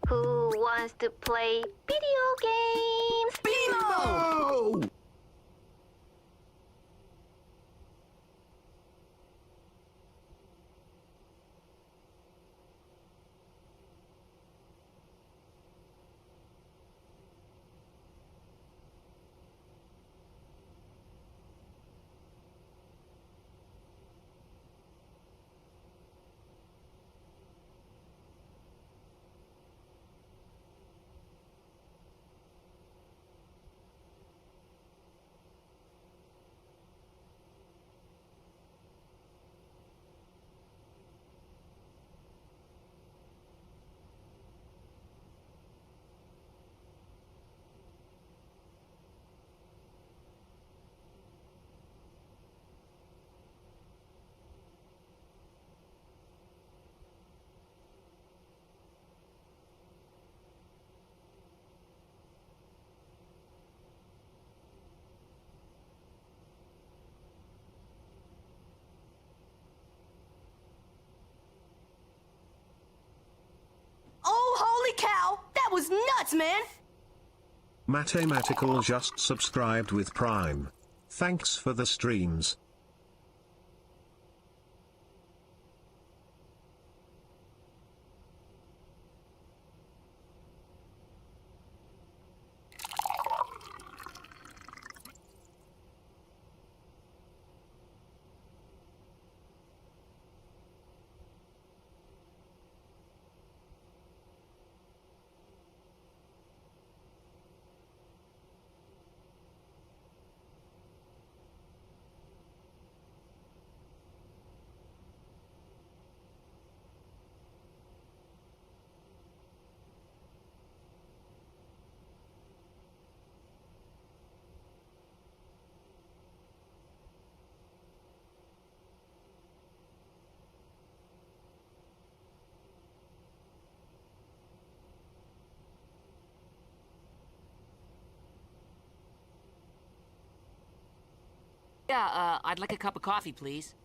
Who wants to play video games? Bimo! Oh, holy cow! That was nuts, man! Mathematical just subscribed with Prime. Thanks for the streams. Yeah, I'd like a cup of coffee, please.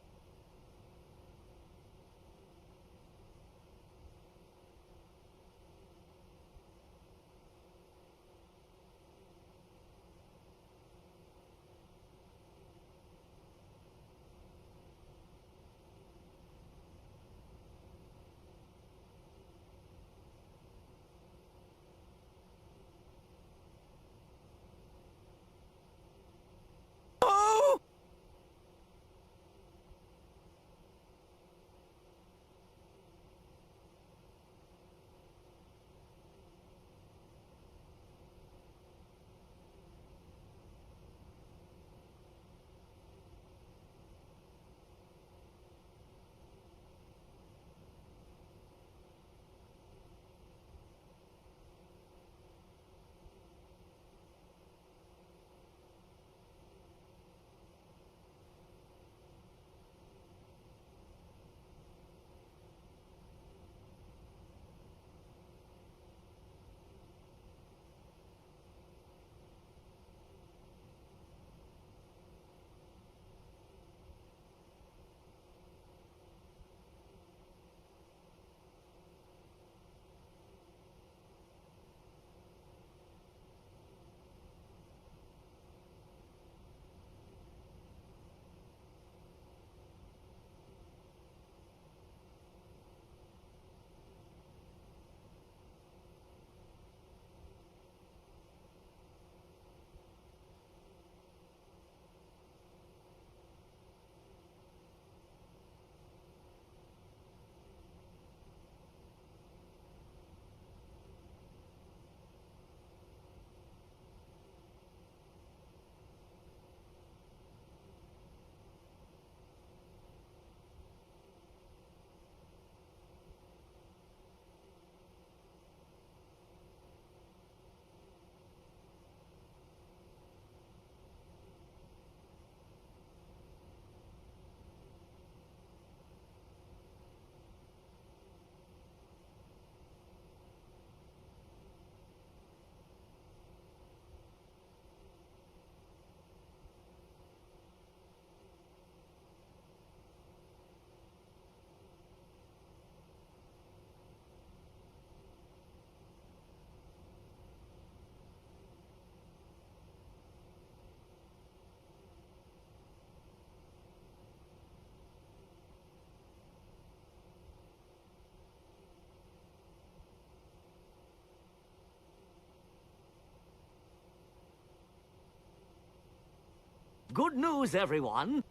Good news, everyone.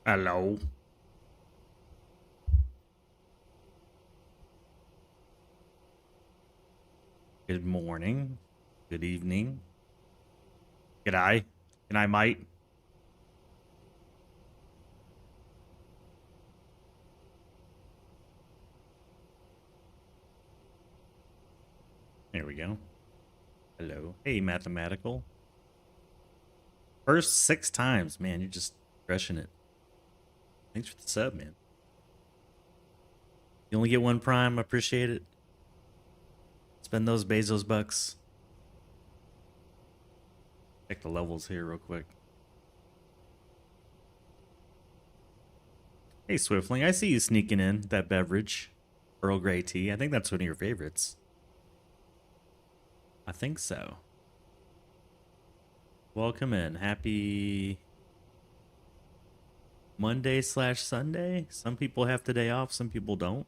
Hello. Good morning. Good evening. G'day. G'day, mate. There we go. Hello. Hey, mathematical. First 6 times, man. You're just crushing it. Thanks for the sub, man. You only get 1 prime. Appreciate it. Spend those Bezos bucks. Check the levels here real quick. Hey, Swiftling. I see you sneaking in that beverage. Earl Grey tea. I think that's one of your favorites. I think so. Welcome in. Happy Monday/Sunday. Some people have the day off, some people don't.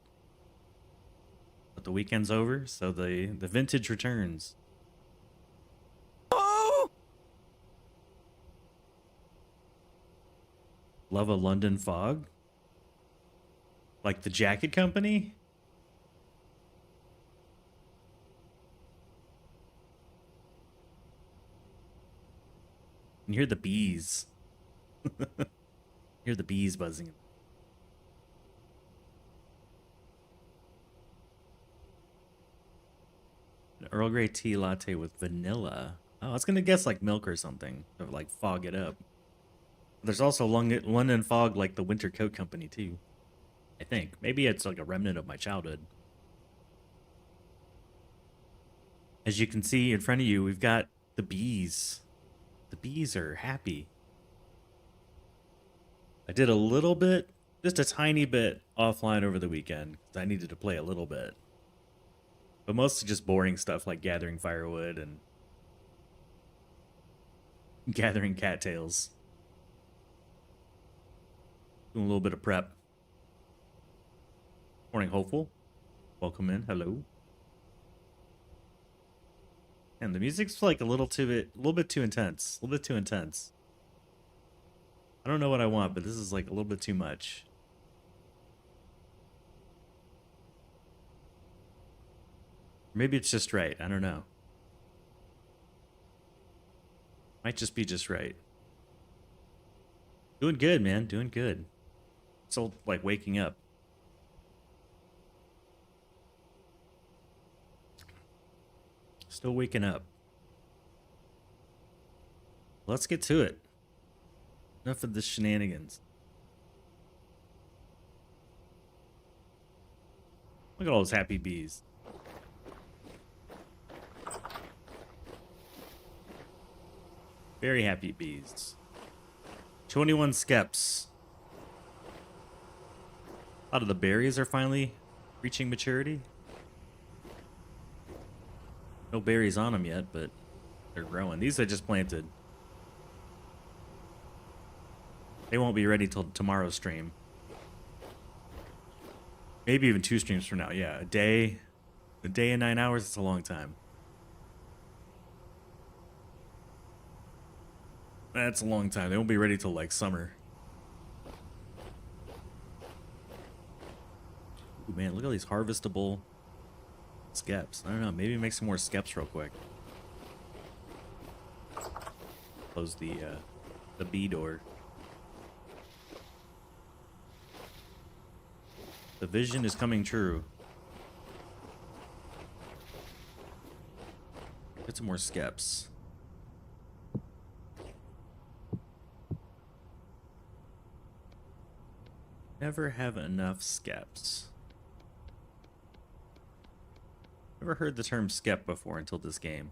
But the weekend's over, so the vintage returns. Oh! Love a London fog? Like the jacket company? You hear the bees. Hear the bees buzzing. An Earl Grey tea latte with vanilla. Oh, I was gonna guess like milk or something to like fog it up. There's also London fog like the winter coat company too. I think maybe it's like a remnant of my childhood. As you can see in front of you, we've got the bees. The bees are happy. I did a little bit, just a tiny bit offline over the weekend because I needed to play a little bit. But mostly just boring stuff like gathering firewood and gathering cattails. Doing a little bit of prep. Morning, Hopeful. Welcome in. Hello. And the music's like a little bit too intense. A little bit too intense. I don't know what I want, but this is like a little bit too much. Maybe it's just right. I don't know. Might just be just right. Doing good, man. Doing good. Still like waking up. Still waking up. Let's get to it. Enough of the shenanigans. Look at all those happy bees. Very happy bees. 21 skeps. A lot of the berries are finally reaching maturity. No berries on them yet, but they're growing. These I just planted. They won't be ready till tomorrow's stream. Maybe even 2 streams from now. Yeah, a day and 9 hours, it's a long time. That's a long time. They won't be ready till like summer. Ooh, man, look at all these harvestable skeps. I don't know, maybe make some more skeps real quick. Close the bee door. The vision is coming true. Get some more skeps. Never have enough skeps. Never heard the term skep before until this game.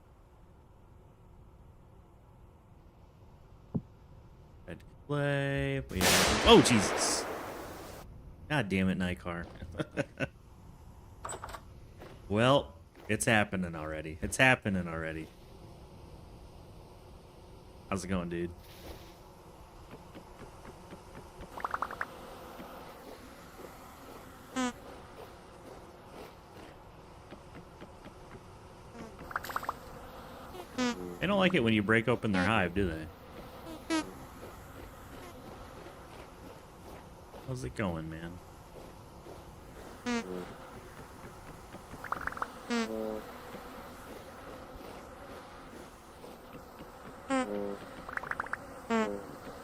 Red play. Oh, Jesus. God damn it, Nightcar. Well, it's happening already. It's happening already. How's it going, dude? don't like it when you break open their hive, do they? How's it going, man?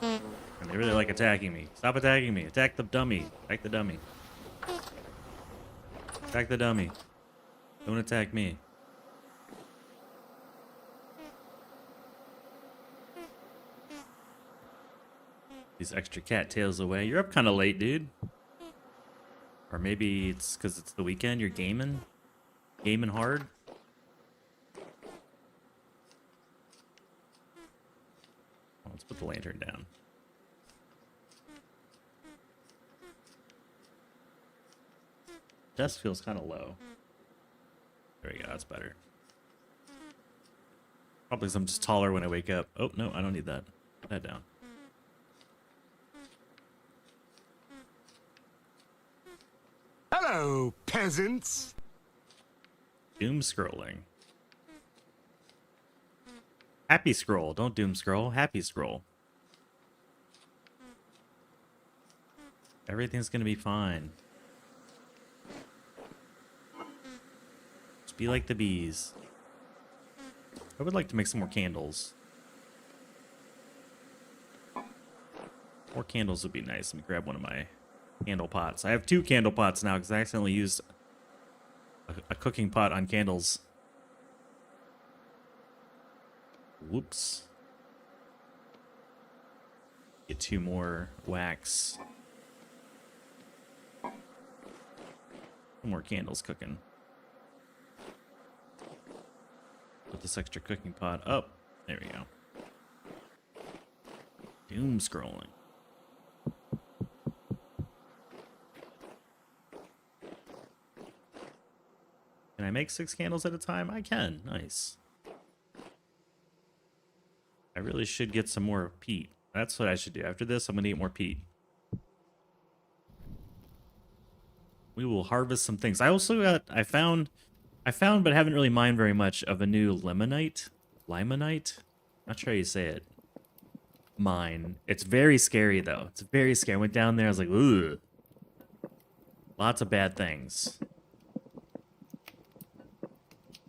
And they really like attacking me. Stop attacking me. Attack the dummy. Attack the dummy. Attack the dummy. Don't attack me. These extra cattails away. You're up kind of late, dude. Or maybe it's because it's the weekend. You're gaming. Gaming hard. Oh, let's put the lantern down. Desk feels kind of low. There we go. That's better. Probably because I'm just taller when I wake up. Oh, no. I don't need that. Put that down. Hello, peasants. Doom scrolling. Happy scroll. Don't doom scroll. Happy scroll. Everything's gonna be fine. Just be like the bees. I would like to make some more candles. More candles would be nice. Let me grab one of my candle pots. I have 2 candle pots now because I accidentally used a cooking pot on candles. Whoops. Get 2 more wax. 2 more candles cooking. Put this extra cooking pot up. There we go. Doom scrolling. Can I make 6 candles at a time? I can. Nice. I really should get some more peat. That's what I should do. After this, I'm going to eat more peat. We will harvest some things. I also got, I found, but haven't really mined very much of a new limonite. Limonite? Not sure how you say it. Mine. It's very scary, though. It's very scary. I went down there, I was like, ugh. Lots of bad things.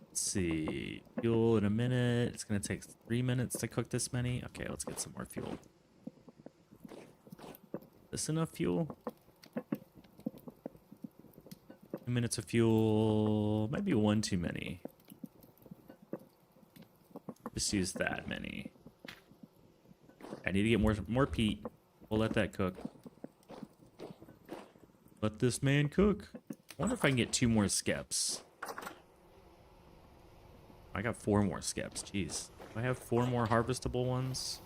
Let's see. Fuel in a minute. It's going to take 3 minutes to cook this many. Okay, let's get some more fuel. This enough fuel? 2 minutes of fuel. Might be 1 too many. Just use that many. I need to get more peat. We'll let that cook. Let this man cook. I wonder if I can get 2 more skeps. I got 4 more skeps. Jeez. Do I have 4 more harvestable ones?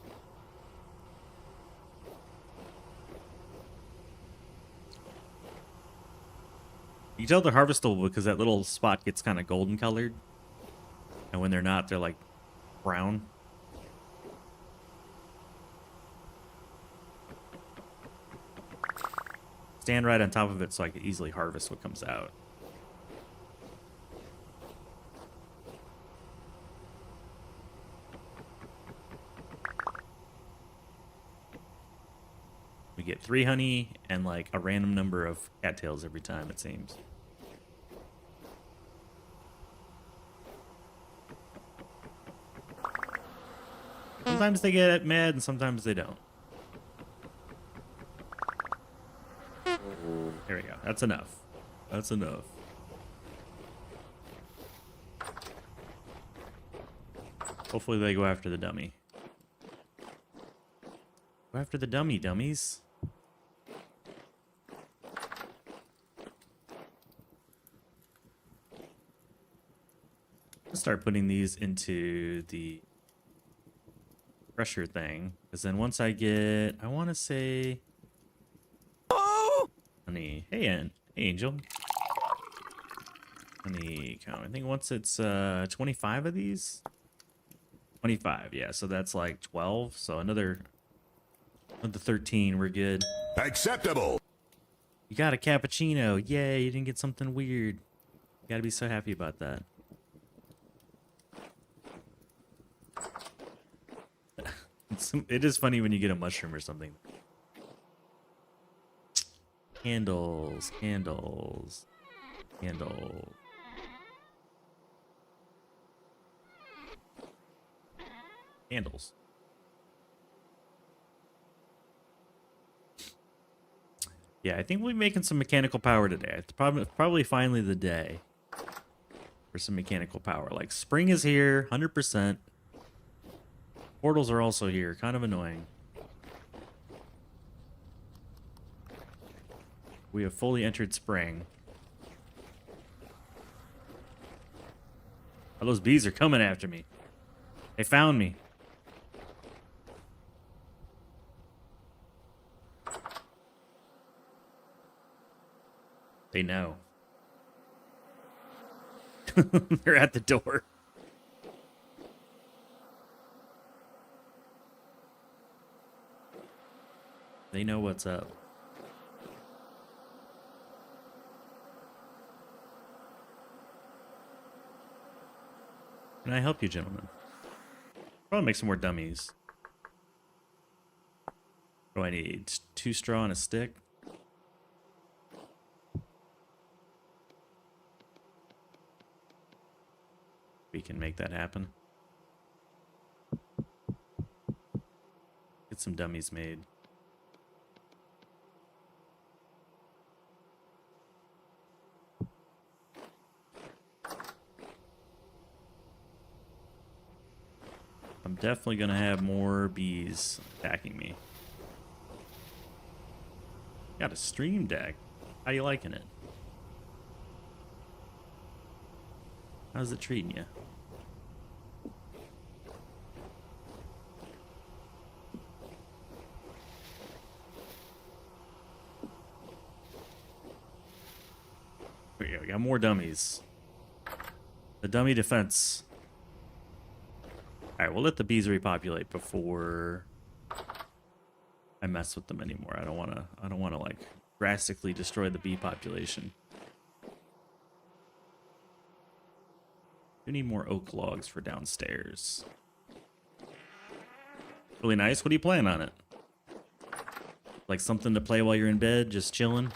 You can tell they're harvestable because that little spot gets kind of golden colored. And when they're not, they're like brown. Stand right on top of it so I can easily harvest what comes out. We get 3 honey and like a random number of cattails every time, it seems. Sometimes they get mad and sometimes they don't. There we go. That's enough. That's enough. Hopefully they go after the dummy. Go after the dummy, dummies. Let's start putting these into the pressure thing. Because then once I get, I want to say... Honey. Hey, hey, Angel. Honey count. I think once it's 25 of these. 25, yeah. So that's like 12. So another 13. We're good. Acceptable. You got a cappuccino. Yay, you didn't get something weird. You gotta be so happy about that. It is funny when you get a mushroom or something. Candles, candles, candle. Candles. Yeah, I think we'll be making some mechanical power today. It's probably finally the day for some mechanical power. Like, spring is here, 100%. Portals are also here, kind of annoying. We have fully entered spring. Oh, those bees are coming after me. They found me. They know. They're at the door. They know what's up. Can I help you, gentlemen? Probably make some more dummies. What do I need? 2 straw and a stick? We can make that happen. Get some dummies made. I'm definitely gonna have more bees attacking me. Got a stream deck. How you liking it? How's it treating you? Here we go. We got more dummies. The dummy defense. All right, we'll let the bees repopulate before I mess with them anymore. I don't want to like drastically destroy the bee population. We need more oak logs for downstairs. Really nice. What are you playing on it? Like something to play while you're in bed, just chilling?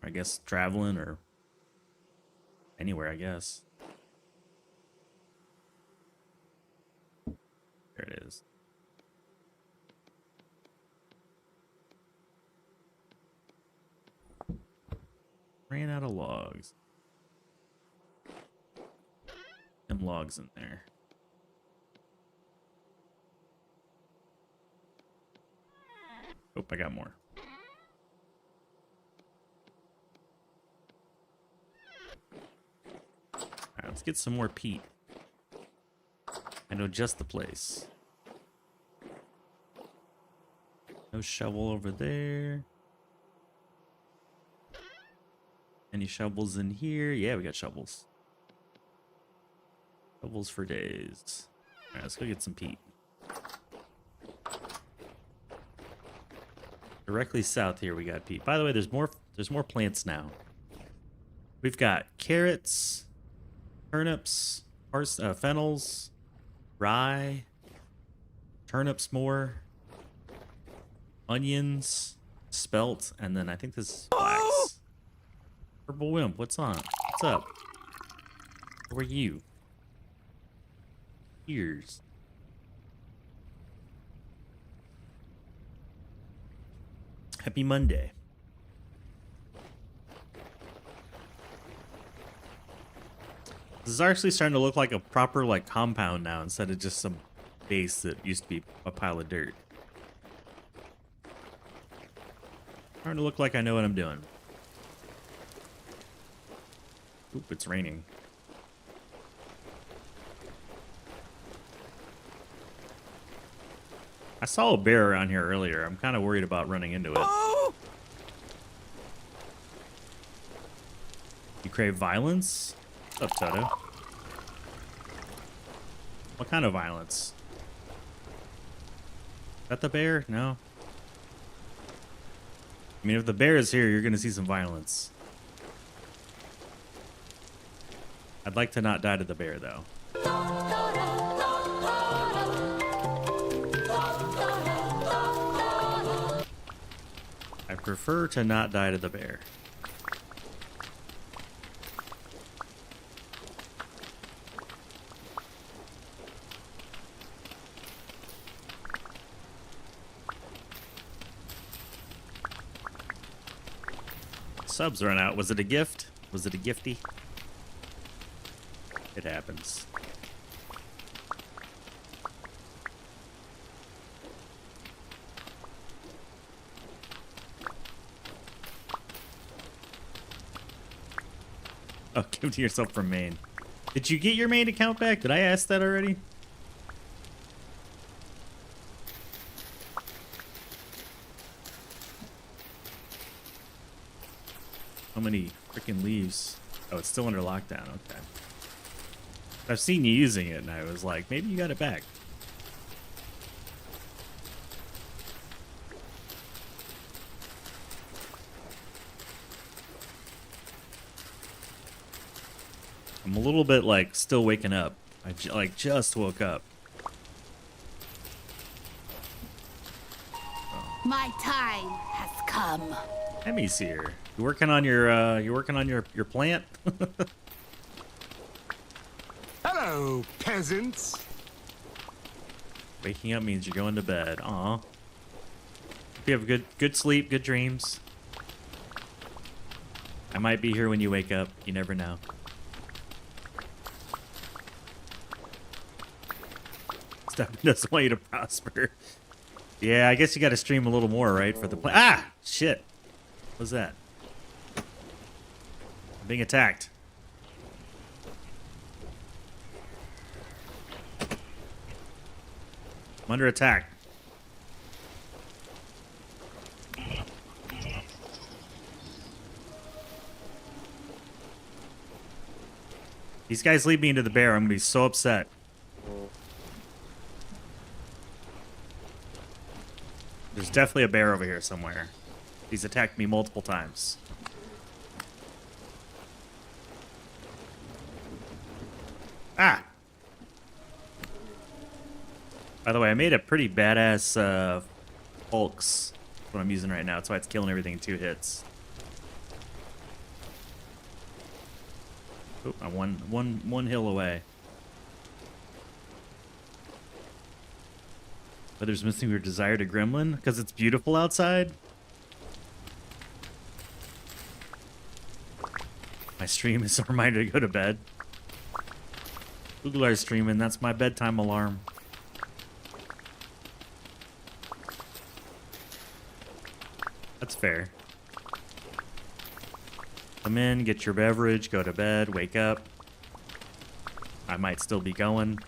Or I guess traveling or anywhere, I guess. There it is. Ran out of logs. Them logs in there. Oh, I got more. Alright, let's get some more peat. I know just the place. No shovel over there. Any shovels in here? Yeah, we got shovels. Shovels for days. Alright, let's go get some peat. Directly south here we got peat. By the way, there's more plants now. We've got carrots, turnips, fennels, rye, turnips more, onions, spelt, and then I think this is flax. Purple wimp, what's on? What's up? Who are you? Ears. Happy Monday. This is actually starting to look like a proper like compound now instead of just some base that used to be a pile of dirt. Starting to look like I know what I'm doing. Oop, it's raining. I saw a bear around here earlier. I'm kind of worried about running into it. Oh! You crave violence? What's up, Toto? What kind of violence? Is that the bear? No. I mean, if the bear is here, you're going to see some violence. I'd like to not die to the bear, though. I'd prefer to not die to the bear. Subs run out. Was it a gift? Was it a gifty? It happens. Oh, give it to yourself from main. Did you get your main account back? Did I ask that already? How many freaking leaves? Oh, it's still under lockdown. Okay. I've seen you using it, and I was like, maybe you got it back. I'm a little bit like still waking up. I just woke up. My time has come. Emmy's here. You working on your plant? Hello, peasants. Waking up means you're going to bed. Aw. Hope you have good sleep, good dreams. I might be here when you wake up. You never know. Stefan doesn't want you to prosper. Yeah, I guess you got to stream a little more, right? For the play. Ah! Shit. What's that? I'm being attacked. I'm under attack. These guys lead me into the bear. I'm gonna be so upset. There's definitely a bear over here somewhere. He's attacked me multiple times. Ah! By the way, I made a pretty badass Hulks. That's what I'm using right now. That's why it's killing everything in 2 hits. Oh, I'm one hill away. Weather's missing your desire to gremlin because it's beautiful outside. My stream is a reminder to go to bed. Googler's streaming. That's my bedtime alarm. That's fair. Come in, get your beverage, go to bed, wake up. I might still be going.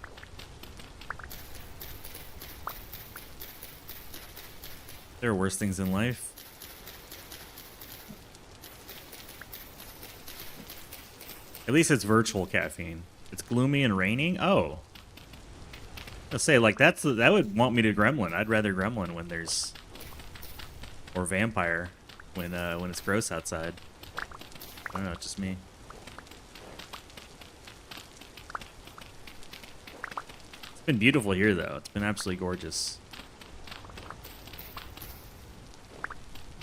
There are worse things in life. At least it's virtual caffeine. It's gloomy and raining. Oh, let's say like that would want me to gremlin. I'd rather gremlin when there's or vampire when it's gross outside. I don't know, it's just me. It's been beautiful here though. It's been absolutely gorgeous.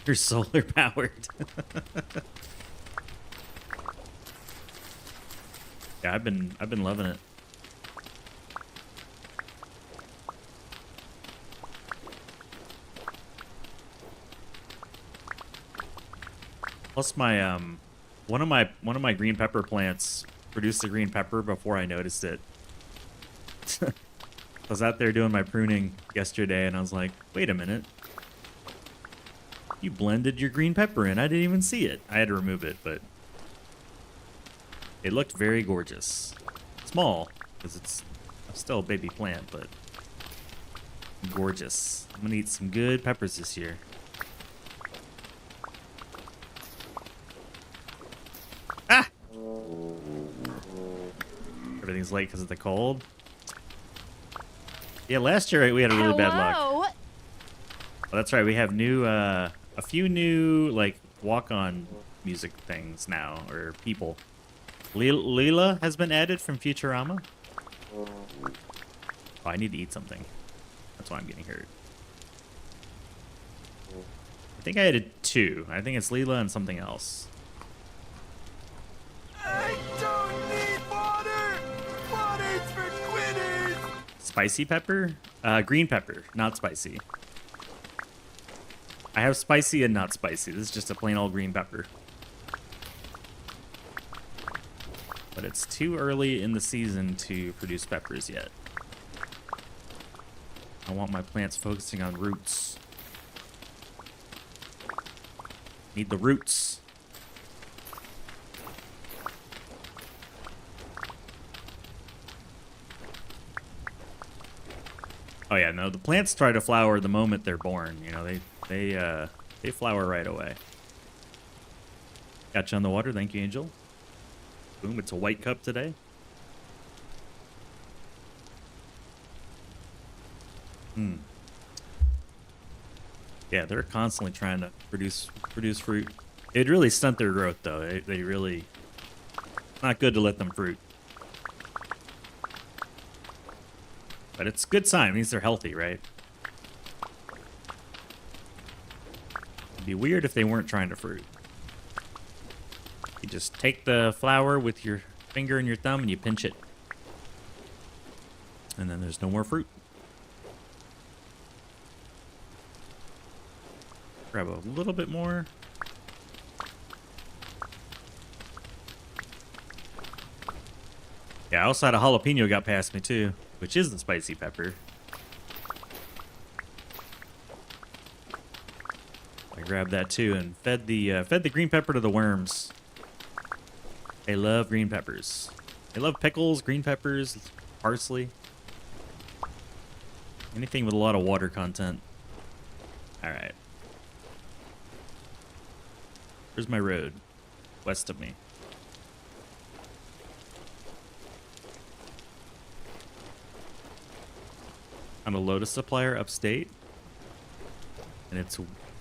You're solar powered. Yeah, I've been loving it. Plus my one of my green pepper plants produced a green pepper before I noticed it. I was out there doing my pruning yesterday and I was like, wait a minute. You blended your green pepper in. I didn't even see it. I had to remove it, but it looked very gorgeous. Small, because it's still a baby plant, but gorgeous. I'm gonna eat some good peppers this year. Ah! Everything's late because of the cold. Yeah, last year we had a really bad luck. Oh, that's right. We have new, a few new like walk-on music things now, or people. Leela has been added from Futurama. Oh, I need to eat something. That's why I'm getting hurt. I think I added 2. I think it's Leela and something else. I don't need water! Water's for quitters! Spicy pepper? Green pepper, not spicy. I have spicy and not spicy. This is just a plain old green pepper. But it's too early in the season to produce peppers yet. I want my plants focusing on roots. Need the roots. Oh yeah, no, the plants try to flower the moment they're born. You know, they flower right away. Got you on the water, thank you, Angel. Boom, it's a white cup today. Yeah, they're constantly trying to produce fruit. It'd really stunt their growth, though. They really not good to let them fruit. But it's a good sign. It means they're healthy, right? It'd be weird if they weren't trying to fruit. You just take the flower with your finger and your thumb and you pinch it. And then there's no more fruit. Grab a little bit more. Yeah, I also had a jalapeno got past me too, which is the spicy pepper. I grabbed that too and fed the green pepper to the worms. They love green peppers. They love pickles, green peppers, parsley. Anything with a lot of water content. Alright. Where's my road? West of me. I'm a lotus supplier upstate. And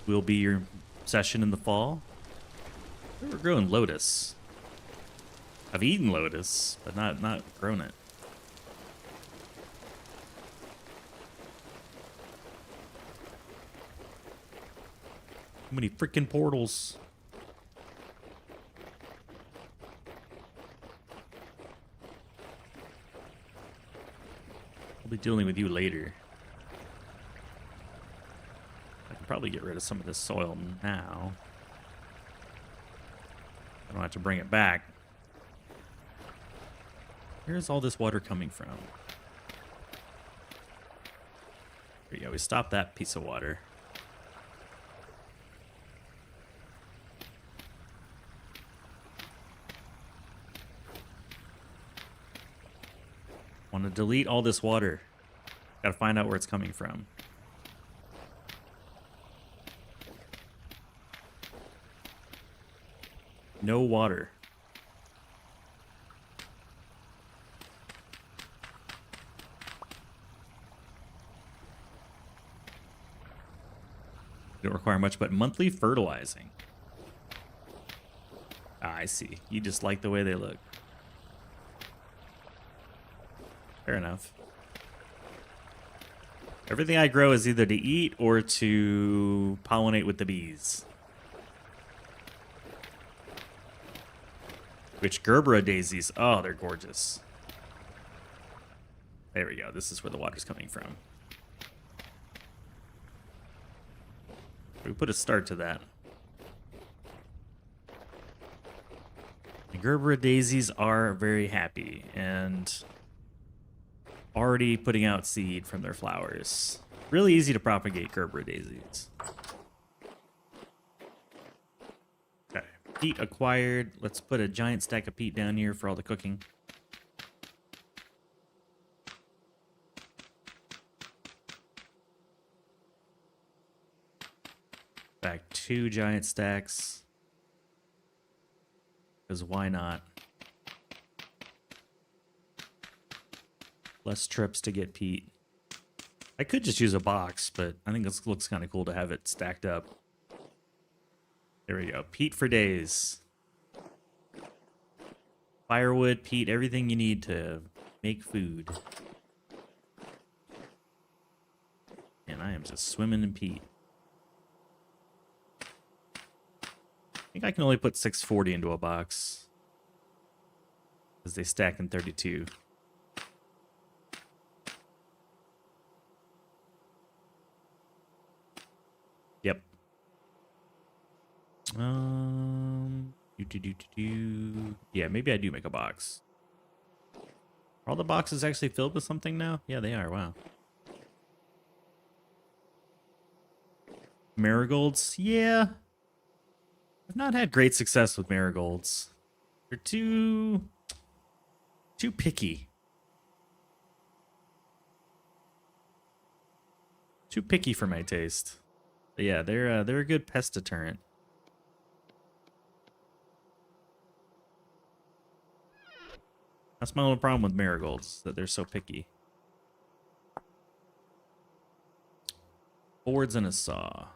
will be your session in the fall. We're growing lotus. I've eaten lotus, but not grown it. How many freaking portals? I'll be dealing with you later. I can probably get rid of some of this soil now. I don't have to bring it back. Where's all this water coming from? There we go. We stopped that piece of water. Want to delete all this water. Gotta find out where it's coming from. No water. Don't require much but monthly fertilizing. Ah, I see. You just like the way they look. Fair enough. Everything I grow is either to eat or to pollinate with the bees. Which Gerbera daisies, oh, they're gorgeous. There we go. This is where the water's coming from. We put a start to that. The Gerbera daisies are very happy and already putting out seed from their flowers. Really easy to propagate Gerbera daisies. Okay, peat acquired. Let's put a giant stack of peat down here for all the cooking. Back 2 giant stacks. Because why not? Less trips to get peat. I could just use a box, but I think this looks kind of cool to have it stacked up. There we go. Peat for days. Firewood, peat, everything you need to make food. And I am just swimming in peat. think I can only put 640 into a box. Because they stack in 32. Yep. Yeah, maybe I do make a box. Are all the boxes actually filled with something now? Yeah, they are. Wow. Marigolds? Yeah. I've not had great success with marigolds. They're too picky. Too picky for my taste. But yeah, they're a good pest deterrent. That's my only problem with marigolds, that they're so picky. Boards and a saw.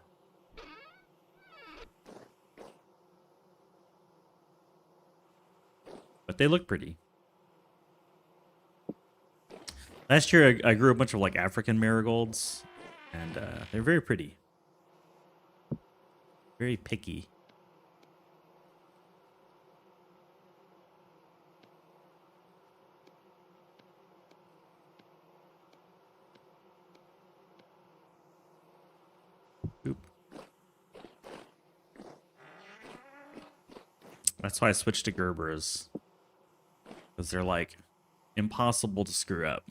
But they look pretty. Last year I grew a bunch of like African marigolds, and they're very pretty. Very picky. Oop. That's why I switched to Gerberas. Because they're like impossible to screw up.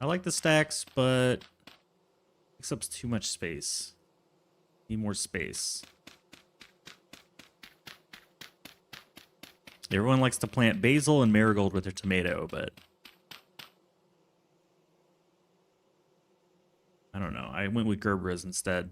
I like the stacks, but takes up too much space. Need more space. Everyone likes to plant basil and marigold with their tomato, but I don't know. I went with Gerberas instead.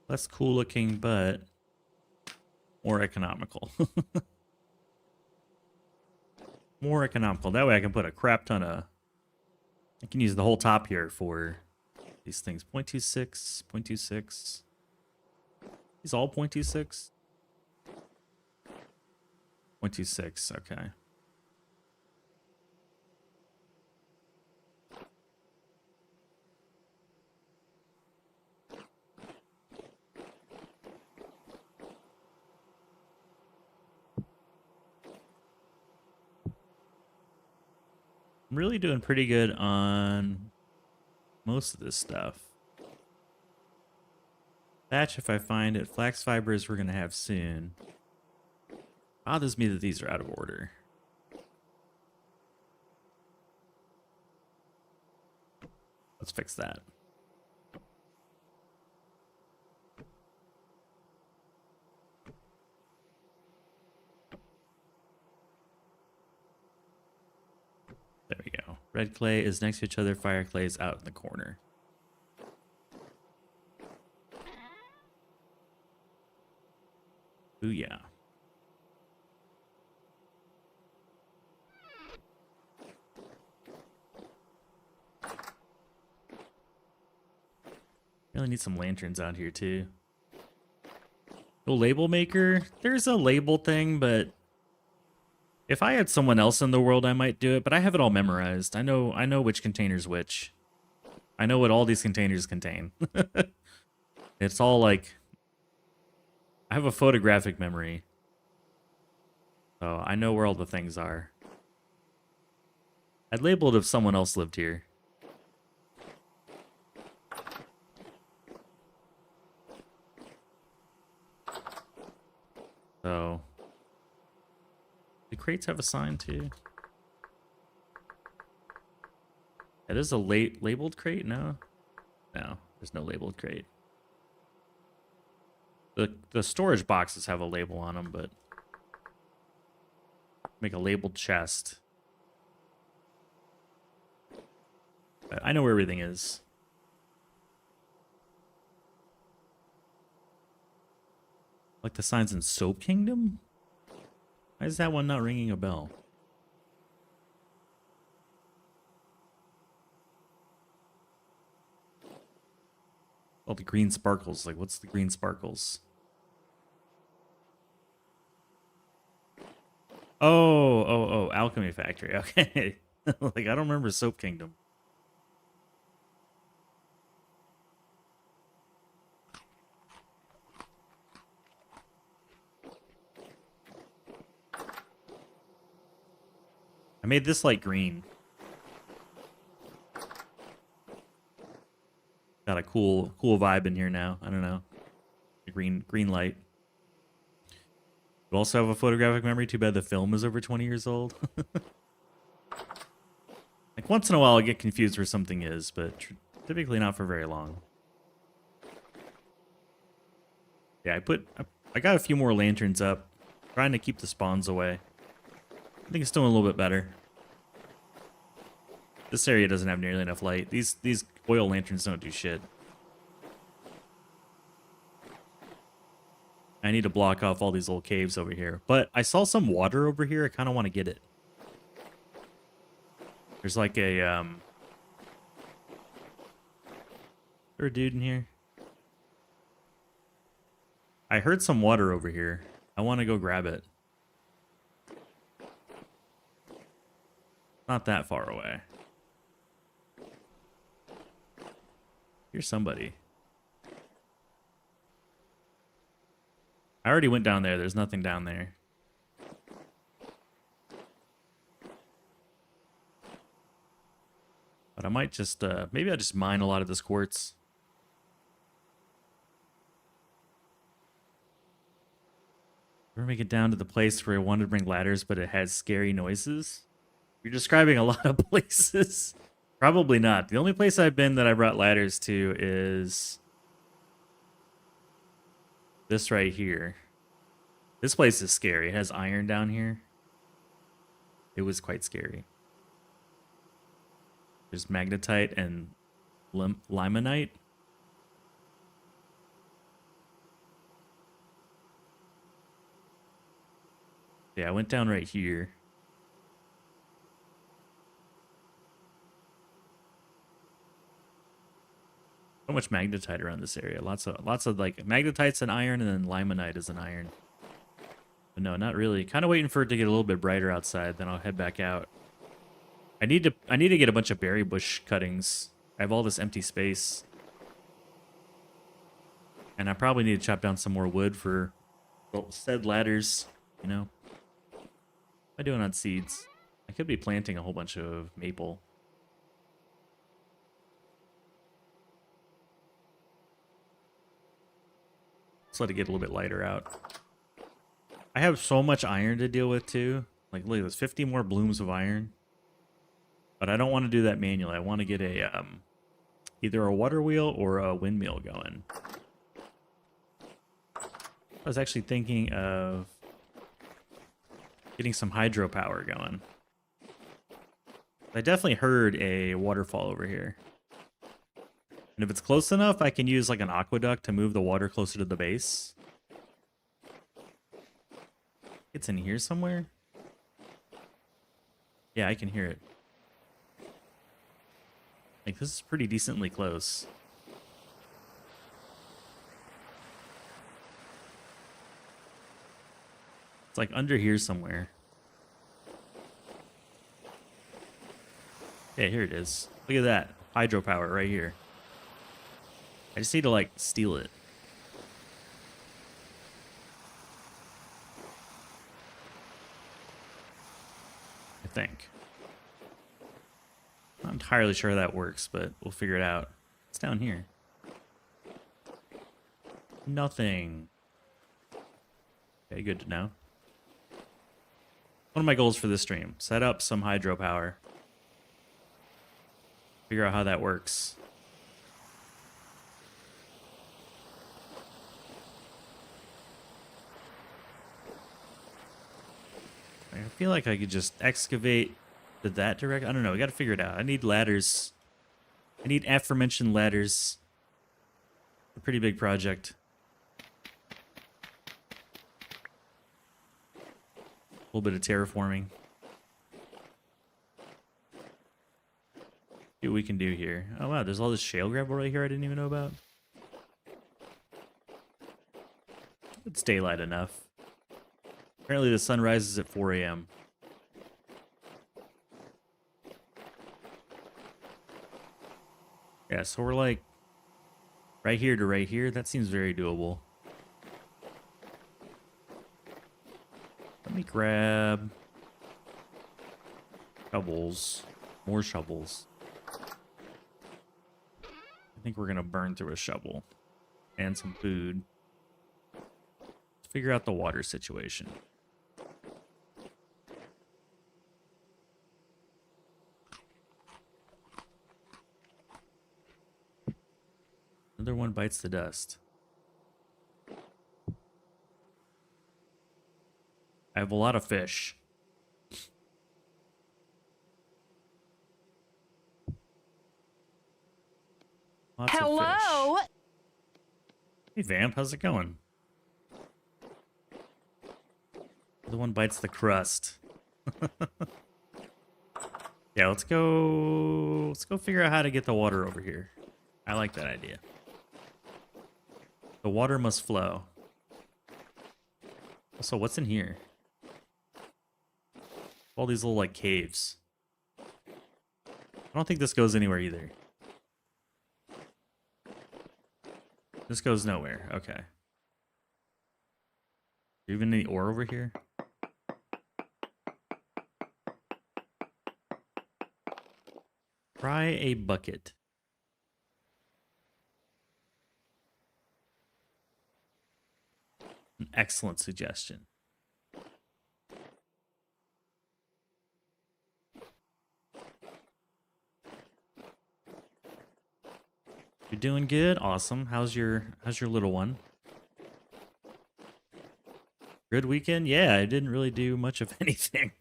Less cool looking, but more economical. More economical. That way I can put a crap ton of... I can use the whole top here for these things. 0.26, 0.26. These all 0.26? 0.26, okay. I'm really doing pretty good on most of this stuff. Thatch, if I find it. Flax fibers we're going to have soon. Bothers me that these are out of order. Let's fix that. There we go. Red clay is next to each other. Fire clay is out in the corner. Booyah. Really need some lanterns out here too. The label maker, there's a label thing, but if I had someone else in the world, I might do it, but I have it all memorized. I know which container's which. I know what all these containers contain. It's all like, I have a photographic memory. So I know where all the things are. I'd label it if someone else lived here. So, do crates have a sign too? It is a labeled crate? No? No, there's no labeled crate. The storage boxes have a label on them, but make a labeled chest. But I know where everything is. Like the signs in Soap Kingdom? Why is that one not ringing a bell? Oh, the green sparkles. Like, what's the green sparkles? Oh, Alchemy Factory. Okay. Like, I don't remember Soap Kingdom. I made this light green. Got a cool vibe in here now. I don't know. The green light. We also have a photographic memory. Too bad the film is over 20 years old. Like once in a while I get confused where something is, but typically not for very long. Yeah, I got a few more lanterns up, trying to keep the spawns away. I think it's doing a little bit better. This area doesn't have nearly enough light. These oil lanterns don't do shit. I need to block off all these little caves over here. But I saw some water over here. I kind of want to get it. There's like a, is there a dude in here? I heard some water over here. I want to go grab it. Not that far away. Here's somebody. I already went down there. There's nothing down there. But I might just, maybe I'll just mine a lot of this quartz. Ever make it down to the place where I wanted to bring ladders, but it has scary noises? You're describing a lot of places. Probably not. The only place I've been that I brought ladders to is this right here. This place is scary. It has iron down here. It was quite scary. There's magnetite and limonite. Yeah, I went down right here. So much magnetite around this area. Lots of like magnetite's an iron, and then limonite is an iron. But no, not really. Kind of waiting for it to get a little bit brighter outside, then I'll head back out. I need to get a bunch of berry bush cuttings. I have all this empty space. And I probably need to chop down some more wood for said ladders, you know. What am I doing on seeds? I could be planting a whole bunch of maple. Let's let it get a little bit lighter out. I have so much iron to deal with too. Like look at this, 50 more blooms of iron. But I don't want to do that manually. I want to get a either a water wheel or a windmill going. I was actually thinking of getting some hydropower going. I definitely heard a waterfall over here. And if it's close enough, I can use like an aqueduct to move the water closer to the base. It's in here somewhere. Yeah, I can hear it. Like, this is pretty decently close. It's like under here somewhere. Yeah, here it is. Look at that. Hydropower right here. I just need to, like, steal it. I think. Not entirely sure how that works, but we'll figure it out. It's down here. Nothing. Okay, good to know. One of my goals for this stream, set up some hydropower. Figure out how that works. I feel like I could just excavate to that direct. I don't know. We got to figure it out. I need ladders. I need aforementioned ladders. A pretty big project. little bit of terraforming. See what we can do here. Oh wow, there's all this shale gravel right here I didn't even know about. It's daylight enough. Apparently the sun rises at 4 a.m. Yeah, so we're like right here to right here. That seems very doable. Let me grab shovels. More shovels. I think we're going to burn through a shovel and some food. Let's figure out the water situation. Another one bites the dust. I have a lot of fish. Lots of Hello? fish. Hey Vamp, how's it going? The one bites the crust. Yeah, let's go figure out how to get the water over here. I like that idea. The water must flow. Also, what's in here? All these little like caves. I don't think this goes anywhere either. This goes nowhere. Okay. Even any ore over here? Try a bucket. An excellent suggestion. You're doing good? Awesome. How's your little one? Good weekend? Yeah, I didn't really do much of anything.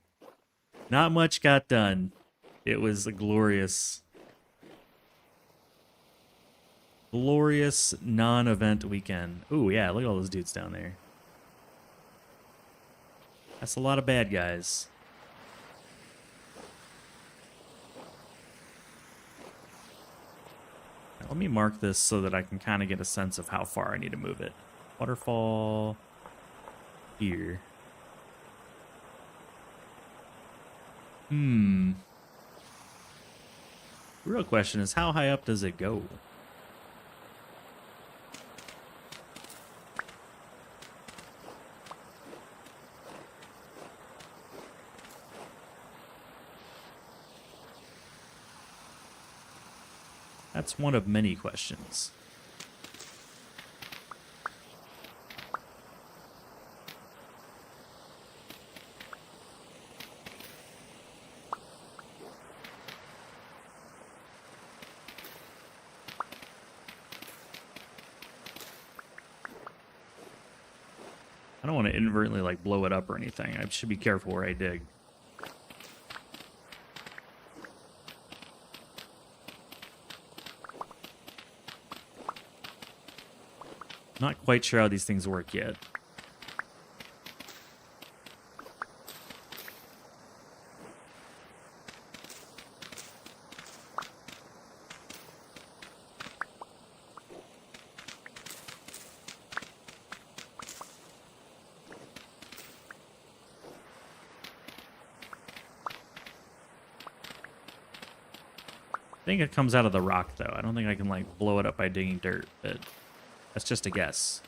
Not much got done. It was a glorious non-event weekend. Ooh, yeah, look at all those dudes down there. That's a lot of bad guys. Let me mark this so that I can kind of get a sense of how far I need to move it. Waterfall here. The real question is, how high up does it go? That's one of many questions. I don't want to inadvertently like blow it up or anything. I should be careful where I dig. Not quite sure how these things work yet. I think it comes out of the rock, though. I don't think I can, like, blow it up by digging dirt, but that's just a guess.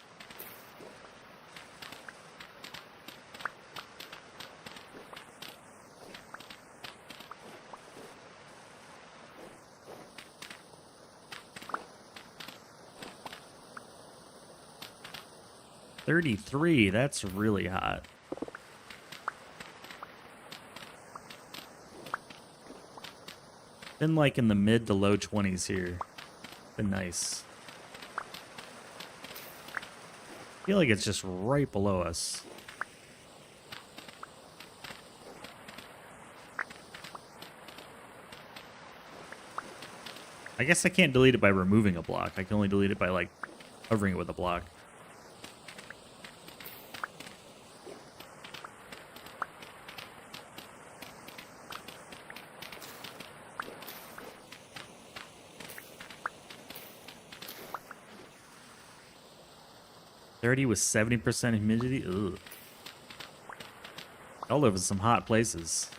$33, that's really hot. Been like in the mid to low 20s here. Been nice. I feel like it's just right below us. I guess I can't delete it by removing a block. I can only delete it by like covering it with a block. 30 with 70% humidity. Ugh. Y'all live in some hot places.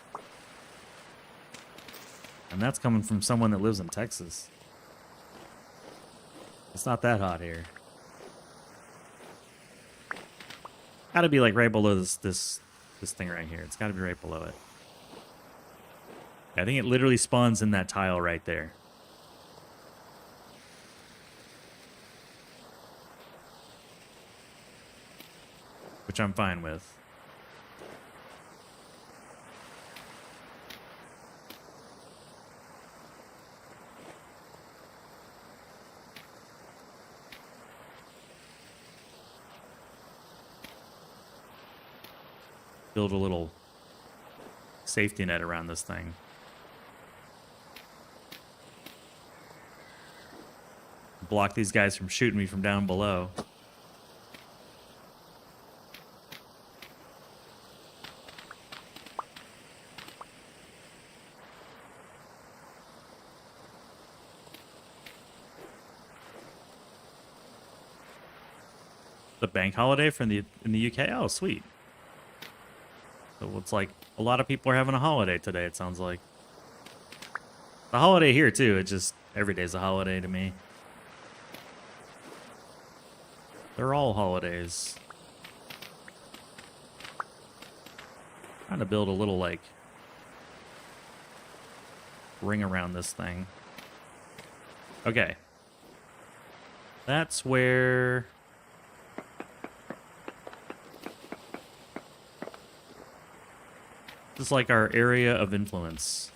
And that's coming from someone that lives in Texas. It's not that hot here. Gotta be like right below this thing right here. It's gotta be right below it. I think it literally spawns in that tile right there. Which I'm fine with. Build a little safety net around this thing. Block these guys from shooting me from down below. The bank holiday from in the UK? Oh, sweet. So it's like a lot of people are having a holiday today, it sounds like. The holiday here too, it just every day's a holiday to me. They're all holidays. Trying to build a little like ring around this thing. Okay. That's where this is like our area of influence.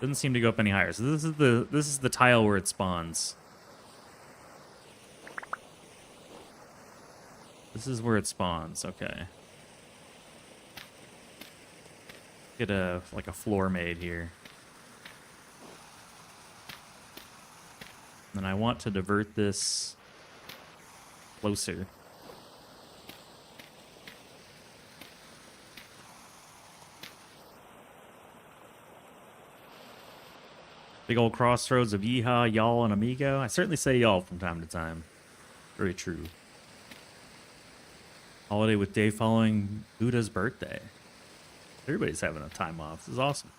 Doesn't seem to go up any higher. So this is the tile where it spawns. This is where it spawns. Okay. Get like a floor made here. And I want to divert this closer. Big old crossroads of yeehaw, y'all, and amigo. I certainly say y'all from time to time. Very true. Holiday with day following Buddha's birthday. Everybody's having a time off. This is awesome.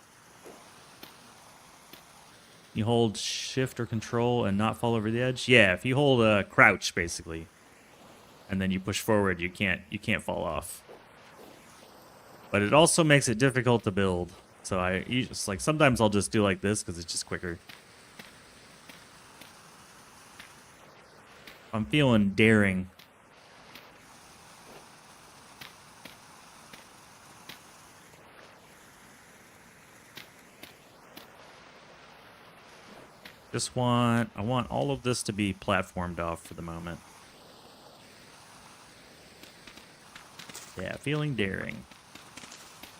You hold shift or control and not fall over the edge? Yeah, if you hold crouch basically, and then you push forward, you can't fall off. But it also makes it difficult to build. So you just like sometimes I'll just do like this because it's just quicker. I'm feeling daring. I want all of this to be platformed off for the moment. Yeah, feeling daring.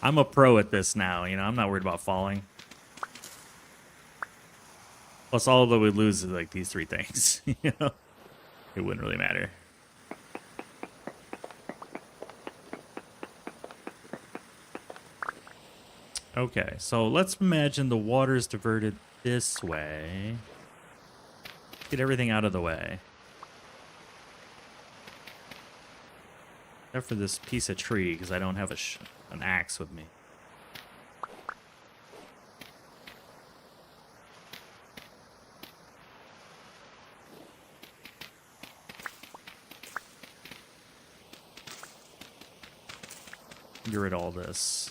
I'm a pro at this now, you know, I'm not worried about falling. Plus, all that we lose is like these three things, you know? It wouldn't really matter. Okay, so let's imagine the water's diverted this way. Get everything out of the way. Except for this piece of tree, because I don't have an axe with me. Get rid of all this.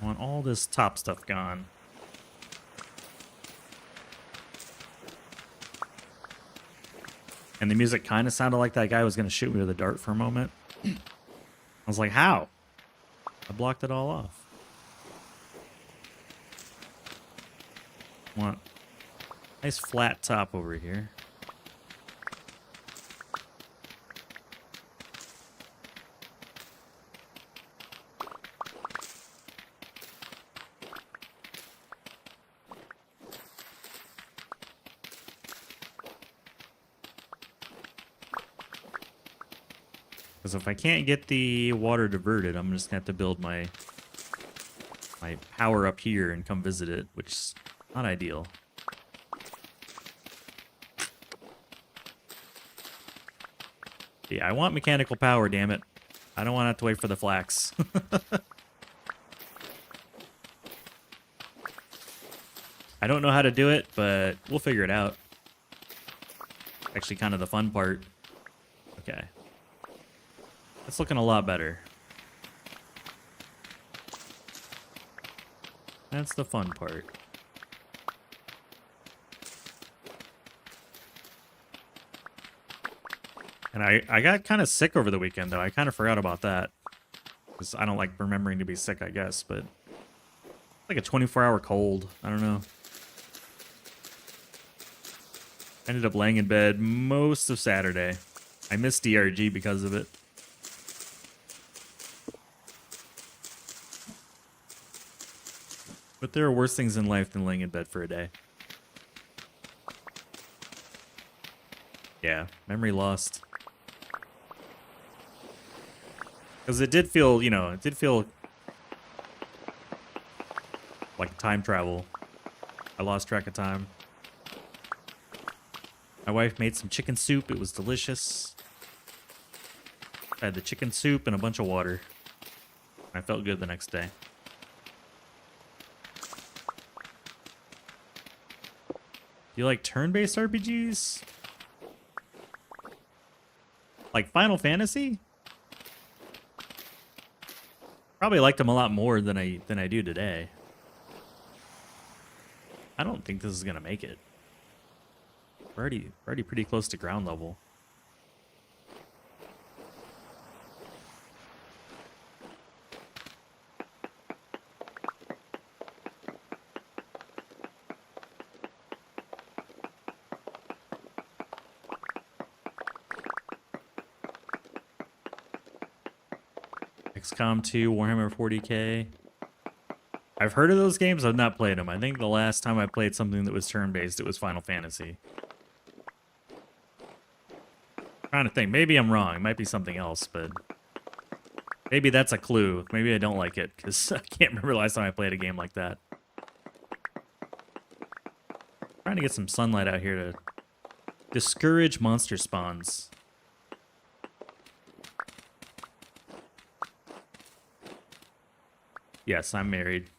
I want all this top stuff gone. And the music kind of sounded like that guy was going to shoot me with a dart for a moment. I was like, how? I blocked it all off. Want nice flat top over here. Because if I can't get the water diverted, I'm just gonna have to build my power up here and come visit it, which is not ideal. Yeah, I want mechanical power, damn it. I don't want to have to wait for the flax. I don't know how to do it, but we'll figure it out. Actually, kind of the fun part. Okay. That's looking a lot better. That's the fun part. And I got kind of sick over the weekend, though. I kind of forgot about that. Because I don't like remembering to be sick, I guess. But it's like a 24-hour cold. I don't know. Ended up laying in bed most of Saturday. I missed DRG because of it. But there are worse things in life than laying in bed for a day. Yeah, memory lost. Because it did feel, you know, it did feel like time travel. I lost track of time. My wife made some chicken soup. It was delicious. I had the chicken soup and a bunch of water. I felt good the next day. Do you like turn-based RPGs? Like Final Fantasy? Probably liked them a lot more than I do today. I don't think this is gonna make it. We're already pretty close to ground level. XCOM 2, Warhammer 40K. I've heard of those games. I've not played them. I think the last time I played something that was turn-based, it was Final Fantasy. Trying to think. Maybe I'm wrong. It might be something else, but maybe that's a clue. Maybe I don't like it because I can't remember the last time I played a game like that. Trying to get some sunlight out here to discourage monster spawns. Yes, I'm married.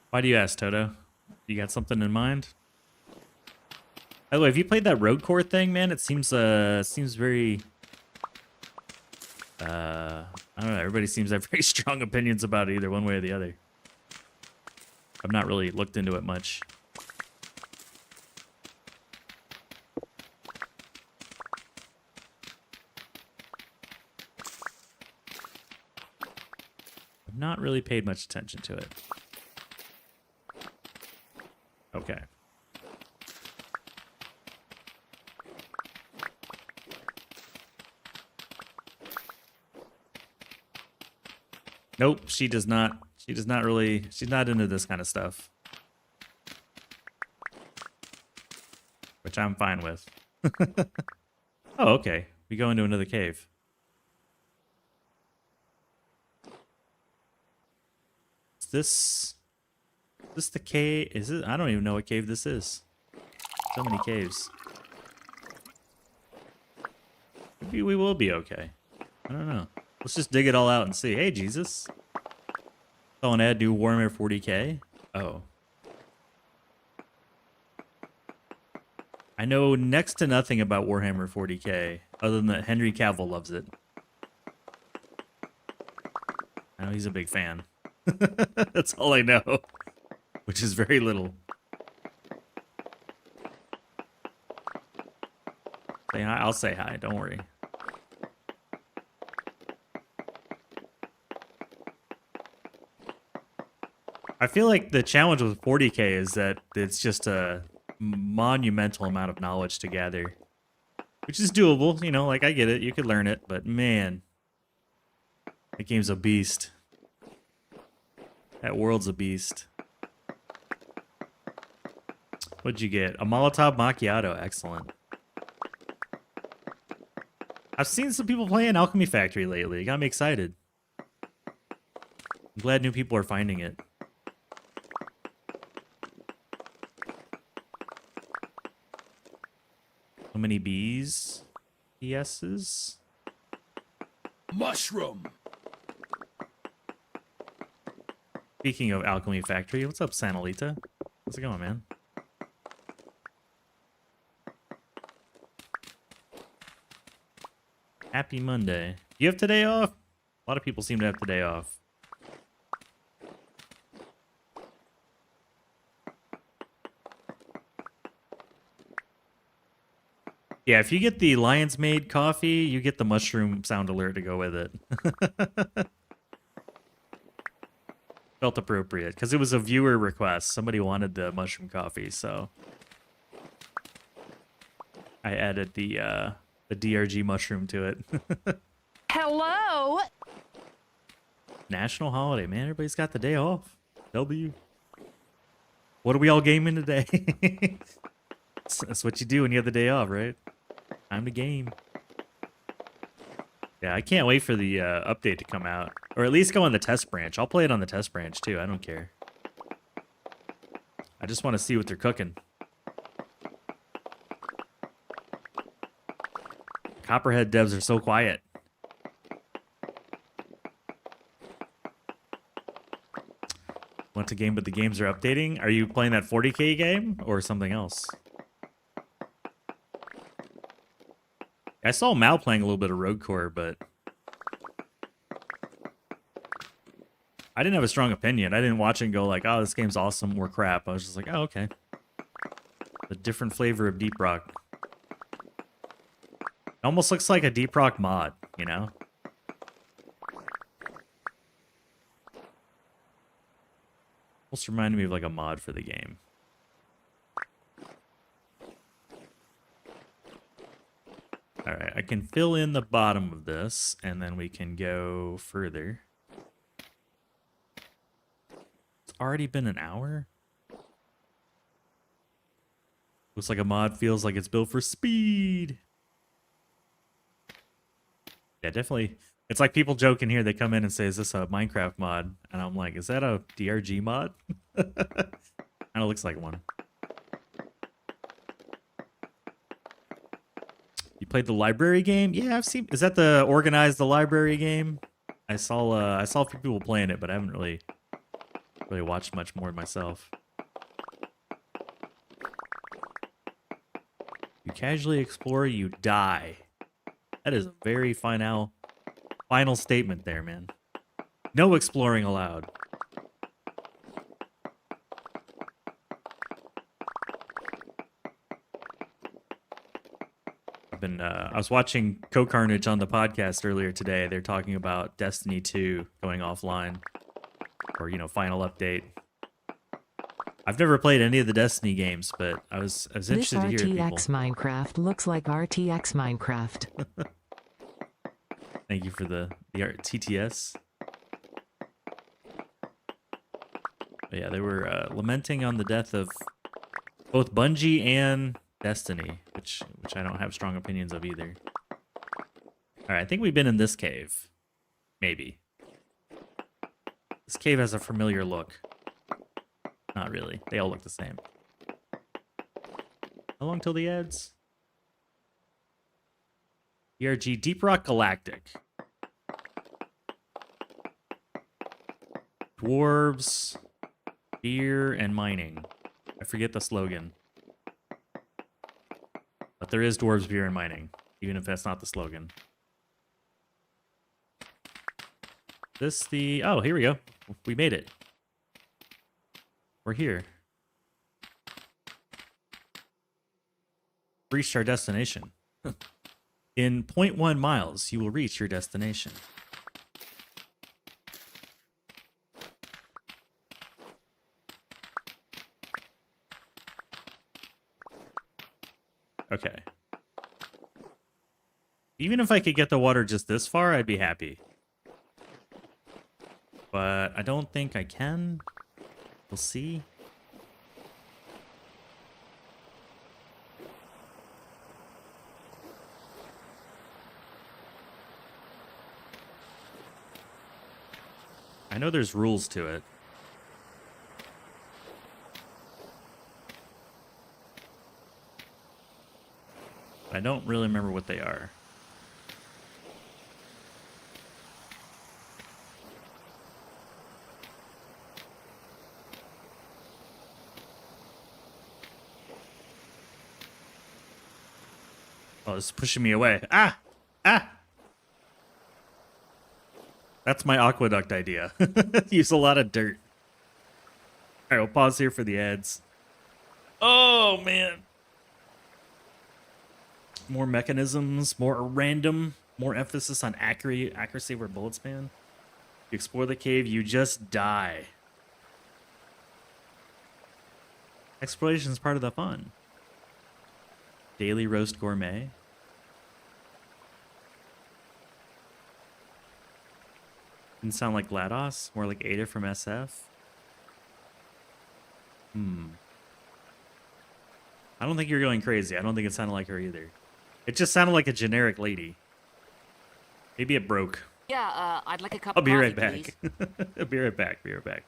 Why do you ask, Toto? You got something in mind? By the way, have you played that road core thing, man? It seems very I don't know, everybody seems to have very strong opinions about it either one way or the other. I've not really looked into it much. I've not really paid much attention to it. Okay. Nope, she does not. She does not really. She's not into this kind of stuff. Which I'm fine with. Oh, okay. We go into another cave. Is this the cave? Is it? I don't even know what cave this is. So many caves. Maybe we will be okay. I don't know. Let's just dig it all out and see. Hey, Jesus. Oh, and add new Warhammer 40K? Oh. I know next to nothing about Warhammer 40K, other than that Henry Cavill loves it. I know he's a big fan. That's all I know. Which is very little. Say hi. I'll say hi, don't worry. I feel like the challenge with 40K is that it's just a monumental amount of knowledge to gather. Which is doable, you know, like I get it, you could learn it, but man, that game's a beast. That world's a beast. What'd you get? A Molotov Macchiato. Excellent. I've seen some people playing Alchemy Factory lately. It got me excited. I'm glad new people are finding it. So many bees. Yeses. Mushroom. Speaking of Alchemy Factory, what's up, Sanalita? How's it going, man? Happy Monday. You have today off? A lot of people seem to have today off. Yeah, if you get the Lion's Made coffee, you get the mushroom sound alert to go with it. Felt appropriate, because it was a viewer request. Somebody wanted the mushroom coffee, so I added the DRG mushroom to it. Hello? National holiday, man. Everybody's got the day off. W. What are we all gaming today? That's what you do when you have the day off, right? Time to game. Yeah, I can't wait for the update to come out. Or at least go on the test branch. I'll play it on the test branch, too. I don't care. I just want to see what they're cooking. Copperhead devs are so quiet. Want a game, but the games are updating? Are you playing that 40k game or something else? I saw Mal playing a little bit of Rogue Core, but I didn't have a strong opinion. I didn't watch it and go like, oh, this game's awesome or crap. I was just like, oh, okay. A different flavor of Deep Rock. It almost looks like a Deep Rock mod, you know? Almost reminded me of like a mod for the game. Alright, I can fill in the bottom of this, and then we can go further. It's already been an hour? Looks like a mod feels like it's built for speed. Yeah, definitely. It's like people joke in here, they come in and say, is this a Minecraft mod? And I'm like, is that a DRG mod? Kinda looks like one. You played the library game? Yeah, I've seen. Is that the Organize the Library game? I saw a few people playing it, but I haven't really watched much more myself. You casually explore, you die. That is a very final statement there, man. No exploring allowed. I was watching Co-Carnage on the podcast earlier today. They're talking about Destiny 2 going offline, or final update. I've never played any of the Destiny games, but I was interested to hear people. This RTX Minecraft looks like RTX Minecraft. Thank you for the TTS. But yeah, they were lamenting on the death of both Bungie and Destiny, which I don't have strong opinions of either. All right, I think we've been in this cave. Maybe. This cave has a familiar look. Not really. They all look the same. How long till the ads? ERG Deep Rock Galactic. Dwarves, beer, and mining. I forget the slogan. But there is dwarves, beer, and mining, even if that's not the slogan. Oh, here we go. We made it. We're here. Reached our destination. In 0.1 miles, you will reach your destination. Okay. Even if I could get the water just this far, I'd be happy. but I don't think I can. We'll see. I know there's rules to it. I don't really remember what they are. Oh, it's pushing me away. Ah! Ah! That's my aqueduct idea. Use a lot of dirt. Alright, we'll pause here for the ads. Oh, man. More mechanisms, more random, more emphasis on accuracy where bullets span. You explore the cave, you just die. Exploration is part of the fun. Daily roast gourmet. Didn't sound like GLaDOS, more like Ada from SF. I don't think you're going crazy. I don't think it sounded like her either. It just sounded like a generic lady. Maybe it broke. Yeah, I'd like a cup I'll of be coffee, right back. please. I'll be right back. Be right back.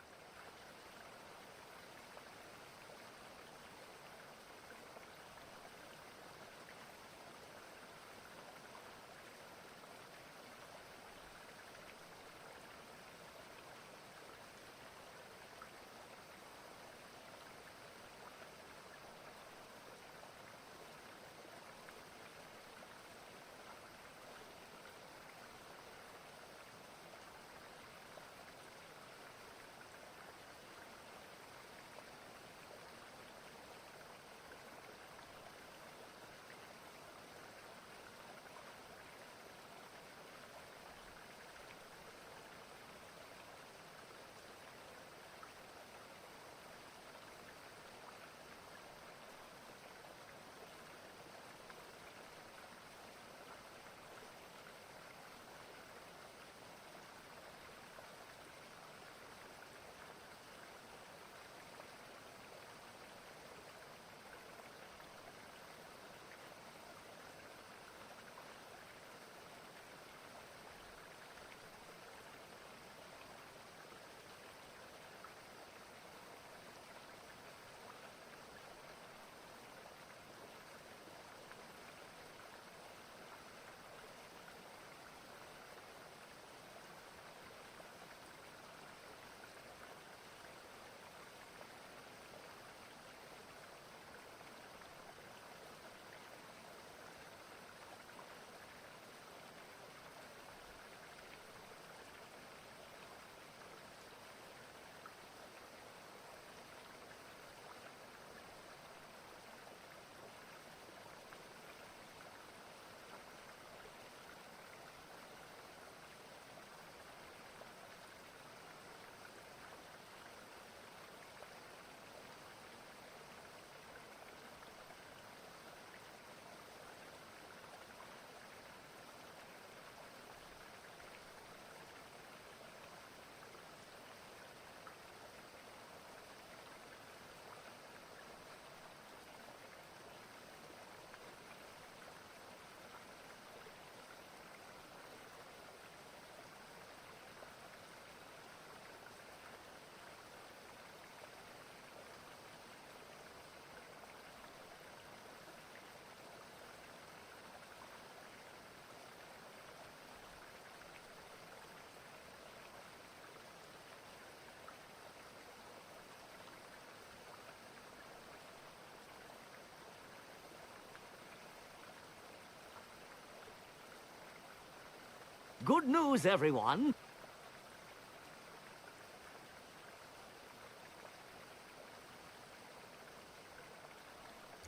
Good news, everyone.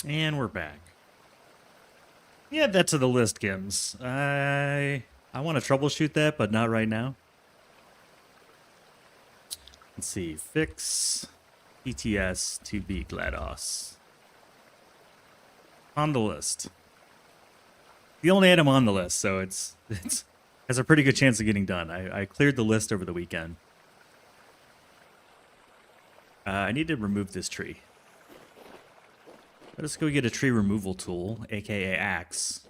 And we're back. Yeah, that to the list, Gims. I want to troubleshoot that, but not right now. Let's see. Fix PTS to be GLaDOS. On the list. The only item on the list, so it's has a pretty good chance of getting done. I cleared the list over the weekend. I need to remove this tree. Let's go get a tree removal tool, aka axe.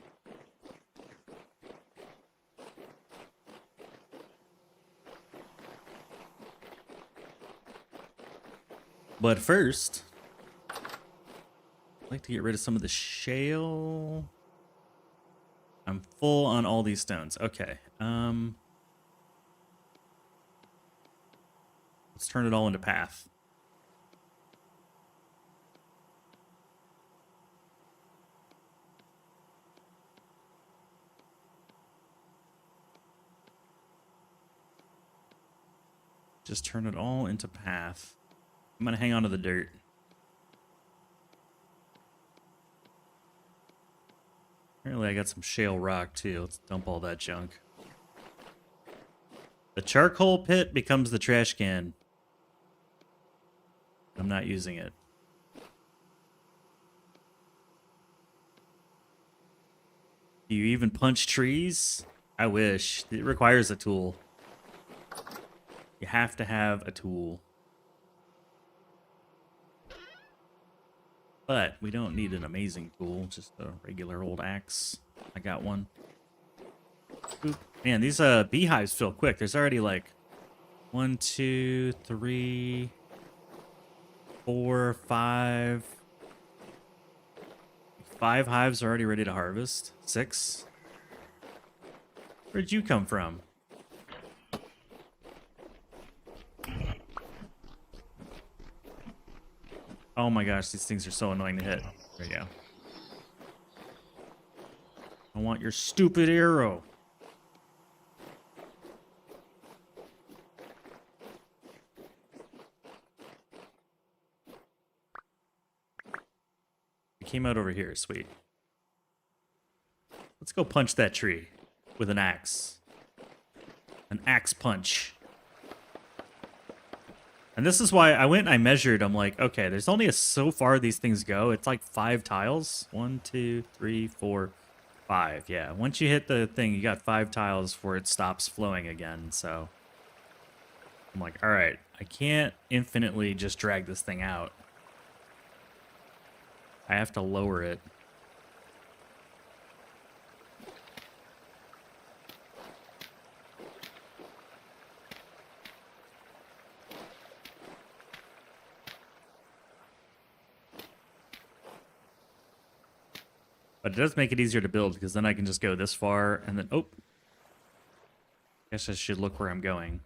But first, I'd like to get rid of some of the shale. I'm full on all these stones. Okay. Let's turn it all into path. Just turn it all into path. I'm gonna hang on to the dirt. Apparently I got some shale rock too. Let's dump all that junk. The charcoal pit becomes the trash can. I'm not using it. Do you even punch trees? I wish. It requires a tool. You have to have a tool. But we don't need an amazing tool, just a regular old axe. I got one. Oop. Man, these beehives fill quick. There's already like 1, 2, 3, 4, 5. 5 hives already ready to harvest. 6. Where'd you come from? Oh my gosh, these things are so annoying to hit. There you go. I want your stupid arrow. It came out over here, sweet. Let's go punch that tree with an axe. An axe punch. And this is why I went and I measured. I'm like, okay, there's only so far these things go. It's like 5 tiles. 1, 2, 3, 4, 5. Yeah, once you hit the thing, you got 5 tiles before it stops flowing again. So I'm like, all right, I can't infinitely just drag this thing out. I have to lower it. But it does make it easier to build because then I can just go this far and then, oh. Guess I should look where I'm going.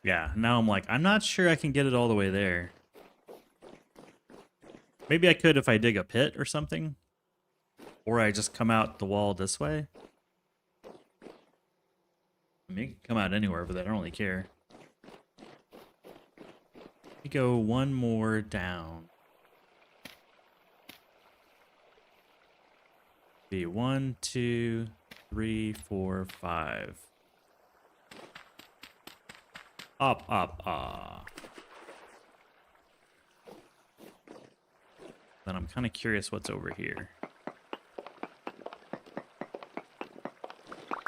Yeah, now I'm like, I'm not sure I can get it all the way there. Maybe I could if I dig a pit or something. Or I just come out the wall this way. I mean, you can come out anywhere, but I don't really care. We go one more down. Be 1, 2, 3, 4, 5. Up, up, up. Then I'm kind of curious what's over here.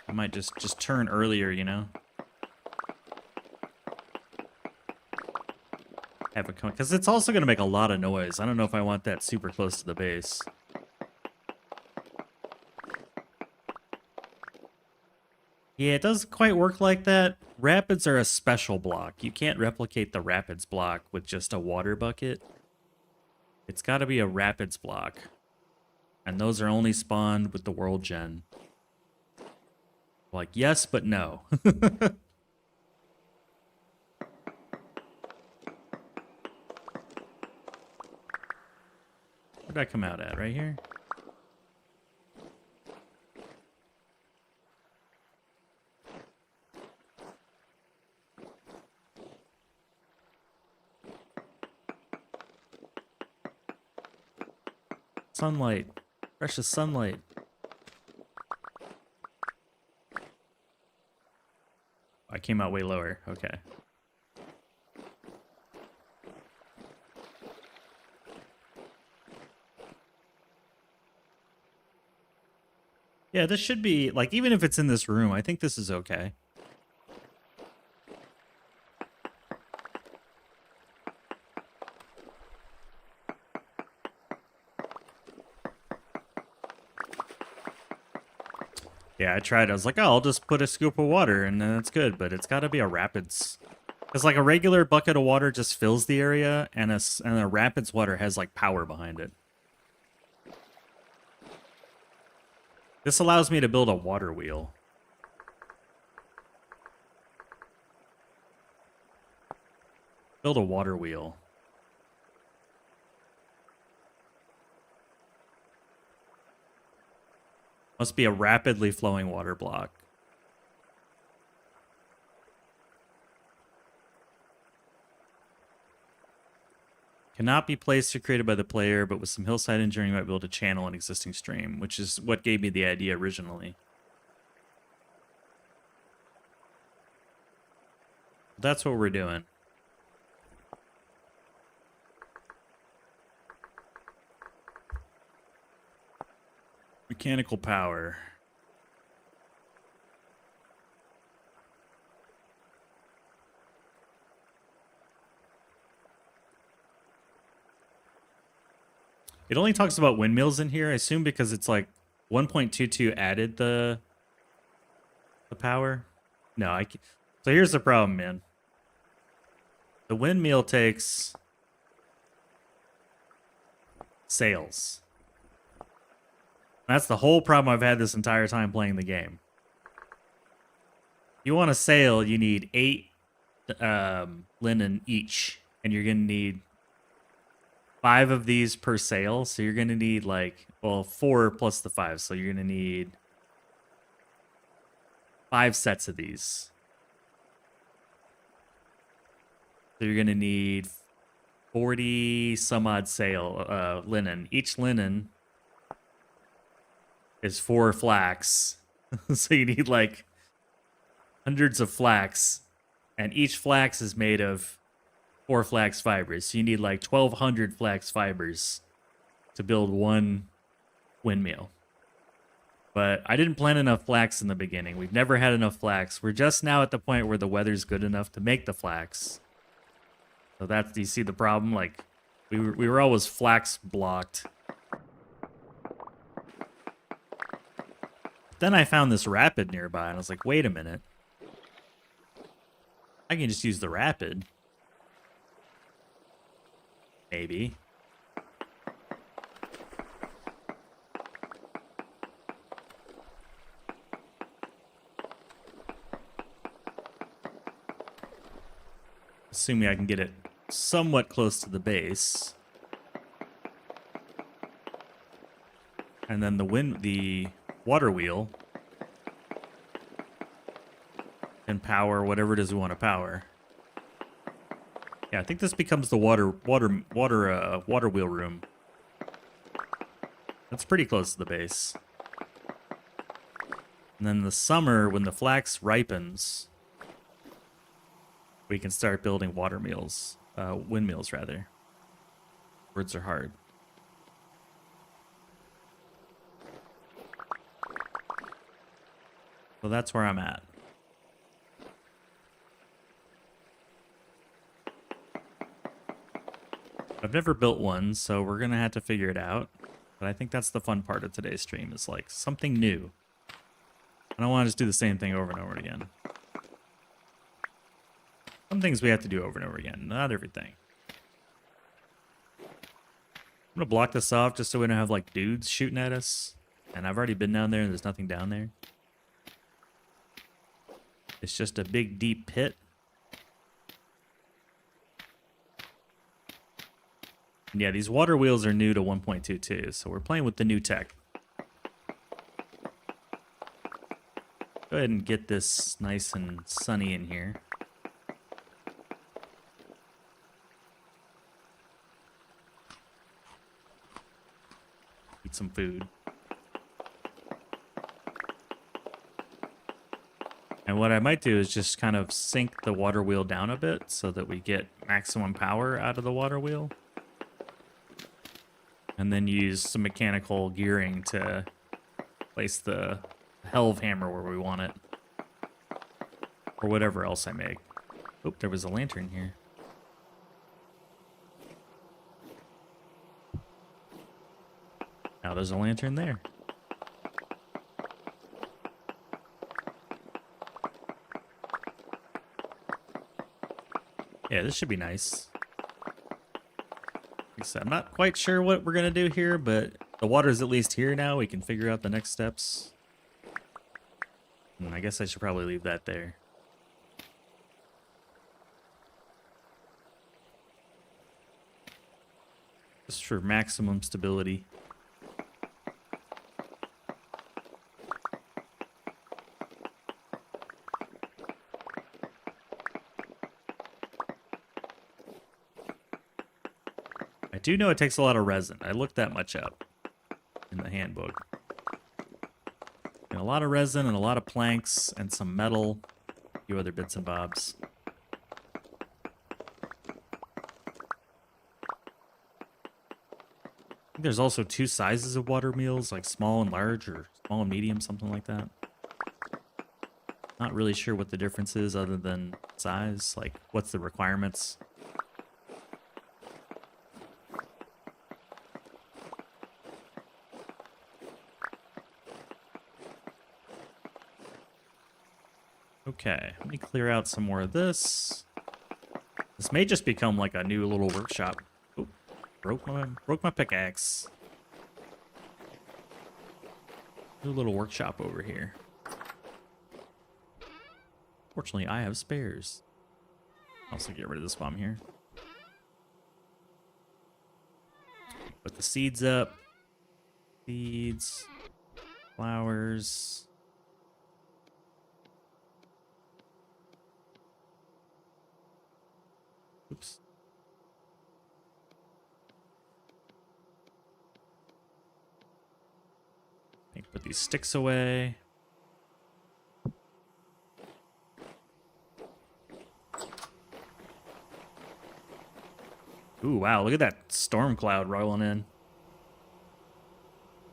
I might just turn earlier, you know? Have it come, because it's also going to make a lot of noise. I don't know if I want that super close to the base. Yeah, it doesn't quite work like that. Rapids are a special block. You can't replicate the rapids block with just a water bucket. It's got to be a rapids block. And those are only spawned with the world gen. Like, yes, but no. Where'd I come out at? Right here? Sunlight. Precious sunlight. it came out way lower. Okay. Yeah, this should be, like, even if it's in this room, I think this is okay. Yeah, I tried. I was like, oh, I'll just put a scoop of water and then it's good. But it's got to be a rapids. Because, like, a regular bucket of water just fills the area, and a rapids water has, like, power behind it. This allows me to build a water wheel. Build a water wheel. Must be a rapidly flowing water block. Cannot be placed or created by the player, but with some hillside engineering, you might be able to channel an existing stream, which is what gave me the idea originally. That's what we're doing. Mechanical power. It only talks about windmills in here, I assume because it's like 1.22 added the power. No, so here's the problem, man. The windmill takes sails. That's the whole problem I've had this entire time playing the game. You want a sail, you need 8 linen each, and you're going to need 5 of these per sail, so you're going to need, like, well, 4 plus the 5, so you're going to need 5 sets of these. So you're going to need 40 some odd sail linen. Each linen is 4 flax. So you need like hundreds of flax, and each flax is made of 4 flax fibers. So you need like 1,200 flax fibers to build one windmill. But I didn't plant enough flax in the beginning. We've never had enough flax. We're just now at the point where the weather's good enough to make the flax. So that's, do you see the problem? Like, we were always flax blocked. Then I found this rapid nearby, and I was like, wait a minute. I can just use the rapid. Maybe. Assuming I can get it somewhat close to the base. And then the water wheel can power whatever it is we want to power. Yeah, I think this becomes the water wheel room. That's pretty close to the base. And then in the summer, when the flax ripens, we can start building windmills rather. Words are hard. So that's where I'm at. I've never built one, so we're gonna have to figure it out. But I think that's the fun part of today's stream, is like something new. I don't want to just do the same thing over and over again. Some things we have to do over and over again, not everything. I'm gonna block this off just so we don't have like dudes shooting at us. And I've already been down there and there's nothing down there. It's just a big deep pit. And yeah, these water wheels are new to 1.22, so we're playing with the new tech. Go ahead and get this nice and sunny in here. Eat some food. And And what I might do is just kind of sink the water wheel down a bit so that we get maximum power out of the water wheel. And then use some mechanical gearing to place the helve hammer where we want it. Or whatever else I make. Oh, there was a lantern here. Now there's a lantern there. Yeah, this should be nice. Like I said, I'm not quite sure what we're going to do here, but the water's at least here now. We can figure out the next steps. I guess I should probably leave that there. Just for maximum stability. I do know it takes a lot of resin. I looked that much up in the handbook. And a lot of resin and a lot of planks and some metal, a few other bits and bobs. I think there's also two sizes of water meals, like small and large, or small and medium, something like that. Not really sure what the difference is other than size, like what's the requirements. Okay, let me clear out some more of this. This may just become like a new little workshop. Oh, broke my pickaxe. New little workshop over here. Fortunately, I have spares. I'll also get rid of this bomb here. Put the seeds up. Seeds. Flowers. Oops. Put these sticks away. Ooh, wow, look at that storm cloud rolling in.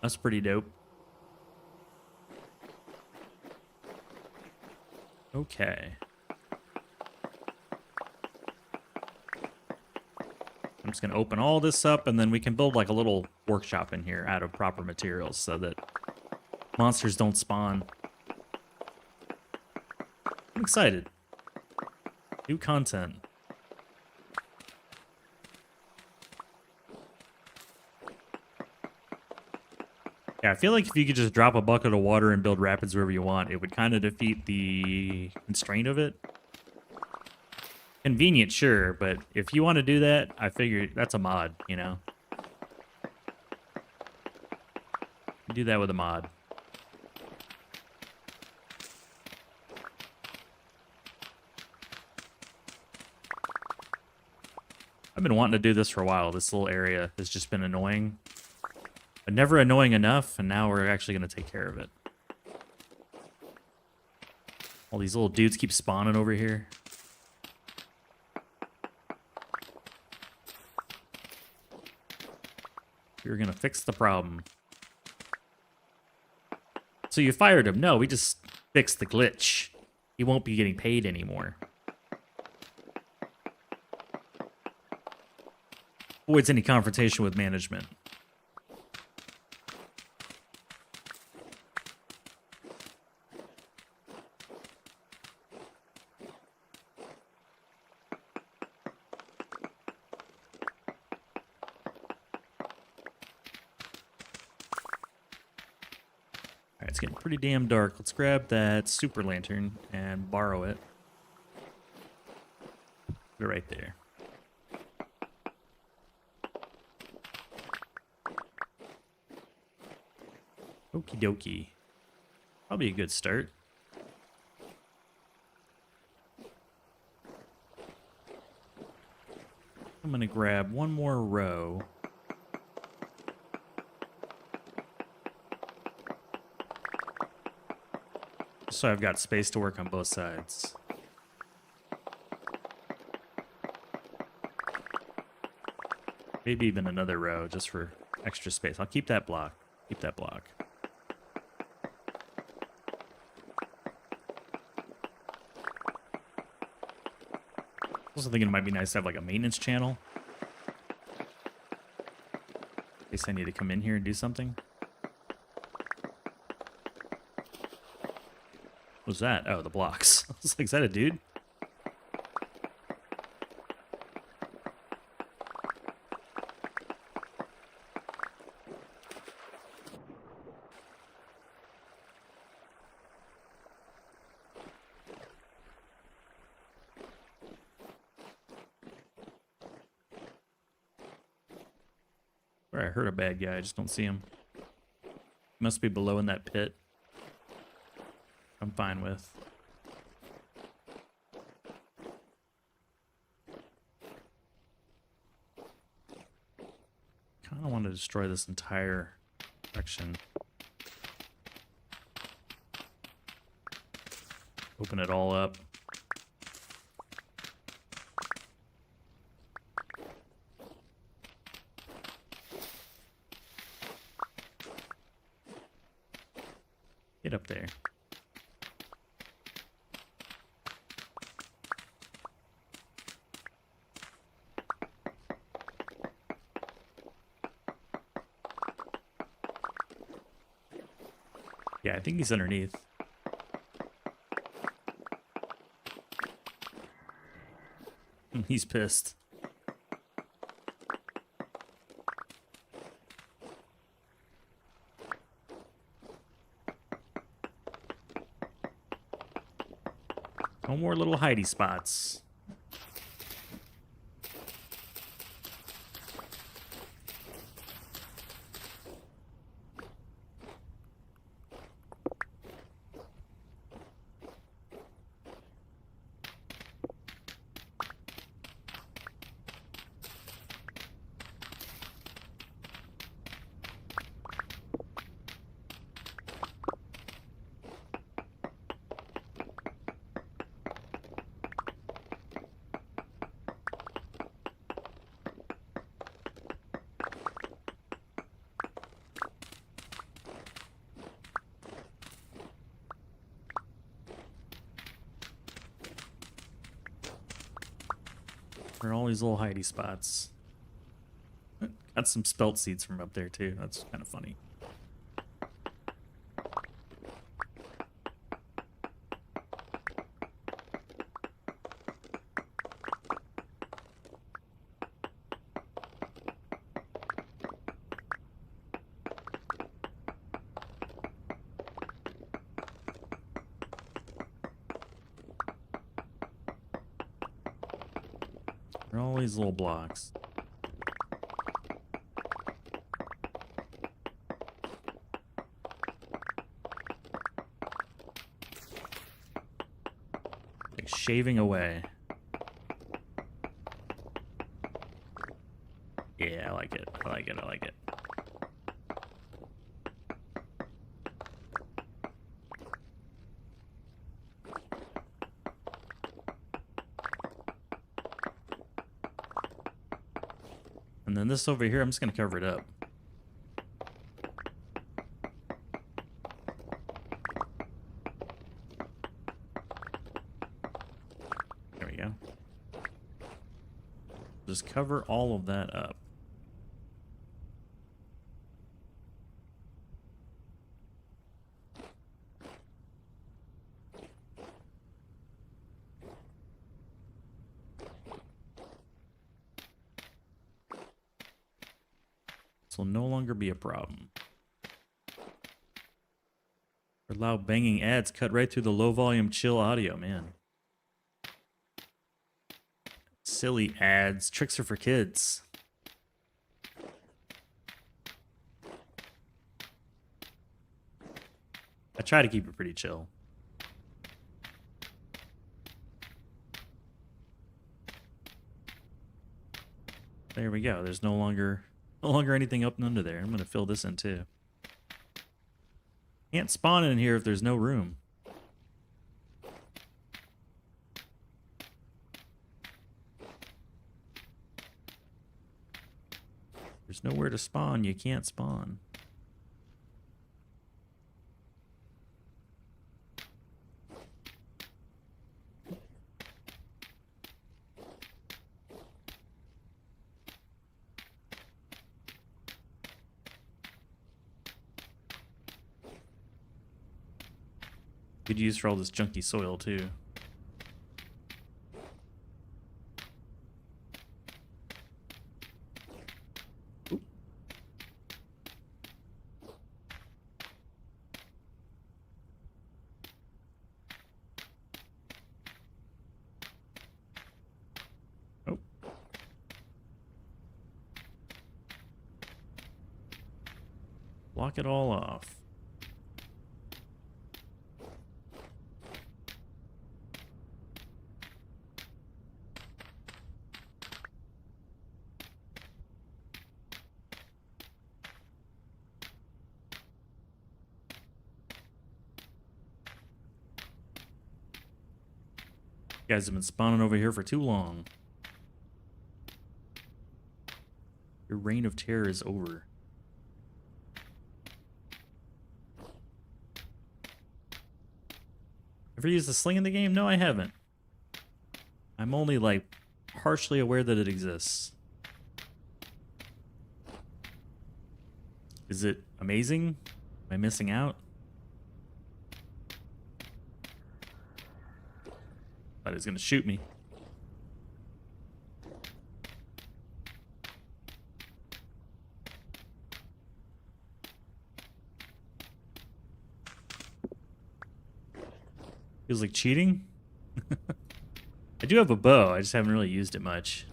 That's pretty dope. Okay. I'm just going to open all this up, and then we can build like a little workshop in here out of proper materials so that monsters don't spawn. I'm excited. New content. Yeah, I feel like if you could just drop a bucket of water and build rapids wherever you want, it would kind of defeat the constraint of it. Convenient, sure, but if you want to do that, I figure that's a mod, you know? You do that with a mod. I've been wanting to do this for a while. This little area has just been annoying. But never annoying enough, and now we're actually going to take care of it. All these little dudes keep spawning over here. We're going to fix the problem. So you fired him. No, we just fixed the glitch. He won't be getting paid anymore. Avoids any confrontation with management. Alright, it's getting pretty damn dark. Let's grab that super lantern and borrow it. Put it right there. Okie dokie. Probably a good start. I'm gonna grab one more row. Just Just so I've got space to work on both sides. Maybe even another row just for extra space. I'll keep that block. Keep that block. Also thinking it might be nice to have like a maintenance channel. In case I need to come in here and do something. What's that? Oh, the blocks. I was like, is that a dude? Where I heard a bad guy, I just don't see him. Must be below in that pit. I'm fine with. Kind of want to destroy this entire section. Open it all up. Get up there. Yeah, I think he's underneath. He's pissed. No more little hidey spots. There are all these little hidey spots. Got some spelt seeds from up there too. That's kind of funny. There are all these little blocks. Like shaving away. Yeah, I like it. I like it. I like it. And then this over here, I'm just going to cover it up. There we go. Just cover all of that up. This will no longer be a problem. Loud banging ads cut right through the low volume chill audio, man. Silly ads. Tricks are for kids. I try to keep it pretty chill. There we go. There's no longer anything up and under there. I'm going to fill this in too. Can't spawn in here if there's no room. There's nowhere to spawn. You can't spawn. Could use for all this junky soil too. Oop. Oh. Block it all off. You guys have been spawning over here for too long. Your reign of terror is over. Ever used the sling in the game? No, I haven't. I'm only like partially aware that it exists. Is it amazing? Am I missing out? Thought he was gonna shoot me. Feels like cheating. I do have a bow, I just haven't really used it much.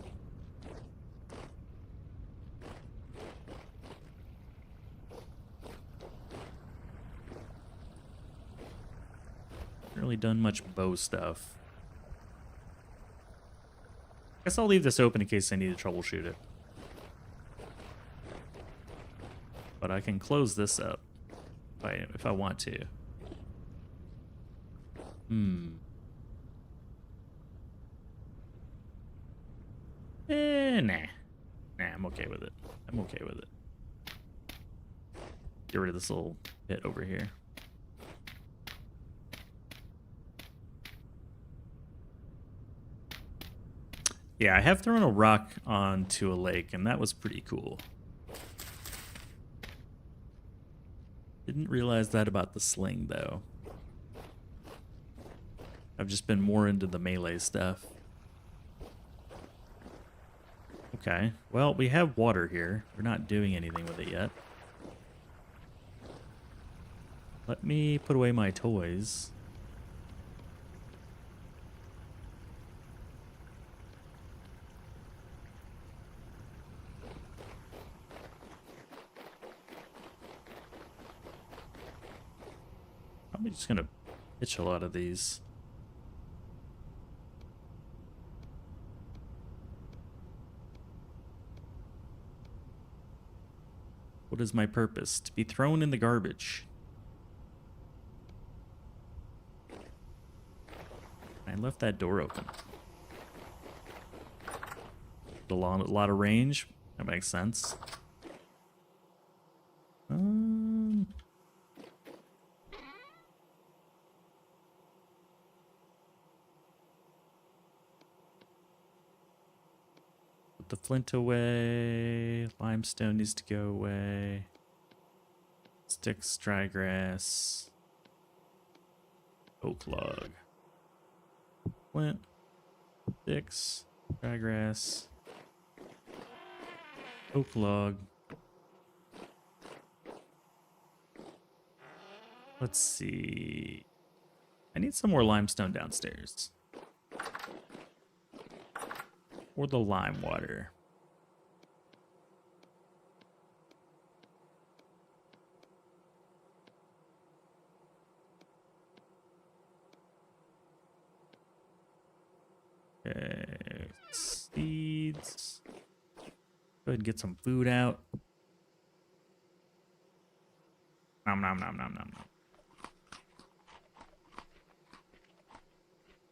Haven't really done much bow stuff. Guess I'll leave this open in case I need to troubleshoot it. But I can close this up if I want to. Nah. Nah, I'm okay with it. I'm okay with it. Get rid of this little pit over here. Yeah, I have thrown a rock onto a lake, and that was pretty cool. Didn't realize that about the sling, though. I've just been more into the melee stuff. Okay, well, we have water here. We're not doing anything with it yet. Let me put away my toys. I'm just gonna pitch a lot of these. What is my purpose? To be thrown in the garbage. I left that door open. A lot of range. That makes sense. Put the flint away. Limestone needs to go away. Sticks, dry grass. Oak log. Flint. Sticks, dry grass. Oak log. Let's see. I need some more limestone downstairs. Or the lime water. Okay. Seeds. Go ahead and get some food out. Nom nom nom nom nom nom.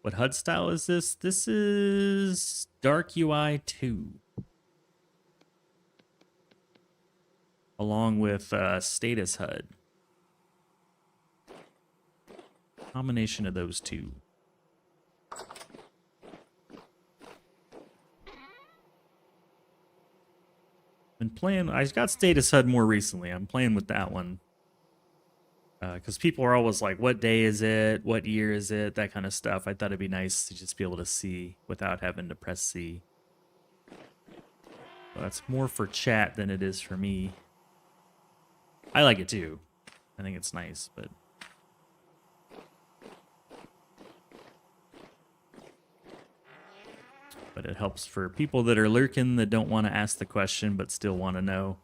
What HUD style is this? This is Dark UI 2. along with Status HUD. Combination of those two. Been playing. I got Status HUD more recently. I'm playing with that one because people are always like, "What day is it? What year is it?" That kind of stuff. I thought it'd be nice to just be able to see without having to press C. So that's more for chat than it is for me. I like it too. I think it's nice, but. But it helps for people that are lurking that don't want to ask the question but still want to know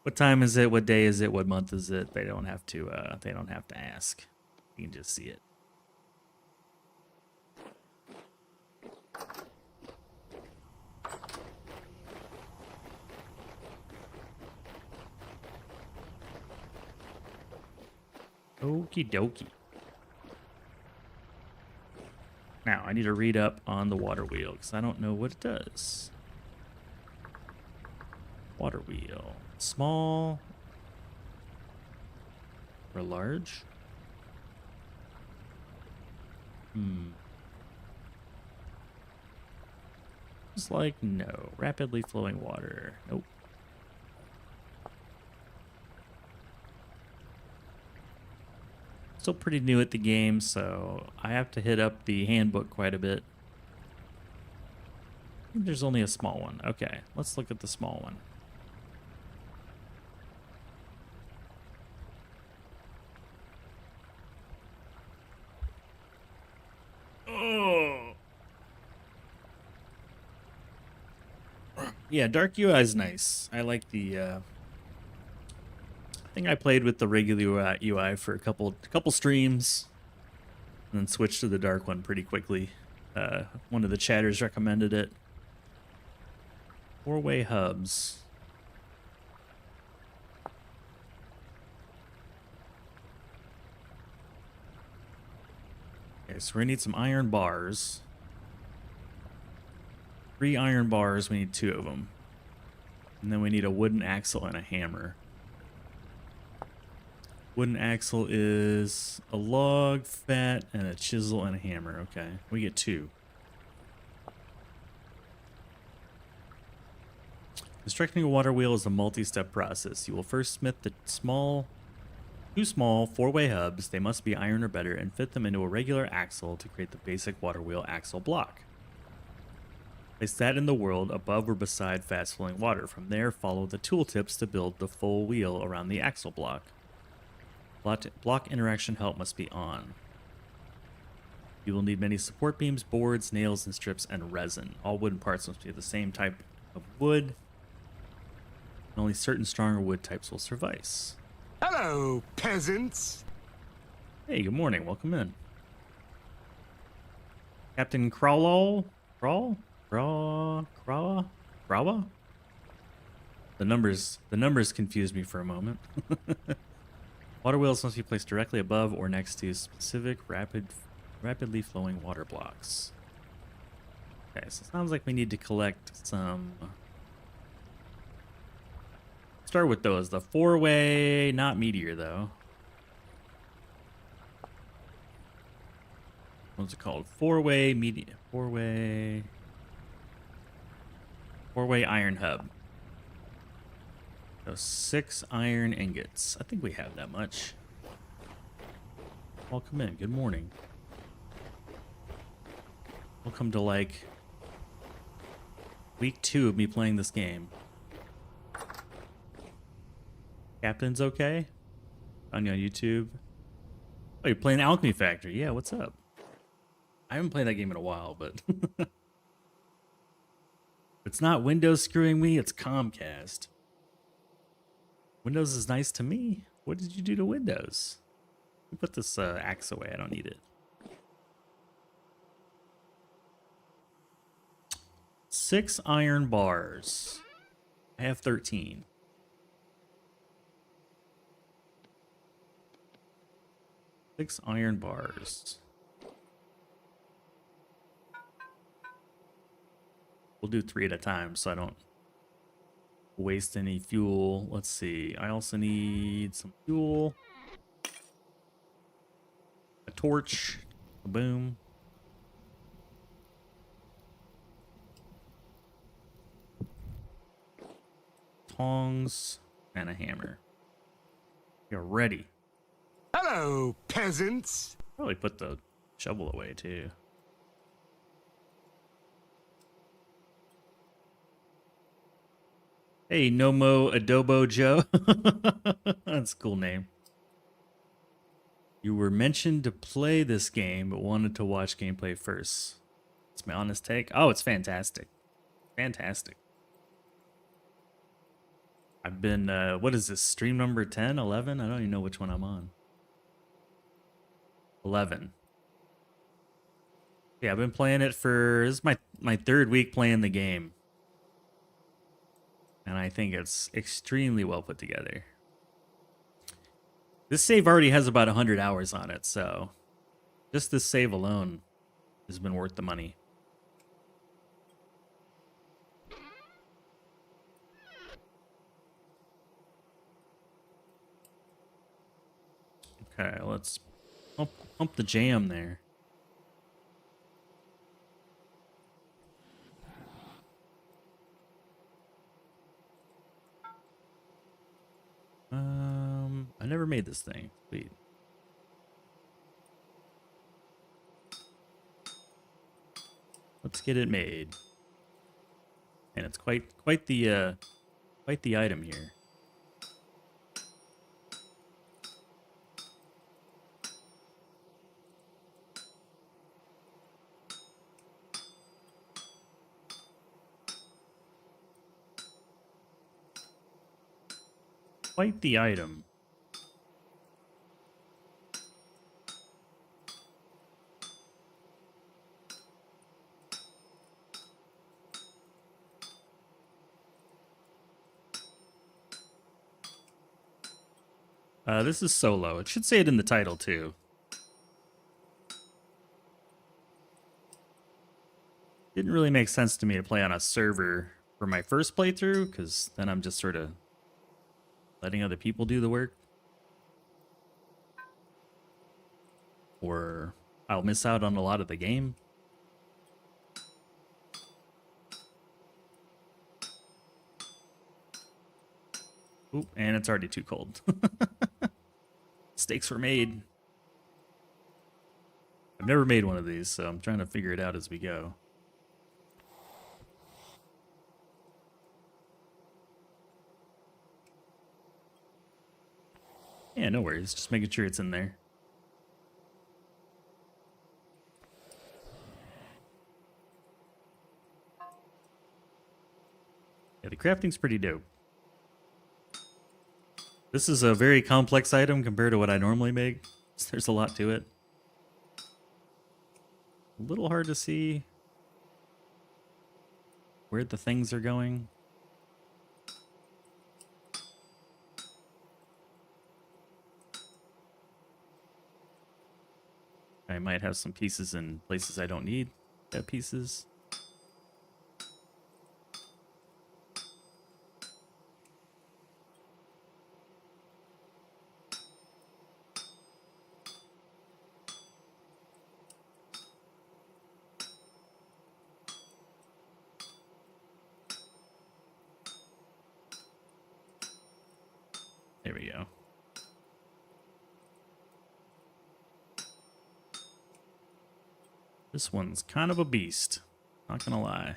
what time is it, what day is it, what month is it. They don't have to ask. You can just see it. Okie dokie. Now, I need to read up on the water wheel because I don't know what it does. Water wheel. Small or large? It's like, no. Rapidly flowing water. Nope. Still pretty new at the game, so I have to hit up the handbook quite a bit. There's only a small one. Okay, let's look at the small one. Oh. Yeah, dark UI is nice. I like the I think I played with the regular UI for a couple streams, and then switched to the dark one pretty quickly. One of the chatters recommended it. 4-way hubs. Okay, so we're gonna need some iron bars. 3 iron bars, we need 2 of them. And then we need a wooden axle and a hammer. Wooden axle is a log, fat, and a chisel and a hammer. Okay, we get 2. Constructing a water wheel is a multi-step process. You will first smith the two small 4-way hubs. They must be iron or better and fit them into a regular axle to create the basic water wheel axle block. Place that in the world above or beside fast-flowing water. From there, follow the tooltips to build the full wheel around the axle block. Block interaction help must be on. You will need many support beams, boards, nails, and strips, and resin. All wooden parts must be the same type of wood. And only certain stronger wood types will suffice. Hello, peasants. Hey, good morning. Welcome in. Captain Crawlaw? Crawa? The numbers confused me for a moment. Water wheels must be placed directly above or next to specific rapidly flowing water blocks. Okay, so it sounds like we need to collect some. Start with those. The 4-way, not meteor though. What's it called? 4-way meteor. 4-way iron hub. So 6 iron ingots. I think we have that much. Welcome in. Good morning. Welcome to like week 2 of me playing this game. Captain's okay? On your YouTube. Oh, you're playing Alchemy Factory. Yeah, what's up? I haven't played that game in a while, but it's not Windows screwing me, it's Comcast. Windows is nice to me. What did you do to Windows? Put this axe away. I don't need it. 6 iron bars. I have 13. Six iron bars. We'll do 3 at a time so I don't waste any fuel. Let's see. I also need some fuel. A torch. A boom. Tongs. And a hammer. You're ready. Hello, peasants. Probably put the shovel away too. Hey, Nomo Adobo Joe. That's a cool name. You were mentioned to play this game, but wanted to watch gameplay first. It's my honest take. Oh, it's fantastic. Fantastic. I've been, what is this, stream number 10, 11? I don't even know which one I'm on. 11. Yeah, I've been playing it for, this is my third week playing the game. And I think it's extremely well put together. This save already has about 100 hours on it, so just this save alone has been worth the money. Okay, let's pump the jam there. I never made this thing. Sweet. Let's get it made. And it's quite the item here. Quite the item. This is solo. It should say it in the title too. Didn't really make sense to me to play on a server for my first playthrough, because then I'm just sort of letting other people do the work. Or I'll miss out on a lot of the game. Oop, and it's already too cold. Mistakes were made. I've never made one of these, so I'm trying to figure it out as we go. Yeah, no worries. Just making sure it's in there. Yeah, the crafting's pretty dope. This is a very complex item compared to what I normally make. So there's a lot to it. A little hard to see where the things are going. I might have some pieces in places I don't need pieces. There we go. This one's kind of a beast, not gonna lie.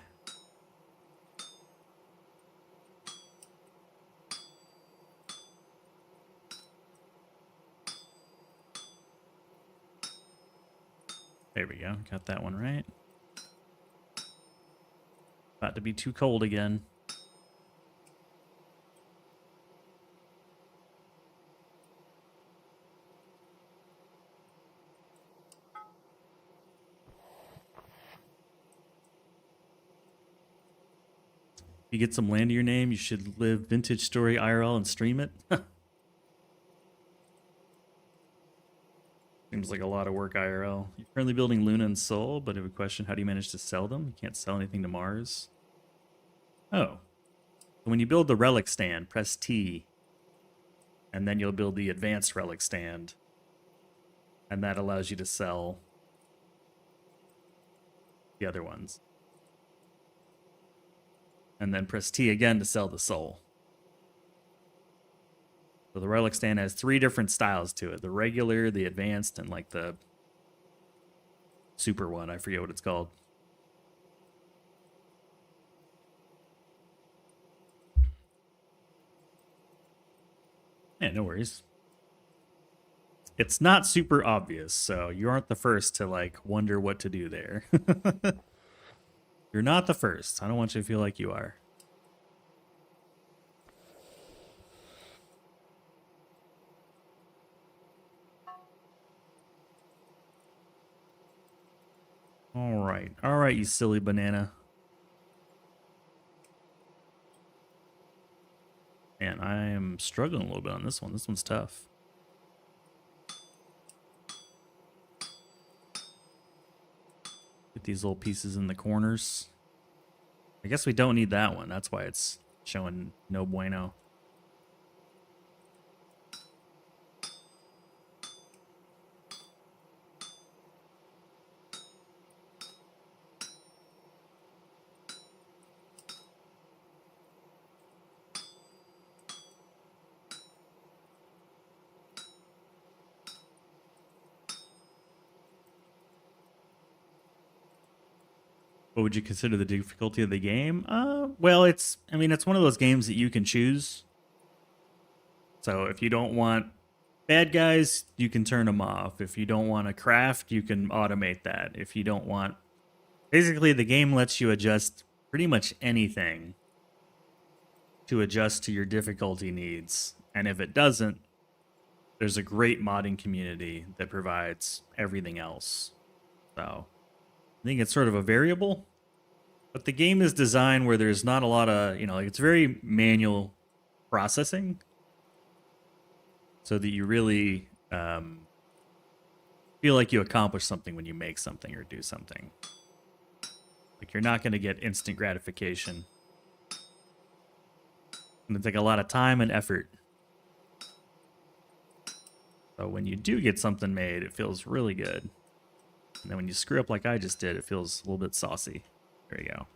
There we go, got that one right. About to be too cold again. You get some land to your name, you should live Vintage Story IRL and stream it. Seems like a lot of work IRL. You're currently building Luna and Sol, but I have a question. How do you manage to sell them? You can't sell anything to Mars. Oh. When you build the relic stand, press T, and then you'll build the advanced relic stand, and that allows you to sell the other ones. And then press T again to sell the soul. So the relic stand has 3 different styles to it: the regular, the advanced, and like the super one. I forget what it's called. Yeah, no worries. It's not super obvious, so you aren't the first to like wonder what to do there. You're not the first. I don't want you to feel like you are. All right, you silly banana. Man, I am struggling a little bit on this one. This one's tough. Get these little pieces in the corners. I guess we don't need that one. That's why it's showing no bueno. What would you consider the difficulty of the game? Well, it's one of those games that you can choose. So if you don't want bad guys, you can turn them off. If you don't want to craft, you can automate that. If you don't want... Basically, the game lets you adjust pretty much anything to adjust to your difficulty needs. And if it doesn't, there's a great modding community that provides everything else. So... I think it's sort of a variable, but the game is designed where there's not a lot of, like it's very manual processing, so that you really feel like you accomplish something when you make something or do something. Like you're not going to get instant gratification. It's going to take a lot of time and effort. So when you do get something made, it feels really good. And then when you screw up like I just did, it feels a little bit saucy. There you go.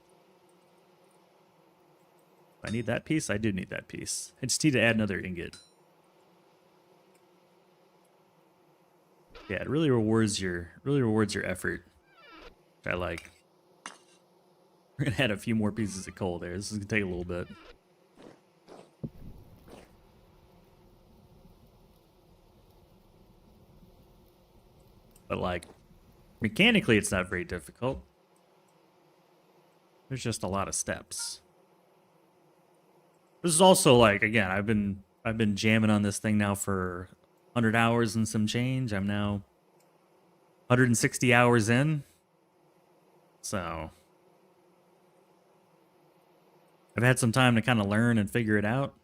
I need that piece. I do need that piece. I just need to add another ingot. Yeah, it really rewards your effort, which I like. We're gonna add a few more pieces of coal there. This is gonna take a little bit. But like, mechanically, it's not very difficult. There's just a lot of steps. This is also like, again, I've been jamming on this thing now for 100 hours and some change. I'm now 160 hours in. So I've had some time to kind of learn and figure it out.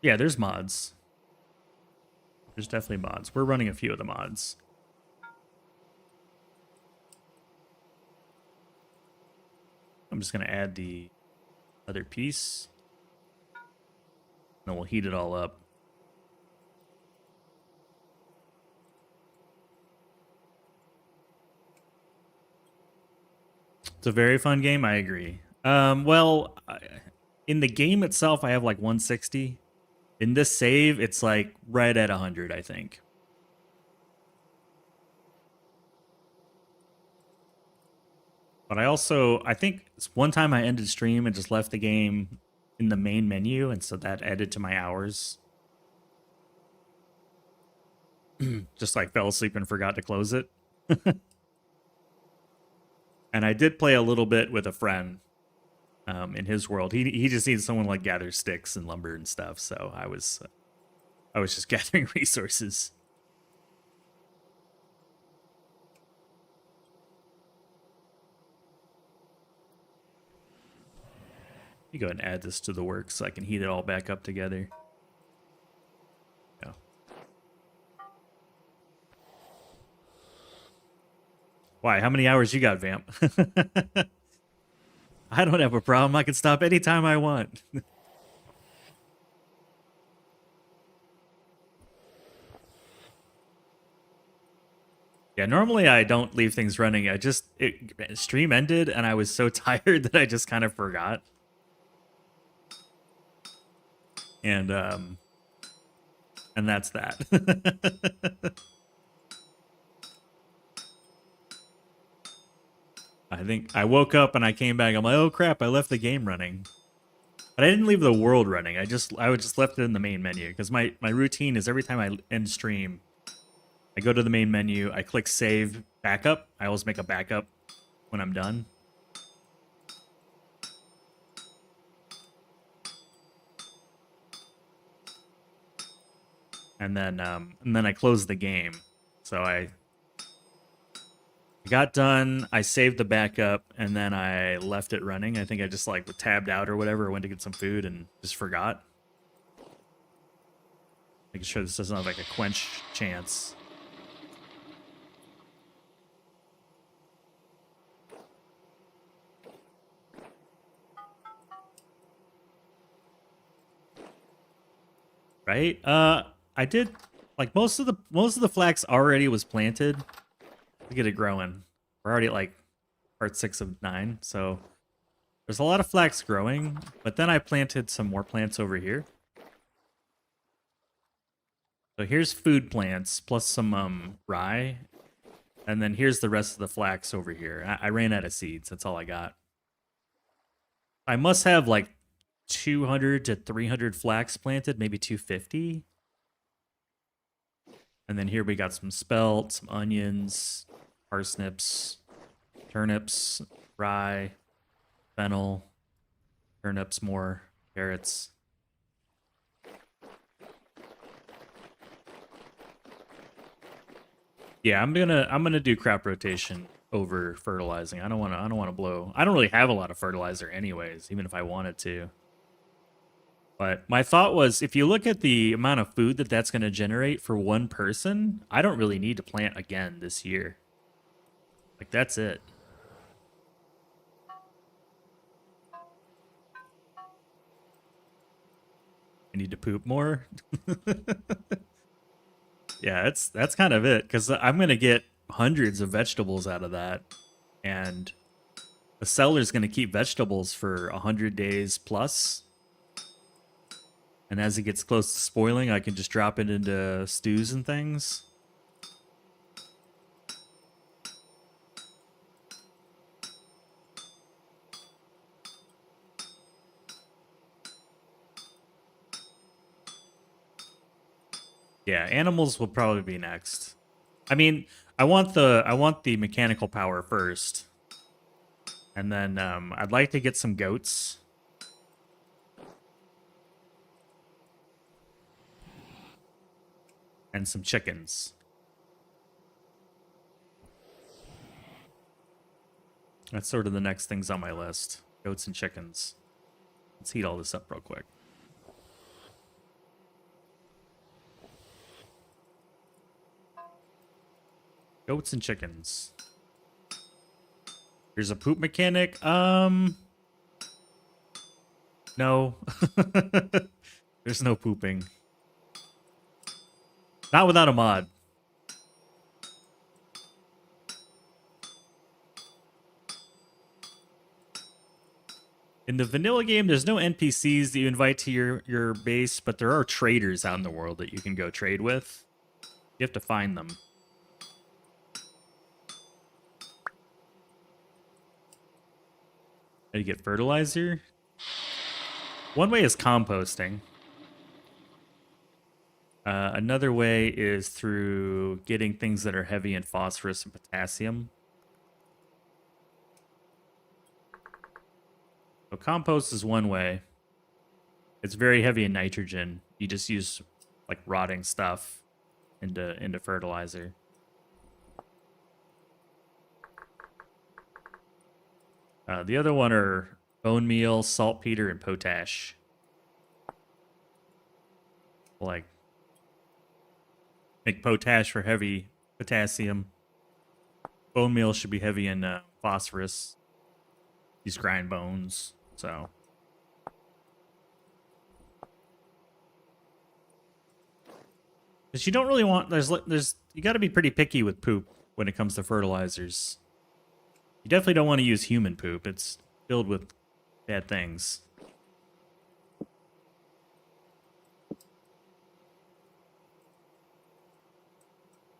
Yeah, there's mods. There's definitely mods. We're running a few of the mods. I'm just going to add the other piece. Then we'll heat it all up. It's a very fun game, I agree. In the game itself, I have like 160. In this save, it's like right at 100, I think. But I think one time I ended stream and just left the game in the main menu, and so that added to my hours. Just like fell asleep and forgot to close it. And I did play a little bit with a friend. In his world, he just needs someone like gather sticks and lumber and stuff. So I was just gathering resources. You go ahead and add this to the work so I can heat it all back up together. Why? How many hours you got, Vamp? I don't have a problem. I can stop anytime I want. Yeah, normally I don't leave things running. Stream ended and I was so tired that I just kind of forgot. And that's that. I think I woke up and I came back. I'm like, oh crap, I left the game running. But I didn't leave the world running. I would just left it in the main menu because my routine is every time I end stream, I go to the main menu, I click save backup. I always make a backup when I'm done. And then I close the game. So I got done, I saved the backup, and then I left it running. I think I just like tabbed out or whatever, went to get some food and just forgot. Making sure this doesn't have like a quench chance. Right? I did like most of the flax already was planted. Look at it growing. We're already at like part 6 of 9, so there's a lot of flax growing, but then I planted some more plants over here. So here's food plants plus some rye, and then here's the rest of the flax over here. I ran out of seeds. That's all I got. I must have like 200 to 300 flax planted, maybe 250. And then here we got some spelt, some onions, parsnips, turnips, rye, fennel, turnips more, carrots. Yeah, I'm gonna do crop rotation over fertilizing. I don't wanna blow. I don't really have a lot of fertilizer anyways, even if I wanted to. But my thought was, if you look at the amount of food that that's going to generate for one person, I don't really need to plant again this year. Like, that's it. I need to poop more. Yeah, that's kind of it, because I'm going to get hundreds of vegetables out of that. And the seller's going to keep vegetables for 100 days plus. And as it gets close to spoiling, I can just drop it into stews and things. Yeah, animals will probably be next. I mean, I want the mechanical power first. And then I'd like to get some goats. And some chickens. That's sort of the next things on my list. Goats and chickens. Let's heat all this up real quick. Goats and chickens. Here's a poop mechanic. No. There's no pooping. Not without a mod. In the vanilla game, there's no NPCs that you invite to your base, but there are traders out in the world that you can go trade with. You have to find them. How do you get fertilizer? One way is composting. Another way is through getting things that are heavy in phosphorus and potassium. So compost is one way. It's very heavy in nitrogen. You just use like rotting stuff into fertilizer. The other one are bone meal, saltpeter, and potash. Like make potash for heavy potassium. Bone meal should be heavy in phosphorus. These grind bones, so. Because you don't really want, you got to be pretty picky with poop when it comes to fertilizers. You definitely don't want to use human poop. It's filled with bad things.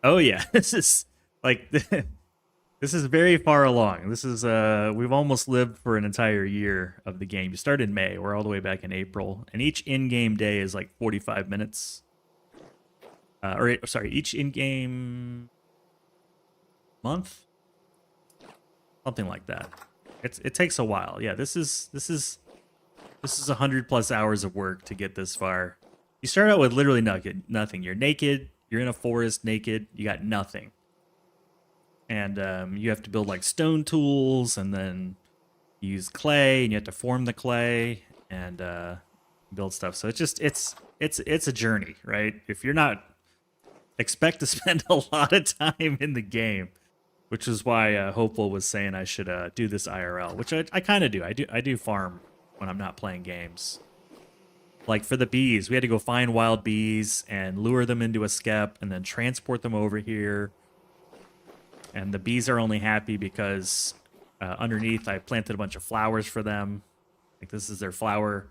Oh yeah, this is like this is very far along. This is we've almost lived for an entire year of the game. You start in May, we're all the way back in April, and each in-game day is like 45 minutes. Each in-game month, something like that. It takes a while. Yeah, this is 100+ hours of work to get this far. You start out with literally nothing. You're naked. You're in a forest naked. You got nothing. And you have to build like stone tools, and then use clay, and you have to form the clay and build stuff. So it's a journey, right? If you're not expect to spend a lot of time in the game, which is why Hopeful was saying I should do this IRL, which I kind of do. I do farm when I'm not playing games. Like for the bees, we had to go find wild bees and lure them into a skep and then transport them over here. And the bees are only happy because underneath I planted a bunch of flowers for them. Like this is their flower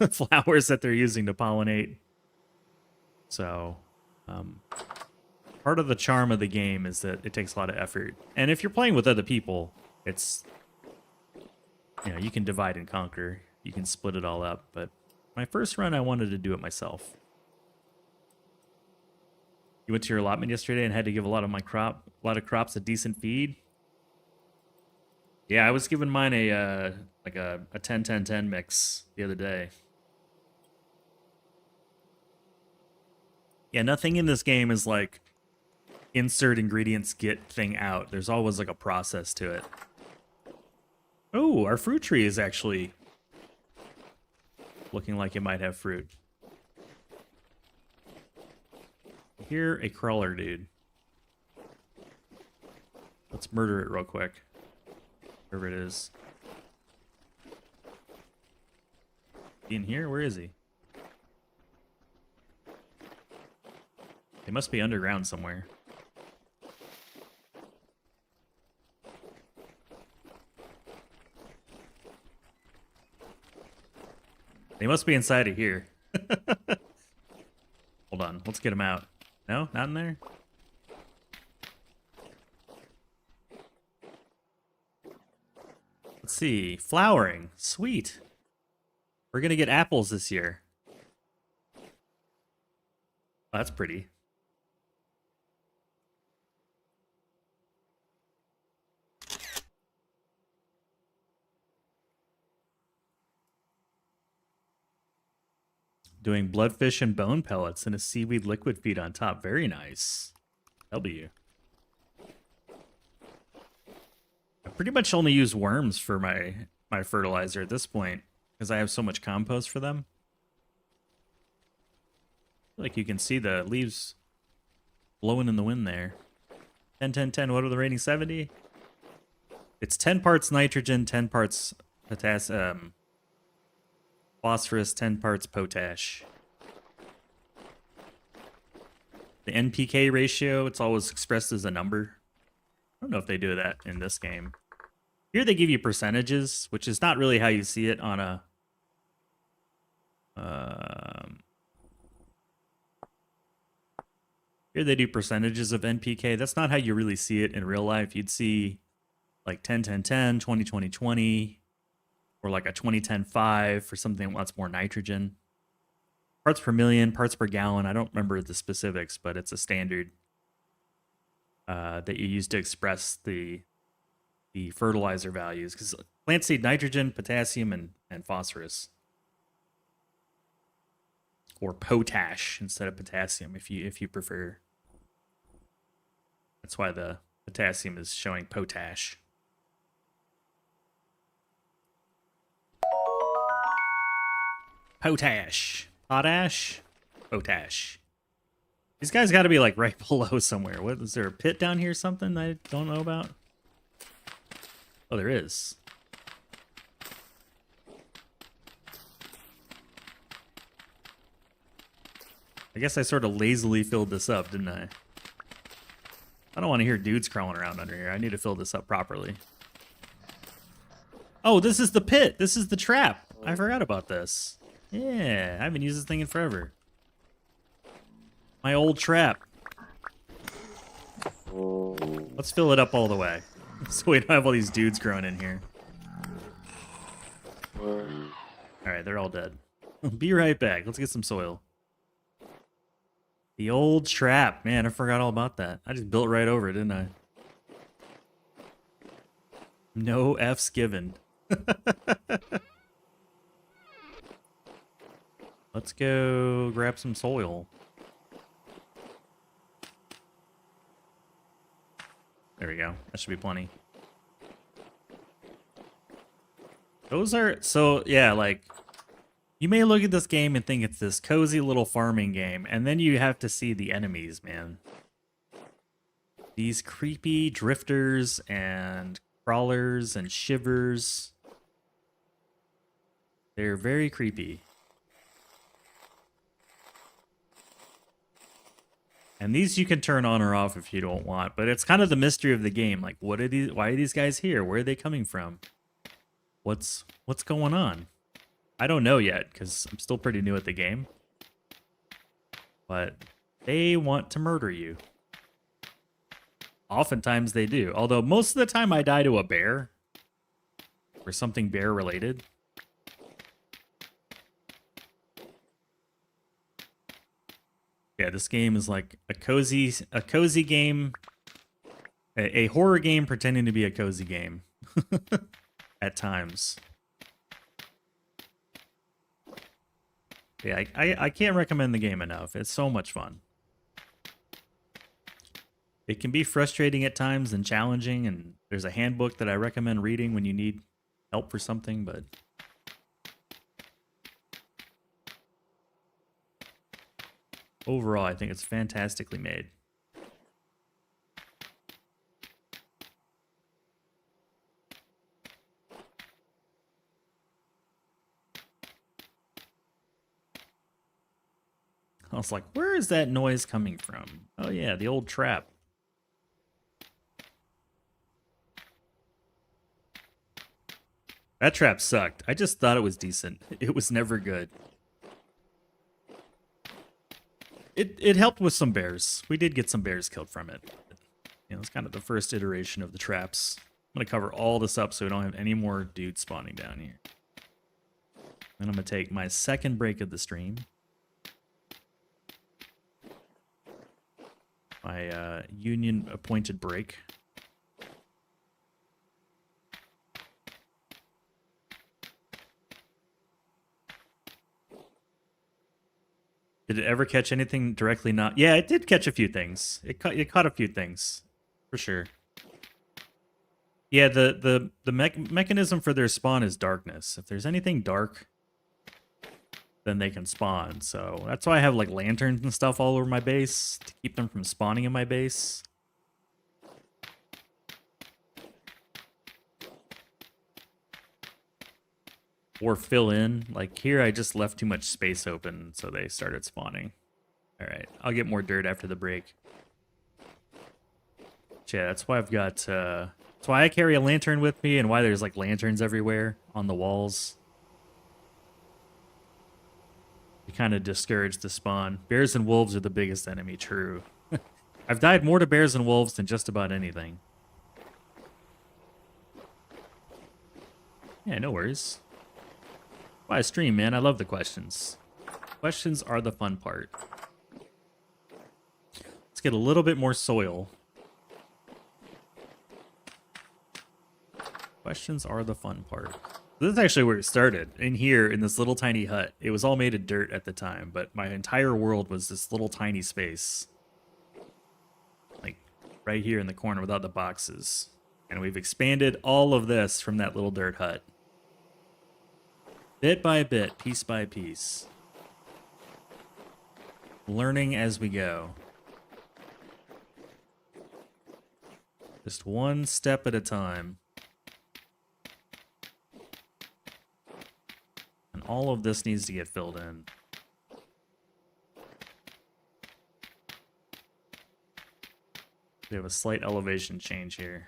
flowers that they're using to pollinate. So part of the charm of the game is that it takes a lot of effort. And if you're playing with other people, it's, you know, you can divide and conquer. You can split it all up. But my first run, I wanted to do it myself. You went to your allotment yesterday and had to give a lot of crops a decent feed. Yeah, I was giving mine a 10-10-10 mix the other day. Yeah, nothing in this game is like insert ingredients, get thing out. There's always like a process to it. Oh, our fruit tree is actually looking like it might have fruit. I hear a crawler, dude. Let's murder it real quick. Wherever it is. In here? Where is he? They must be underground somewhere. They must be inside of here. Hold on, let's get them out. No, not in there? Let's see. Flowering. Sweet. We're gonna get apples this year. Oh, that's pretty. Doing bloodfish and bone pellets and a seaweed liquid feed on top. Very nice. W. I pretty much only use worms for my fertilizer at this point because I have so much compost for them. Like you can see the leaves blowing in the wind there. 10, 10, 10. What are the ratings? 70? It's 10 parts nitrogen, 10 parts potassium. Phosphorus, 10 parts potash. The NPK ratio, it's always expressed as a number. I don't know if they do that in this game. Here they give you percentages, which is not really how you see it on a... Here they do percentages of NPK. That's not how you really see it in real life. You'd see like 10, 10, 10, 20, 20, 20. Or like a 20-10-5 for something that's more nitrogen. Parts per million, parts per gallon. I don't remember the specifics, but it's a standard that you use to express the fertilizer values. Because plant seed nitrogen, potassium, and phosphorus. Or potash instead of potassium if you prefer. That's why the potassium is showing potash. Potash. Potash? Potash. These guys got to be like right below somewhere. What is there a pit down here? Something I don't know about? Oh, there is. I guess I sort of lazily filled this up, didn't I? I don't want to hear dudes crawling around under here. I need to fill this up properly. Oh, this is the pit. This is the trap. I forgot about this. Yeah, I haven't used this thing in forever. My old trap. Let's fill it up all the way. So we don't have all these dudes growing in here. Alright, they're all dead. Be right back. Let's get some soil. The old trap. Man, I forgot all about that. I just built right over it, didn't I? No F's given. Let's go grab some soil. There we go. That should be plenty. Those are... So, yeah, like... You may look at this game and think it's this cozy little farming game, and then you have to see the enemies, man. These creepy drifters and crawlers and shivers. They're very creepy. And these you can turn on or off if you don't want, but it's kind of the mystery of the game. Like, what are these? Why are these guys here? Where are they coming from? What's going on? I don't know yet because I'm still pretty new at the game. But they want to murder you. Oftentimes they do. Although most of the time I die to a bear or something bear related. Yeah, this game is like a cozy game, a horror game pretending to be a cozy game at times. Yeah, I can't recommend the game enough. It's so much fun. It can be frustrating at times and challenging, and there's a handbook that I recommend reading when you need help for something, but overall, I think it's fantastically made. I was like, where is that noise coming from? Oh yeah, the old trap. That trap sucked. I just thought it was decent. It was never good. It helped with some bears. We did get some bears killed from it. You know, it's kind of the first iteration of the traps. I'm going to cover all this up so we don't have any more dudes spawning down here. Then I'm going to take my second break of the stream. My union appointed break. Did it ever catch anything directly not? Yeah, it did catch a few things. It caught a few things, for sure. Yeah, the mechanism for their spawn is darkness. If there's anything dark, then they can spawn. So that's why I have like lanterns and stuff all over my base to keep them from spawning in my base. Or fill in. Like here, I just left too much space open, so they started spawning. All right, I'll get more dirt after the break. Yeah, that's why I've got. That's why I carry a lantern with me, and why there's like lanterns everywhere on the walls. You kind of discourage the spawn. Bears and wolves are the biggest enemy. True. I've died more to bears and wolves than just about anything. Yeah, no worries. Why I stream, man? I love the questions. Questions are the fun part. Let's get a little bit more soil. Questions are the fun part. This is actually where it started. In here, in this little tiny hut. It was all made of dirt at the time, but my entire world was this little tiny space. Like, right here in the corner without the boxes. And we've expanded all of this from that little dirt hut. Bit by bit, piece by piece. Learning as we go. Just one step at a time. And all of this needs to get filled in. We have a slight elevation change here.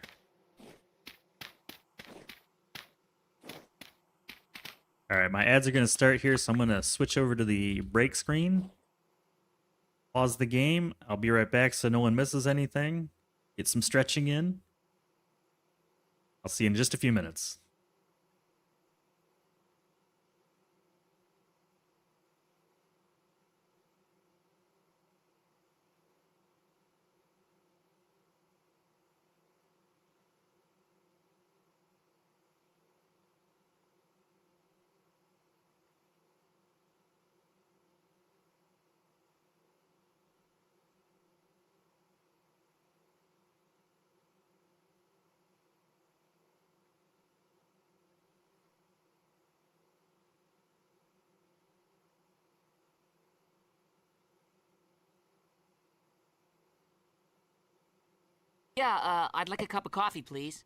Alright, my ads are going to start here, so I'm going to switch over to the break screen. Pause the game. I'll be right back so no one misses anything. Get some stretching in. I'll see you in just a few minutes. Yeah, I'd like a cup of coffee, please.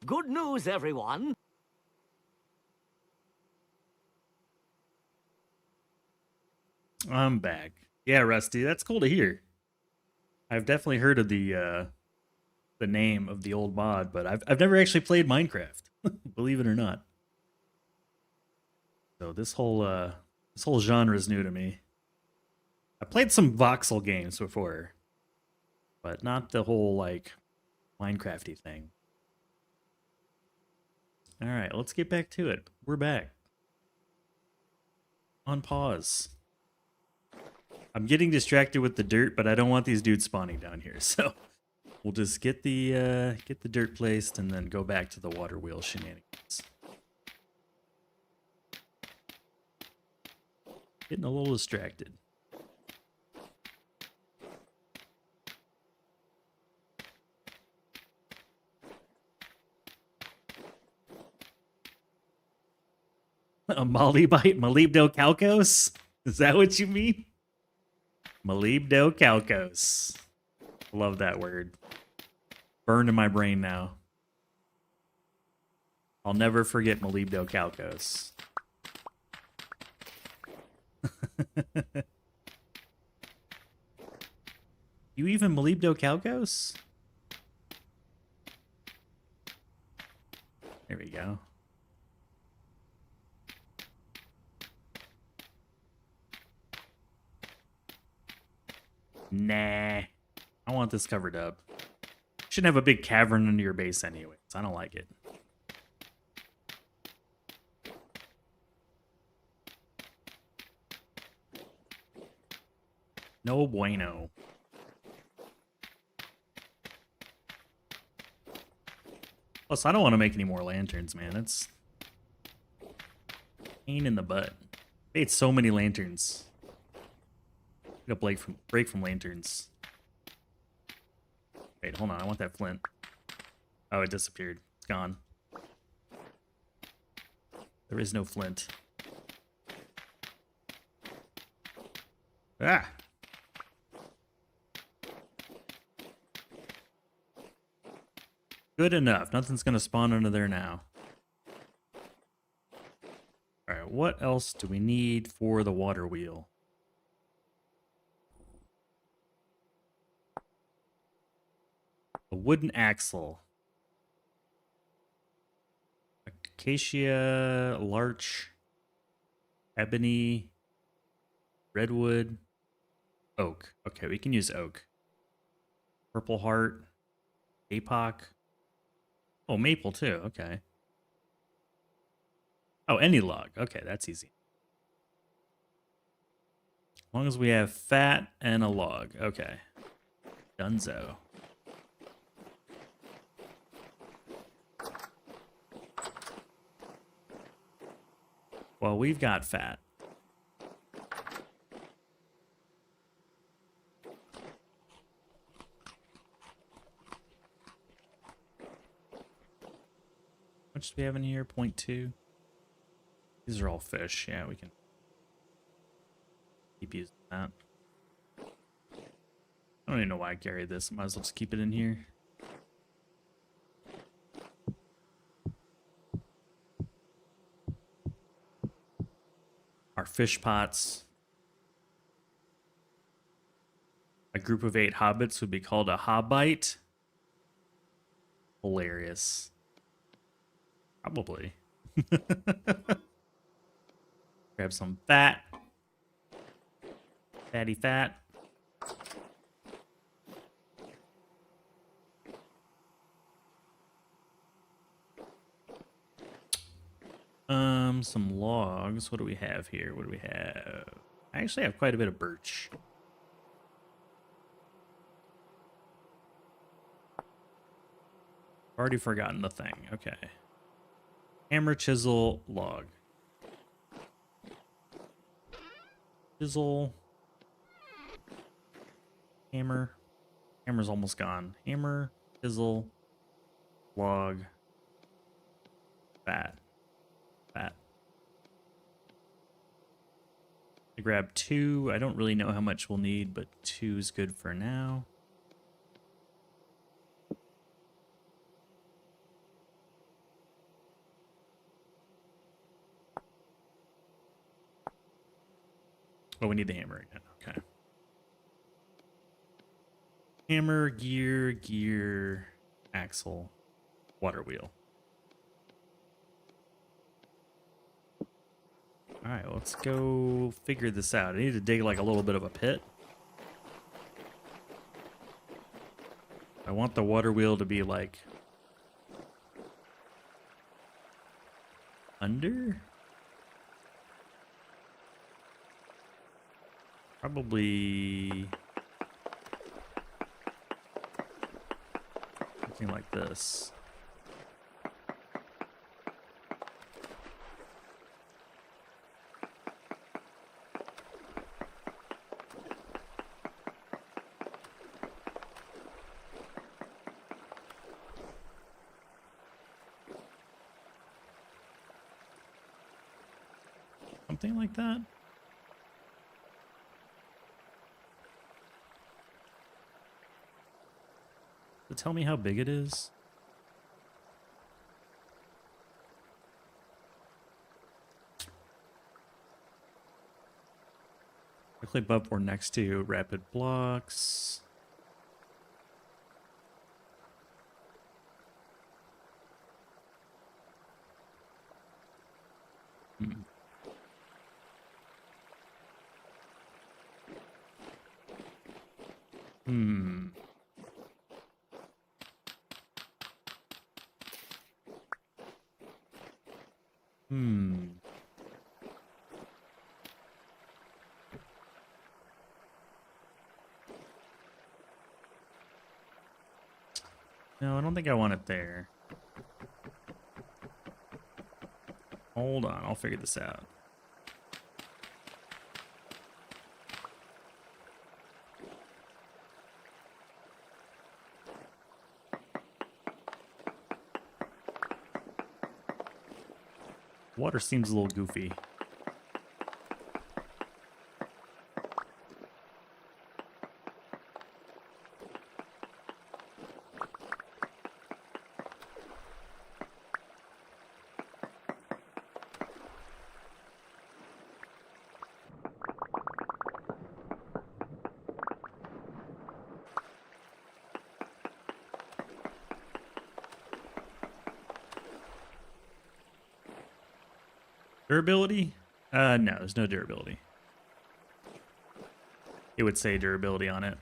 Good news, everyone. I'm back. Yeah, Rusty, that's cool to hear. I've definitely heard of the name of the old mod, but I've never actually played Minecraft, believe it or not. So this whole genre is new to me. I played some voxel games before, but not the whole like Minecrafty thing. All right, let's get back to it. We're back. On pause. I'm getting distracted with the dirt, but I don't want these dudes spawning down here, so We'll just get the dirt placed and then go back to the water wheel shenanigans. Getting a little distracted. A molybite, molybdocalcos? Is that what you mean? Molybdocalcos. Love that word. Burned in my brain now. I'll never forget molybdocalcos. You even molybdocalcos? There we go. Nah. I want this covered up. Shouldn't have a big cavern under your base anyways. I don't like it. No bueno. Plus, I don't want to make any more lanterns, man. It's pain in the butt. I ate so many lanterns. Get a break from lanterns. Wait, hold on. I want that flint. Oh, it disappeared. It's gone. There is no flint. Ah! Good enough. Nothing's going to spawn under there now. Alright, what else do we need for the water wheel? A wooden axle. Acacia, larch, ebony, redwood, oak. Okay, we can use oak. Purple heart, apoc. Oh, maple too. Okay. Oh, any log. Okay, that's easy. As long as we have fat and a log. Okay. Dunzo. Well, we've got fat. How much do we have in here? 0.2. These are all fish. Yeah, we can keep using that. I don't even know why I carried this. Might as well just keep it in here. Our fish pots. A group of 8 hobbits would be called a hobbite. Hilarious. Probably. Grab some fat. Fatty fat. Some logs. What do we have here? What do we have? I actually have quite a bit of birch. Already forgotten the thing. Okay. Hammer, chisel, log. Chisel. Hammer. Hammer's almost gone. Hammer, chisel, log, fat. Fat. I grab 2. I don't really know how much we'll need, but 2 is good for now. Oh, we need the hammer again. Okay. Hammer, gear, axle, water wheel. All right, let's go figure this out. I need to dig like a little bit of a pit. I want the water wheel to be like under. Probably Something like this. Something like that. So tell me how big it is. Click up or next to rapid blocks. Hmm. Hmm. No, I don't think I want it there. Hold on, I'll figure this out. Water seems a little goofy. Durability? No, there's no durability. It would say durability on it.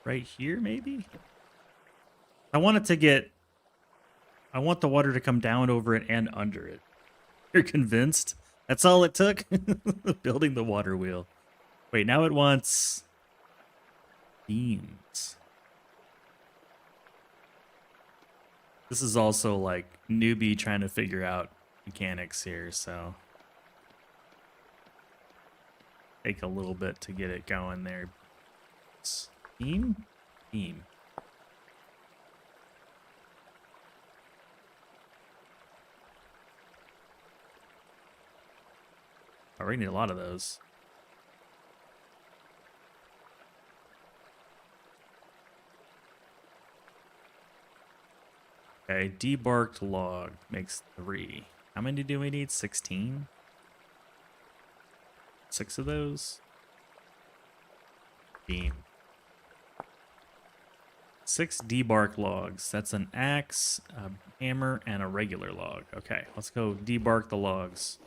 Right here, maybe? I want the water to come down over it and under it. You're convinced? That's all it took? Building the water wheel. Wait, now it wants beams. This is also like newbie trying to figure out mechanics here, so take a little bit to get it going there. Beam? Beam. Oh, we're gonna need a lot of those. Okay, debarked log makes 3. How many do we need? 16? 6 of those? Beam. 6 debark logs. That's an axe, a hammer, and a regular log. Okay, let's go debark the logs.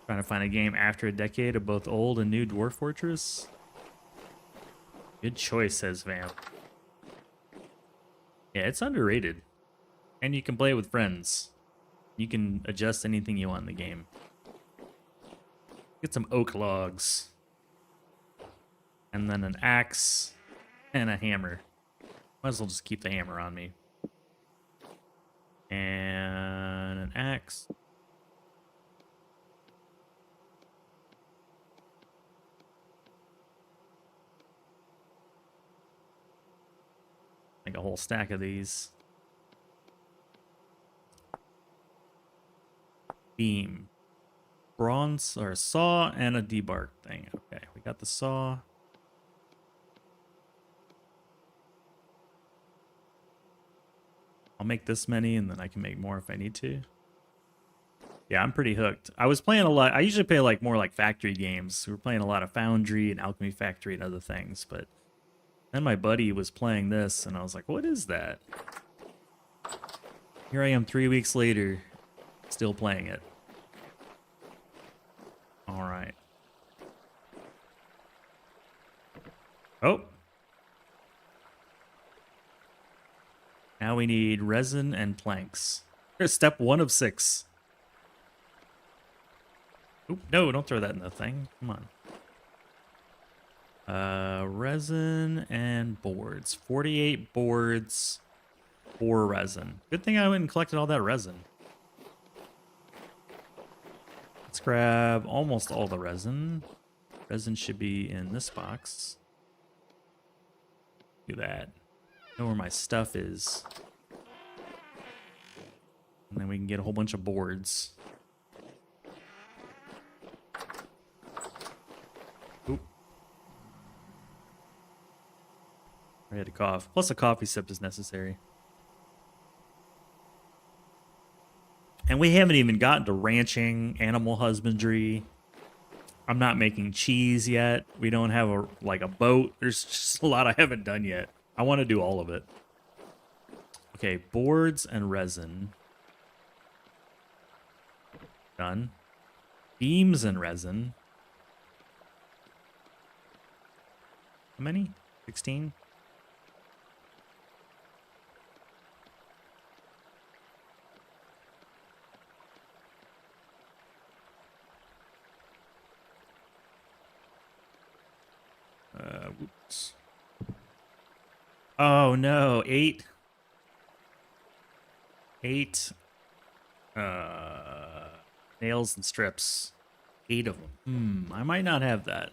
Trying to find a game after a decade of both old and new Dwarf Fortress. Good choice, says Vamp. Yeah, it's underrated. And you can play it with friends. You can adjust anything you want in the game. Get some oak logs. And then an axe and a hammer. Might as well just keep the hammer on me. And an axe. Make a whole stack of these. Beam. Bronze or a saw and a debark thing. Okay, we got the saw. I'll make this many and then I can make more if I need to. Yeah, I'm pretty hooked. I was playing a lot. I usually play like more like factory games. We were playing a lot of Foundry and Alchemy Factory and other things, but then my buddy was playing this and I was like, what is that? Here I am 3 weeks later, still playing it. All right. Oh. Now we need resin and planks. Here's step 1 of 6. Oop, no, don't throw that in the thing. Come on. Resin and boards. 48 boards, 4 resin. Good thing I went and collected all that resin. Let's grab almost all the resin. Resin should be in this box. Do that. Know where my stuff is. And then we can get a whole bunch of boards. Oop. I had to cough. Plus a coffee sip is necessary. And we haven't even gotten to ranching, animal husbandry. I'm not making cheese yet. We don't have a boat. There's just a lot I haven't done yet. I want to do all of it. Okay, boards and resin. Done. Beams and resin. How many? 16? Whoops. Oh no, 8. 8 nails and strips. 8 of them. I might not have that.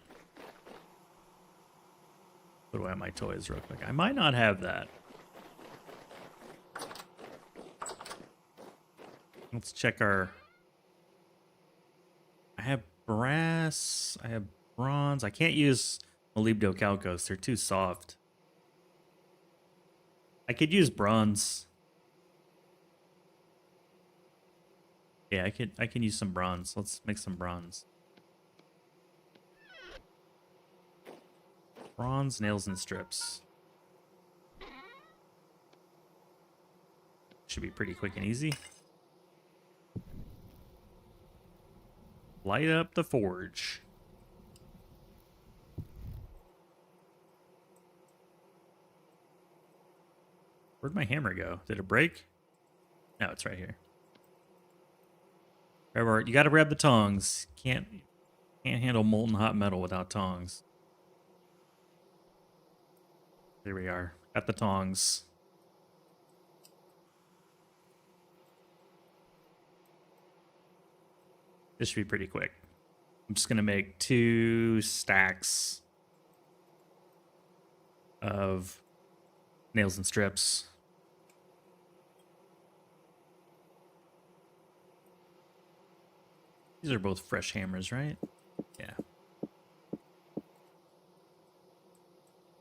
Put away my toys real quick. I might not have that. Let's check our... I have brass. I have bronze. I can't use molybdo calcos. They're too soft. I could use bronze. Yeah, I can use some bronze. Let's make some bronze. Bronze, nails, and strips. Should be pretty quick and easy. Light up the forge. Where'd my hammer go? Did it break? No, it's right here. Remember, you gotta grab the tongs. Can't handle molten hot metal without tongs. There we are. Got the tongs. This should be pretty quick. I'm just gonna make 2 stacks of nails and strips. These are both fresh hammers, right? Yeah.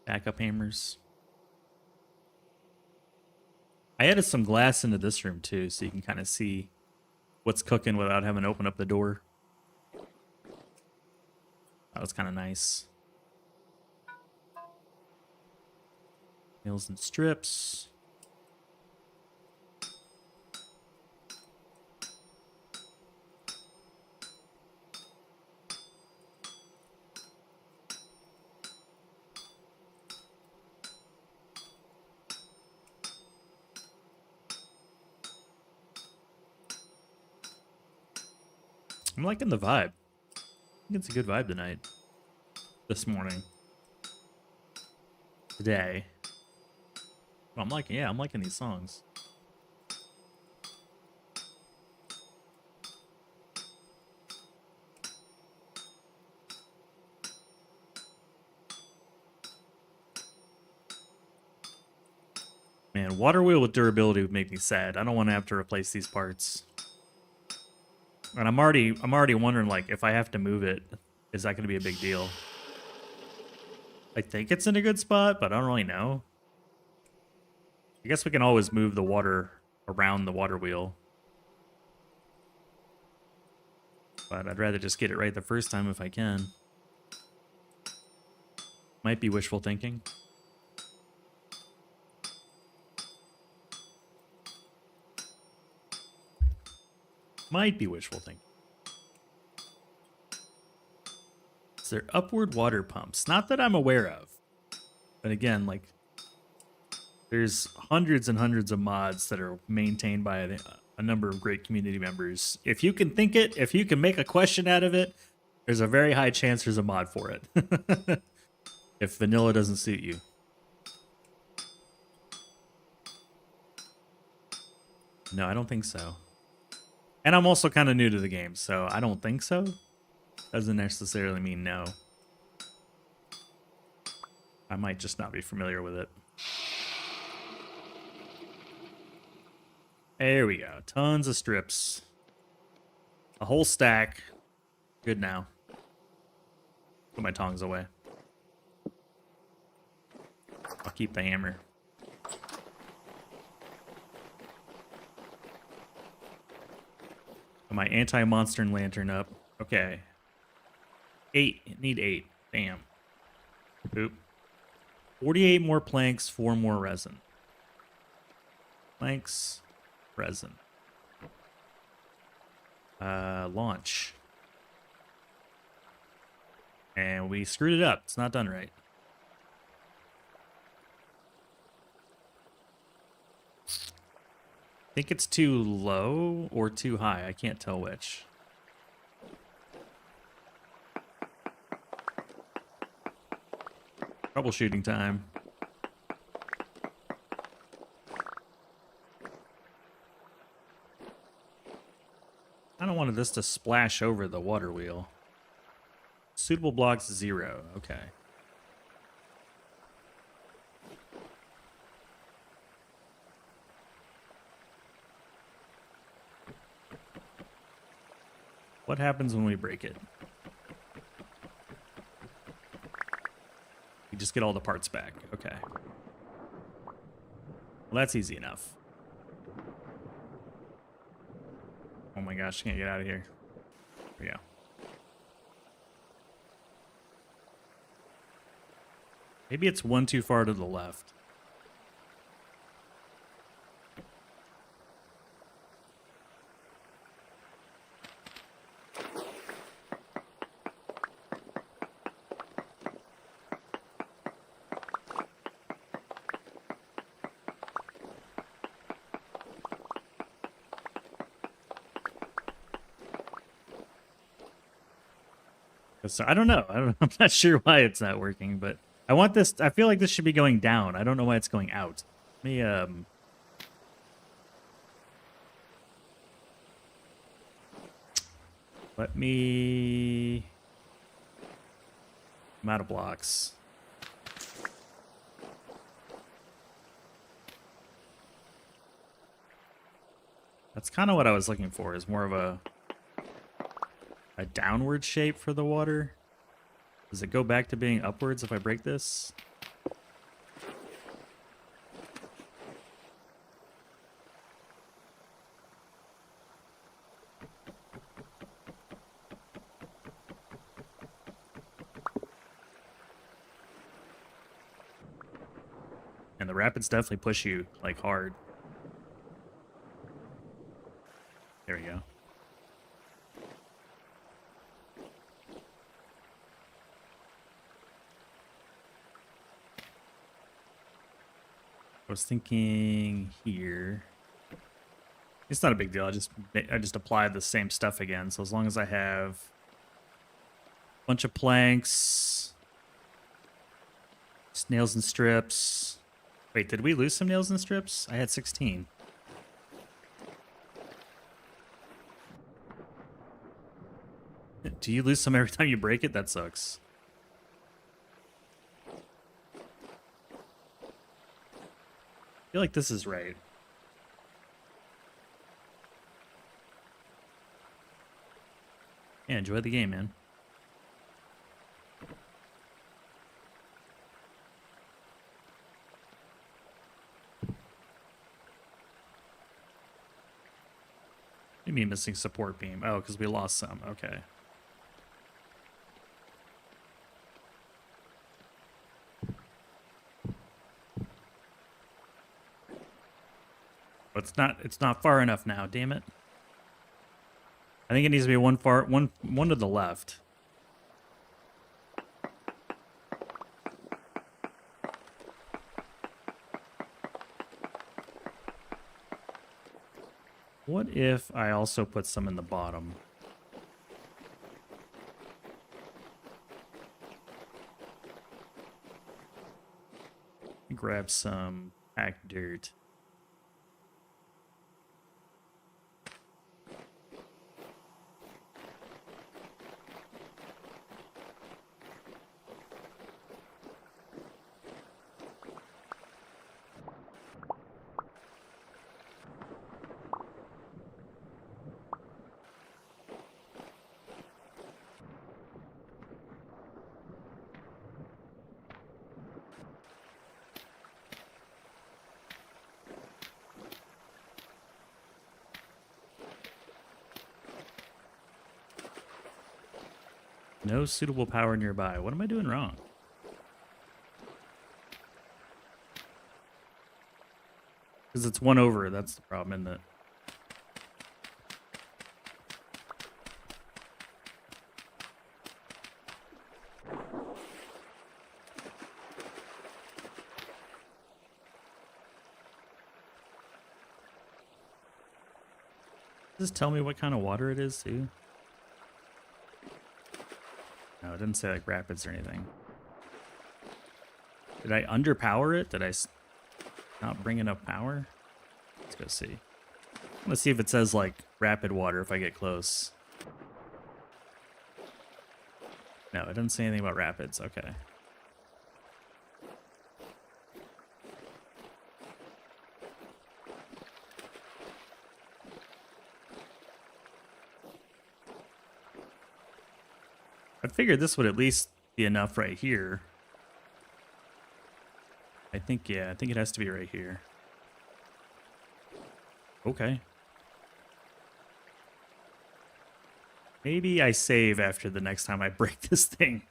Backup hammers. I added some glass into this room too, so you can kind of see what's cooking without having to open up the door. That was kind of nice. Nails and strips. I'm liking the vibe. I think it's a good vibe tonight. This morning. Today. But I'm liking these songs. Man, water wheel with durability would make me sad. I don't want to have to replace these parts. And I'm already wondering, like, if I have to move it, is that going to be a big deal? I think it's in a good spot, but I don't really know. I guess we can always move the water around the water wheel. But I'd rather just get it right the first time if I can. Might be wishful thinking. Might be wishful thinking. Is there upward water pumps? Not that I'm aware of. But again, like, There's hundreds and hundreds of mods that are maintained by a number of great community members. If you can think it, if you can make a question out of it, there's a very high chance there's a mod for it. If vanilla doesn't suit you. No, I don't think so. And I'm also kind of new to the game, so I don't think so. Doesn't necessarily mean no. I might just not be familiar with it. There we go. Tons of strips. A whole stack. Good now. Put my tongs away. I'll keep the hammer. Put my anti-monster lantern up. Okay. 8. Need 8. Damn. Oop. 48 more planks, 4 more resin. Planks, resin. Launch. And we screwed it up. It's not done right. I think it's too low or too high. I can't tell which. Troubleshooting time. I don't want this to splash over the water wheel. Suitable blocks 0. Okay. What happens when we break it? We just get all the parts back. Okay. Well, that's easy enough. Oh my gosh, can't get out of here. There we go. Maybe it's one too far to the left. So I don't know. I'm not sure why it's not working, but I want this. I feel like this should be going down. I don't know why it's going out. Let me I'm out of blocks. That's kind of what I was looking for, is more of a downward shape for the water. Does it go back to being upwards if I break this? And the rapids definitely push you, like, hard. There we go. I was thinking here. It's not a big deal. I just applied the same stuff again. So as long as I have a bunch of planks, nails and strips. Wait, did we lose some nails and strips? I had 16. Do you lose some every time you break it? That sucks. I feel like this is right. Yeah, enjoy the game, man. You mean missing support beam? Oh, because we lost some. Okay. But it's not far enough now, damn it. I think it needs to be one to the left. What if I also put some in the bottom? Grab some packed dirt. No suitable power nearby. What am I doing wrong? Because it's one over. That's the problem, isn't it? Just tell me what kind of water it is, too. No, it didn't say like rapids or anything. Did I underpower it? Did I not bring enough power? Let's go see. Let's see if it says like rapid water if I get close. No, it doesn't say anything about rapids. Okay. I figured this would at least be enough right here. I think, yeah, I think it has to be right here. Okay. Maybe I save after the next time I break this thing.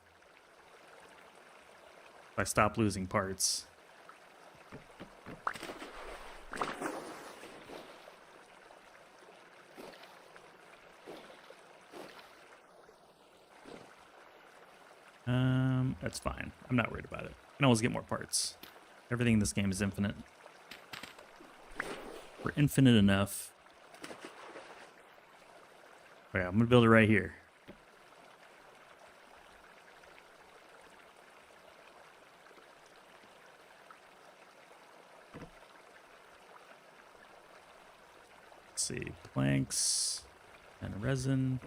If I stop losing parts. That's fine. I'm not worried about it. I can always get more parts. Everything in this game is infinite. We're infinite enough. Okay, I'm gonna build it right here. Let's see, planks and resin.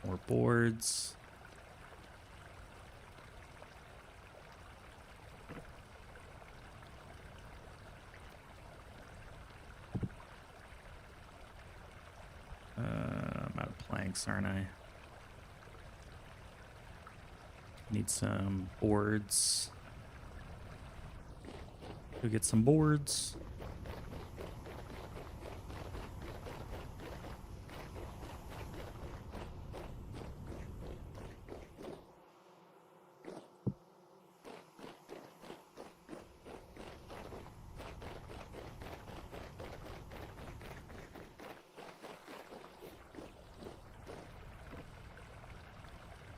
More boards. I'm out of planks, aren't I? Need some boards. Go get some boards.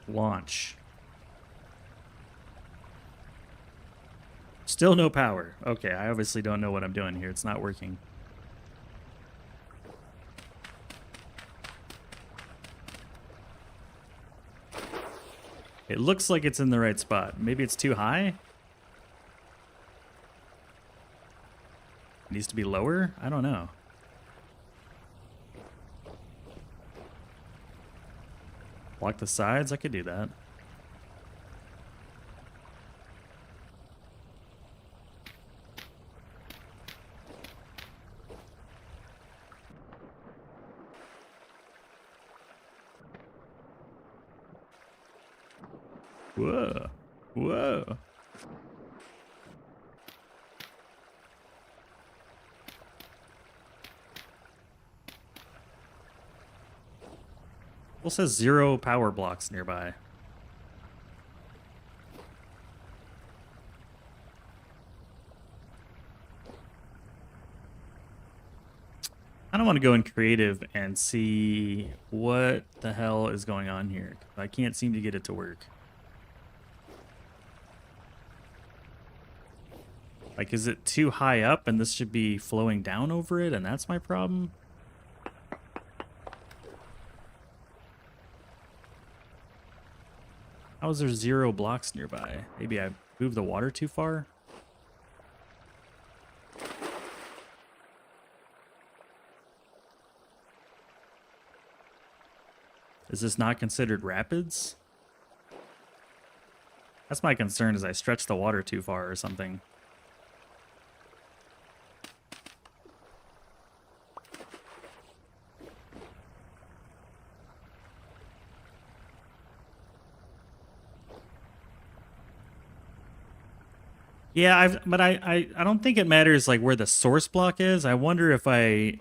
Launch. Still no power. Okay, I obviously don't know what I'm doing here. It's not working. It looks like it's in the right spot. Maybe it's too high? It needs to be lower? I don't know. Block the sides? I could do that. Whoa. Whoa. Well, it says 0 power blocks nearby. I don't want to go in creative and see what the hell is going on here. I can't seem to get it to work. Like, is it too high up and this should be flowing down over it and that's my problem? How is there 0 blocks nearby? Maybe I moved the water too far? Is this not considered rapids? That's my concern, is I stretch the water too far or something. Yeah, but I don't think it matters like where the source block is. I wonder if I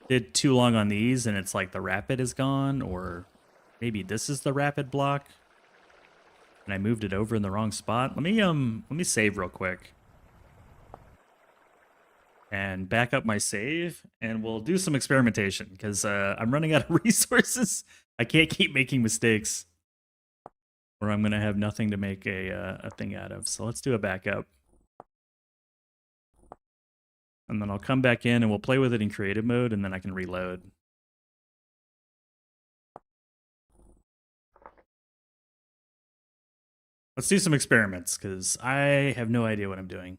did too long on these and it's like the rapid is gone, or maybe this is the rapid block and I moved it over in the wrong spot. Let me save real quick and back up my save, and we'll do some experimentation because I'm running out of resources. I can't keep making mistakes, or I'm gonna have nothing to make a thing out of. So let's do a backup. And then I'll come back in and we'll play with it in creative mode, and then I can reload. Let's do some experiments, because I have no idea what I'm doing.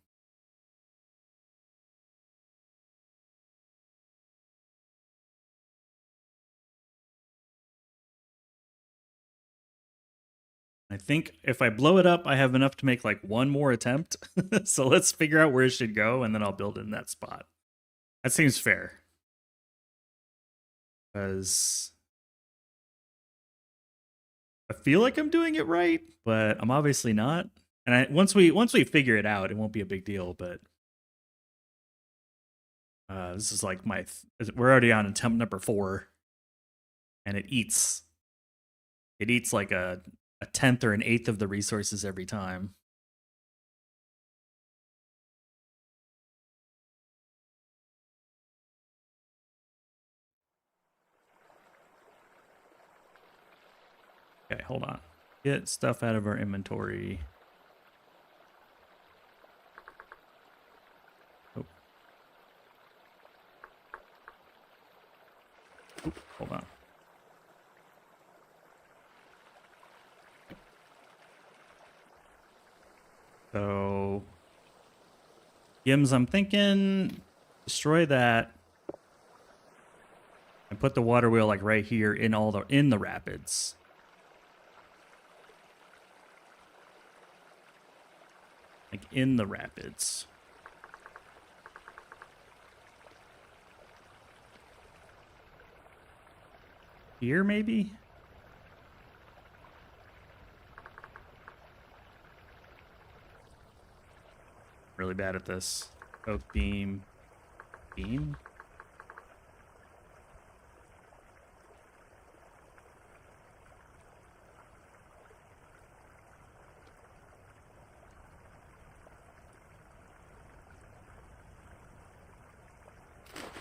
I think if I blow it up, I have enough to make like one more attempt. So let's figure out where it should go, and then I'll build it in that spot. That seems fair. Because I feel like I'm doing it right, but I'm obviously not. And once we figure it out, it won't be a big deal. But this is like we're already on attempt number 4, and it eats like a 10th or an 8th of the resources every time. Okay, hold on. Get stuff out of our inventory. Oh. Oop, hold on. So, Yims, I'm thinking destroy that and put the water wheel like right here in the rapids. Like in the rapids. Here maybe? Really bad at this. Oak beam. Beam?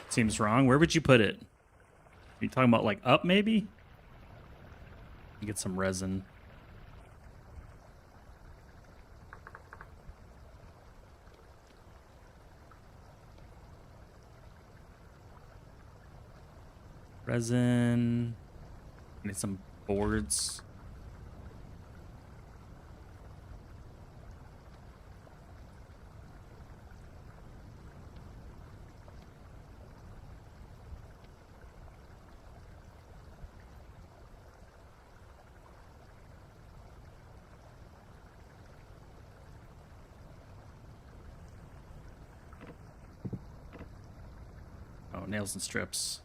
Seems wrong. Where would you put it? Are you talking about like up maybe? Get some resin. Resin. Need some boards. Oh, nails and strips.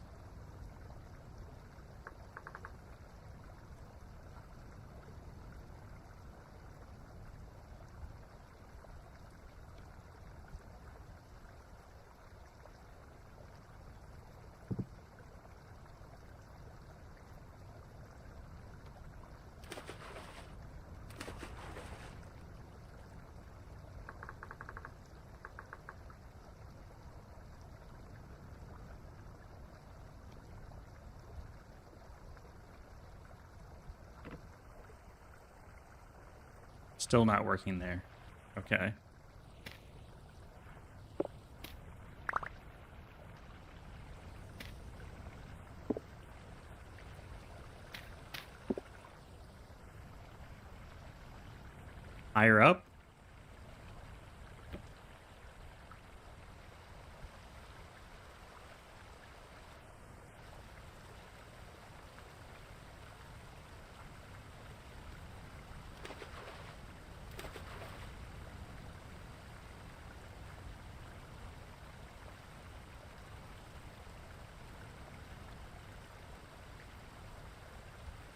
Still not working there. Okay. Higher up?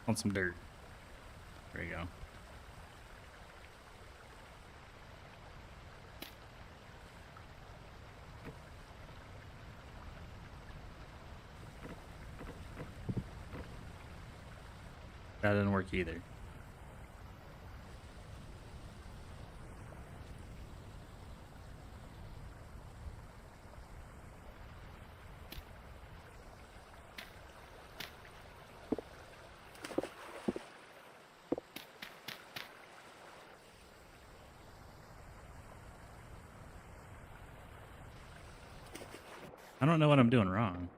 Want some dirt. There you go. That didn't work either. I don't know what I'm doing wrong.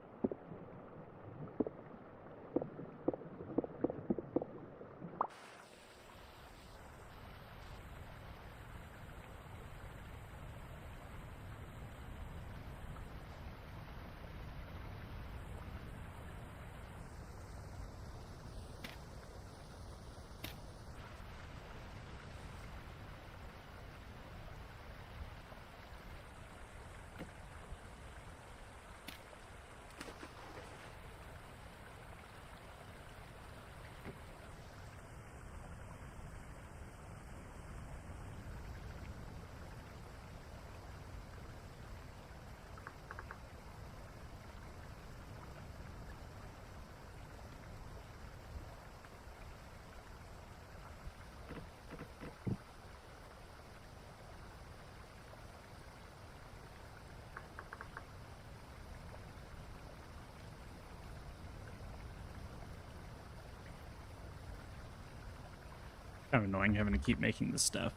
Kind of annoying having to keep making this stuff.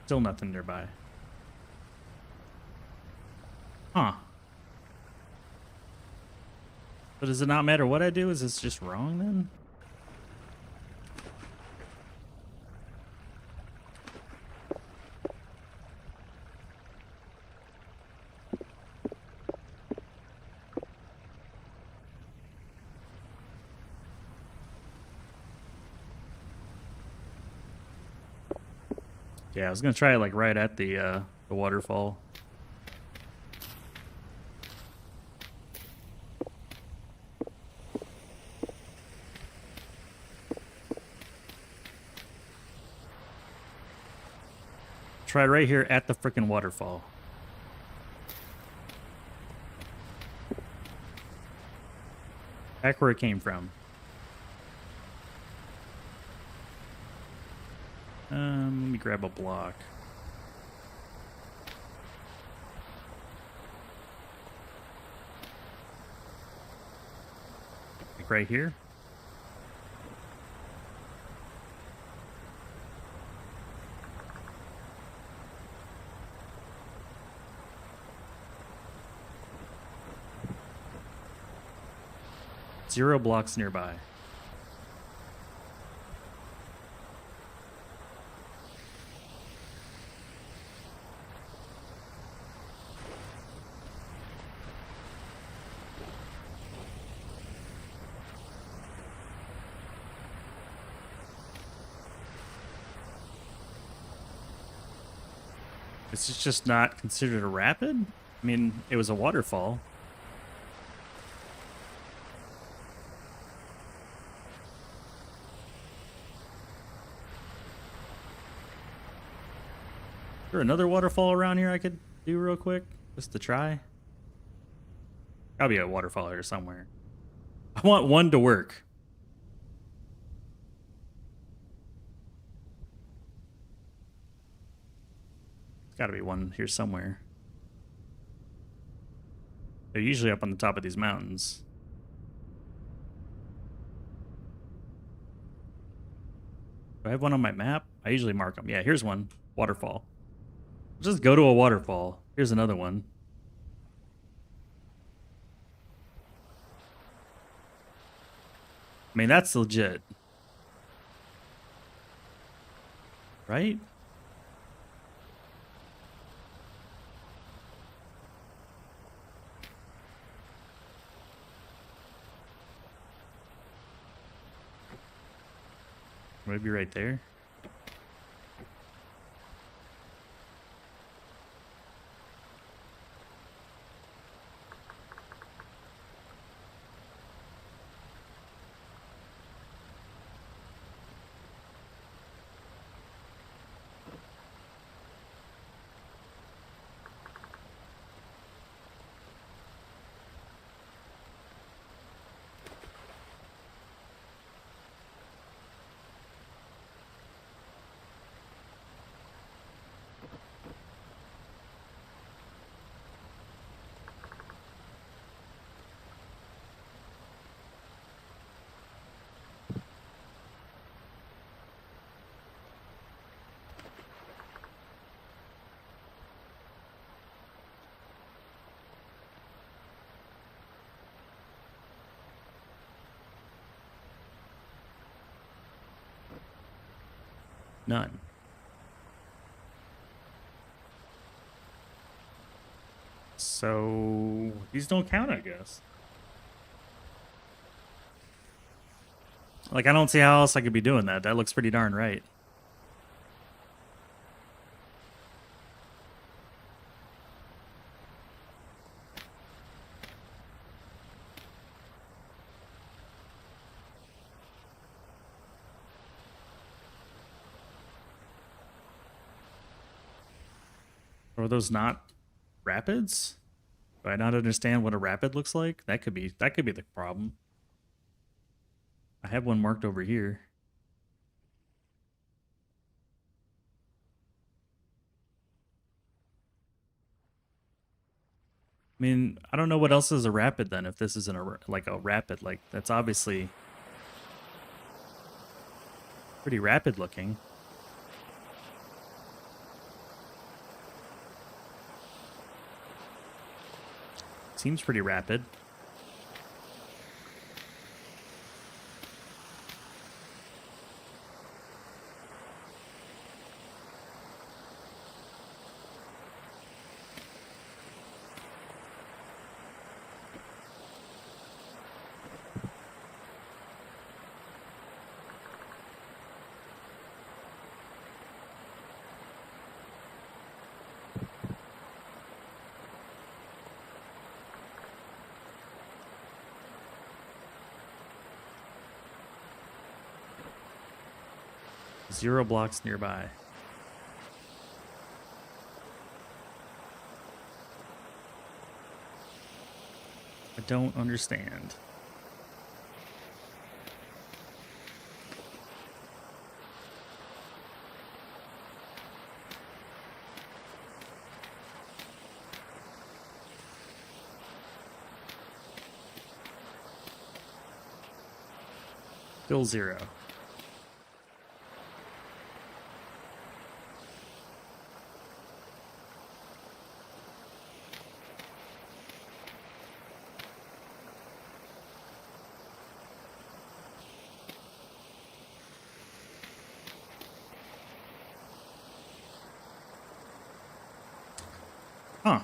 Still nothing nearby. Huh. But does it not matter what I do? Is this just wrong then? Yeah, I was gonna try it like right at the waterfall. Try right here at the frickin' waterfall. Back where it came from. Let me grab a block. Like right here. Zero blocks nearby. This is just not considered a rapid? I mean, it was a waterfall. Is there another waterfall around here I could do real quick? Just to try? Gotta be a waterfall here somewhere. I want one to work. There's gotta be one here somewhere. They're usually up on the top of these mountains. Do I have one on my map? I usually mark them. Yeah, here's one. Waterfall. Just go to a waterfall. Here's another one. I mean, that's legit. Right? Maybe right there. None. So these don't count, I guess. Like, I don't see how else I could be doing that. That looks pretty darn right. Or are those not rapids? Do I not understand what a rapid looks like? That could be the problem. I have one marked over here. I mean, I don't know what else is a rapid then if this isn't like a rapid. Like, that's obviously pretty rapid looking. Seems pretty rapid. Zero blocks nearby. I don't understand. Still zero. Huh.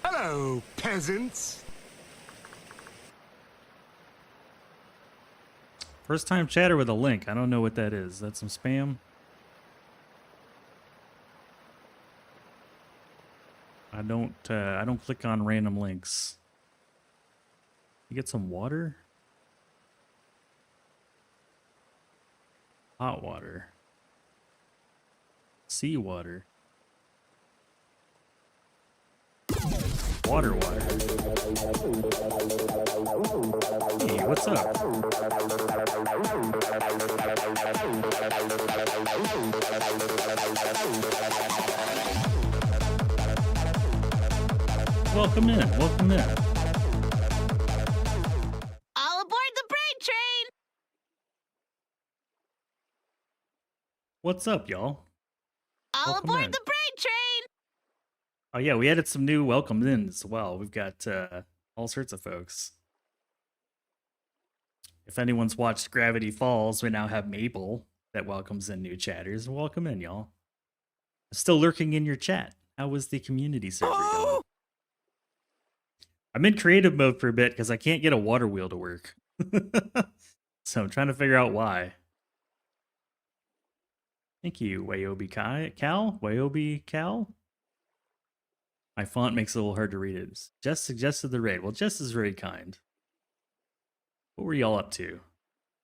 Hello, peasants. First time chatter with a link. I don't know what that is. That's some spam. I don't click on random links. You get some water? Hot water. Sea water. Water. Hey, what's up? welcome in. Welcome in. All aboard the brain train! What's up, y'all? All Welcome aboard in. the brain train! Oh yeah, we added some new welcomes in as well. We've got all sorts of folks. If anyone's watched Gravity Falls, we now have Mabel that welcomes in new chatters. Welcome in, y'all. Still lurking in your chat. How was the community server going? I'm in creative mode for a bit because I can't get a water wheel to work. So I'm trying to figure out why. Thank you, Wayobi Cal? Wayobi Cal? My font makes it a little hard to read it. Jess suggested the raid. Well, Jess is very kind. What were y'all up to?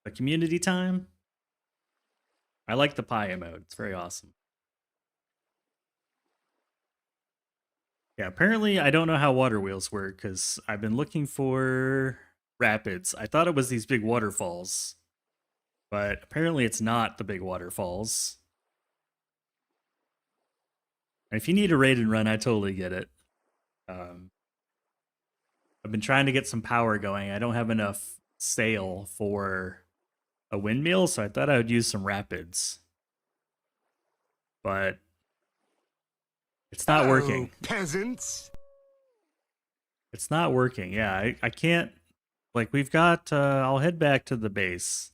The community time? I like the pie emote. It's very awesome. Yeah, apparently I don't know how water wheels work because I've been looking for rapids. I thought it was these big waterfalls, but apparently it's not the big waterfalls. And if you need a raid and run, I totally get it. I've been trying to get some power going. I don't have enough sail for a windmill, so I thought I would use some rapids. But it's not working. Peasants. It's not working. Yeah, I can't. Like, we've got. I'll head back to the base.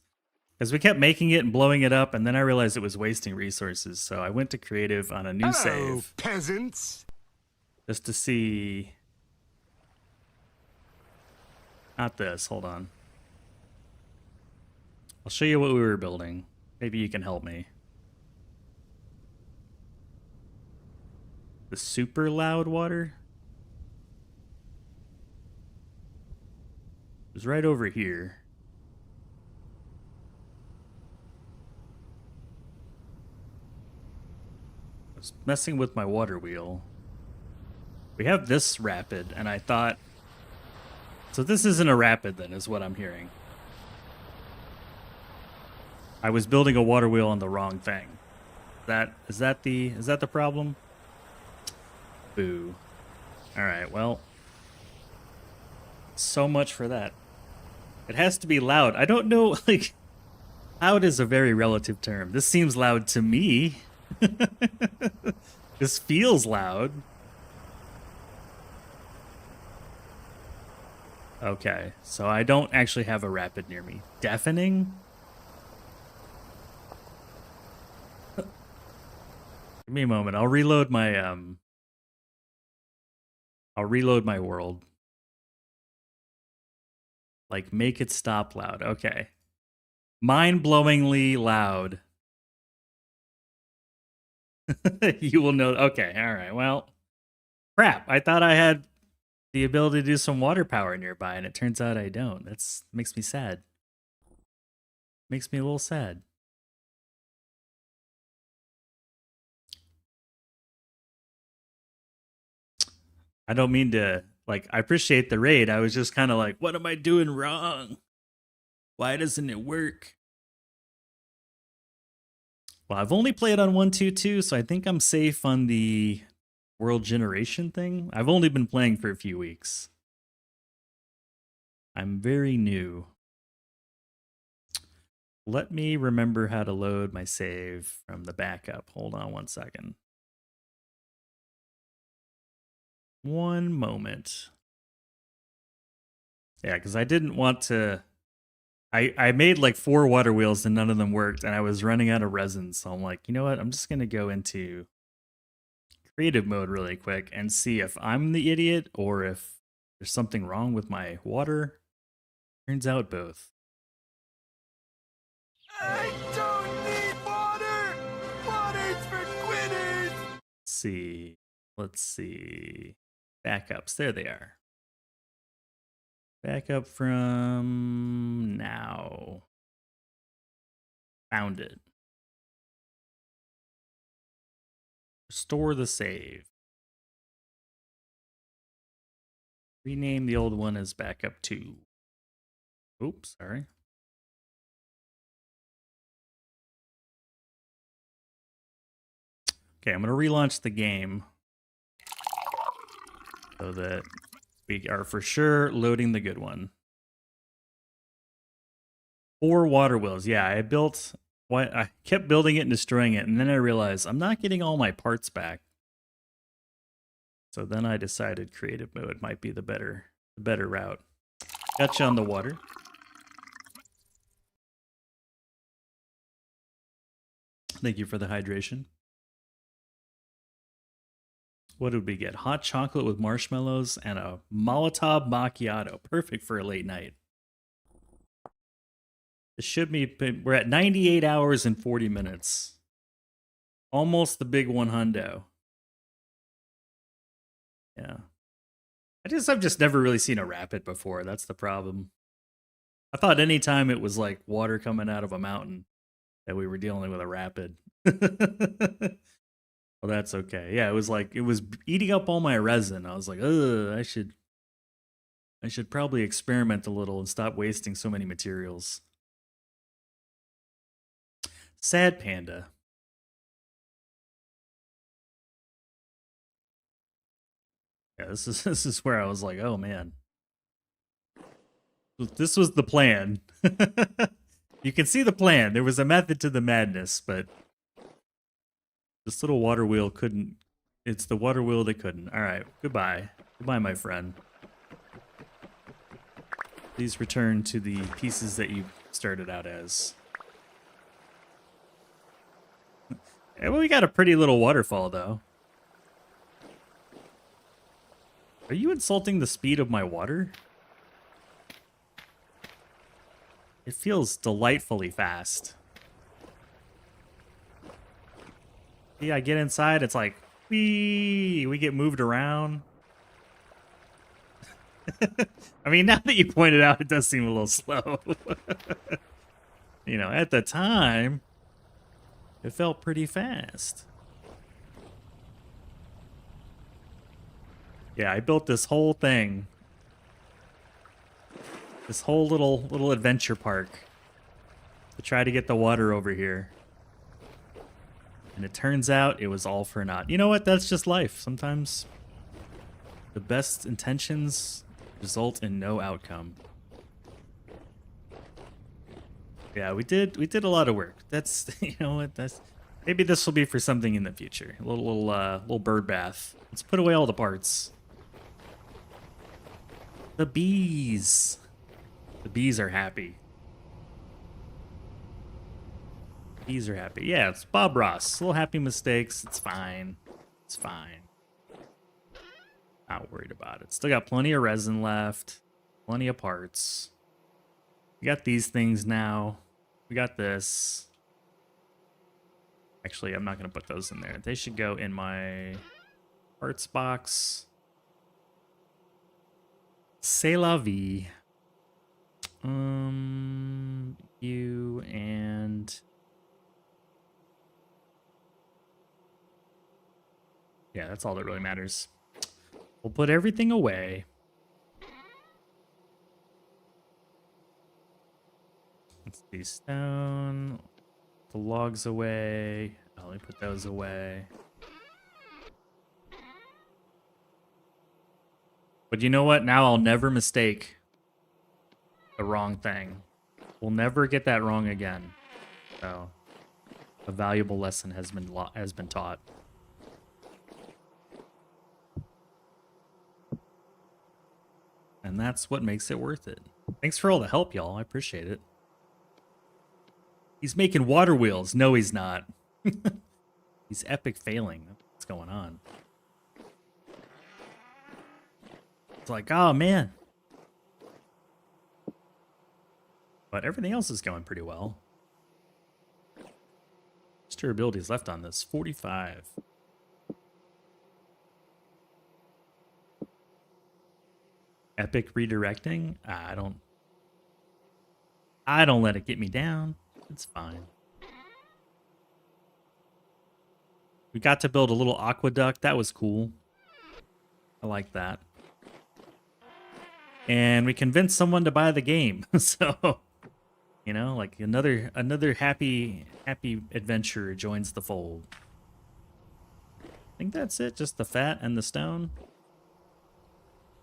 Because we kept making it and blowing it up, and then I realized it was wasting resources. So I went to creative on a new save. Peasants. Just to see. Not this. Hold on. I'll show you what we were building. Maybe you can help me. The super loud water? It was right over here. I was messing with my water wheel. We have this rapid, and I thought... So this isn't a rapid then, is what I'm hearing. I was building a water wheel on the wrong thing. Is that the problem? Boo. Alright, well. So much for that. It has to be loud. I don't know, like... Loud is a very relative term. This seems loud to me. This feels loud. Okay, so I don't actually have a rapid near me. Deafening? Give me a moment. I'll reload my world. Like, make it stop loud. Okay. Mind-blowingly loud. You will know. Okay, all right. Well, crap. I thought I had the ability to do some water power nearby, and it turns out I don't. That's makes me sad. Makes me a little sad. I don't mean to, like, I appreciate the raid. I was just kind of like, what am I doing wrong? Why doesn't it work? Well, I've only played on 1.2.2, so I think I'm safe on the world generation thing. I've only been playing for a few weeks. I'm very new. Let me remember how to load my save from the backup. Hold on one second. One moment. Yeah, because I didn't want to... I made like 4 water wheels and none of them worked, and I was running out of resin, so I'm like, you know what? I'm just going to go into creative mode really quick and see if I'm the idiot or if there's something wrong with my water. Turns out both. I don't need water. Water's for quitters. Let's see. Backups. There they are. Backup from now. Found it. Restore the save. Rename the old one as backup 2. Oops, sorry. Okay, I'm going to relaunch the game. so that we are for sure loading the good one. 4 water wheels. Yeah, I kept building it and destroying it, and then I realized I'm not getting all my parts back. So then I decided creative mode might be the better route. Gotcha on the water. Thank you for the hydration. What did we get? Hot chocolate with marshmallows and a Molotov macchiato. Perfect for a late night. It should be, we're at 98 hours and 40 minutes. Almost the big one hundo. Yeah. I've just never really seen a rapid before. That's the problem. I thought anytime it was like water coming out of a mountain that we were dealing with a rapid. Well, that's okay. Yeah, it was eating up all my resin. I was like, ugh, I should probably experiment a little and stop wasting so many materials. Sad panda. Yeah, this is where I was like, oh man. This was the plan. You can see the plan. There was a method to the madness, but this little water wheel couldn't. It's the water wheel that couldn't. All right, goodbye. Goodbye, my friend. Please return to the pieces that you started out as. Yeah, well, we got a pretty little waterfall, though. Are you insulting the speed of my water? It feels delightfully fast. Yeah, I get inside, it's like, whee, we get moved around. I mean, now that you pointed out, it does seem a little slow. You know, at the time, it felt pretty fast. Yeah, I built this whole thing. This whole little adventure park to try to get the water over here. And it turns out it was all for naught. You know what? That's just life. Sometimes the best intentions result in no outcome. Yeah, we did a lot of work. That's, you know what? That's, maybe this will be for something in the future. A little bird bath. Let's put away all the parts. The bees. The bees are happy. Bees are happy. Yeah, it's Bob Ross. Little happy mistakes. It's fine. It's fine. Not worried about it. Still got plenty of resin left. Plenty of parts. We got these things now. We got this. Actually, I'm not going to put those in there. They should go in my parts box. C'est la vie. You and... yeah, that's all that really matters. We'll put everything away. Let's see, stone. The logs away. Oh, let me put those away. But you know what? Now I'll never mistake the wrong thing. We'll never get that wrong again. So, a valuable lesson has been taught. And that's what makes it worth it. Thanks for all the help, y'all. I appreciate it. He's making water wheels. No, he's not. He's epic failing. What's going on? It's like, oh, man. But everything else is going pretty well. Durability is left on this. 45. Epic redirecting? I don't let it get me down. It's fine. We got to build a little aqueduct. That was cool. I like that. And we convinced someone to buy the game. So, you know, like another happy adventurer joins the fold. I think that's it. Just the fat and the stone.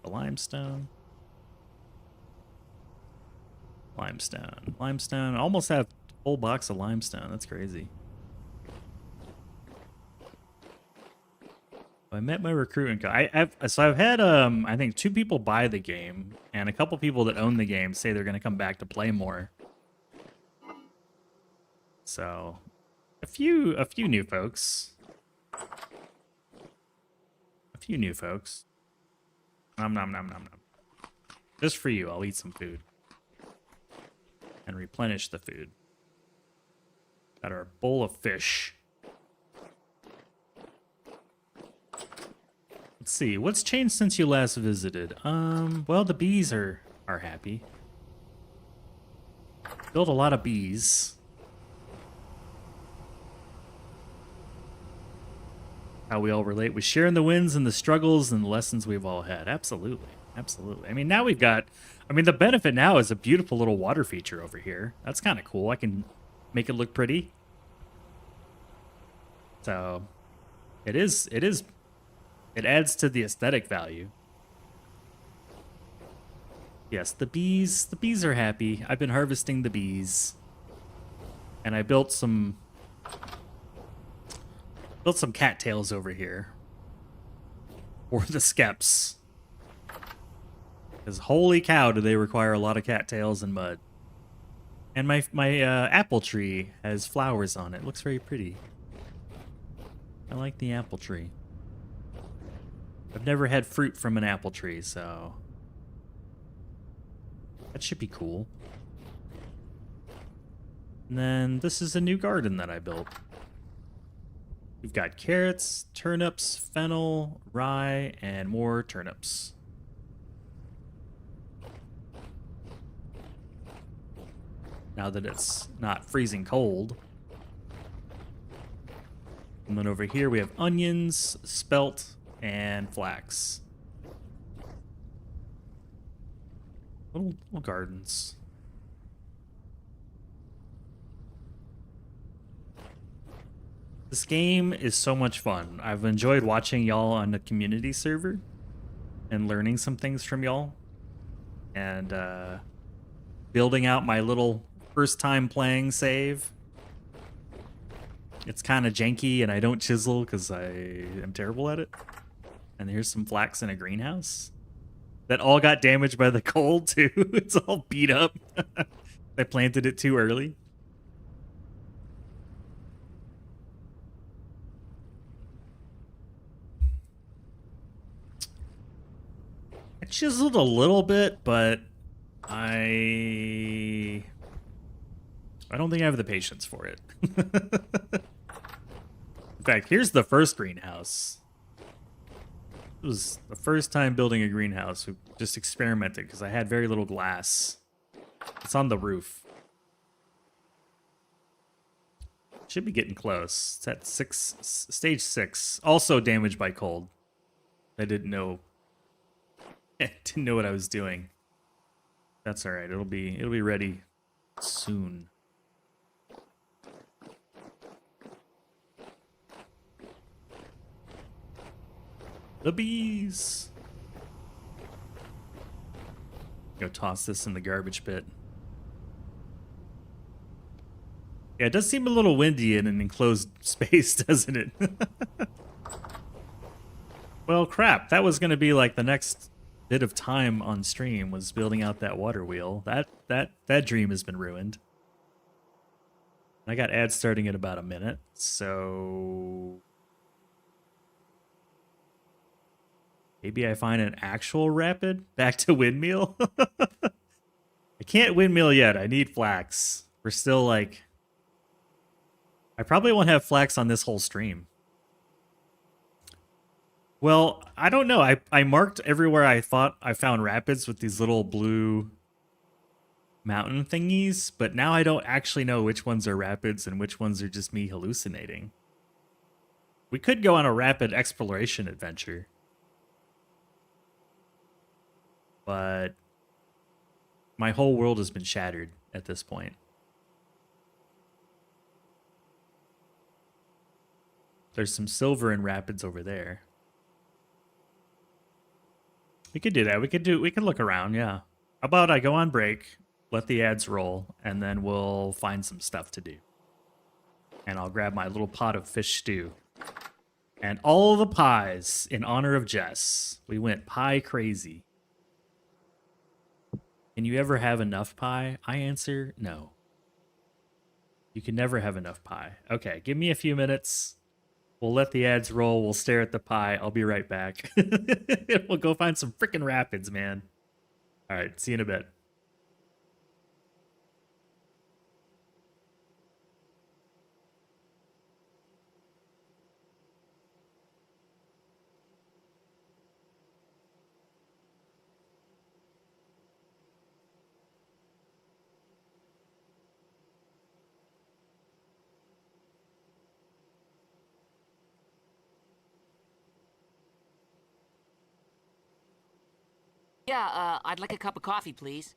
the limestone. Limestone. Limestone. I almost have a whole box of limestone. That's crazy. I met my recruiting guy. I've had I think 2 people buy the game, and a couple people that own the game say they're gonna come back to play more. So a few new folks. A few new folks. Nom nom nom nom nom. Just for you, I'll eat some food. And replenish the food. Got our bowl of fish. Let's see, what's changed since you last visited? Well, the bees are happy. Built a lot of bees. How we all relate. We share in the wins and the struggles and the lessons we've all had. Absolutely. Absolutely. I mean, now we've got... I mean, the benefit now is a beautiful little water feature over here. That's kind of cool. I can make it look pretty. So, it adds to the aesthetic value. Yes, the bees are happy. I've been harvesting the bees. And I built some cattails over here. Or the skeps. Because holy cow, do they require a lot of cattails and mud. And my apple tree has flowers on it. Looks very pretty. I like the apple tree. I've never had fruit from an apple tree, so... that should be cool. And then this is a new garden that I built. We've got carrots, turnips, fennel, rye, and more turnips. Now that it's not freezing cold. And then over here we have onions, spelt, and flax. Little gardens. This game is so much fun. I've enjoyed watching y'all on the community server and learning some things from y'all. And building out my little first time playing save. It's kind of janky and I don't chisel because I am terrible at it. And here's some flax in a greenhouse. That all got damaged by the cold too. It's all beat up. I planted it too early. I chiseled a little bit, but I don't think I have the patience for it. In fact, here's the first greenhouse. It was the first time building a greenhouse. We just experimented because I had very little glass. It's on the roof. Should be getting close. It's at stage 6. Also damaged by cold. I didn't know. I didn't know what I was doing. That's all right. It'll be ready soon. The bees. Go toss this in the garbage pit. Yeah, it does seem a little windy in an enclosed space, doesn't it? Well, crap. That was going to be like the next bit of time on stream was building out that water wheel. That dream has been ruined. I got ads starting in about a minute, so maybe I find an actual rapid back to windmill. I can't windmill yet. I need flax. We're still like, I probably won't have flax on this whole stream. Well, I don't know. I marked everywhere I thought I found rapids with these little blue mountain thingies, but now I don't actually know which ones are rapids and which ones are just me hallucinating. We could go on a rapid exploration adventure. But my whole world has been shattered at this point. There's some silver in rapids over there. We could do that. We could look around, yeah. How about I go on break, let the ads roll, and then we'll find some stuff to do. And I'll grab my little pot of fish stew. And all the pies in honor of Jess. We went pie crazy. Can you ever have enough pie? I answer no. You can never have enough pie. Okay, give me a few minutes. We'll let the ads roll. We'll stare at the pie. I'll be right back. We'll go find some freaking rapids, man. All right, see you in a bit. Yeah, I'd like a cup of coffee, please.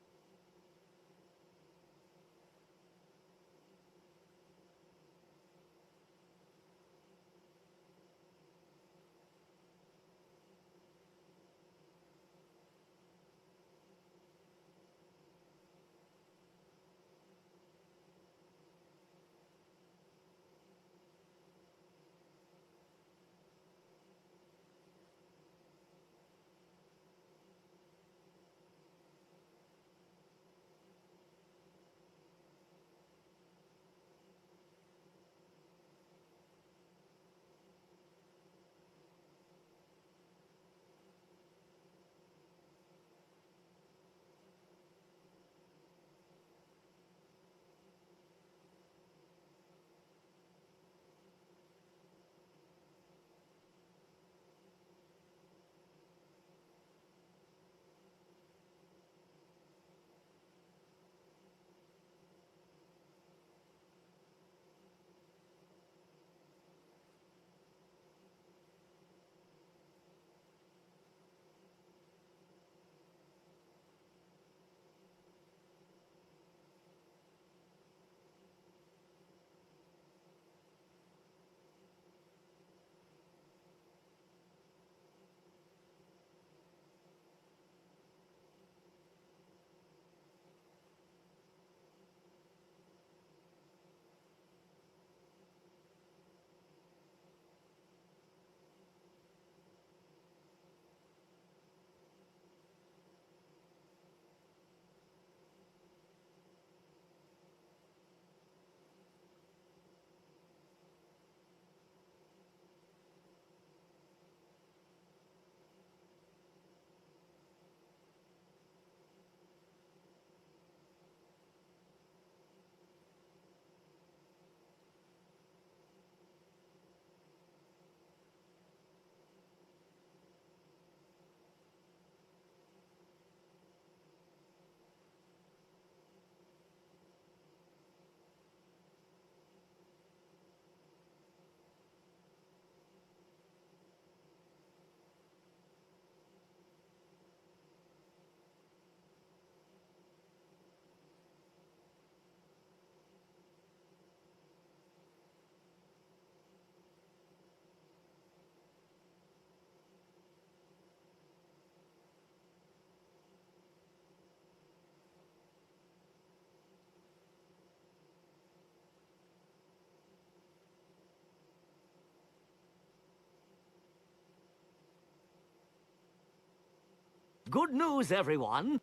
Good news, everyone.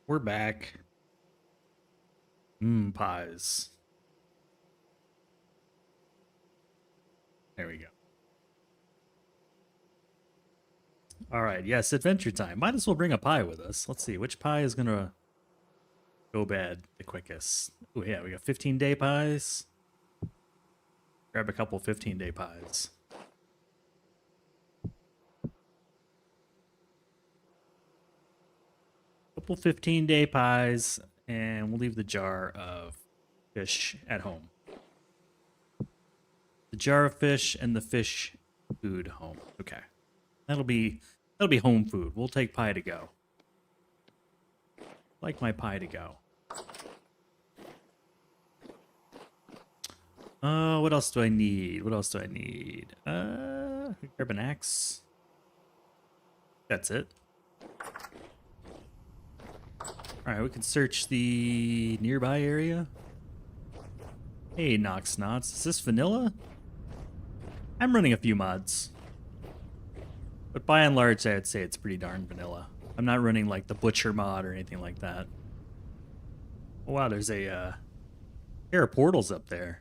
We're back. Pies. There we go. All right, yes, adventure time. Might as well bring a pie with us. Let's see, which pie is gonna go bad the quickest? Oh yeah, we got 15-day pies. Grab a couple 15-day pies. Couple 15-day pies, and we'll leave the jar of fish at home. The jar of fish and the fish food home. Okay. That'll be home food. We'll take pie to go. Like my pie to go. What else do I need? What else do I need? Grab an axe. That's it. Alright, we can search the nearby area. Hey, Nox Knots. Is this vanilla? I'm running a few mods. But by and large, I'd say it's pretty darn vanilla. I'm not running like the Butcher mod or anything like that. Oh, wow, there's a pair of portals up there.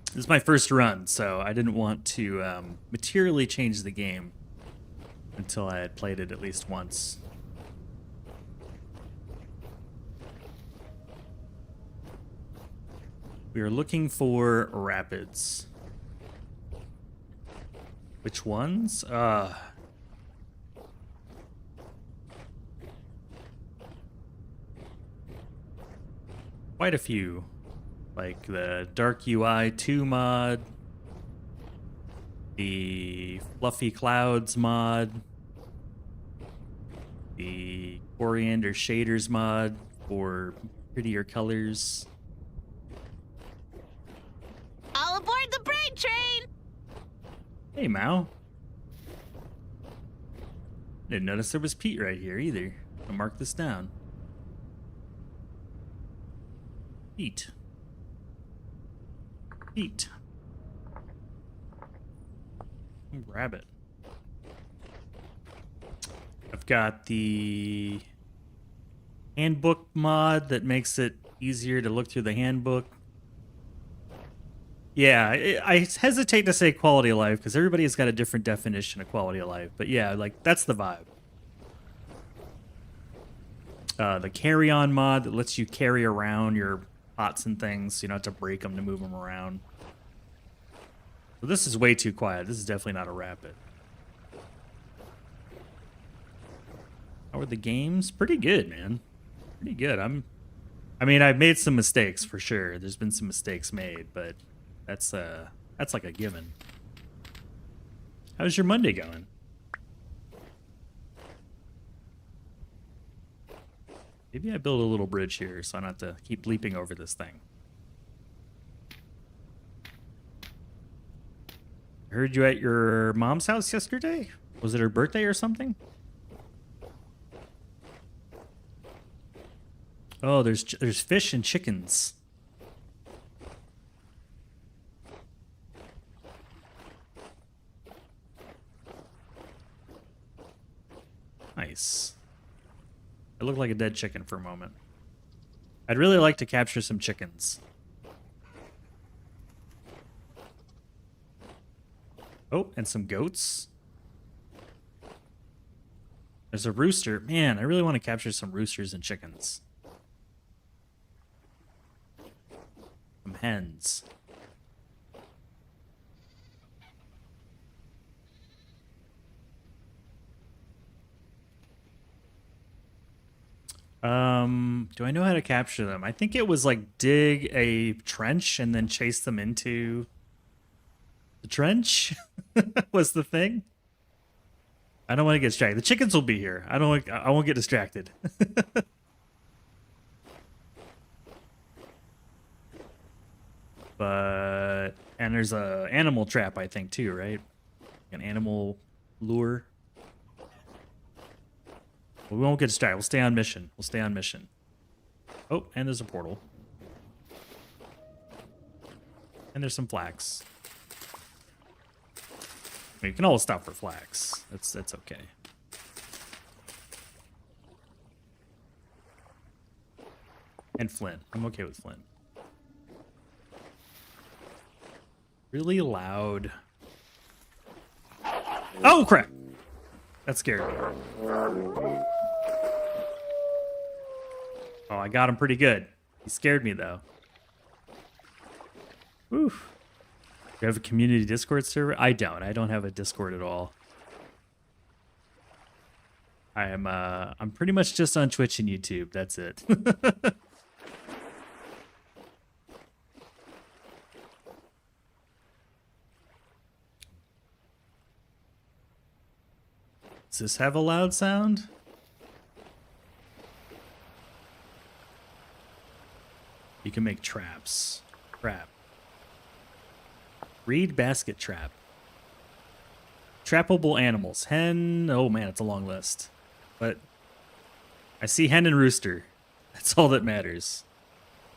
This is my first run, so I didn't want to materially change the game until I had played it at least once. We are looking for rapids. Which ones? Quite a few. Like the Dark UI 2 mod, the Fluffy Clouds mod, the Coriander Shaders mod for prettier colors. All aboard the brain train! Hey, Mao. Didn't notice there was Pete right here either. I'll mark this down. Pete. Pete. Rabbit. I've got the handbook mod that makes it easier to look through the handbook. Yeah, I hesitate to say quality of life because everybody's got a different definition of quality of life. But yeah, like that's the vibe. The carry-on mod that lets you carry around your pots and things. You don't have to break them to move them around. So this is way too quiet. This is definitely not a rapid. How are the games? Pretty good, man. Pretty good. I mean, I've made some mistakes for sure. There's been some mistakes made, but that's like a given. How's your Monday going? Maybe I build a little bridge here so I don't have to keep leaping over this thing. I heard you at your mom's house yesterday? Was it her birthday or something? Oh, there's fish and chickens. Nice. It looked like a dead chicken for a moment. I'd really like to capture some chickens. Oh, and some goats. There's a rooster. Man, I really want to capture some roosters and chickens. Some hens. Do I know how to capture them? I think it was like dig a trench and then chase them into the trench was the thing. I don't want to get distracted. The chickens will be here. I won't get distracted. And there's a animal trap, I think, too, right? An animal lure. We won't get distracted. We'll stay on mission. We'll stay on mission. Oh, and there's a portal. And there's some flax. I mean, you can always stop for flax. That's okay. And flint. I'm okay with flint. Really loud. Oh, crap! That scared me. Oh, I got him pretty good. He scared me, though. Whew. Do you have a community Discord server? I don't. I don't have a Discord at all. I'm pretty much just on Twitch and YouTube. That's it. Does this have a loud sound? You can make traps. Trap. Read basket trap. Trappable animals. Hen. Oh man, it's a long list. But I see hen and rooster. That's all that matters.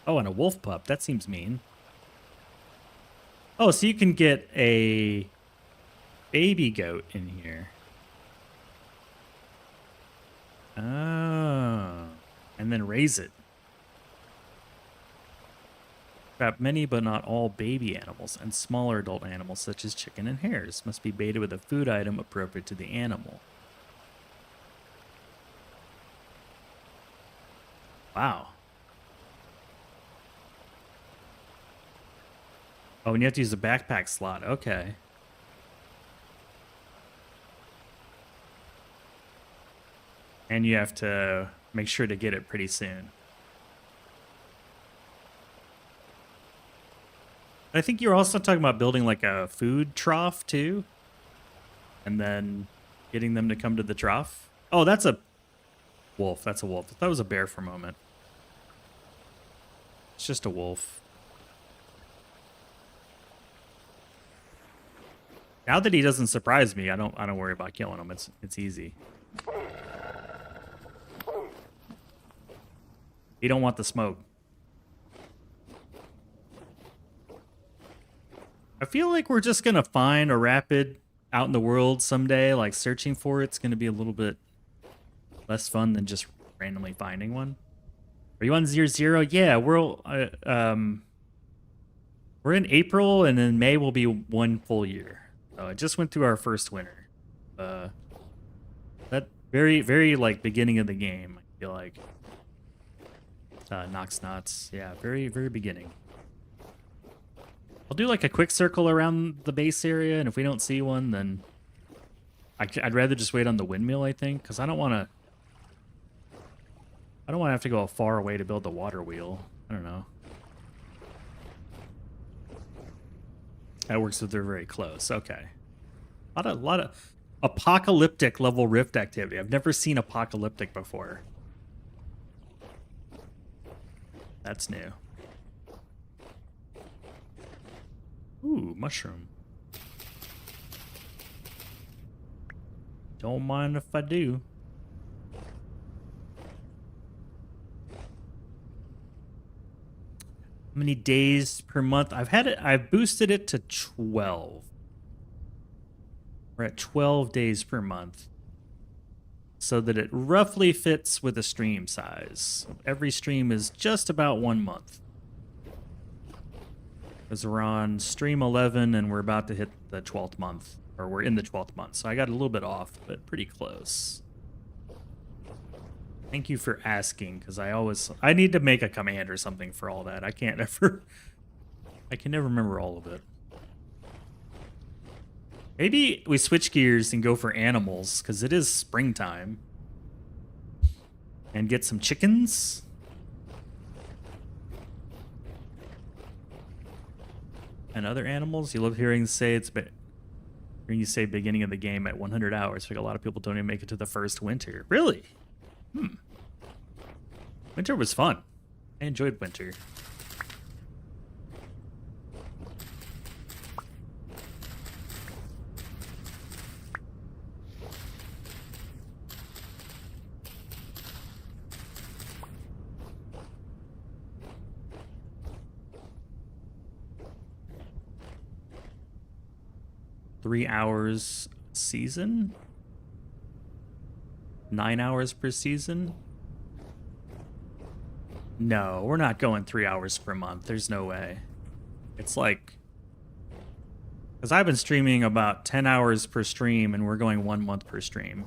Oh, and a wolf pup. That seems mean. Oh, so you can get a baby goat in here. Oh. And then raise it. Trap many but not all baby animals and smaller adult animals such as chicken and hares. Must be baited with a food item appropriate to the animal. Wow. Oh, and you have to use the backpack slot. Okay. And you have to make sure to get it pretty soon. I think you're also talking about building like a food trough too. And then getting them to come to the trough. Oh, that's a wolf. That's a wolf. That was a bear for a moment. It's just a wolf. Now that he doesn't surprise me, I don't worry about killing him. It's easy. You don't want the smoke. I feel like we're just gonna find a rapid out in the world someday. Like searching for it's gonna be a little bit less fun than just randomly finding one. Are you on 0-0? Yeah, we're in April, and then May will be 1 full year. So I just went through our first winter. That very like beginning of the game. I feel like. Knox knots. Yeah, very beginning. I'll do like a quick circle around the base area, and if we don't see one, then I'd rather just wait on the windmill, I think, because I don't want to have to go far away to build the water wheel. I don't know. That works if they're very close. Okay. A lot of apocalyptic level rift activity. I've never seen apocalyptic before. That's new. Ooh, mushroom. Don't mind if I do. How many days per month? I've boosted it to 12. We're at 12 days per month. So that it roughly fits with a stream size. Every stream is just about 1 month. Because we're on stream 11 and we're about to hit the 12th month. Or we're in the 12th month. So I got a little bit off, but pretty close. Thank you for asking, because I need to make a command or something for all that. I can never remember all of it. Maybe we switch gears and go for animals, because it is springtime. And get some chickens. And other animals. You love hearing you say beginning of the game at 100 hours. Like a lot of people don't even make it to the first winter. Really? Winter was fun. I enjoyed winter. $3 hours season? 9 hours per season? No, we're not going 3 hours per month. There's no way. It's like... Because I've been streaming about 10 hours per stream, and we're going 1 month per stream.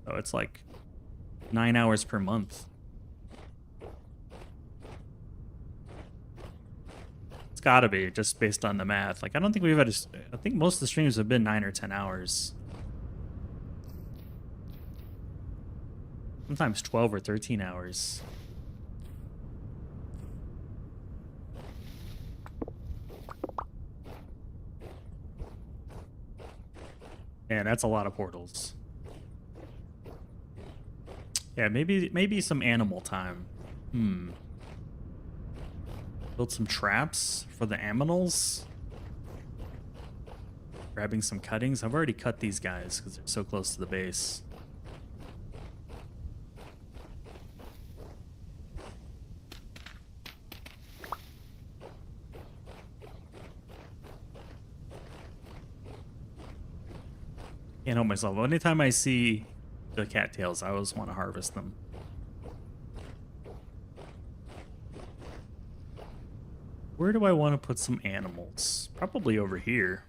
So it's like 9 hours per month. It's gotta be, just based on the math. Like, I don't think we've had I think most of the streams have been 9 or 10 hours. Sometimes 12 or 13 hours. Yeah, that's a lot of portals. Yeah, maybe some animal time. Build some traps for the aminals. Grabbing some cuttings. I've already cut these guys because they're so close to the base. Can't help myself. Anytime I see the cattails, I always want to harvest them. Where do I want to put some animals? Probably over here.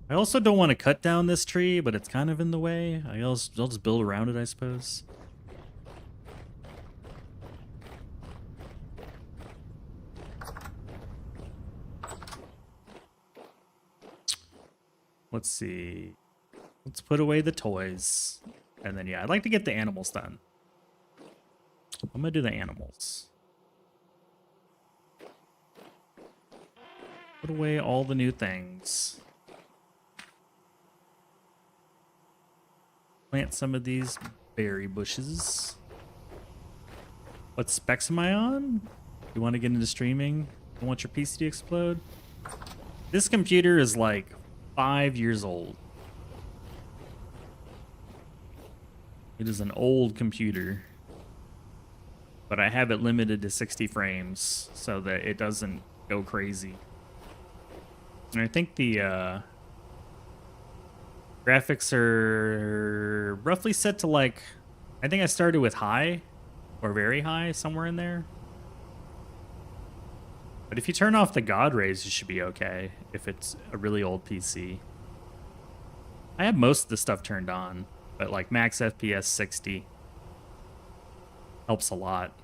I also don't want to cut down this tree, but it's kind of in the way. I'll just build around it, I suppose. Let's see. Let's put away the toys. And then, yeah, I'd like to get the animals done. I'm going to do the animals. Put away all the new things. Plant some of these berry bushes. What specs am I on? You want to get into streaming? You want your PC to explode? This computer is like 5 years old. It is an old computer. But I have it limited to 60 frames so that it doesn't go crazy. And I think the graphics are roughly set to like, I think I started with high or very high, somewhere in there. But if you turn off the God rays, you should be okay if it's a really old PC. I have most of the stuff turned on, but like max FPS 60 helps a lot.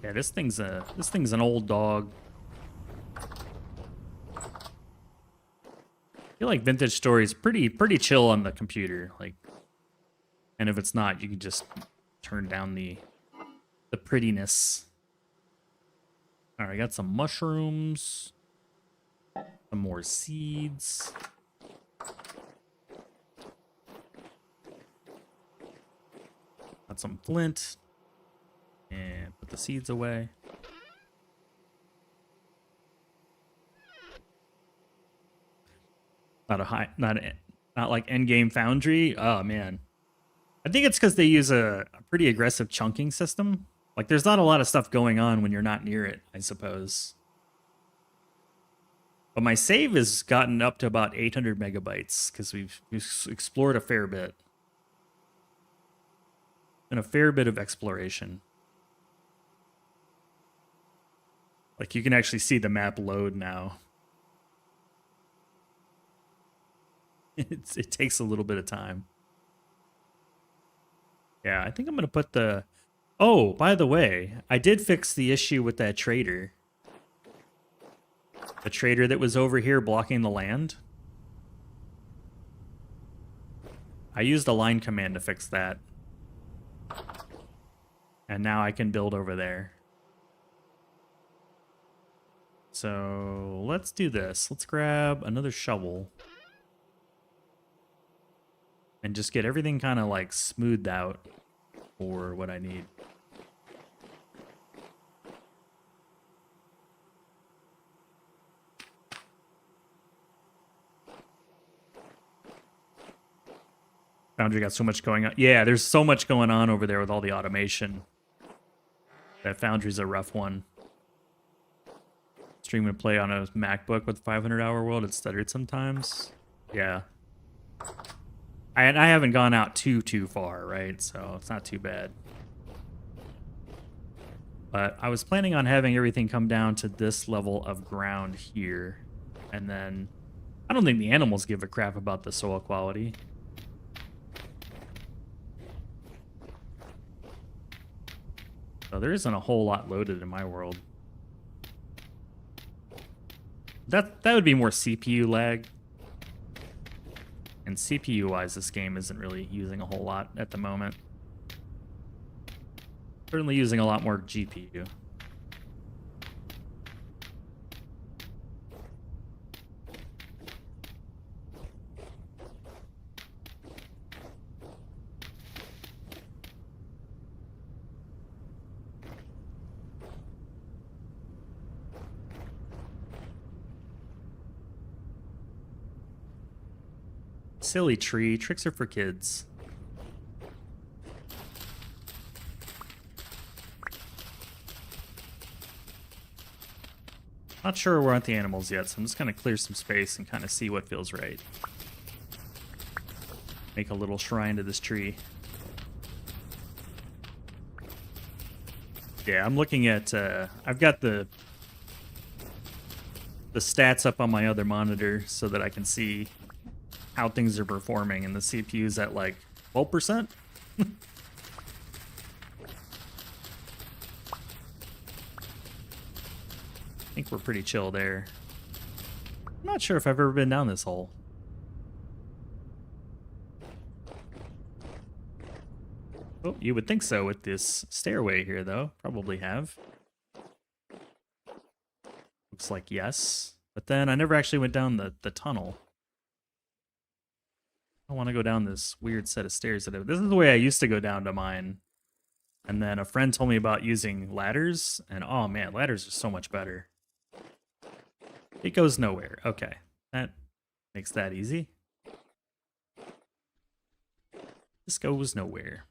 Yeah, this thing's an old dog. I feel like Vintage Story is pretty chill on the computer, like, and if it's not, you can just turn down the prettiness. All right, I got some mushrooms, some more seeds. Got some flint. And put the seeds away. Not like endgame foundry. Oh man, I think it's because they use a pretty aggressive chunking system. Like there's not a lot of stuff going on when you're not near it, I suppose. But my save has gotten up to about 800 megabytes because we've explored a fair bit. And a fair bit of exploration. Like, you can actually see the map load now. It takes a little bit of time. Yeah, I think I'm going to put the... Oh, by the way, I did fix the issue with that trader. The trader that was over here blocking the land. I used a line command to fix that. And now I can build over there. So let's do this. Let's grab another shovel. And just get everything kind of like smoothed out for what I need. Foundry got so much going on. Yeah, there's so much going on over there with all the automation. That Foundry's a rough one. Stream and play on a MacBook with 500-hour world, it stuttered sometimes. Yeah. I haven't gone out too far, right? So it's not too bad. But I was planning on having everything come down to this level of ground here. And then I don't think the animals give a crap about the soil quality. So there isn't a whole lot loaded in my world. That would be more CPU lag. And CPU-wise, this game isn't really using a whole lot at the moment. Certainly using a lot more GPU. silly tree. Tricks are for kids. Not sure we're at the animals yet, so I'm just gonna clear some space and kind of see what feels right. Make a little shrine to this tree. Yeah, I'm looking at, I've got the stats up on my other monitor so that I can see how things are performing, and the CPU's at like 12%. I think we're pretty chill there. I'm not sure if I've ever been down this hole. Oh, you would think so with this stairway here, though. Probably have. Looks like yes. But then I never actually went down the tunnel. I want to go down this weird set of stairs. This is the way I used to go down to mine. And then a friend told me about using ladders. And oh man, ladders are so much better. It goes nowhere. Okay. That makes that easy. This goes nowhere.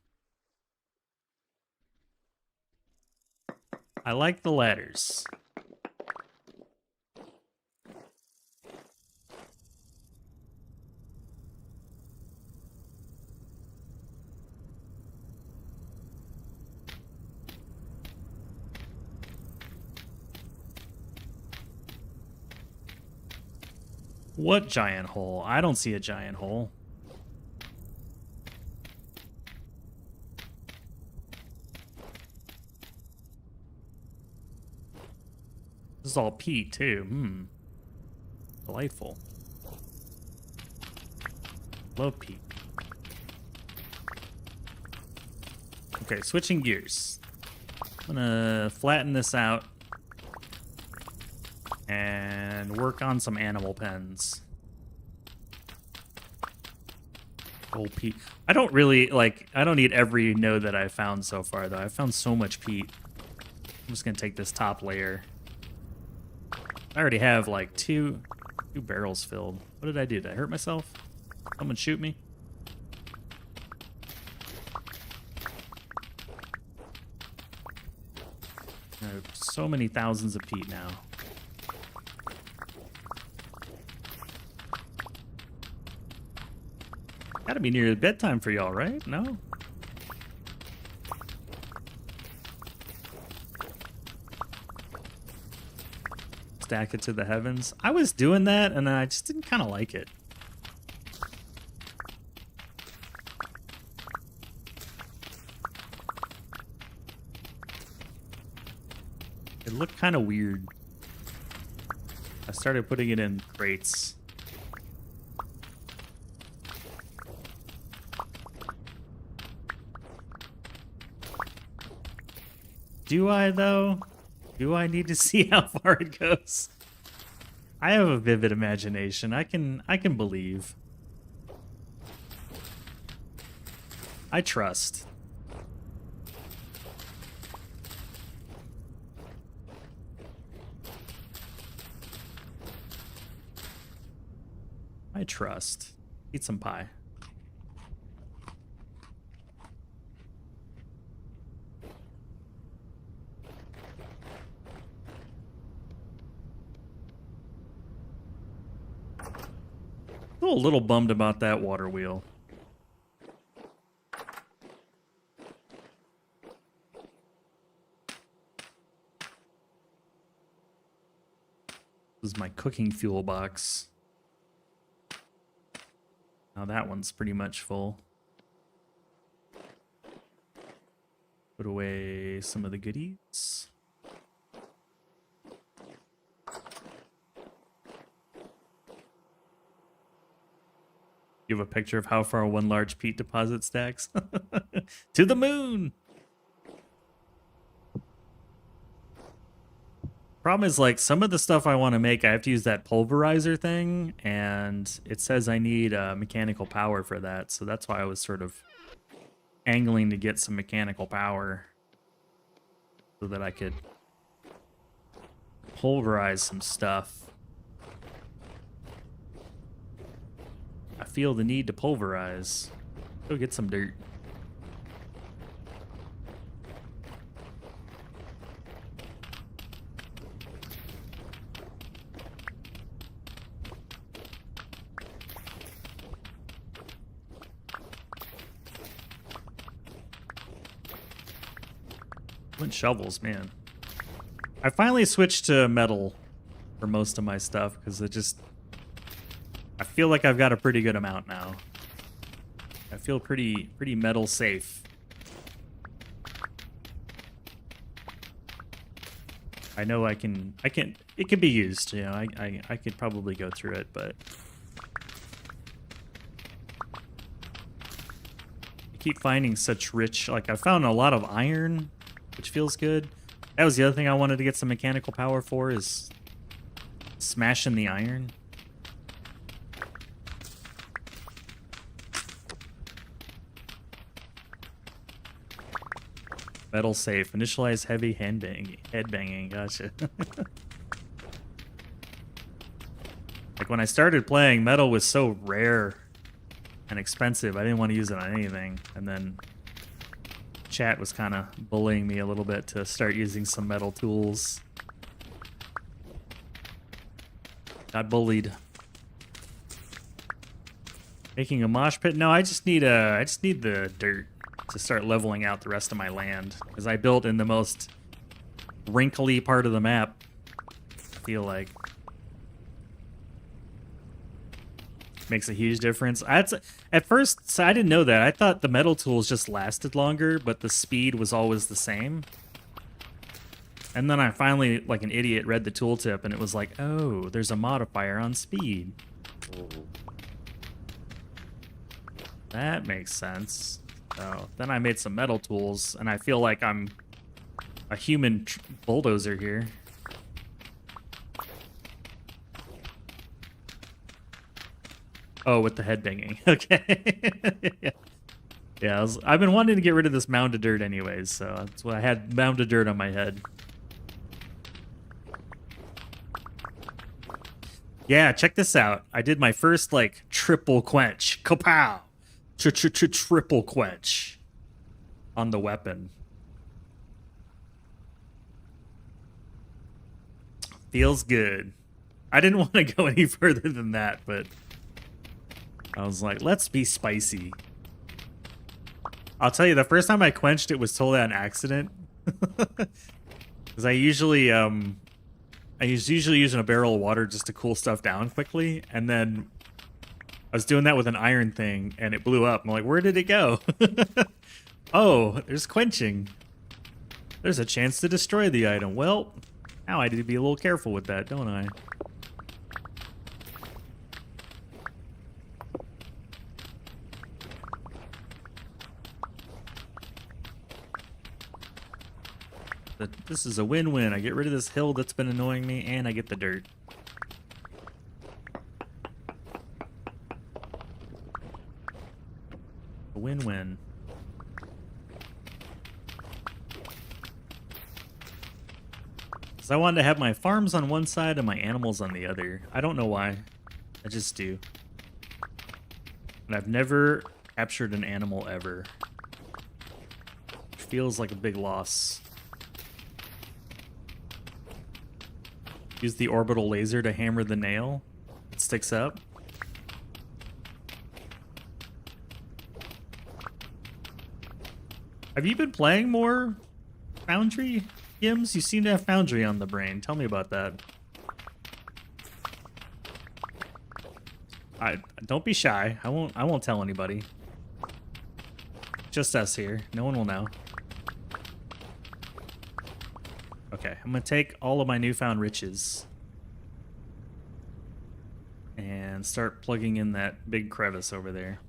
I like the ladders. What giant hole? I don't see a giant hole. This is all peat, too. Delightful. Love peat. Okay, switching gears. I'm gonna flatten this out and work on some animal pens. Old peat. I don't really, I don't need every node that I've found so far, though. I've found so much peat. I'm just gonna take this top layer. I already have, like, two barrels filled. What did I do? Did I hurt myself? Someone shoot me? I have so many thousands of peat now. Gotta be near bedtime for y'all, right? No? Stack it to the heavens. I was doing that, and I just didn't kind of like it. It looked kind of weird. I started putting it in crates. Do I, though? Do I need to see how far it goes? I have a vivid imagination. I can believe. I trust. I trust. Eat some pie. A little bummed about that water wheel. This is my cooking fuel box. Now that one's pretty much full. Put away some of the goodies. You have a picture of how far one large peat deposit stacks? To the moon! Problem is, like, some of the stuff I want to make, I have to use that pulverizer thing, and it says I need mechanical power for that, so that's why I was sort of angling to get some mechanical power so that I could pulverize some stuff. I feel the need to pulverize. Go get some dirt. Went shovels, man. I finally switched to metal for most of my stuff because I feel like I've got a pretty good amount now. I feel pretty metal safe. I know it can be used, you know. I could probably go through it, but I keep finding such rich, like I found a lot of iron, which feels good. That was the other thing I wanted to get some mechanical power for, is smashing the iron. Metal safe. Initialize heavy head banging. Gotcha. Like when I started playing, metal was so rare and expensive. I didn't want to use it on anything. And then chat was kind of bullying me a little bit to start using some metal tools. Got bullied. Making a mosh pit? No, I just need the dirt to start leveling out the rest of my land, because I built in the most wrinkly part of the map, I feel like. Makes a huge difference. At first, so I didn't know that. I thought the metal tools just lasted longer, but the speed was always the same. And then I finally, like an idiot, read the tooltip, and it was like, oh, there's a modifier on speed. That makes sense. So then I made some metal tools, and I feel like I'm a human bulldozer here. Oh, with the head banging. Okay. Yeah, I've been wanting to get rid of this mound of dirt anyways, so that's what I had, mound of dirt on my head. Yeah, check this out. I did my first, like, triple quench. Kapow! Triple quench on the weapon. Feels good. I didn't want to go any further than that, but I was like, let's be spicy. I'll tell you, the first time I quenched it was totally an accident. Because I usually using a barrel of water just to cool stuff down quickly, and then I was doing that with an iron thing, and it blew up. I'm like, where did it go? Oh, there's quenching. There's a chance to destroy the item. Well, now I need to be a little careful with that, don't I? This is a win-win. I get rid of this hill that's been annoying me, and I get the dirt. A win-win. Because I wanted to have my farms on one side and my animals on the other. I don't know why. I just do. And I've never captured an animal ever. Which feels like a big loss. Use the orbital laser to hammer the nail. It sticks up. Have you been playing more Foundry games? You seem to have Foundry on the brain. Tell me about that. Don't be shy. I won't tell anybody. Just us here. No one will know. Okay, I'm gonna take all of my newfound riches and start plugging in that big crevice over there.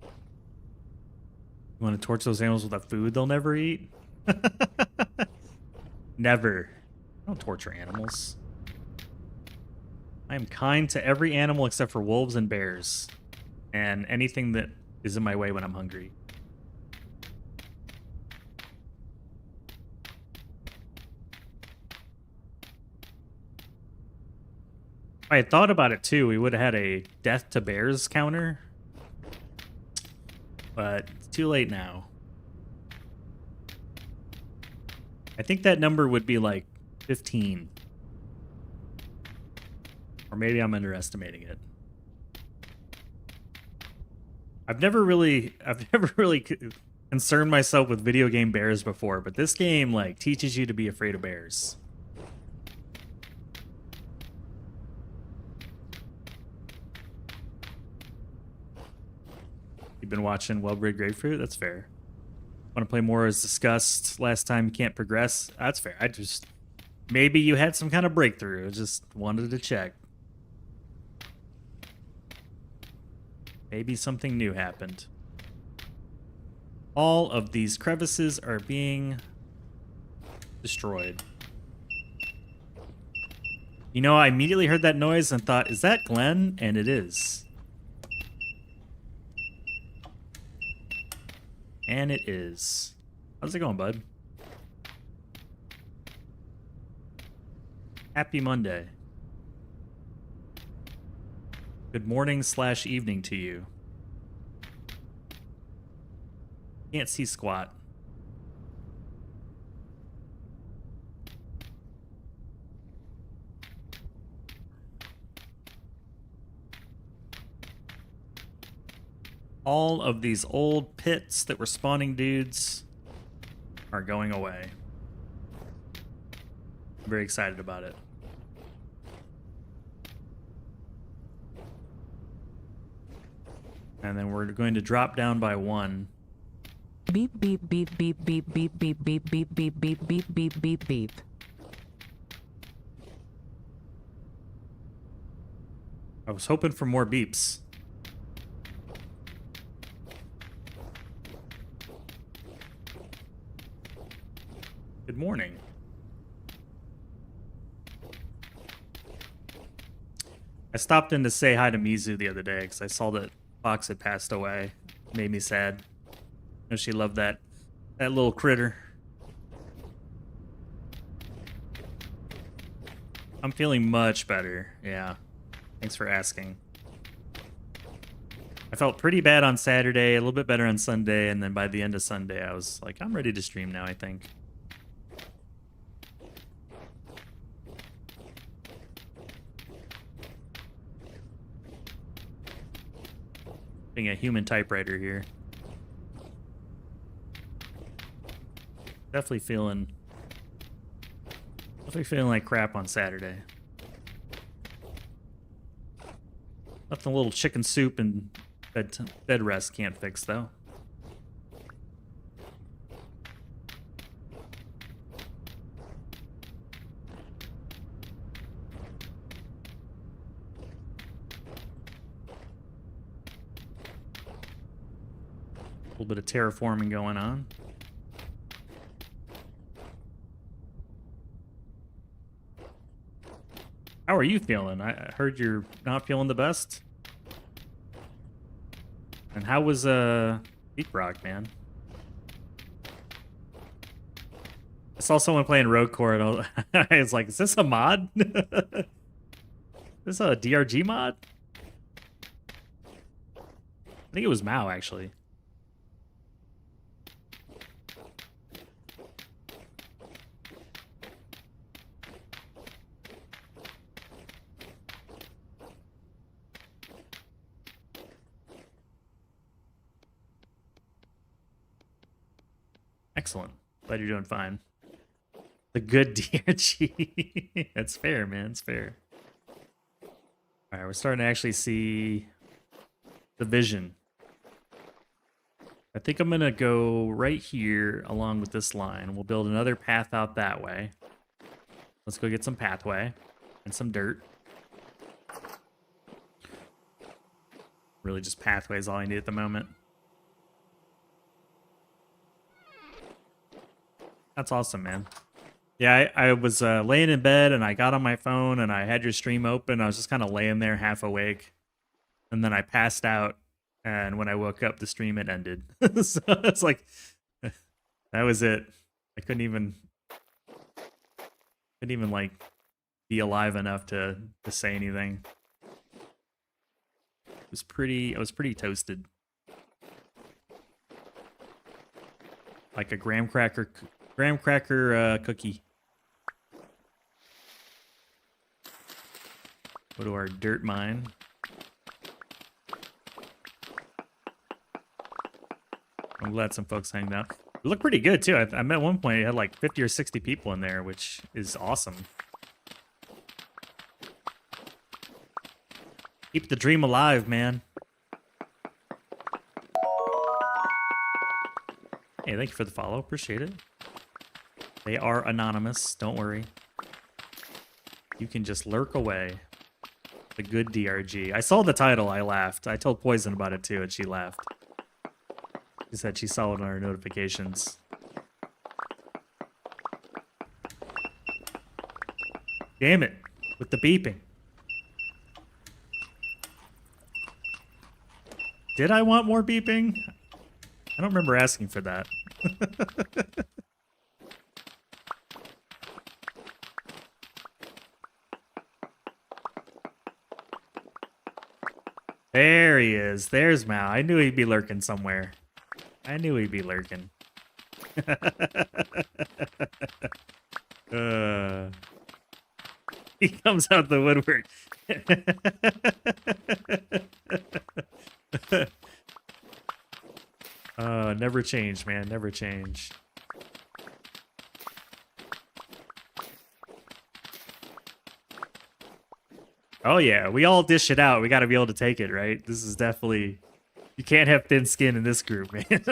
You want to torch those animals with the food they'll never eat? Never. I don't torture animals. I am kind to every animal except for wolves and bears, and anything that is in my way when I'm hungry. If I had thought about it too, we would have had a death to bears counter. But it's too late now. I think that number would be like 15. Or maybe I'm underestimating it. I've never really concerned myself with video game bears before, but this game like teaches you to be afraid of bears. You've been watching Well-Bred Grapefruit? That's fair. Want to play more as discussed last time, you can't progress? That's fair. I just... Maybe you had some kind of breakthrough. I just wanted to check. Maybe something new happened. All of these crevices are being destroyed. You know, I immediately heard that noise and thought, is that Glenn? And it is. And it is. How's it going, bud? Happy Monday. Good morning / evening to you. Can't see squat. All of these old pits that were spawning dudes are going away. I'm very excited about it. And then we're going to drop down by 1. Beep beep beep beep beep beep beep beep beep beep beep beep beep beep beep. I was hoping for more beeps. Good morning. I stopped in to say hi to Mizu the other day because I saw that Fox had passed away. Made me sad. I know she loved that little critter. I'm feeling much better. Yeah. Thanks for asking. I felt pretty bad on Saturday, a little bit better on Sunday, and then by the end of Sunday, I was like, I'm ready to stream now, I think. Being a human typewriter here. Definitely feeling like crap on Saturday. Nothing a little chicken soup and bed rest can't fix, though. A little bit of terraforming going on. How are you feeling? I heard you're not feeling the best. And how was Deep Rock, man? I saw someone playing Road Core and I was like, is this a mod? Is this a DRG mod? I think it was Mao, actually. Excellent. Glad you're doing fine. The good DRG. That's fair, man. It's fair. All right, we're starting to actually see the vision. I think I'm going to go right here along with this line. We'll build another path out that way. Let's go get some pathway and some dirt. Really just pathway is all I need at the moment. That's awesome, man. Yeah, I was laying in bed and I got on my phone and I had your stream open. I was just kind of laying there half awake. And then I passed out. And when I woke up, the stream had ended. So it's like, that was it. I couldn't even like be alive enough to say anything. I was pretty toasted. Like a graham cracker cookie. Go to our dirt mine. I'm glad some folks hanged out. It looked pretty good too. I met at one point it had like 50 or 60 people in there, which is awesome. Keep the dream alive, man. Hey, thank you for the follow. Appreciate it. They are anonymous. Don't worry. You can just lurk away. The good DRG. I saw the title. I laughed. I told Poison about it too, and she laughed. She said she saw it on her notifications. Damn it. With the beeping. Did I want more beeping? I don't remember asking for that. There he is. There's Mao. I knew he'd be lurking somewhere. I knew he'd be lurking. He comes out the woodwork. Never change, man. Never change. Oh yeah, we all dish it out. We got to be able to take it, right? This is definitely... You can't have thin skin in this group, man.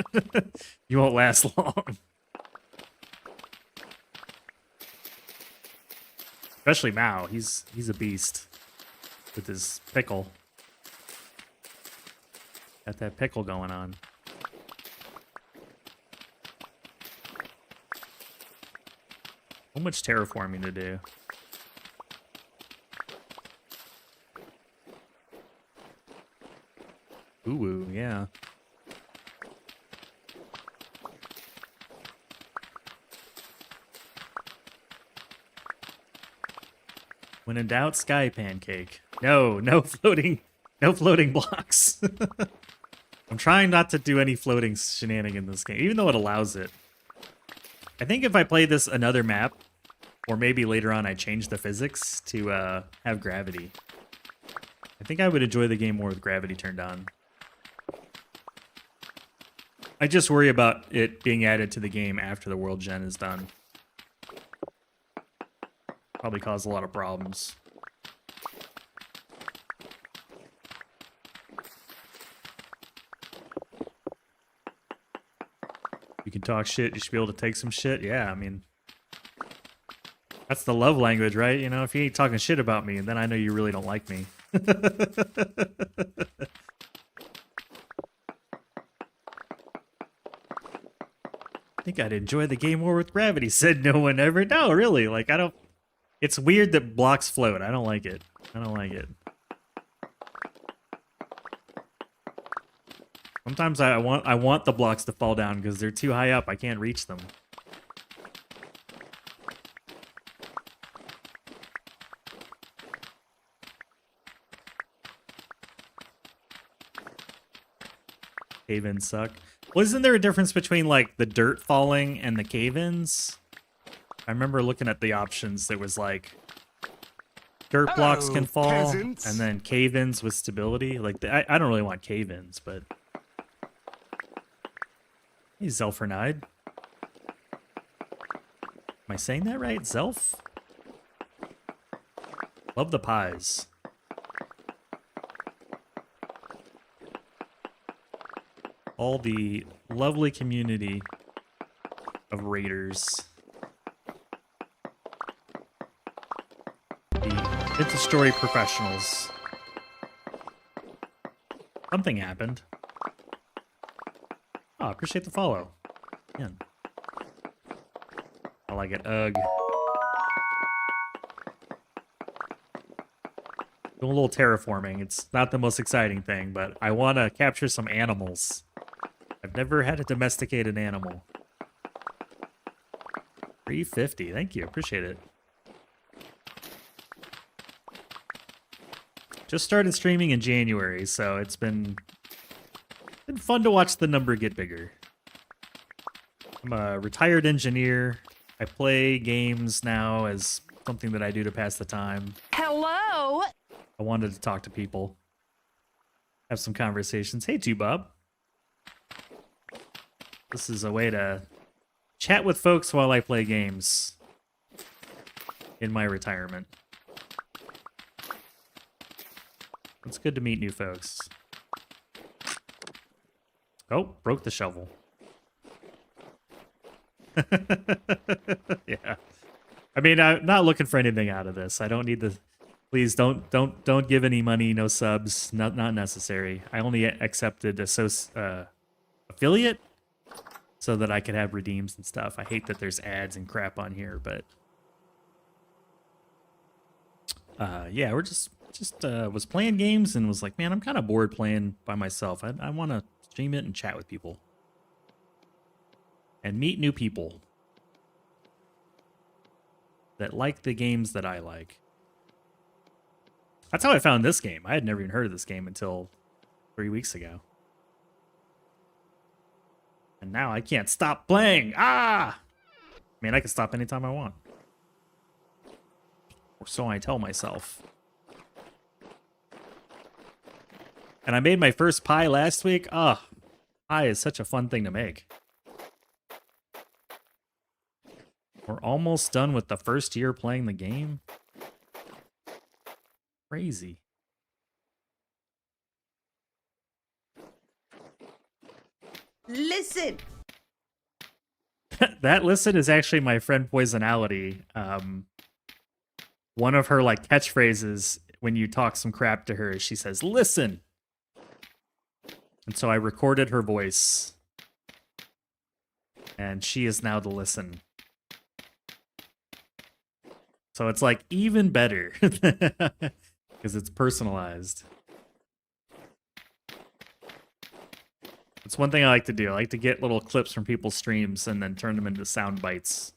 You won't last long. Especially Mao. He's a beast with his pickle. Got that pickle going on. So much terraforming to do. Ooh, yeah. When in doubt, sky pancake. No floating blocks. I'm trying not to do any floating shenanigans in this game, even though it allows it. I think if I play this another map, or maybe later on I change the physics to have gravity, I think I would enjoy the game more with gravity turned on. I just worry about it being added to the game after the world gen is done. Probably cause a lot of problems. You can talk shit, you should be able to take some shit. Yeah, I mean, that's the love language, right? You know, if you ain't talking shit about me, then I know you really don't like me. I think I'd enjoy the game more with gravity, said no one ever. No, really, like, I don't... It's weird that blocks float. I don't like it. I don't like it. Sometimes I want the blocks to fall down because they're too high up. I can't reach them. Cave-ins suck. Well, isn't there a difference between, like, the dirt falling and the cave-ins? I remember looking at the options. There was, like, dirt blocks can fall, peasants. and then cave-ins with stability. Like, I don't really want cave-ins, but... Hey, Zelfernide. Am I saying that right? Zelf? Love the pies. All the lovely community of raiders. The Vintage Story professionals. Something happened. Oh, appreciate the follow. Yeah. I like it. Ugh. Doing a little terraforming. It's not the most exciting thing, but I want to capture some animals. I've never had to domesticate an animal. 350. Thank you. Appreciate it. Just started streaming in January, so it's been fun to watch the number get bigger. I'm a retired engineer. I play games now as something that I do to pass the time. Hello? I wanted to talk to people, have some conversations. Hey, Bob. This is a way to chat with folks while I play games in my retirement. It's good to meet new folks. Oh, broke the shovel. Yeah. I mean, I'm not looking for anything out of this. I don't need the... Please don't give any money, no subs, not necessary. I only accepted affiliate so that I could have redeems and stuff. I hate that there's ads and crap on here, but yeah, we're just was playing games and was like, man, I'm kind of bored playing by myself. I want to stream it and chat with people and meet new people that like the games that I like. That's how I found this game. I had never even heard of this game until 3 weeks ago. And now I can't stop playing. Ah! I mean, I can stop anytime I want. Or so I tell myself. And I made my first pie last week. Ah, pie is such a fun thing to make. We're almost done with the first year playing the game. Crazy. Listen. That listen is actually my friend Poisonality. One of her like catchphrases when you talk some crap to her, she says, "Listen." And so I recorded her voice. And she is now the listen. So it's like even better. Because it's personalized. It's one thing I like to do. I like to get little clips from people's streams and then turn them into sound bites.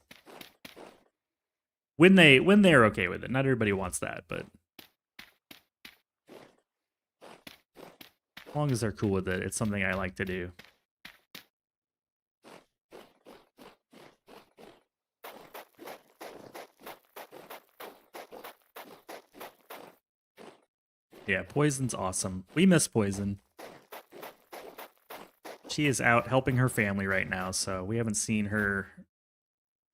When they're okay with it. Not everybody wants that, but as long as they're cool with it, it's something I like to do. Yeah, Poison's awesome. We miss Poison. She is out helping her family right now, so we haven't seen her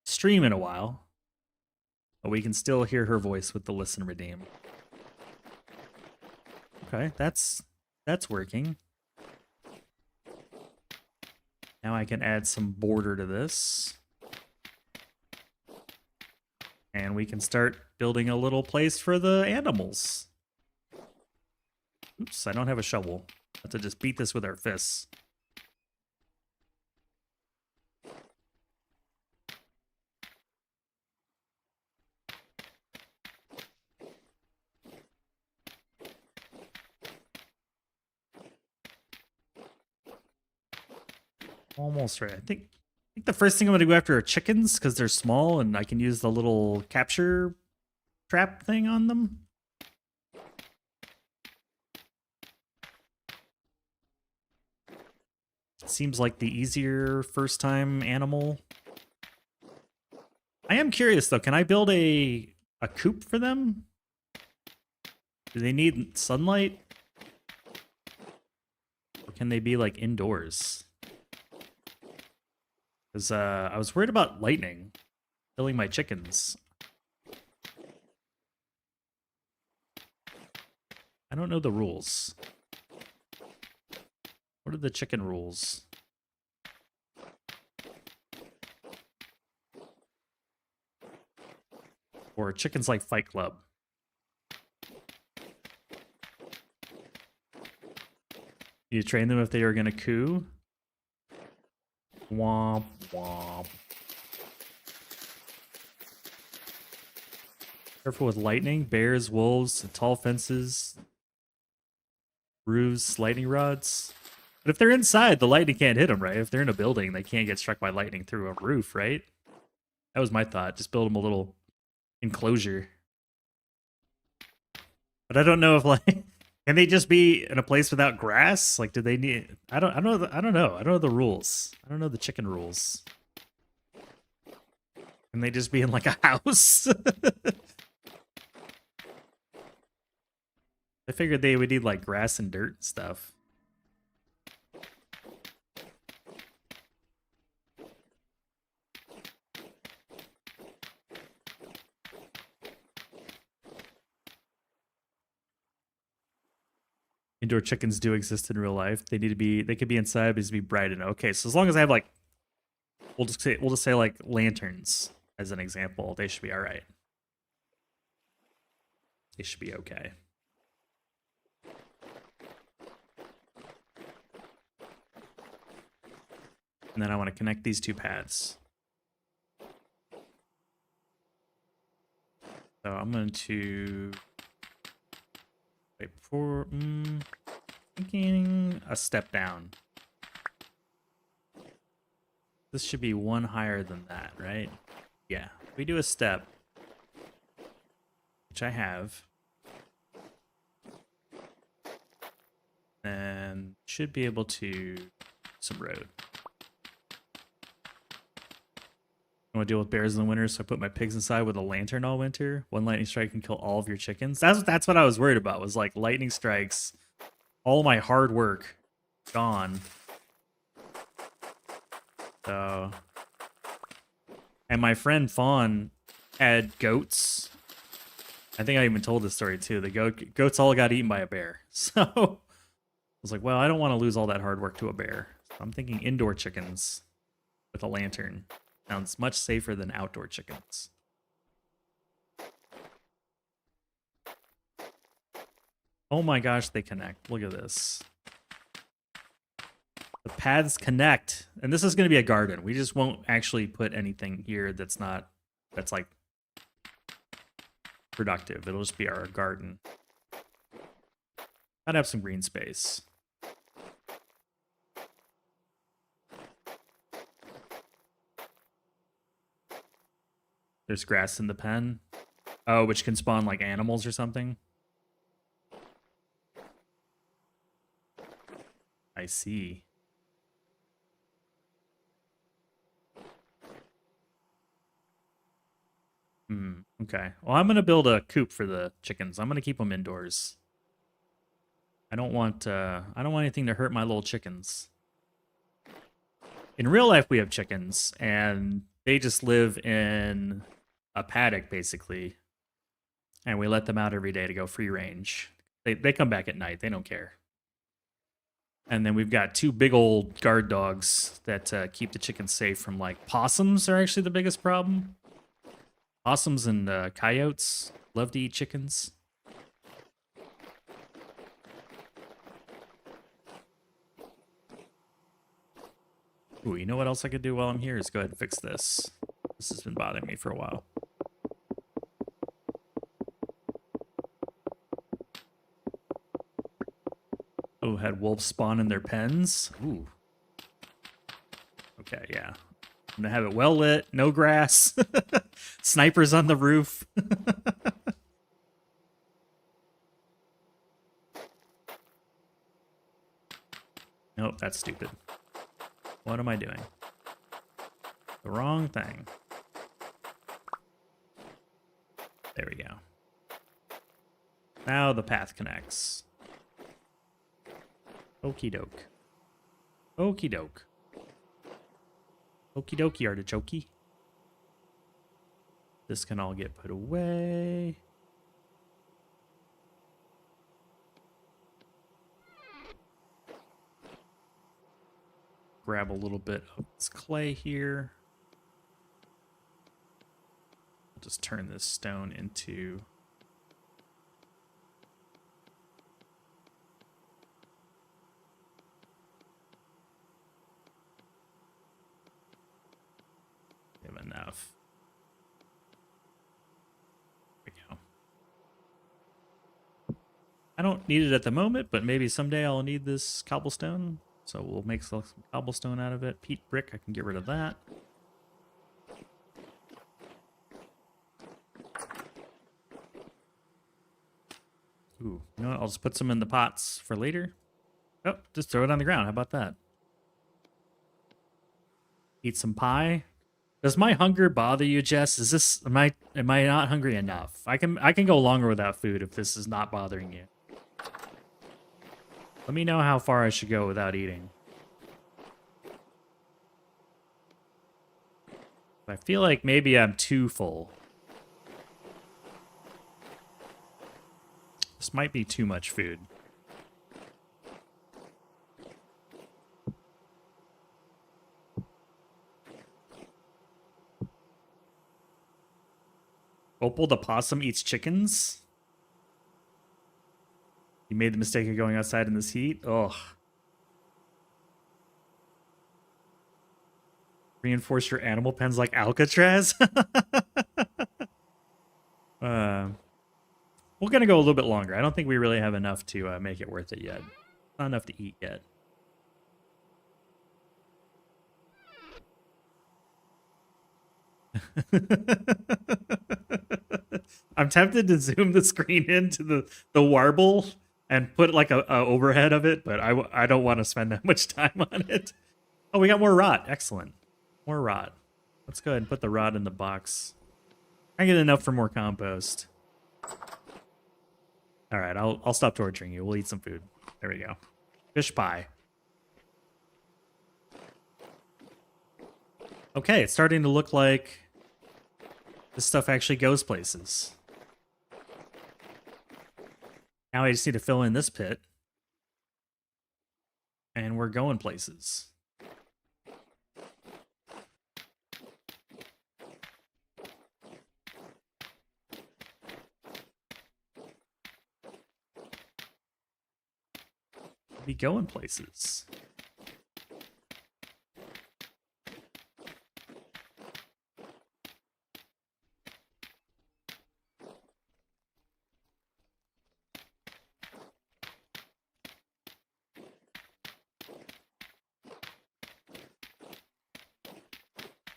stream in a while. But we can still hear her voice with the listen redeem. Okay, that's working. Now I can add some border to this. And we can start building a little place for the animals. Oops, I don't have a shovel. I have to just beat this with our fists. Almost right. I think the first thing I'm going to go after are chickens because they're small and I can use the little capture trap thing on them. Seems like the easier first time animal. I am curious though, can I build a coop for them? Do they need sunlight? Or can they be like indoors? Because I was worried about lightning killing my chickens. I don't know the rules. What are the chicken rules? Or chickens like Fight Club? You train them if they are going to coo? Womp womp. Careful with lightning, bears, wolves, tall fences, roofs, lightning rods. But if they're inside, the lightning can't hit them, right? If they're in a building, they can't get struck by lightning through a roof, right? That was my thought. Just build them a little enclosure. But I don't know if like Can they just be in a place without grass? Like, do they need? I don't know. I don't know. I don't know the rules. I don't know the chicken rules. Can they just be in like a house? I figured they would need like grass and dirt and stuff. Indoor chickens do exist in real life. They need to be. They could be inside, but it needs to be bright enough. Okay, so as long as I have like, we'll just say like lanterns as an example. They should be all right. They should be okay. And then I want to connect these two paths. So I'm going to wait before thinking a step down. This should be one higher than that, right? Yeah. If we do a step, which I have, then should be able to some road. I want to deal with bears in the winter, so I put my pigs inside with a lantern all winter. One lightning strike can kill all of your chickens. That's what I was worried about, was like lightning strikes. All my hard work gone. So, and my friend Fawn had goats. I think I even told this story too. The goats all got eaten by a bear. So I was like, well, I don't want to lose all that hard work to a bear. So I'm thinking indoor chickens with a lantern. Sounds much safer than outdoor chickens. Oh my gosh, they connect. Look at this. The paths connect. And this is going to be a garden. We just won't actually put anything here that's like productive. It'll just be our garden. Gotta have some green space. There's grass in the pen. Oh, which can spawn like animals or something. I see. Okay. Well, I'm gonna build a coop for the chickens. I'm gonna keep them indoors. I don't want anything to hurt my little chickens. In real life, we have chickens, and they just live in a paddock, basically. And we let them out every day to go free range. They come back at night. They don't care. And then we've got two big old guard dogs that keep the chickens safe from, like, possums are actually the biggest problem. Possums and coyotes love to eat chickens. Ooh, you know what else I could do while I'm here is go ahead and fix this. This has been bothering me for a while. Oh, had wolves spawn in their pens? Ooh. Okay, yeah. I'm gonna have it well lit, no grass. Snipers on the roof. Nope, that's stupid. What am I doing? The wrong thing. There we go. Now the path connects. Okie doke. Okie doke. Okie dokie, artichoke. This can all get put away. Grab a little bit of this clay here. I'll just turn this stone into enough. There we go. I don't need it at the moment, but maybe someday I'll need this cobblestone. So we'll make some cobblestone out of it. Peat brick, I can get rid of that. Ooh, you know what? I'll just put some in the pots for later. Oh, just throw it on the ground. How about that? Eat some pie. Does my hunger bother you, Jess? Is this am I not hungry enough? I can go longer without food if this is not bothering you. Let me know how far I should go without eating. I feel like maybe I'm too full. This might be too much food. Opal the possum eats chickens? You made the mistake of going outside in this heat? Ugh. Reinforce your animal pens like Alcatraz? We're going to go a little bit longer. I don't think we really have enough to make it worth it yet. Not enough to eat yet. I'm tempted to zoom the screen into the warble and put like a overhead of it, but I don't want to spend that much time on it. Oh, we got more rot. Excellent. More rot. Let's go ahead and put the rot in the box. I get enough for more compost. All right, I'll stop torturing you. We'll eat some food. There we go. Fish pie. Okay, it's starting to look like this stuff actually goes places. Now I just need to fill in this pit. And we're going places. Be going places.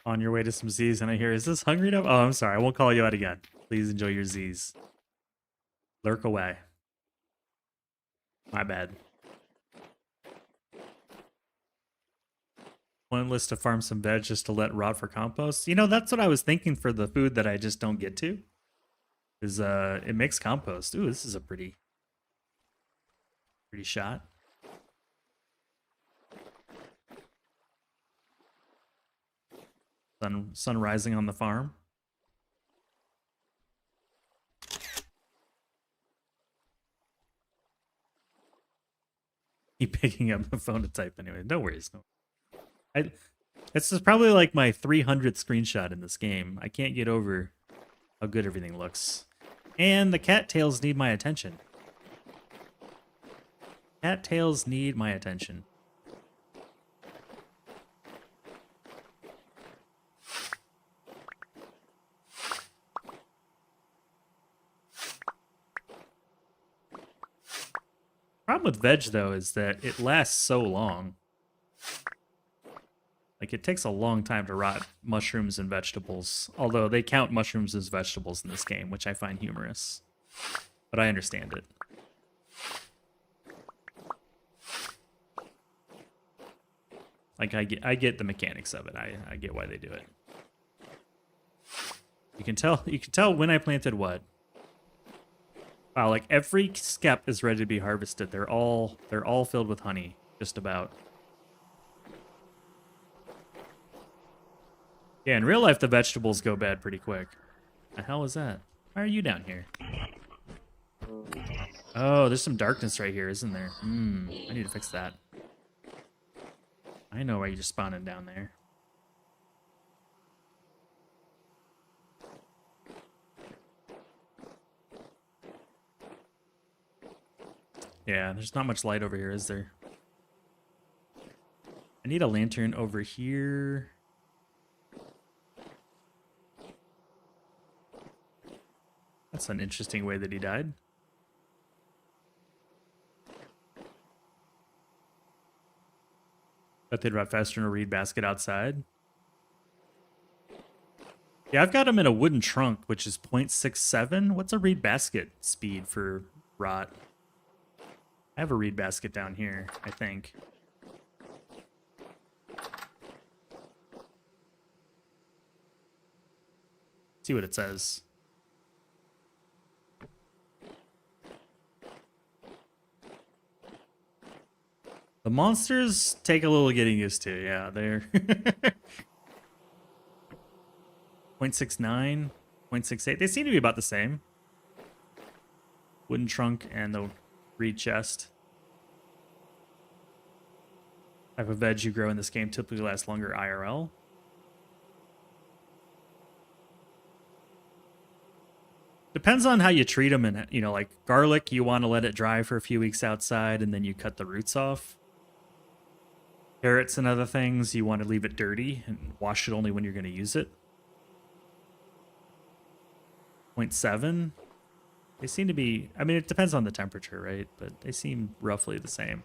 On your way to some Z's, and I hear, is this hungry enough? Oh, I'm sorry. I won't call you out again. Please enjoy your Z's. Lurk away. My bad. Pointless to farm some veg just to let rot for compost. You know, that's what I was thinking for the food that I just don't get to. Is it makes compost. Ooh, this is a pretty shot. Sun rising on the farm. Keep picking up the phone to type anyway. No worries. No. This is probably like my 300th screenshot in this game. I can't get over how good everything looks. And the cattails need my attention. Cattails need my attention. Problem with veg, though, is that it lasts so long. Like, it takes a long time to rot mushrooms and vegetables. Although they count mushrooms as vegetables in this game, which I find humorous. But I understand it. Like, I get the mechanics of it. I get why they do it. You can tell when I planted what. Wow, like every skep is ready to be harvested. They're all filled with honey, just about. Yeah, in real life the vegetables go bad pretty quick. The hell is that? Why are you down here? Oh, there's some darkness right here, isn't there? I need to fix that. I know why you're spawning down there. Yeah, there's not much light over here, is there? I need a lantern over here. That's an interesting way that he died. Bet they'd rot faster in a reed basket outside. Yeah, I've got him in a wooden trunk, which is 0.67. What's a reed basket speed for rot. I have a reed basket down here, I think. See what it says. The monsters take a little getting used to. Yeah, they're 0.69, 0.68. They seem to be about the same. Wooden trunk and the reed chest. Type of veg you grow in this game typically lasts longer IRL. Depends on how you treat them, and you know, like garlic, you want to let it dry for a few weeks outside, and then you cut the roots off. Carrots and other things, you want to leave it dirty and wash it only when you're going to use it. 0.7. They seem to be, I mean, it depends on the temperature, right? But they seem roughly the same.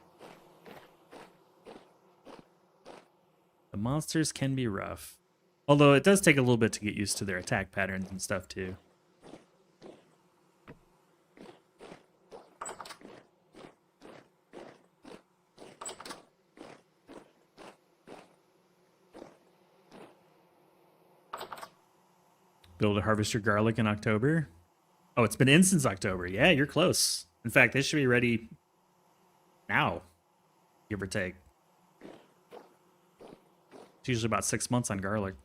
The monsters can be rough. Although it does take a little bit to get used to their attack patterns and stuff too. Be able to harvest your garlic in October. Oh, it's been in since October. Yeah, you're close. In fact, they should be ready now, give or take. It's usually about 6 months on garlic.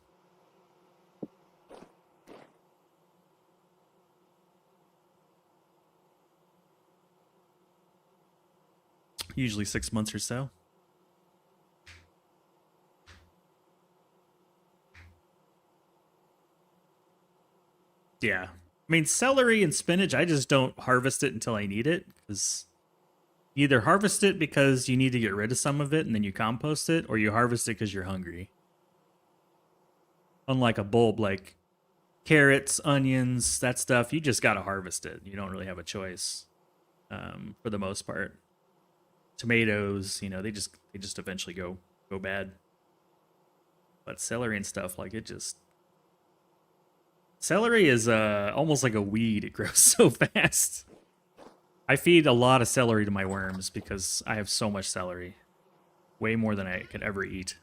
Usually 6 months or so. Yeah. I mean, celery and spinach, I just don't harvest it until I need it. Because you either harvest it because you need to get rid of some of it and then you compost it, or you harvest it because you're hungry. Unlike a bulb like carrots, onions, that stuff, you just got to harvest it. You don't really have a choice for the most part. Tomatoes, you know, they just eventually go bad. But celery and stuff, like, it just... Celery is almost like a weed. It grows so fast. I feed a lot of celery to my worms because I have so much celery. Way more than I could ever eat.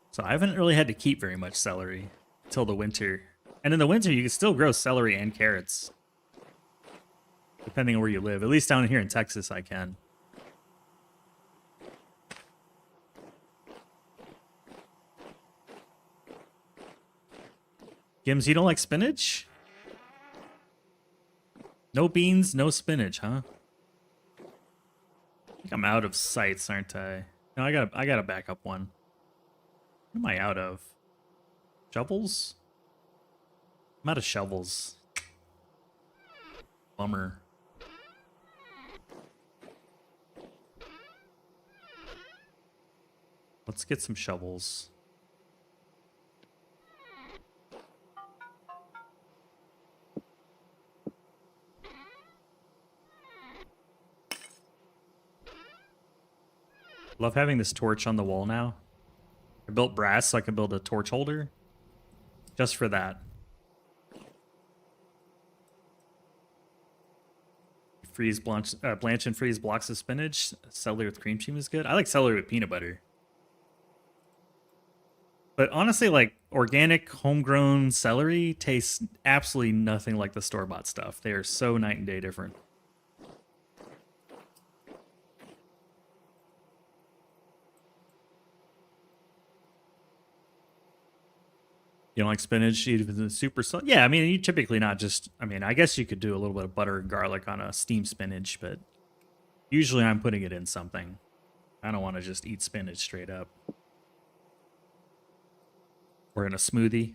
So I haven't really had to keep very much celery until the winter. And in the winter, you can still grow celery and carrots. Depending on where you live. At least down here in Texas, I can. Gims, you don't like spinach? No beans, no spinach, huh? I think I'm out of sights, aren't I? No, I got a backup one. What am I out of? Shovels? I'm out of shovels. Bummer. Let's get some shovels. Love having this torch on the wall now. I built brass so I can build a torch holder. Just for that. Freeze blanch and freeze blocks of spinach. Celery with cream cheese is good. I like celery with peanut butter. But honestly, like, organic, homegrown celery tastes absolutely nothing like the store-bought stuff. They are so night and day different. You don't like spinach, even the super salt? Yeah, I mean, you typically not just... I mean, I guess you could do a little bit of butter and garlic on a steamed spinach, but usually I'm putting it in something. I don't want to just eat spinach straight up. Or in a smoothie.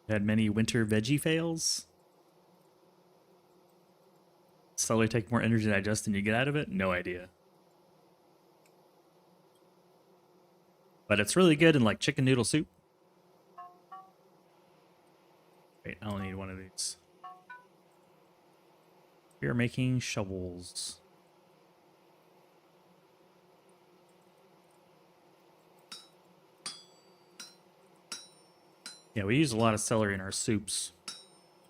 Had many winter veggie fails? Celery take more energy to digest than you get out of it? No idea. But it's really good in, like, chicken noodle soup. Wait, I only need one of these. We are making shovels. Yeah, we use a lot of celery in our soups.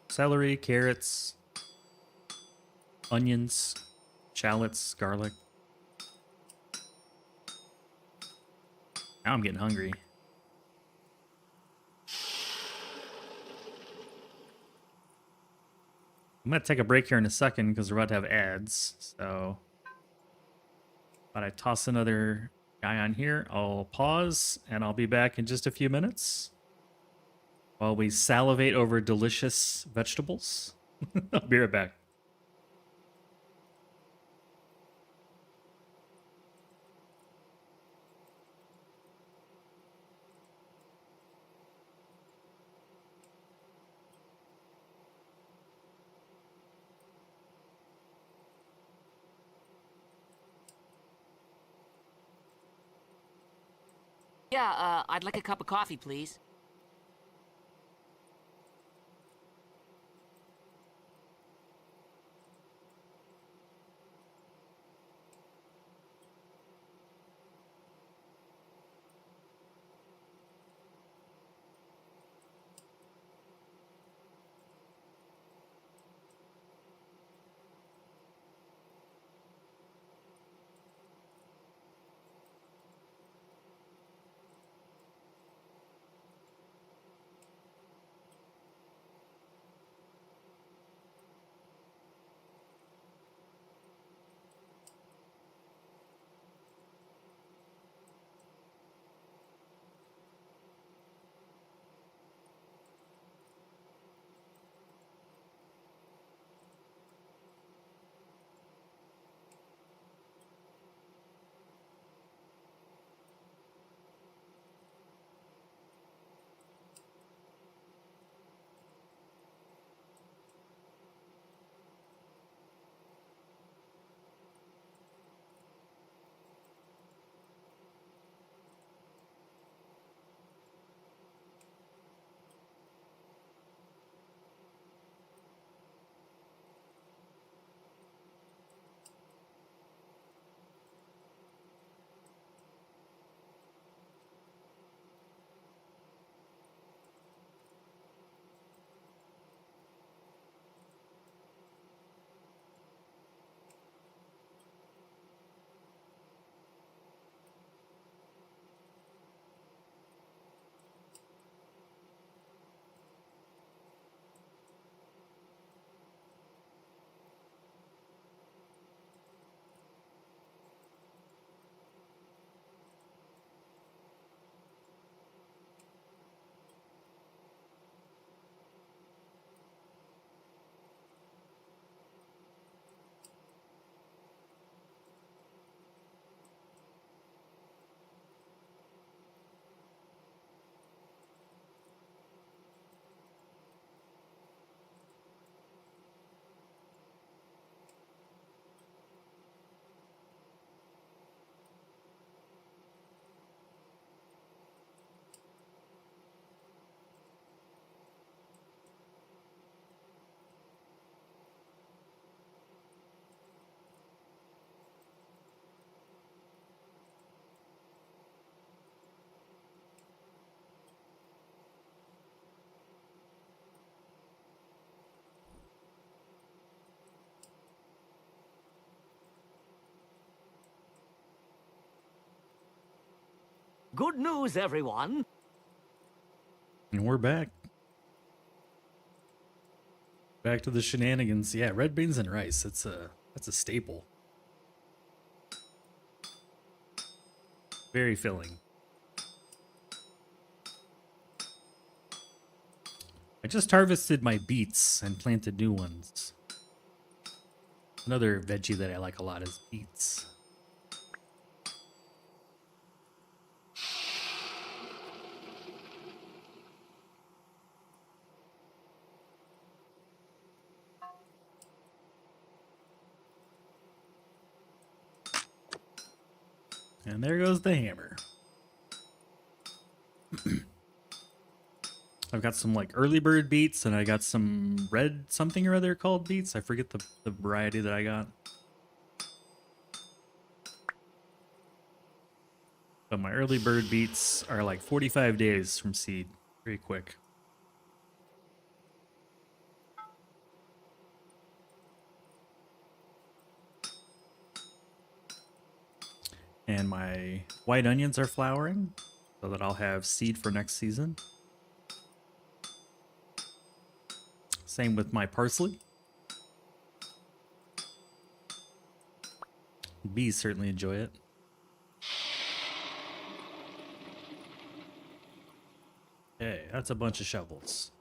Celery, carrots, onions, shallots, garlic. Now I'm getting hungry. I'm gonna take a break here in a second because we're about to have ads. So, but I toss another guy on here. I'll pause and I'll be back in just a few minutes while we salivate over delicious vegetables. I'll be right back. Yeah, I'd like a cup of coffee, please. Good news, everyone. And we're back. Back to the shenanigans. Yeah, red beans and rice. That's a staple. Very filling. I just harvested my beets and planted new ones. Another veggie that I like a lot is beets. And there goes the hammer. I've got some like early bird beets and I got some red something or other called beets. I forget the variety that I got. But my early bird beets are like 45 days from seed. Very quick. And my white onions are flowering so that I'll have seed for next season. Same with my parsley. Bees certainly enjoy it. Okay, that's a bunch of shovels.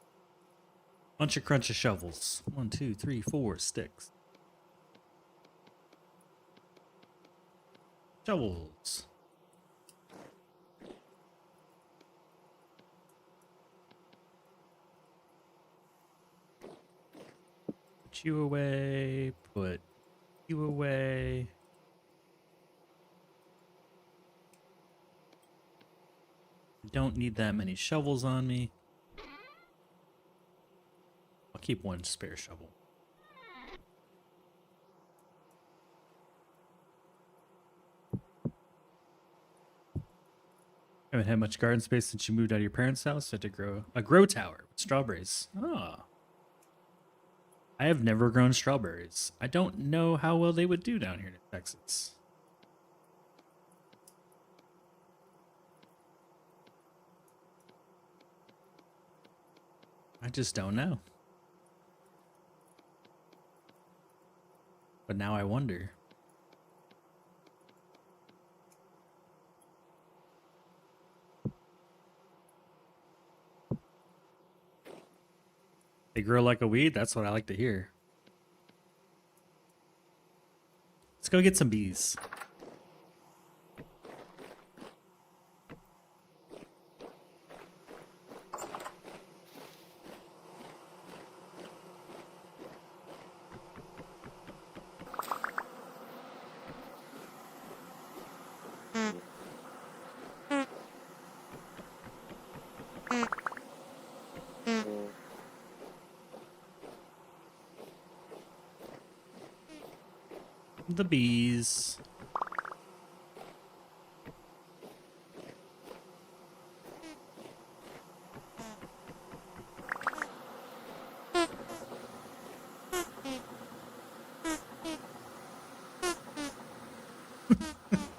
Bunch of crunch of shovels. 1, 2, 3, 4 sticks. Shovels. Put you away. Put you away. Don't need that many shovels on me. I'll keep one spare shovel. Haven't had much garden space since you moved out of your parents' house. So I had to grow a grow tower with strawberries. Oh. I have never grown strawberries. I don't know how well they would do down here in Texas. I just don't know. But now I wonder. They grow like a weed? That's what I like to hear. Let's go get some bees. The bees.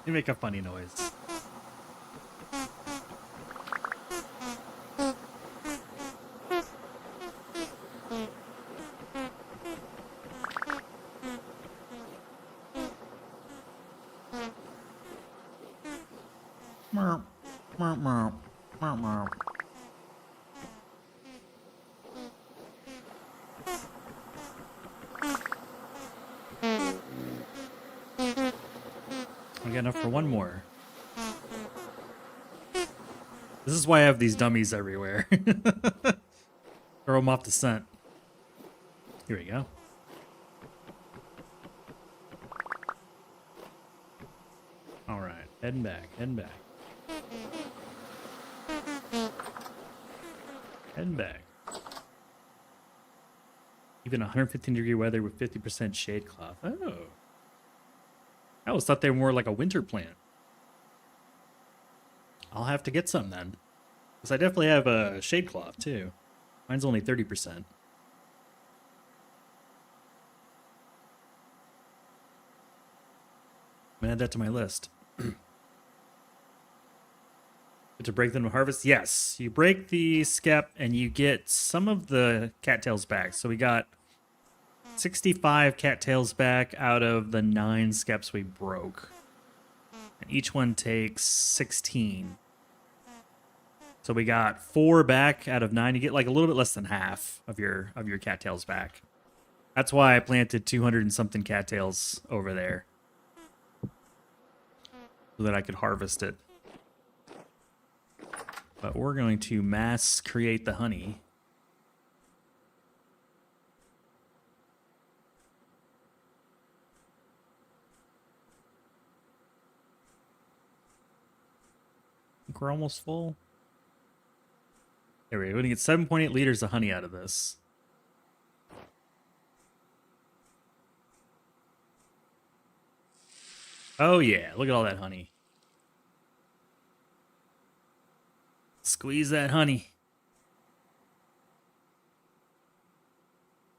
You make a funny noise. Meow, meow, meow, meow, meow. We got enough for one more. This is why I have these dummies everywhere. Throw them off the scent. Here we go. All right, heading back, heading back. Heading back. Even 115-degree weather with 50% shade cloth. Oh. I always thought they were more like a winter plant. I'll have to get some then. Because I definitely have a shade cloth too. Mine's only 30%. I'm gonna add that to my list. To break them to harvest? Yes. You break the skep and you get some of the cattails back. So we got 65 cattails back out of the 9 skeps we broke. And each one takes 16. So we got 4 back out of 9. You get like a little bit less than half of your cattails back. That's why I planted 200 and something cattails over there. So that I could harvest it. But we're going to mass create the honey. I think we're almost full. There we go. We're going to get 7.8 liters of honey out of this. Oh yeah, look at all that honey. Squeeze that honey.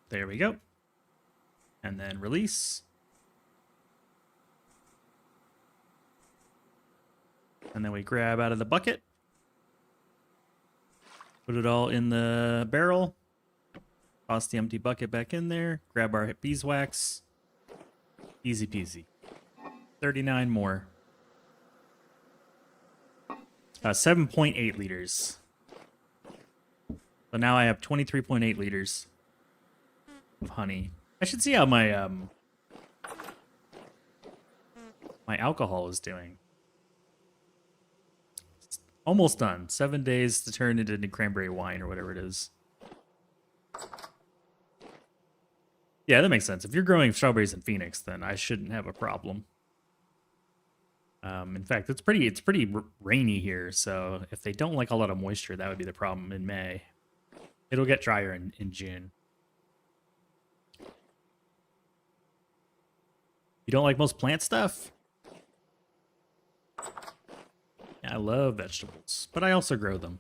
There we go. And then release. And then we grab out of the bucket. Put it all in the barrel. Toss the empty bucket back in there. Grab our beeswax. Easy peasy. 39 more. 7.8 liters. So now I have 23.8 liters of honey. I should see how my my alcohol is doing. It's almost done. 7 days to turn it into cranberry wine or whatever it is. Yeah, that makes sense. If you're growing strawberries in Phoenix, then I shouldn't have a problem. In fact, it's pretty rainy here, so if they don't like a lot of moisture, that would be the problem in May. It'll get drier in June. You don't like most plant stuff? Yeah, I love vegetables, but I also grow them.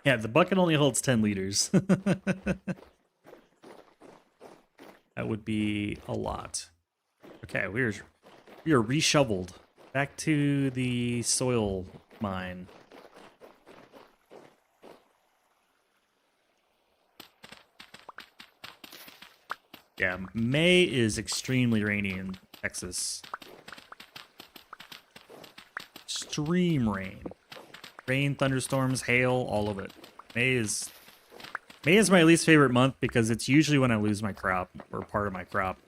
Yeah, the bucket only holds 10 liters. That would be a lot. Okay, we are reshoveled. Back to the soil mine. Yeah, May is extremely rainy in Texas. Extreme rain. Rain, thunderstorms, hail, all of it. May is my least favorite month because it's usually when I lose my crop, or part of my crop.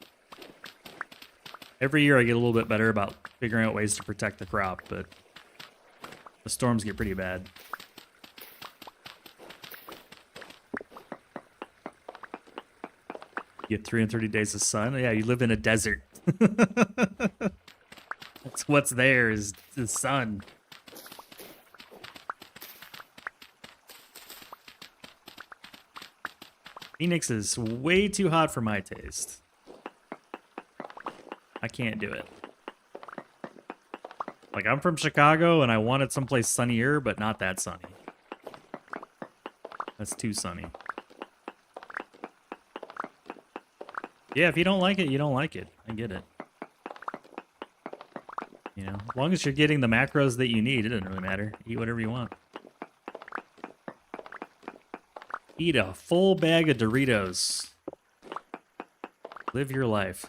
Every year I get a little bit better about figuring out ways to protect the crop, but the storms get pretty bad. You get 330 days of sun? Yeah, you live in a desert. That's what's there is the sun. Phoenix is way too hot for my taste. I can't do it. Like, I'm from Chicago and I wanted someplace sunnier, but not that sunny. That's too sunny. Yeah, if you don't like it, you don't like it. I get it. You know, as long as you're getting the macros that you need, it doesn't really matter. Eat whatever you want. Eat a full bag of Doritos. Live your life.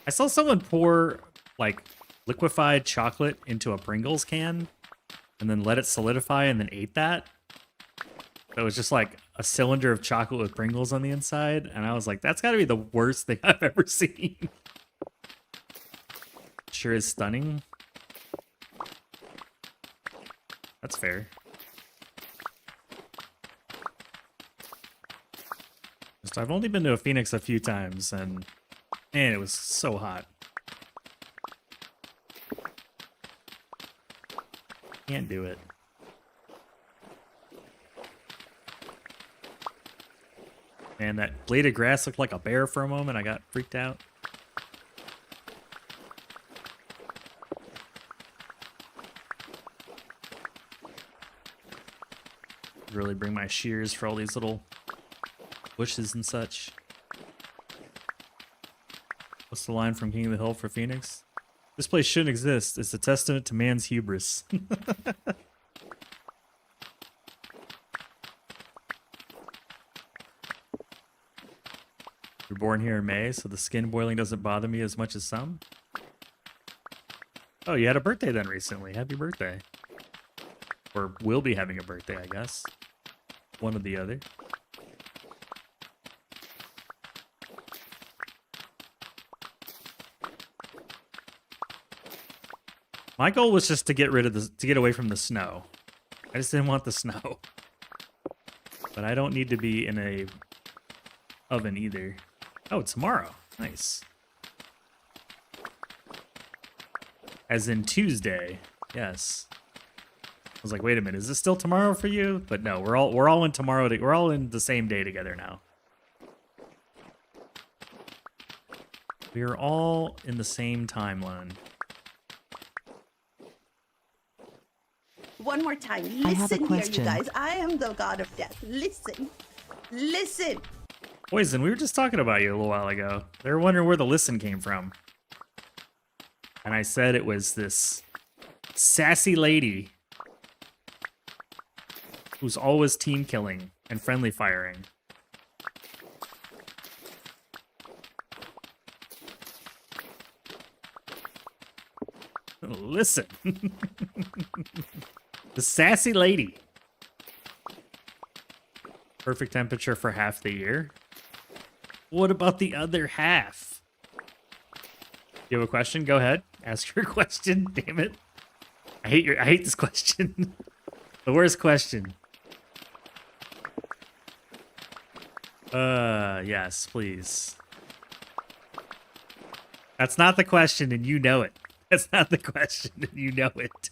I saw someone pour, like, liquefied chocolate into a Pringles can and then let it solidify and then ate that. It was just like a cylinder of chocolate with Pringles on the inside. And I was like, that's got to be the worst thing I've ever seen. Sure is stunning. That's fair. I've only been to Phoenix a few times, and man, it was so hot. Can't do it. Man, that blade of grass looked like a bear for a moment. I got freaked out. Really bring my shears for all these little bushes and such. What's the line from King of the Hill for Phoenix? This place shouldn't exist. It's a testament to man's hubris. You're born here in May, so the skin boiling doesn't bother me as much as some. Oh, you had a birthday then recently. Happy birthday. Or will be having a birthday, I guess. One or the other. My goal was just to get away from the snow. I just didn't want the snow. But I don't need to be in a oven either. Oh, tomorrow. Nice. As in Tuesday. Yes. I was like, wait a minute, is this still tomorrow for you? But no, we're all in tomorrow. We're all in the same day together now. We are all in the same timeline. One more time. I have a Listen here, you question. guys. I am the god of death. Listen. Listen. Poison, we were just talking about you a little while ago. They were wondering where the listen came from. And I said it was this sassy lady who's always team killing and friendly firing. Listen. The sassy lady. Perfect temperature for half the year. What about the other half? You have a question? Go ahead. Ask your question. Damn it. I hate this question. The worst question. Yes, please. That's not the question, and you know it. That's not the question, and you know it.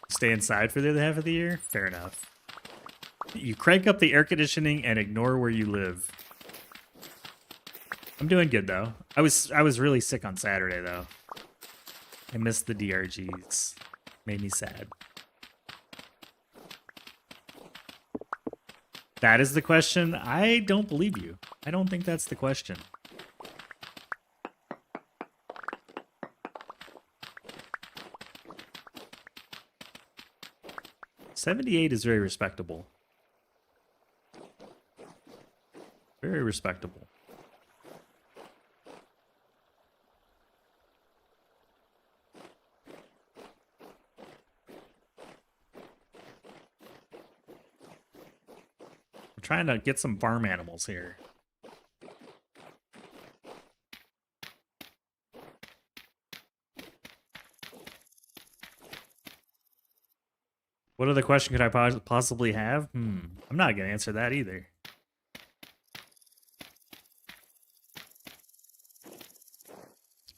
Stay inside for the other half of the year? Fair enough. You crank up the air conditioning and ignore where you live. I'm doing good though. I was really sick on Saturday though. I missed the DRGs. Made me sad. That is the question? I don't believe you. I don't think that's the question. $78 is very respectable. Very respectable. I'm trying to get some farm animals here. What other question could I possibly have? I'm not going to answer that either.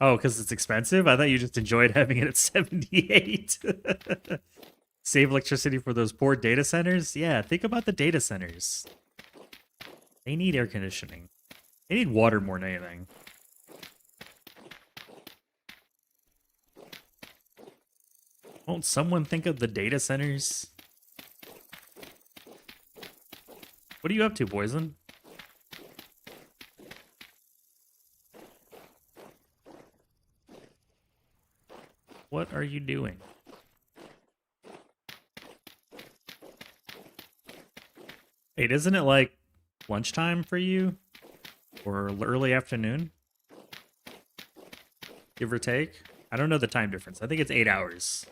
Oh, because it's expensive? I thought you just enjoyed having it at 78. Save electricity for those poor data centers? Yeah, think about the data centers. They need air conditioning. They need water more than anything. Won't someone think of the data centers? What are you up to, Poison? What are you doing? Wait, isn't it like lunchtime for you? Or early afternoon? Give or take? I don't know the time difference. I think it's 8 hours.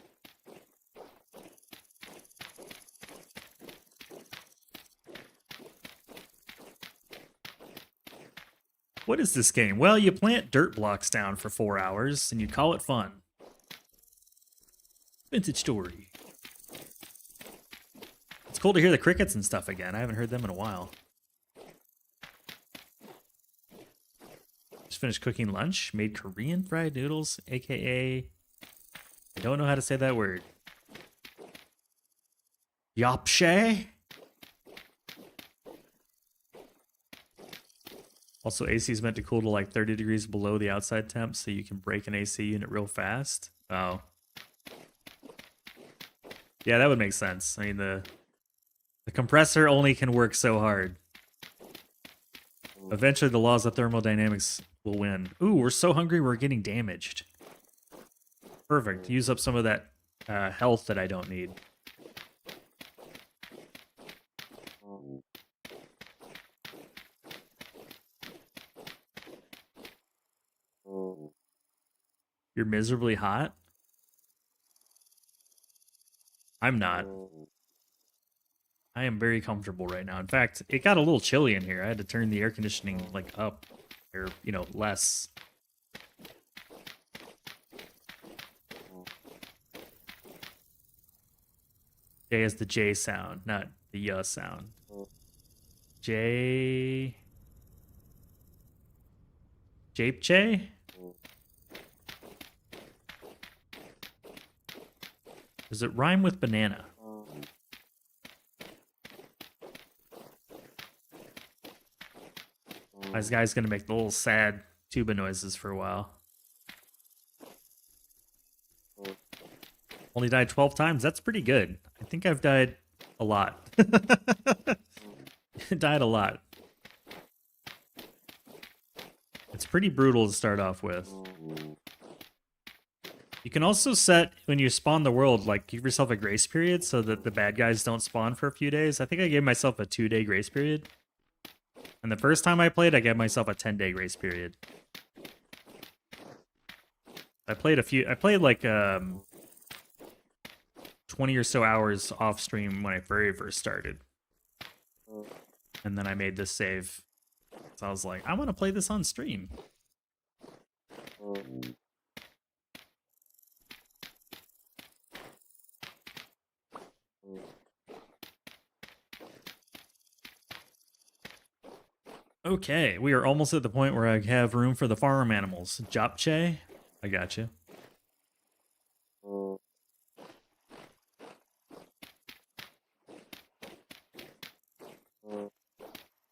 What is this game? Well, you plant dirt blocks down for 4 hours, and you call it fun. Vintage story. It's cool to hear the crickets and stuff again. I haven't heard them in a while. Just finished cooking lunch. Made Korean fried noodles, aka... I don't know how to say that word. Yapshe? Also, AC is meant to cool to like 30 degrees below the outside temp, so you can break an AC unit real fast. Oh. Yeah, that would make sense. I mean, the compressor only can work so hard. Eventually, the laws of thermodynamics will win. Ooh, we're so hungry, we're getting damaged. Perfect. Use up some of that health that I don't need. You're miserably hot? I'm not. I am very comfortable right now. In fact, it got a little chilly in here. I had to turn the air conditioning like up, or, you know, less. J is the J sound, not the Y sound. J. Japche? Does it rhyme with banana? This guy's gonna make the little sad tuba noises for a while. Only died 12 times? That's pretty good. I think I've died a lot. Died a lot. It's pretty brutal to start off with. You can also set, when you spawn the world, like give yourself a grace period so that the bad guys don't spawn for a few days. I think I gave myself a 2-day grace period. And the first time I played, I gave myself a 10-day grace period. I played like 20 or so hours off stream when I very first started. And then I made this save. So I was like, I want to play this on stream. Okay, we are almost at the point where I have room for the farm animals. Japchae, I got you.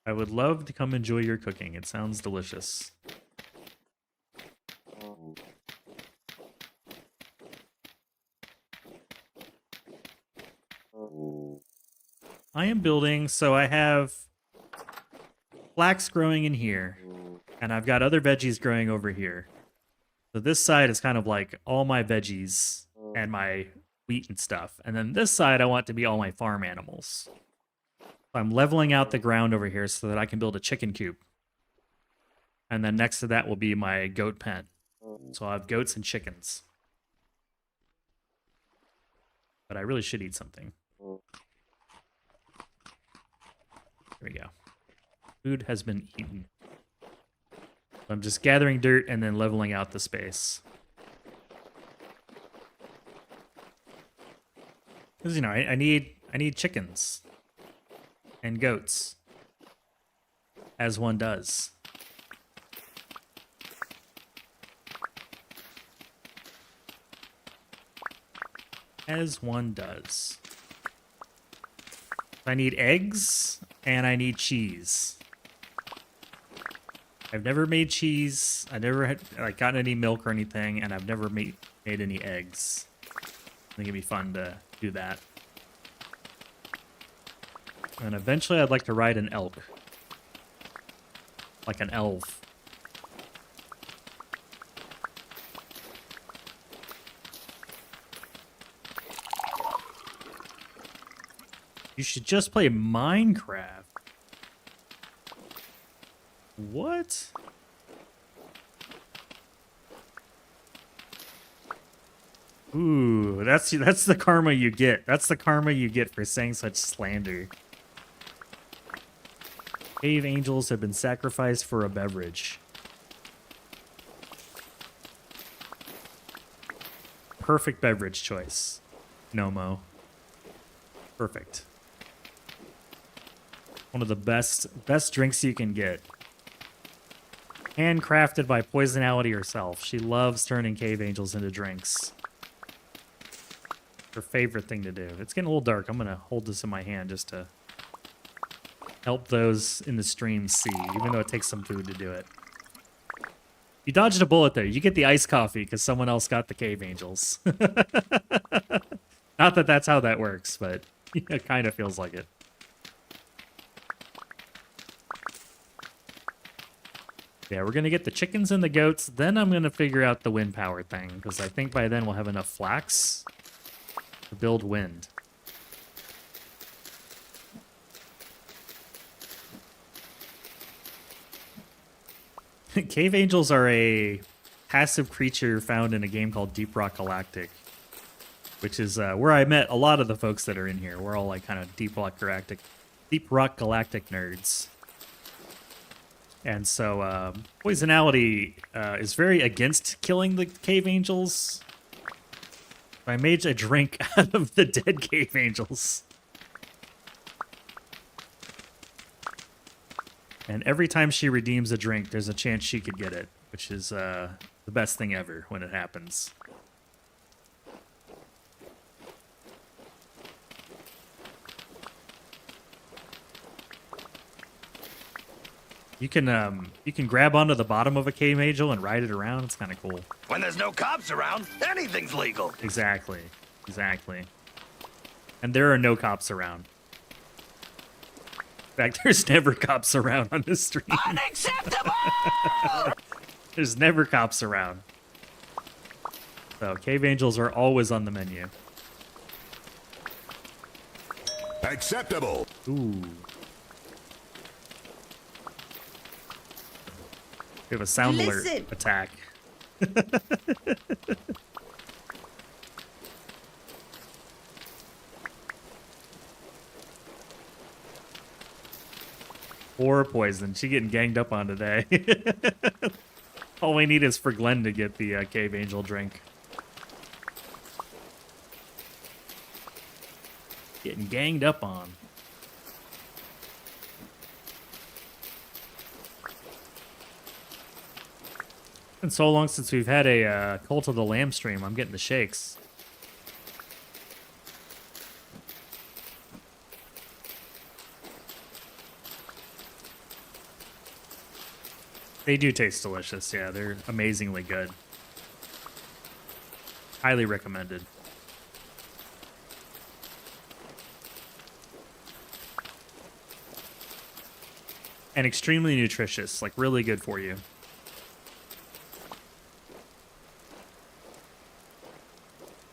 I would love to come enjoy your cooking. It sounds delicious. I am building, so I have flax growing in here, and I've got other veggies growing over here. So this side is kind of like all my veggies and my wheat and stuff. And then this side I want to be all my farm animals. So I'm leveling out the ground over here so that I can build a chicken coop. And then next to that will be my goat pen. So I'll have goats and chickens. But I really should eat something. There we go. Food has been eaten. I'm just gathering dirt and then leveling out the space. Because, you know, I need chickens and goats, as one does. As one does. I need eggs and I need cheese. I've never made cheese. I never had like gotten any milk or anything, and I've never made any eggs. I think it'd be fun to do that. And eventually I'd like to ride an elk. Like an elf. You should just play Minecraft. What? Ooh, that's the karma you get. That's the karma you get for saying such slander. Cave angels have been sacrificed for a beverage. Perfect beverage choice, Nomo. Perfect. One of the best drinks you can get. Handcrafted by Poisonality herself. She loves turning cave angels into drinks. Her favorite thing to do. It's getting a little dark. I'm gonna hold this in my hand just to help those in the stream see, even though it takes some food to do it. You dodged a bullet there. You get the iced coffee because someone else got the cave angels. Not that that's how that works, but it kind of feels like it. Yeah, we're going to get the chickens and the goats. Then I'm going to figure out the wind power thing, because I think by then we'll have enough flax to build wind. Cave angels are a passive creature found in a game called Deep Rock Galactic, which is where I met a lot of the folks that are in here. We're all like kind of Deep Rock Galactic nerds. And so Poisonality is very against killing the cave angels. I made a drink out of the dead cave angels. And every time she redeems a drink, there's a chance she could get it, which is the best thing ever when it happens. You can grab onto the bottom of a cave angel and ride it around. It's kind of cool. When there's no cops around, anything's legal. Exactly. And And there are no cops around. In fact, there's never cops around on this stream. Unacceptable! There's never cops around. So, cave angels are always on the menu. Acceptable. Ooh. We have a sound alert Listen. attack. Or poison. She getting ganged up on today. All we need is for Glenn to get the cave angel drink. Getting ganged up on. It's been so long since we've had a Cult of the Lamb stream. I'm getting the shakes. They do taste delicious, yeah. They're amazingly good. Highly recommended. And extremely nutritious, like really good for you.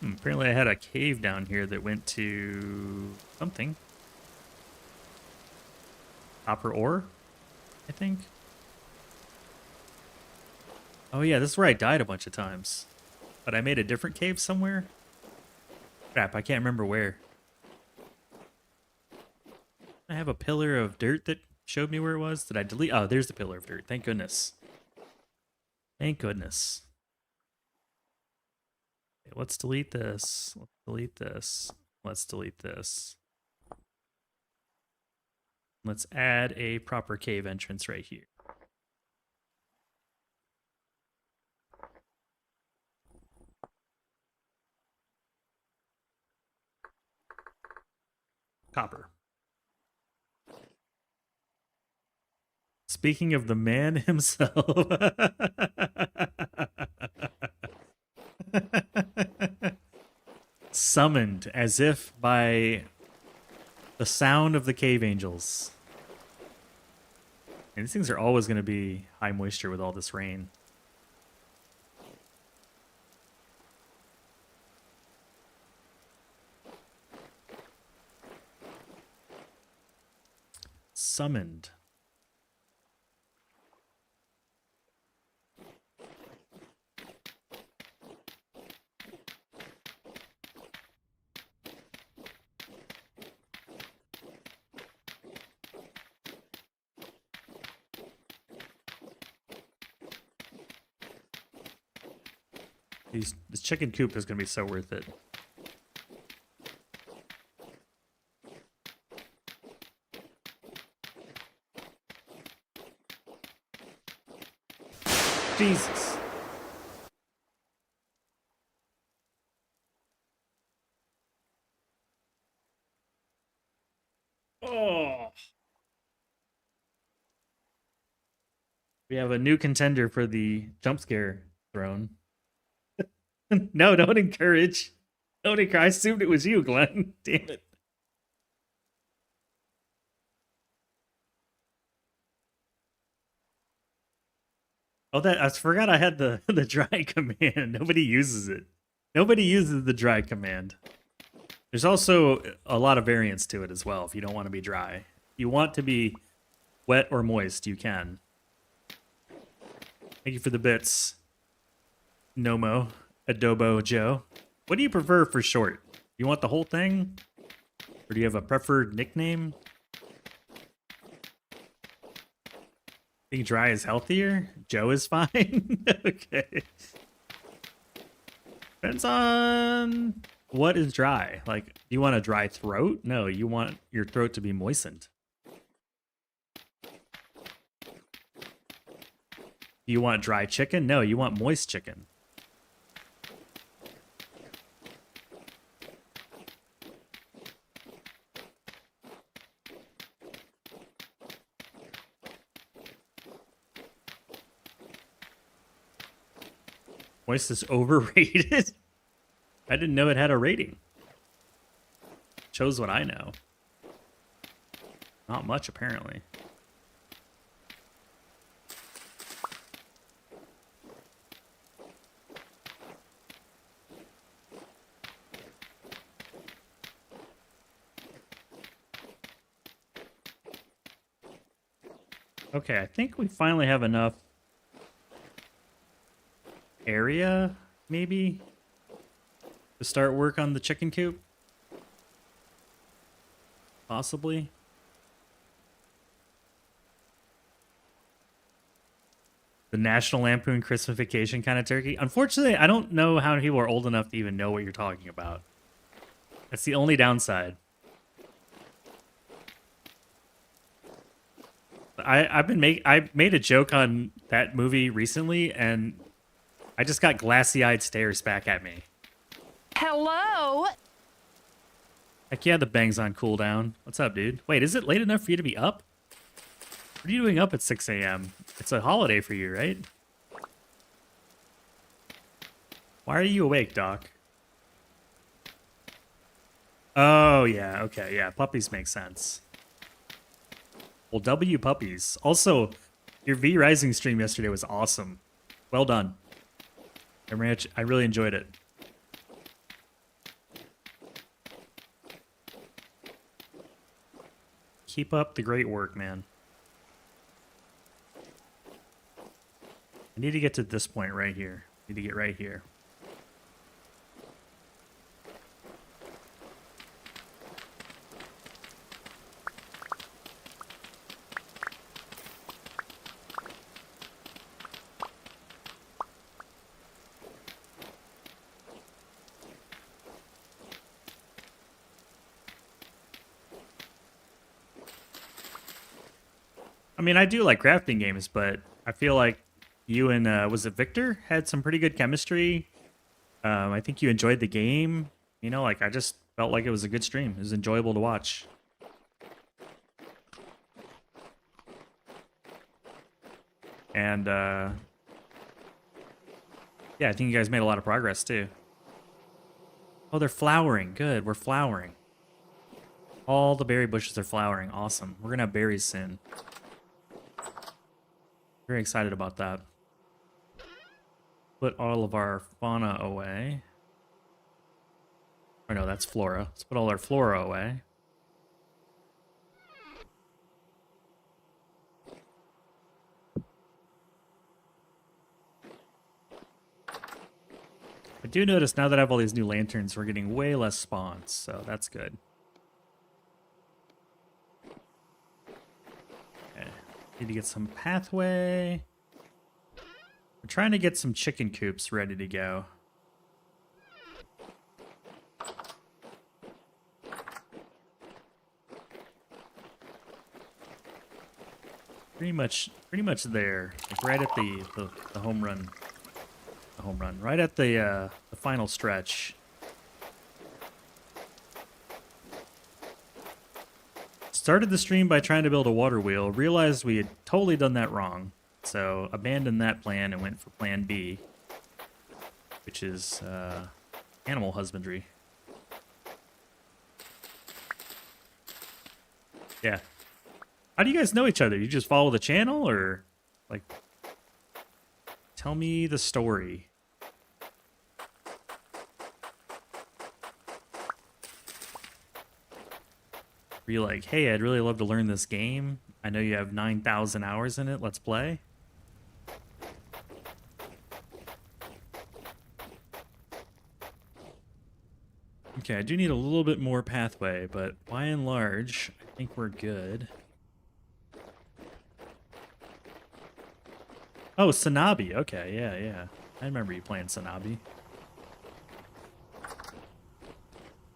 Apparently I had a cave down here that went to something. Copper ore, I think. Oh yeah, this is where I died a bunch of times. But I made a different cave somewhere? Crap, I can't remember where. I have a pillar of dirt that showed me where it was. Did I delete? Oh, there's the pillar of dirt. Thank goodness. Thank goodness. Okay, let's delete this. Let's delete this. Let's delete this. Let's add a proper cave entrance right here. Copper. Speaking of the man himself. Summoned as if by the sound of the cave angels. And these things are always going to be high moisture with all this rain. Summoned. This chicken coop is going to be so worth it. Jesus. Oh. We have a new contender for the jump scare throne. No, don't encourage. Don't encourage. I assumed it was you, Glenn. Damn it. Oh, I forgot I had the dry command. Nobody uses it. Nobody uses the dry command. There's also a lot of variance to it as well if you don't want to be dry. If you want to be wet or moist, you can. Thank you for the bits, Nomo, Adobo Joe. What do you prefer for short? You want the whole thing? Or do you have a preferred nickname? Think dry is healthier? Joe is fine? Okay. Depends on what is dry. Like, do you want a dry throat? No, you want your throat to be moistened. Do you want dry chicken? No, you want moist chicken. Moist is overrated? I didn't know it had a rating. shows what I know. Not much, apparently. Okay, I think we finally have enough area, maybe, to start work on the chicken coop. Possibly. The National Lampoon Christmas Vacation kind of turkey. Unfortunately, I don't know how people are old enough to even know what you're talking about. That's the only downside. I made a joke on that movie recently, and I just got glassy-eyed stares back at me. Hello? Heck yeah, the bang's on cooldown. What's up, dude? Wait, is it late enough for you to be up? What are you doing up at 6 a.m.? It's a holiday for you, right? Why are you awake, Doc? Oh, yeah, okay, yeah. Puppies make sense. Well, W puppies. Also, your V Rising stream yesterday was awesome. Well done. I really enjoyed it. Keep up the great work, man. I need to get to this point right here. I need to get right here. I mean, I do like crafting games, but I feel like you and, was it Victor? Had some pretty good chemistry. I think you enjoyed the game. You know, like, I just felt like it was a good stream. It was enjoyable to watch. And, yeah, I think you guys made a lot of progress, too. Oh, they're flowering. Good, we're flowering. All the berry bushes are flowering. Awesome. We're gonna have berries soon. Very excited about that. Put all of our fauna away. Or no, that's flora. Let's put all our flora away. I do notice now that I have all these new lanterns, we're getting way less spawns, so that's good. Okay. Need to get some pathway. We're trying to get some chicken coops ready to go. Pretty much there, like right at the home run. The home run, right at the final stretch. Started the stream by trying to build a water wheel, realized we had totally done that wrong, so abandoned that plan and went for plan B, which is animal husbandry. Yeah. How do you guys know each other? You just follow the channel, or like, tell me the story. Were you like, hey, I'd really love to learn this game. I know you have 9,000 hours in it. Let's play. Okay, I do need a little bit more pathway, but by and large, I think we're good. Oh, Sanabi. Okay, yeah. I remember you playing Sanabi.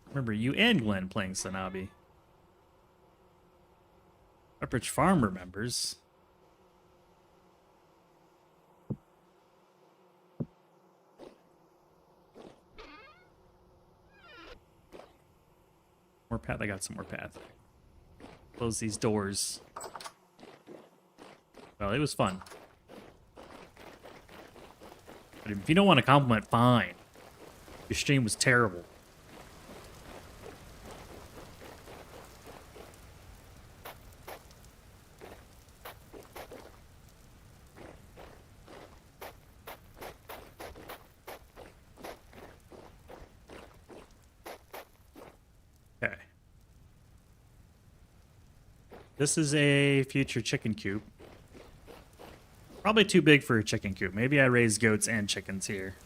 Remember you and Glenn playing Sanabi. Pepperidge Farm remembers. More path. I got some more path. Close these doors. Well, it was fun. But if you don't want to compliment, fine. Your stream was terrible. This is a future chicken coop. Probably too big for a chicken coop. Maybe I raise goats and chickens here.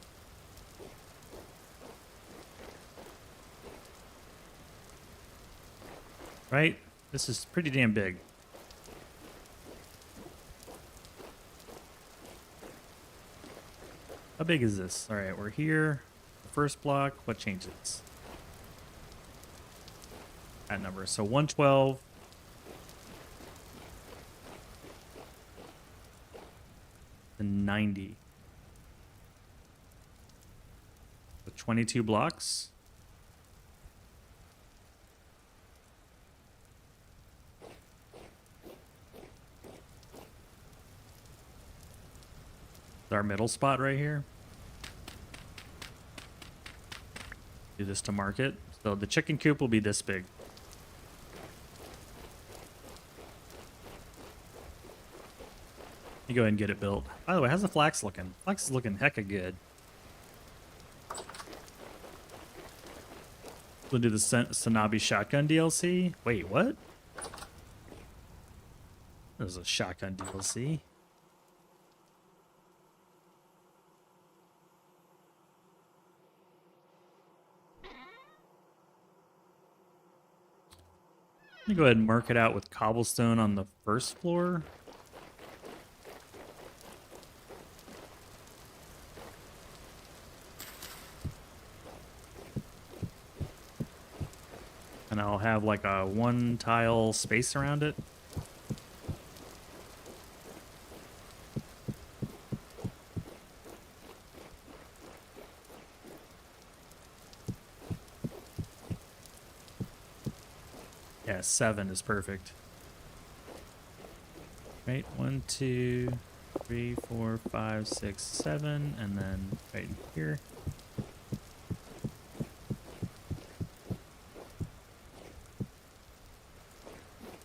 Right? This is pretty damn big. How big is this? All right, we're here. First block. What changes? That number. So 112. And 90. With 22 blocks. Our middle spot right here. Do this to market. So the chicken coop will be this big. You go ahead and get it built. By the way, how's the flax looking? Flax is looking hecka good. We'll do the Sanabi shotgun DLC. Wait, what? There's a shotgun DLC. Let me go ahead and mark it out with cobblestone on the first floor. And I'll have like a one tile space around it. Yeah, 7 is perfect. Right, 1, 2, 3, 4, 5, 6, 7, and then right here.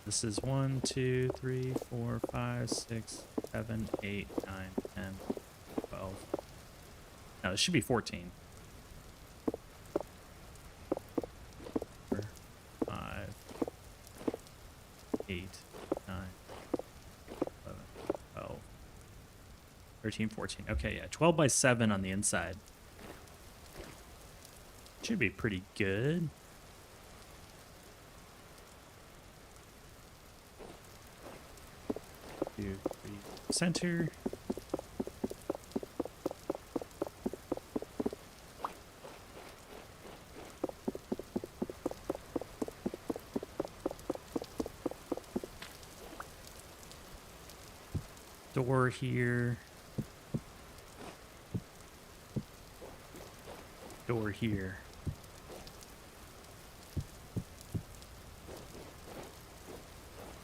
This is 1, 2, 3, 4, 5, 6, 7, 8, 9, 10, 12. No, it should be 14. 4, 5, 8, 9, 11, 12, 13, 14. Okay, yeah, 12 by 7 on the inside. Should be pretty good. Center. Door here. Door here.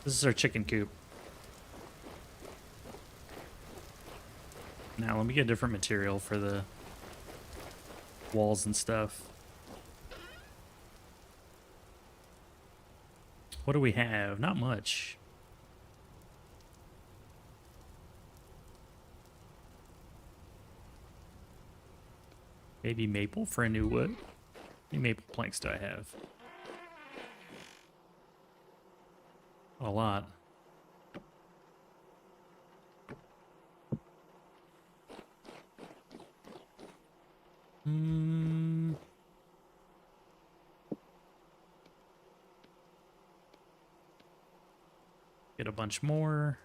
This is our chicken coop. Now let me get a different material for the walls and stuff. What do we have? Not much. Maybe maple for a new wood. How many maple planks do I have? Not a lot. Get a bunch more.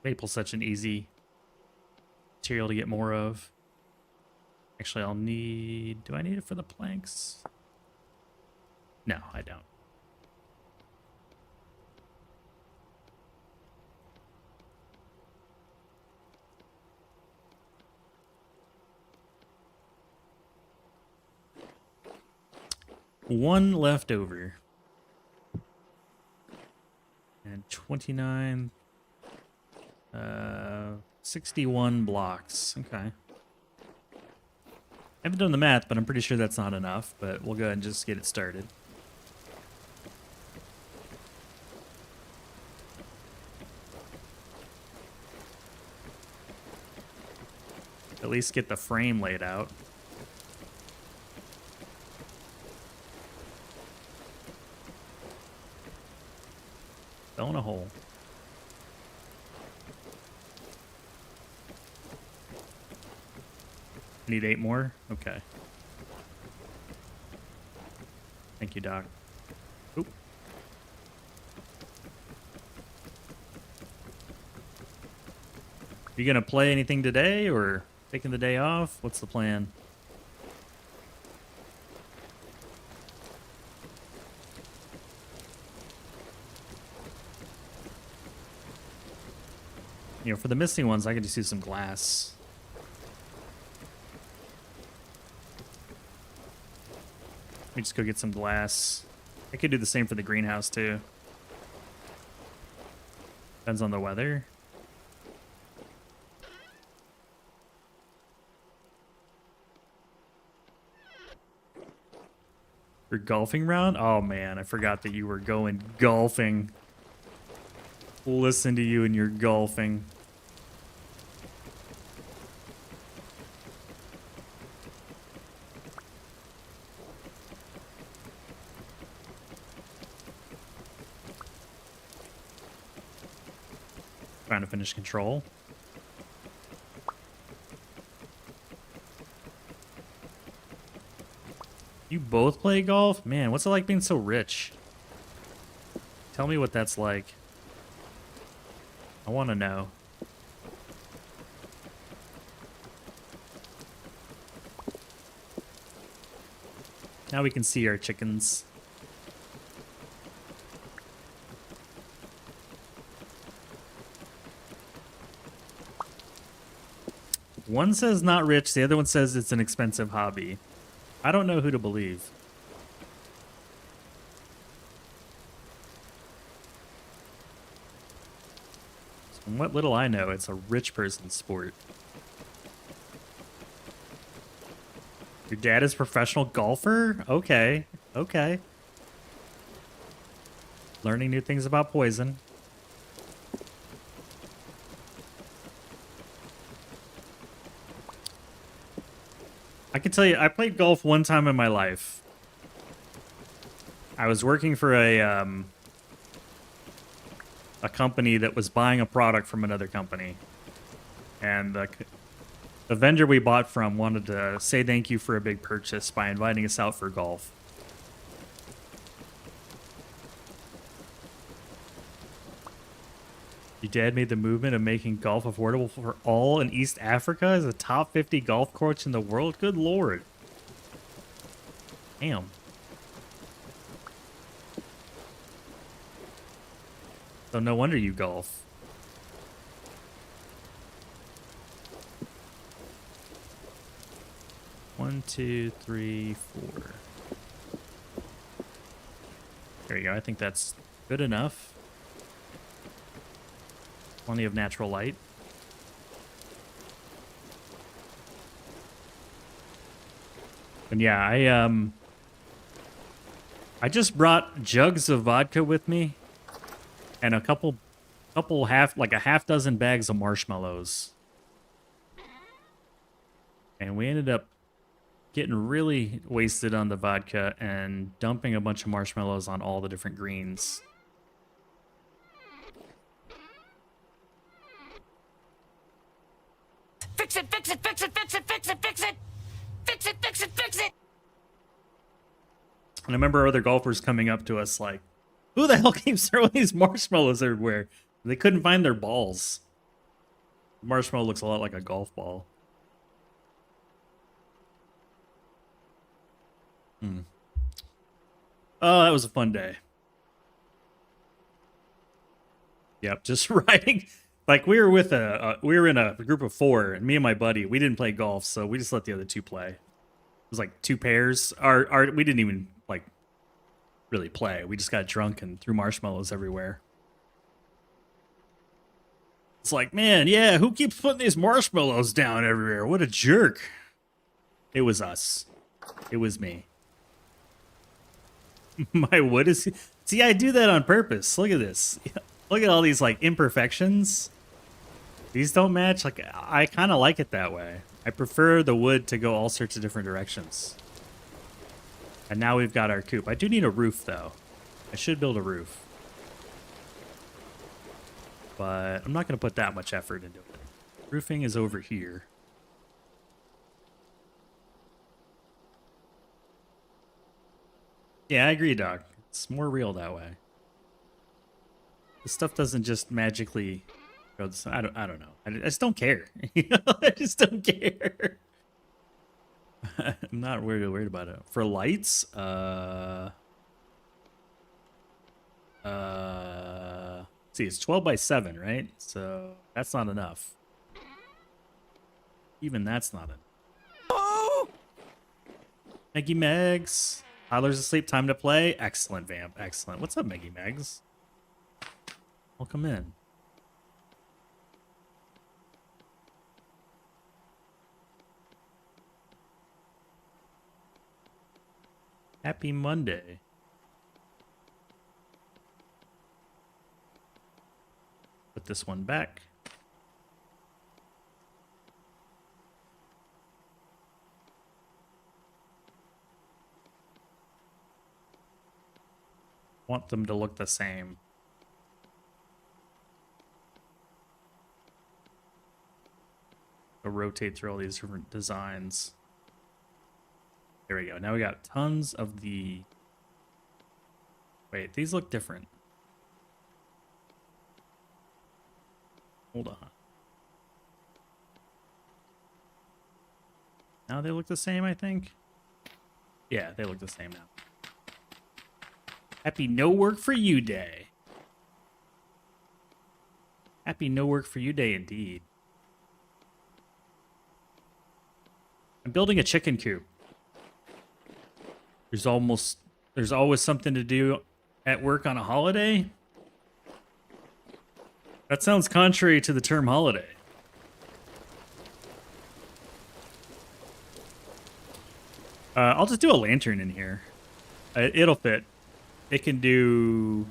Maple's such an easy material to get more of. Actually, I'll need... Do I need it for the planks? No, I don't. One left over. And 29... 61 blocks. Okay. I haven't done the math, but I'm pretty sure that's not enough. But we'll go ahead and just get it started. At least get the frame laid out. fell in a hole. Need 8 more? Okay. Thank you, Doc. Oop. You gonna play anything today or taking the day off? What's the plan? You know, for the missing ones, I could just use some glass. Let me just go get some glass. I could do the same for the greenhouse, too. Depends on the weather. Your golfing round? Oh, man, I forgot that you were going golfing. Listen to you and your golfing. Trying to finish control. You both play golf? Man, what's it like being so rich? Tell me what that's like. I want to know. Now we can see our chickens. One says not rich, the other one says it's an expensive hobby. I don't know who to believe. From what little I know, it's a rich person's sport. Your dad is a professional golfer? Okay, okay. Learning new things about poison. I can tell you, I played golf one time in my life. I was working for a company that was buying a product from another company. And the vendor we bought from wanted to say thank you for a big purchase by inviting us out for golf. Your dad made the movement of making golf affordable for all in East Africa as a top 50 golf course in the world? Good lord. Damn. So no wonder you golf. One, two, three, four. There you go. I think that's good enough. Plenty of natural light. And yeah, I just brought jugs of vodka with me and a couple like a half dozen bags of marshmallows. And we ended up getting really wasted on the vodka and dumping a bunch of marshmallows on all the different greens. Fix it, fix it, fix it, fix it, fix it, fix it! Fix it, fix it, fix it! And I remember other golfers coming up to us like, who the hell keeps throwing these marshmallows everywhere? They couldn't find their balls. Marshmallow looks a lot like a golf ball. Oh, that was a fun day. Yep, just riding. Like we were with we were in a group of 4, and me and my buddy, we didn't play golf, so we just let the other 2 play. It was like 2 pairs. We didn't even like really play. We just got drunk and threw marshmallows everywhere. It's like, man, yeah, who keeps putting these marshmallows down everywhere? What a jerk. It was us. It was me. My wood is... See, I do that on purpose. Look at this. Look at all these, like, imperfections. These don't match. Like, I kind of like it that way. I prefer the wood to go all sorts of different directions. And now we've got our coop. I do need a roof, though. I should build a roof. but I'm not going to put that much effort into it. Roofing is over here. Yeah, I agree, Doc. It's more real that way. This stuff doesn't just magically go. I don't know. I just don't care. I just don't care. I'm not worried about it. For lights, see, it's 12 by 7, right? So that's not enough. Even that's not enough. Oh! Meggy Megs. Tyler's asleep. Time to play. Excellent, Vamp. Excellent. What's up, Meggy Megs? Welcome in. Happy Monday. Put this one back. Want them to look the same. I'll rotate through all these different designs. There we go. Now we got tons of the... Wait, these look different. Hold on. Now they look the same, I think. Yeah, they look the same now. Happy no work for you day. Happy no work for you day indeed. I'm building a chicken coop. There's always something to do at work on a holiday. That sounds contrary to the term holiday. I'll just do a lantern in here. It'll fit. It can do...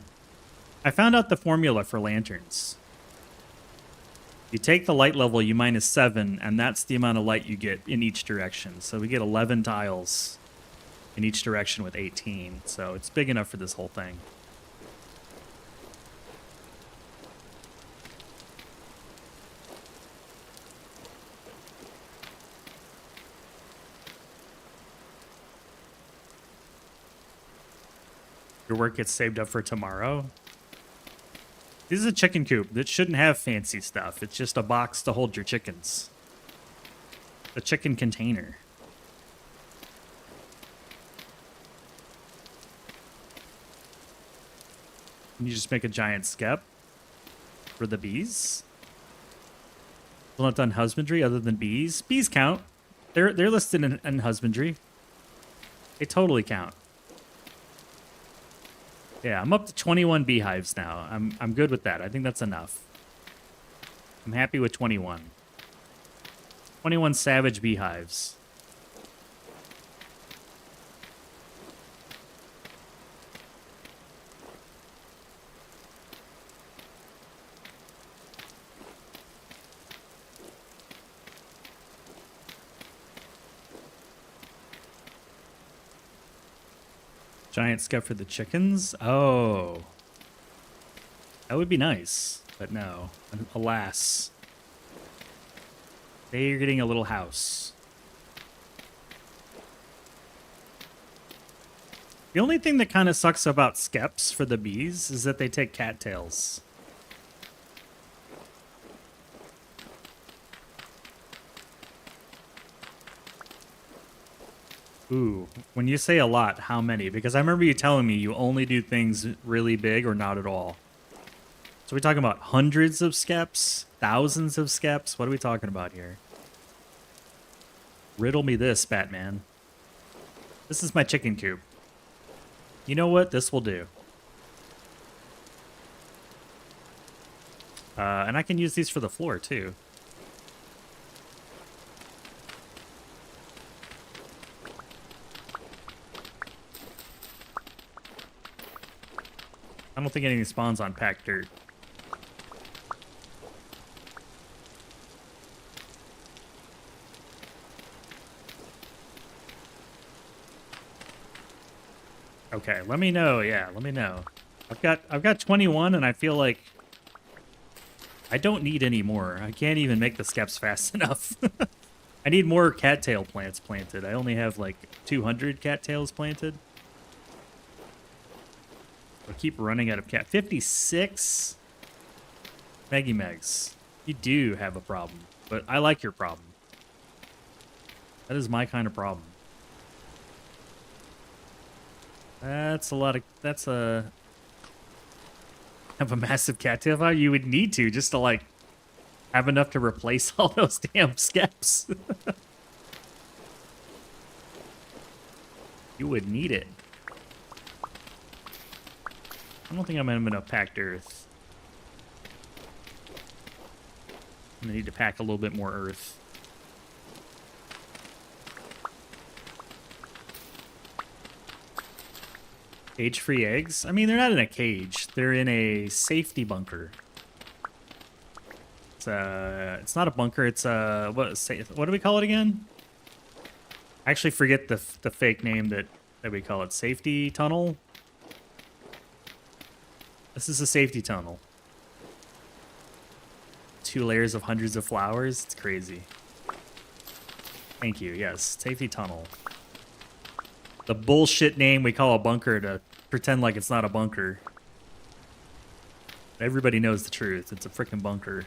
I found out the formula for lanterns. You take the light level, you minus 7, and that's the amount of light you get in each direction. So we get 11 tiles in each direction with 18. So it's big enough for this whole thing. Your work gets saved up for tomorrow. This is a chicken coop that shouldn't have fancy stuff. It's just a box to hold your chickens. A chicken container. Can you just make a giant skep for the bees? Still not done husbandry other than bees. Bees count. They're listed in husbandry. They totally count. Yeah, I'm up to 21 beehives now. I'm good with that. I think that's enough. I'm happy with 21. 21 savage beehives. Giant skep for the chickens? Oh. That would be nice, but no. Alas. They're getting a little house. The only thing that kind of sucks about skeps for the bees is that they take cattails. Ooh, when you say a lot, how many? Because I remember you telling me you only do things really big or not at all. So we're talking about hundreds of skeps? Thousands of skeps? What are we talking about here? Riddle me this, Batman. This is my chicken coop. You know what? This will do. And I can use these for the floor, too. I don't think anything spawns on packed dirt. Okay, let me know. Yeah, let me know. I've got 21, and I feel like I don't need any more. I can't even make the skeps fast enough. I need more cattail plants planted. I only have like 200 cattails planted. I keep running out of 56? Maggie Megs, you do have a problem, but I like your problem. That is my kind of problem. That's a lot of... That's a... Have a massive cattail farm? You would need to, just to, like, have enough to replace all those damn skeps. You would need it. I don't think I'm having enough packed earth. I'm gonna need to pack a little bit more earth. Cage-free eggs? I mean, they're not in a cage. They're in a safety bunker. It's not a bunker. It's a what do we call it again? I actually forget the fake name that we call it. Safety tunnel. This is a safety tunnel. 2 layers of hundreds of flowers. It's crazy. Thank you. Yes, safety tunnel. The bullshit name we call a bunker to pretend like it's not a bunker. Everybody knows the truth. It's a freaking bunker.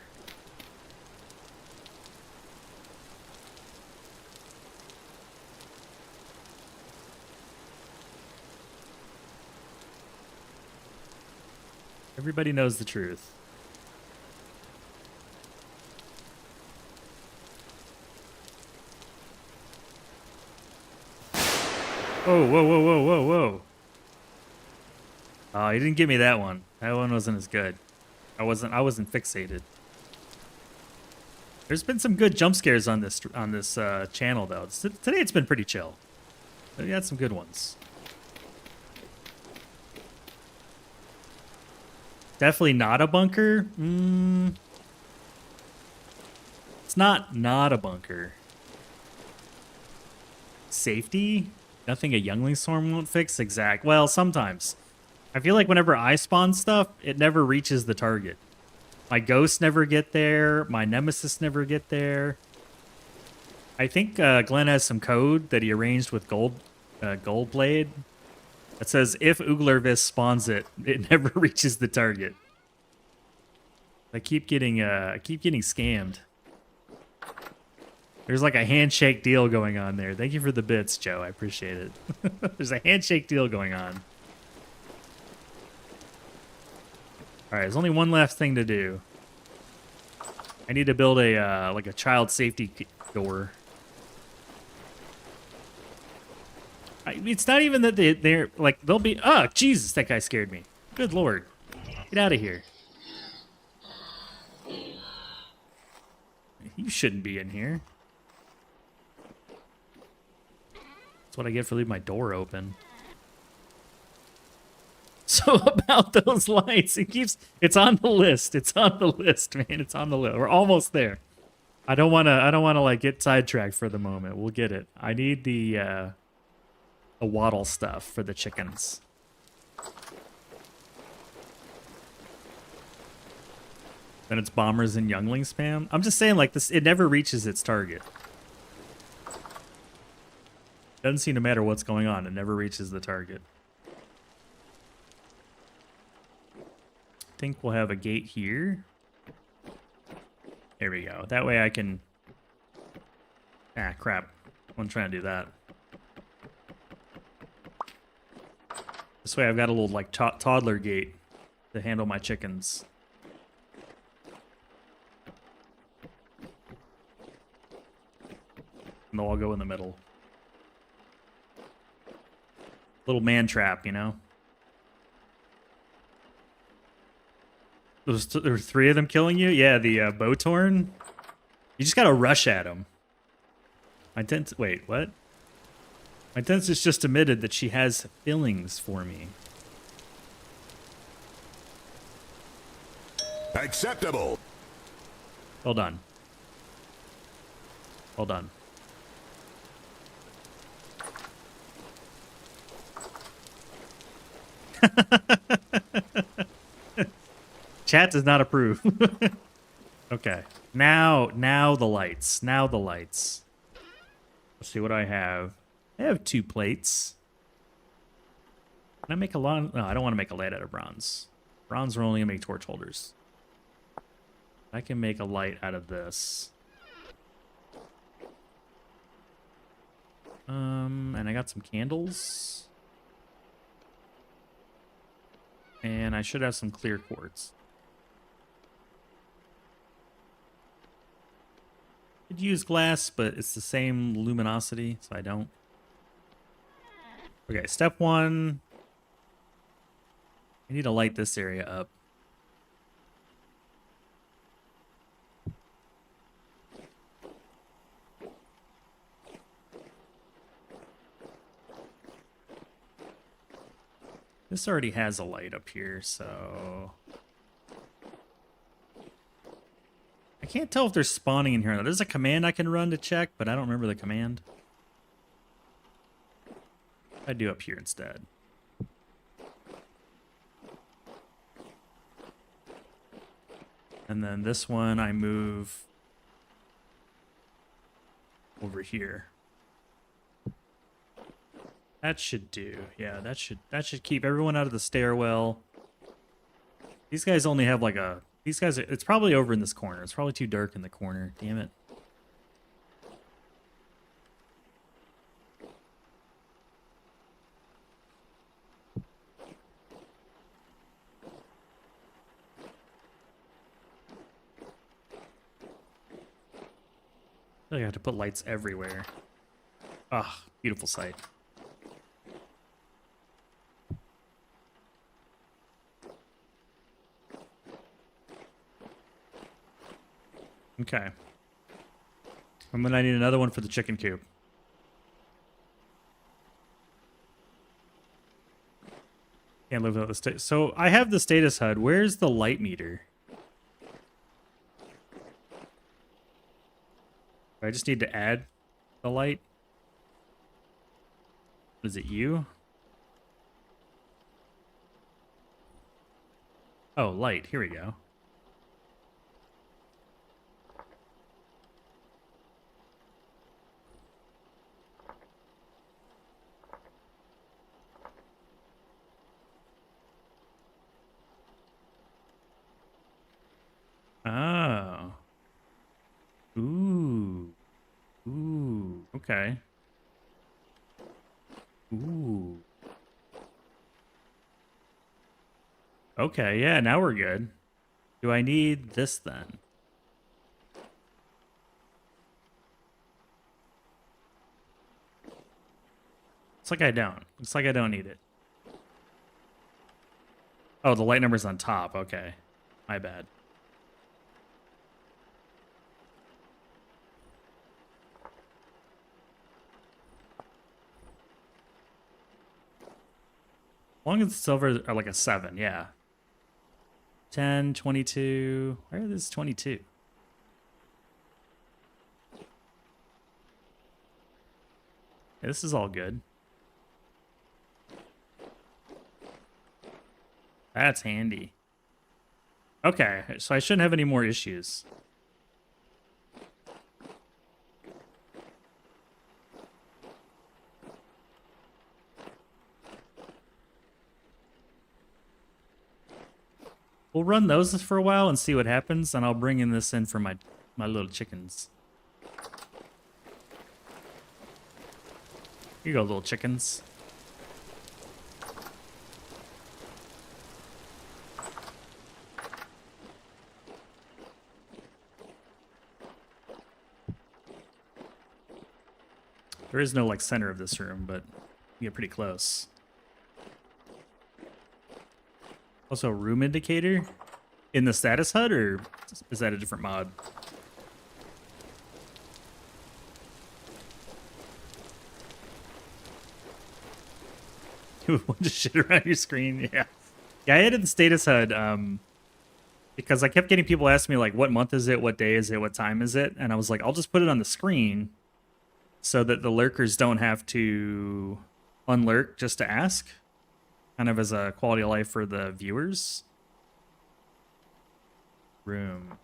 Everybody knows the truth. Whoa, whoa, whoa, whoa, whoa, whoa. Oh, you didn't give me that one. That one wasn't as good. I wasn't fixated. There's been some good jump scares on this channel though. Today it's been pretty chill. We had some good ones. Definitely not a bunker. It's not a bunker. Safety? Nothing a youngling swarm won't fix? Exact. Well, sometimes. I feel like whenever I spawn stuff, it never reaches the target. My ghosts never get there. My nemesis never get there. I think Glenn has some code that he arranged with Goldblade. It says if Uglervis spawns it, it never reaches the target. I keep getting scammed. There's like a handshake deal going on there. Thank you for the bits, Joe. I appreciate it. There's a handshake deal going on. All right, there's only one last thing to do. I need to build a like a child safety door. It's not even that they're like they'll be. Oh Jesus, that guy scared me. Good Lord, get out of here. You shouldn't be in here. That's what I get for leaving my door open. So about those lights, it's on the list. It's on the list, man. It's on the list. We're almost there. I don't wanna like get sidetracked for the moment. We'll get it. I need the waddle stuff for the chickens. Then it's bombers and youngling spam. I'm just saying, like, this, it never reaches its target. Doesn't seem to matter what's going on. It never reaches the target. I think we'll have a gate here. There we go. That way I can... Ah, crap. I'm trying to do that. This way I've got a little, like, toddler gate to handle my chickens. And they'll all go in the middle. Little man trap, you know? There were 3 of them killing you? Yeah, the Bowtorn. You just gotta rush at them. Wait, what? My dentist just admitted that she has fillings for me. Acceptable. Hold on. Hold on. Chat does not approve. Okay. Now the lights. Now the lights. Let's see what I have. I have 2 plates. Can I make a lot? No, I don't want to make a light out of bronze. Bronze are only gonna make torch holders. I can make a light out of this. And I got some candles. And I should have some clear quartz. Could use glass, but it's the same luminosity, so I don't. Okay, step 1. I need to light this area up. This already has a light up here, so... I can't tell if they're spawning in here. There's a command I can run to check, but I don't remember the command. I do up here instead. And then this one I move over here. That should do. Yeah, that should keep everyone out of the stairwell. These guys only have like a... These guys, it's probably over in this corner. It's probably too dark in the corner. Damn it. I feel like I have to put lights everywhere. Ah, beautiful sight. Okay. And then I need another one for the chicken coop. Can't live without the state. So I have the status HUD. Where's the light meter? I just need to add the light. Is it you? Oh, light. Here we go. Oh. Ooh. Ooh. Okay. Ooh. Okay, yeah, now we're good. Do I need this then? It's like I don't. It's like I don't need it. Oh, the light number's on top. Okay. My bad. As long as the silver are like a 7, yeah. 10, 22. Where is this 22? Yeah, this is all good. That's handy. Okay, so I shouldn't have any more issues. We'll run those for a while and see what happens, and I'll bring in this in for my little chickens. Here you go, little chickens. There is no like center of this room, but you get pretty close. Also, room indicator in the status HUD, or is that a different mod? You want to shit around your screen? Yeah. Yeah, I added the status HUD because I kept getting people asking me, like, what month is it? What day is it? What time is it? And I was like, I'll just put it on the screen so that the lurkers don't have to unlurk just to ask. Kind of as a quality of life for the viewers. Room.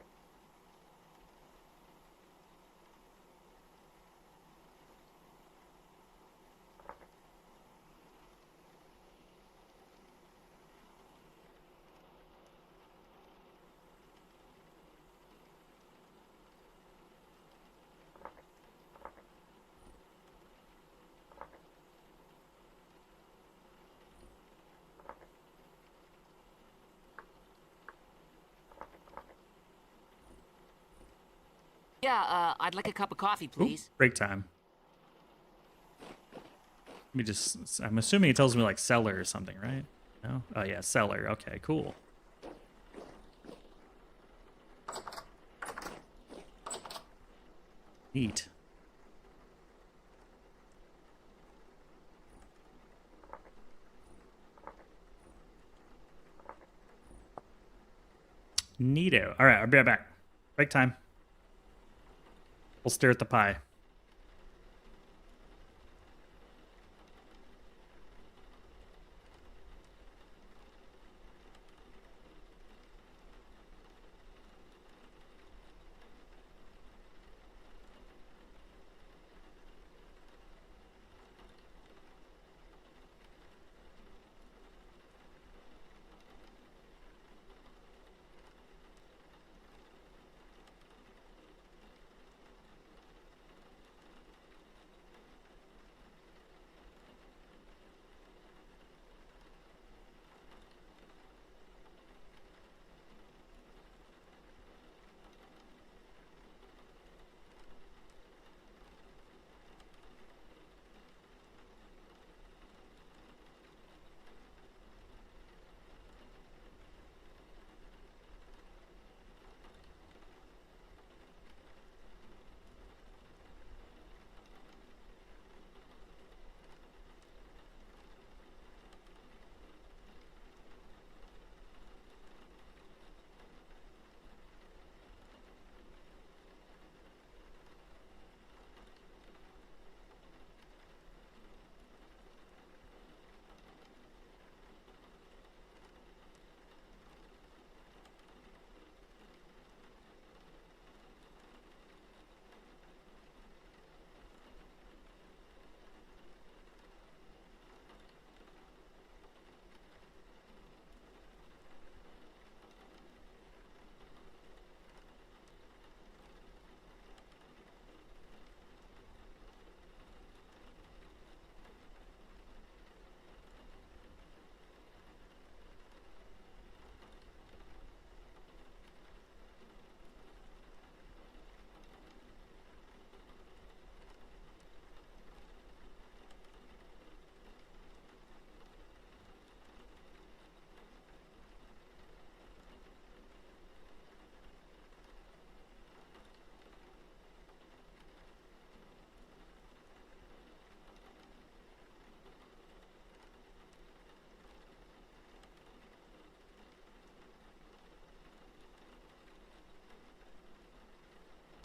Yeah, I'd like a cup of coffee, Ooh, please. break time. Let me just, I'm assuming it tells me like cellar or something, right? No? Oh yeah, cellar. Okay, cool. Neat. Neato. All right, I'll be right back. Break time. We'll stare at the pie.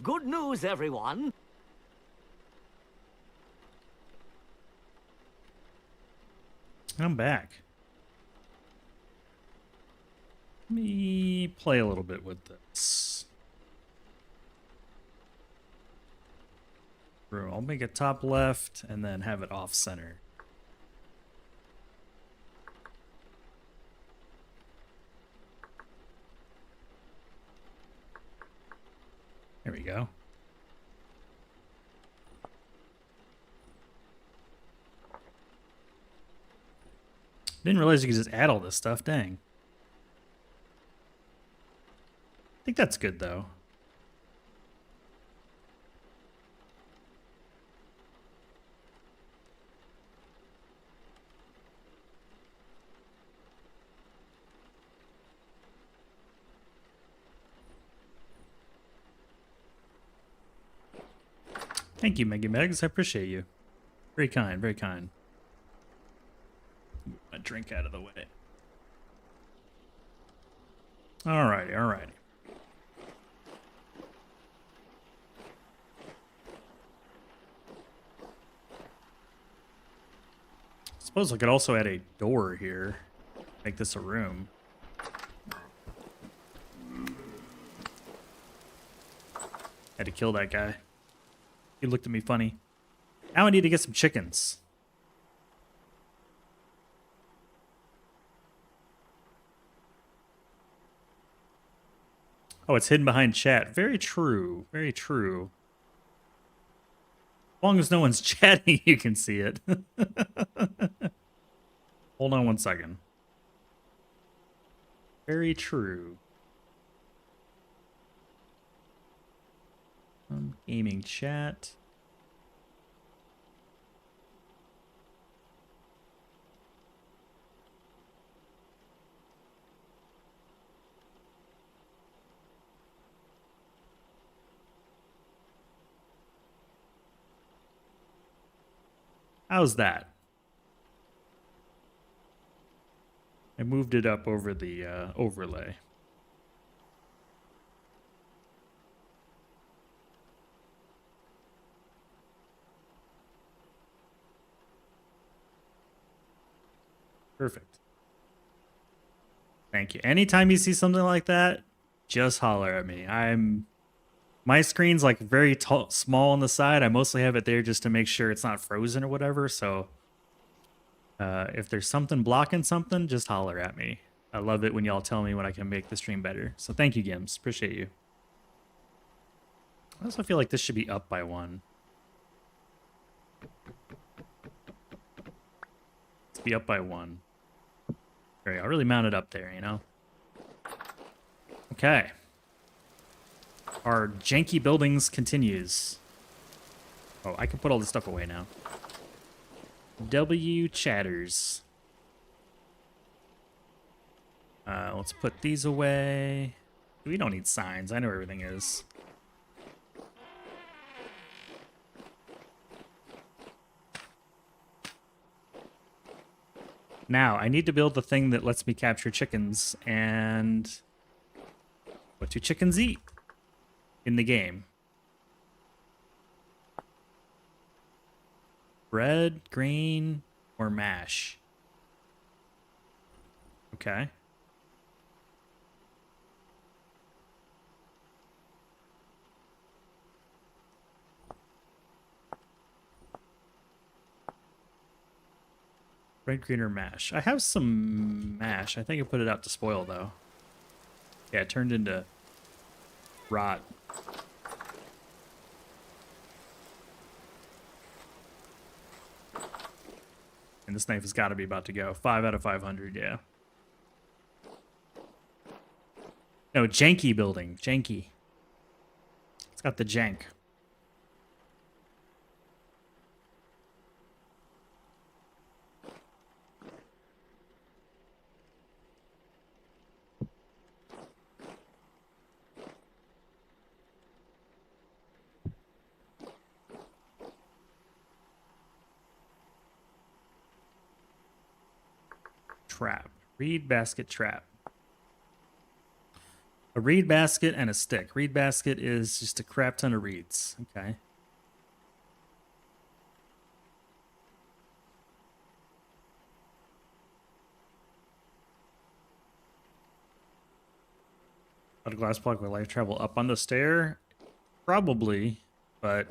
Good news, everyone. I'm back. Let me play a little bit with this. I'll make it top left and then have it off center. There we go. Didn't realize you could just add all this stuff, dang. I think that's good though. Thank you, Meggy Megs. I appreciate you. Very kind, very kind. Move my drink out of the way. Alrighty, alrighty. Suppose I could also add a door here. Make this a room. Had to kill that guy. He looked at me funny. Now I need to get some chickens. Oh, it's hidden behind chat. Very true. Very true. As long as no one's chatting, you can see it. Hold on one second. Very true. Gaming chat. How's that? I moved it up over the overlay. Perfect. Thank you. Anytime you see something like that, just holler at me. My screen's like very tall, small on the side. I mostly have it there just to make sure it's not frozen or whatever. So if there's something blocking something, just holler at me. I love it when y'all tell me when I can make the stream better. So thank you, Gims. Appreciate you. I also feel like this should be up by 1. Let's be up by 1. There you go. I'll really mount it up there, you know? Okay. Our janky buildings continues. Oh, I can put all this stuff away now. W chatters. Let's put these away. We don't need signs. I know where everything is. Now, I need to build the thing that lets me capture chickens, and what do chickens eat in the game? Bread, grain, or mash? Okay. Bread, grain, or mash? I have some mash. I think I put it out to spoil, though. Yeah, it turned into rot. And this knife has got to be about to go. 5 out of 500, yeah. No, janky building. Janky. It's got the jank. Trap. Reed basket trap. A reed basket and a stick. Reed basket is just a crap ton of reeds. Okay. A glass block with life travel up on the stair? Probably, but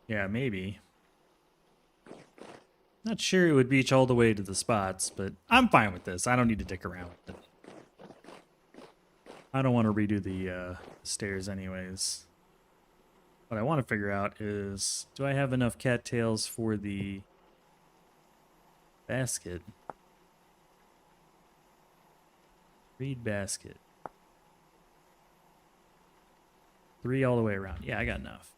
yeah, maybe. Not sure it would reach all the way to the spots, but I'm fine with this. I don't need to dick around with it. I don't want to redo the stairs anyways. What I want to figure out is, do I have enough cattails for the basket? Reed basket. 3 all the way around. Yeah, I got enough.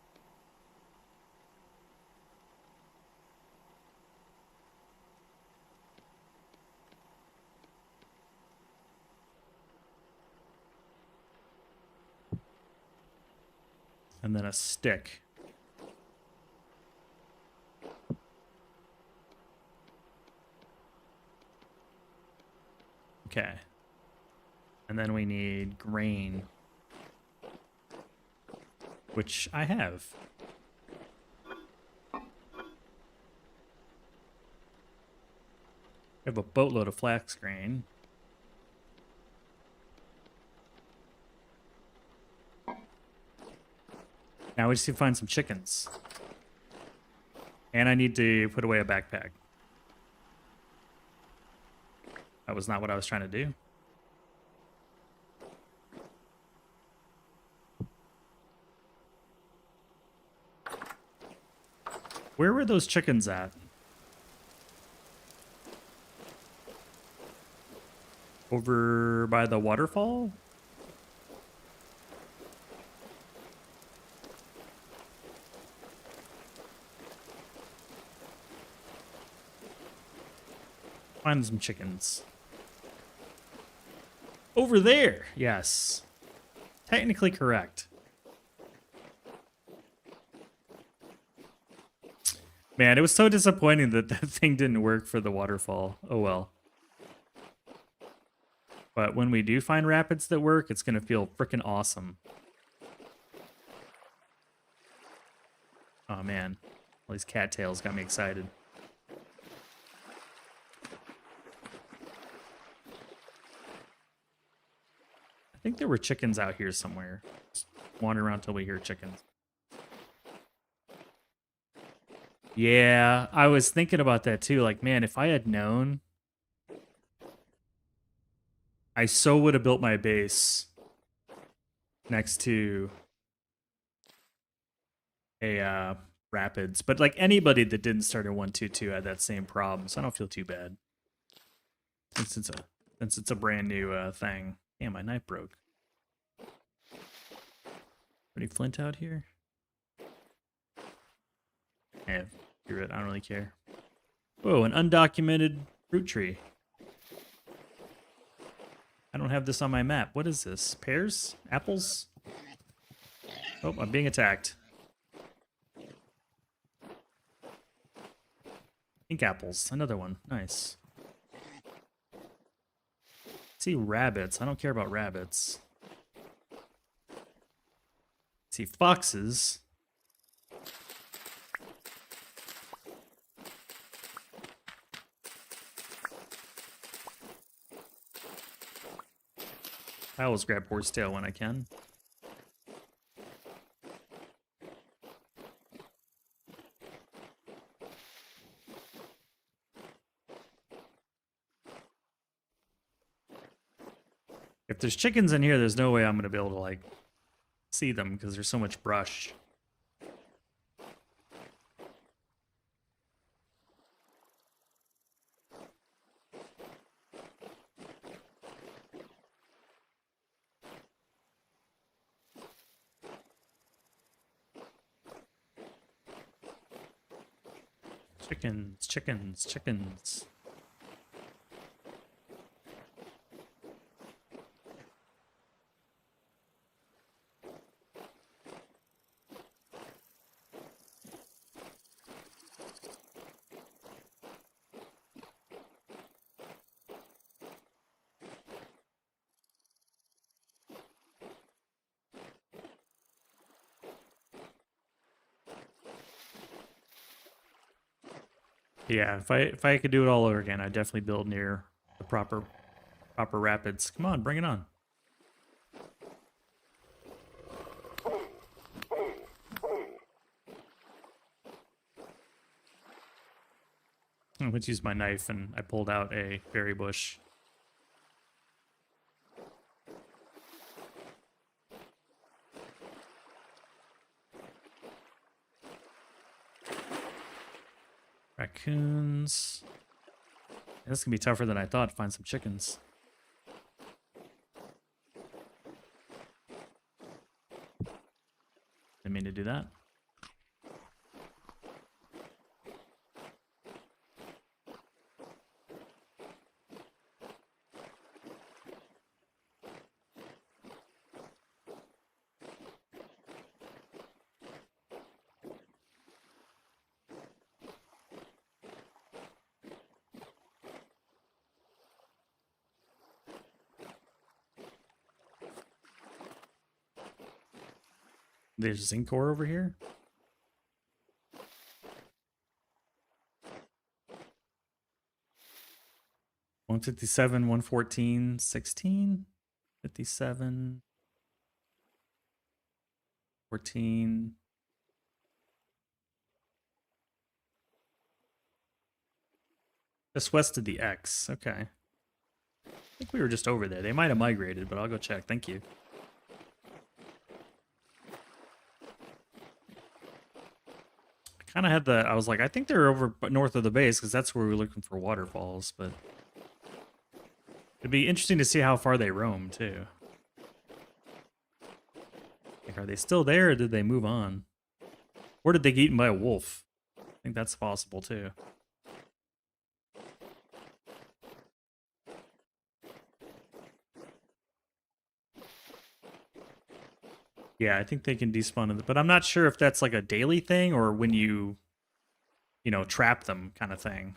And then a stick. Okay. And then we need grain, which I have. I have a boatload of flax grain. Now we just need to find some chickens. And I need to put away a backpack. That was not what I was trying to do. Where were those chickens at? Over by the waterfall? Find some chickens. Over there! Yes. Technically correct. Man, it was so disappointing that that thing didn't work for the waterfall. Oh well. But when we do find rapids that work, it's going to feel freaking awesome. Oh man, all these cattails got me excited. I think there were chickens out here somewhere. Just wander around till we hear chickens. Yeah, I was thinking about that too. Like, man, if I had known, I so would have built my base next to a rapids. But like anybody that didn't start in 1.2.2 had that same problem, so I don't feel too bad. Since it's a brand new thing. Damn, my knife broke. Any flint out here? Yeah, you're it. I don't really care. Whoa, an undocumented fruit tree. I don't have this on my map. What is this? Pears? Apples? Oh, I'm being attacked. Pink apples. Another one. Nice. See rabbits. I don't care about rabbits. See foxes. I always grab horsetail when I can. If there's chickens in here, there's no way I'm going to be able to, like, see them because there's so much brush. Chickens, chickens, chickens. Yeah, if I could do it all over again, I'd definitely build near the proper rapids. Come on, bring it on. I went to use my knife and I pulled out a berry bush. Raccoons. This can be tougher than I thought to find some chickens. Didn't mean to do that. There's zinc ore over here. $157, $114, $16, $57, $14. Just west of the X. Okay. I think we were just over there. They might have migrated, but I'll go check. Thank you. Kind of had the, I was like, I think they're over north of the base because that's where we were looking for waterfalls, but It'd be interesting to see how far they roam, too. Like, are they still there, or did they move on? Or did they get eaten by a wolf? I think that's possible, too. Yeah, I think they can despawn it, but I'm not sure if that's like a daily thing or when you know, trap them kind of thing.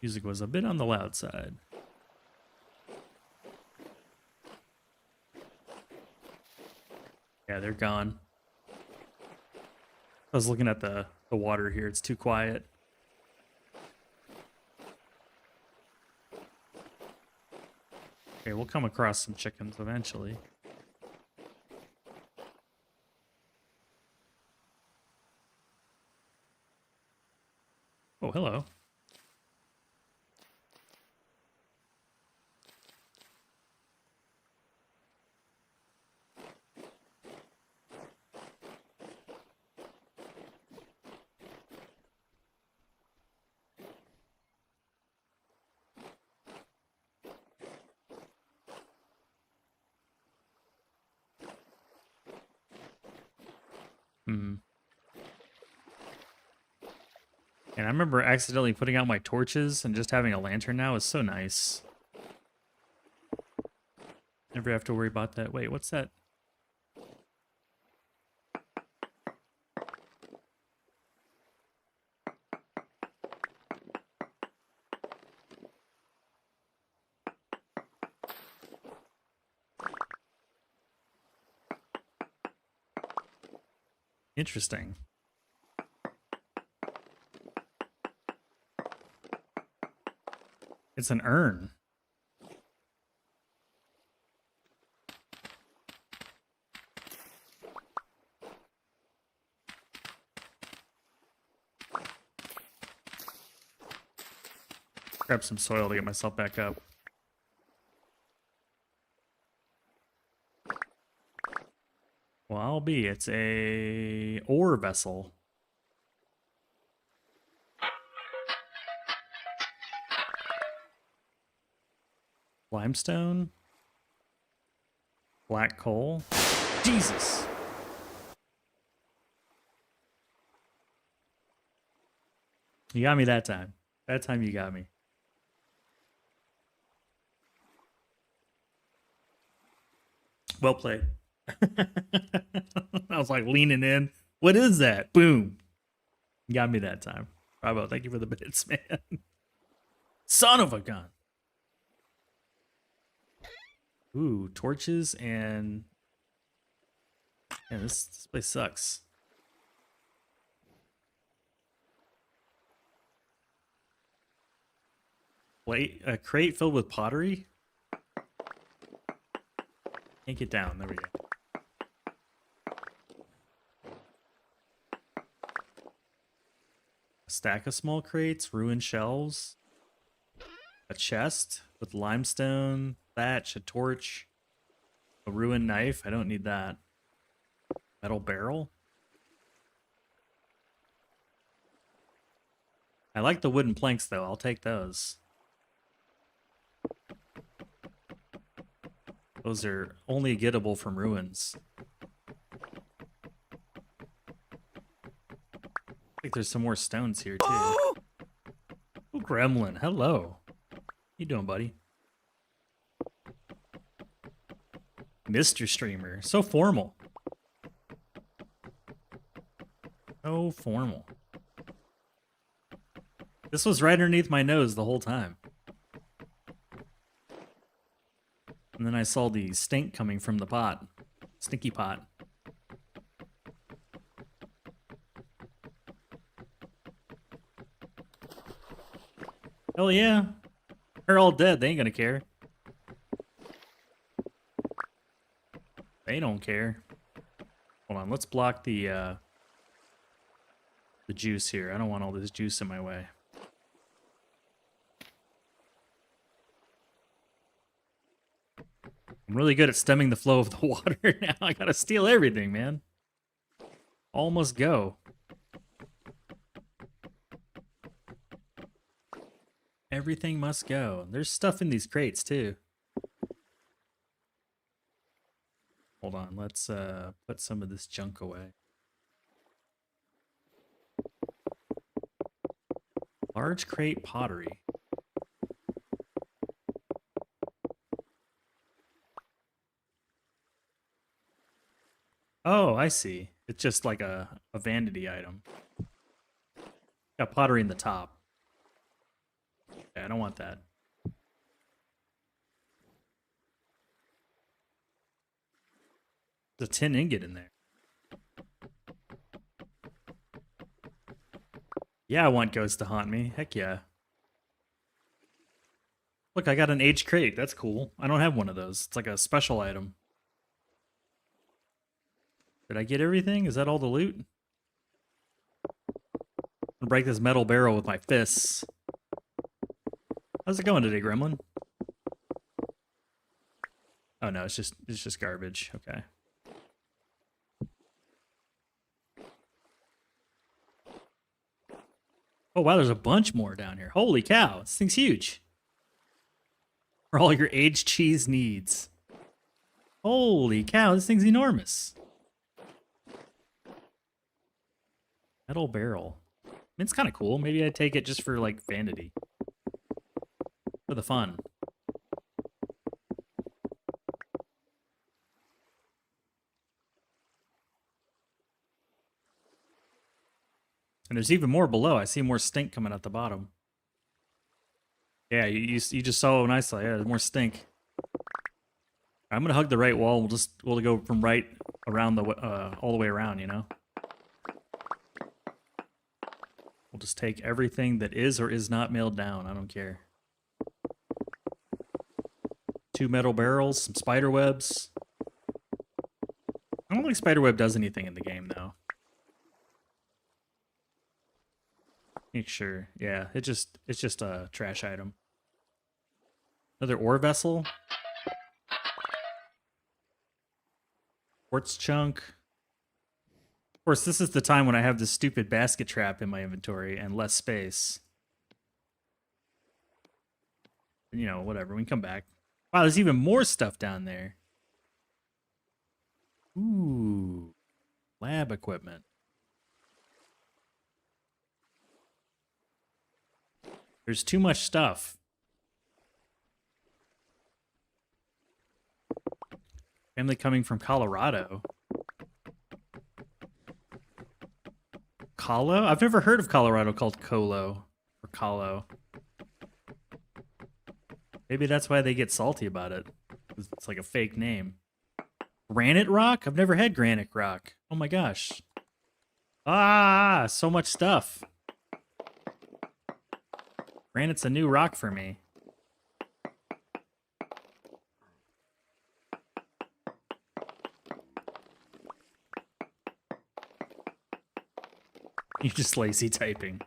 Music was a bit on the loud side. Yeah, they're gone. I was looking at the water here. It's too quiet. Okay, we'll come across some chickens eventually. Oh, hello. Hmm. And I remember accidentally putting out my torches and just having a lantern now is so nice. Never have to worry about that. Wait, what's that? Interesting. It's an urn. Grab some soil to get myself back up. Well, I'll be. It's a ore vessel. Limestone. Black coal. Jesus. You got me that time. That time you got me. Well played. I was like leaning in. What is that? Boom. You got me that time. Bravo. Thank you for the bits, man. Son of a gun. Ooh, torches and... Yeah, this place sucks. Wait, a crate filled with pottery? Can't get down. There we go. A stack of small crates, ruined shelves, a chest with limestone, thatch, a torch, a ruined knife. I don't need that. Metal barrel. I like the wooden planks though. I'll take those. Those are only gettable from ruins. I think there's some more stones here too. Oh, Gremlin, hello. How you doing, buddy? Mr. Streamer, so formal. So formal. This was right underneath my nose the whole time. And then I saw the stink coming from the pot. Stinky pot. Hell yeah. They're all dead. They ain't gonna care. They don't care. Hold on, let's block the juice here. I don't want all this juice in my way. I'm really good at stemming the flow of the water now. I gotta steal everything, man. All must go. Everything must go. There's stuff in these crates, too. Hold on, let's put some of this junk away. Large crate pottery. Oh, I see. It's just like a vanity item. Got pottery in the top. Yeah, I don't want that. There's a tin ingot in there. Yeah, I want ghosts to haunt me. Heck yeah. Look, I got an aged crate. That's cool. I don't have one of those. It's like a special item. Did I get everything? Is that all the loot? I'm gonna break this metal barrel with my fists. How's it going today, Gremlin? Oh no, it's just garbage. Okay. Oh wow, there's a bunch more down here. Holy cow, this thing's huge. For all your aged cheese needs. Holy cow, this thing's enormous. Metal barrel. I mean, it's kind of cool. Maybe I'd take it just for like vanity. For the fun. And there's even more below. I see more stink coming out the bottom. Yeah, you just saw when I saw. Yeah, there's more stink. I'm gonna hug the right wall. We'll go from right around the all the way around. You know. We'll just take everything that is or is not mailed down. I don't care. 2 metal barrels, some spider webs. I don't think spider web does anything in the game though. Make sure. Yeah, it's just a trash item. Another ore vessel. Quartz chunk. Of course, this is the time when I have this stupid basket trap in my inventory and less space. You know, whatever. We can come back. Wow, there's even more stuff down there. Ooh. Lab equipment. There's too much stuff. Family coming from Colorado. Colo? I've never heard of Colorado called Colo or Colo. Maybe that's why they get salty about it. It's like a fake name. Granite Rock? I've never had Granite Rock. Oh my gosh. Ah, so much stuff. Granite's a new rock for me. You're just lazy typing.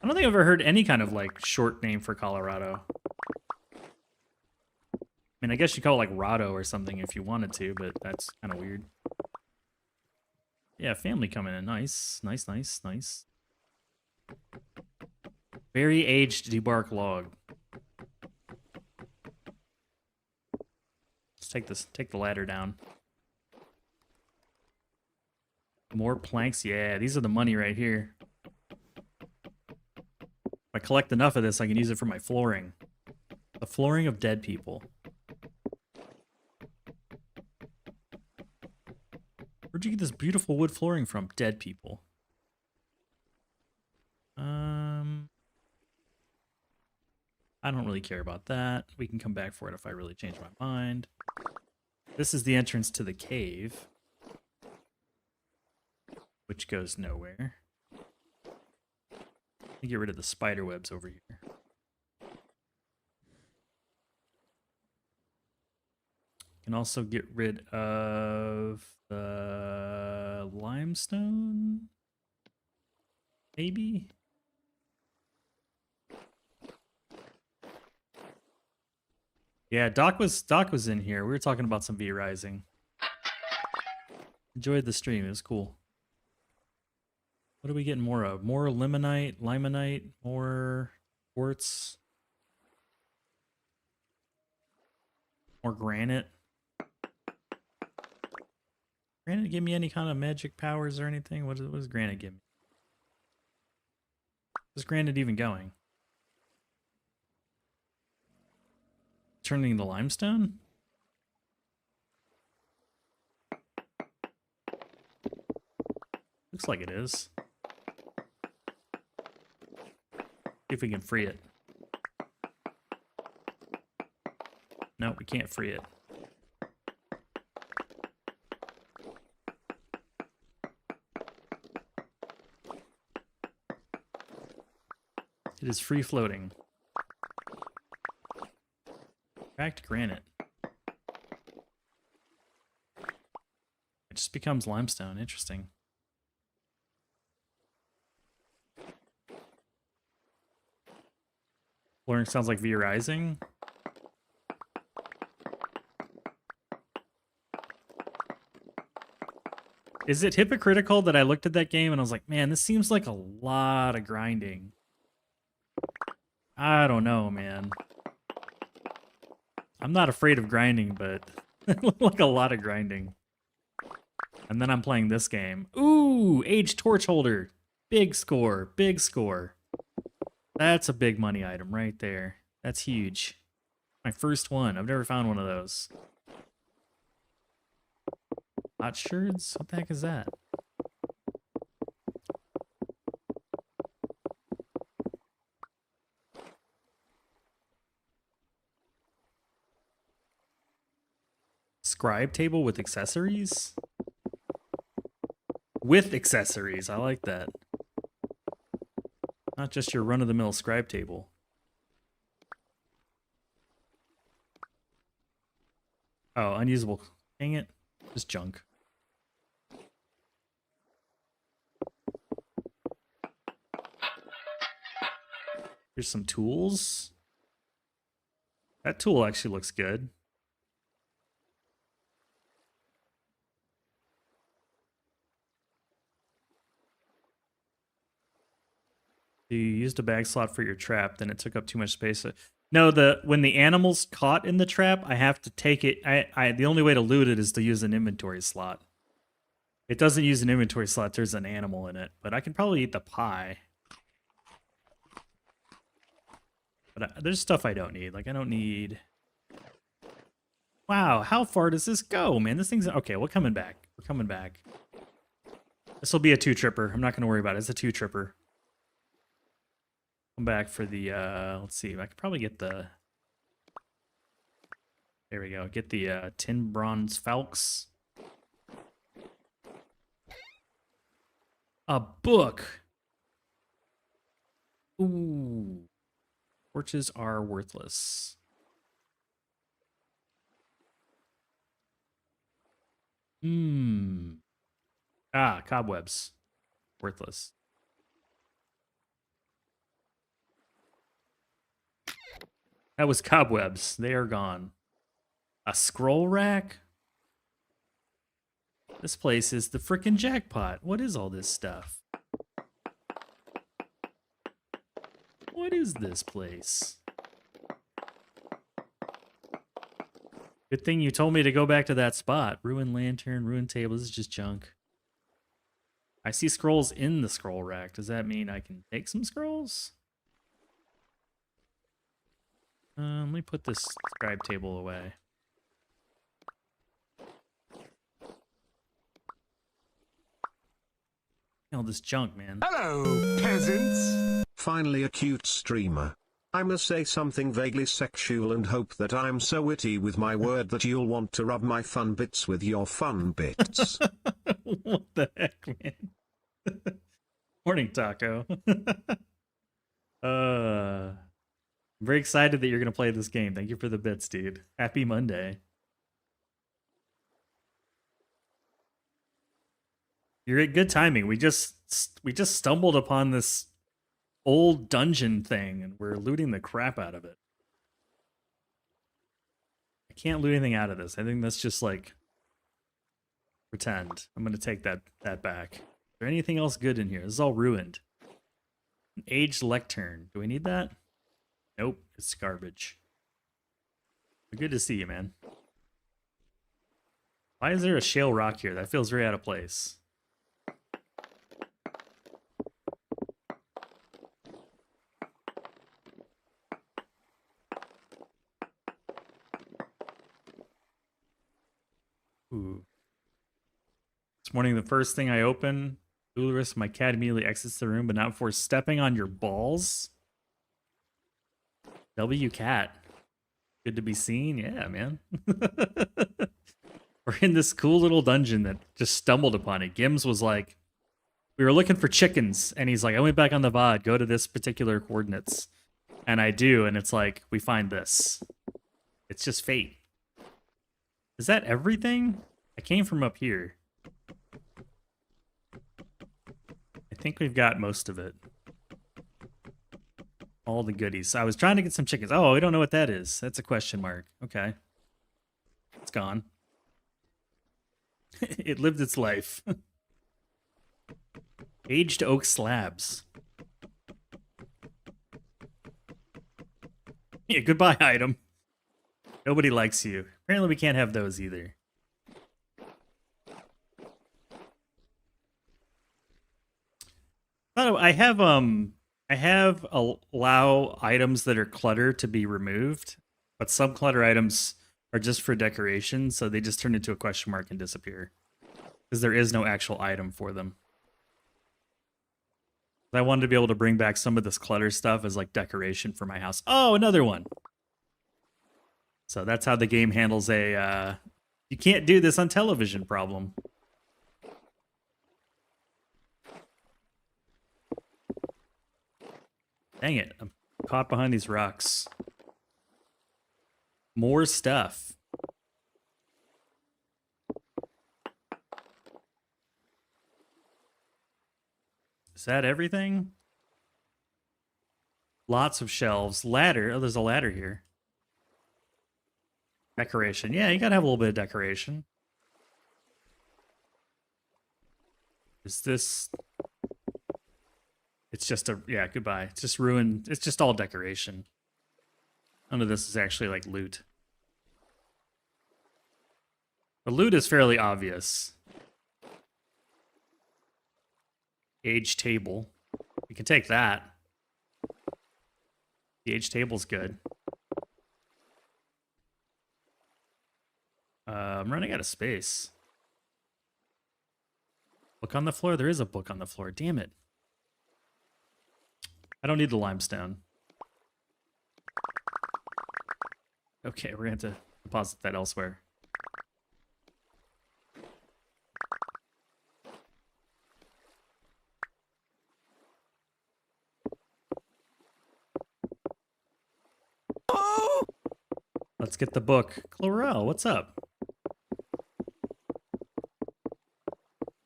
I don't think I've ever heard any kind of like short name for Colorado. I mean, I guess you call it like Rado or something if you wanted to, but that's kind of weird. Yeah, family coming in. Nice, nice, nice, nice. Very aged debark log. Let's take the ladder down. More planks. Yeah, these are the money right here. If I collect enough of this, I can use it for my flooring. The flooring of dead people. Where'd you get this beautiful wood flooring from? Dead people. I don't really care about that. We can come back for it if I really change my mind. This is the entrance to the cave, which goes nowhere. Let me get rid of the spider webs over here. Can also get rid of the limestone, maybe? Yeah, Doc was in here. We were talking about some V Rising. Enjoyed the stream. It was cool. What are we getting more of? More limonite, more quartz, more granite. Granite give me any kind of magic powers or anything? What does granite give me? Is granite even going? Turning into limestone? Looks like it is. See if we can free it. No, we can't free it. It is free floating. Cracked granite. It just becomes limestone. Interesting. Flooring sounds like V Rising. Is it hypocritical that I looked at that game and I was like, man, this seems like a lot of grinding? I don't know, man. I'm not afraid of grinding, but it looked like a lot of grinding. And then I'm playing this game. Ooh, Age Torch Holder. Big score, big score. That's a big money item right there. That's huge. My first one. I've never found one of those. Potsherds? What the heck is that? Scribe table with accessories? With accessories. I like that. Not just your run-of-the-mill scribe table. Oh, unusable. Dang it. Just junk. Here's some tools. That tool actually looks good. You used a bag slot for your trap, then it took up too much space. No, when the animal's caught in the trap, I have to take it. The only way to loot it is to use an inventory slot. It doesn't use an inventory slot. There's an animal in it, but I can probably eat the pie. But there's stuff I don't need. Like I don't need. Wow, how far does this go, man? This thing's okay. We're coming back. We're coming back. This will be a 2-tripper. I'm not going to worry about it. It's a 2-tripper. Come back for the, let's see, I could probably get the, there we go, get the tin bronze falx. A book. Ooh. Torches are worthless. Ah, cobwebs. Worthless. That was cobwebs. They are gone. A scroll rack? This place is the frickin' jackpot. What is all this stuff? What is this place? Good thing you told me to go back to that spot. Ruined lantern, ruined table. This is just junk. I see scrolls in the scroll rack. Does that mean I can take some scrolls? Let me put this scribe table away. All this junk, man. Hello, peasants. Finally a cute streamer. I must say something vaguely sexual and hope that I'm so witty with my word that you'll want to rub my fun bits with your fun bits. What the heck, man? Morning, Taco. I'm very excited that you're going to play this game. Thank you for the bits, dude. Happy Monday. You're at good timing. We just stumbled upon this old dungeon thing and we're looting the crap out of it. can't loot anything out of this. I think that's just like pretend. I'm gonna take that back. Is there anything else good in here? This is all ruined. An aged lectern. Do we need that? Nope, it's garbage. But good to see you, man. Why is there a shale rock here? That feels very out of place. Ooh. This morning, the first thing I open, Bloomeries, my cat immediately exits the room, but not before stepping on your balls. W cat. Good to be seen. Yeah, man. We're in this cool little dungeon that just stumbled upon it. Gims was like, we were looking for chickens, and he's like, I went back on the VOD, go to this particular coordinates. And I do, and it's like, we find this. It's just fate. Is that everything? I came from up here. I think we've got most of it. All the goodies. I was trying to get some chickens. Oh, we don't know what that is. That's a question mark. Okay. It's gone. It lived its life. Aged oak slabs. Yeah, goodbye item. Nobody likes you. Apparently we can't have those either. Oh, I have allow items that are clutter to be removed, but some clutter items are just for decoration, so they just turn into a question mark and disappear. Because there is no actual item for them. I wanted to be able to bring back some of this clutter stuff as like decoration for my house. Oh, another one. So that's how the game handles a you can't do this on television problem. Dang it, I'm caught behind these rocks. More stuff. Is that everything? Lots of shelves. Ladder. Oh, there's a ladder here. Decoration. Yeah, you gotta have a little bit of decoration. Is this... It's just a... Yeah, goodbye. It's just ruined. It's just all decoration. None of this is actually like loot. The loot is fairly obvious. Age table. We can take that. The age table's good. I'm running out of space. Book on the floor? There is a book on the floor. Damn it. I don't need the limestone. Okay, we're going to have to deposit that elsewhere. Let's get the book. Chlorel, what's up?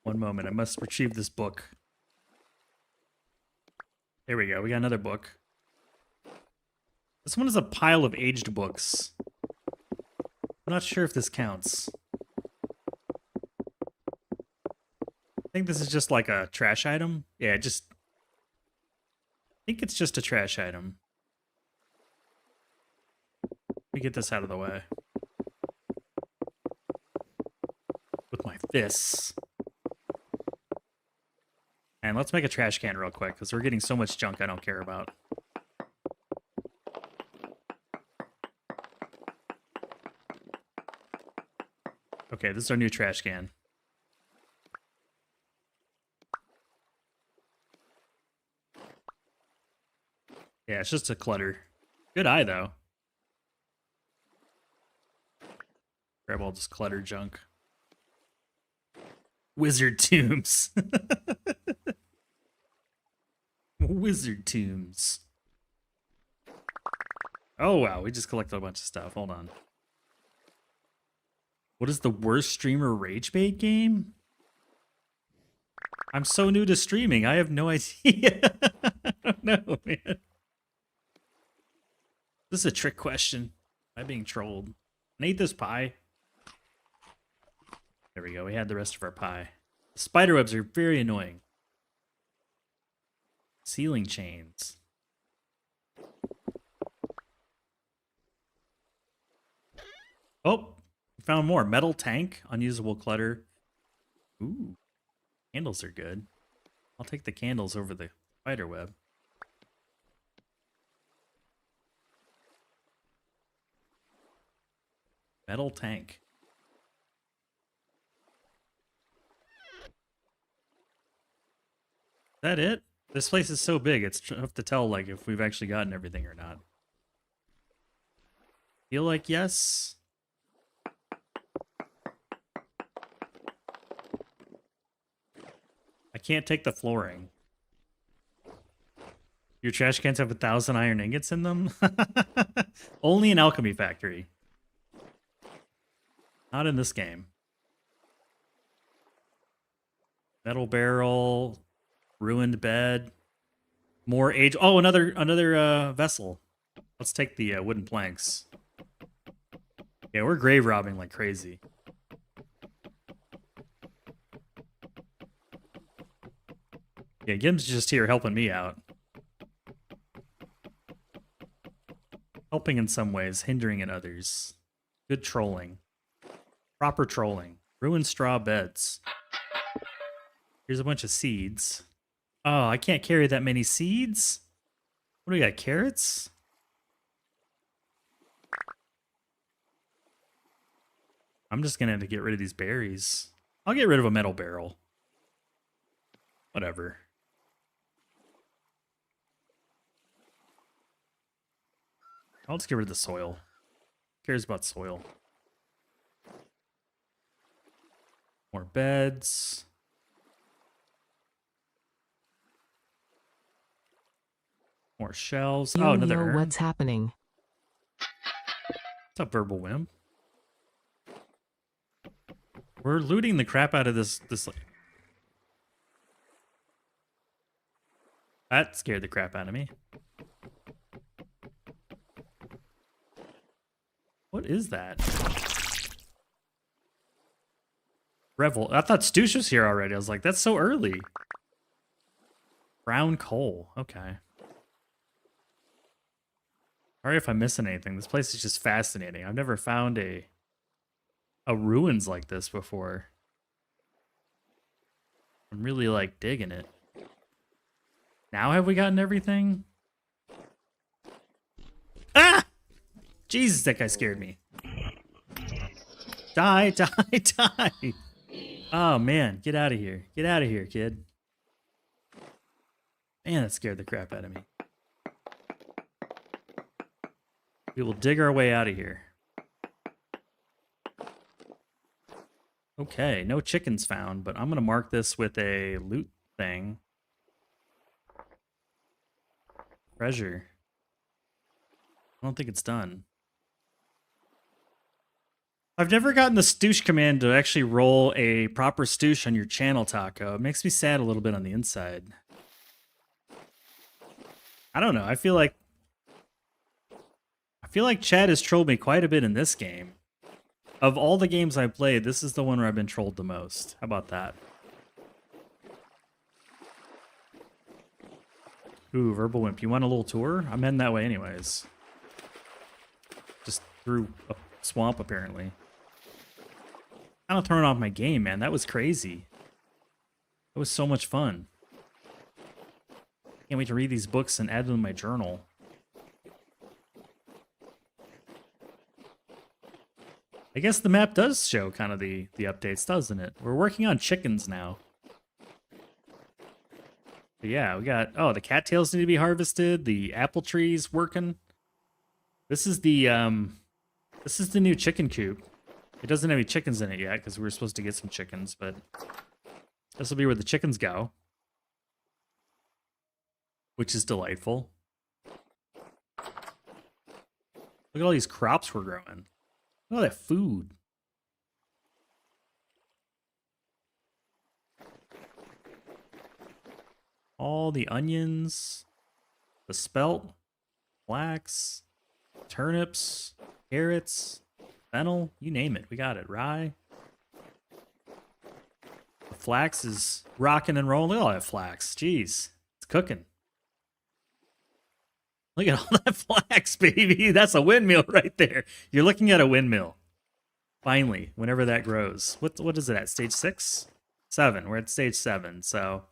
One moment, I must retrieve this book. There we go, we got another book. This one is a pile of aged books. I'm not sure if this counts. I think this is just like a trash item. Yeah, I think it's just a trash item. Let me get this out of the way. With my fists. And let's make a trash can real quick, because we're getting so much junk I don't care about. Okay, this is our new trash can. Yeah, it's just a clutter. Good eye, though. Grab all this clutter junk. Wizard tombs. Wizard tombs. Oh, wow. We just collected a bunch of stuff. Hold on. What is the worst streamer rage bait game? I'm so new to streaming. I have no idea. I don't know, man. This is a trick question. Am I being trolled? And eat this pie. There we go. We had the rest of our pie. The spider webs are very annoying. Ceiling chains. Oh, we found more. Metal tank, unusable clutter. Ooh, candles are good. I'll take the candles over the spider web. Metal tank. Is that it? This place is so big, it's tough to tell like if we've actually gotten everything or not. Feel like yes. I can't take the flooring. Your trash cans have 1,000 iron ingots in them? Only in Alchemy Factory. Not in this game. Metal barrel, ruined bed, more age. Oh, another vessel. Let's take the wooden planks. Yeah, we're grave robbing like crazy. Yeah, Gim's just here helping me out. Helping in some ways, hindering in others. Good trolling. Proper trolling. Ruined straw beds. Here's a bunch of seeds. Oh, I can't carry that many seeds? What do we got, carrots? I'm just gonna have to get rid of these berries. I'll get rid of a metal barrel. Whatever. I'll just get rid of the soil. Who cares about soil? More beds. More shelves. Oh, another urn. What's happening? What's up, Verbal Whim? We're looting the crap out of this. That scared the crap out of me. What is that? Revel. I thought Stoosh was here already. I was like, that's so early. Brown coal. Okay. Sorry if I'm missing anything. This place is just fascinating. I've never found a ruins like this before. I'm really like digging it. Now have we gotten everything? Ah! Jesus, that guy scared me. Die, die, die. Oh man, get out of here. Get out of here, kid. Man, that scared the crap out of me. We will dig our way out of here. Okay, no chickens found, but I'm going to mark this with a loot thing. Treasure. I don't think it's done. I've never gotten the stoosh command to actually roll a proper stoosh on your channel, Taco. It makes me sad a little bit on the inside. I don't know. I feel like Chad has trolled me quite a bit in this game. Of all the games I've played, this is the one where I've been trolled the most. How about that? Ooh, Verbal Wimp. You want a little tour? I'm heading that way anyways. Just through a swamp, apparently. Kind of throwing off my game, man. That was crazy. It was so much fun. Can't wait to read these books and add them to my journal. I guess the map does show kind of the updates, doesn't it? We're working on chickens now. But yeah, we got... Oh, the cattails need to be harvested. The apple tree's working. This is the new chicken coop. It doesn't have any chickens in it yet because we were supposed to get some chickens, but this will be where the chickens go, which is delightful. Look at all these crops we're growing. Look at all that food. All the onions, the spelt, flax, turnips, carrots. Fennel, you name it. We got it. Rye. The flax is rocking and rolling. Look at all that flax. Jeez. It's cooking. Look at all that flax, baby. That's a windmill right there. You're looking at a windmill. Finally, whenever that grows. What is it at? Stage 6? 7. We're at stage 7, so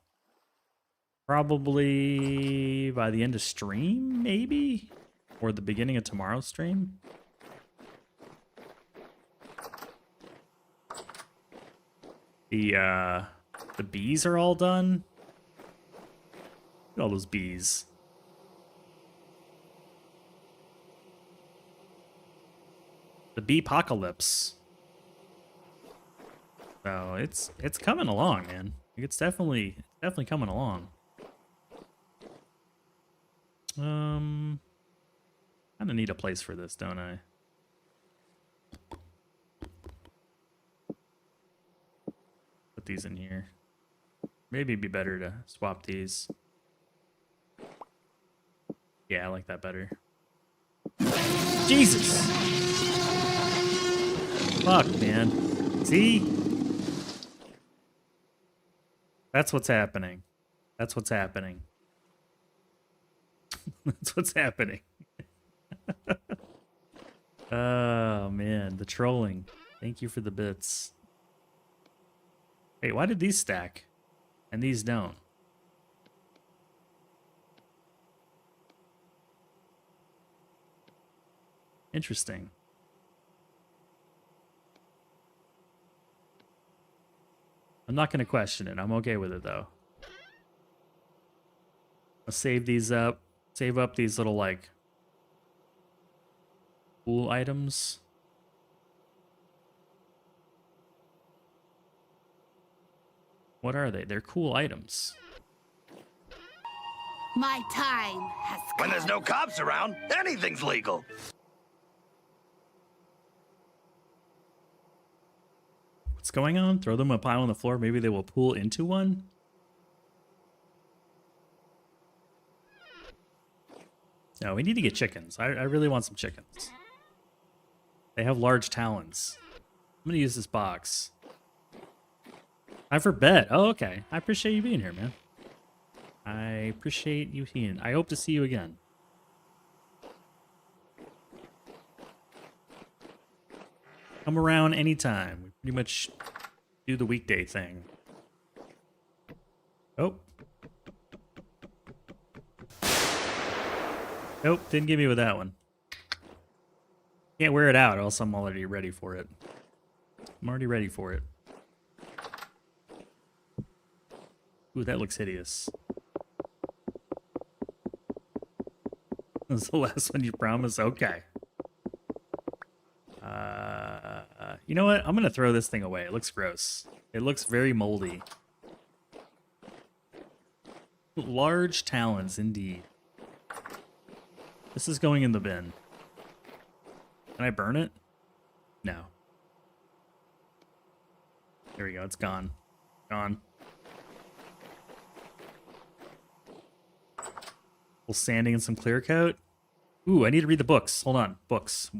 probably by the end of stream, maybe? Or the beginning of tomorrow's stream? The bees are all done. Look at all those bees. The bee apocalypse. So it's coming along, man. It's definitely coming along. Kind of need a place for this, don't I? Put these in here. Maybe it'd be better to swap these. Yeah, I like that better. Jesus! Fuck, man. See? That's what's happening. That's what's happening. That's what's happening. Oh, man. The trolling. Thank you for the bits. Hey, why did these stack? And these don't? Interesting. I'm not going to question it. I'm okay with it, though. I'll save these up. Save up these little, like, cool items. What are they? They're cool items. My time has come. When there's no cops around, anything's legal. What's going on? Throw them a pile on the floor. Maybe they will pool into one? No, we need to get chickens. I really want some chickens. They have large talons. I'm going to use this box. Time for bed. Oh, okay. I appreciate you being here, man. I appreciate you being. I hope to see you again. Come around anytime. We pretty much do the weekday thing. Oh. Nope, didn't give me with that one. Can't wear it out, or else I'm already ready for it. I'm already ready for it. Ooh, that looks hideous. That's the last one you promised? Okay. You know what? I'm going to throw this thing away. It looks gross. It looks very moldy. Large talons, indeed. This is going in the bin. Can I burn it? No. There we go. It's gone. Gone. Little sanding and some clear coat. Ooh, I need to read the books. Hold on. Books.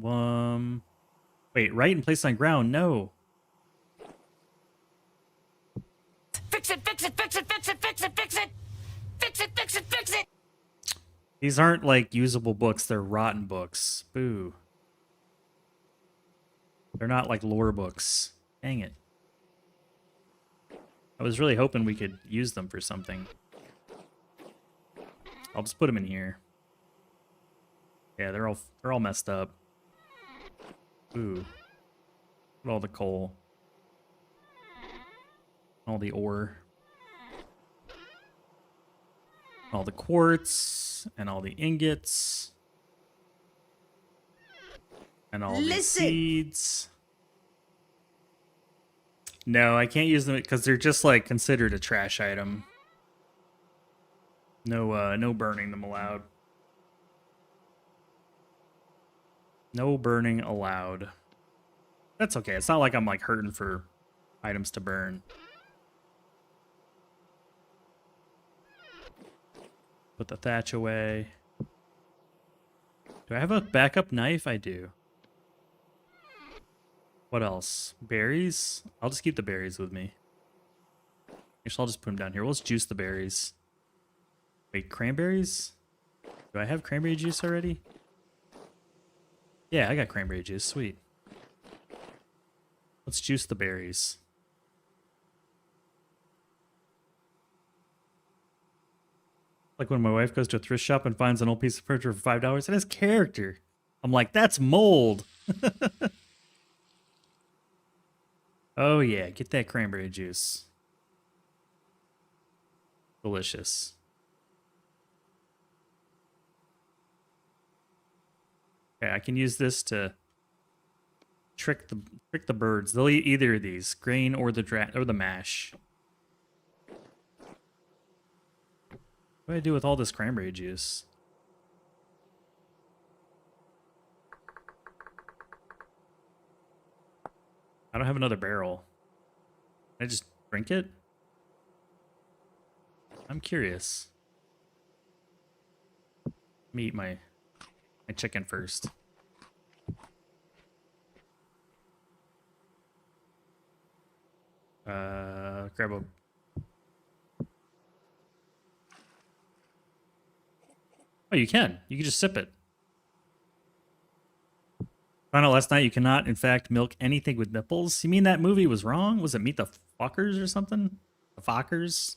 Wait, right and place on ground. No. Fix it, fix it, fix it, fix it, fix it, fix it. Fix it, fix it, fix it. These aren't like usable books. They're rotten books. Boo. They're not like lore books. Dang it. I was really hoping we could use them for something. I'll just put them in here. Yeah, they're all messed up. Ooh. Look at all the coal. All the ore. All the quartz. And all the ingots. And all the seeds. No, I can't use them because they're just like considered a trash item. No burning them allowed. No burning allowed. That's okay. It's not like I'm like hurting for items to burn. Put the thatch away. Do I have a backup knife? I do. What else? Berries? I'll just keep the berries with me. Actually, I'll just put them down here. We'll just juice the berries. Wait, cranberries? Do I have cranberry juice already? Yeah, I got cranberry juice. Sweet. Let's juice the berries. Like when my wife goes to a thrift shop and finds an old piece of furniture for $5, it has character. I'm like, that's mold. Oh yeah, get that cranberry juice. Delicious. Okay, I can use this to trick the birds. They'll eat either of these, grain or the mash. What do I do with all this cranberry juice? I don't have another barrel. Can I just drink it? I'm curious. Let me eat my chicken first. Grab a... Oh, you can. You can just sip it. Found out last night you cannot, in fact, milk anything with nipples. You mean that movie was wrong? Was it Meet the Fockers or something? The Fockers?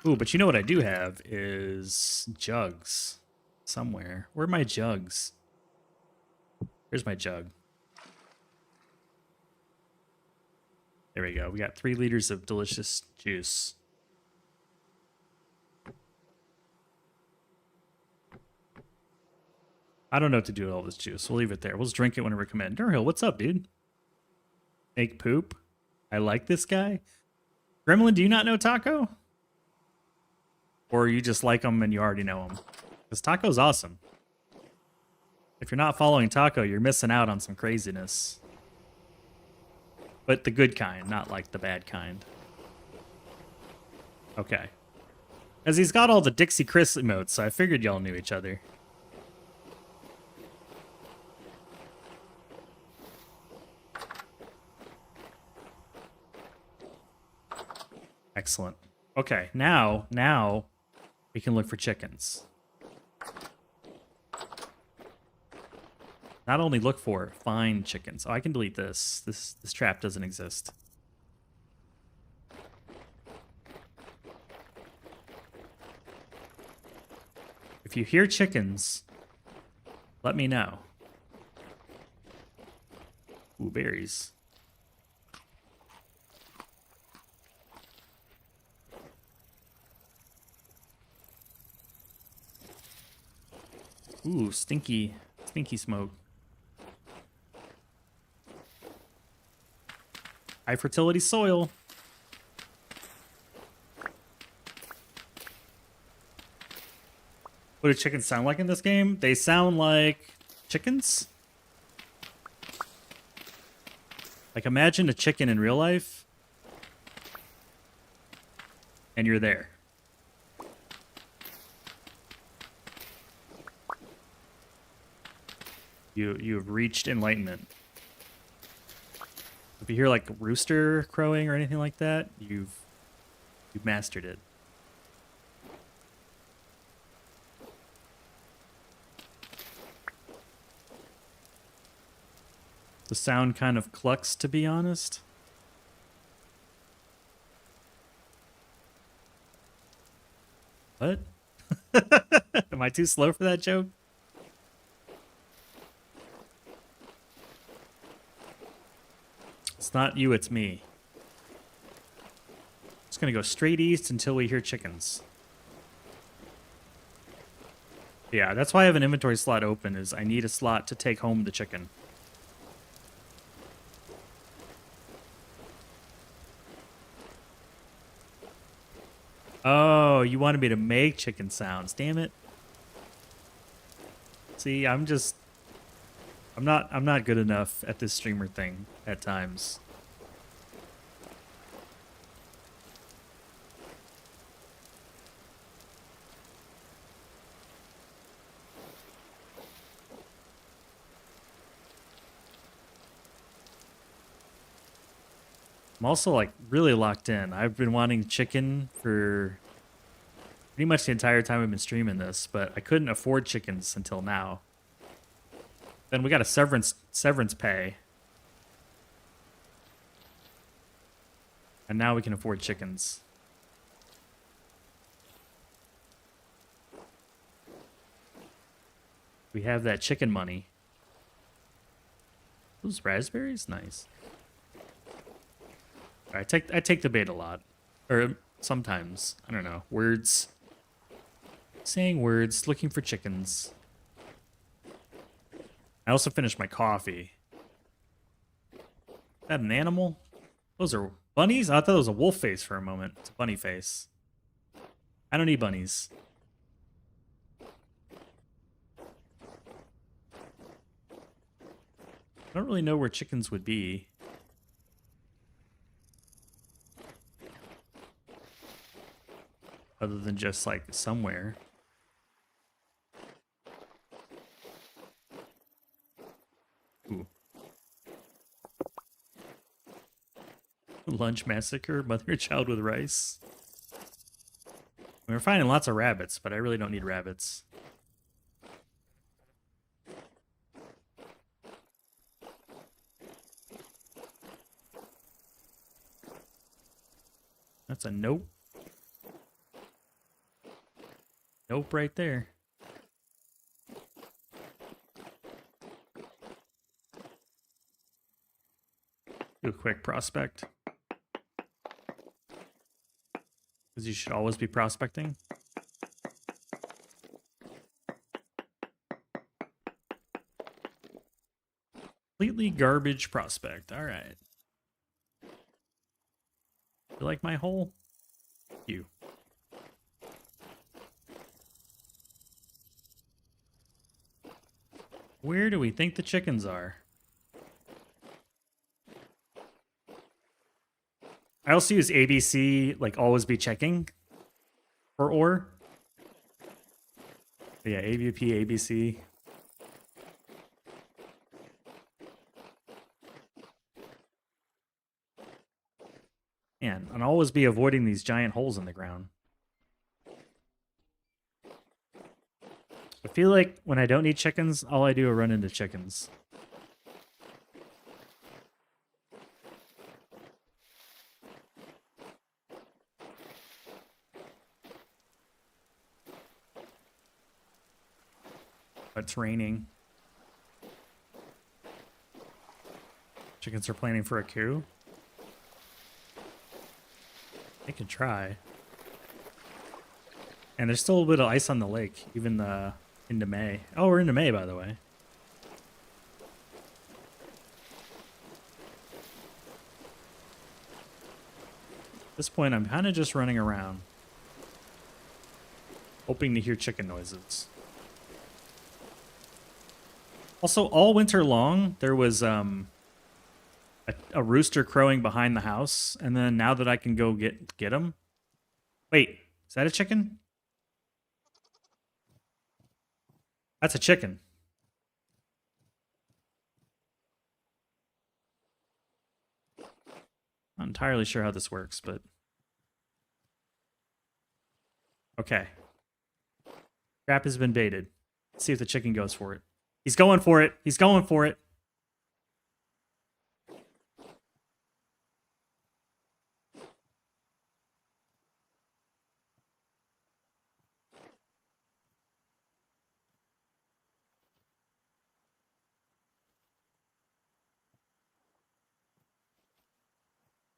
Ooh, but you know what I do have is jugs somewhere. Where are my jugs? Here's my jug. There we go. We got 3 liters of delicious juice. I don't know what to do with all this juice. We'll leave it there. We'll just drink it whenever we come in. Durhill, what's up, dude? Egg poop. I like this guy. Gremlin, do you not know Taco? Or you just like him and you already know him? Because Taco's awesome. If you're not following Taco, you're missing out on some craziness. But the good kind, not like the bad kind. Okay. As he's got all the Dixie Chris emotes, so I figured y'all knew each other. Excellent. Okay, now we can look for chickens. Not only look for, find chickens. Oh, I can delete this. This trap doesn't exist. If you hear chickens, let me know. Ooh, berries. Ooh, stinky smoke. High fertility soil. What do chickens sound like in this game? They sound like chickens. Like imagine a chicken in real life. And you're there. You have reached enlightenment. If you hear like a rooster crowing or anything like that, you've mastered it. The sound kind of clucks, to be honest. What? Am I too slow for that joke? It's not you, it's me. Just gonna go straight east until we hear chickens. Yeah, that's why I have an inventory slot open, is I need a slot to take home the chicken. Oh, you wanted me to make chicken sounds, damn it. See, I'm not good enough at this streamer thing at times. I'm also like really locked in. I've been wanting chicken for pretty much the entire time I've been streaming this, but I couldn't afford chickens until now. Then we got a severance pay. And now we can afford chickens. We have that chicken money. Those raspberries? Nice. I take the bait a lot. Or sometimes. I don't know. Words. Saying words. Looking for chickens. I also finished my coffee. Is that an animal? Those are bunnies? I thought it was a wolf face for a moment. It's a bunny face. I don't need bunnies. I don't really know where chickens would be. Other than just like somewhere. Ooh. Lunch massacre, mother child with rice. We're finding lots of rabbits, but I really don't need rabbits. That's a nope. Nope right there. Do a quick prospect. Because you should always be prospecting. Completely garbage prospect. All right. You like my hole? You. Where do we think the chickens are? I also use ABC, like always be checking for ore. But yeah, AVP, ABC. And always be avoiding these giant holes in the ground. I feel like when I don't need chickens, all I do is run into chickens. But it's raining. Chickens are planning for a coup. They can try. And there's still a little bit of ice on the lake, even into May. Oh, we're into May, by the way. At this point, I'm kind of just running around, hoping to hear chicken noises. Also, all winter long, there was a rooster crowing behind the house, and then now that I can go get him. Wait, is that a chicken? That's a chicken. Not entirely sure how this works, but okay. Trap has been baited. Let's see if the chicken goes for it. He's going for it. He's going for it.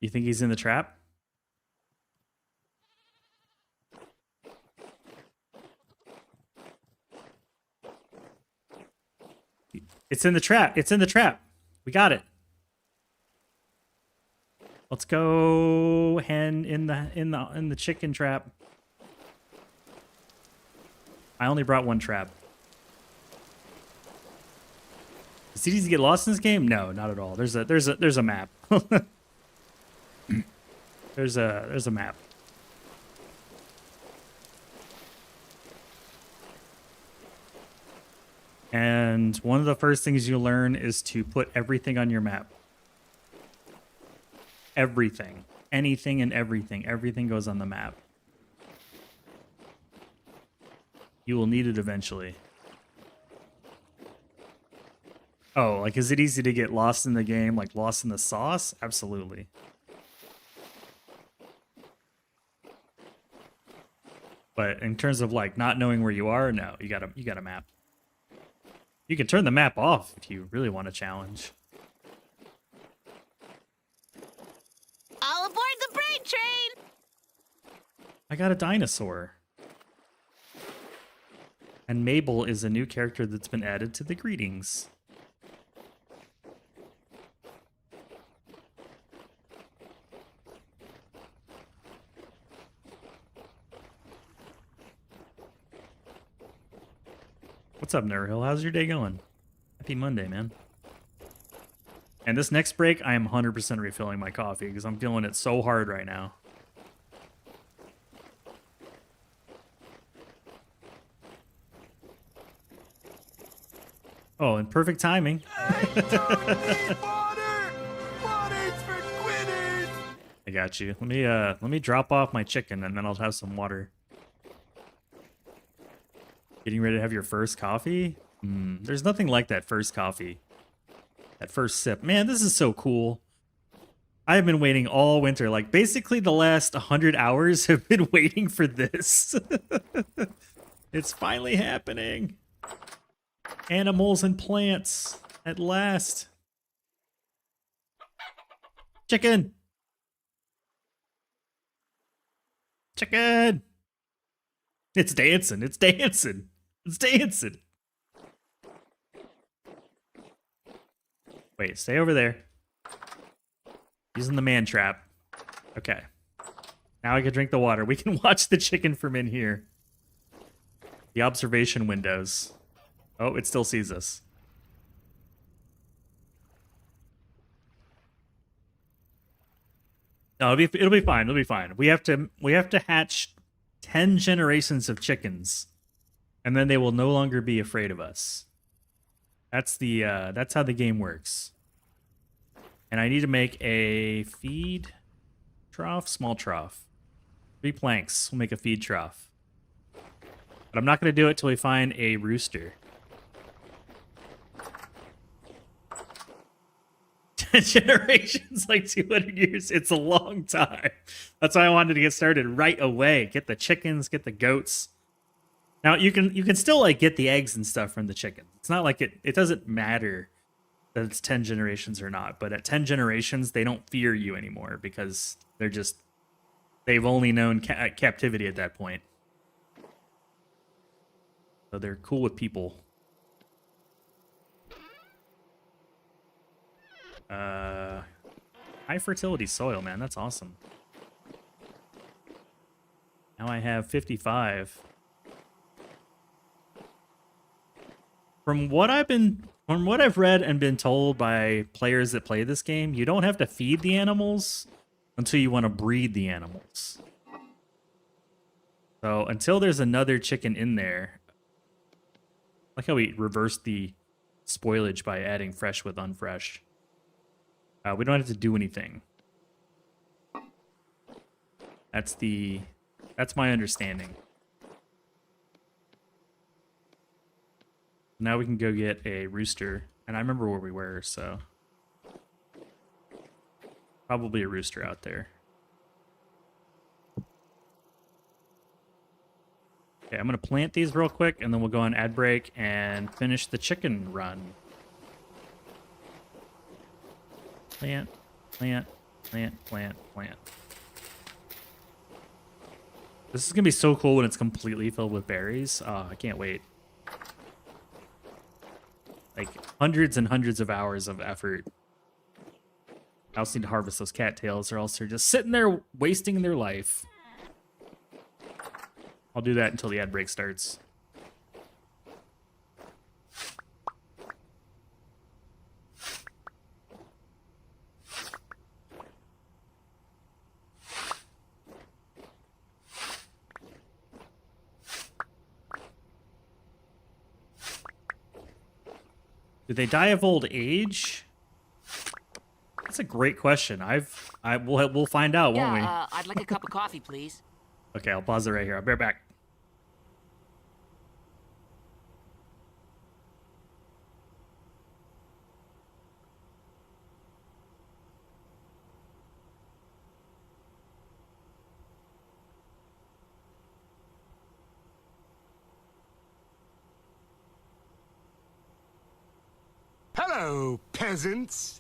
You think he's in the trap? It's in the trap. It's in the trap. We got it. Let's go hen in the chicken trap. I only brought one trap. Is it easy to get lost in this game? No, not at all. There's a map. There's a map. And one of the first things you learn is to put everything on your map. everything. Anything and everything. Everything goes on the map. You will need it eventually. Oh, like, is it easy to get lost in the game? Like, lost in the sauce? Absolutely. But in terms of, like, not knowing where you are, no, you got a map. You can turn the map off if you really want a challenge. All aboard the brain train! I got a dinosaur. And Mabel is a new character that's been added to the greetings. What's up, Nurhill? How's your day going? Happy Monday, man. And this next break, I am 100% refilling my coffee because I'm feeling it so hard right now. Oh, and perfect timing. Water! Water's for quitters! I got you. Let me drop off my chicken and then I'll have some water. Getting ready to have your first coffee? There's nothing like that first coffee. That first sip. Man, this is so cool. I've been waiting all winter. Like, basically the last 100 hours have been waiting for this. It's finally happening. Animals and plants. At last. Chicken! Chicken! It's dancing. It's dancing. It's dancing. Wait, stay over there. Using the man trap. Okay. Now I can drink the water. We can watch the chicken from in here. The observation windows. Oh, it still sees us. No, it'll be fine. It'll be fine. We have to hatch 10 generations of chickens, and then they will no longer be afraid of us. That's how the game works. And I need to make a feed trough, small trough. 3 planks will make a feed trough. But I'm not going to do it till we find a rooster. 10 generations, like 200 years. It's a long time. That's why I wanted to get started right away. Get the chickens, get the goats. Now you can still like get the eggs and stuff from the chicken. It's not like it doesn't matter that it's 10 generations or not. But at 10 generations, they don't fear you anymore because they've only known captivity at that point. So they're cool with people. High fertility soil, man. That's awesome. Now I have 55. From what I've read and been told by players that play this game, you don't have to feed the animals until you want to breed the animals. So until there's another chicken in there, like how we reversed the spoilage by adding fresh with unfresh. We don't have to do anything. That's my understanding. Now we can go get a rooster. And I remember where we were, so. Probably a rooster out there. Okay, I'm going to plant these real quick, and then we'll go on ad break and finish the chicken run. Plant, plant, plant, plant, plant. This is going to be so cool when it's completely filled with berries. Oh, I can't wait. Like, hundreds and hundreds of hours of effort. I also need to harvest those cattails, or else they're just sitting there wasting their life. I'll do that until the ad break starts. Do they die of old age? That's a great question. We'll find out, won't we? Yeah, I'd like a cup of coffee, please. Okay, I'll pause it right here. I'll be right back. Hello, peasants.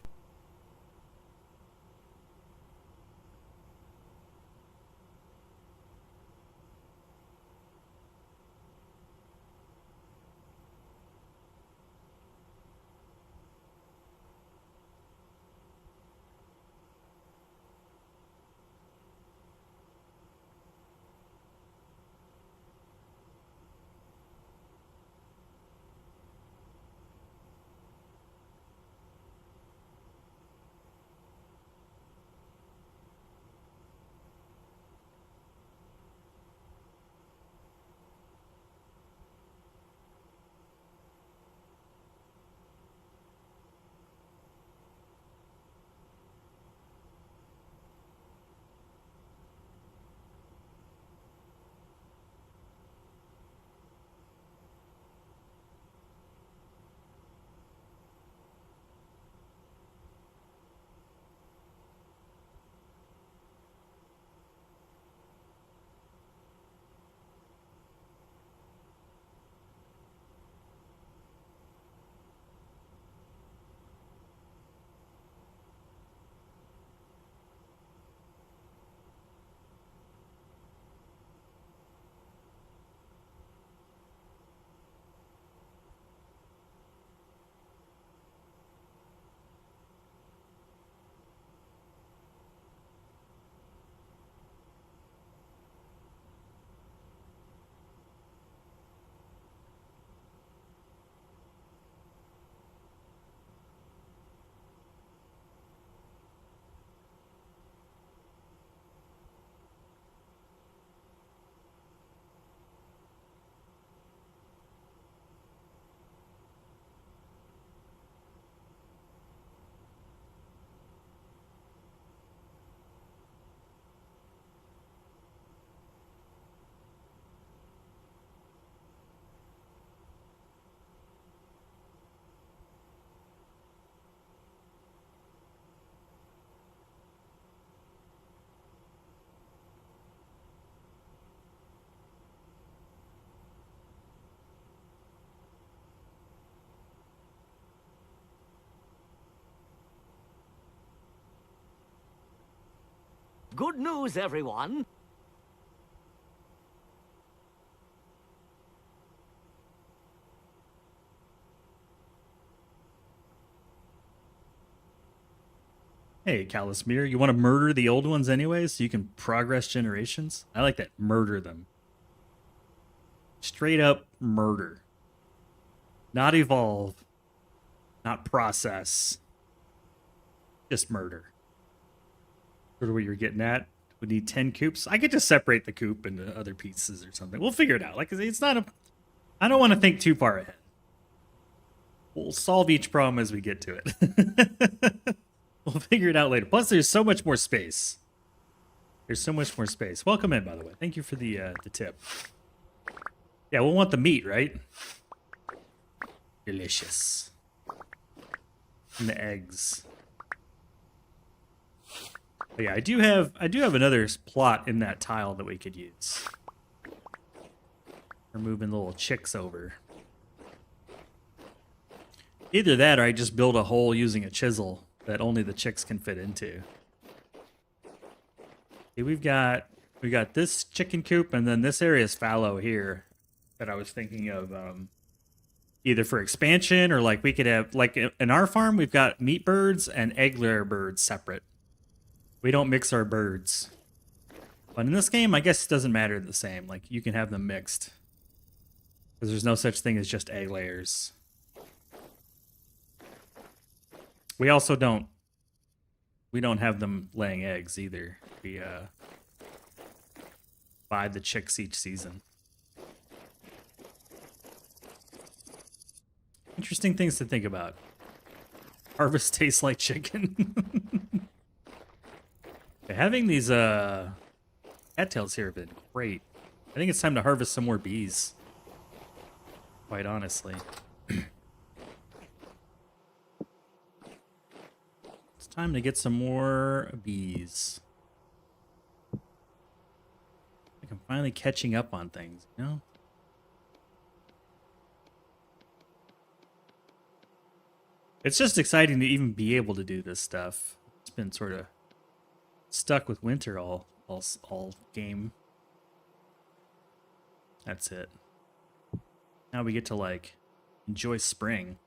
Good news, everyone. Hey, Calismere, you want to murder the old ones anyway so you can progress generations? I like that. Murder them. Straight up murder. Not evolve. Not process. Just murder. Sort of what you're getting at. We need 10 coops. I could just separate the coop into other pieces or something. We'll figure it out. Like, it's not a... I don't want to think too far ahead. We'll solve each problem as we get to it. We'll figure it out later. Plus, there's so much more space. There's so much more space. Welcome in, by the way. Thank you for the tip. Yeah, we'll want the meat, right? Delicious. And the eggs. But yeah, I do have another plot in that tile that we could use. We're moving the little chicks over. Either that or I just build a hole using a chisel that only the chicks can fit into. See, we've got this chicken coop, and then this area is fallow here that I was thinking of either for expansion or like we could have, like in our farm, we've got meat birds and egg layer birds separate. We don't mix our birds. But in this game, I guess it doesn't matter the same. Like you can have them mixed. Because there's no such thing as just egg layers. We also don't have them laying eggs either. We buy the chicks each season. Interesting things to think about. Harvest tastes like chicken. Having these cattails here have been great. I think it's time to harvest some more bees. Quite honestly. It's time to get some more bees. I think I'm finally catching up on things, you know? It's just exciting to even be able to do this stuff. It's been sort of stuck with winter all game. That's it. Now we get to like enjoy spring.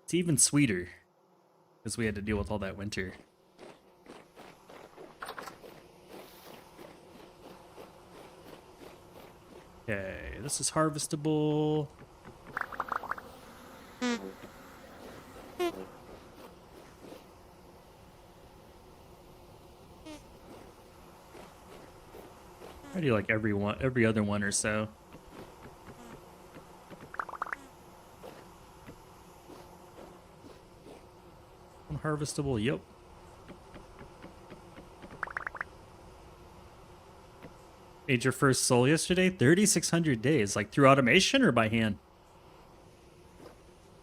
It's even sweeter because we had to deal with all that winter. Okay, this is harvestable. I do like every other one or so. Unharvestable, yep. Made your first soul yesterday? 3,600 days, like through automation or by hand?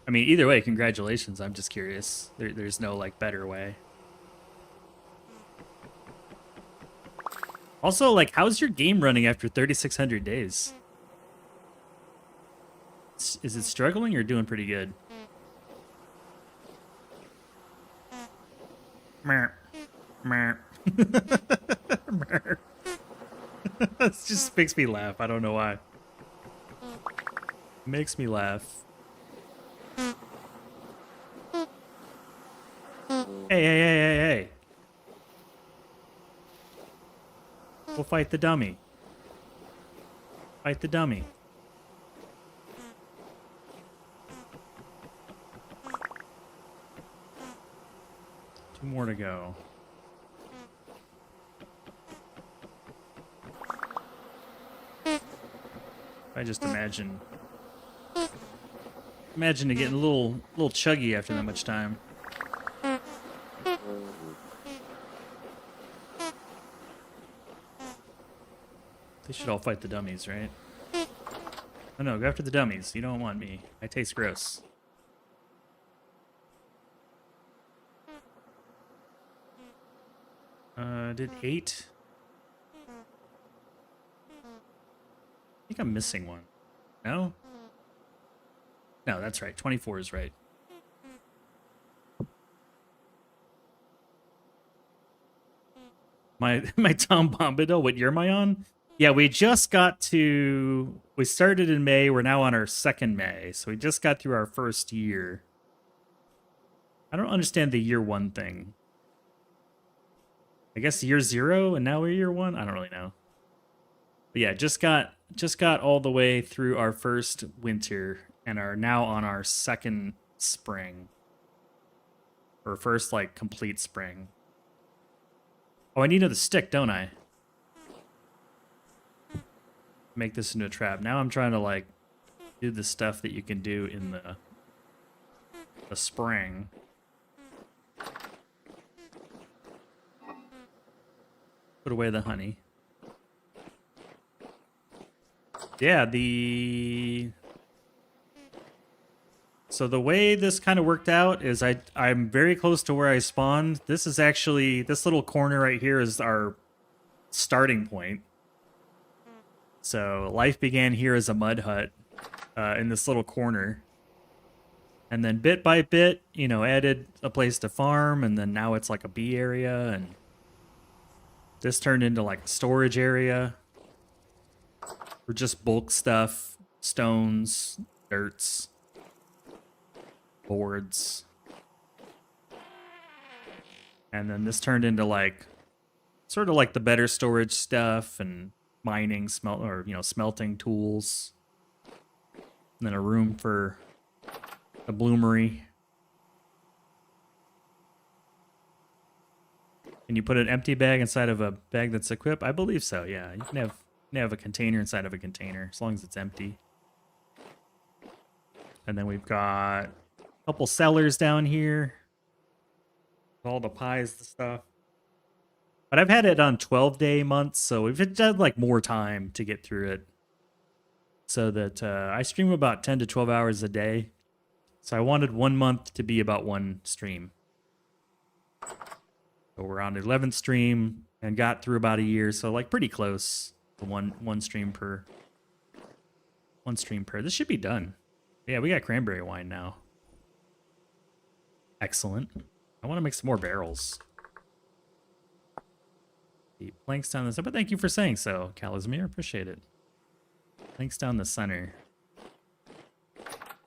I mean, either way, congratulations. I'm just curious. There's no like better way. Also, like, how's your game running after 3,600 days? Is it struggling or doing pretty good? Meh. Meh. It just makes me laugh. I don't know why. Makes me laugh. Hey. We'll fight the dummy. Fight the dummy. Two more to go. I just imagine it getting a little chuggy after that much time. They should all fight the dummies, right? Oh no, go after the dummies. You don't want me. I taste gross. Did 8? I think I'm missing one. No? No, that's right. 24 is right. My Tom Bombadil, what year am I on? Yeah, we started in May, we're now on our second May, so we just got through our first year. I don't understand the year 1 thing. I guess year 0 and now we're year 1? I don't really know. But yeah, just got all the way through our first winter and are now on our second spring. Or first, like, complete spring. Oh, I need another stick, don't I? Make this into a trap. Now I'm trying to, like, do the stuff that you can do in the spring. Put away the honey. Yeah, so the way this kind of worked out is I'm very close to where I spawned. This is actually, this little corner right here is our starting point. So life began here as a mud hut in this little corner. And then bit by bit, you know, added a place to farm, and then now it's like a bee area, and this turned into like a storage area for just bulk stuff, stones, dirts, boards. And then this turned into like sort of like the better storage stuff and mining, smelting tools. And then a room for a bloomery. Can you put an empty bag inside of a bag that's equipped? I believe so, yeah. You can have a container inside of a container, as long as it's empty. And then we've got Couple cellars down here. All the pies, the stuff. But I've had it on 12-day months, so we've had like more time to get through it. So that I stream about 10 to 12 hours a day. So I wanted 1 month to be about one stream. So we're on the 11th stream and got through about a year, so like pretty close to one stream per. This should be done. Yeah, we got cranberry wine now. Excellent. I want to make some more barrels. The planks down the center, but thank you for saying so, Kalismir. Appreciate it. Planks down the center.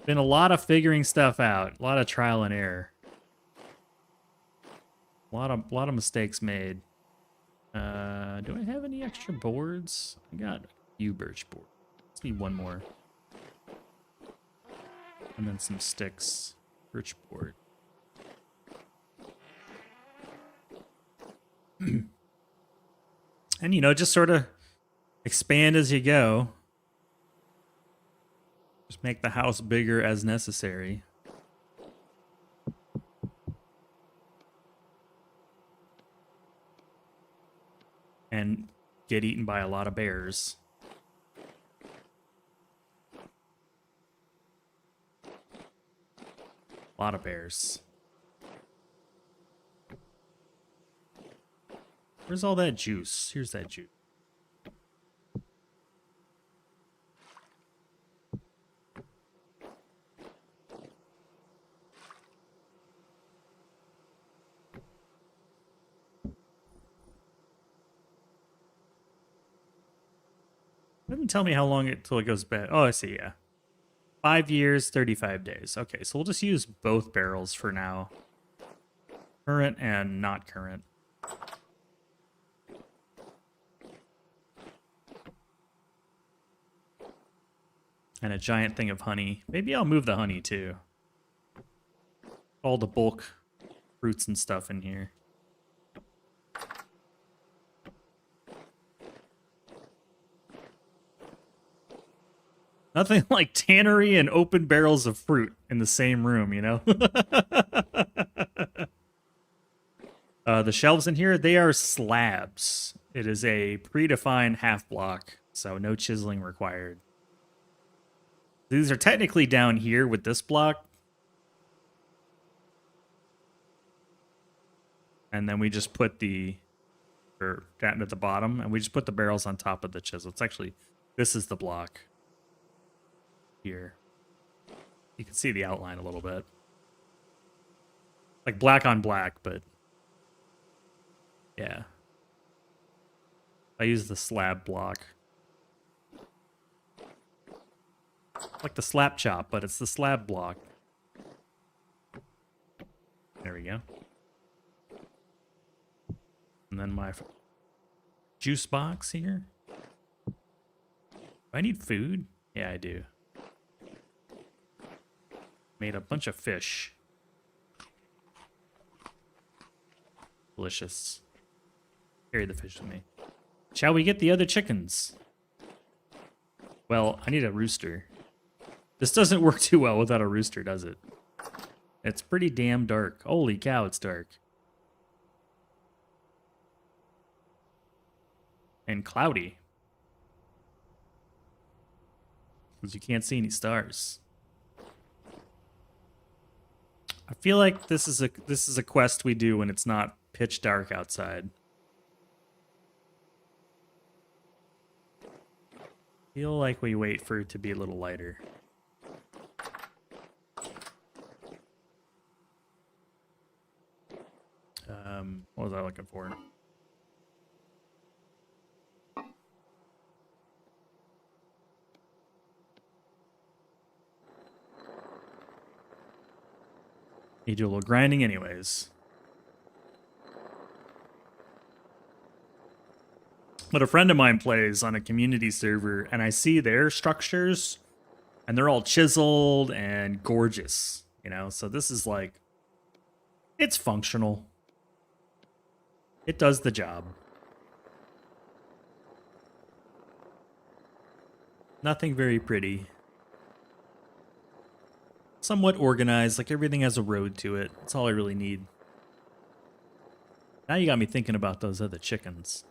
Been a lot of figuring stuff out, a lot of trial and error. A lot of mistakes made. Do I have any extra boards? I got a few birch boards. Let's need one more. And then some sticks. Birch board. And, you know, just sort of expand as you go. Just make the house bigger as necessary. And get eaten by a lot of bears. A lot of bears. Where's all that juice? Here's that juice. Doesn't tell me how long till it goes bad. Oh, I see, yeah. 5 years, 35 days. Okay, so we'll just use both barrels for now. Current and not current. And a giant thing of honey. Maybe I'll move the honey too. All the bulk fruits and stuff in here. Nothing like tannery and open barrels of fruit in the same room, you know? The shelves in here, they are slabs. It is a predefined half block, so no chiseling required. These are technically down here with this block. And then we just put down at the bottom, and we just put the barrels on top of the chisel. It's actually, this is the block. Here. You can see the outline a little bit. Like black on black, but yeah. I use the slab block. Like the slap chop, but it's the slab block. There we go. And then my juice box here. Do I need food? Yeah, I do. Made a bunch of fish. Delicious. Carry the fish with me. Shall we get the other chickens? Well, I need a rooster. This doesn't work too well without a rooster, does it? It's pretty damn dark. Holy cow, it's dark. And cloudy. Because you can't see any stars. I feel like this is a quest we do when it's not pitch dark outside. Feel like we wait for it to be a little lighter. What was I looking for? You do a little grinding anyways. But a friend of mine plays on a community server, and I see their structures, and they're all chiseled and gorgeous, you know? So this is like, it's functional. It does the job. Nothing very pretty. somewhat organized, like everything has a road to it. That's all I really need. Now you got me thinking about those other chickens.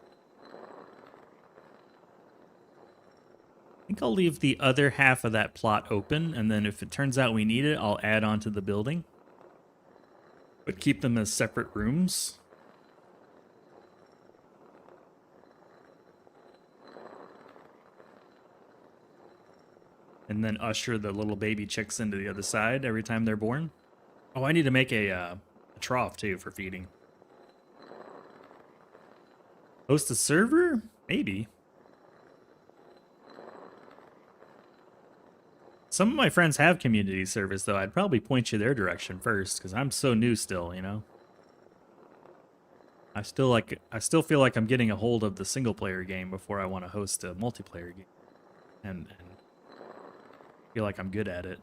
I think I'll leave the other half of that plot open, and then if it turns out we need it, I'll add on to the building. But keep them as separate rooms. And then usher the little baby chicks into the other side every time they're born. Oh, I need to make a trough, too, for feeding. Host a server? Maybe. Some of my friends have community service, though. I'd probably point you their direction first, because I'm so new still, you know? I still feel like I'm getting a hold of the single-player game before I want to host a multiplayer game. And feel like I'm good at it.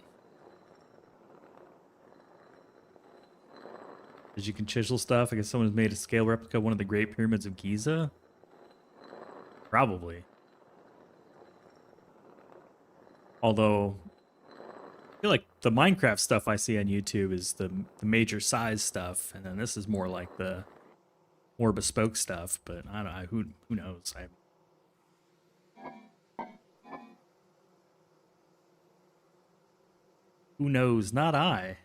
Because you can chisel stuff. I guess someone's made a scale replica of one of the Great Pyramids of Giza. Probably. Although, I feel like the Minecraft stuff I see on YouTube is the major size stuff, and then this is more like the more bespoke stuff. But I don't know. Who knows? Who knows? Not I.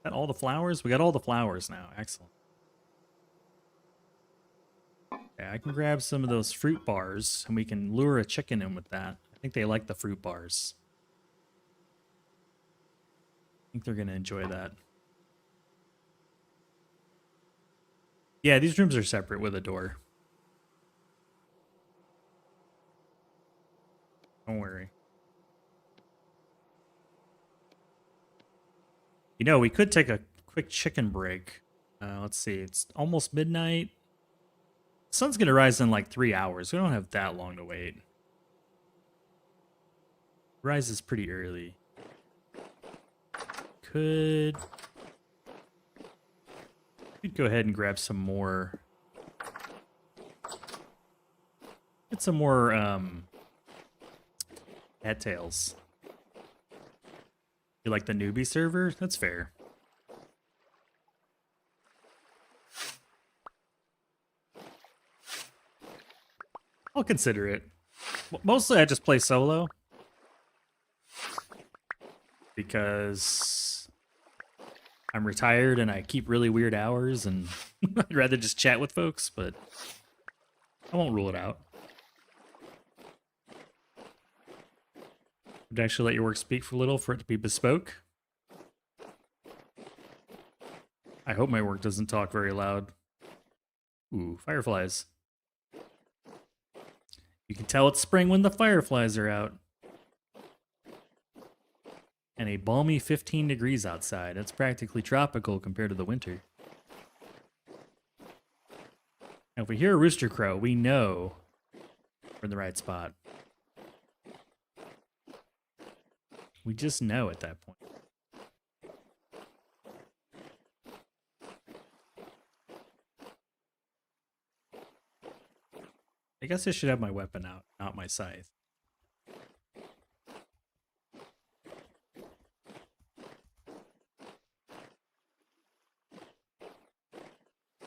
Got all the flowers? We got all the flowers now. Excellent. Yeah, I can grab some of those fruit bars, and we can lure a chicken in with that. I think they like the fruit bars. I think they're going to enjoy that. Yeah, these rooms are separate with a door. Don't worry. You know, we could take a quick chicken break. Let's see, it's almost midnight. The sun's gonna rise in like 3 hours. We don't have that long to wait. Rises pretty early. Could go ahead and grab some more. Get some more cattails. You like the newbie server? That's fair. I'll consider it. Mostly I just play solo. Because I'm retired and I keep really weird hours and I'd rather just chat with folks, but I won't rule it out. Would actually let your work speak for a little for it to be bespoke. I hope my work doesn't talk very loud. Ooh, fireflies. You can tell it's spring when the fireflies are out. And a balmy 15 degrees outside. That's practically tropical compared to the winter. Now, if we hear a rooster crow, we know we're in the right spot. We just know at that point. I guess I should have my weapon out, not my scythe.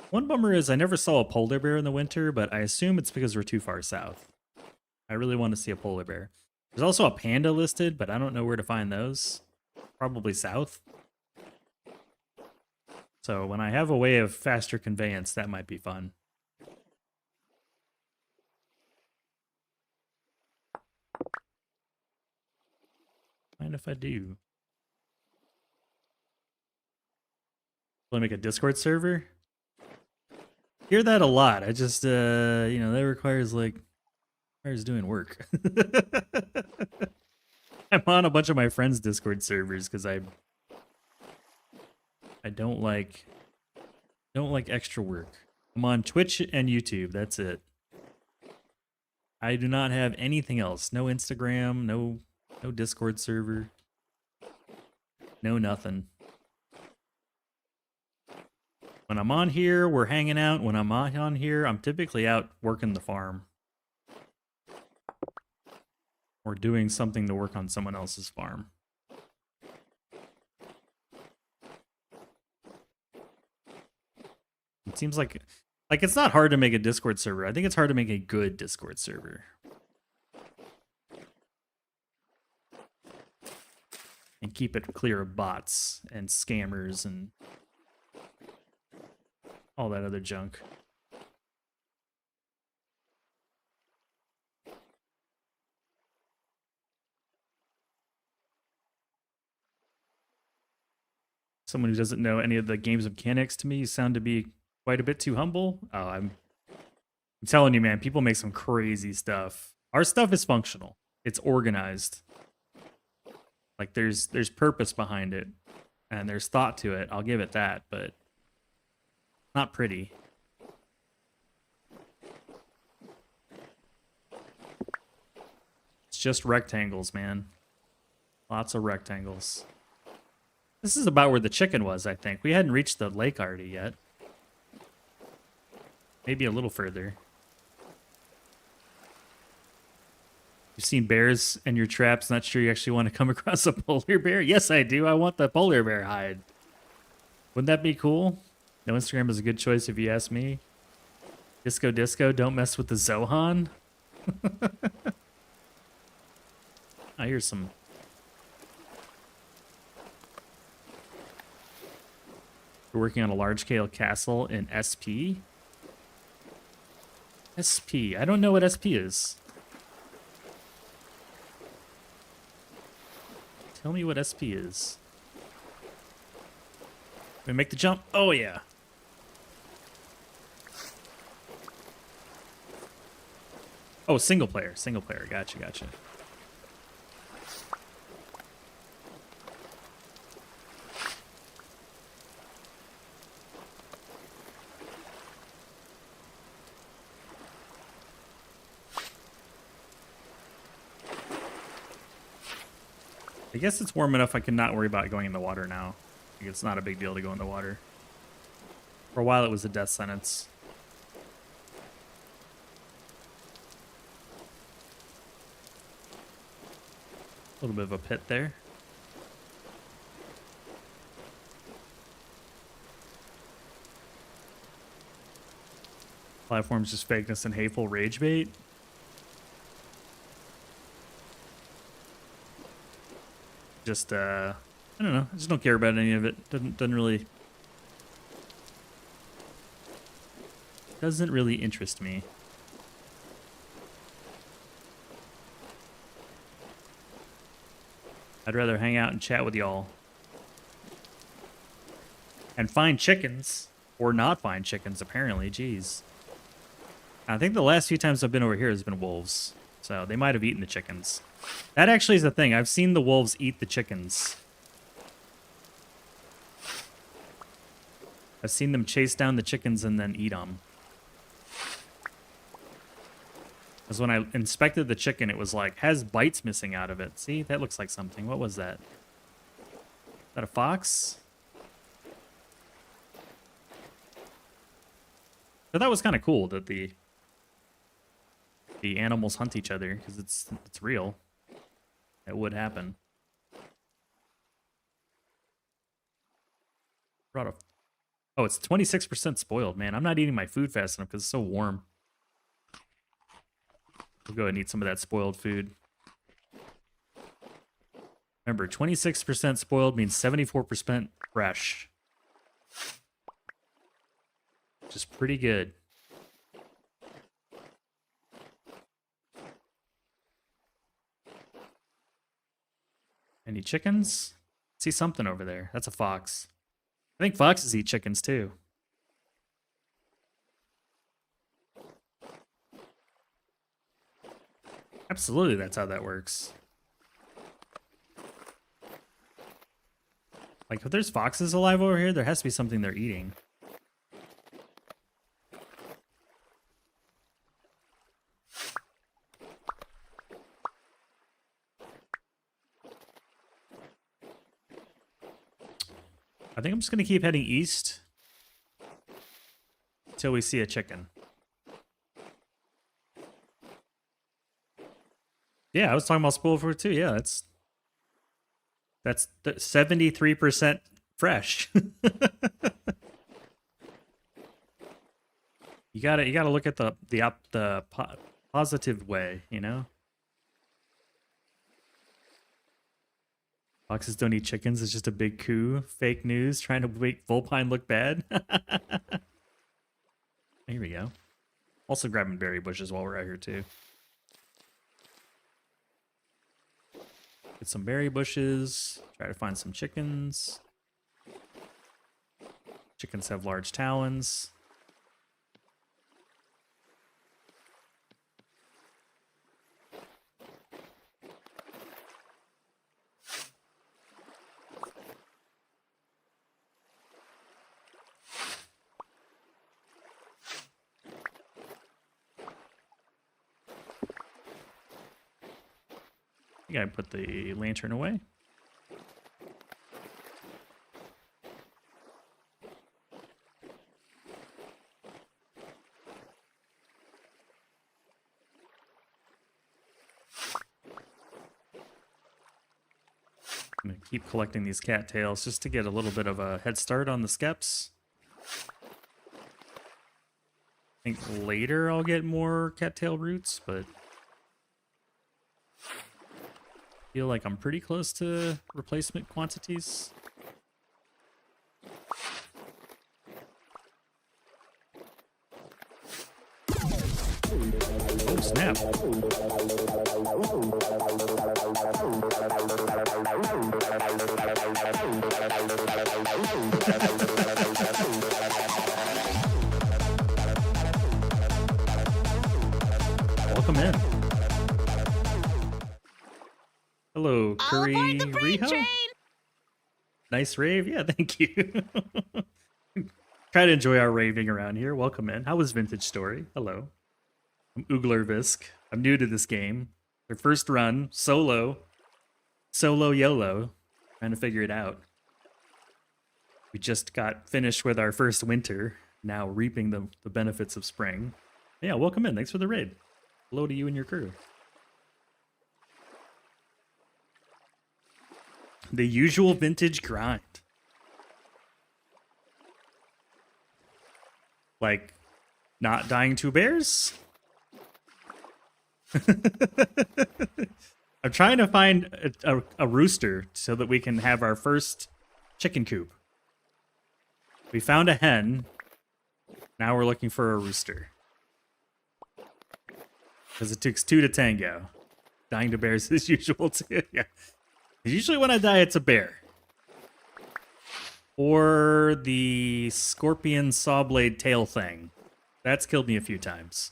One bummer is I never saw a polar bear in the winter, but I assume it's because we're too far south. I really want to see a polar bear. There's also a panda listed, but I don't know where to find those. Probably south. So when I have a way of faster conveyance, that might be fun. Mind if I do? Will I make a Discord server? Hear that a lot. I just, you know, that requires doing work. I'm on a bunch of my friends' Discord servers because I don't like extra work. I'm on Twitch and YouTube. That's it. I do not have anything else. No Instagram. No Discord server. No nothing. When I'm on here, we're hanging out. When I'm on here, I'm typically out working the farm. Or doing something to work on someone else's farm. It seems like it's not hard to make a Discord server. I think it's hard to make a good Discord server. And keep it clear of bots and scammers and all that other junk. Someone who doesn't know any of the game's mechanics, to me, you sound to be quite a bit too humble. Oh, I'm telling you, man, people make some crazy stuff. Our stuff is functional. It's organized. Like there's purpose behind it, and there's thought to it. I'll give it that, but not pretty. It's just rectangles, man. Lots of rectangles. This is about where the chicken was, I think. We hadn't reached the lake already yet. Maybe a little further. You've seen bears in your traps, not sure you actually want to come across a polar bear? Yes, I do. I want the polar bear hide. Wouldn't that be cool? No, Instagram is a good choice if you ask me. Disco, don't mess with the Zohan. I hear some... We're working on a large-scale castle in SP. SP. I don't know what SP is. Tell me what SP is. We make the jump. Oh, yeah. Oh, single player. Single player. Gotcha, gotcha. I guess it's warm enough I can not worry about going in the water now. Like, it's not a big deal to go in the water. For a while it was a death sentence. A little bit of a pit there. Platform's just fakeness and hateful rage bait. Just I don't know. I just don't care about any of it. Doesn't really interest me. I'd rather hang out and chat with y'all. And find chickens. Or not find chickens, apparently. Jeez. I think the last few times I've been over here has been wolves. So they might have eaten the chickens. That actually is the thing. I've seen the wolves eat the chickens. I've seen them chase down the chickens and then eat them. Because when I inspected the chicken, it was like, has bites missing out of it. See, that looks like something. What was that? Is that a fox? But that was kind of cool that the animals hunt each other, because it's real. It would happen. Oh, it's 26% spoiled, man. I'm not eating my food fast enough because it's so warm. We'll go ahead and eat some of that spoiled food. Remember, 26% spoiled means 74% fresh. Which is pretty good. Any chickens? See something over there. That's a fox. I think foxes eat chickens too. Absolutely, that's how that works. Like, if there's foxes alive over here, there has to be something they're eating. I think I'm just going to keep heading east until we see a chicken. Yeah, I was talking about spoiled fruit too. Yeah, that's 73% fresh. You gotta look at the positive way, you know. Foxes don't eat chickens. It's just a big coup. Fake news. Trying to make Volpine look bad. Here we go. Also grabbing berry bushes while we're out here too. Get some berry bushes. Try to find some chickens. Chickens have large talons. You gotta put the lantern away. I'm gonna keep collecting these cattails just to get a little bit of a head start on the skeps. I think later I'll get more cattail roots, but feel like I'm pretty close to replacement quantities. Oh, snap. Welcome in. Hello, Curry Riho. Nice rave. Yeah, thank you. Try to enjoy our raving around here. Welcome in. How was Vintage Story? Hello. I'm Ooglervisk. I'm new to this game. Their first run, solo YOLO. Trying to figure it out. We just got finished with our first winter. Now reaping the benefits of spring. Yeah, welcome in. Thanks for the raid. Hello to you and your crew. The usual vintage grind. Like, not dying to bears? I'm trying to find a rooster so that we can have our first chicken coop. We found a hen. Now we're looking for a rooster. Because it takes 2 to tango. Dying to bears is usual too. Yeah. Usually when I die, it's a bear. Or the scorpion sawblade tail thing. That's killed me a few times.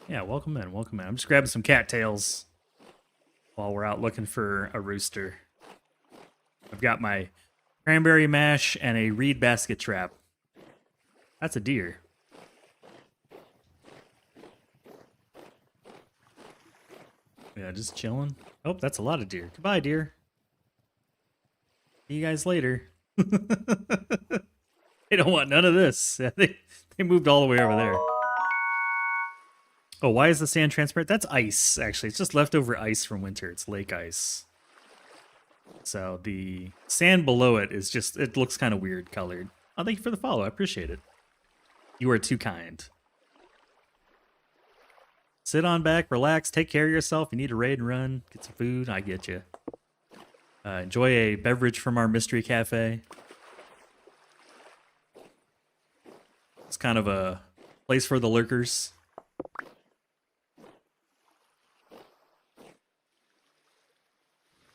Yeah, welcome in, welcome in. I'm just grabbing some cattails while we're out looking for a rooster. I've got my cranberry mash and a reed basket trap. That's a deer. Yeah, just chilling. Oh, that's a lot of deer. Goodbye, deer. See you guys later. They don't want none of this. They moved all the way over there. Oh, why is the sand transparent? That's ice, actually. It's just leftover ice from winter. It's lake ice. So the sand below it is just, it looks kind of weird colored. Oh, thank you for the follow. I appreciate it. You are too kind. Sit on back, relax, take care of yourself. You need to raid and run, get some food. I get you. Enjoy a beverage from our mystery cafe. It's kind of a place for the lurkers.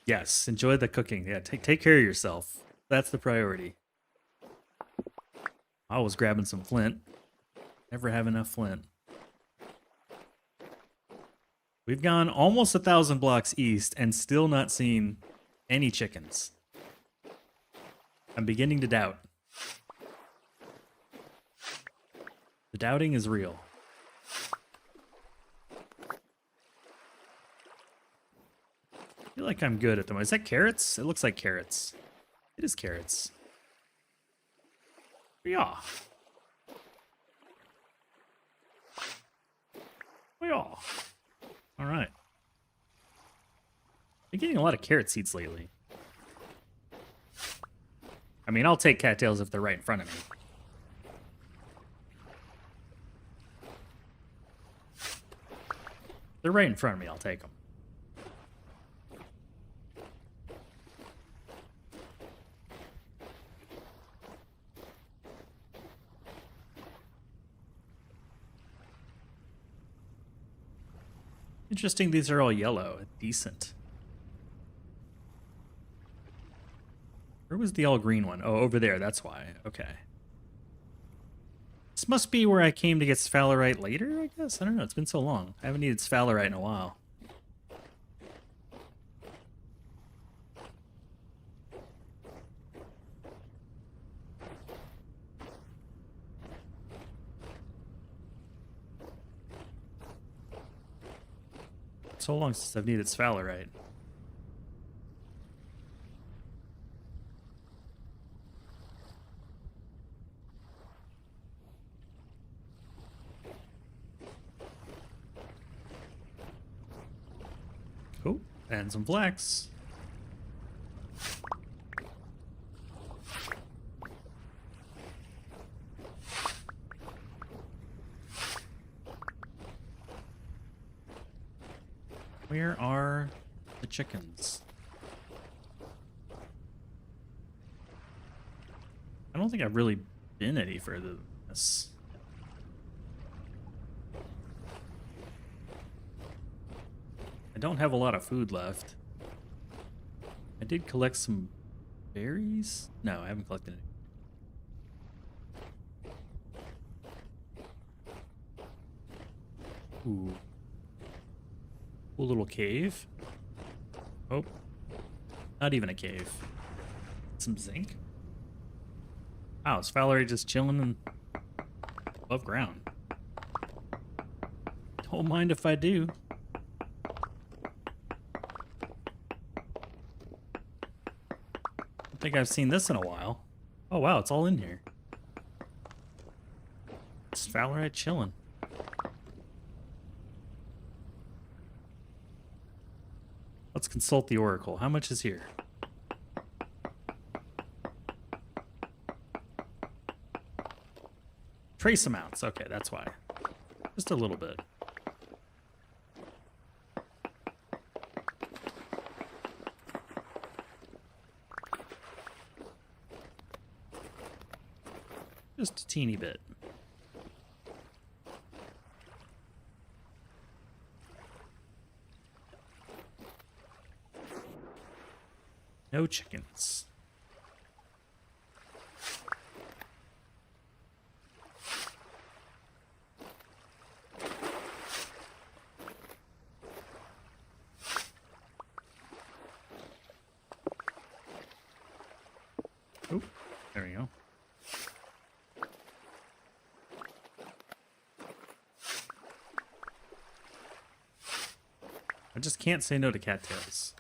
Yes, enjoy the cooking. Yeah, take care of yourself. That's the priority. I was grabbing some flint. Never have enough flint. We've gone almost 1,000 blocks east and still not seen any chickens. I'm beginning to doubt. The doubting is real. I feel like I'm good at them. Is that carrots? It looks like carrots. It is carrots. Yeah. Yeah. All right. Been getting a lot of carrot seeds lately. I mean, I'll take cattails if they're right in front of me. They're right in front of me. I'll take them. Interesting, these are all yellow. Decent. Where was the all green one? Oh, over there. That's why. Okay. This must be where I came to get sphalerite later, I guess? I don't know. It's been so long. I haven't needed sphalerite in a while. So long since I've needed sphalerite. Oh, and some flax. Where are the chickens? I don't think I've really been any further than this. I don't have a lot of food left. I did collect some berries? No, I haven't collected any. Ooh. Cool little cave. Oh. Not even a cave. Some zinc. Wow, is Valerie just chilling in above ground? Don't mind if I do. I think I've seen this in a while. Oh wow, it's all in here. It's Valerie chilling. Let's consult the oracle. How much is here? Trace amounts. Okay, that's why. Just a little bit. Just a teeny bit. No chickens. Oh, there we go. I just can't say no to cattails.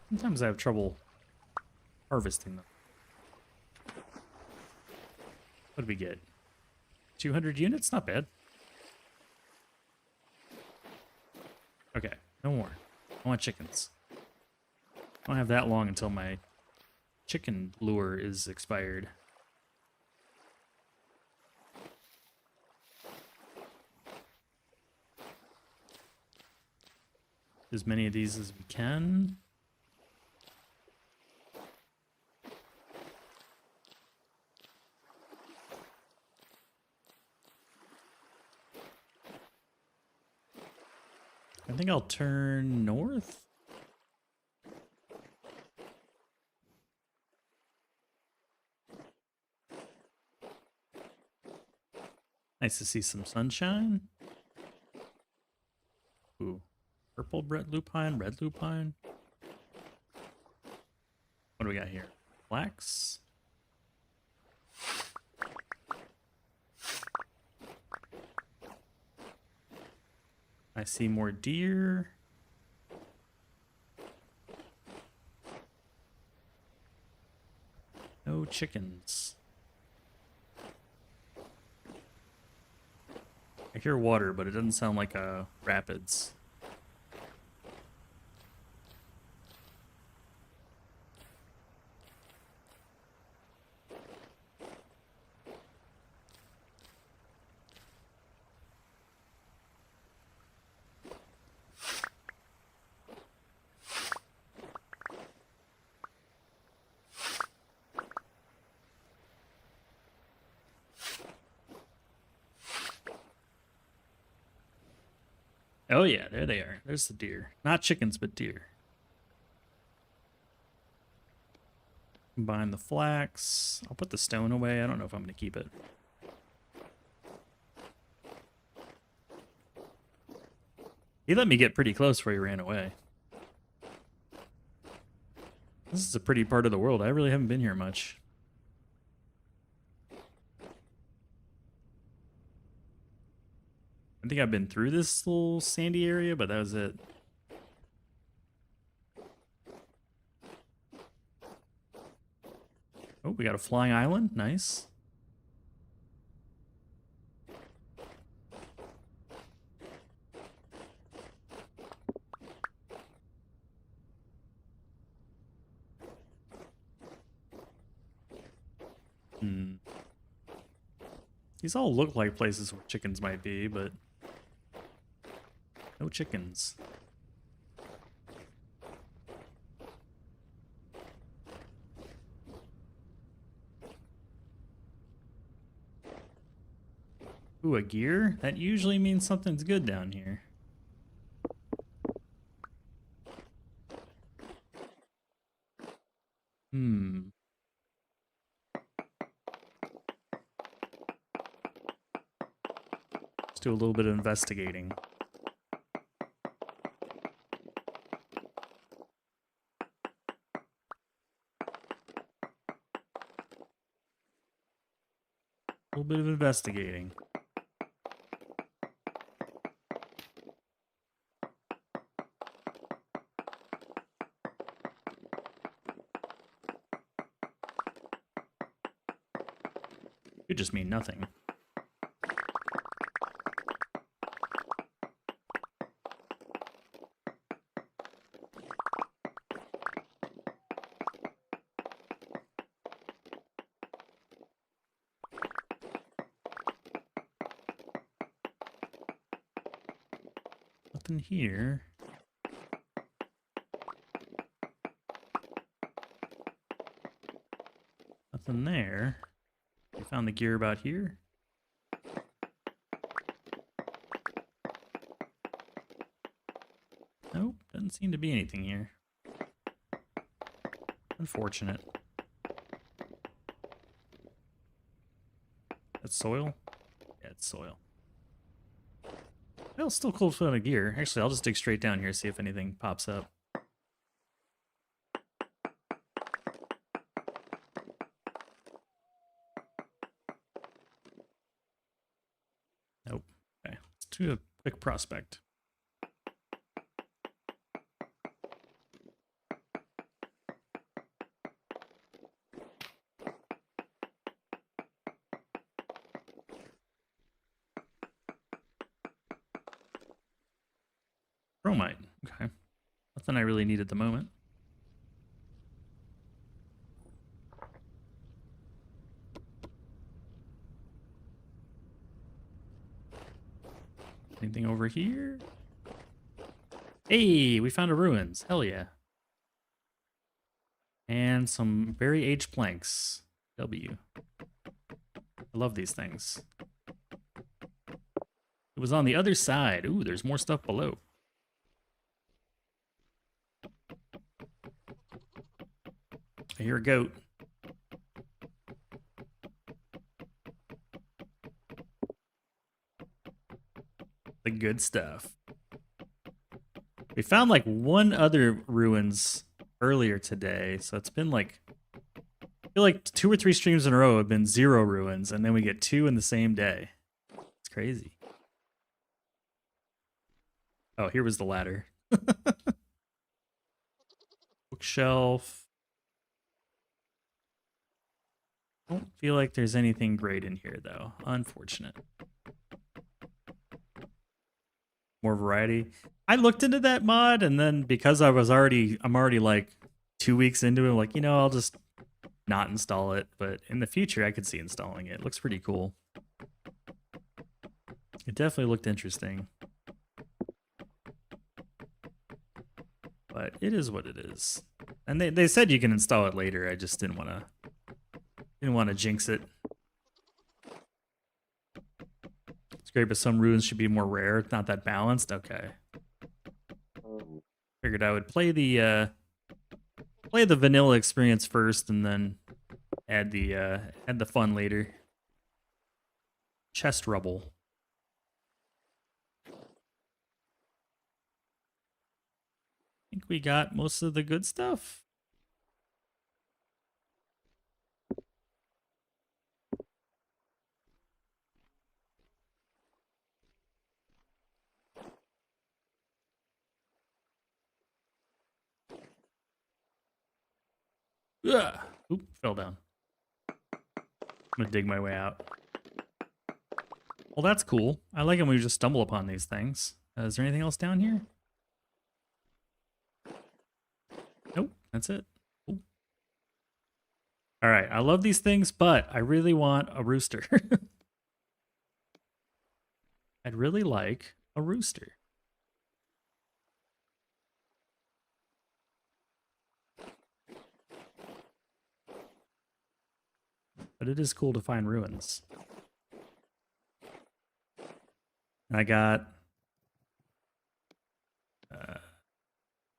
Sometimes I have trouble harvesting them. What did we get? 200 units? Not bad. Okay, no more. I want chickens. I don't have that long until my chicken lure is expired. As many of these as we can. I think I'll turn north. Nice to see some sunshine. Ooh, purple red lupine, red lupine. What do we got here? Flax. I see more deer. No chickens. I hear water, but it doesn't sound like rapids. Oh yeah, there they are. There's the deer. Not chickens, but deer. Combine the flax. I'll put the stone away. I don't know if I'm going to keep it. He let me get pretty close before he ran away. This is a pretty part of the world. I really haven't been here much. I think I've been through this little sandy area, but that was it. Oh, we got a flying island. Nice. These all look like places where chickens might be, but no chickens. Ooh, a gear? That usually means something's good down here. Let's do a little bit of investigating. A little bit of investigating. Could just mean nothing. Nothing here. Nothing there. We found the gear about here. Nope, doesn't seem to be anything here. Unfortunate. That's soil? Yeah, it's soil. Well, still cool to find a gear. Actually, I'll just dig straight down here, see if anything pops up. Nope. Okay, let's do a quick prospect. Chromite. Okay. Nothing I really need at the moment. Anything over here? Hey, we found a ruins. Hell yeah. And some very aged planks. W. I love these things. It was on the other side. Ooh, there's more stuff below. I hear a goat. The good stuff. We found like one other ruins earlier today, so it's been like, I feel like 2 or 3 streams in a row have been 0 ruins, and then we get 2 in the same day. It's crazy. Oh, here was the ladder. Bookshelf. Don't feel like there's anything great in here though. Unfortunate. More variety. I looked into that mod, and then because I'm already like 2 weeks into it, I'm like, you know, I'll just not install it. But in the future, I could see installing it. It looks pretty cool. It definitely looked interesting. But it is what it is. And they said you can install it later. I just didn't want to jinx it. Let's great, but some ruins should be more rare. It's not that balanced. Okay. Figured I would play the vanilla experience first, and then add the fun later. Chest rubble. I think we got most of the good stuff. Ugh. Oop, fell down. I'm gonna dig my way out. Well, that's cool. I like it when we just stumble upon these things. Is there anything else down here? Nope, that's it. Cool. All right, I love these things, but I really want a rooster. I'd really like a rooster. But it is cool to find ruins. And I got...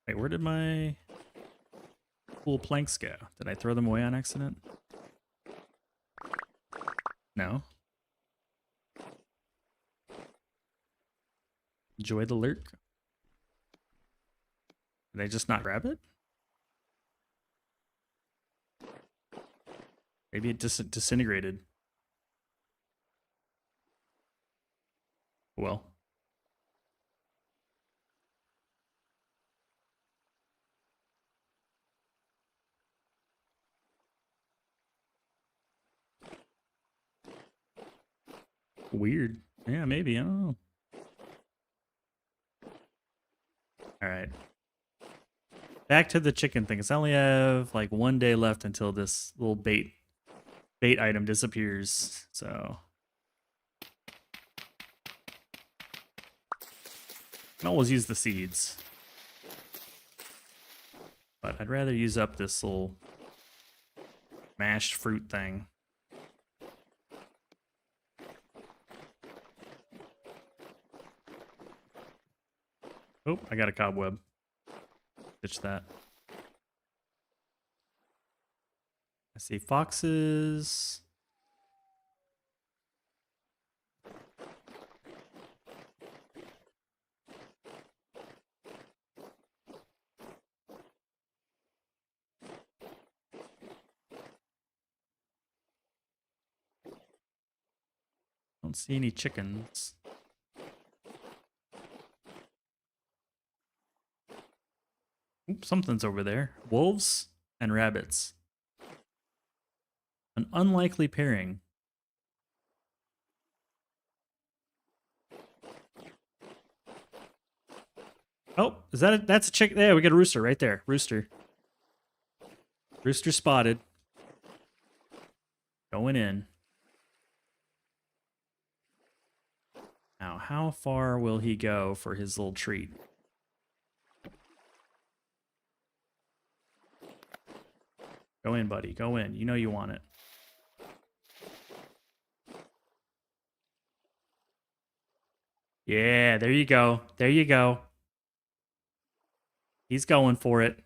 wait, where did my cool planks go? Did I throw them away on accident? No. Enjoy the lurk. Did I just not grab it? Maybe it disintegrated. Well. Weird. Yeah, maybe. I don't know. All right. Back to the chicken thing. I only have like 1 day left until this little bait item disappears. So I can always use the seeds, but I'd rather use up this little mashed fruit thing. Oh, I got a cobweb. Ditch that. I see foxes. Don't see any chickens. Oops, something's over there. Wolves and rabbits. An unlikely pairing. Oh, is that that's a chick? There, we got a rooster right there. Rooster. Rooster spotted. Going in. Now, how far will he go for his little treat? Go in, buddy. Go in. You know you want it. Yeah, there you go. There you go. He's going for it.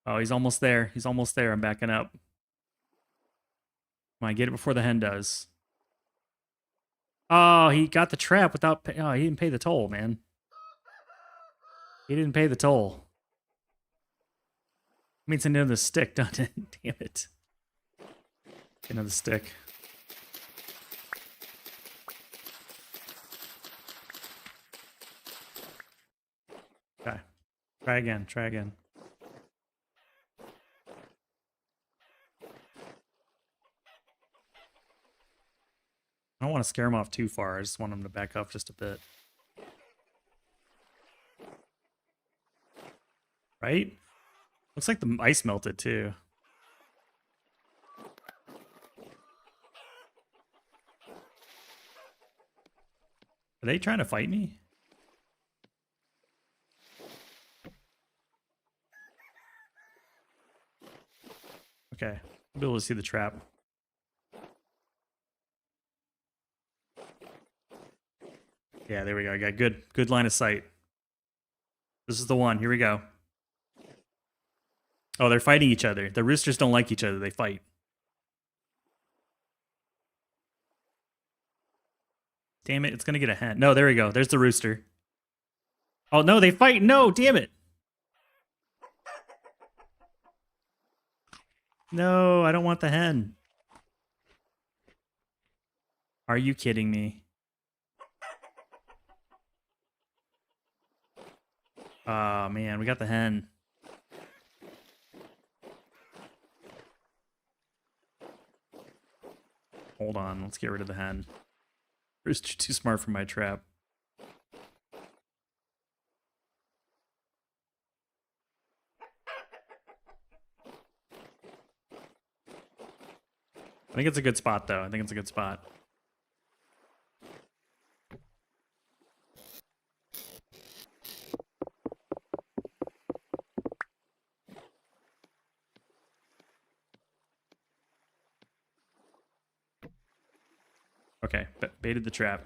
Oh, he's almost there. He's almost there. I'm backing up. Come on, get it before the hen does. Oh, he got the trap without... Oh, he didn't pay the toll, man. He didn't pay the toll. Means another stick, doesn't it? Damn it. Another stick. Okay. Try again. Try again. I don't want to scare him off too far. I just want him to back off just a bit. Right? Looks like the ice melted too. Are they trying to fight me? Okay. I'll be able to see the trap. Yeah, there we go. I got good line of sight. This is the one. Here we go. Oh, they're fighting each other. The roosters don't like each other. They fight. Damn it, it's gonna get a hen. No, there we go. There's the rooster. Oh no, they fight. No, damn it. No, I don't want the hen. Are you kidding me? Oh man, we got the hen. Hold on, let's get rid of the hen. Rooster's too smart for my trap. I think it's a good spot, though. I think it's a good spot. Okay, baited the trap.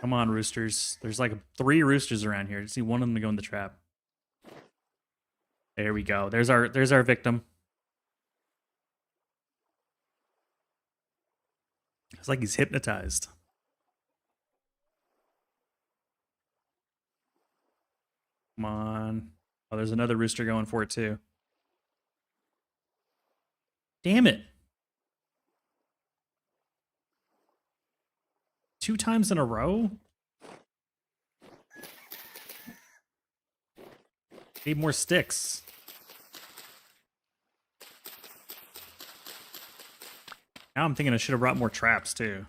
Come on, roosters. There's like 3 roosters around here. I just need one of them to go in the trap. There we go. There's our victim. It's like he's hypnotized. Come on. Oh, there's another rooster going for it too. Damn it. 2 times in a row? Need more sticks. Now I'm thinking I should have brought more traps too.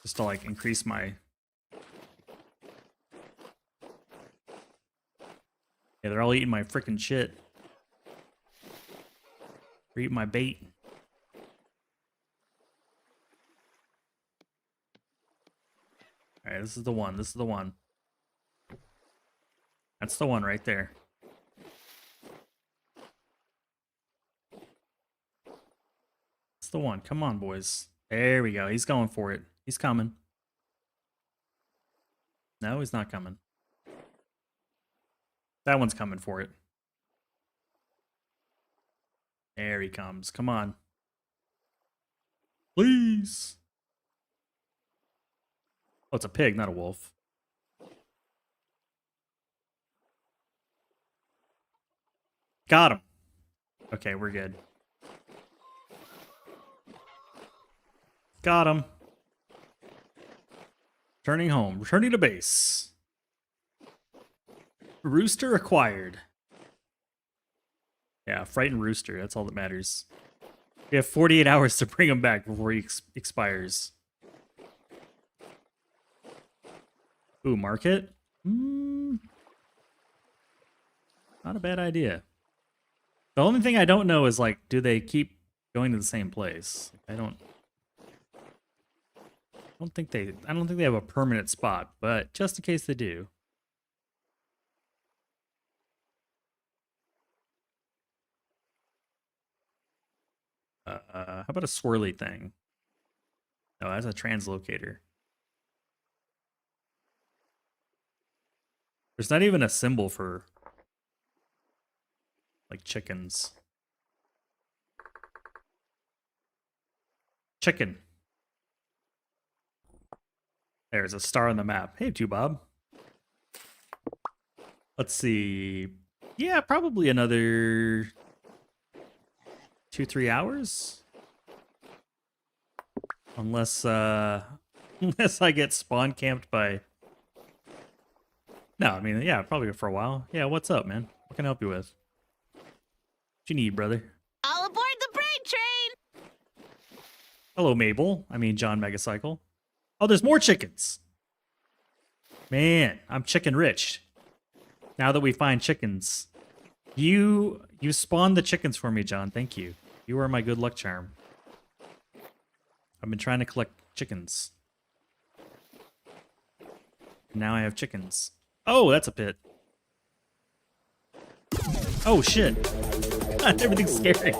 Just to like increase my... Yeah, they're all eating my freaking shit. They're eating my bait. Alright, this is the one. This is the one. That's the one right there. That's the one. Come on, boys. There we go. He's going for it. He's coming. No, he's not coming. That one's coming for it. There he comes. Come on. Please. Oh, it's a pig, not a wolf. Got him. Okay, we're good. Got him. Returning home. Returning to base. Rooster acquired. Yeah, frightened rooster. That's all that matters. We have 48 hours to bring him back before he expires. Ooh, market? Not a bad idea. The only thing I don't know is, like, do they keep going to the same place? I don't think they have a permanent spot, but just in case they do. How about a swirly thing? No, that's a translocator. There's not even a symbol for, like, chickens. Chicken. There's a star on the map. Hey, Bob. Let's see. Yeah, probably another 2-3 hours. Unless unless I get spawn camped by... No, I mean, yeah, probably for a while. Yeah, what's up, man? What can I help you with? What you need, brother? All aboard the brain train! Hello, Mabel. I mean, John Megacycle. Oh, there's more chickens. Man, I'm chicken rich. Now that we find chickens. You spawned the chickens for me, John. Thank you. You are my good luck charm. I've been trying to collect chickens. Now I have chickens. Oh, that's a pit. Oh, shit. Everything's scary.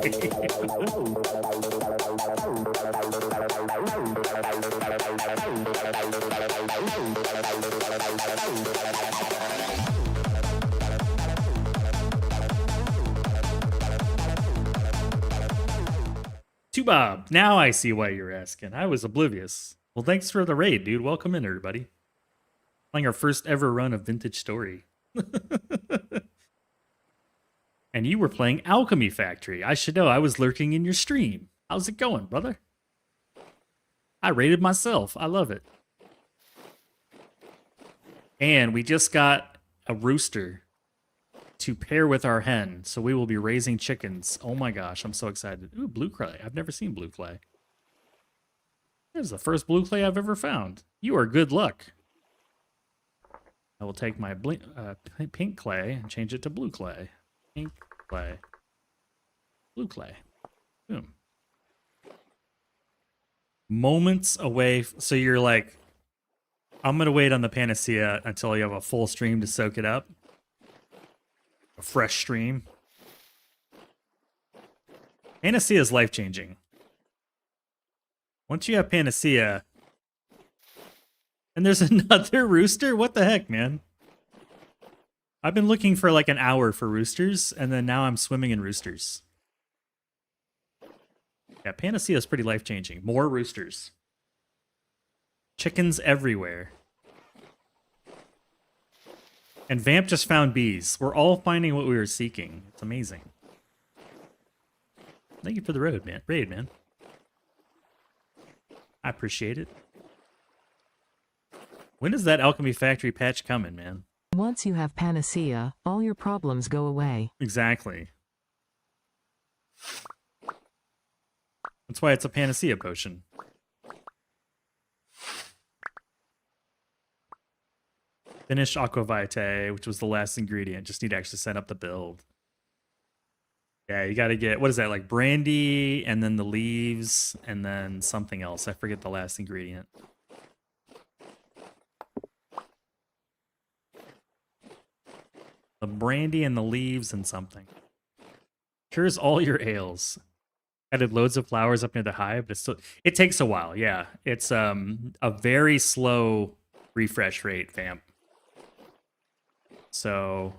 Bob, now I see why you're asking. I was oblivious. Well, thanks for the raid, dude. Welcome in, everybody. Playing our first ever run of Vintage Story. And you were playing Alchemy Factory. I should know. I was lurking in your stream. How's it going, brother? I raided myself. I love it. And we just got a rooster to pair with our hen, so we will be raising chickens. Oh my gosh, I'm so excited. Ooh, blue clay. I've never seen blue clay. This is the first blue clay I've ever found. You are good luck. I will take my pink clay and change it to blue clay. Pink clay. Blue clay. Boom. Moments away. So you're like, I'm going to wait on the Panacea until you have a full stream to soak it up. A fresh stream. Panacea is life-changing. Once you have Panacea... And there's another rooster? What the heck, man? I've been looking for like an hour for roosters, and then now I'm swimming in roosters. Yeah, Panacea is pretty life-changing. More roosters. Chickens everywhere. And Vamp just found bees. We're all finding what we were seeking. It's amazing. Thank you for the raid, man. I appreciate it. When is that Alchemy Factory patch coming, man? Once you have Panacea, all your problems go away. Exactly. That's why it's a Panacea potion. Finish Aqua Vitae, which was the last ingredient. Just need to actually set up the build. Yeah, you got to get, what is that, like brandy, and then the leaves, and then something else. I forget the last ingredient. The brandy and the leaves and something. Cures all your ails. Added loads of flowers up near the hive, but it takes a while. Yeah, it's a very slow refresh rate, Vamp. So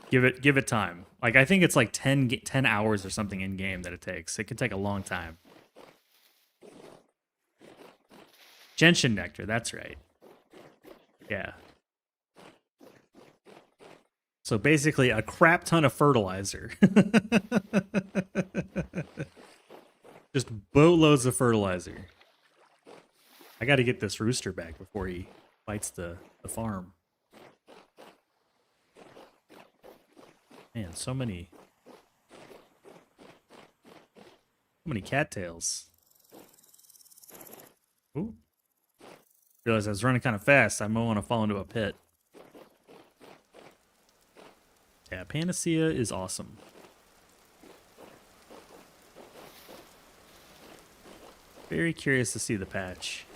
give it time. Like I think it's like 10 hours or something in game that it takes. It can take a long time. Gentian nectar, that's right. Yeah. So basically a crap ton of fertilizer. Just boatloads of fertilizer. I got to get this rooster back before he bites the farm. Man, so many cattails. Ooh. Realized I was running kind of fast. I might want to fall into a pit. Yeah, Panacea is awesome. Very curious to see the patch.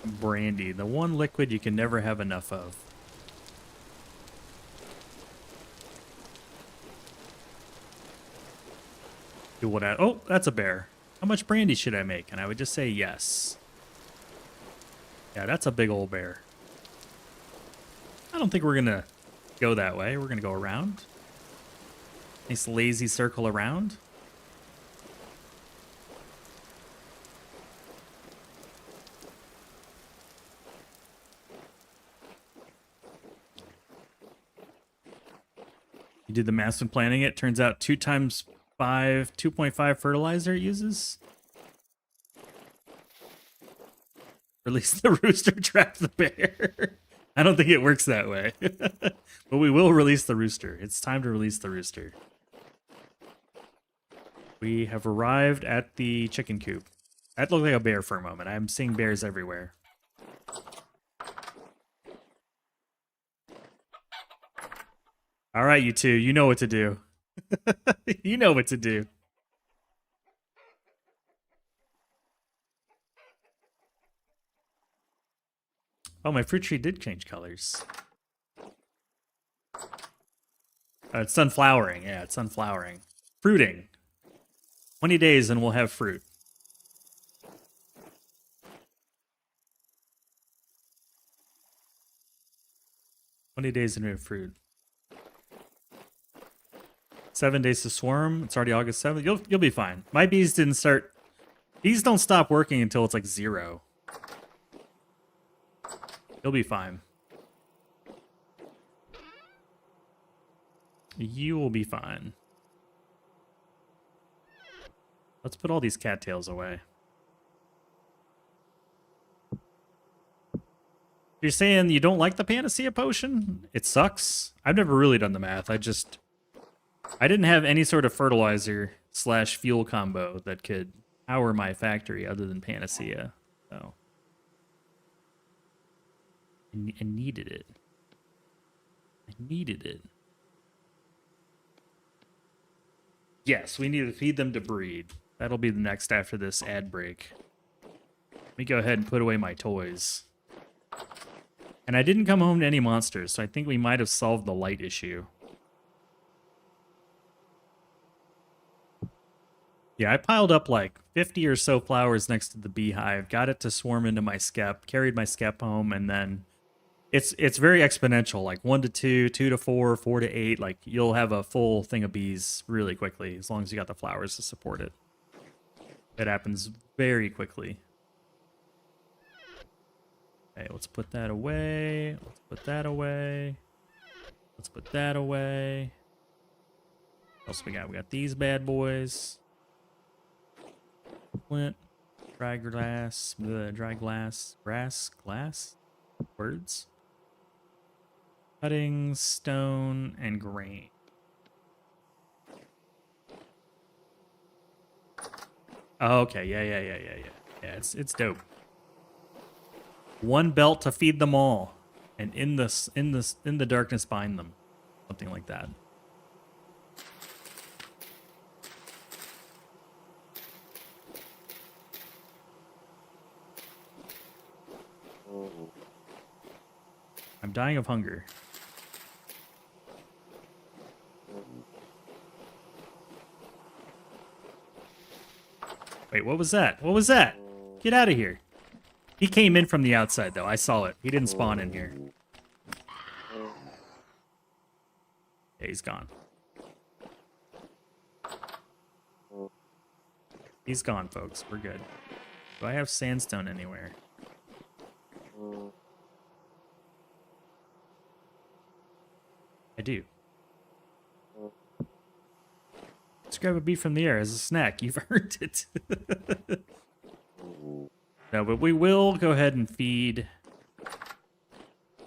Brandy, the one liquid you can never have enough of. Do what I, oh, that's a bear. How much brandy should I make? And I would just say yes. Yeah, that's a big old bear. I don't think we're gonna go that way. We're gonna go around. Nice lazy circle around. You did the math when planning it. Turns out 2 times 5, 2.5 fertilizer it uses. Release the rooster, trap the bear. I don't think it works that way. But we will release the rooster. It's time to release the rooster. We have arrived at the chicken coop. That looked like a bear for a moment. I'm seeing bears everywhere. All right, you two, you know what to do. You know what to do. Oh, my fruit tree did change colors. It's done flowering. Yeah, it's done flowering. Fruiting. 20 days and we'll have fruit. $20 and we have fruit. 7 days to swarm. It's already August 7th. You'll be fine. My bees didn't start. Bees don't stop working until it's like 0. You'll be fine. You will be fine. Let's put all these cattails away. You're saying you don't like the Panacea potion? It sucks. I've never really done the math. I didn't have any sort of fertilizer / fuel combo that could power my factory other than Panacea. So I needed it. I needed it. Yes, we need to feed them to breed. That'll be the next after this ad break. Let me go ahead and put away my toys. And I didn't come home to any monsters, so I think we might have solved the light issue. Yeah, I piled up like 50 or so flowers next to the beehive, got it to swarm into my skep, carried my skep home, and then it's very exponential, like 1 to 2, 2 to 4, 4 to 8. Like you'll have a full thing of bees really quickly as long as you got the flowers to support it. It happens very quickly. Okay, let's put that away. Let's put that away. Let's put that away. What else we got? We got these bad boys. Flint, dry glass, glass, words. Cutting, stone, and grain. Oh, okay, yeah. Yeah, it's dope. One belt to feed them all, and in the darkness bind them, something like that. I'm dying of hunger. Wait, what was that? What was that? Get out of here. He came in from the outside, though. I saw it. He didn't spawn in here. Yeah, he's gone. He's gone, folks. We're good. Do I have sandstone anywhere? I do. Let's grab a bee from the air as a snack. You've earned it. No, but we will go ahead and feed.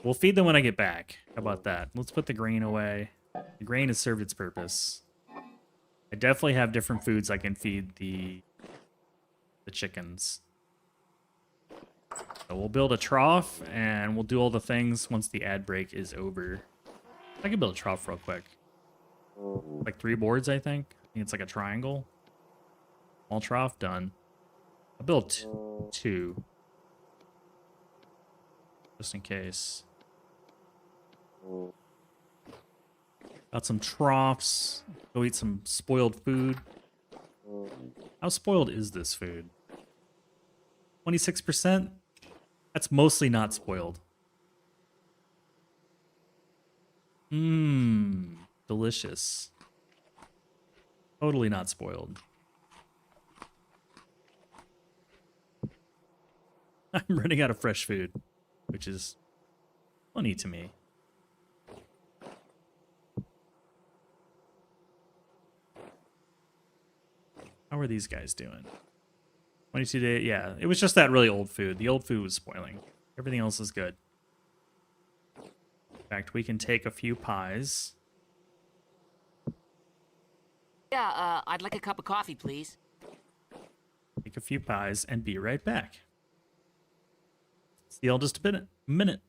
We'll feed them when I get back. How about that? Let's put the grain away. The grain has served its purpose. I definitely have different foods I can feed the chickens. So we'll build a trough and we'll do all the things once the ad break is over. I can build a trough real quick. Like 3 boards, I think. I think it's like a triangle. Small trough, done. I'll build 2. Just in case. Got some troughs. Go eat some spoiled food. How spoiled is this food? 26%? That's mostly not spoiled. Mmm. Delicious. Totally not spoiled. I'm running out of fresh food, which is funny to me. How are these guys doing? 22 days. Yeah, it was just that really old food. The old food was spoiling. Everything else is good. In fact, we can take a few pies. Yeah, I'd like a cup of coffee, please. Take a few pies and be right back. See y'all just a minute.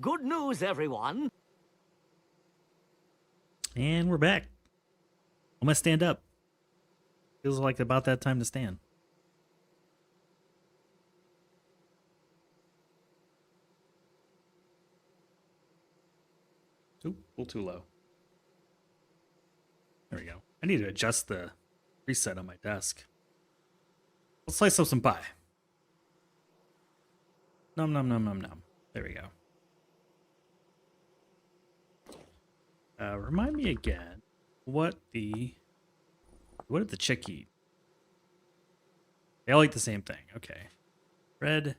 Good news, everyone. And we're back. I'm gonna stand up. Feels like about that time to stand. Oop, a little too low. There we go. I need to adjust the preset on my desk. Let's slice up some pie. Nom nom nom nom nom. There we go. Remind me again, what did the chick eat? They all eat the same thing. Okay. Bread.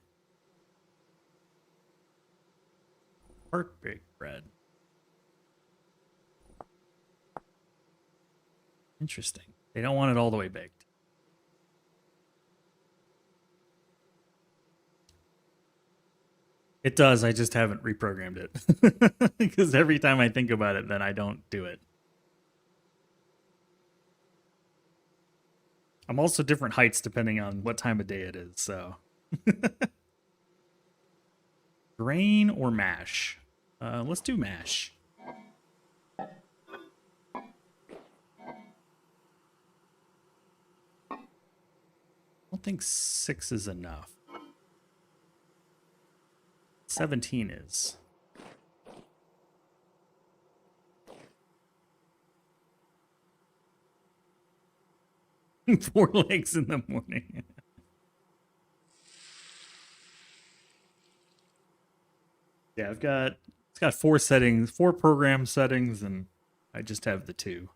Heartbreak bread. Interesting. They don't want it all the way baked. It does, I just haven't reprogrammed it. Because every time I think about it, then I don't do it. I'm also different heights depending on what time of day it is, so. Grain or mash? Let's do mash. I don't think 6 is enough. 17 is. Four legs in the morning. Yeah, it's got 4 settings, 4 program settings, and I just have the 2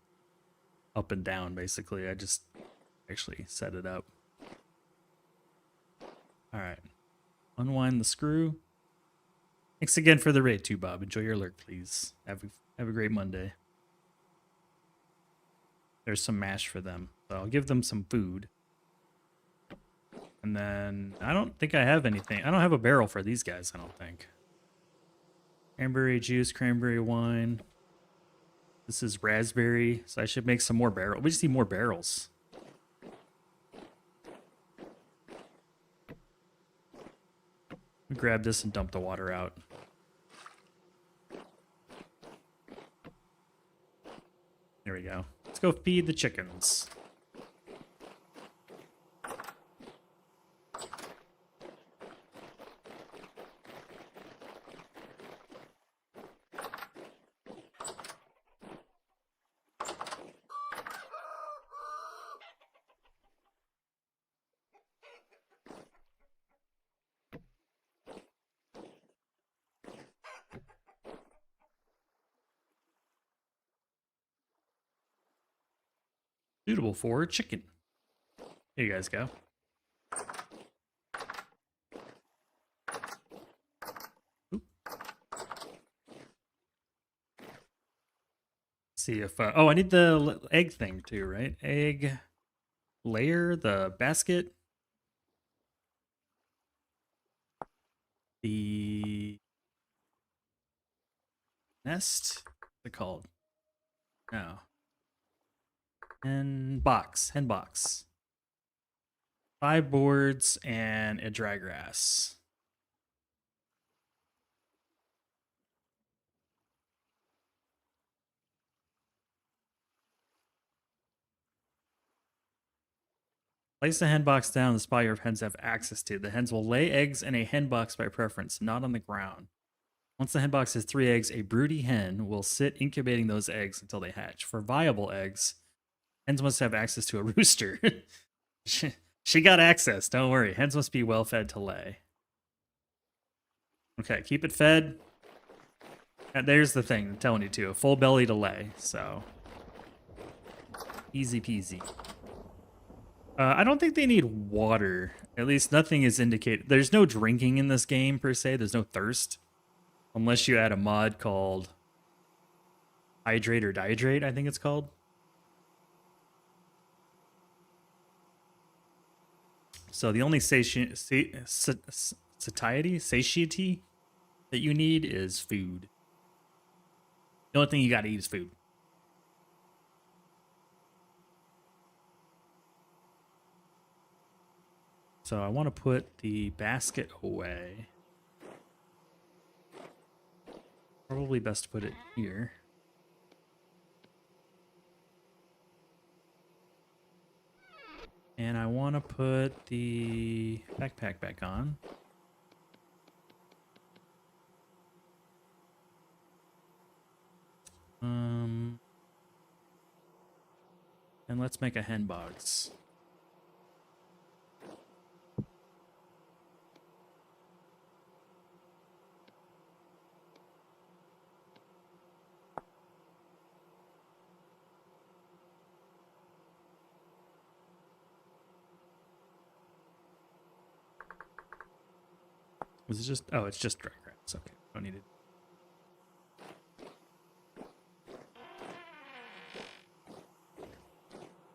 up and down basically. I just actually set it up. All right. Unwind the screw. Thanks again for the raid too, Bob. Enjoy your lurk, please. Have a great Monday. There's some mash for them. So I'll give them some food. And then I don't think I have anything. I don't have a barrel for these guys, I don't think. Cranberry juice, cranberry wine. This is raspberry, so I should make some more barrels. We just need more barrels. Grab this and dump the water out. There we go. Let's go feed the chickens. Suitable for chicken. Here you guys go. Oop. See if oh, I need the egg thing too, right? Egg layer, the basket, the nest. What's it called? No. Hen box. 5 boards and a dry grass. Place the hen box down in the spot your hens have access to. The hens will lay eggs in a hen box by preference, not on the ground. Once the hen box has 3 eggs, a broody hen will sit incubating those eggs until they hatch. For viable eggs, hens must have access to a rooster. She got access, don't worry. Hens must be well fed to lay. Okay, keep it fed. And there's the thing I'm telling you to. A full belly to lay, so. Easy peasy. I don't think they need water. At least nothing is indicated. There's no drinking in this game, per se. There's no thirst. Unless you add a mod called Hydrate or Dihydrate, I think it's called. So the only satiety that you need is food. The only thing you gotta eat is food. So I want to put the basket away. Probably best to put it here. And I want to put the backpack back on. And let's make a hen box. Was it just? Oh, it's just dry grass. Okay, don't need it.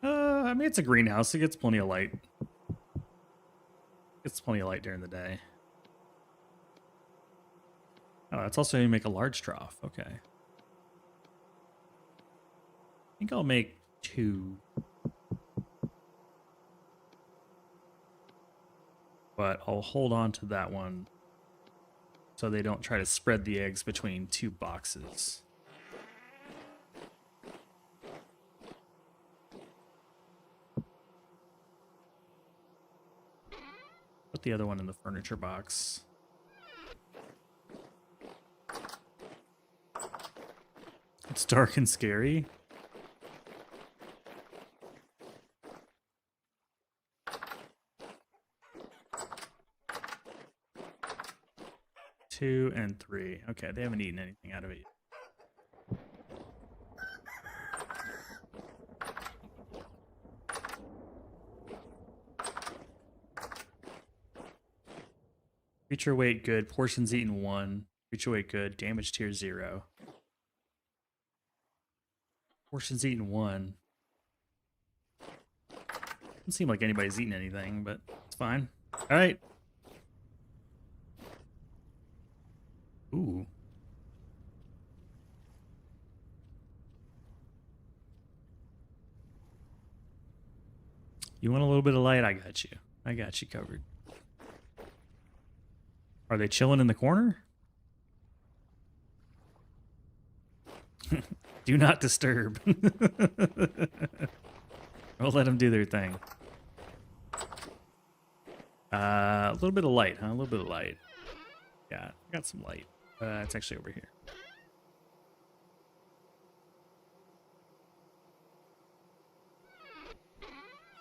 I mean, it's a greenhouse. It gets plenty of light. Gets plenty of light during the day. Oh, that's also how you make a large trough. Okay. I think I'll make 2. But I'll hold on to that one so they don't try to spread the eggs between 2 boxes. Put the other one in the furniture box. It's dark and scary. Two and 3. Okay, they haven't eaten anything out of it yet. Creature weight good. Portions eaten 1. Creature weight good. Damage tier 0. Portions eaten 1. Doesn't seem like anybody's eaten anything, but it's fine. All right. Ooh. You want a little bit of light? I got you. I got you covered. Are they chilling in the corner? Do not disturb. We'll let them do their thing. A little bit of light, huh? A little bit of light. Yeah, I got some light. It's actually over here.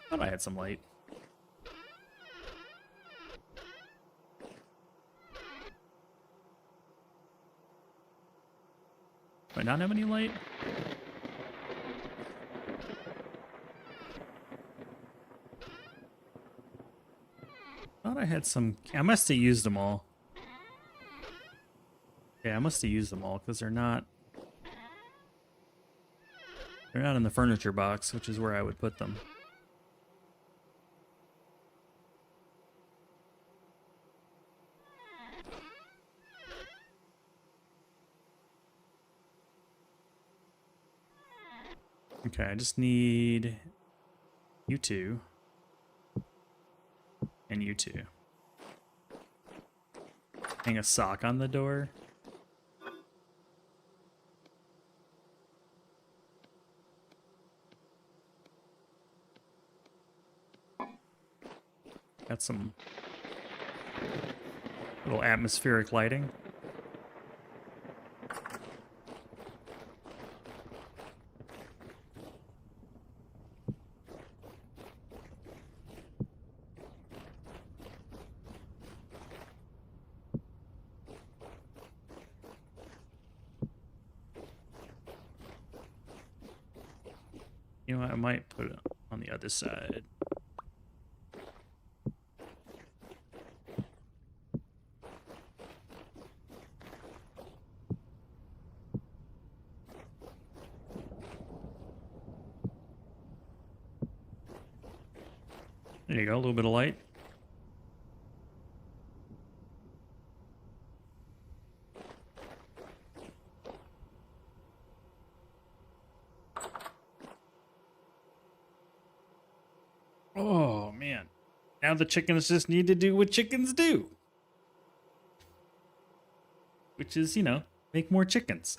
Thought I had some light. Do I not have any light? Thought I had some. I must have used them all. Yeah, I must have used them all because they're not in the furniture box, which is where I would put them. Okay, I just need you two and you two. Hang a sock on the door. Got some little atmospheric lighting. You know what, I might put it on the other side. There you go, a little bit of light. Oh, man. Now the chickens just need to do what chickens do. Which is, you know, Make more chickens.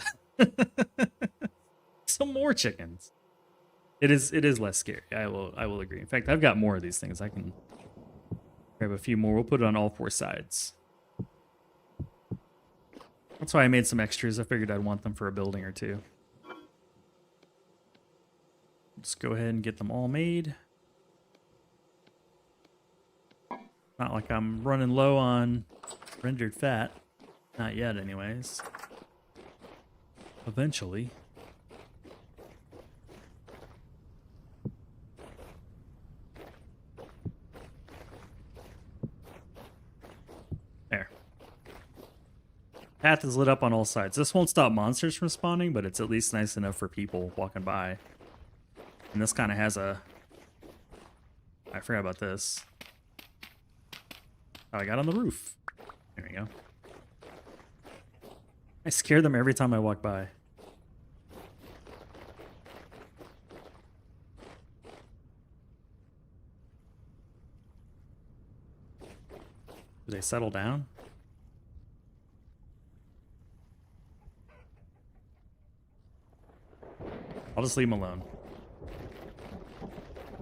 Some more chickens. It is less scary. I will agree. In fact, I've got more of these things. I can grab a few more. We'll put it on all 4 sides. That's why I made some extras. I figured I'd want them for a building or two. Let's go ahead and get them all made. Not like I'm running low on rendered fat. Not yet, anyways. Eventually. There. Path is lit up on all sides. This won't stop monsters from spawning, but it's at least nice enough for people walking by. And this kind of has a... I forgot about this. Oh, I got on the roof. There we go. I scare them every time I walk by. Do they settle down? I'll just leave them alone.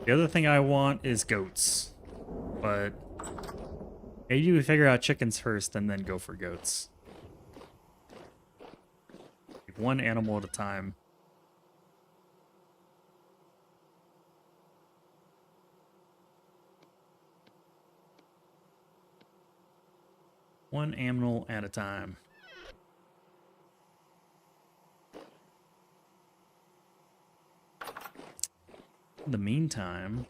The other thing I want is goats. But maybe we figure out chickens first and then go for goats. Like one animal at a time. One animal at a time. In the meantime,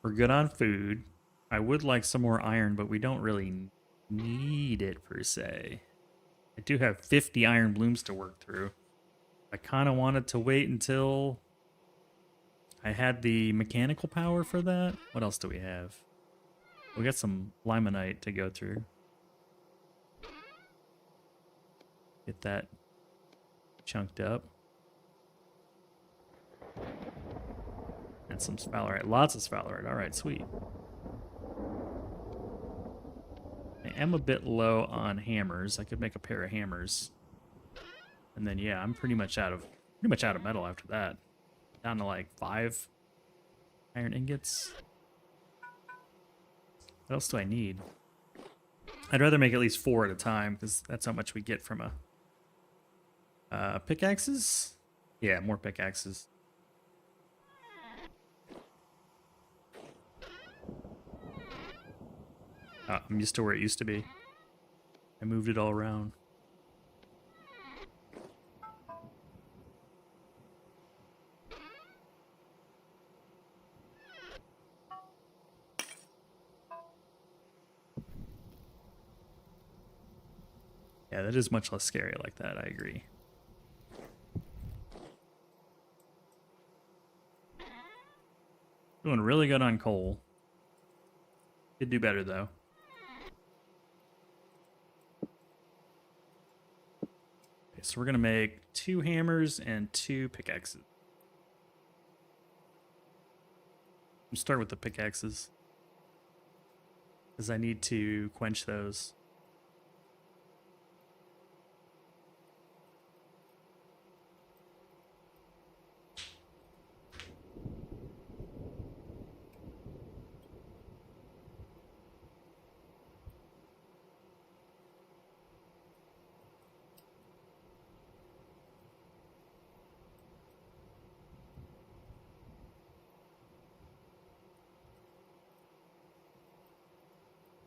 we're good on food. I would like some more iron, but we don't really need it per se. I do have 50 iron blooms to work through. I kind of wanted to wait until I had the mechanical power for that. What else do we have? We got some limonite to go through. Get that chunked up. And some sphalerite. Lots of sphalerite. Alright, sweet. I am a bit low on hammers. I could make a pair of hammers. And then yeah, I'm pretty much out of metal after that. Down to like 5 iron ingots. What else do I need? I'd rather make at least 4 at a time, because that's how much we get from a pickaxes? Yeah, more pickaxes. I'm used to where it used to be. I moved it all around. Yeah, that is much less scary like that, I agree. Doing really good on coal. Could do better though. Okay, so we're gonna make 2 hammers and 2 pickaxes. We'll start with the pickaxes, because I need to quench those.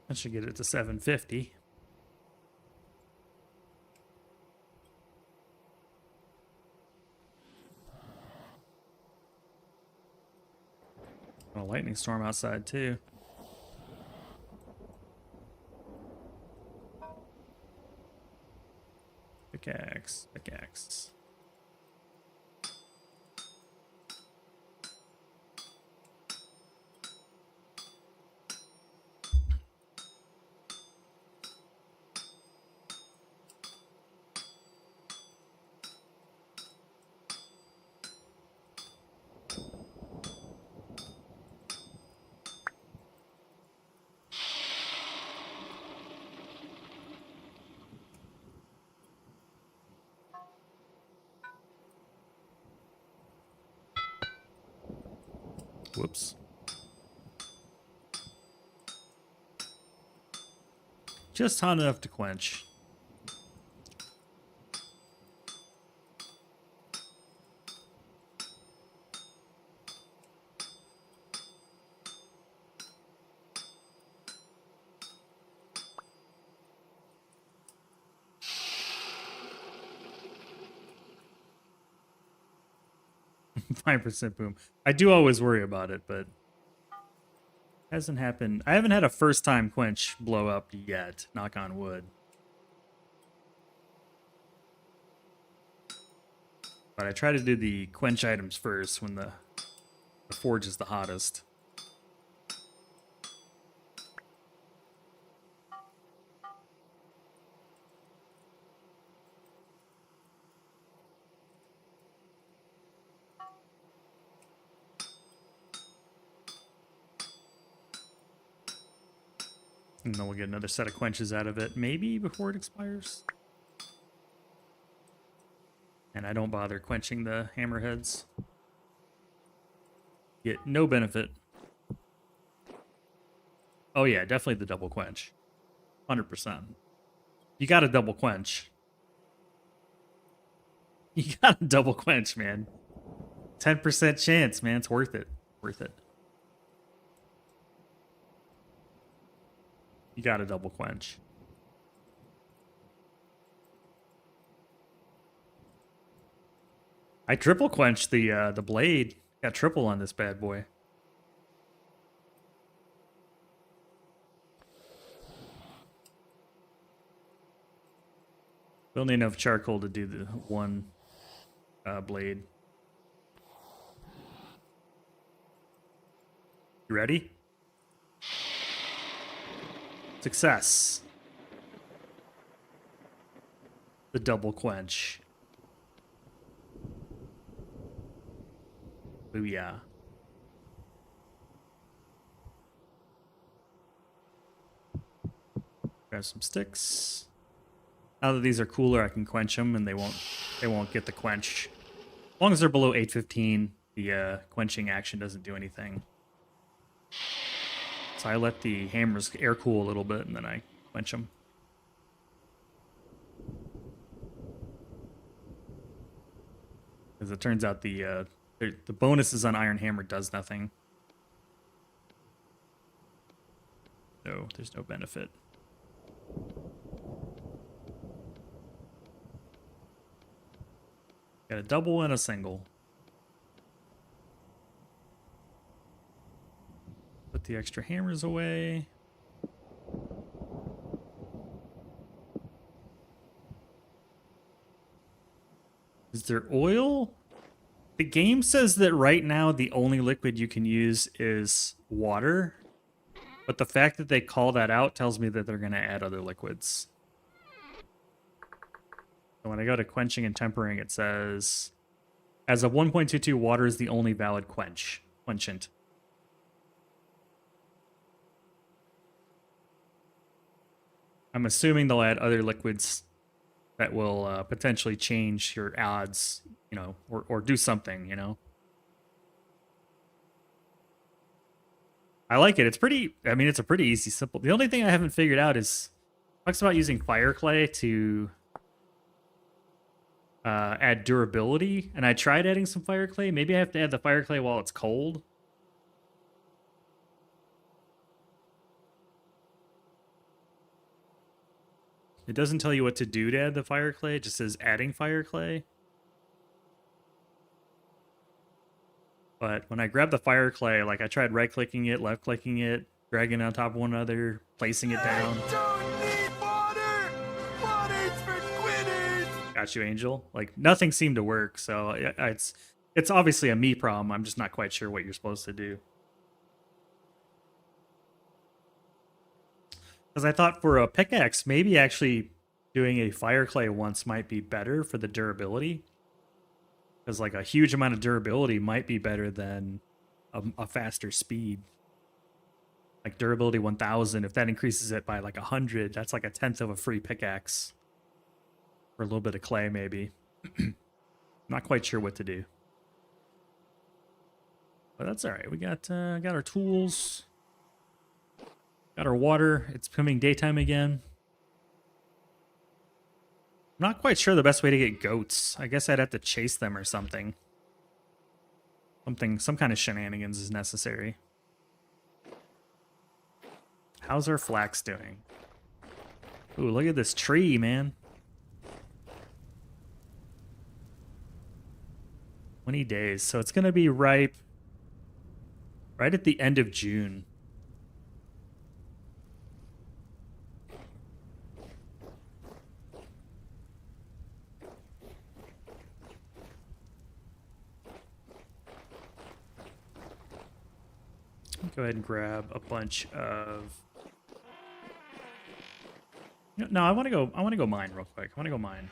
That should get it to 750. A lightning storm outside too. Pickaxe, pickaxe. Whoops. Just hot enough to quench. 5% boom. I do always worry about it, but hasn't happened. I haven't had a first time quench blow up yet, knock on wood. But I try to do the quench items first when the forge is the hottest. And then we'll get another set of quenches out of it, maybe before it expires. And I don't bother quenching the hammerheads. Get no benefit. Oh yeah, definitely the double quench. 100%. You got to double quench. You got to double quench, man. 10% chance, man. It's worth it. Worth it. You got to double quench. I triple quenched the blade. Got triple on this bad boy. We'll need enough charcoal to do the one blade. You ready? Success. The double quench. Booyah. Grab some sticks. Now that these are cooler, I can quench them, and they won't get the quench. As long as they're below 815, the quenching action doesn't do anything. So I let the hammers air cool a little bit, and then I quench them. Because it turns out the bonuses on Iron Hammer does nothing. So there's no benefit. Got a double and a single. Put the extra hammers away. Is there oil? The game says that right now the only liquid you can use is water. But the fact that they call that out tells me that they're going to add other liquids. So when I go to quenching and tempering, it says, as of 1.22, water is the only valid quenchant. I'm assuming they'll add other liquids that will potentially change your odds, you know, or do something, you know. I like it. It's pretty, I mean, it's a pretty easy, simple. The only thing I haven't figured out is, talks about using fire clay to add durability, and I tried adding some fire clay. Maybe I have to add the fire clay while it's cold. It doesn't tell you what to do to add the fire clay. It just says adding fire clay. But when I grabbed the fire clay, like I tried right-clicking it, left-clicking it, dragging it on top of one another, placing it down. I don't need water! Water's for quitters! Got you, Angel. Like, nothing seemed to work, so it's obviously a me problem. I'm just not quite sure what you're supposed to do. Because I thought for a pickaxe, maybe actually doing a fire clay once might be better for the durability. Because like a huge amount of durability might be better than a faster speed. Like durability 1000, if that increases it by like 100, that's like a tenth of a free pickaxe. Or a little bit of clay, maybe. Not quite sure what to do. But that's all right. We got our tools, got our water. It's becoming daytime again. I'm not quite sure the best way to get goats. I guess I'd have to chase them or something. Some kind of shenanigans is necessary. How's our flax doing? Ooh, look at this tree, man. 20 days. So it's going to be ripe right at the end of June. Go ahead and grab a bunch of... No, I want to go mine real quick. I want to go mine.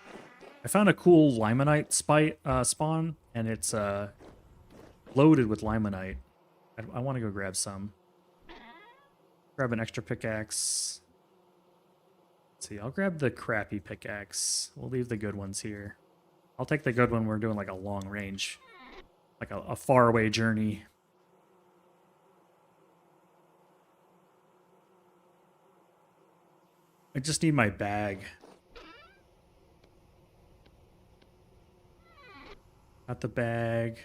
I found a cool limonite spawn, and it's loaded with limonite. I want to go grab some. Grab an extra pickaxe. Let's see, I'll grab the crappy pickaxe. We'll leave the good ones here. I'll take the good one. We're doing like a long range, like a far away journey. I just need my bag. Got the bag.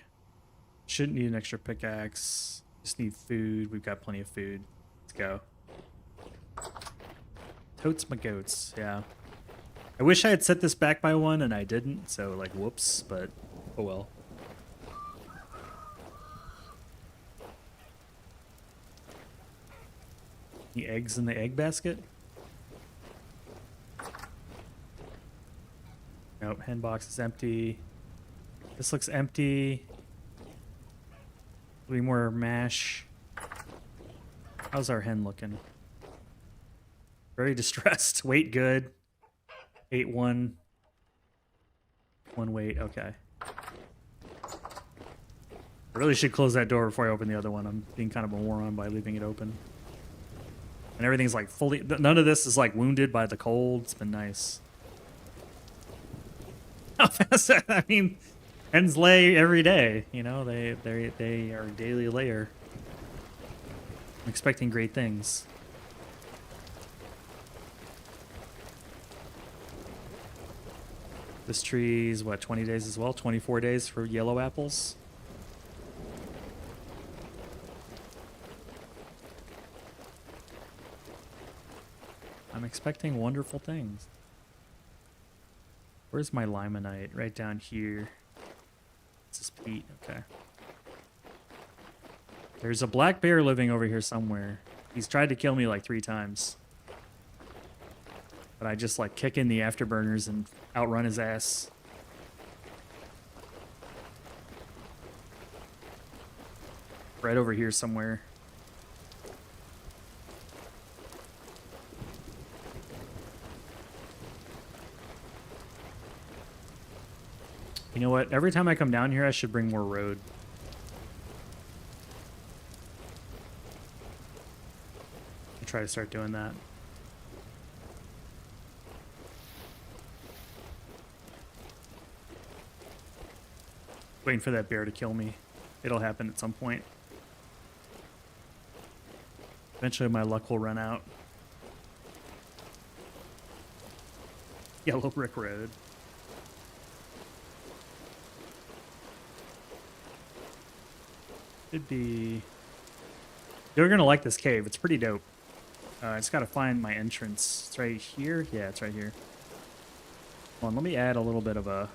Shouldn't need an extra pickaxe. Just need food. We've got plenty of food. Let's go. Totes my goats. Yeah. I wish I had set this back by one and I didn't. So like, whoops. But oh well. Any eggs in the egg basket? Nope, hen box is empty. This looks empty. Three more mash. How's our hen looking? Very distressed. Weight good. 8-1. 1 weight, okay. I really should close that door before I open the other one. I'm being kind of a moron by leaving it open. And everything's like fully... None of this is like wounded by the cold. It's been nice. I mean, hens lay every day. You know, they are a daily layer. I'm expecting great things. This tree's what, 20 days as well? 24 days for yellow apples. I'm expecting wonderful things. Where's my limonite? Right down here. This is peat. Okay. There's a black bear living over here somewhere. He's tried to kill me like 3 times. But I just like kick in the afterburners and outrun his ass. Right over here somewhere. You know what? Every time I come down here, I should bring more road. I'll try to start doing that. Waiting for that bear to kill me. It'll happen at some point. Eventually my luck will run out. Yellow brick road. Should be... You're gonna like this cave. It's pretty dope. I just gotta find my entrance. It's right here? Yeah, it's right here. Hold on, let me add a little bit of a...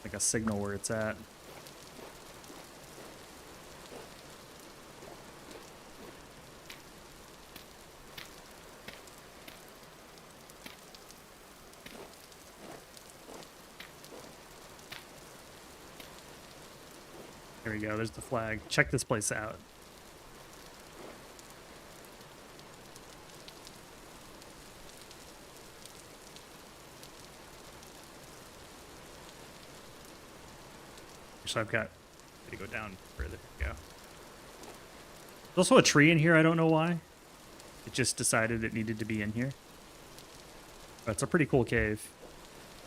like a signal where it's at. There we go, there's the flag. Check this place out. So I've got to go down further. Go. There's also a tree in here. I don't know why. It just decided it needed to be in here. But it's a pretty cool cave.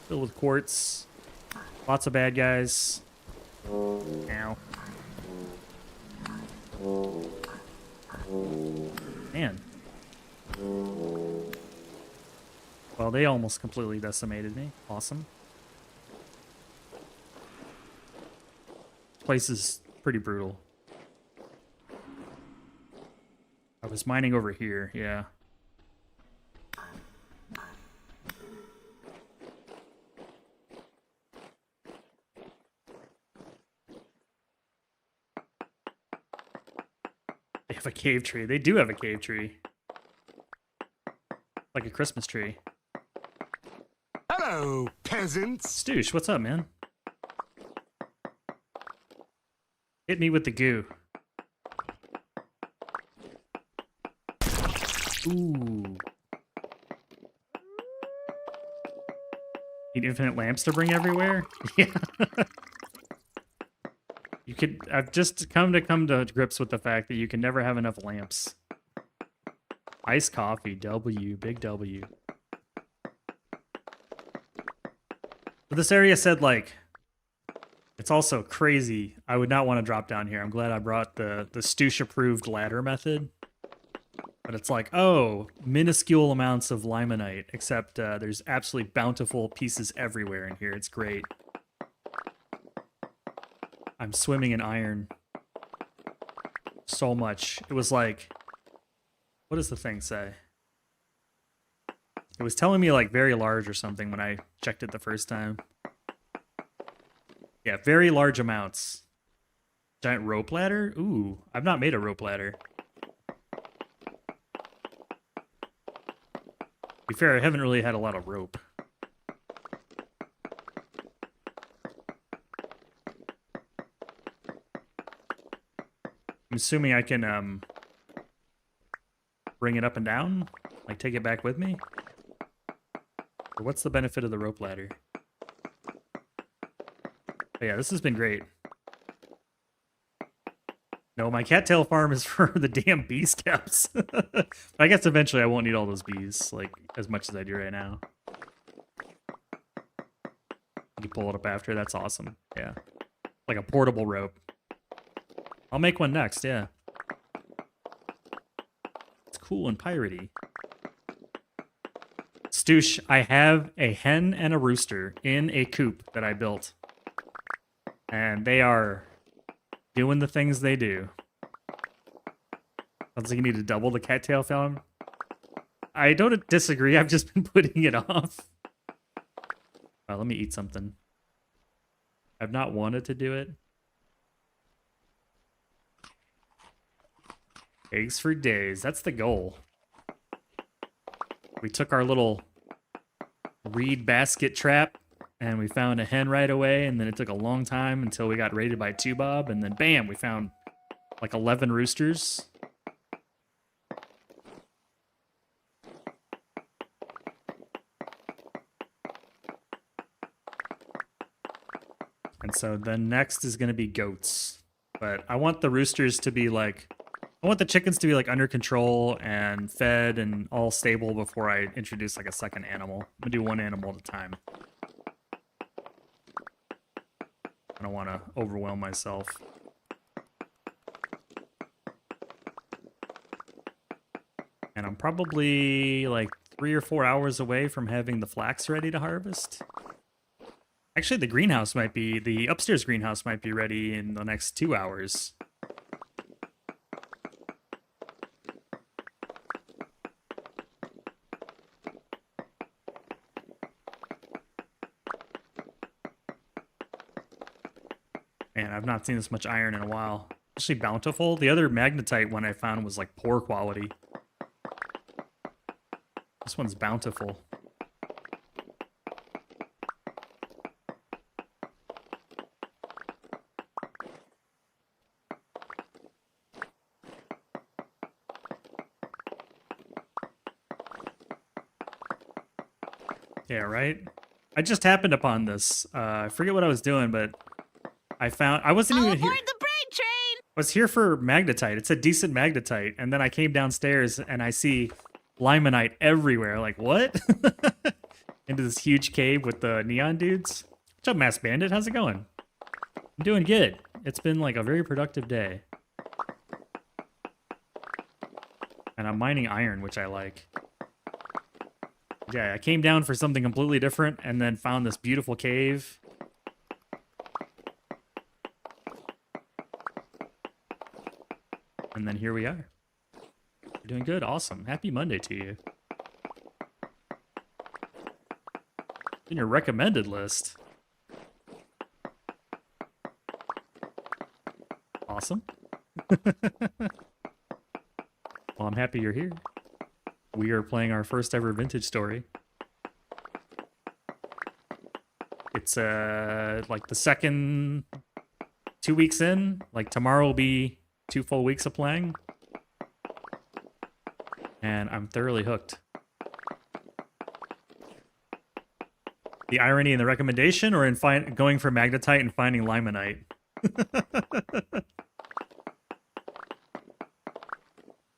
Filled with quartz. Lots of bad guys. Ow. Man. Well, they almost completely decimated me. Awesome. This place is pretty brutal. I was mining over here, yeah. They have a cave tree. They do have a cave tree. Like a Christmas tree. Hello, peasants. Stoosh, what's up, man? Hit me with the goo. Ooh. Need infinite lamps to bring everywhere? Yeah. You could. I've just come to grips with the fact that you can never have enough lamps. Iced coffee, W, big W. But this area said, like, it's also crazy. I would not want to drop down here. I'm glad I brought the Stoosh approved ladder method. But it's like, oh, minuscule amounts of limonite, except there's absolutely bountiful pieces everywhere in here. It's great. I'm swimming in iron. So much. It was like, what does the thing say? It was telling me like very large or something when I checked it the first time. Yeah, very large amounts. Giant rope ladder? Ooh, I've not made a rope ladder. To be fair, I haven't really had a lot of rope. I'm assuming I can bring it up and down? Like take it back with me? Or what's the benefit of the rope ladder? But yeah, this has been great. No, my cattail farm is for the damn bee steps. I guess eventually I won't need all those bees, like, as much as I do right now. You pull it up after, that's awesome. Yeah. Like a portable rope. I'll make one next, yeah. It's cool and piratey. Stoosh, I have a hen and a rooster in a coop that I built. And they are doing the things they do. Sounds like you need to double the cattail farm. I don't disagree, I've just been putting it off. Let me eat something. I've not wanted to do it. Eggs for days, that's the goal. We took our little reed basket trap and we found a hen right away, and then it took a long time until we got raided by 2Bob, and then bam, we found like 11 roosters. And so then next is going to be goats. But I want the roosters to be like, I want the chickens to be like under control and fed and all stable before I introduce like a second animal. I'm gonna do one animal at a time. I don't want to overwhelm myself. And I'm probably like 3 or 4 hours away from having the flax ready to harvest. Actually, the upstairs greenhouse might be ready in the next 2 hours. Man, I've not seen this much iron in a while. Actually bountiful. The other magnetite one I found was like poor quality. This one's bountiful. Yeah, right? I just happened upon this. I forget what I was doing, but I wasn't even here. the brain train! I was here for magnetite. It's a decent magnetite. And then I came downstairs and I see limonite everywhere. Like, what? into this huge cave with the neon dudes. What's up, Mass Bandit? How's it going? I'm doing good. It's been like a very productive day. And I'm mining iron, which I like. Yeah, I came down for something completely different and then found this beautiful cave. And then here we are. We're doing good. Awesome. Happy Monday to you. In your recommended list. Awesome. Well, I'm happy you're here. We are playing our first ever vintage story. It's like the second 2 weeks in. Like tomorrow will be 2 full weeks of playing. And I'm thoroughly hooked. The irony in the recommendation or in going for magnetite and finding limonite?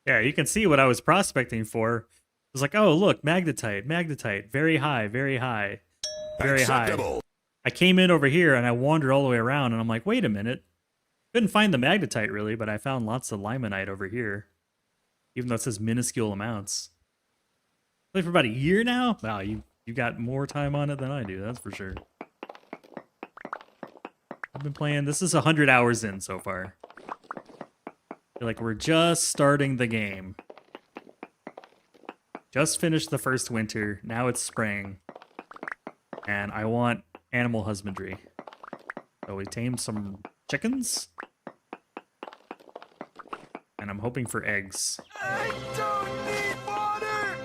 Yeah, you can see what I was prospecting for. It was like, oh, look, magnetite, magnetite, very high, very high, very high. I came in over here and I wandered all the way around and I'm like, wait a minute. Couldn't find the magnetite really, but I found lots of limonite over here. Even though it says minuscule amounts. Played for about a year now? Wow, you got more time on it than I do, that's for sure. I've been playing, this is 100 hours in so far. Feel like we're just starting the game. Just finished the first winter, now it's spring. And I want animal husbandry. So we tamed some chickens. And I'm hoping for eggs. I don't need water!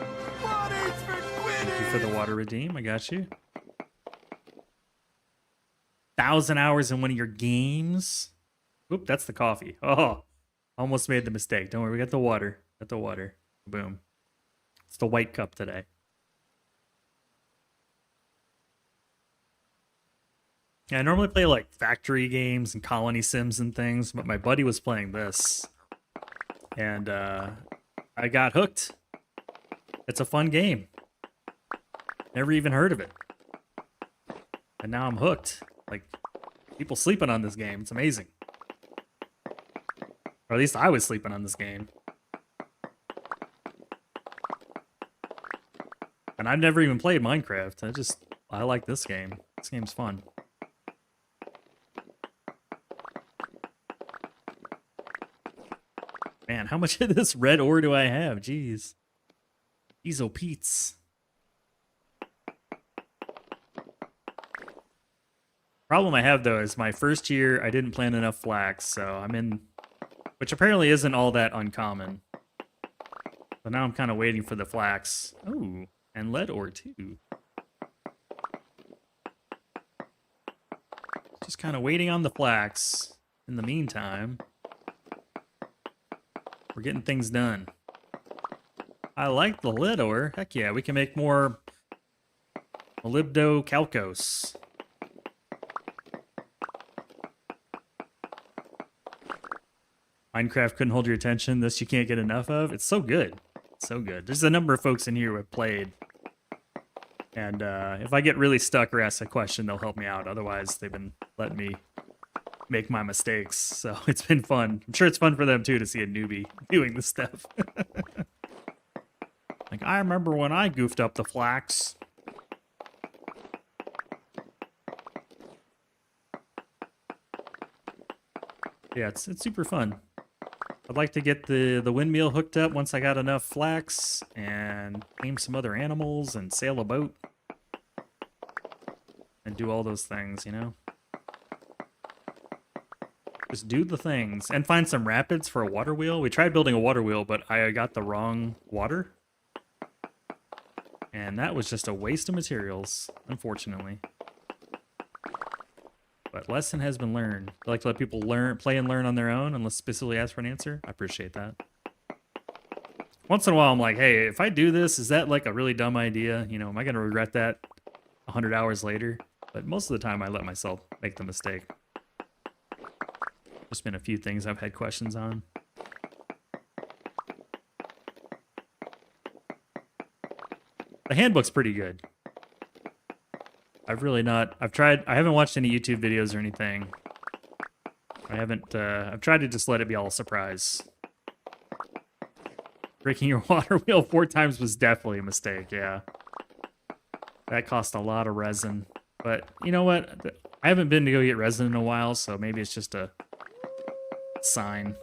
Water's for Thank you for quitters! the water redeem, I got you. 1,000 hours in one of your games. Oop, that's the coffee. Oh, almost made the mistake. Don't worry, we got the water. Got the water. Boom. It's the white cup today. Yeah, I normally play like factory games and colony sims and things, but my buddy was playing this. And I got hooked. It's a fun game. Never even heard of it. And now I'm hooked. Like, people sleeping on this game. It's amazing. Or at least I was sleeping on this game. And I've never even played Minecraft. I like this game. This game's fun. Man, how much of this red ore do I have? Jeez. Ezo Pete's. Problem I have though is my first year I didn't plant enough flax, so I'm in, which apparently isn't all that uncommon. So now I'm kind of waiting for the flax. Ooh, and lead ore too. Just kind of waiting on the flax. In the meantime, we're getting things done. I like the lead ore. Heck yeah, we can make more molybdo calcos. Minecraft couldn't hold your attention. This you can't get enough of. It's so good. It's so good. There's a number of folks in here who have played. And if I get really stuck or ask a question, they'll help me out. Otherwise, they've been letting me make my mistakes. So it's been fun. I'm sure it's fun for them too to see a newbie doing this stuff. Like, I remember when I goofed up the flax. Yeah, it's super fun. I'd like to get the windmill hooked up once I got enough flax and tame some other animals and sail a boat and do all those things, you know? Just do the things and find some rapids for a water wheel. We tried building a water wheel, but I got the wrong water. And that was just a waste of materials, unfortunately. But lesson has been learned. I like to let people play and learn on their own unless specifically ask for an answer. I appreciate that. Once in a while, I'm like, hey, if I do this, is that like a really dumb idea? You know, am I going to regret that 100 hours later? But most of the time, I let myself make the mistake. There's been a few things I've had questions on. The handbook's pretty good. I've really not. I haven't watched any YouTube videos or anything. I've tried to just let it be all a surprise. Breaking your water wheel 4 times was definitely a mistake, yeah. That cost a lot of resin. But you know what? I haven't been to go get resin in a while, so maybe it's just a sign.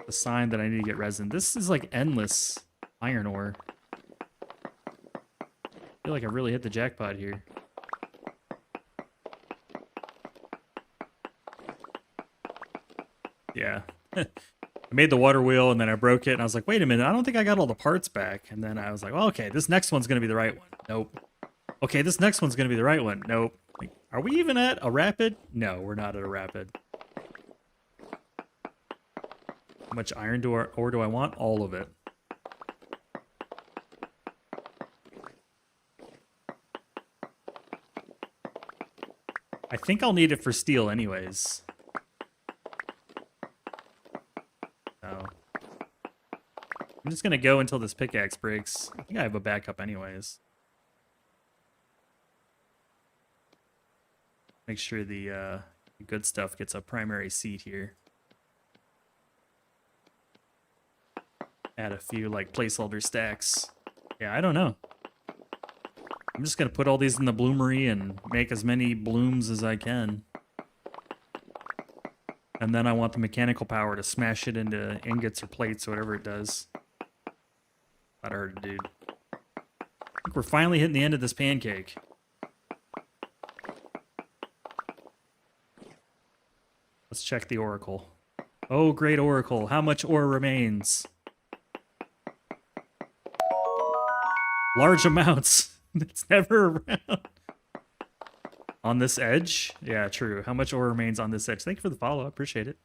A sign that I need to get resin. This is like endless iron ore. I feel like I really hit the jackpot here. Yeah. I made the water wheel and then I broke it and I was like, wait a minute, I don't think I got all the parts back. And then I was like, well, okay, this next one's going to be the right one. Nope. Okay, this next one's going to be the right one. Nope. Like, are we even at a rapid? No, we're not at a rapid. How much iron ore do I want? All of it. I think I'll need it for steel anyways. I'm just gonna go until this pickaxe breaks. I think I have a backup anyways. Make sure the good stuff gets a primary seat here. Add a few like placeholder stacks. Yeah, I don't know. I'm just gonna put all these in the bloomery and make as many blooms as I can. And then I want the mechanical power to smash it into ingots or plates or whatever it does. Not hard to do. I think we're finally hitting the end of this pancake. Let's check the oracle. Oh, great oracle. How much ore remains? Large amounts. It's never around. On this edge? Yeah, true. How much ore remains on this edge? Thank you for the follow. I appreciate it.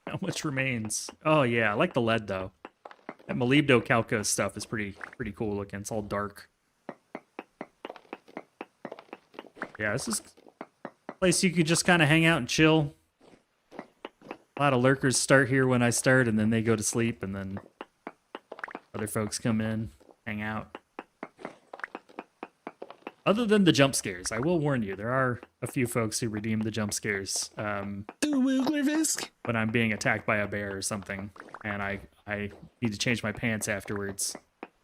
How much remains? Oh, yeah. I like the lead, though. That molybdo calco stuff is pretty cool looking. It's all dark. Yeah, this is a place you could just kind of hang out and chill. A lot of lurkers start here when I start, and then they go to sleep, and then other folks come in, hang out. Other than the jump scares, I will warn you, there are a few folks who redeem the jump scares when I'm being attacked by a bear or something, and I need to change my pants afterwards.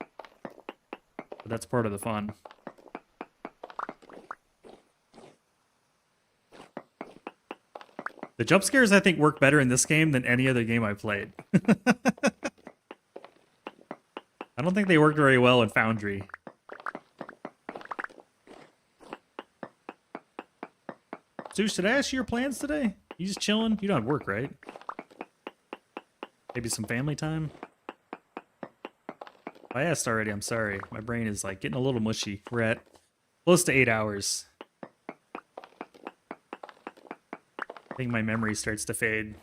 But that's part of the fun. The jump scares, I think, work better in this game than any other game I played. I don't think they worked very well in Foundry. Zeus, did I ask you your plans today? You just chilling? You don't have work, right? Maybe some family time? I asked already, I'm sorry. My brain is like getting a little mushy. We're at close to 8 hours. I think my memory starts to fade.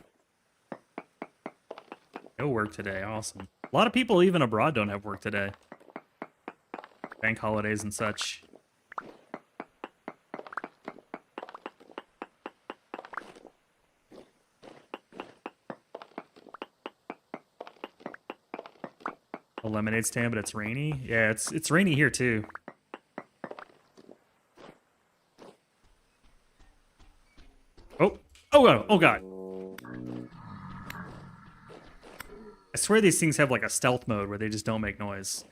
No work today, awesome. A lot of people even abroad don't have work today. Bank holidays and such. A lemonade stand, but it's rainy. Yeah, it's rainy here too. Oh god. I swear these things have like a stealth mode where they just don't make noise.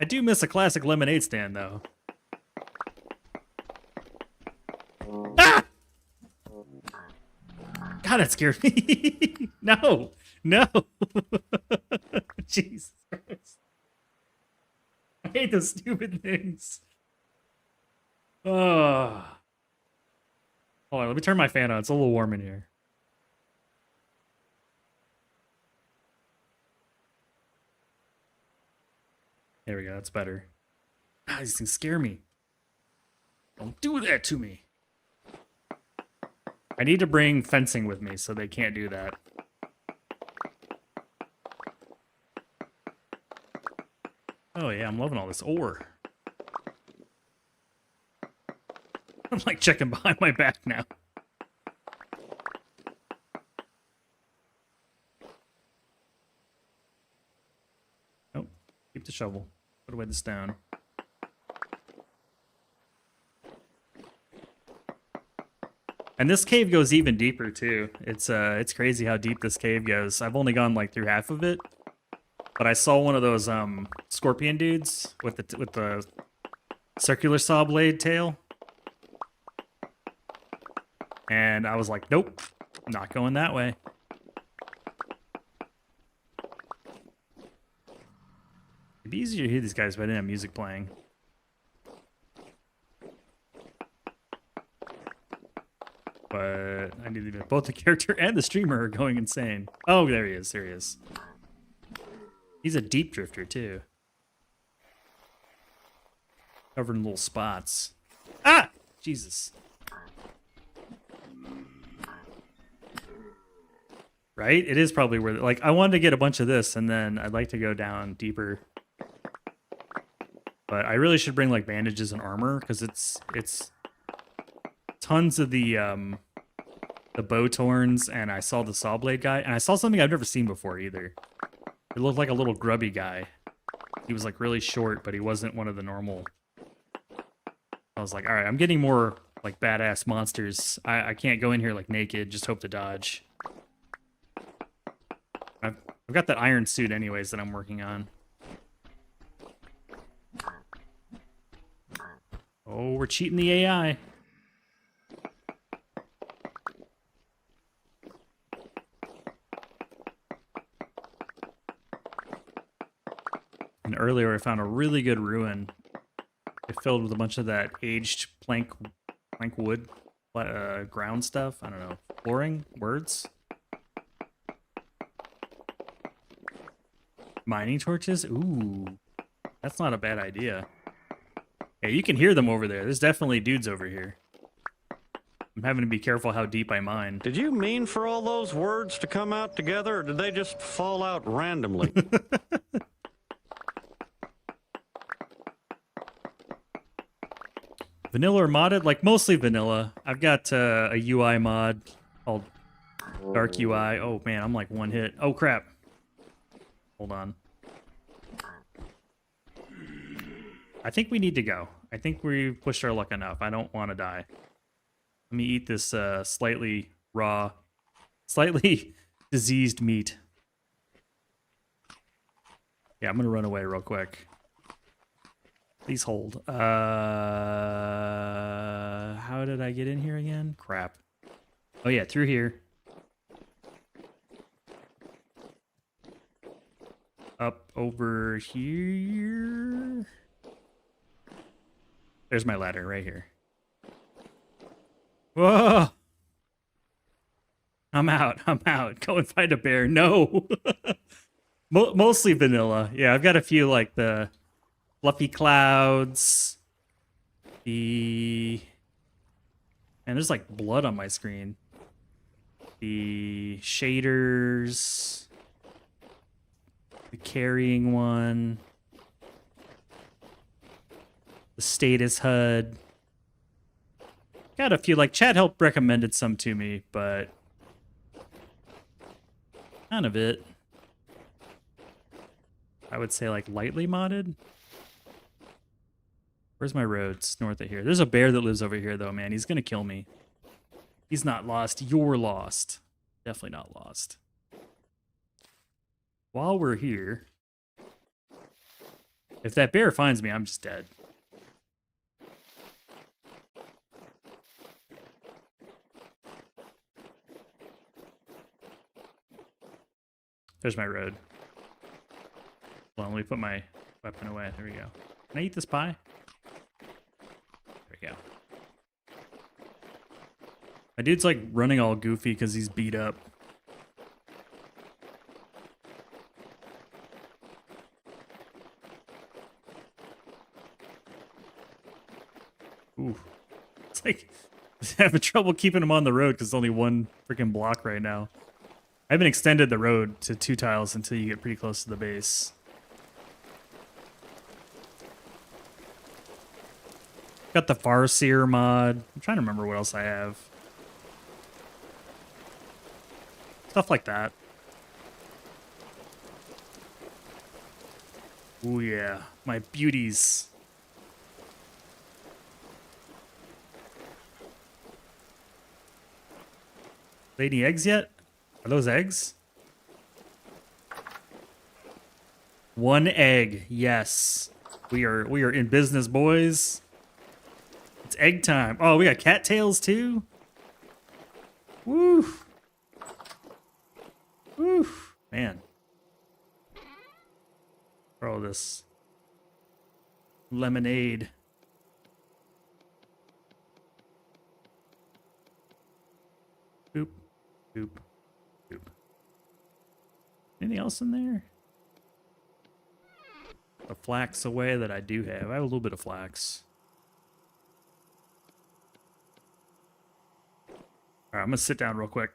I do miss a classic lemonade stand though. Ah! God, that scared me. No. Jesus Christ. I hate those stupid things. Hold on, let me turn my fan on. It's a little warm in here. There we go, that's better. Ah, these things scare me. Don't do that to me. I need to bring fencing with me so they can't do that. Oh yeah, I'm loving all this ore. I'm like checking behind my back now. the shovel. Put away the stone. And this cave goes even deeper too. It's crazy how deep this cave goes. I've only gone like through half of it, but I saw one of those scorpion dudes with the circular saw blade tail, and I was like, nope, not going that way. It'd be easier to hear these guys if I didn't have music playing. But I need to both the character and the streamer are going insane. Oh, there he is. There he is. He's a deep drifter too. Covered in little spots. Ah! Jesus. Right? It is probably worth it. Like, I wanted to get a bunch of this, and then I'd like to go down deeper. But I really should bring, like, bandages and armor, because it's tons of the bow torns, and I saw the saw blade guy, and I saw something I've never seen before either. It looked like a little grubby guy. He was, like, really short, but he wasn't one of the normal. I was like, all right, I'm getting more, like, badass monsters. I can't go in here, like, naked, just hope to dodge. I've got that iron suit anyways that I'm working on. Oh, we're cheating the AI. And earlier I found a really good ruin. It filled with a bunch of that aged plank wood, ground stuff. I don't know, flooring, words. Mining torches? Ooh, that's not a bad idea. Yeah, you can hear them over there. There's definitely dudes over here. I'm having to be careful how deep I mine. Did you mean for all those words to come out together, or did they just fall out randomly? Vanilla or modded? Like, mostly vanilla. I've got a UI mod called Dark UI. Oh, man, I'm like one hit. Oh, crap. Hold on. I think we need to go. I think we pushed our luck enough. I don't want to die. Let me eat this slightly raw, slightly diseased meat. Yeah, I'm going to run away real quick. Please hold. How did I get in here again? Crap. Oh, yeah, through here. Up over here. There's my ladder right here. Whoa! I'm out. I'm out. Go and find a bear. No! Mostly vanilla. Yeah, I've got a few like the fluffy clouds. And there's like blood on my screen. The shaders. The carrying one. The status HUD. Got a few, like, Chad helped recommended some to me, but none of it. I would say, like, lightly modded. Where's my roads? North of here. There's a bear that lives over here, though, man. He's gonna kill me. He's not lost. You're lost. Definitely not lost. While we're here, if that bear finds me, I'm just dead. There's my road. Well, let me put my weapon away. There we go. Can I eat this pie? There we go. My dude's like running all goofy because he's beat up. Ooh. It's like I'm having trouble keeping him on the road because there's only one freaking block right now. I haven't extended the road to 2 tiles until you get pretty close to the base. Got the Farseer mod. I'm trying to remember what else I have. Stuff like that. Oh yeah, my beauties. Lady eggs yet? Are those eggs? 1 egg. Yes. We are in business, boys. It's egg time. Oh, we got cattails too. Woo. Woo. Man. Throw this lemonade. Boop. Boop. Boop. Anything else in there? The flax away that I do have. I have a little bit of flax. All right, I'm gonna sit down real quick.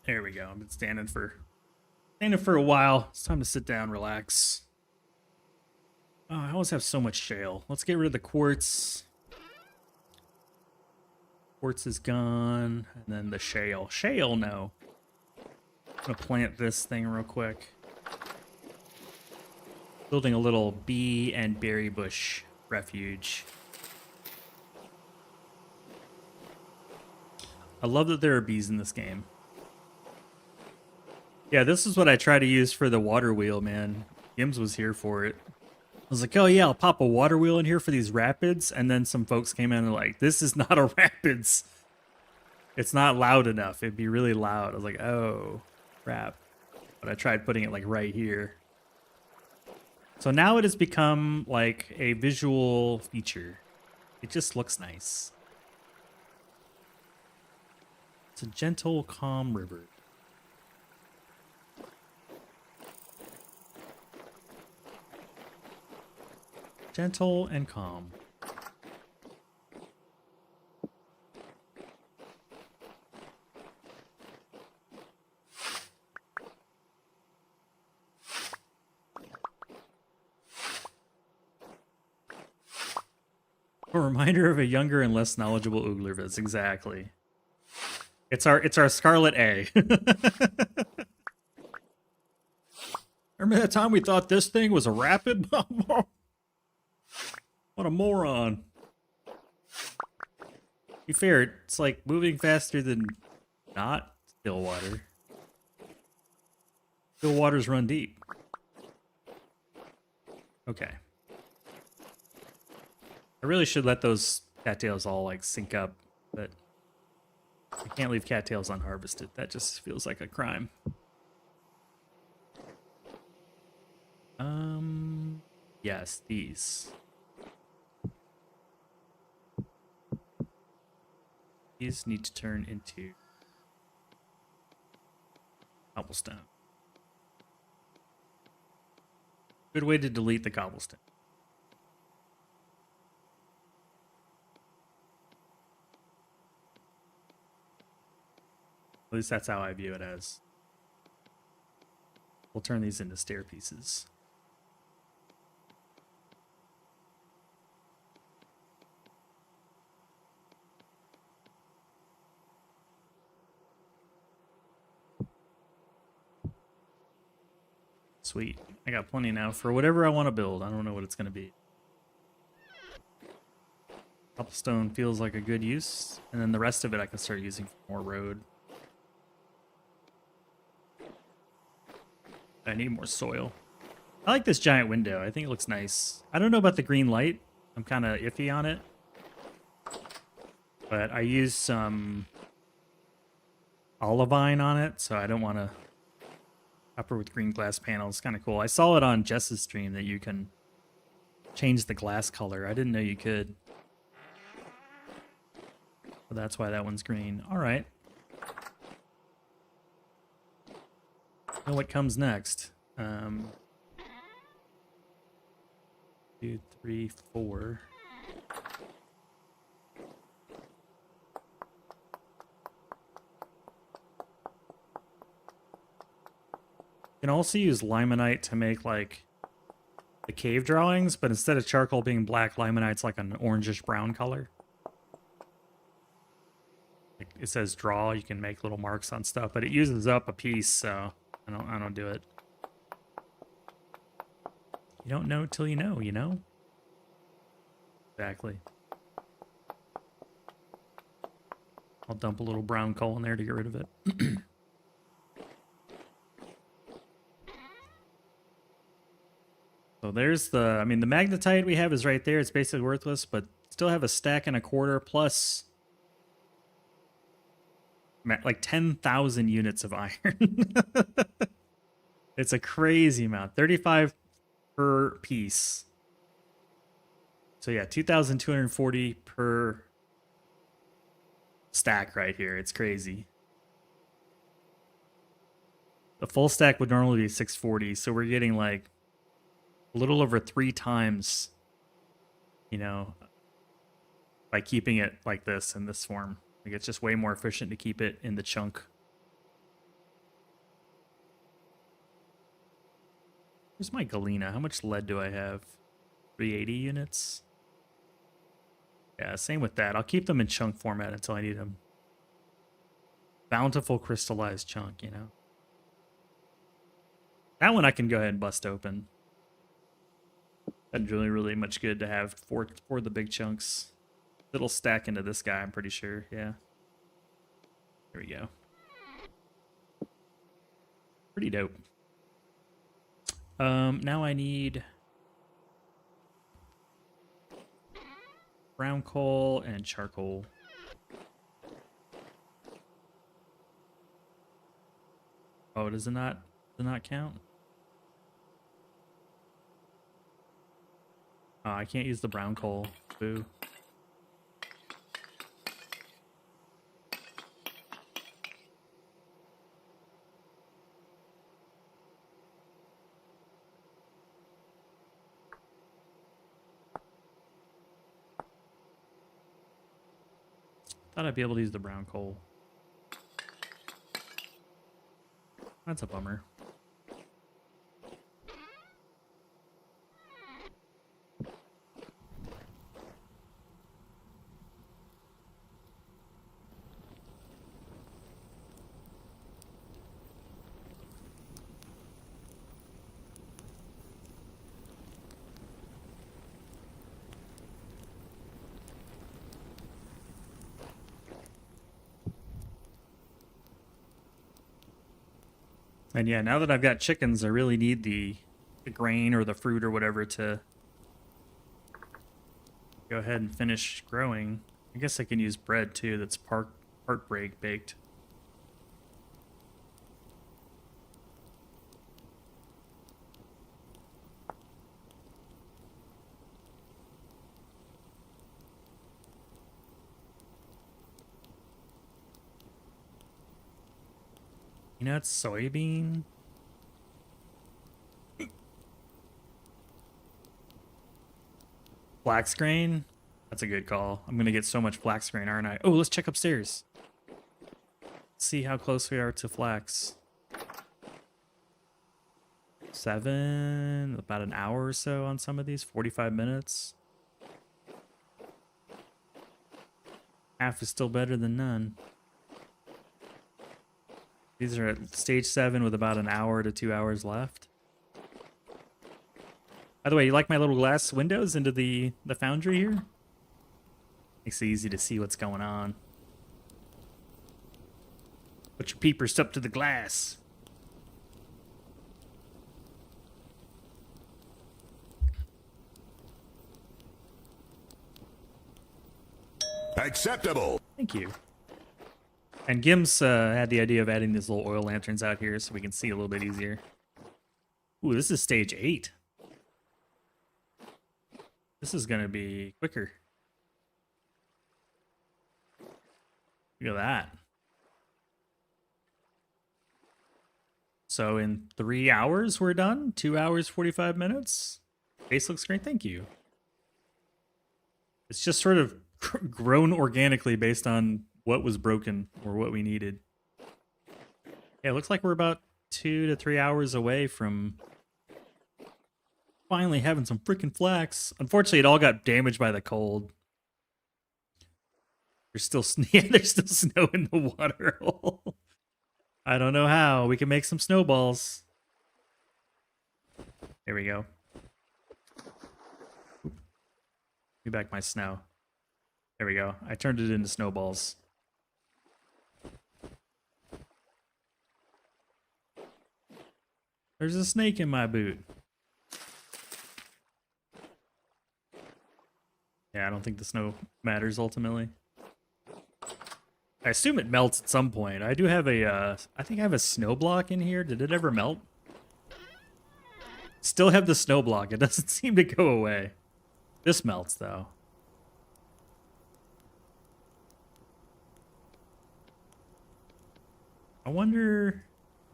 There we go. I've been standing for a while. It's time to sit down, relax. Oh, I always have so much shale. Let's get rid of the quartz. Quartz is gone. And then the shale. Shale, no. I'm gonna plant this thing real quick. Building a little bee and berry bush refuge. I love that there are bees in this game. Yeah, this is what I try to use for the water wheel, man. Gims was here for it. I was like, oh yeah, I'll pop a water wheel in here for these rapids. And then some folks came in and were like, this is not a rapids. It's not loud enough. It'd be really loud. I was like, oh, crap. But I tried putting it like right here. So now it has become like a visual feature. It just looks nice. It's a gentle, calm river. Gentle and calm. A reminder of a younger and less knowledgeable Ooglervis. Exactly. It's our Scarlet A. Remember that time we thought this thing was a rapid? What a moron. To be fair, it's like moving faster than not still water. Still waters run deep. Okay. I really should let those cattails all like sync up, but I can't leave cattails unharvested. That just feels like a crime. Yes, these. These need to turn into cobblestone. Good way to delete the cobblestone. At least that's how I view it as. We'll turn these into stair pieces. Sweet. I got plenty now for whatever I want to build. I don't know what it's going to be. Cobblestone feels like a good use. And then the rest of it I can start using for more road. I need more soil. I like this giant window. I think it looks nice. I don't know about the green light. I'm kind of iffy on it. But I used some olivine on it, so I don't want to upper with green glass panels. Kind of cool. I saw it on Jess's stream that you can change the glass color. I didn't know you could. So that's why that one's green. All right. Know what comes next. 2, 3, 4. can also use limonite to make like the cave drawings, but instead of charcoal being black, limonite's like an orangish brown color. Like it says draw, you can make little marks on stuff, but it uses up a piece, so I don't do it. You don't know till you know, you know? Exactly. I'll dump a little brown coal in there to get rid of it. So there's the, I mean, the magnetite we have is right there. It's basically worthless, but still have a stack and a quarter plus like 10,000 units of iron. It's a crazy amount. 35 per piece. So yeah, 2,240 per stack right here. It's crazy. The full stack would normally be 640, so we're getting like a little over 3 times, you know, by keeping it like this in this form. Like it's just way more efficient to keep it in the chunk. Where's my galena? How much lead do I have? 380 units? Yeah, same with that. I'll keep them in chunk format until I need them. Bountiful crystallized chunk, you know. That one I can go ahead and bust open. That's really much good to have for the big chunks. It'll stack into this guy, I'm pretty sure. Yeah. There we go. Pretty dope. Now I need brown coal and charcoal. Oh, does it not count? Oh, I can't use the brown coal. Boo. Thought I'd be able to use the brown coal. That's a bummer. And yeah, now that I've got chickens, I really need the grain or the fruit or whatever to go ahead and finish growing. I guess I can use bread too that's part baked. You know, it's soybean. Flax grain? That's a good call. I'm gonna get so much flax grain, aren't I? Oh, let's check upstairs. See how close we are to flax. 7, about an hour or so on some of these, 45 minutes. Half is still better than none. These are at stage 7 with about an hour to 2 hours left. By the way, you like my little glass windows into the foundry here? Makes it easy to see what's going on. Put your peepers up to the glass. Acceptable. Thank you. And Gims had the idea of adding these little oil lanterns out here so we can see a little bit easier. Ooh, this is stage 8. This is going to be quicker. Look at that. So in 3 hours, we're done. 2 hours, 45 minutes. Face looks great. Thank you. It's just sort of grown organically based on what was broken or what we needed. Yeah, it looks like we're about 2 to 3 hours away from finally having some freaking flax. Unfortunately, it all got damaged by the cold. There's still there's still snow in the water hole. I don't know how. We can make some snowballs. There we go. Give me back my snow. There we go. I turned it into snowballs. There's a snake in my boot. Yeah, I don't think the snow matters ultimately. I assume it melts at some point. I do have a, I think I have a snow block in here. Did it ever melt? Still have the snow block. It doesn't seem to go away. This melts though. I wonder,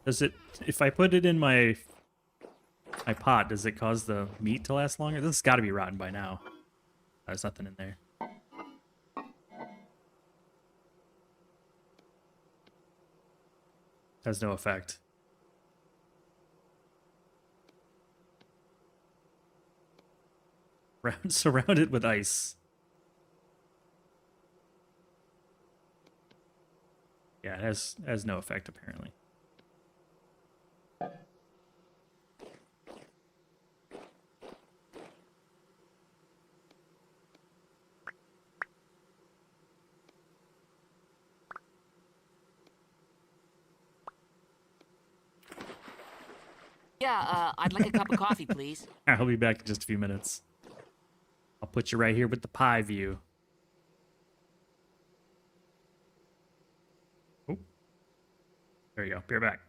does it, if I put it in my pot, does it cause the meat to last longer? This has got to be rotten by now. There's nothing in there. Has no effect. Surround it with ice. Yeah, it has no effect apparently. Yeah, I'd like a cup of coffee, please. I'll be back in just a few minutes. I'll put you right here with the pie view. Oh, there you go. Be right back.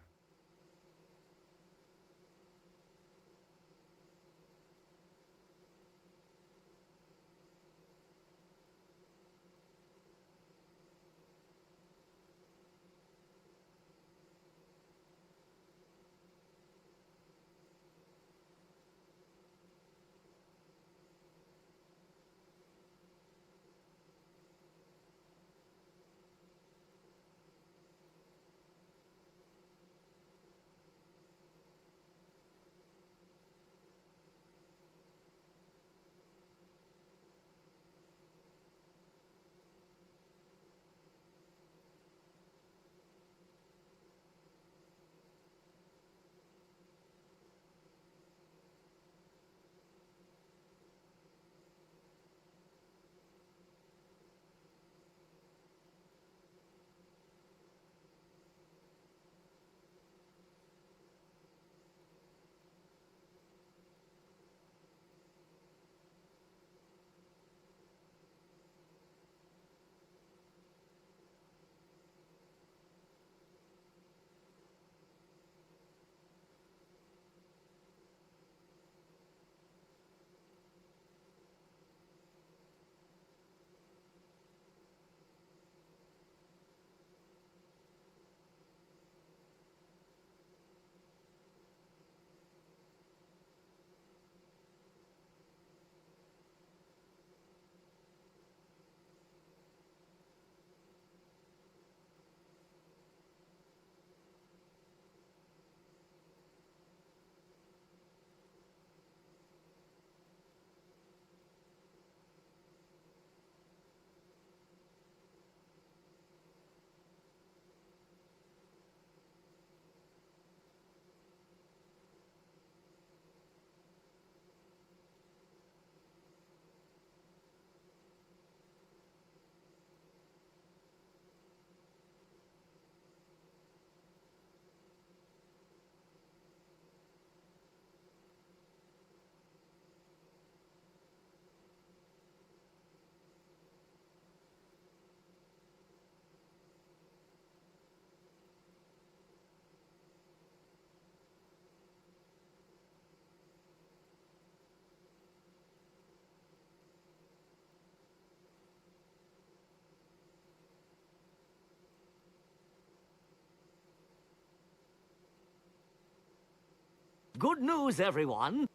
Good news, everyone.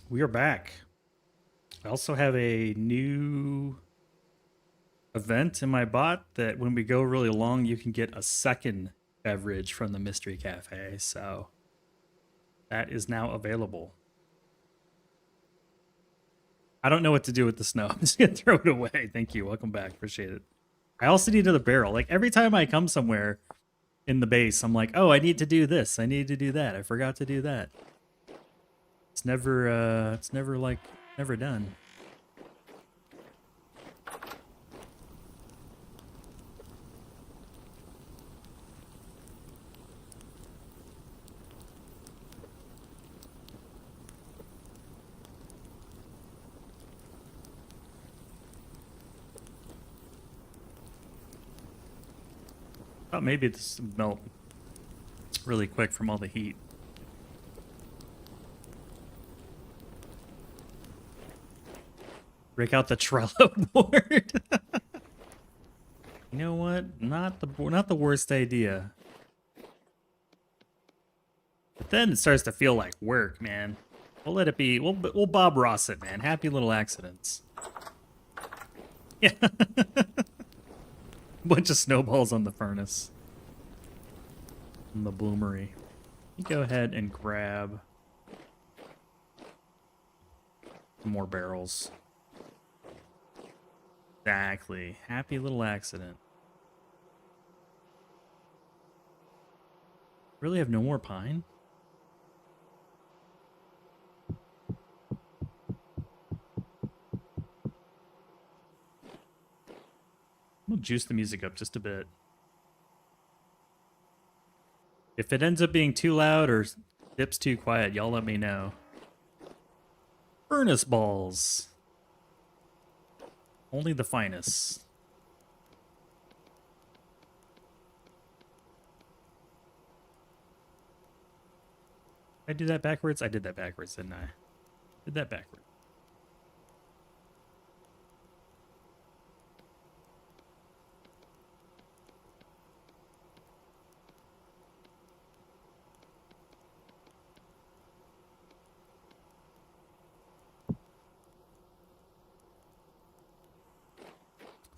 We are back. I also have a new event in my bot that when we go really long, you can get a second beverage from the Mystery Cafe, so that is now available. I don't know what to do with the snow. I'm just gonna throw it away. Thank you. Welcome back. Appreciate it. I also need another barrel. Like every time I come somewhere in the base, I'm like, oh, I need to do this. I need to do that. I forgot to do that. It's never like never done. Thought maybe this would melt really quick from all the heat. Break out the Trello board. You know what? Not the worst idea. But then it starts to feel like work, man. We'll let it be. We'll Bob Ross it, man. Happy little accidents. Yeah. Bunch of snowballs on the furnace. On the bloomery. You go ahead and grab some more barrels. Exactly. Happy little accident. Really have no more pine? We'll juice the music up just a bit. If it ends up being too loud or dips too quiet, y'all let me know. Furnace balls. Only the finest. Did I do that backwards? I did that backwards, didn't I? Did that backwards.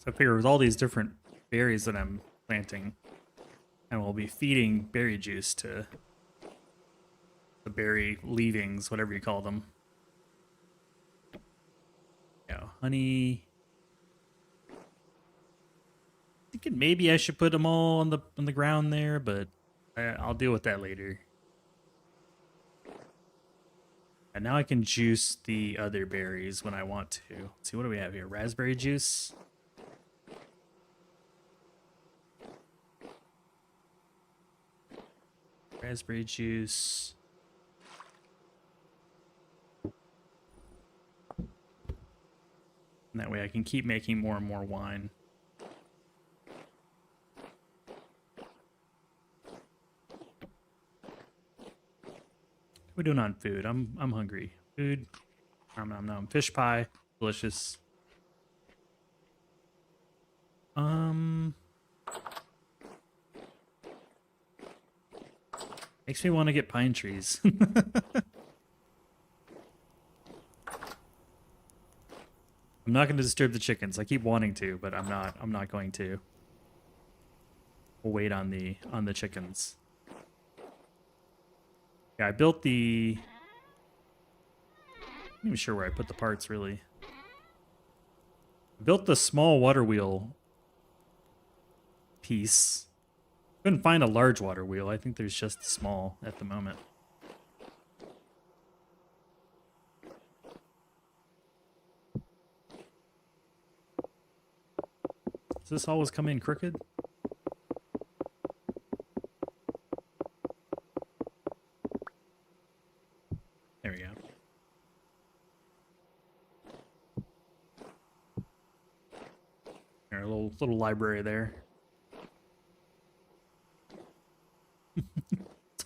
So I figure with all these different berries that I'm planting, and we'll be feeding berry juice to the berry leavings, whatever you call them. Yeah, honey. Thinking maybe I should put them all on the ground there, but I'll deal with that later. And now I can juice the other berries when I want to. Let's see, what do we have here? Raspberry juice. Raspberry juice. And that way I can keep making more and more wine. What are we doing on food? I'm hungry. Food. Nom nom nom. Fish pie. Delicious. Makes me want to get pine trees. I'm not going to disturb the chickens. I keep wanting to, but I'm not going to. We'll wait on the chickens. Yeah, I built the... I'm not even sure where I put the parts, really. I built the small water wheel piece. Couldn't find a large water wheel. I think there's just small at the moment. Does this always come in crooked? There we go. Our little library there.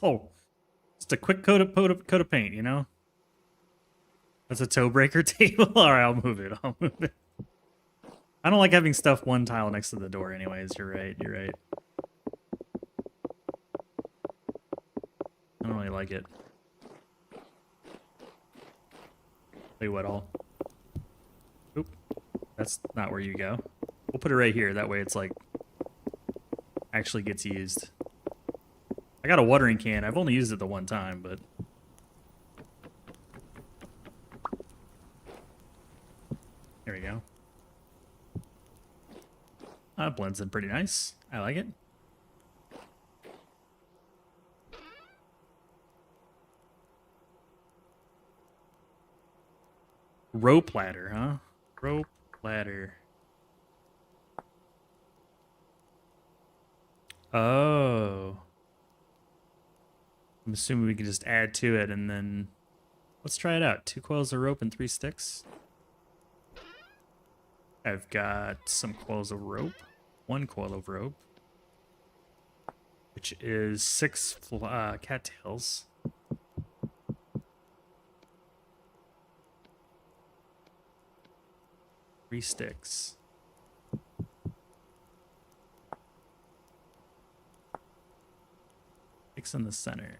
Oh, just a quick coat of paint, you know? That's a toe breaker table. All right, I'll move it. I don't like having stuff one tile next to the door anyways. You're right. I don't really like it. Tell you what, Oop. That's not where you go. We'll put it right here. That way it's like... actually gets used. I got a watering can. I've only used it the one time, but... There we go. That blends in pretty nice. I like it. Rope ladder, huh? Rope ladder. Oh. I'm assuming we can just add to it and then... Let's try it out. 2 coils of rope and 3 sticks. I've got some coils of rope. 1 coil of rope. Which is 6 cattails. Three sticks. Sticks in the center.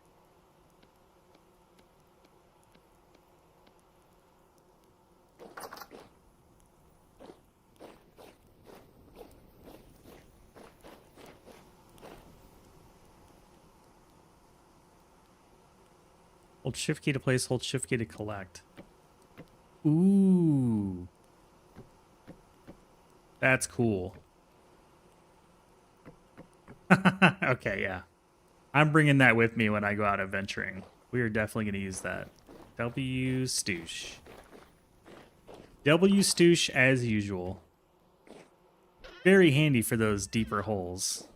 Hold shift key to place, hold shift key to collect. Ooh. That's cool. Okay, yeah. I'm bringing that with me when I go out adventuring. We are definitely going to use that. W stoosh. W stoosh as usual. Very handy for those deeper holes.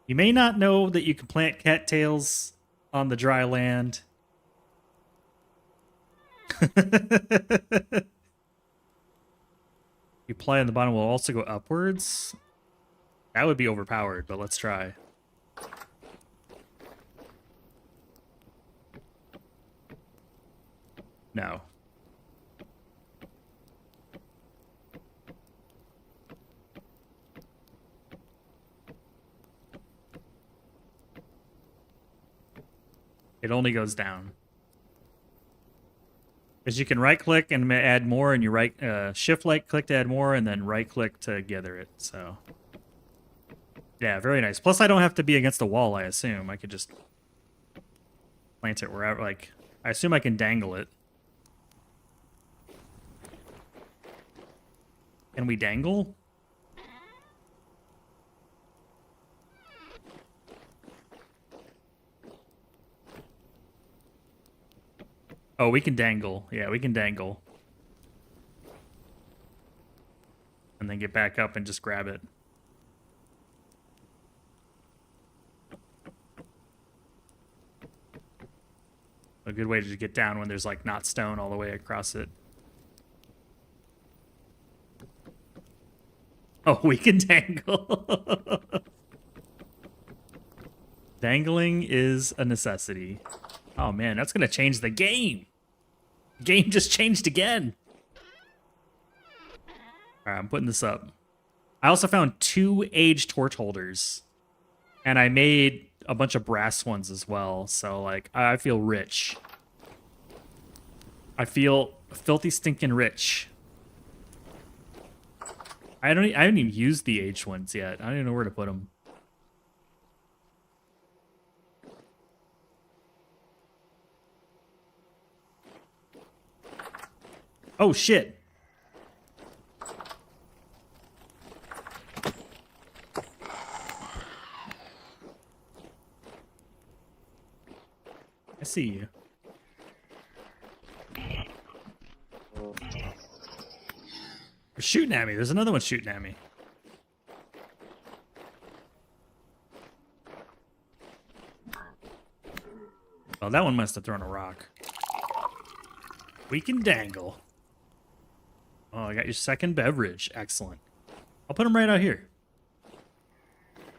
You may not know that you can plant cattails on the dry land. You apply on the bottom will also go upwards. That would be overpowered, but let's try. No. It only goes down. Because you can right-click and add more, and you shift-click to add more, and then right-click to gather it. So, yeah, very nice. Plus, I don't have to be against the wall. I assume I could just plant it wherever. Like, I assume I can dangle it. Can we dangle? Oh, we can dangle. Yeah, we can dangle. And then get back up and just grab it. A good way to get down when there's like not stone all the way across it. Oh, we can dangle. Dangling is a necessity. Oh man, that's gonna change the game. The game just changed again. All right, I'm putting this up. I also found 2 aged torch holders, and I made a bunch of brass ones as well. So like, I feel rich. I feel filthy stinking rich. I haven't even used the aged ones yet. I don't even know where to put them. Oh shit. I see you. They're shooting at me. There's another one shooting at me. Well, that one must have thrown a rock. We can dangle. Oh, I got your second beverage. Excellent. I'll put them right out here.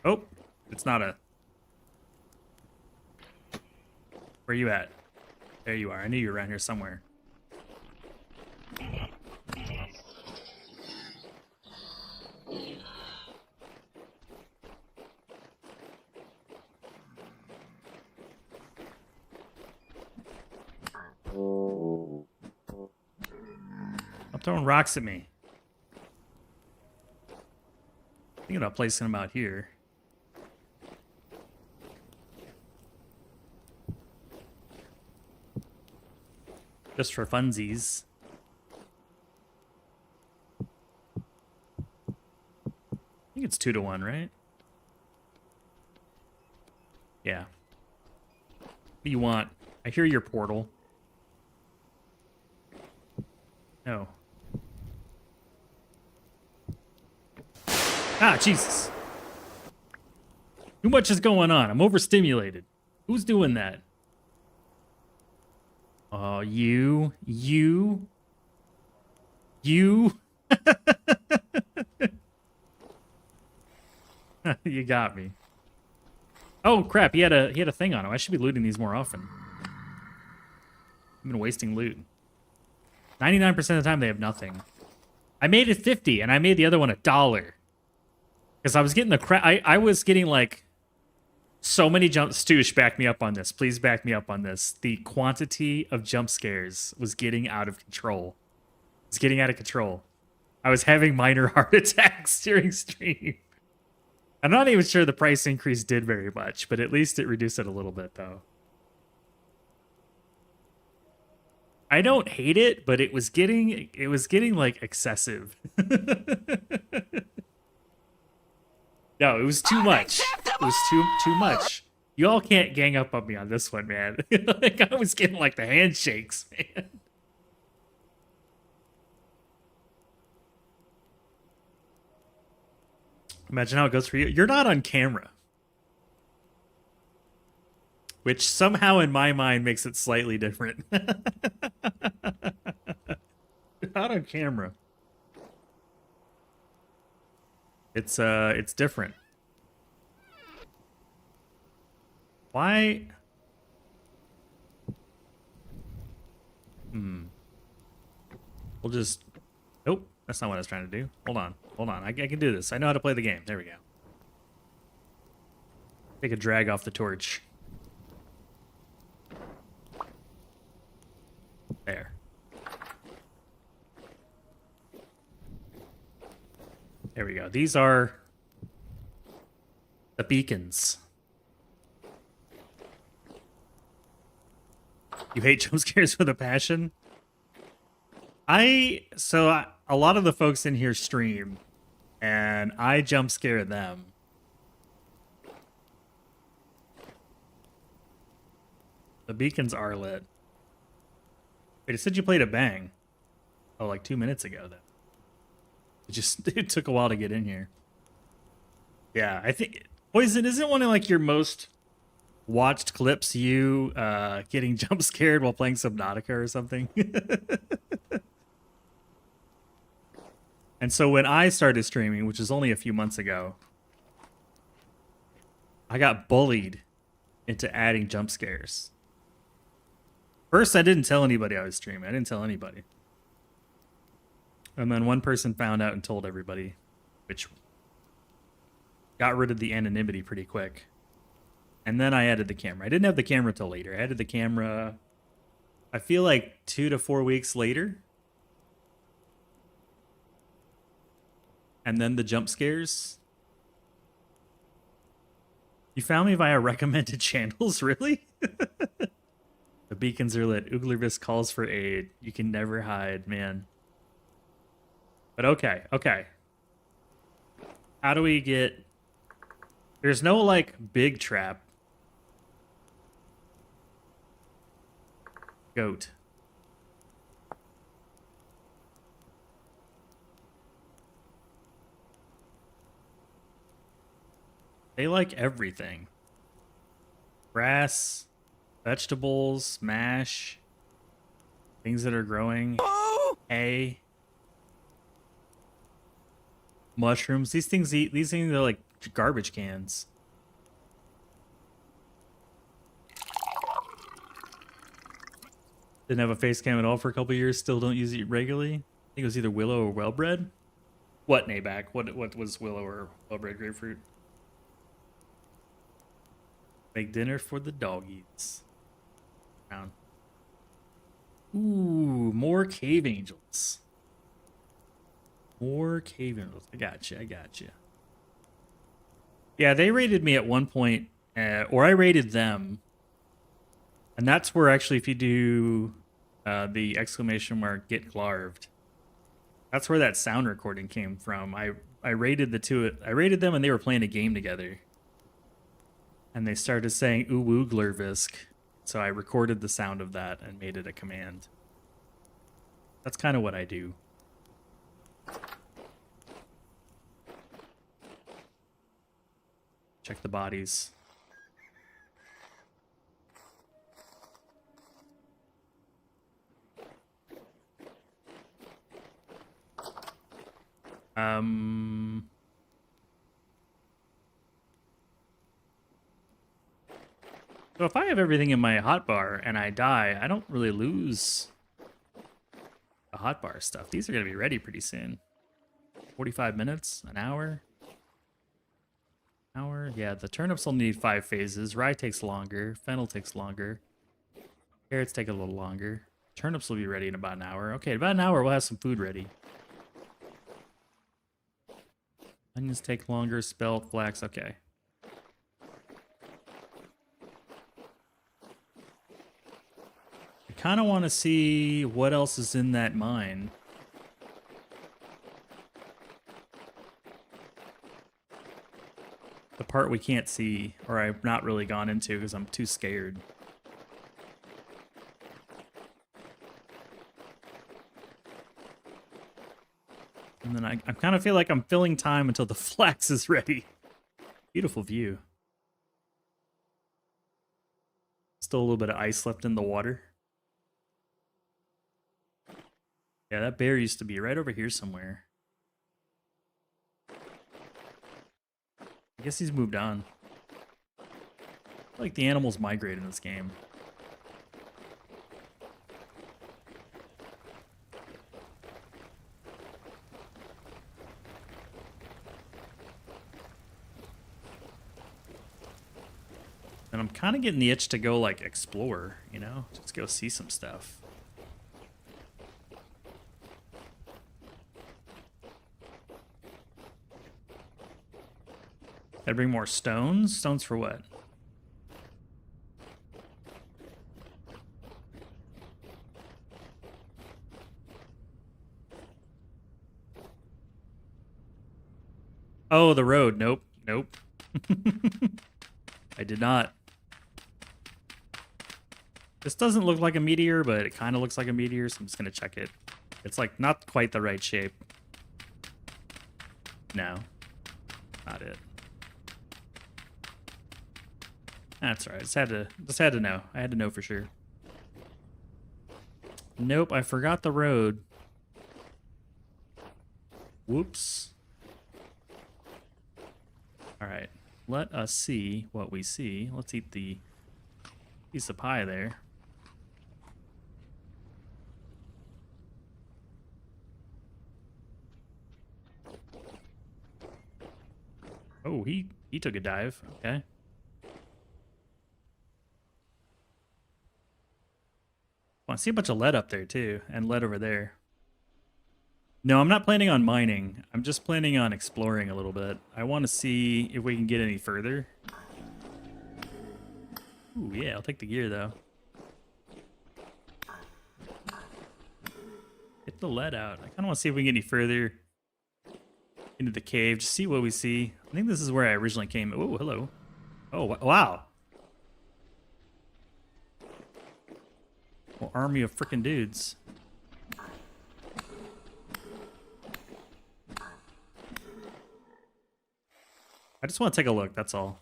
Oh, it's not a... Where you at? There you are. I knew you were around here somewhere. Stop throwing rocks at me. Thinking about placing them out here. Just for funsies. I think it's 2-1, right? Yeah. What do you want? I hear your portal. No. Ah, Jesus. Too much is going on. I'm overstimulated. Who's doing that? Oh, you. You. You got me. Oh crap! He had a thing on him. I should be looting these more often. I've been wasting loot. 99% of the time they have nothing. I made it 50, and I made the other one $1. Because I was getting the crap. I was getting like so many jump. Stoosh, back me up on this. Please back me up on this. The quantity of jump scares was getting out of control. It's getting out of control. I was having minor heart attacks during stream. I'm not even sure the price increase did very much, but at least it reduced it a little bit, though. I don't hate it, but it was getting like excessive. No, it was too much. It was too much. You all can't gang up on me on this one, man. Like I was getting like the handshakes, man. Imagine how it goes for you. You're not on camera. Which somehow in my mind makes it slightly different. You're not on camera. It's different. Why? We'll just... Nope, that's not what I was trying to do. Hold on. I can do this. I know how to play the game. There we go. Take a drag off the torch. There. There we go. These are the beacons. You hate jump scares with a passion? A lot of the folks in here stream, and I jump scare them. The beacons are lit. Wait, it said you played a bang. Oh, like 2 minutes ago, though. It took a while to get in here. Yeah, I think Poison isn't one of like your most watched clips. You getting jump scared while playing Subnautica or something. And so when I started streaming, which was only a few months ago, I got bullied into adding jump scares. First, I didn't tell anybody I was streaming. I didn't tell anybody. And then one person found out and told everybody, which got rid of the anonymity pretty quick. And then I added the camera. I didn't have the camera till later. I added the camera, I feel like 2 to 4 weeks later. And then the jump scares. You found me via recommended channels, really? The beacons are lit. Ooglervis calls for aid. You can never hide, man. But okay. How do we get... There's no, like, big trap. Goat. They like everything. Grass, vegetables, mash, things that are growing, hay, mushrooms. These things are like garbage cans. Didn't have a face cam at all for a couple years. Still don't use it regularly. I think it was either Willow or Wellbred. What, Nayback? What was Willow or Wellbred grapefruit? Make dinner for the doggies. Down. Ooh, more cave angels. More cave angels. I got you. Yeah, they raided me at one point, or I raided them. And that's where actually if you do The exclamation mark get glarved. That's where that sound recording came from. I rated the two. I rated them and they were playing a game together. And they started saying ooh woo glurvisk. So I recorded the sound of that and made it a command. That's kind of what I do. Check the bodies. So if I have everything in my hotbar and I die, I don't really lose the hotbar stuff. These are going to be ready pretty soon. 45 minutes, an hour. Yeah, the turnips will need 5 phases. Rye takes longer. Fennel takes longer. Carrots take a little longer. Turnips will be ready in about an hour. Okay, about an hour we'll have some food ready. Onions take longer. Spelt, flax, okay. I kind of want to see what else is in that mine. The part we can't see, or I've not really gone into because I'm too scared. And then I kind of feel like I'm filling time until the flax is ready. Beautiful view. Still a little bit of ice left in the water. Yeah, that bear used to be right over here somewhere. I guess he's moved on. I feel like the animals migrate in this game. And I'm kind of getting the itch to go, like, explore, you know? Just go see some stuff. Gotta bring more stones? Stones for what? Oh, the road. Nope. Nope. I did not. This doesn't look like a meteor, but it kind of looks like a meteor, so I'm just going to check it. It's like not quite the right shape. No. Not it. That's all right. Just had to know. I had to know for sure. Nope, I forgot the road. Whoops. All right. Let us see what we see. Let's eat the piece of pie there. Oh, he took a dive. Okay. Oh, I see a bunch of lead up there too, and lead over there. No, I'm not planning on mining. I'm just planning on exploring a little bit. I want to see if we can get any further. Ooh, yeah, I'll take the gear though. Get the lead out. I kind of want to see if we can get any further into the cave. Just see what we see. I think this is where I originally came. Oh, hello. Oh, wow. Well, army of frickin' dudes. I just want to take a look, that's all.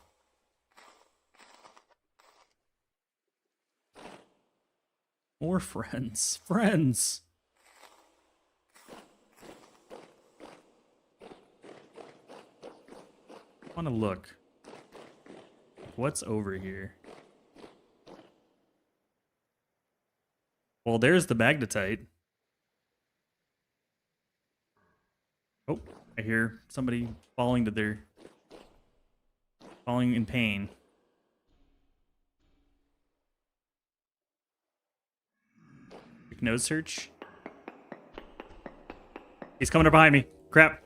More friends. Friends! I want to look. What's over here? Well, there's the magnetite. Oh, I hear somebody falling in pain. Quick nose search. He's coming up behind me. Crap.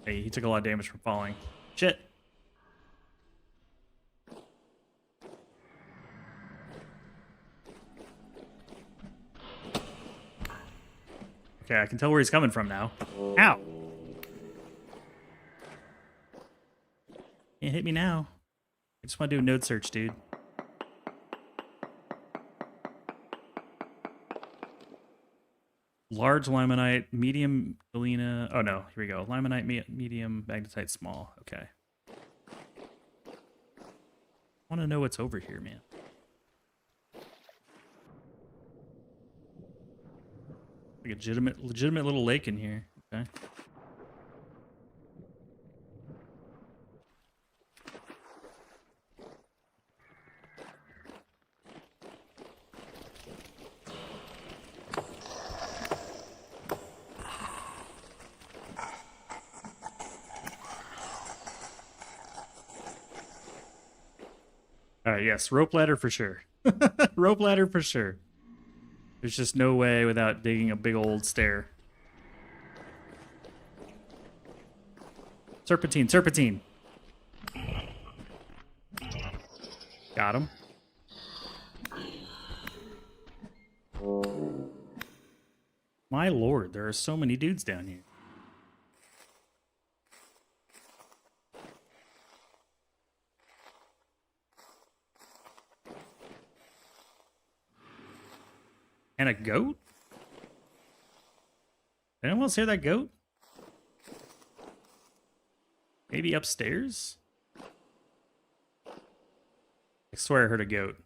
Hey, he took a lot of damage from falling. Shit. Okay, I can tell where he's coming from now. Ow! Can't hit me now. I just want to do a node search, dude. Large limonite, medium galena. Oh no, here we go. Limonite, medium, magnetite, small. Okay. I want to know what's over here, man. Like a legitimate little lake in here. Okay. All right, yes, rope ladder for sure. Rope ladder for sure. There's just no way without digging a big old stair. Serpentine, serpentine. Got him. My lord, there are so many dudes down here. And a goat? Anyone else hear that goat? Maybe upstairs? I swear I heard a goat.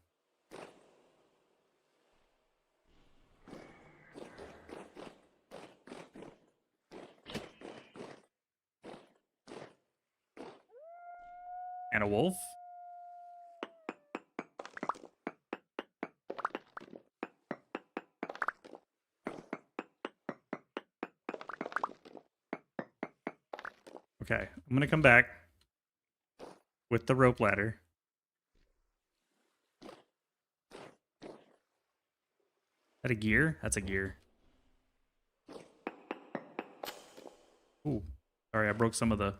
And a wolf? Okay, I'm gonna come back with the rope ladder. Is that a gear? That's a gear. Ooh, sorry, I broke some of the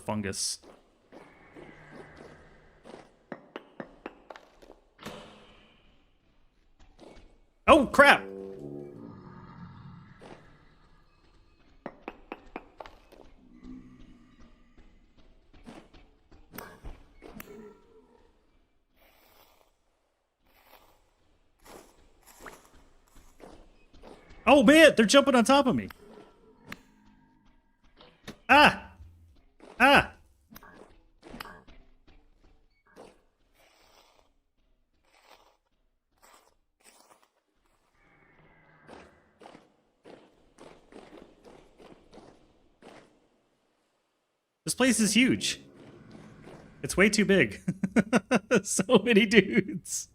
fungus. Oh, crap! Oh man, they're jumping on top of me. Ah! Ah! This place is huge. It's way too big. So many dudes.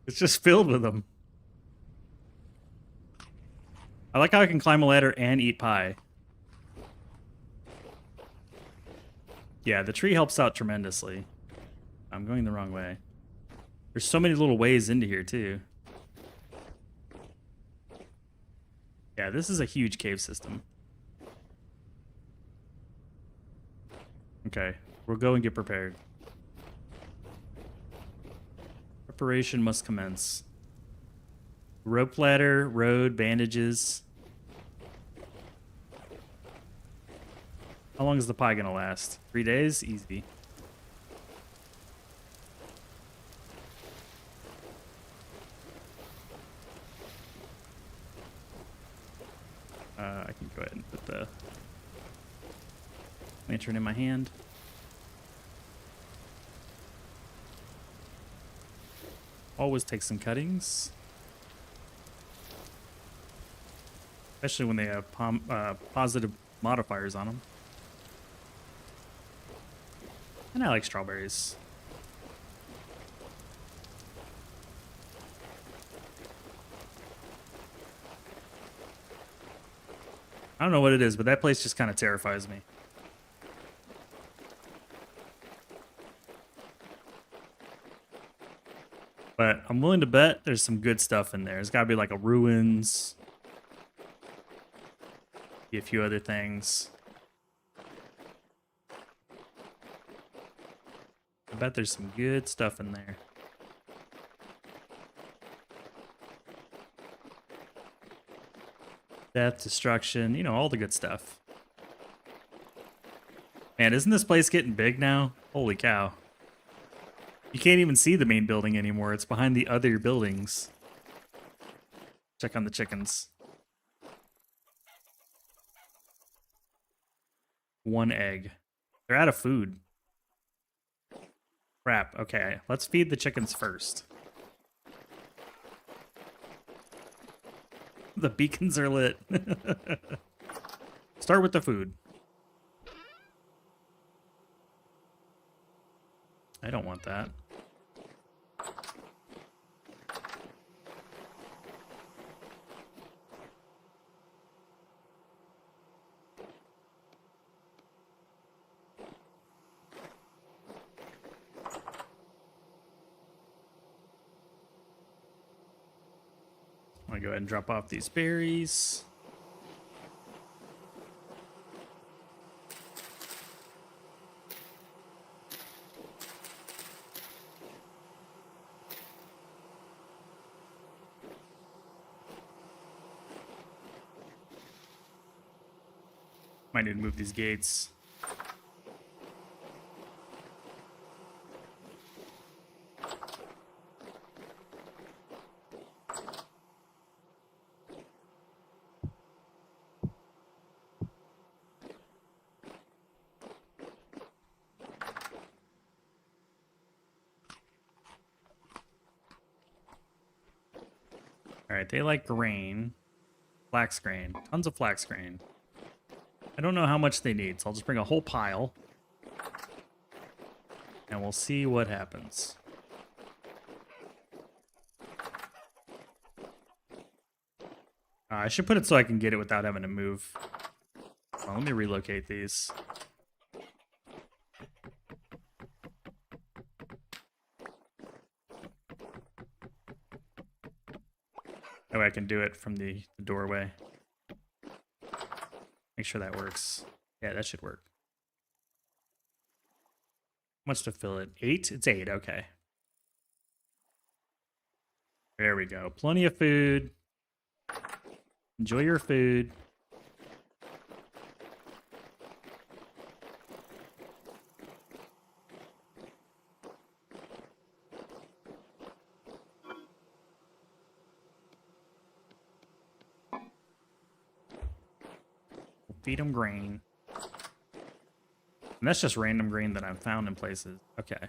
It's just filled with them. I like how I can climb a ladder and eat pie. Yeah, the tree helps out tremendously. I'm going the wrong way. There's so many little ways into here, too. Yeah, this is a huge cave system. Okay, we'll go and get prepared. Preparation must commence. Rope ladder, road, bandages. How long is the pie gonna last? 3 days? Easy. I can go ahead and put the lantern in my hand. Always take some cuttings. Especially when they have positive modifiers on them. And I like strawberries. I don't know what it is, but that place just kind of terrifies me. But I'm willing to bet there's some good stuff in there. There's got to be like a ruins. Be a few other things. I bet there's some good stuff in there. Death, destruction, you know, all the good stuff. Man, isn't this place getting big now? Holy cow. You can't even see the main building anymore. It's behind the other buildings. Check on the chickens. 1 egg. They're out of food. Crap. Okay, let's feed the chickens first. The beacons are lit. Start with the food. I don't want that. I'm gonna go ahead and drop off these berries. Might need to move these gates. All right, they like grain. Flax grain. Tons of flax grain. I don't know how much they need, so I'll just bring a whole pile. And we'll see what happens. I should put it so I can get it without having to move. Well, let me relocate these. That way I can do it from the doorway. Make sure that works. Yeah, that should work. How much to fill it? 8? It's 8, okay. There we go. Plenty of food. Enjoy your food. Feed them grain. And that's just random grain that I've found in places. Okay.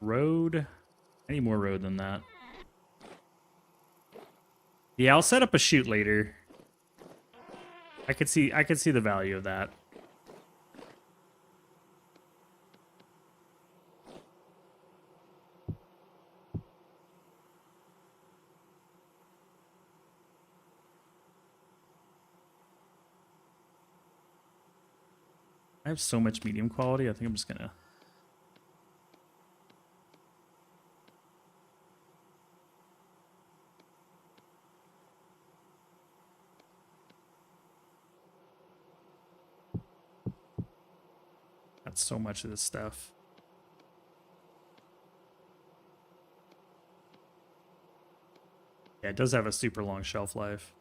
Road. I need more road than that. Yeah, I'll set up a chute later. I could see the value of that. I have so much medium quality, I think I'm just gonna... Got so much of this stuff. Yeah, it does have a super long shelf life.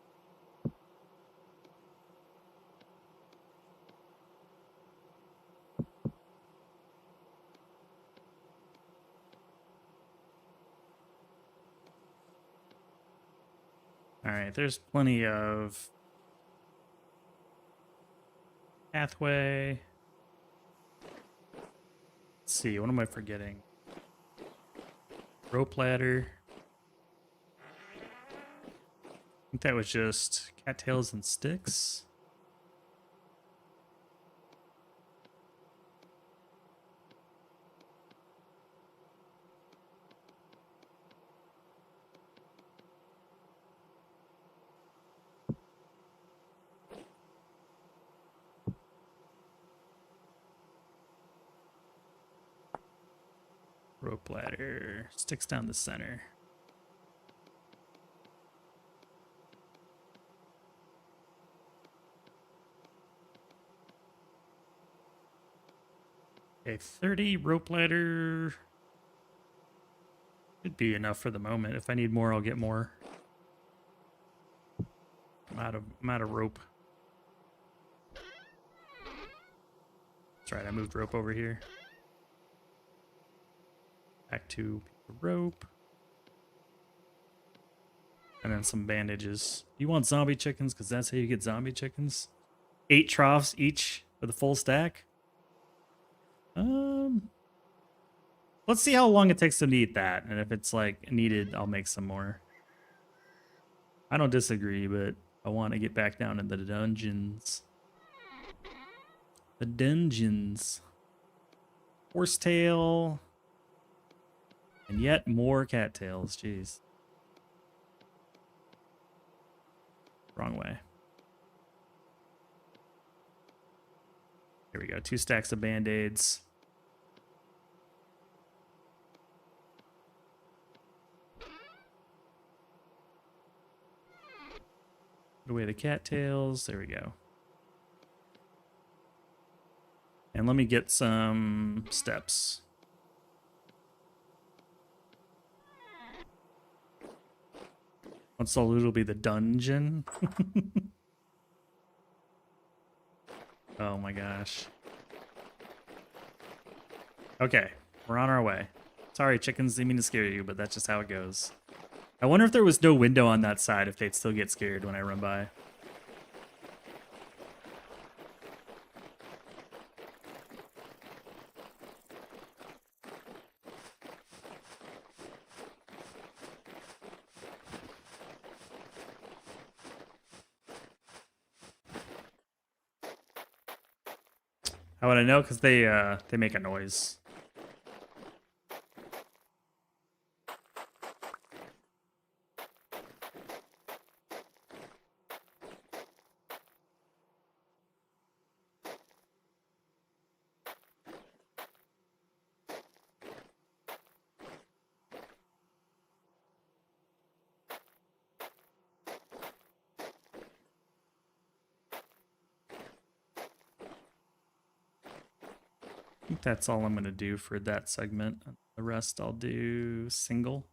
Alright, there's plenty of pathway. Let's see, what am I forgetting? Rope ladder. I think that was just cattails and sticks. Rope ladder. Sticks down the center. Okay, 30 rope ladder. Should be enough for the moment. If I need more, I'll get more. I'm out of rope. That's right, I moved rope over here. Back to rope. And then some bandages. You want zombie chickens? Because that's how you get zombie chickens. 8 troughs each with a full stack. Let's see how long it takes them to eat that. And if it's like needed, I'll make some more. I don't disagree, but I want to get back down in the dungeons. The dungeons. Horsetail. And yet more cattails. Jeez. Wrong way. Here we go. 2 stacks of band-aids. Put away the cattails. There we go. And let me get some steps. Once the loot will be the dungeon. Oh my gosh. Okay, we're on our way. Sorry, chickens, didn't mean to scare you, but that's just how it goes. I wonder if there was no window on that side, if they'd still get scared when I run by. How would I know? Because they make a noise. I think that's all I'm going to do for that segment. The rest I'll do single.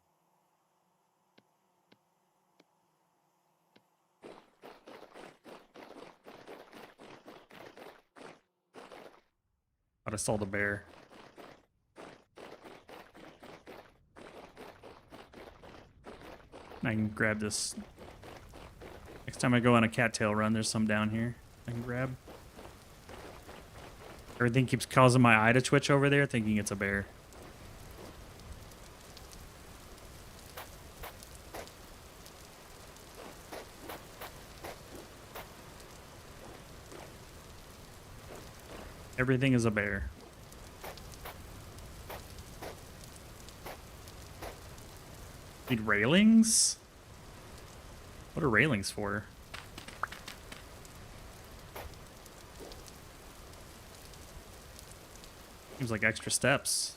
Thought I saw the bear. I can grab this. Next time I go on a cattail run, there's some down here I can grab. Everything keeps causing my eye to twitch over there, thinking it's a bear. Everything is a bear. Need railings? What are railings for? Seems like extra steps.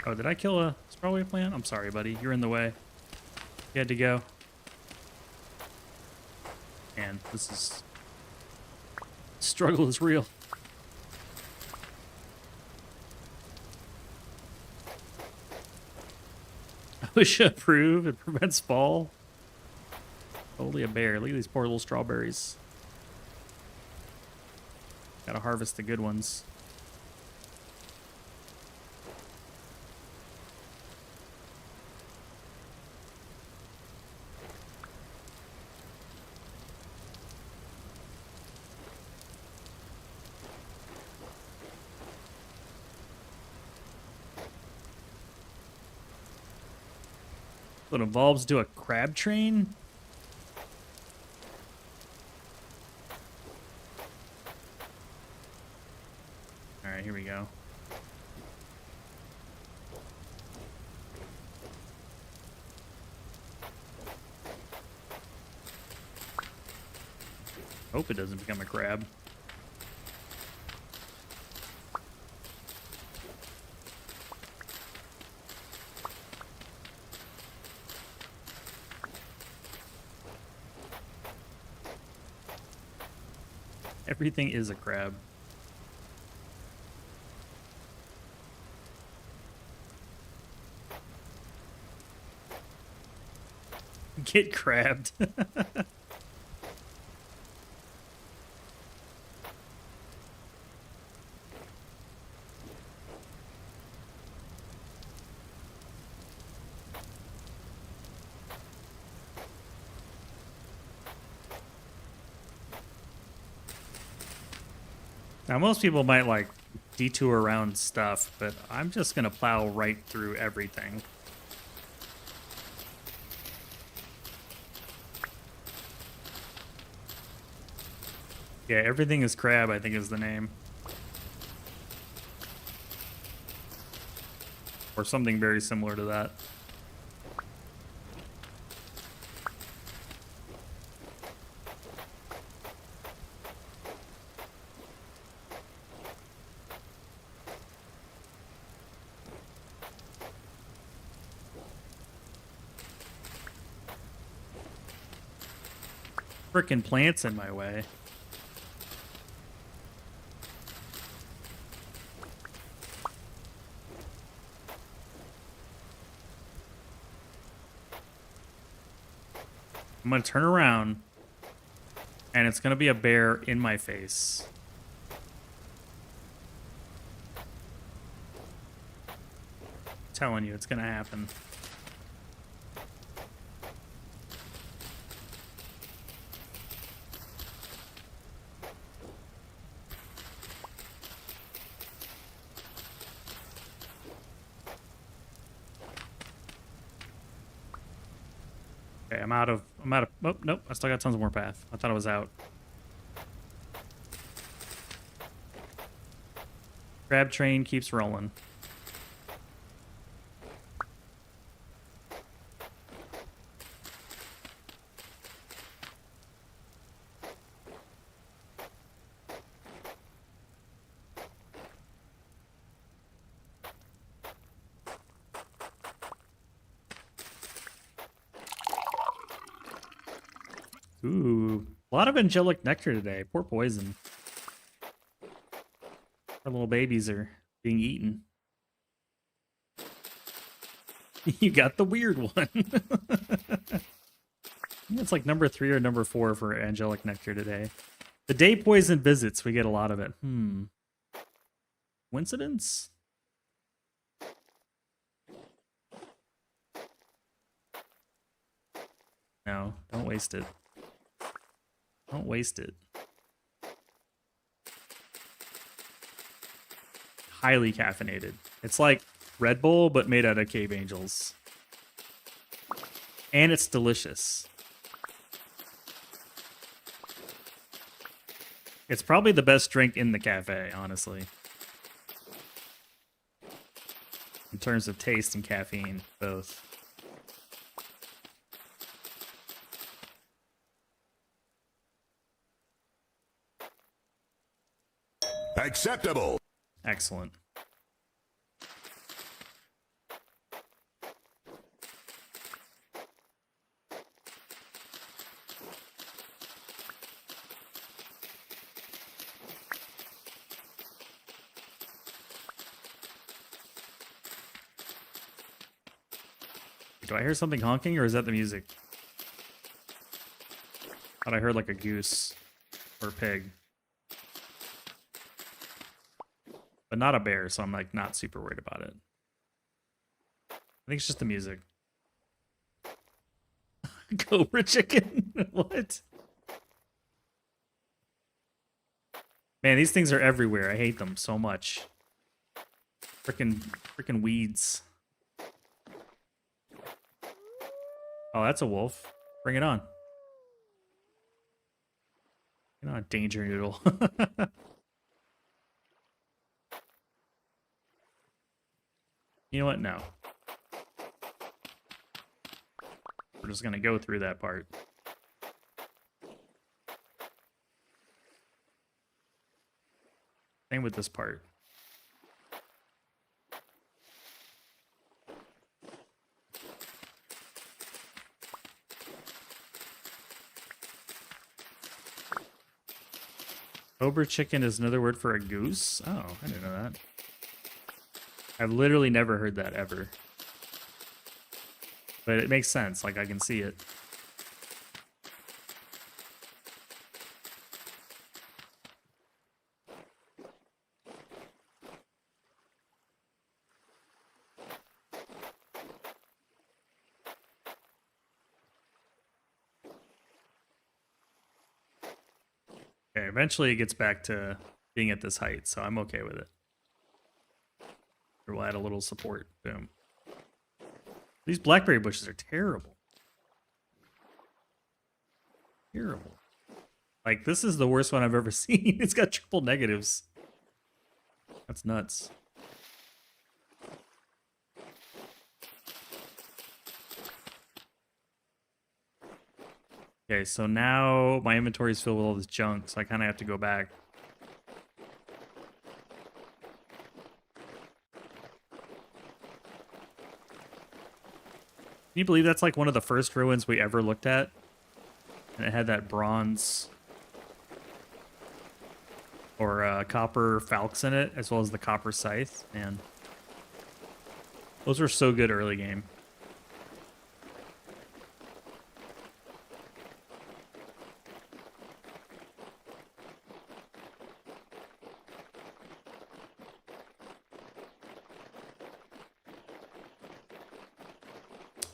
Oh, did I kill a strawberry plant? I'm sorry, buddy. You're in the way. You had to go. And this is... struggle is real. OSHA approved. It prevents fall. Totally a bear. Look at these poor little strawberries. Gotta harvest the good ones. What evolves to a crab train? Alright, here we go. Hope it doesn't become a crab. Everything is a crab. Get crabbed. Now, most people might like detour around stuff, but I'm just gonna plow right through everything. Yeah, everything is crab, I think is the name. Or something very similar to that. Frickin' plants in my way. I'm gonna turn around, and it's gonna be a bear in my face. I'm telling you, it's gonna happen. Okay, I'm out of, oh, nope, I still got tons more path. I thought I was out. Crab train keeps rolling. Ooh, a lot of angelic nectar today. Poor poison. Our little babies are being eaten. You got the weird one. It's like number 3 or number 4 for angelic nectar today. The day poison visits, we get a lot of it. Coincidence? No, don't waste it. Don't waste it. Highly caffeinated. It's like Red Bull, but made out of cave angels. And it's delicious. It's probably the best drink in the cafe, honestly. In terms of taste and caffeine, both. Acceptable. Excellent. Do I hear something honking, or is that the music? Thought I heard like a goose or a pig. But not a bear, so I'm like not super worried about it. I think it's just the music. Cobra chicken? What? Man, these things are everywhere. I hate them so much. Frickin' weeds. Oh, that's a wolf. Bring it on. Bring it on, danger noodle. You know what? No. We're just gonna go through that part. Same with this part. Cobra chicken is another word for a goose? Oh, I didn't know that. I've literally never heard that ever. But it makes sense, like I can see it. Okay, eventually it gets back to being at this height, so I'm okay with it. We'll add a little support. Boom. These blackberry bushes are terrible. Terrible. Like, this is the worst one I've ever seen. It's got triple negatives. That's nuts. Okay, so now my inventory is filled with all this junk, so I kind of have to go back. Can you believe that's like one of the first ruins we ever looked at? And it had that bronze or copper falx in it, as well as the copper scythe. And those were so good early game.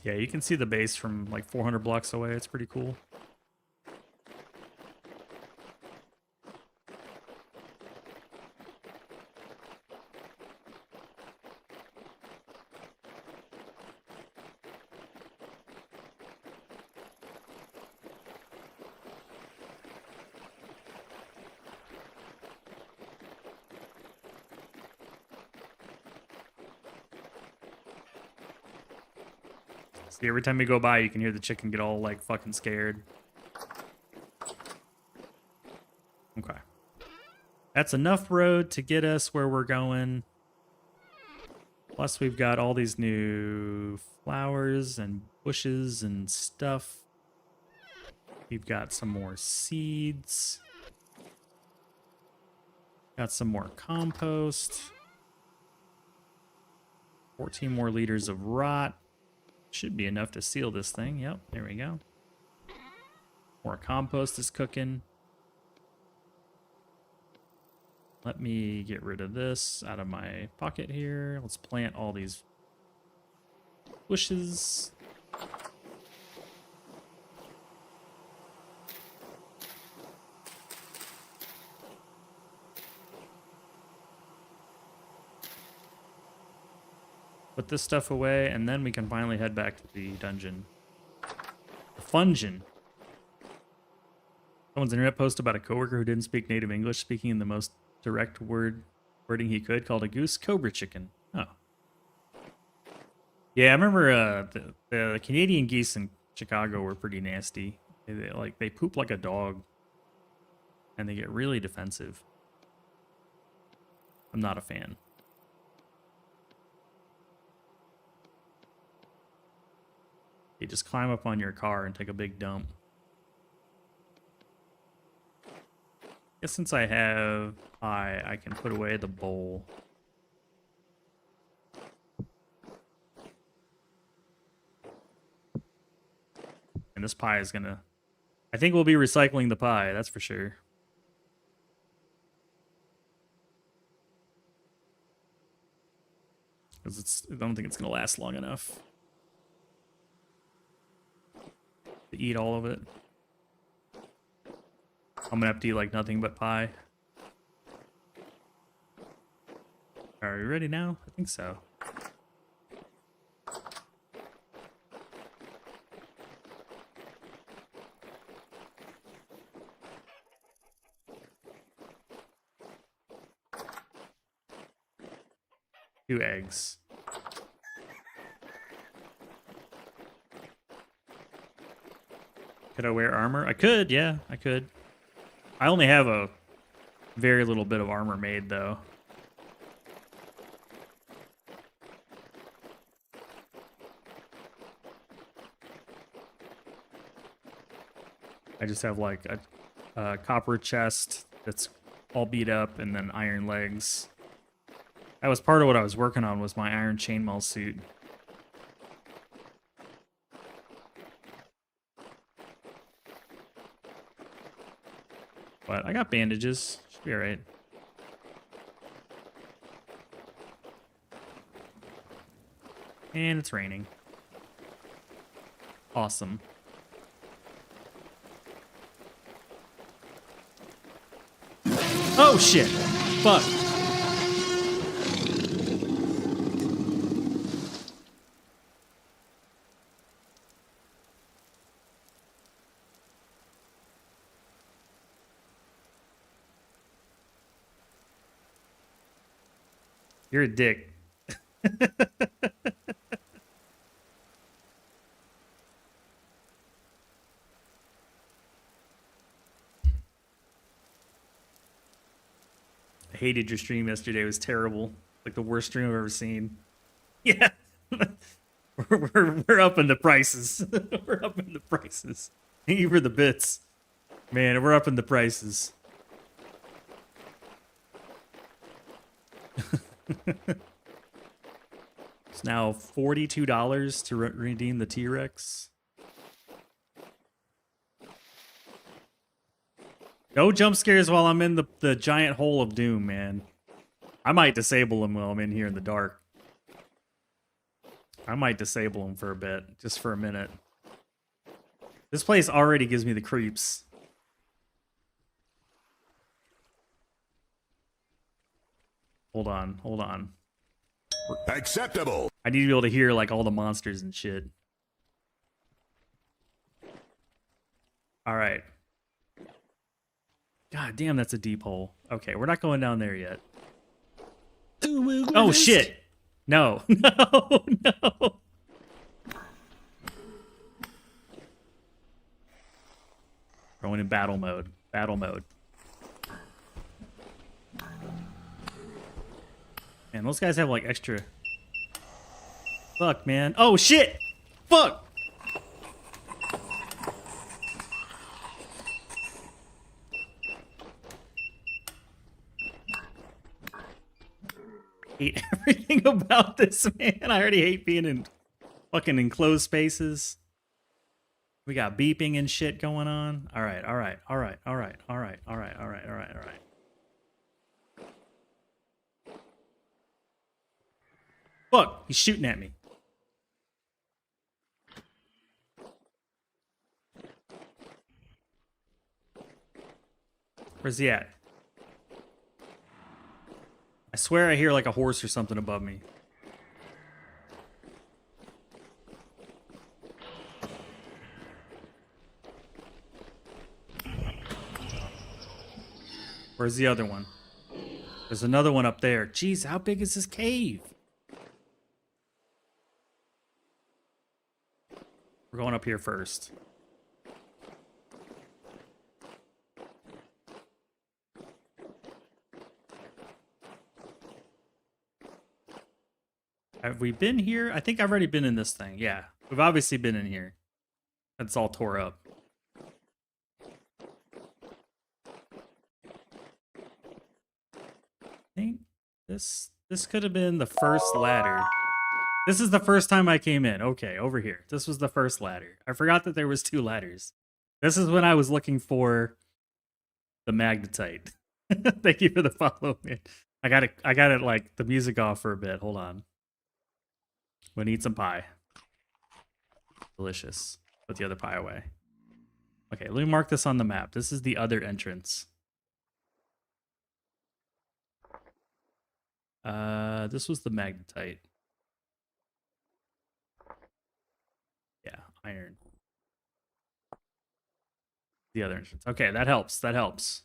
Yeah, you can see the base from like 400 blocks away. It's pretty cool. See, every time you go by, you can hear the chicken get all, like, fucking scared. Okay. That's enough road to get us where we're going. Plus, we've got all these new flowers and bushes and stuff. We've got some more seeds. Got some more compost. 14 more liters of rot. Should be enough to seal this thing. Yep, there we go. More compost is cooking. Let me get rid of this out of my pocket here. Let's plant all these bushes. Put this stuff away, and then we can finally head back to the dungeon. The Fungeon. Someone's internet post about a coworker who didn't speak native English, speaking in the most direct wording he could, called a goose cobra chicken. Oh. Yeah, I remember the Canadian geese in Chicago were pretty nasty. They poop like a dog, and they get really defensive. I'm not a fan. You just climb up on your car and take a big dump. I guess since I have pie, I can put away the bowl. And this pie is gonna... I think we'll be recycling the pie, that's for sure. Because I don't think it's gonna last long enough to eat all of it. I'm gonna have to eat like nothing but pie. Are we ready now? I think so. Two eggs. Could I wear armor? I could, yeah, I could. I only have a very little bit of armor made, though. I just have like a copper chest that's all beat up, and then iron legs. That was part of what I was working on, was my iron chainmail suit. But I got bandages. Should be alright. And it's raining. Awesome. Oh shit! Fuck. You're a dick. I hated your stream yesterday. It was terrible. Like the worst stream I've ever seen. Yeah. we're up in the prices. We're up in the prices. Thank you for the bits. Man, we're up in the prices. It's now $42 to redeem the T-Rex. No jump scares while I'm in the giant hole of doom, man. I might disable him while I'm in here in the dark. I might disable him for a bit, just for a minute. This place already gives me the creeps. Hold on, hold on. Acceptable. I need to be able to hear like all the monsters and shit. All right. God damn, that's a deep hole. Okay, we're not going down there yet. Oh shit! No, no, no. Going in battle mode. Battle mode. Man, those guys have like extra. Fuck, man. Oh shit! Fuck! Hate everything about this, man. I already hate being in fucking enclosed spaces. We got beeping and shit going on. All right, all right, all right, all right, all right, all right, all right, all right, all right. Fuck, he's shooting at me. Where's he at? I swear I hear like a horse or something above me. Where's the other one? There's another one up there. Jeez, how big is this cave? We're going up here first. Have we been here? I think I've already been in this thing. Yeah, we've obviously been in here. It's all tore up. I think this could have been the first ladder. This is the first time I came in. Okay, over here. This was the first ladder. I forgot that there was 2 ladders. This is when I was looking for the magnetite. Thank you for the follow, man. I got it like the music off for a bit. Hold on. I'm gonna eat some pie. Delicious. Put the other pie away. Okay, let me mark this on the map. This is the other entrance. This was the magnetite. Yeah, iron. The other entrance. Okay, that helps. That helps.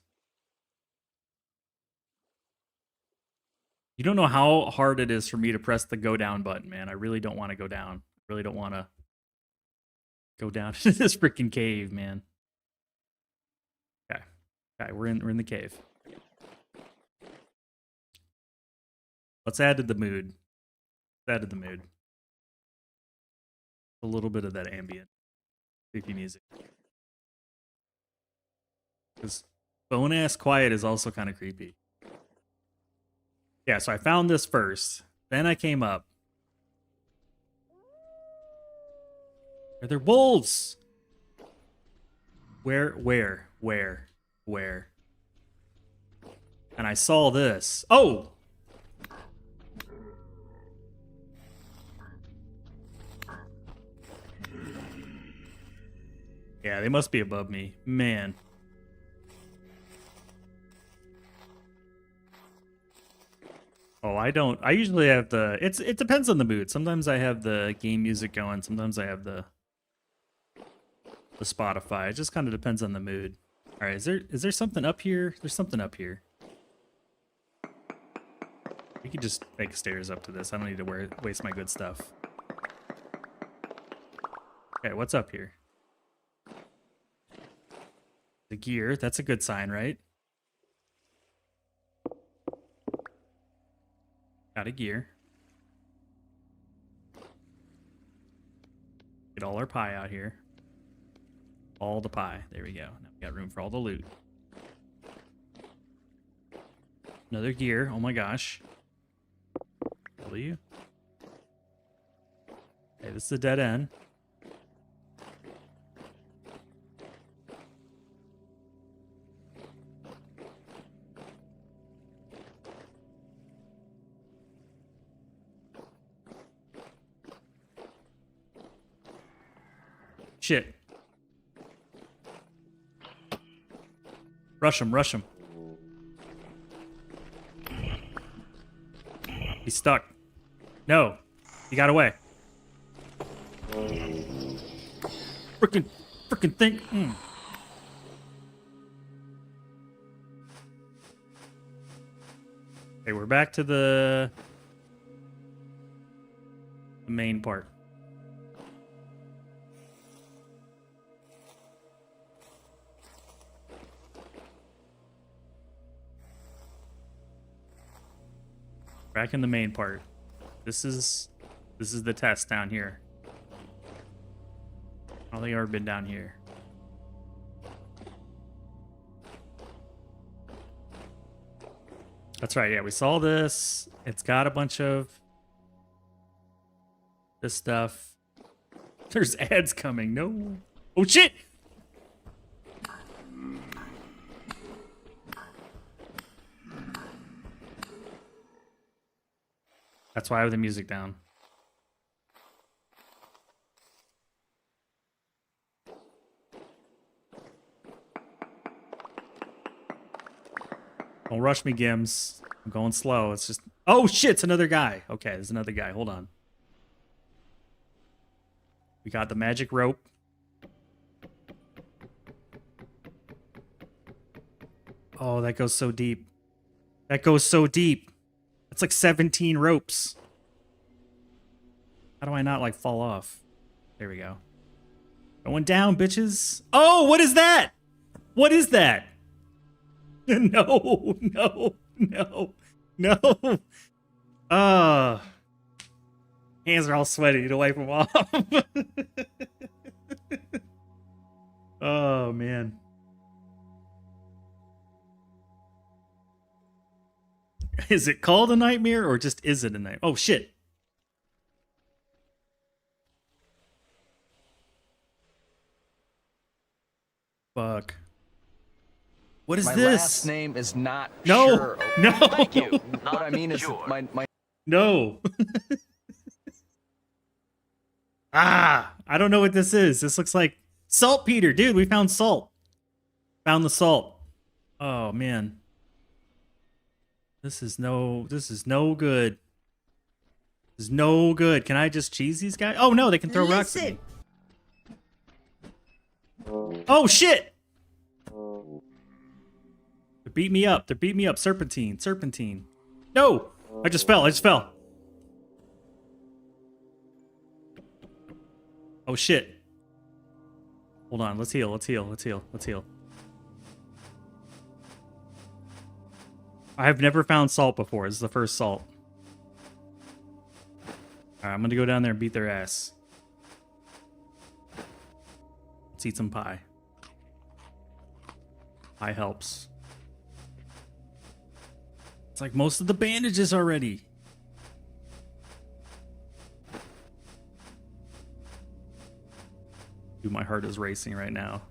You don't know how hard it is for me to press the go down button, man. I really don't want to go down. I really don't want to go down to this freaking cave, man. Okay. Okay, we're in the cave. Let's add to the mood. Let's add to the mood. A little bit of that ambient creepy music. Because Bone ass quiet is also kind of creepy. Yeah, so I found this first. Then I came up. Are there wolves? Where? And I saw this. Oh! Yeah, they must be above me. Man. Oh, I don't. I usually have the. It depends on the mood. Sometimes I have the game music going. Sometimes I have the Spotify. It just kind of depends on the mood. All right, is there something up here? There's something up here. We could just make stairs up to this. I don't need to waste my good stuff. Okay, what's up here? The gear. That's a good sign, right? Got a gear. Get all our pie out here. All the pie. There we go. Now we got room for all the loot. Another gear. Oh my gosh. W. Okay, this is a dead end. Shit. Rush him, rush him. He's stuck. No. He got away. Frickin' thing. Okay, we're back to the main part. Back in the main part. This is the test down here. I don't think I've ever been down here. That's right, yeah, we saw this. It's got a bunch of this stuff. There's ads coming. No. Oh shit! That's why I have the music down. Don't rush me, Gims. I'm going slow. It's just... Oh, shit! It's another guy. Okay, there's another guy. Hold on. We got the magic rope. Oh, that goes so deep. That goes so deep. It's like 17 ropes. How do I not, like, fall off? There we go. Going down, bitches. Oh, what is that? What is that? No, no, no, no. Hands are all sweaty. Need to wipe them off. Oh, man. Is it called a nightmare or just is it a nightmare? Oh, shit. Fuck. What is My this? last name is not No. sure. No. Thank you. What I mean is my No. Ah, I don't know what this is. This looks like saltpeter. Dude, we found salt. Found the salt. Oh, man. This is no good. This is no good. Can I just cheese these guys? Oh, no, they can throw rocks at me. Oh, shit. They beat me up. They beat me up. Serpentine. Serpentine. No. I just fell. Oh, shit. Hold on. Let's heal. I have never found salt before. This is the first salt. Alright, I'm gonna go down there and beat their ass. Let's eat some pie. Pie helps. It's like most of the bandages already. Dude, my heart is racing right now.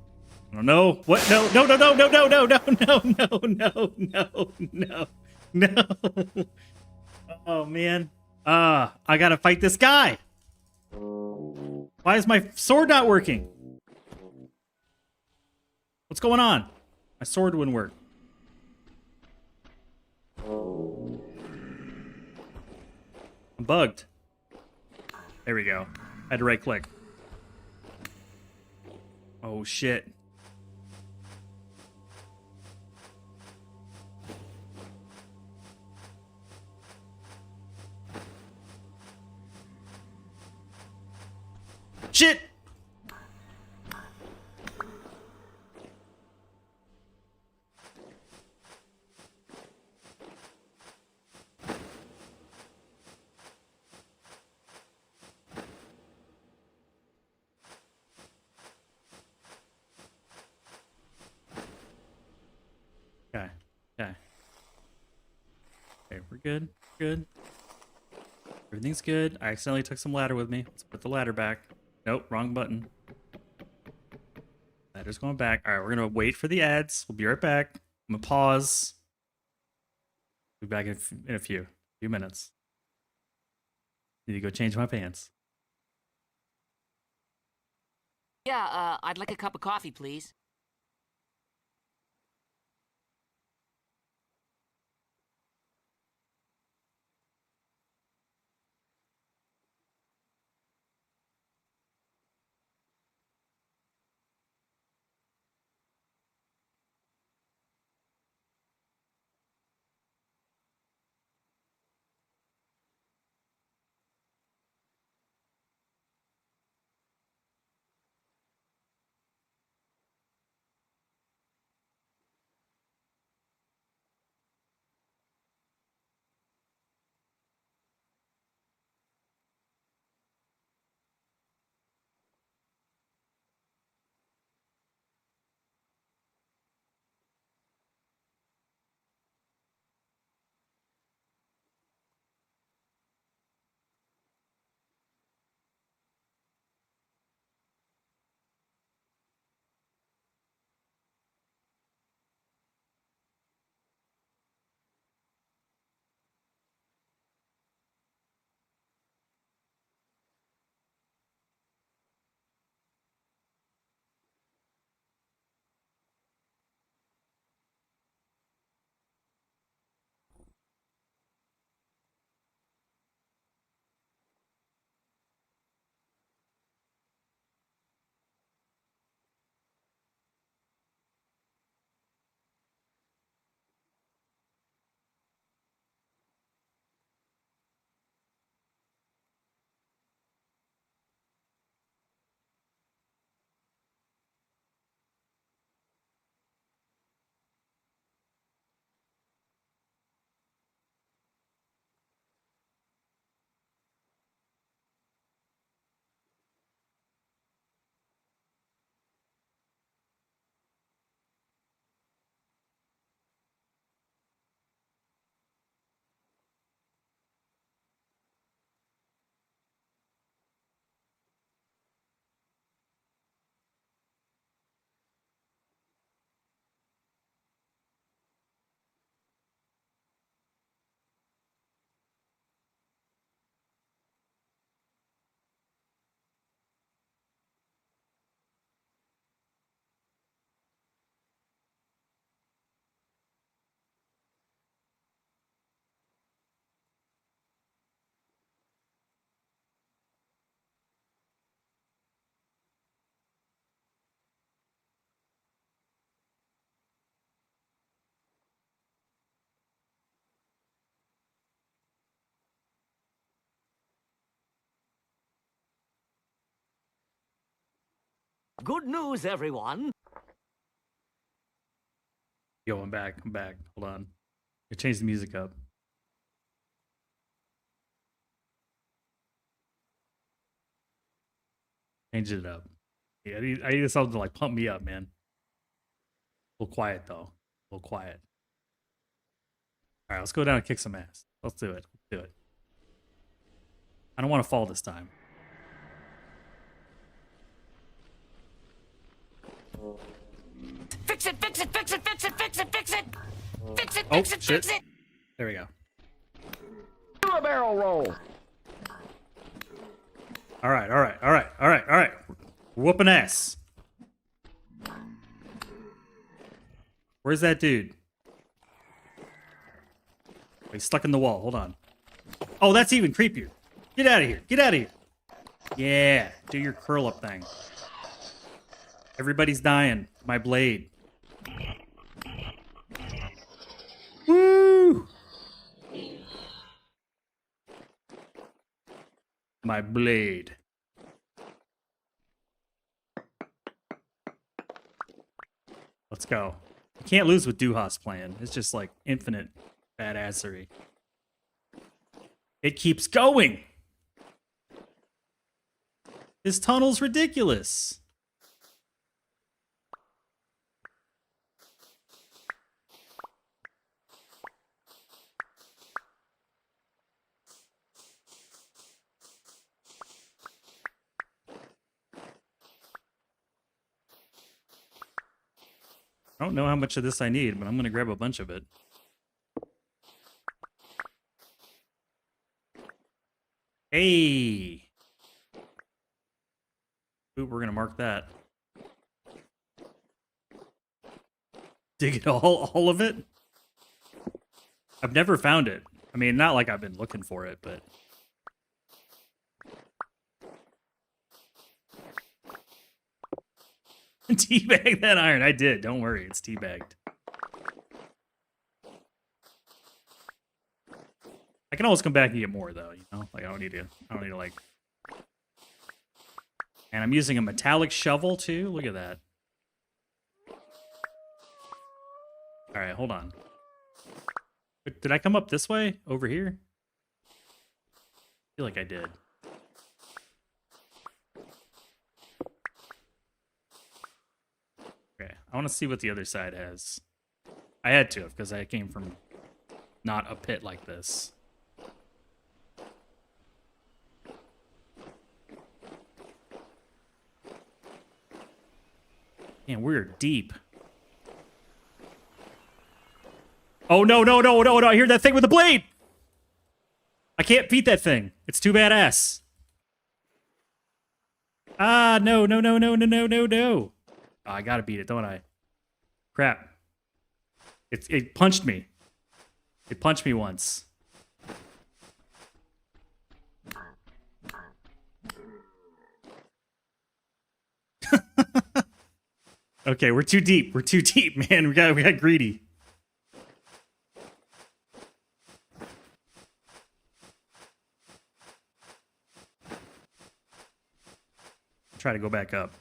I don't know. What? No, no, no, no, no, no, no, no, no, no, no, no, no, no. Oh, man. I gotta fight this guy. Why is my sword not working? What's going on? My sword wouldn't work. I'm bugged. There we go. I had to right click. Oh shit. Shit! Okay. Okay. Okay, we're good. Good. Everything's good. I accidentally took some ladder with me. Let's put the ladder back. Nope, wrong button. Ladder's going back. All right, we're gonna wait for the ads. We'll be right back. I'm gonna pause. Be back in a few minutes. Need to go change my pants. Yeah, I'd like a cup of coffee, please. Good news, everyone. Yo, I'm back. I'm back. Hold on. I changed the music up. Changed it up. Yeah, I need something to like pump me up, man. A little quiet though. A little quiet. All right, let's go down and kick some ass. Let's do it. Let's do it. I don't want to fall this time. Fix it, fix it, fix it, fix it, fix it, fix it. Fix it, Oh, fix it, shit. fix it. There we go. Do a barrel roll. All right, all right, all right, all right, all right. We're whooping ass. Where's that dude? He's stuck in the wall. Hold on. Oh, that's even creepier. Get out of here. Get out of here. Yeah, do your curl up thing. Everybody's dying. My blade. Woo! My blade. Let's go. You can't lose with Duhas playing. It's just like infinite badassery. It keeps going. This tunnel's ridiculous. I don't know how much of this I need, but I'm going to grab a bunch of it. Hey! Ooh, we're going to mark that. Dig it all of it? I've never found it. I mean, not like I've been looking for it, but... Teabag that iron. I did. Don't worry. It's teabagged. I can always come back and get more, though. You know, like I don't need to like. And I'm using a metallic shovel too. Look at that. All right, hold on. Did I come up this way? Over here? I feel like I did. Okay, I want to see what the other side has. I had to, because I came from not a pit like this. Man, we're deep. Oh, no, no, no, no, no. I hear that thing with the blade. I can't beat that thing. It's too badass. Ah, no, no, no, no, no, no, no, no. Oh, I gotta beat it, don't I? Crap. It punched me. It punched me once. Okay, we're too deep. We're too deep, man. We got greedy. Try to go back up.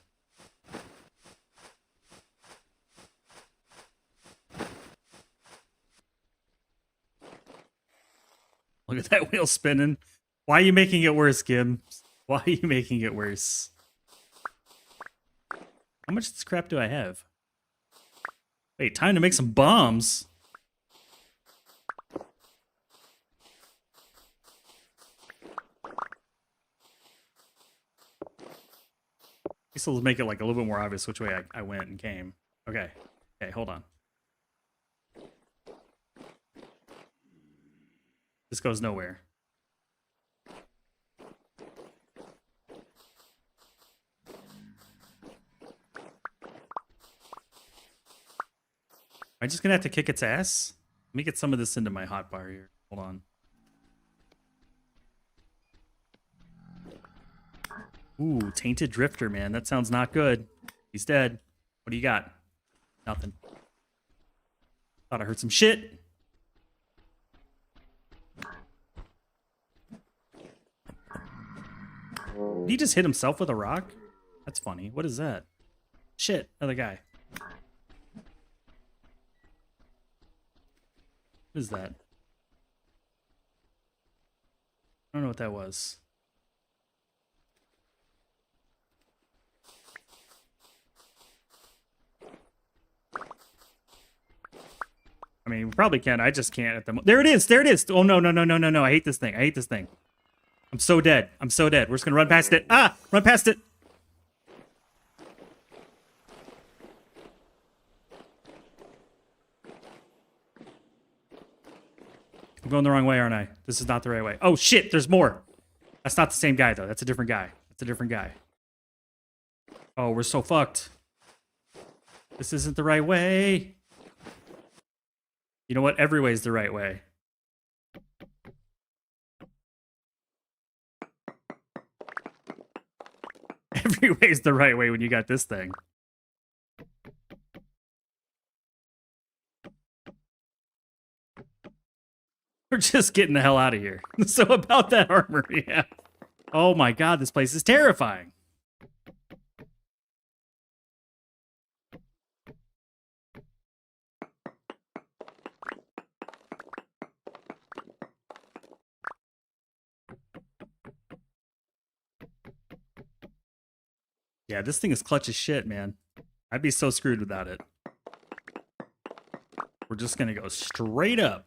Look at that wheel spinning. Why are you making it worse, Gib? Why are you making it worse? How much scrap do I have? Wait, time to make some bombs. This will make it like a little bit more obvious which way I went and came. Okay. Okay, hold on. This goes nowhere. Am I just gonna have to kick its ass? Let me get some of this into my hotbar here. Hold on. Ooh, Tainted Drifter, man. That sounds not good. He's dead. What do you got? Nothing. Thought I heard some shit. Did he just hit himself with a rock? That's funny. What is that? Shit, another guy. What is that? I don't know what that was. I mean, we probably can. I just can't at the moment. There it is. There it is. Oh, no, no, no, no, no, no. I hate this thing. I hate this thing. I'm so dead. I'm so dead. We're just going to run past it. Ah! Run past it. I'm going the wrong way, aren't I? This is not the right way. Oh, shit. There's more. That's not the same guy, though. That's a different guy. That's a different guy. Oh, we're so fucked. This isn't the right way. You know what? Every way is the right way. Every way is the right way when you got this thing. We're just getting the hell out of here. So about that armor, yeah. Oh my god, this place is terrifying. Yeah, this thing is clutch as shit, man. I'd be so screwed without it. We're just gonna go straight up.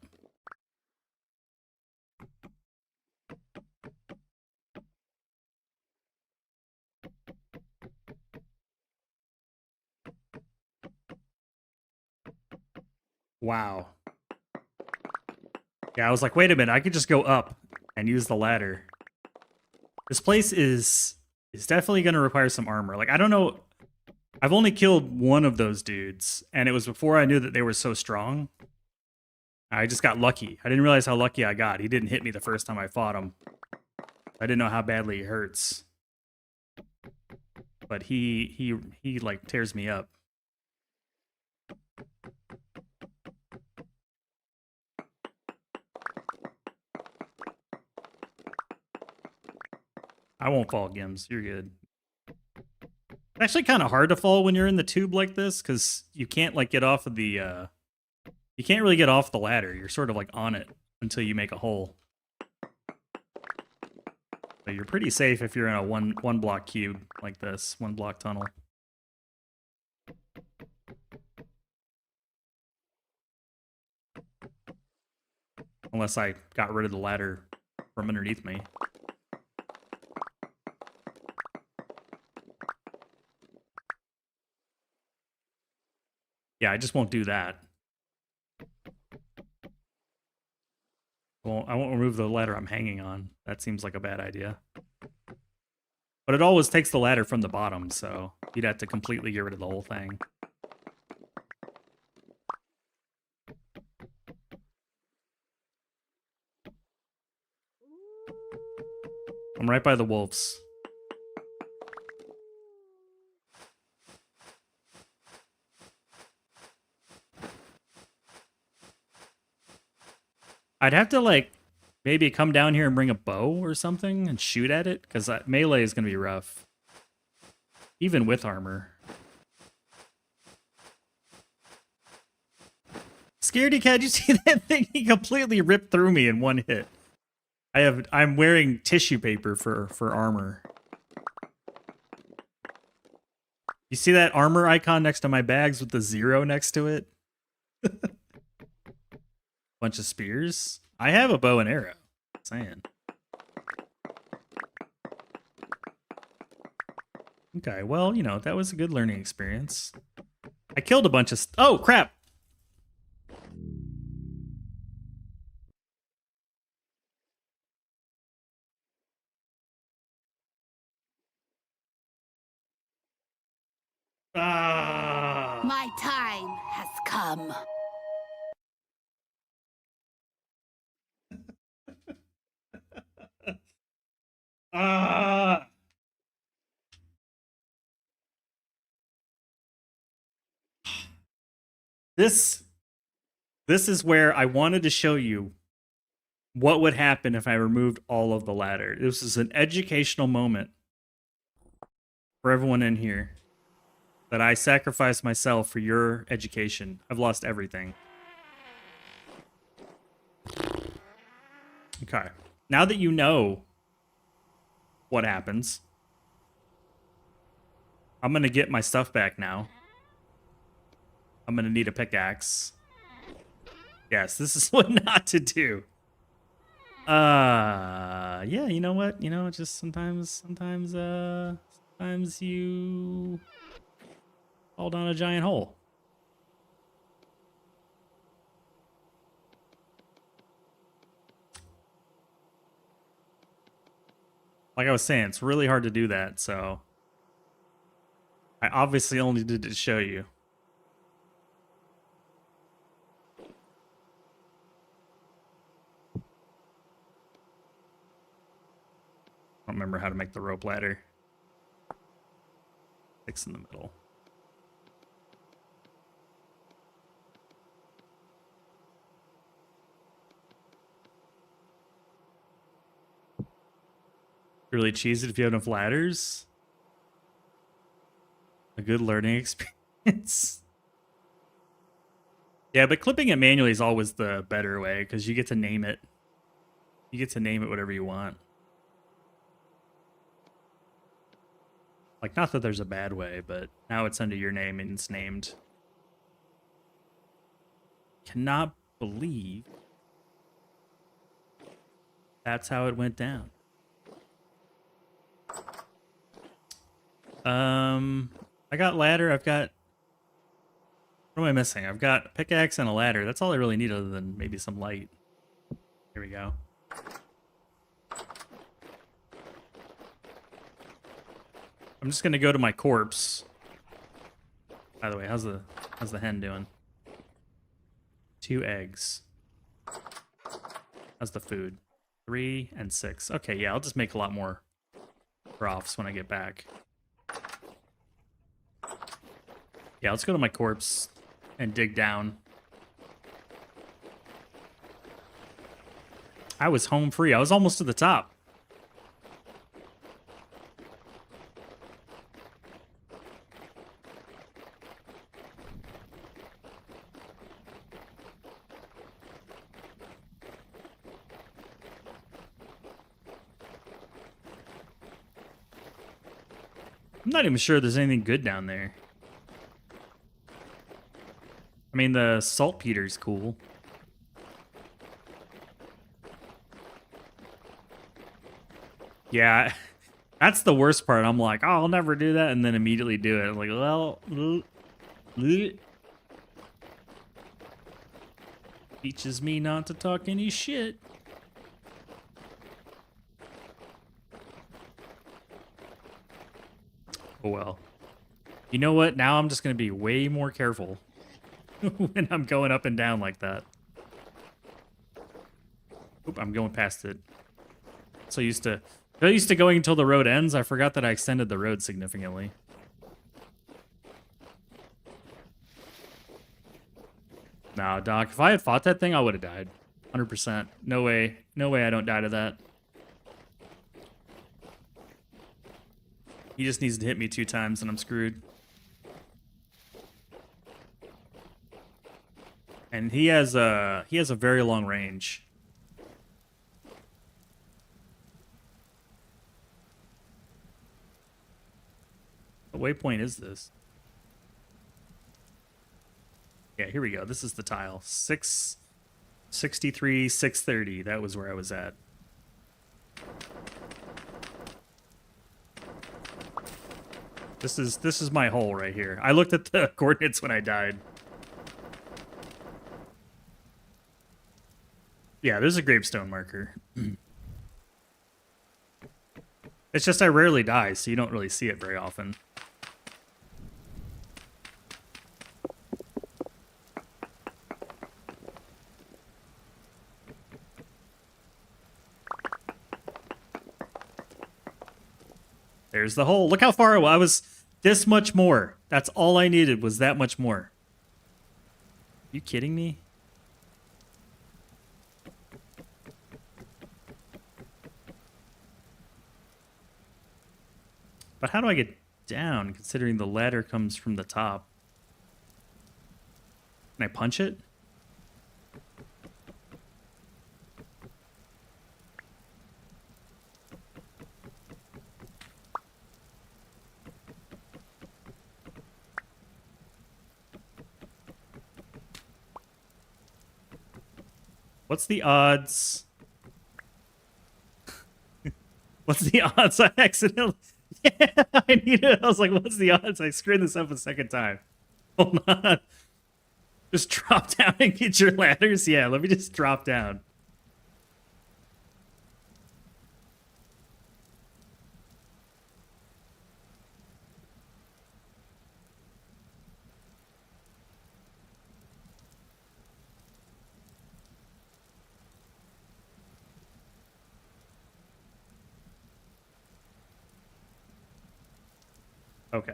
Wow. Yeah, I was like, wait a minute, I could just go up and use the ladder. This place is definitely going to require some armor. Like, I don't know. I've only killed one of those dudes, and it was before I knew that they were so strong. I just got lucky. I didn't realize how lucky I got. He didn't hit me the first time I fought him. I didn't know how badly he hurts. But he like tears me up. I won't fall, Gims. You're good. It's actually kind of hard to fall when you're in the tube like this, because you can't like get off of the you can't really get off the ladder. You're sort of like on it until you make a hole. But you're pretty safe if you're in a one block cube like this, one block tunnel. Unless I got rid of the ladder from underneath me. Yeah, I just won't do that. I won't remove the ladder I'm hanging on. That seems like a bad idea. But it always takes the ladder from the bottom, so you'd have to completely get rid of the whole thing. I'm right by the wolves. I'd have to, like, maybe come down here and bring a bow or something and shoot at it, because melee is going to be rough. Even with armor. Scaredy cat, you see that thing? He completely ripped through me in one hit. I'm wearing tissue paper for armor. You see that armor icon next to my bags with the 0 next to it? Bunch of spears. I have a bow and arrow. Just saying. Okay, well, you know, that was a good learning experience. I killed a bunch of... Oh, crap! Ah! My time has come. Ah! This is where I wanted to show you what would happen if I removed all of the ladder. This is an educational moment for everyone in here. That I sacrificed myself for your education. I've lost everything. Okay. Now that you know what happens, I'm going to get my stuff back now. I'm going to need a pickaxe. Yes, this is what not to do. Yeah, you know what? You know, just sometimes you fall down a giant hole. Like I was saying, it's really hard to do that, so I obviously only did it to show you. I don't remember how to make the rope ladder. 6 in the middle. Really cheese it if you have enough ladders. A good learning experience. Yeah, but clipping it manually is always the better way because you get to name it. You get to name it whatever you want. Like, not that there's a bad way, but now it's under your name and it's named. Cannot believe that's how it went down. I got ladder. I've got... What am I missing? I've got a pickaxe and a ladder. That's all I really need other than maybe some light. Here we go. I'm just gonna go to my corpse. By the way, how's the hen doing? 2 eggs. How's the food? 3 and 6. Okay, yeah, I'll just make a lot more broths when I get back. Yeah, let's go to my corpse and dig down. I was home free. I was almost to the top. I'm not even sure there's anything good down there. I mean, the saltpeter's cool. Yeah, that's the worst part. I'm like, oh, I'll never do that, and then immediately do it. I'm like, well, teaches me not to talk any shit. Oh well. You know what? Now I'm just going to be way more careful when I'm going up and down like that. Oop, I'm going past it. So used to going until the road ends. I forgot that I extended the road significantly. Nah, Doc, if I had fought that thing, I would have died. 100%. No way. No way I don't die to that. He just needs to hit me 2 times and I'm screwed. And he has a very long range. What waypoint is this? Yeah, here we go. This is the tile. 663, 630. That was where I was at. This is my hole right here. I looked at the coordinates when I died. Yeah, there's a gravestone marker. It's just I rarely die, so you don't really see it very often. There's the hole. Look how far I was. This much more. That's all I needed was that much more. You kidding me? But how do I get down, considering the ladder comes from the top? Can I punch it? What's the odds? What's the odds I accidentally... Yeah, I need it. I was like, what's the odds I screwed this up a second time? Hold on. Just drop down and get your ladders? Yeah, let me just drop down. Okay.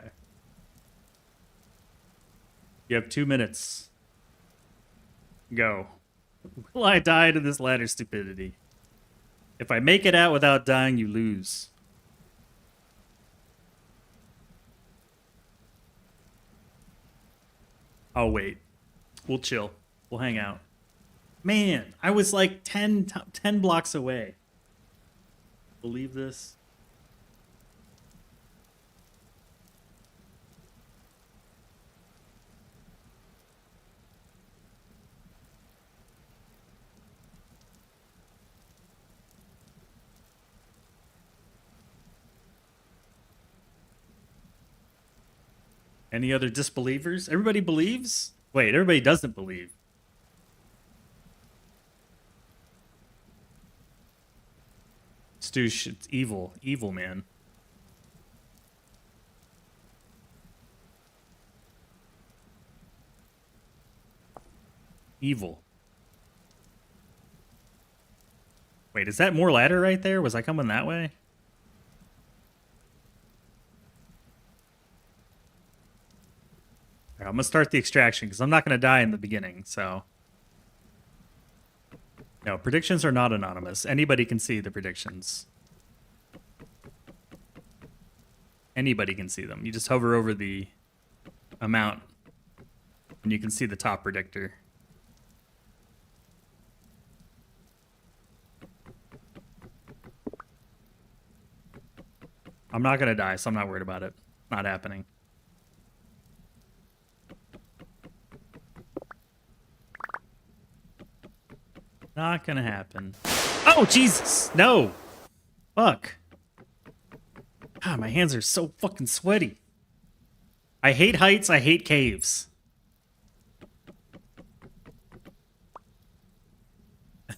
You have 2 minutes. Go. Will I die to this ladder stupidity? If I make it out without dying, you lose. Oh, wait. We'll chill. We'll hang out. Man, I was like 10 blocks away. Believe this? Any other disbelievers? Everybody believes? Wait, everybody doesn't believe. Stoosh, it's evil. Evil, man. Evil. Wait, is that more ladder right there? Was I coming that way? I'm gonna start the extraction because I'm not gonna die in the beginning, so. No, predictions are not anonymous. Anybody can see the predictions. Anybody can see them. You just hover over the amount and you can see the top predictor. I'm not gonna die, so I'm not worried about it. Not happening. Not gonna happen. Oh, Jesus! No! Fuck. God, my hands are so fucking sweaty. I hate heights, I hate caves.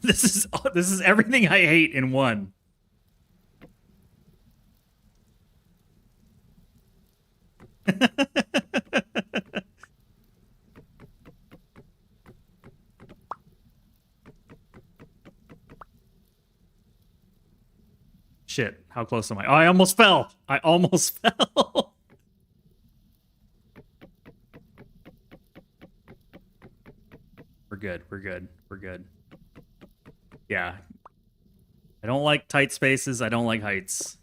This is everything I hate in one. Shit, how close am I? Oh, I almost fell. I almost fell. We're good. We're good. We're good. Yeah. I don't like tight spaces. I don't like heights.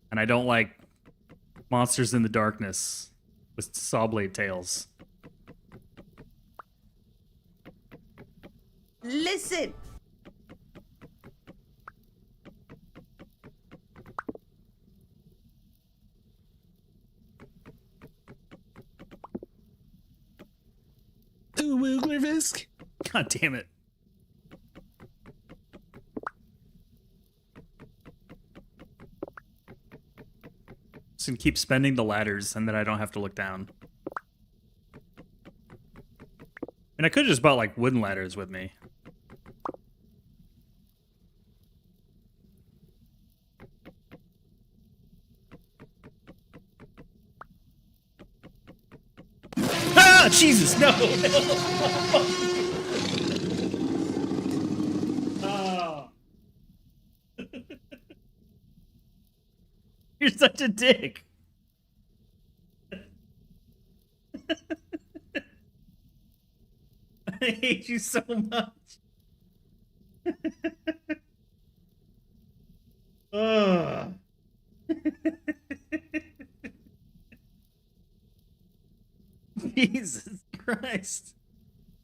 And I don't like monsters in the darkness with saw blade tails. Listen. God damn it. Just gonna keep spending the ladders and then I don't have to look down. And I could have just bought like wooden ladders with me. Ah, Jesus, no! Oh. You're such a dick. I hate you so much. Ugh. Jesus Christ.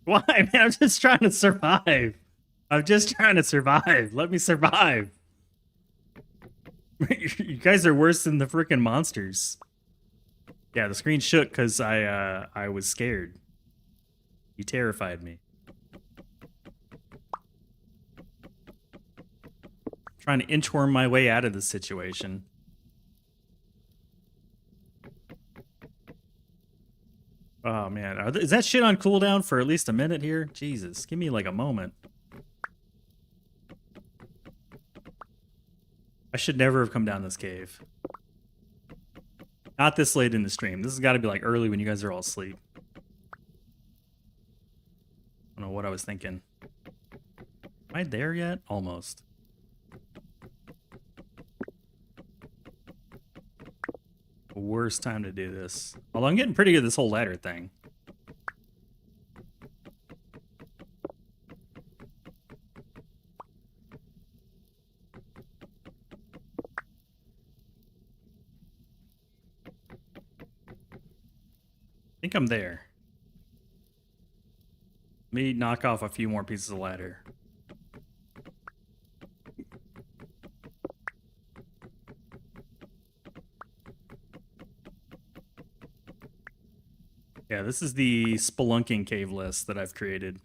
Why, man? I'm just trying to survive. I'm just trying to survive. Let me survive. You guys are worse than the freaking monsters. Yeah, the screen shook because I was scared. You terrified me. Trying to inchworm my way out of this situation. Oh man, is that shit on cooldown for at least a minute here? Jesus, give me like a moment. I should never have come down this cave. Not this late in the stream. This has got to be like early when you guys are all asleep. I don't know what I was thinking. Am I there yet? Almost. Worst time to do this. Although I'm getting pretty good at this whole ladder thing. I think I'm there. Let me knock off a few more pieces of ladder. Yeah, this is the spelunking cave list that I've created.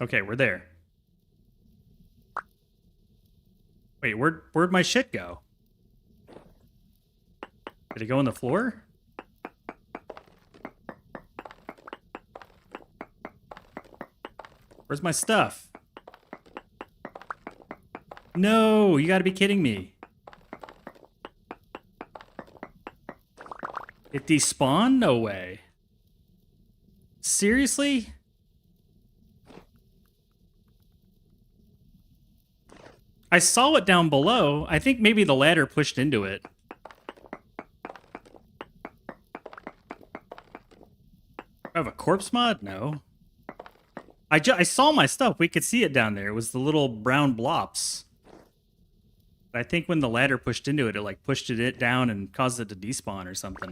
Okay, we're there. Wait, where'd my shit go? Did it go on the floor? Where's my stuff? No, you gotta be kidding me. It despawned? No way. Seriously? I saw it down below. I think maybe the ladder pushed into it. I have a corpse mod? No. I saw my stuff. We could see it down there. It was the little brown blops. But I think when the ladder pushed into it, it like pushed it down and caused it to despawn or something.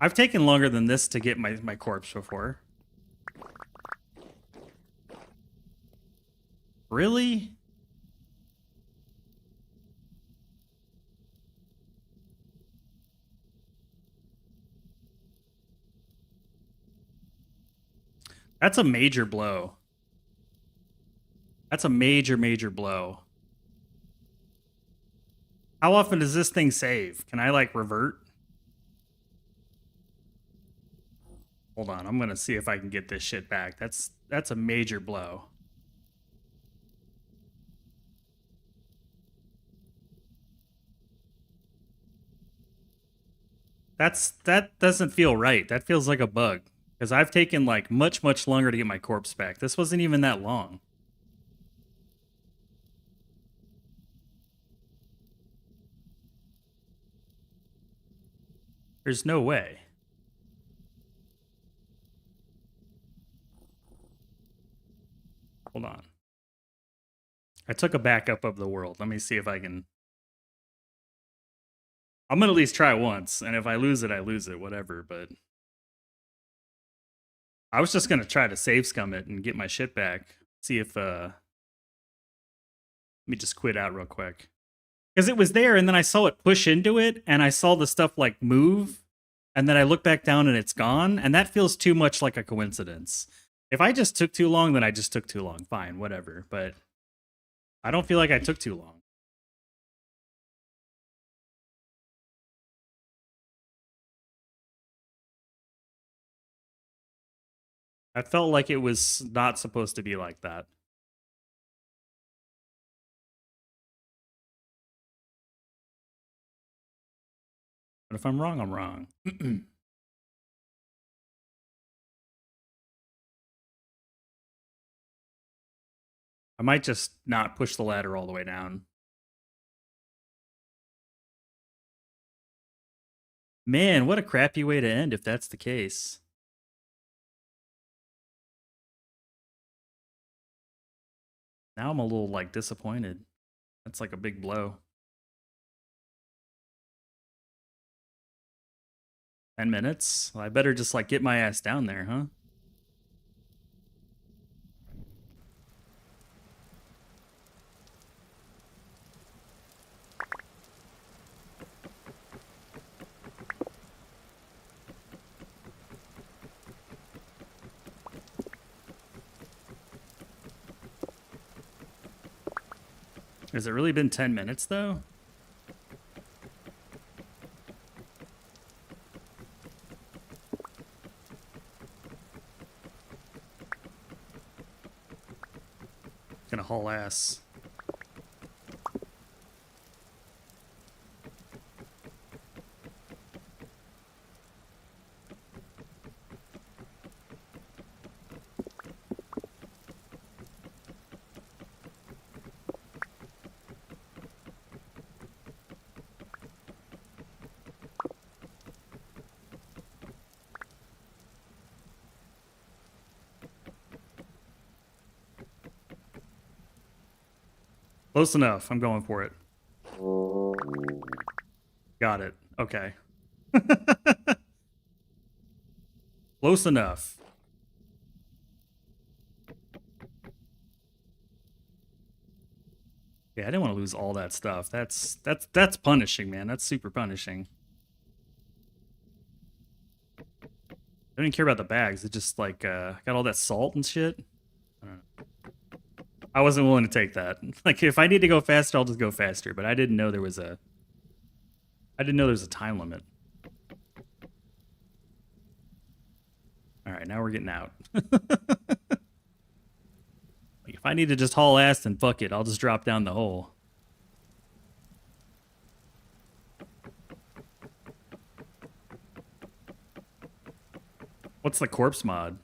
I've taken longer than this to get my corpse before. Really? That's a major blow. That's a major, major blow. How often does this thing save? Can I, like, revert? Hold on, I'm gonna see if I can get this shit back. That's a major blow. That doesn't feel right. That feels like a bug. Because I've taken, like, much, much longer to get my corpse back. This wasn't even that long. There's no way. Hold on. I took a backup of the world. Let me see if I can... I'm gonna at least try once, and if I lose it, I lose it, whatever, but... I was just gonna try to save scum it and get my shit back. See if, Let me just quit out real quick. Because it was there, and then I saw it push into it, and I saw the stuff, like, move, and then I look back down and it's gone, and that feels too much like a coincidence. If I just took too long, then I just took too long. Fine, whatever, but I don't feel like I took too long. I felt like it was not supposed to be like that. But if I'm wrong, I'm wrong. I might just not push the ladder all the way down. Man, what a crappy way to end if that's the case. Now I'm a little, like, disappointed. That's like a big blow. 10 minutes? Well, I better just, like, get my ass down there, huh? Has it really been 10 minutes, though? Gonna haul ass. Close enough. I'm going for it. Got it. Okay. Close enough. Yeah, I didn't want to lose all that stuff. That's punishing, man. That's super punishing. I don't even care about the bags. It just like got all that salt and shit. I wasn't willing to take that. Like, if I need to go faster, I'll just go faster. But I didn't know there was a time limit. All right, now we're getting out. Like, if I need to just haul ass, then fuck it. I'll just drop down the hole. What's the corpse mod?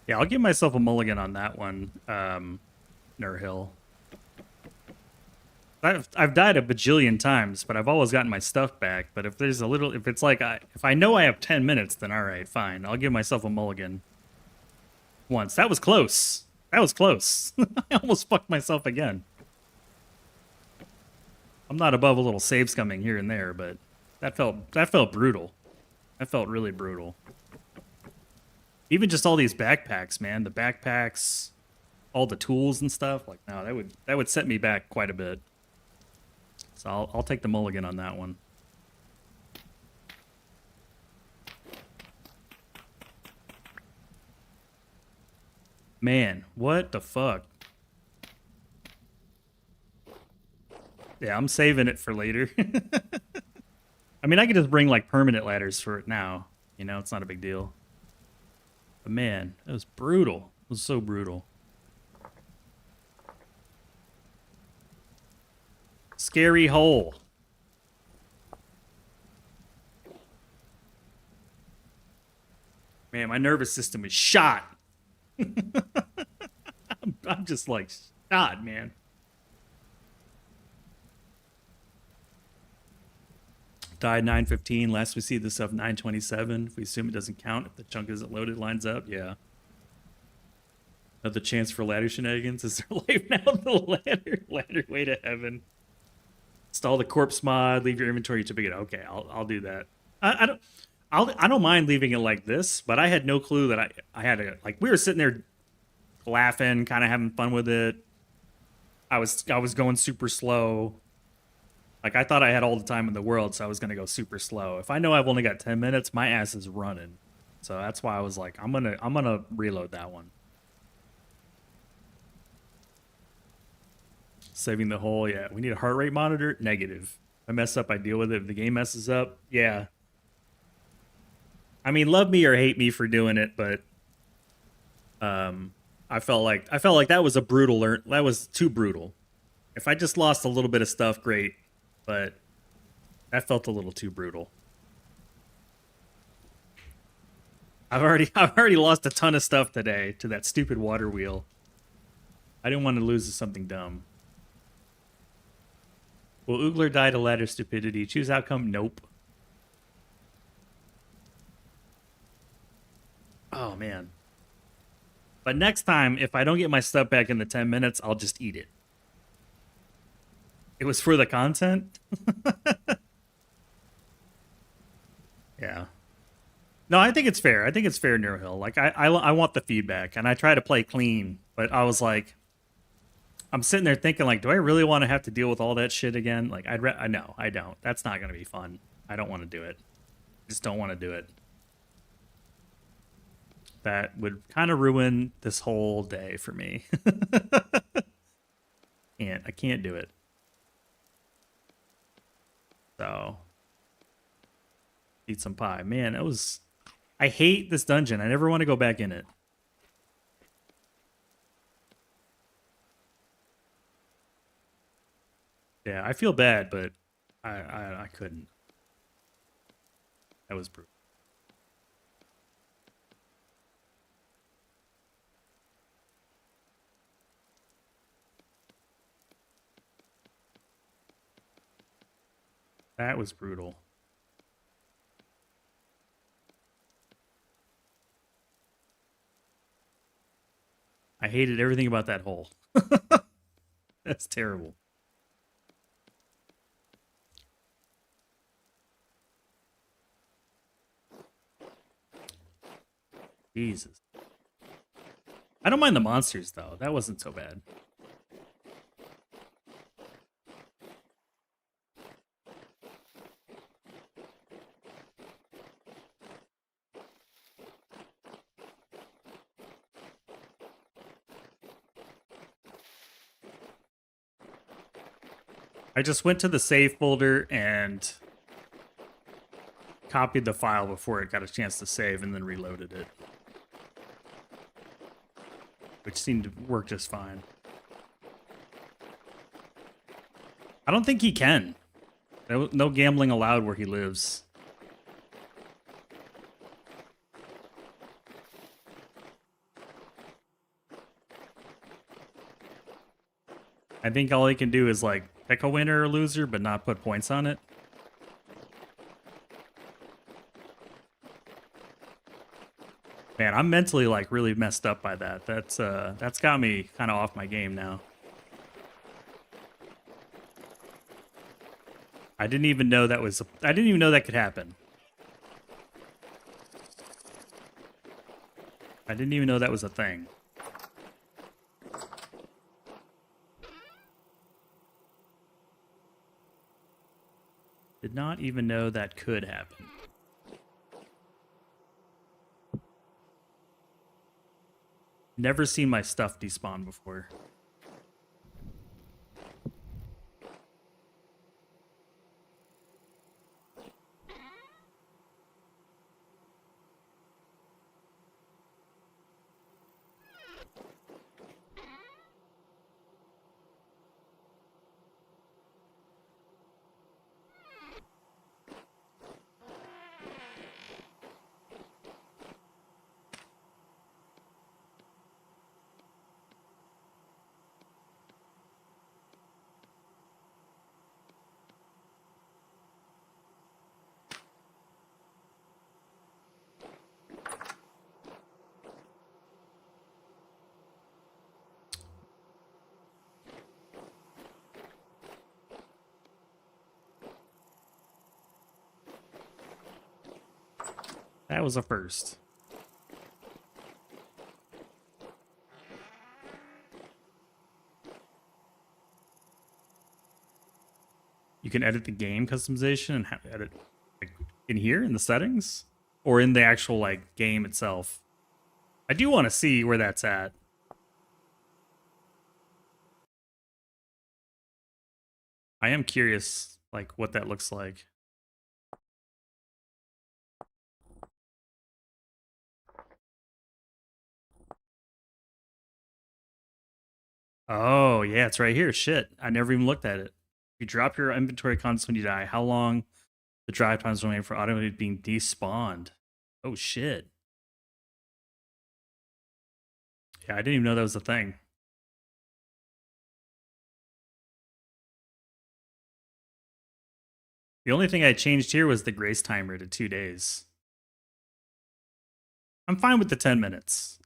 Yeah, I'll give myself a mulligan on that one, Nurhill. I've died a bajillion times, but I've always gotten my stuff back. But if there's a little, if it's like, if I know I have 10 minutes, then all right, fine. I'll give myself a mulligan. Once. That was close. That was close. I almost fucked myself again. I'm not above a little save scumming here and there, but that felt brutal. That felt really brutal. Even just all these backpacks, man. The backpacks, all the tools and stuff. Like, no, that would set me back quite a bit. So I'll take the mulligan on that one. Man, what the fuck? Yeah, I'm saving it for later. I mean, I could just bring like permanent ladders for it now. You know, it's not a big deal. But man, it was brutal. It was so brutal. Scary hole. Man, my nervous system is shot. I'm just like shot, man. Died 9:15. Last we see this stuff 9:27. If we assume it doesn't count, if the chunk isn't loaded, lines up, yeah. Another chance for ladder shenanigans. Is there life now? The ladder way to heaven. Install the corpse mod. Leave your inventory to begin. Okay, I'll do that. I don't mind leaving it like this, but I had no clue that I had to, like, we were sitting there laughing, kind of having fun with it. I was going super slow. Like, I thought I had all the time in the world, so I was going to go super slow. If I know I've only got 10 minutes, my ass is running. So that's why I was like, I'm going to reload that one. Saving the hole, yeah. We need a heart rate monitor? Negative. If I mess up, I deal with it. If the game messes up, yeah. I mean, love me or hate me for doing it, but I felt like that was a brutal that was too brutal. If I just lost a little bit of stuff, great. But that felt a little too brutal. I've already lost a ton of stuff today to that stupid water wheel. I didn't want to lose to something dumb. Will Oogler die to ladder stupidity? Choose outcome? Nope. Oh man. But next time, if I don't get my stuff back in the 10 minutes, I'll just eat it. It was for the content? Yeah. No, I think it's fair. I think it's fair, Nero Hill. Like, I want the feedback, and I try to play clean, but I was like, I'm sitting there thinking, like, do I really want to have to deal with all that shit again? Like, no, I don't. That's not going to be fun. I don't want to do it. Just don't want to do it. That would kind of ruin this whole day for me. I can't do it. So, eat some pie. Man, it was... I hate this dungeon. I never want to go back in it. Yeah, I feel bad, but I couldn't. That was brutal. That was brutal. I hated everything about that hole. That's terrible. Jesus. I don't mind the monsters, though. That wasn't so bad. I just went to the save folder and copied the file before it got a chance to save and then reloaded it. Which seemed to work just fine. I don't think he can. No gambling allowed where he lives. I think all he can do is like pick a winner or loser, but not put points on it. Man, I'm mentally like really messed up by that. That's got me kind of off my game now. I didn't even know that was. I didn't even know that could happen. I didn't even know that was a thing. Did not even know that could happen. Never seen my stuff despawn before. That was a first. You can edit the game customization and edit like, in here in the settings or in the actual like game itself. I do want to see where that's at. I am curious like what that looks like. Oh, yeah, it's right here. Shit. I never even looked at it. You drop your inventory contents when you die. How long the drive times remain for automatically being despawned? Oh, shit. Yeah, I didn't even know that was a thing. The only thing I changed here was the grace timer to 2 days. I'm fine with the 10 minutes.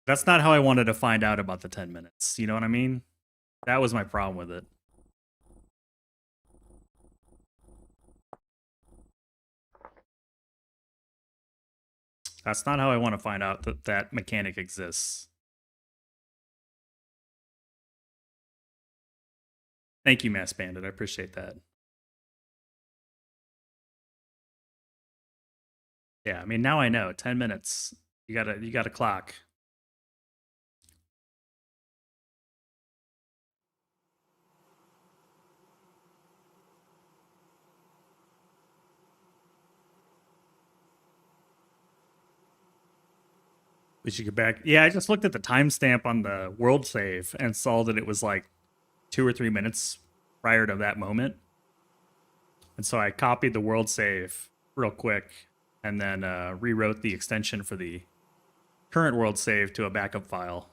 That's not how I wanted to find out about the 10 minutes. You know what I mean? That was my problem with it. That's not how I want to find out that that mechanic exists. Thank you, Mass Bandit. I appreciate that. Yeah, I mean, now I know. 10 minutes. You gotta clock. We should get back. Yeah, I just looked at the timestamp on the world save and saw that it was like 2 or 3 minutes prior to that moment. And so I copied the world save real quick and then rewrote the extension for the current world save to a backup file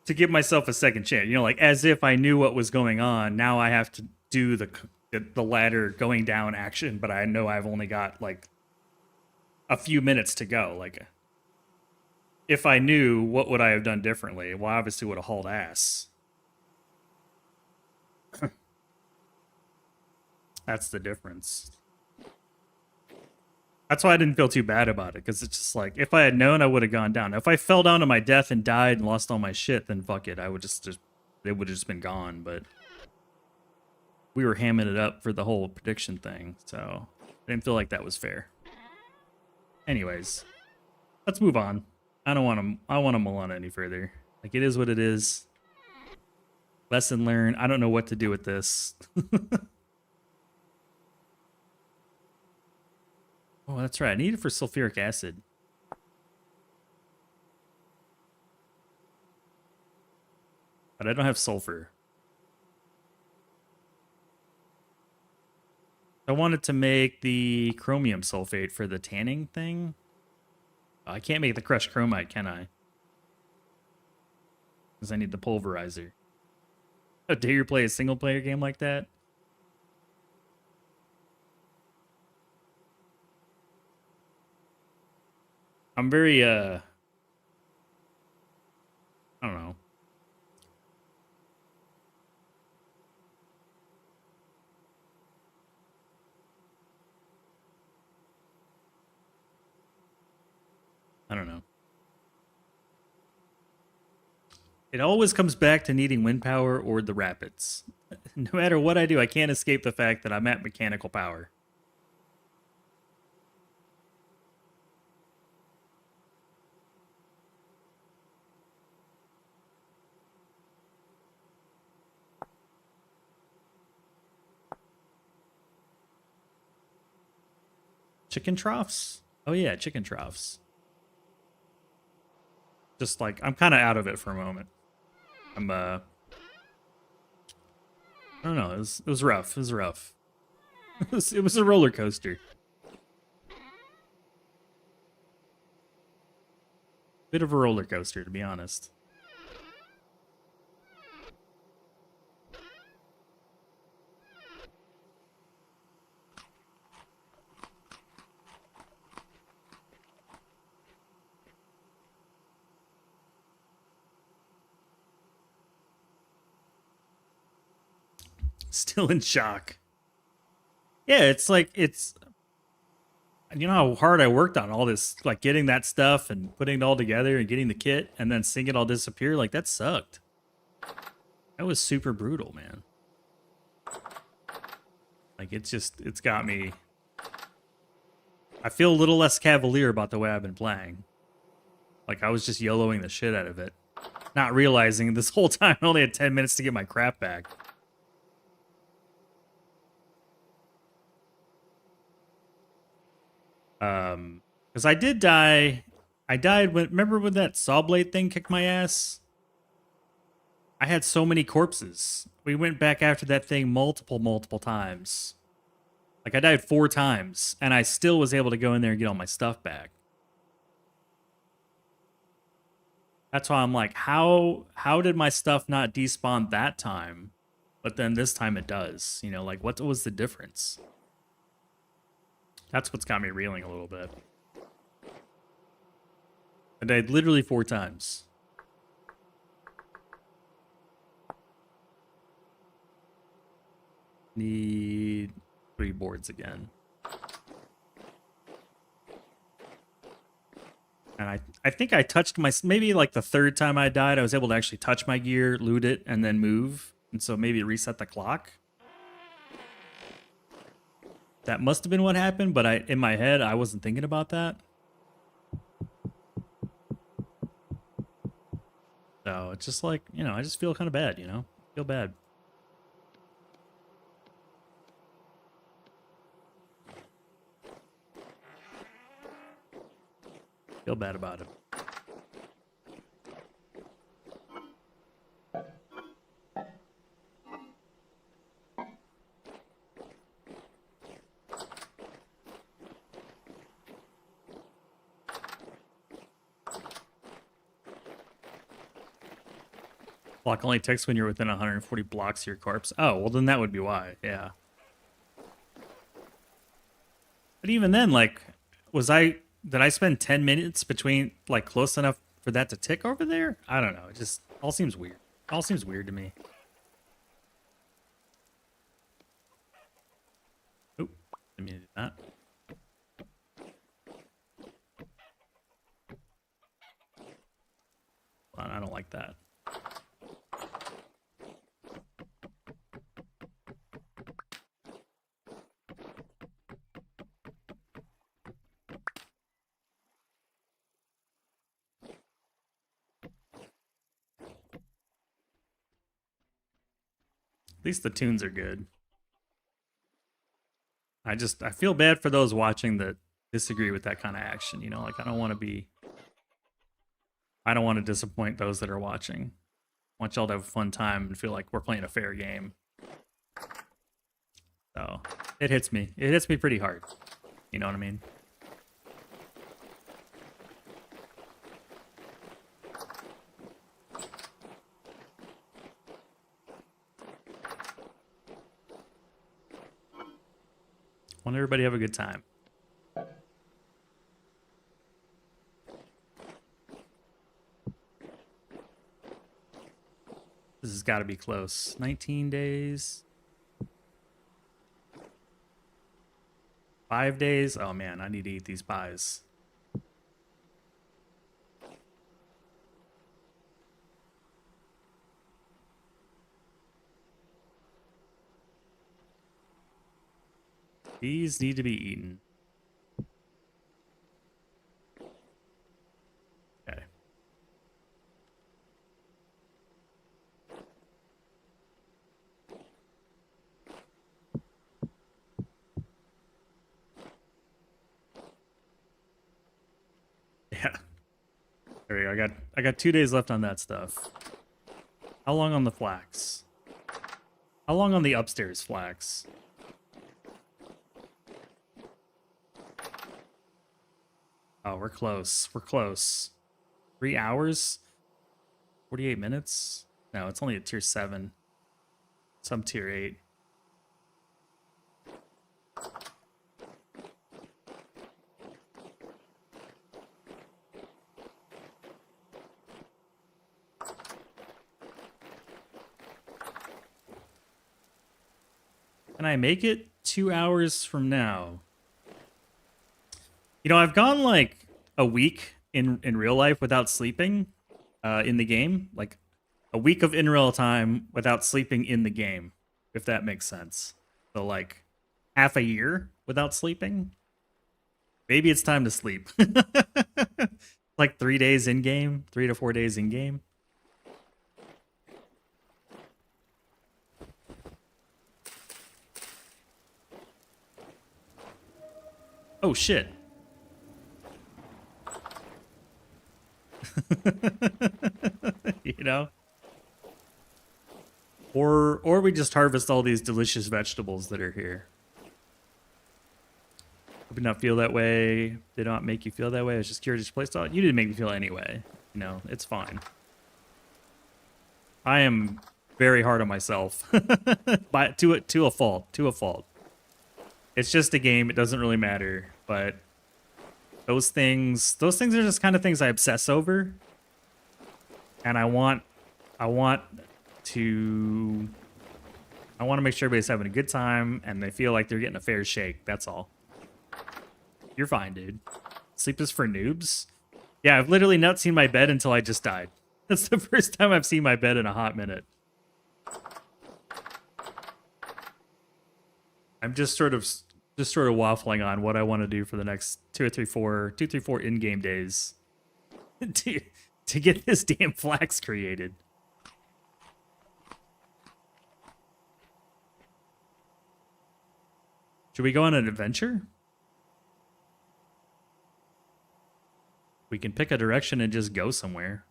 to give myself a second chance. You know, like as if I knew what was going on. Now I have to do the ladder going down action, but I know I've only got like a few minutes to go. Like, if I knew, what would I have done differently? Well, obviously would have hauled ass. That's the difference. That's why I didn't feel too bad about it, because it's just like, if I had known, I would have gone down. If I fell down to my death and died and lost all my shit, then fuck it. I would just it would have just been gone. But we were hamming it up for the whole prediction thing, so I didn't feel like that was fair. Anyways, let's move on. I don't want to mull on any further. Like, it is what it is. Lesson learned. I don't know what to do with this. Oh, that's right. I need it for sulfuric acid. But I don't have sulfur. I wanted to make the chromium sulfate for the tanning thing. I can't make the crushed chromite, can I? Because I need the pulverizer. How dare you play a single player game like that? I'm very, I don't know. I don't know. It always comes back to needing wind power or the rapids. No matter what I do, I can't escape the fact that I'm at mechanical power. Chicken troughs? Oh yeah, chicken troughs. Just like, I'm kind of out of it for a moment. I'm, I don't know, it was rough. It was rough. It was a roller coaster. Bit of a roller coaster, to be honest. Still in shock. Yeah, it's like, you know how hard I worked on all this, like getting that stuff and putting it all together and getting the kit and then seeing it all disappear? Like, that sucked. That was super brutal, man. Like, it's got me. I feel a little less cavalier about the way I've been playing. Like, I was just YOLOing the shit out of it. Not realizing this whole time I only had 10 minutes to get my crap back. Because I did die. I died when, remember when that saw blade thing kicked my ass? I had so many corpses. We went back after that thing multiple times. Like, I died 4 times, and I still was able to go in there and get all my stuff back. That's why I'm like, how did my stuff not despawn that time, but then this time it does? You know, like, what was the difference? That's what's got me reeling a little bit. I died literally 4 times. Need 3 boards again. And I think I touched my... Maybe like the 3rd time I died, I was able to actually touch my gear, loot it, and then move. And so maybe reset the clock. That must have been what happened, but in my head, I wasn't thinking about that. So it's just like, you know, I just feel kind of bad, you know? Feel bad. Feel bad about it. Block only ticks when you're within 140 blocks of your corpse. Oh, well then that would be why, yeah. But even then, like, did I spend 10 minutes between, like, close enough for that to tick over there? I don't know, it just all seems weird. All seems weird to me. Oh, I mean to do that. Hold on, I don't like that. At least the tunes are good. I feel bad for those watching that disagree with that kind of action, you know? Like, I don't want to disappoint those that are watching. I want y'all to have a fun time and feel like we're playing a fair game. So, it hits me. It hits me pretty hard. You know what I mean? Want everybody to have a good time. This has got to be close. 19 days. 5 days. Oh man, I need to eat these pies. These need to be eaten. Okay. Yeah. There we go. I got 2 days left on that stuff. How long on the flax? How long on the upstairs flax? Oh, we're close. We're close. 3 hours? 48 minutes? No, it's only a tier 7. Some tier 8. Can I make it 2 hours from now? You know, I've gone like a week in real life without sleeping in the game. Like a week of in real time without sleeping in the game, if that makes sense. So like half a year without sleeping. Maybe it's time to sleep. Like 3 days in game, 3 to 4 days in game. Oh shit. You know? Or we just harvest all these delicious vegetables that are here. Hope you not feel that way. They don't make you feel that way. I was just curious. You didn't make me feel anyway. You know, it's fine. I am very hard on myself. to a fault. It's just a game. It doesn't really matter. But Those things are just kind of things I obsess over. And I want to make sure everybody's having a good time and they feel like they're getting a fair shake. That's all. You're fine, dude. Sleep is for noobs. Yeah, I've literally not seen my bed until I just died. That's the first time I've seen my bed in a hot minute. I'm just sort of waffling on what I want to do for the next 2 or 3, 4 in-game days to get this damn flax created. Should we go on an adventure? We can pick a direction and just go somewhere.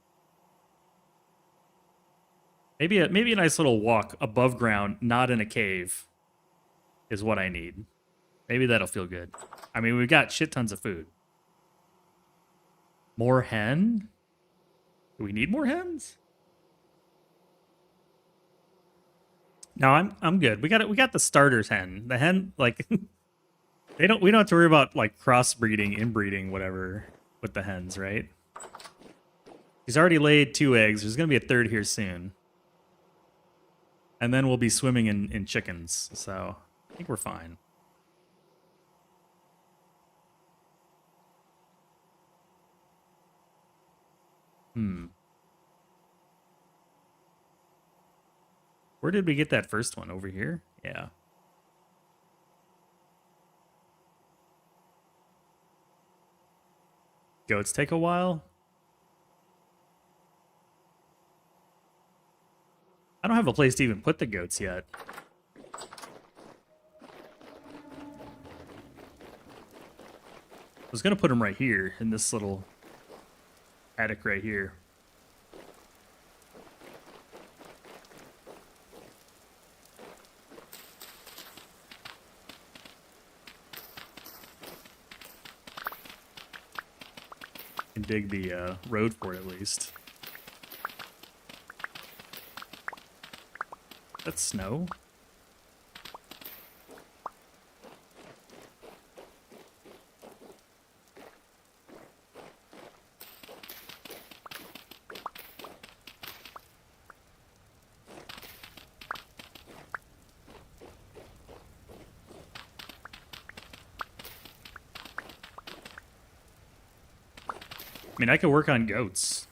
Maybe a nice little walk above ground, not in a cave, is what I need. Maybe that'll feel good. I mean, we've got shit tons of food. More hen? Do we need more hens? No, I'm good. We got the starter's hen. The hen, like we don't have to worry about like crossbreeding, inbreeding, whatever with the hens, right? He's already laid 2 eggs. There's gonna be a third here soon. And then we'll be swimming in chickens, so I think we're fine. Where did we get that first one? Over here? Yeah. Goats take a while? I don't have a place to even put the goats yet. I was gonna put them right here in this little attic right here. Can dig the road for it at least. That's snow. I mean, I could work on goats.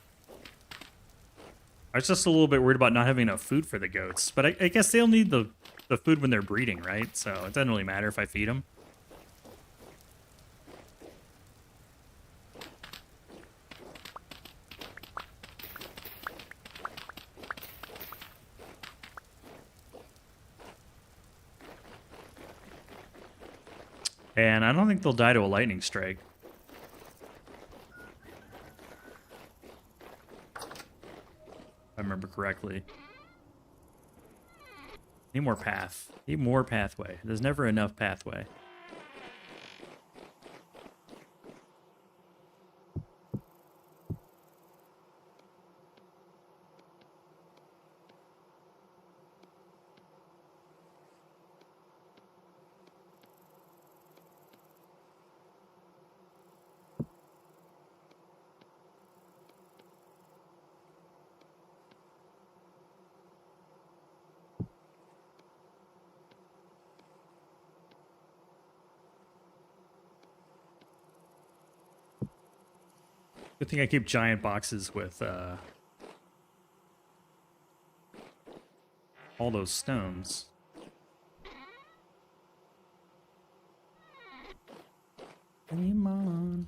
I was just a little bit worried about not having enough food for the goats. But I guess they'll need the food when they're breeding, right? So it doesn't really matter if I feed them. And I don't think they'll die to a lightning strike. If I remember correctly. Need more path. Need more pathway. There's never enough pathway. Good thing I keep giant boxes with all those stones. Come on.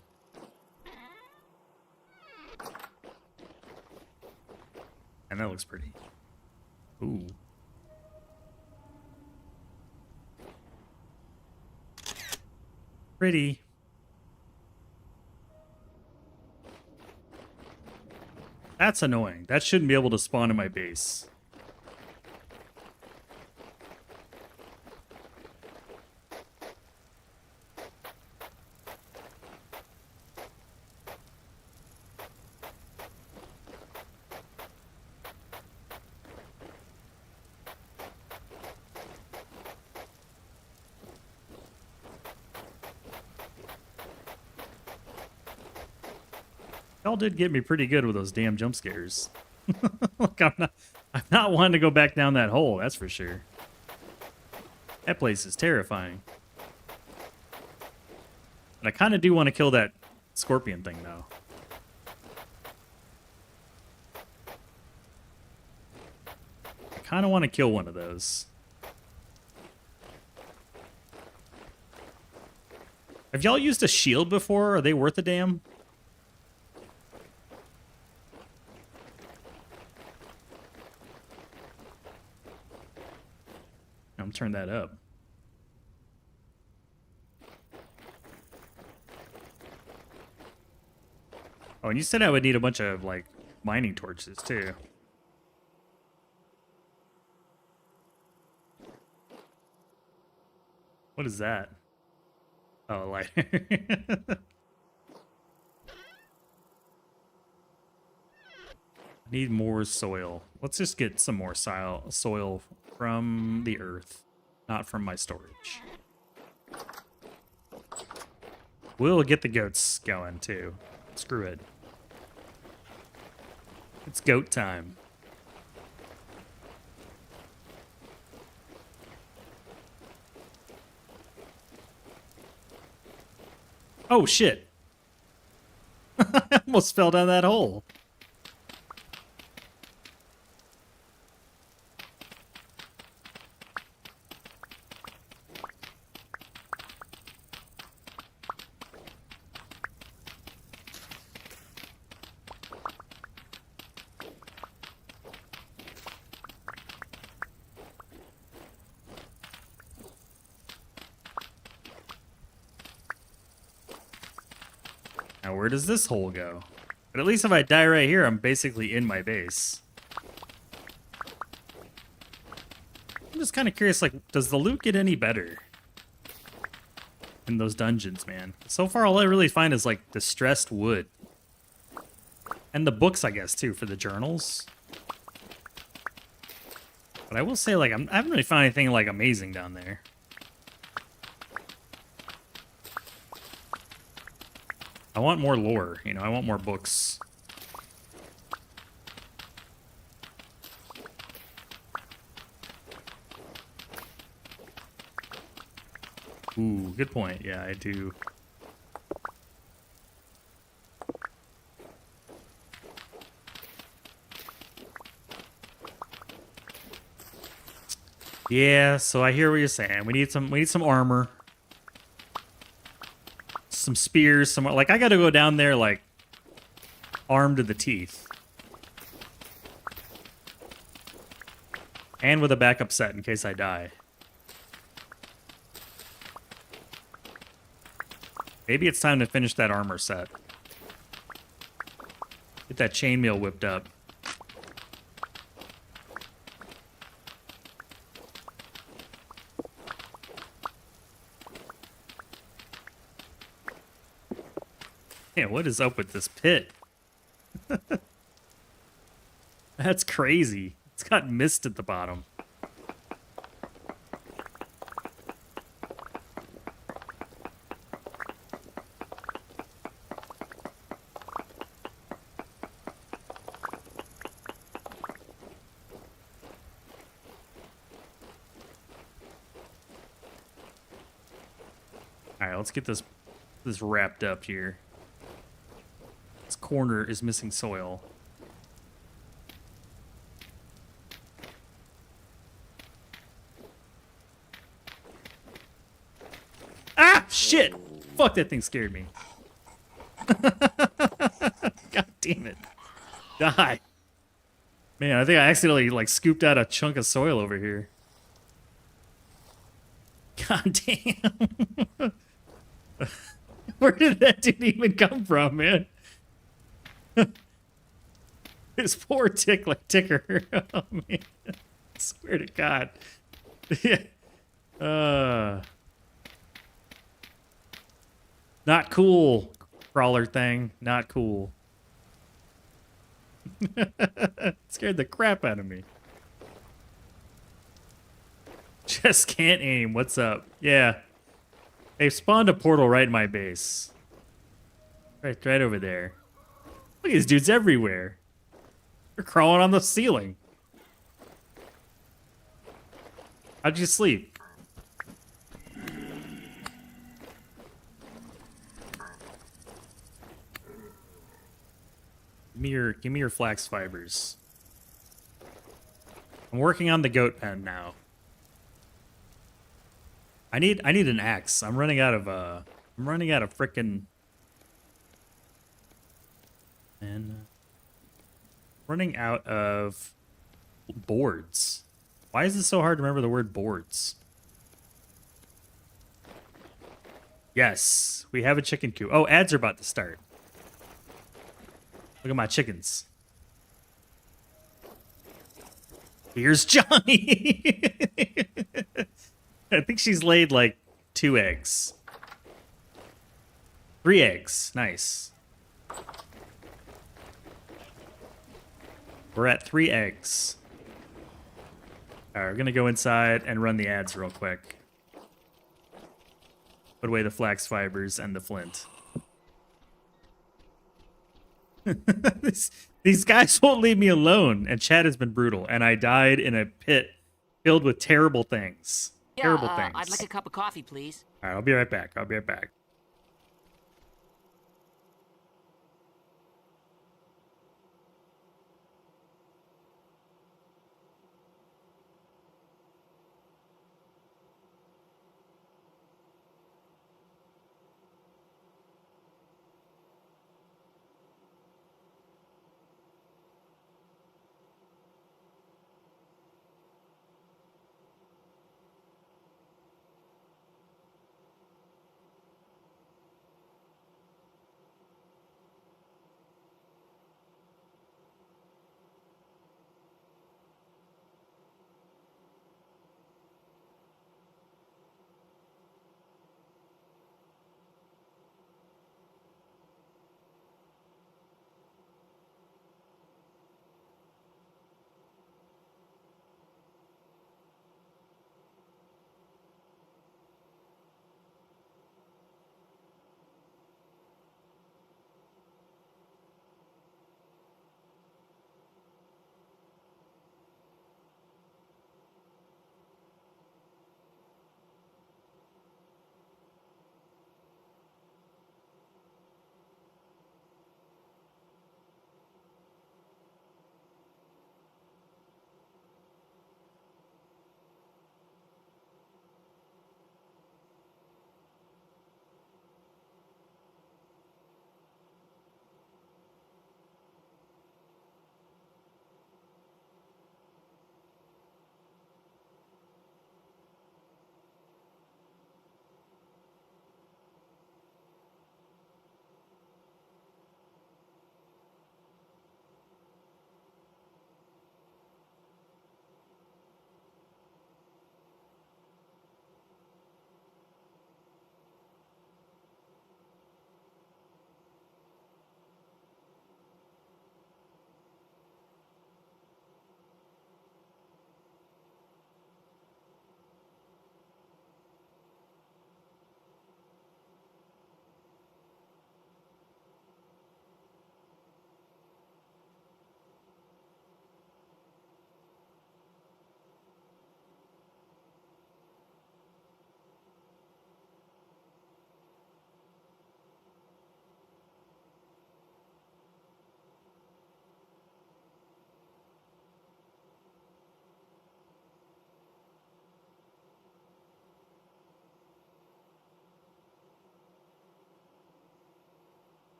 And that looks pretty. Ooh. Pretty. That's annoying. That shouldn't be able to spawn in my base. Y'all did get me pretty good with those damn jump scares. Look, I'm not wanting to go back down that hole, that's for sure. That place is terrifying. And I kind of do want to kill that scorpion thing, though. I kind of want to kill one of those. Have y'all used a shield before? Are they worth a damn? I'm turn that up. Oh, and you said I would need a bunch of, like, mining torches, too. What is that? Oh, a lighter. Need more soil. Let's just get some more soil from the earth, not from my storage. We'll get the goats going, too. Screw it. It's goat time. Oh, shit. I almost fell down that hole. Now, where does this hole go? But at least if I die right here, I'm basically in my base. I'm just kind of curious, like, does the loot get any better in those dungeons, man? So far, all I really find is, like, distressed wood. And the books, I guess, too, for the journals. But I will say, like, I haven't really found anything, like, amazing down there. I want more lore, you know, I want more books. Ooh, good point. Yeah, I do. Yeah, so I hear what you're saying. We need some armor. Some spears, some, like, I gotta go down there, like, armed to the teeth. And with a backup set in case I die. Maybe it's time to finish that armor set. Get that chainmail whipped up. Yeah, what is up with this pit? That's crazy. It's got mist at the bottom. All right, let's get this wrapped up here. This corner is missing soil. Ah, shit! Fuck, that thing scared me. God damn it. Die. Man, I think I accidentally, like, scooped out a chunk of soil over here. God damn. Where did that dude even come from, man? This poor ticker. Oh, man. I swear to God. Not cool, crawler thing. Not cool. Scared the crap out of me. Just can't aim. What's up? Yeah. They've spawned a portal right in my base. Right over there. Look at these dudes everywhere. They're crawling on the ceiling. How'd you sleep? Give me your flax fibers. I'm working on the goat pen now. I need an axe. I'm running out of frickin' and running out of boards. Why is it so hard to remember the word boards? Yes, we have a chicken coop. Oh, ads are about to start. Look at my chickens. Here's Johnny. I think she's laid like 2 eggs. 3 eggs. Nice. We're at 3 eggs. All right, we're gonna go inside and run the ads real quick. Put away the flax fibers and the flint. These guys won't leave me alone, and chat has been brutal, and I died in a pit filled with terrible things. Terrible things. I'd like a cup of coffee, please. All right, I'll be right back. I'll be right back.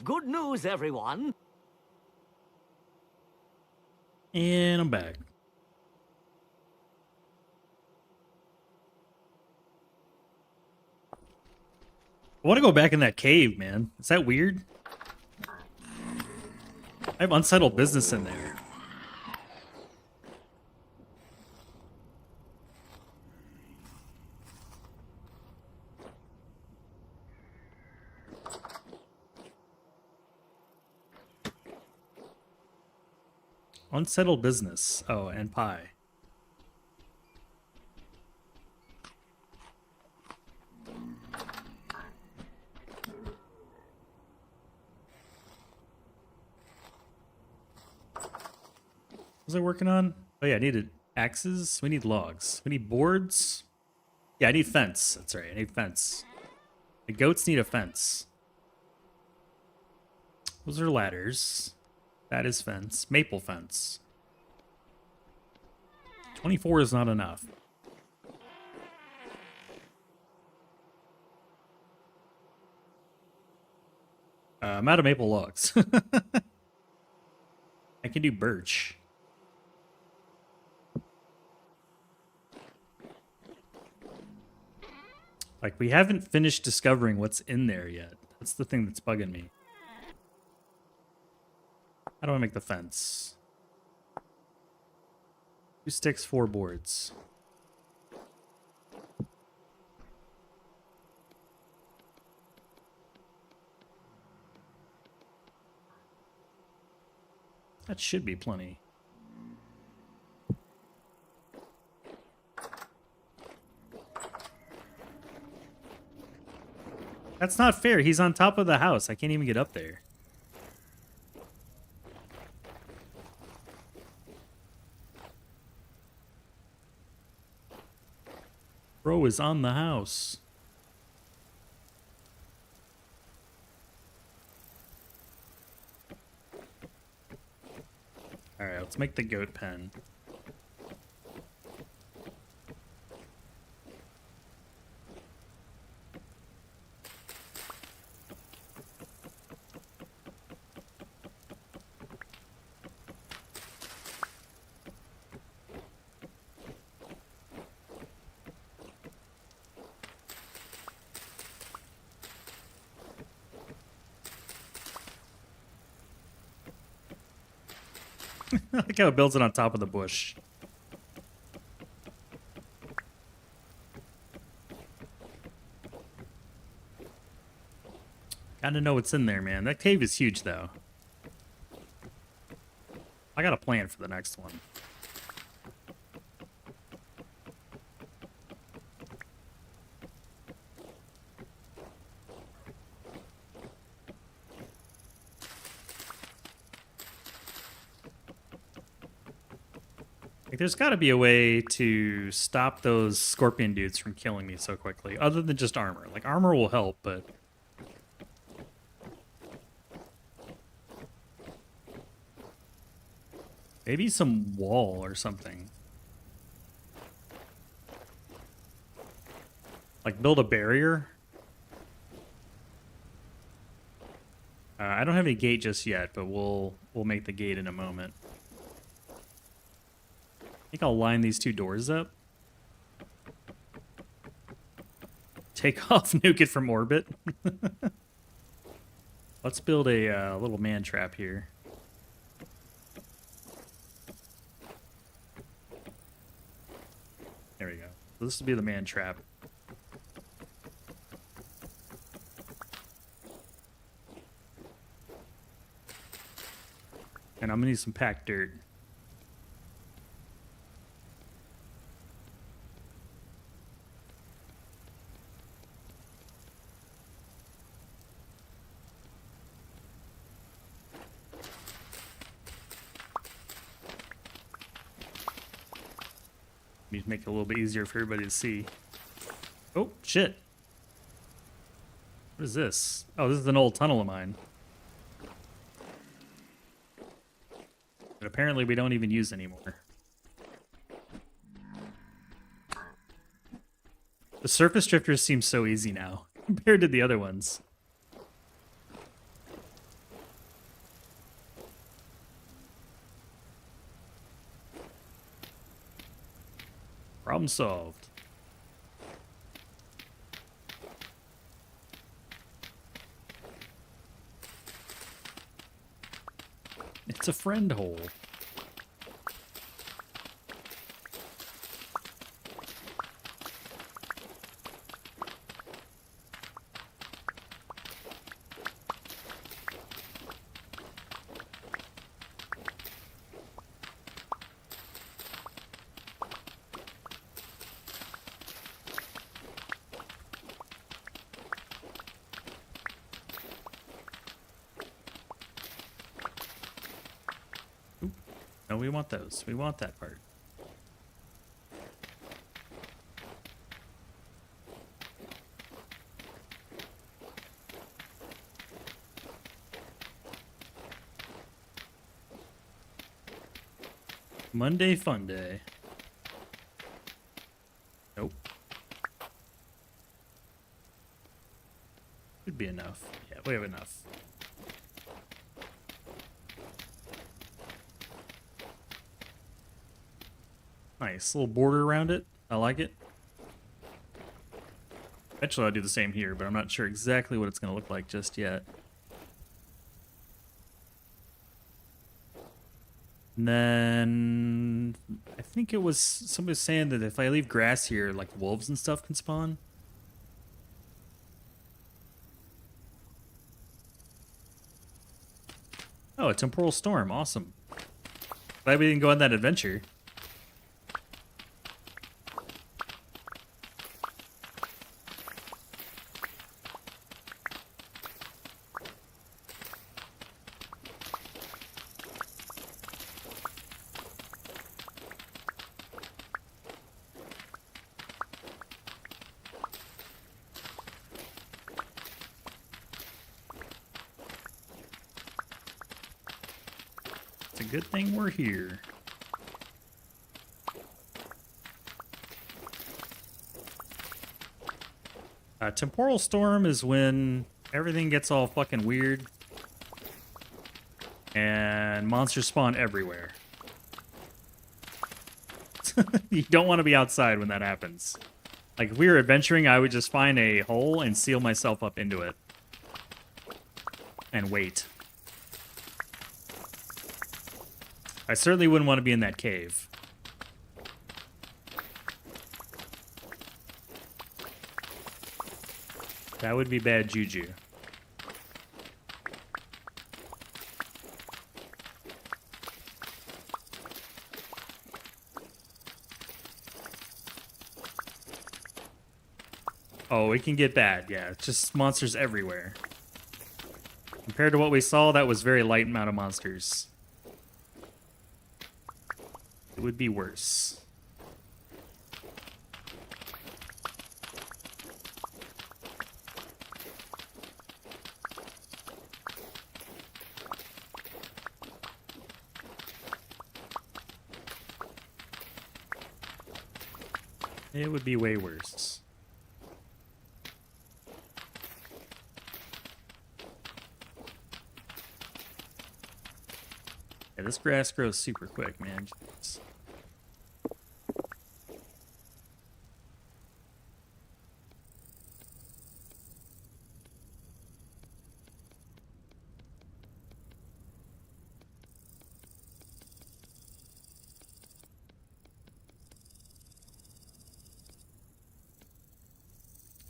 Good news, everyone. And I'm back. I want to go back in that cave, man. Is that weird? I have unsettled business in there. Unsettled business. Oh, and pie. What was I working on? Oh yeah, I needed axes. We need logs. We need boards. Yeah, I need fence. That's right, I need fence. The goats need a fence. Those are ladders. That is fence. Maple fence. 24 is not enough. I'm out of maple logs. I can do birch. Like, we haven't finished discovering what's in there yet. That's the thing that's bugging me. How do I make the fence? 2 sticks, 4 boards. That should be plenty. That's not fair. He's on top of the house. I can't even get up there. Bro is on the house. Alright, let's make the goat pen. I like how it builds it on top of the bush. Gotta know what's in there, man. That cave is huge, though. I got a plan for the next one. Like, there's got to be a way to stop those scorpion dudes from killing me so quickly, other than just armor. Like, armor will help, but... maybe some wall or something. Like, build a barrier. I don't have any gate just yet, but we'll make the gate in a moment. I think I'll line these 2 doors up. Take off, nuke it from orbit. Let's build a little man trap here. There we go. So this will be the man trap. And I'm gonna need some packed dirt. Need to make it a little bit easier for everybody to see. Oh, shit. What is this? Oh, this is an old tunnel of mine. But apparently we don't even use anymore. The surface drifters seem so easy now compared to the other ones. Problem solved. It's a friend hole. Oop, No, we want those. We want that part. Monday fun day. Nope. Should be enough. Yeah, we have enough. Nice little border around it. I like it. Eventually I'll do the same here, but I'm not sure exactly what it's going to look like just yet. And then I think it was somebody was saying that if I leave grass here, like wolves and stuff can spawn. Oh, a temporal storm. Awesome. Glad we didn't go on that adventure. It's a good thing we're here. Temporal storm is when everything gets all fucking weird and monsters spawn everywhere. You don't want to be outside when that happens. Like if we were adventuring, I would just find a hole and seal myself up into it and wait. I certainly wouldn't want to be in that cave. That would be bad juju. Oh, it can get bad, yeah. It's just monsters everywhere. Compared to what we saw, that was very light amount of monsters. It would be worse. It would be way worse. Yeah, this grass grows super quick, man. Jeez.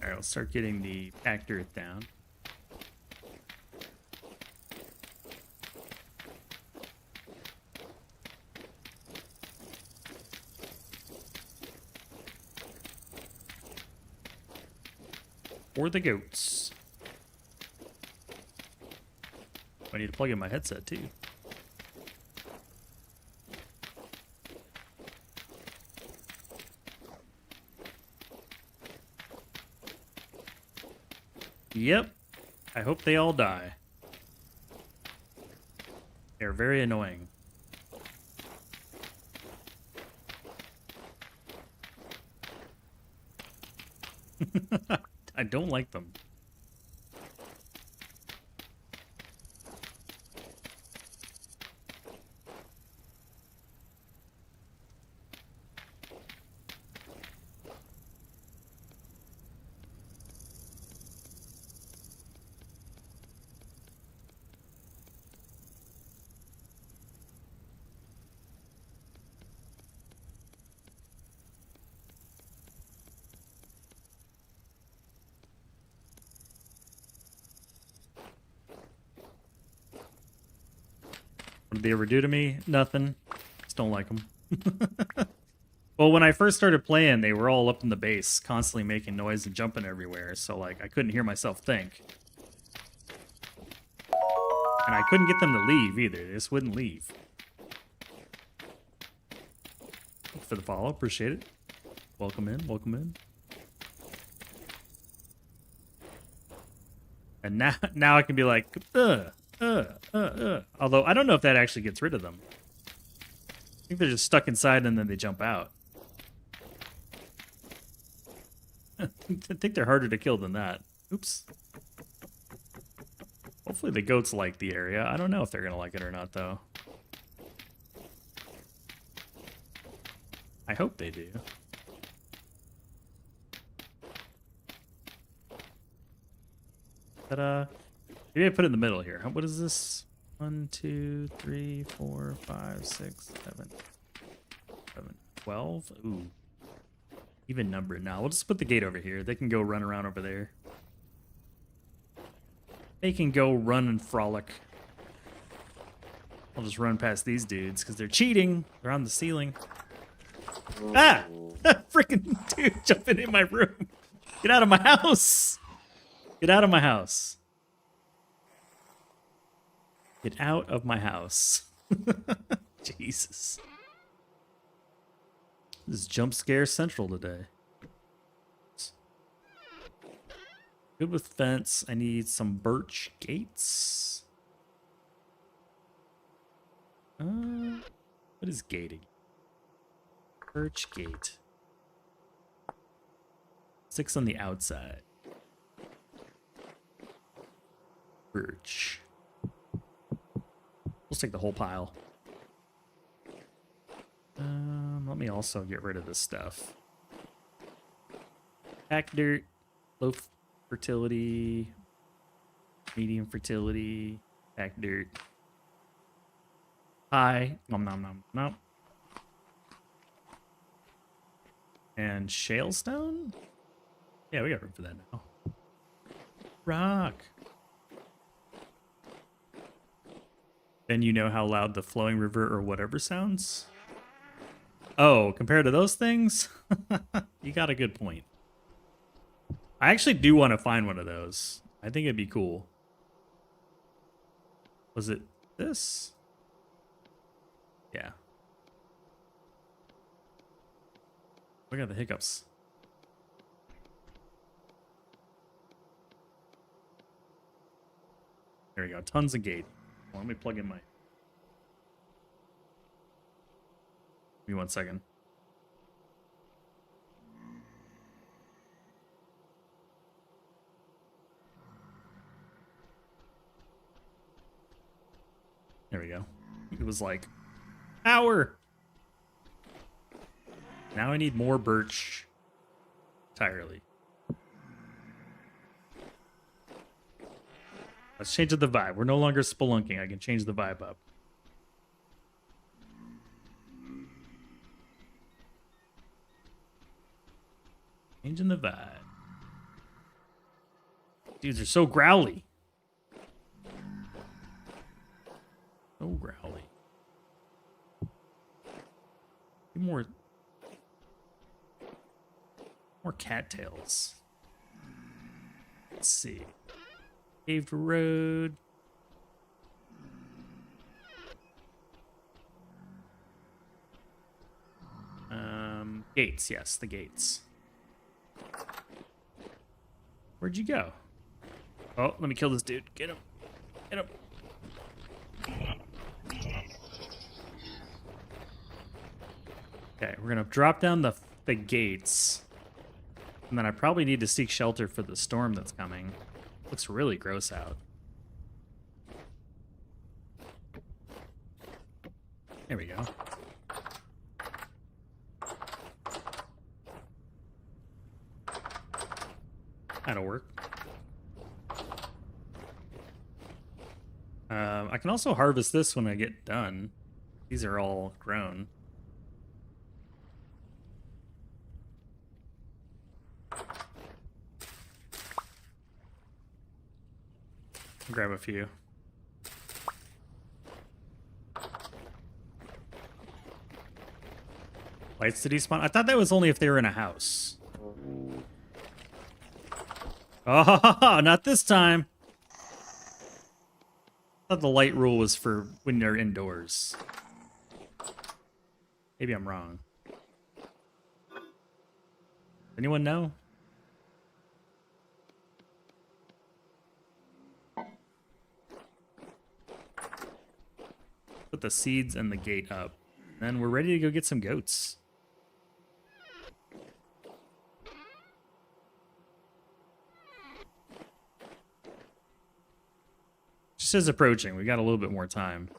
Alright, let's start getting the packed earth down. For the goats. I need to plug in my headset too. Yep. I hope they all die. They're very annoying. I don't like them. What did they ever do to me? Nothing. Just don't like them. Well, when I first started playing, they were all up in the base, constantly making noise and jumping everywhere, so like I couldn't hear myself think. And I couldn't get them to leave either. They just wouldn't leave. For the follow, appreciate it. Welcome in, welcome in. And now I can be like, although I don't know if that actually gets rid of them. I think they're just stuck inside and then they jump out. I think they're harder to kill than that. Oops. Hopefully the goats like the area. I don't know if they're gonna like it or not, though. I hope they do. But maybe I put it in the middle here. What is this? 1, 2, 3, 4, 5, 6, 7, 12. Ooh. Even numbered. Now we'll just put the gate over here. They can go run around over there. They can go run and frolic. I'll just run past these dudes because they're cheating. They're on the ceiling. Ah! Freaking dude jumping in my room. Get out of my house. Get out of my house. Get out of my house. Jesus. This is jump scare central today. Good with fence. I need some birch gates. What is gating? Birch gate. 6 on the outside. Birch. Let's take the whole pile. Let me also get rid of this stuff. Pack dirt, low fertility, medium fertility, pack dirt, high, nom nom nom nom. And shale stone? Yeah, we got room for that now. Rock. Then you know how loud the flowing river or whatever sounds? Oh, compared to those things? You got a good point. I actually do want to find one of those. I think it'd be cool. Was it this? Yeah. Look at the hiccups. There we go. Tons of gate. Well, let me plug in my... Give me 1 second. There we go. It was like, hour! Now I need more birch entirely. Let's change the vibe. We're no longer spelunking. I can change the vibe up. Changing the vibe. Dudes are so growly. So growly. More cattails. Let's see. Paved road. Gates, yes, the gates. Where'd you go? Oh, let me kill this dude. Get him. Get him. Okay, we're gonna drop down the gates. And then I probably need to seek shelter for the storm that's coming. Looks really gross out. There we go. That'll work. I can also harvest this when I get done. These are all grown. Grab a few. Lights to despawn? I thought that was only if they were in a house. Oh, not this time. I thought the light rule was for when you're indoors. Maybe I'm wrong. Anyone know? Put the seeds and the gate up. Then we're ready to go get some goats. Just as approaching, we got a little bit more time.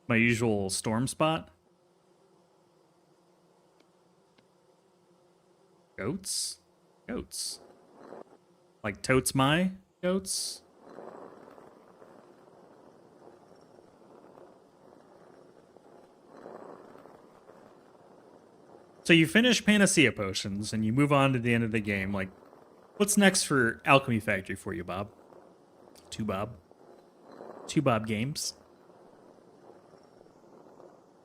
My usual storm spot. Goats? Goats. Like totes my goats? So you finish Panacea Potions and you move on to the end of the game. Like, what's next for Alchemy Factory for you, Bob? Two Bob Games.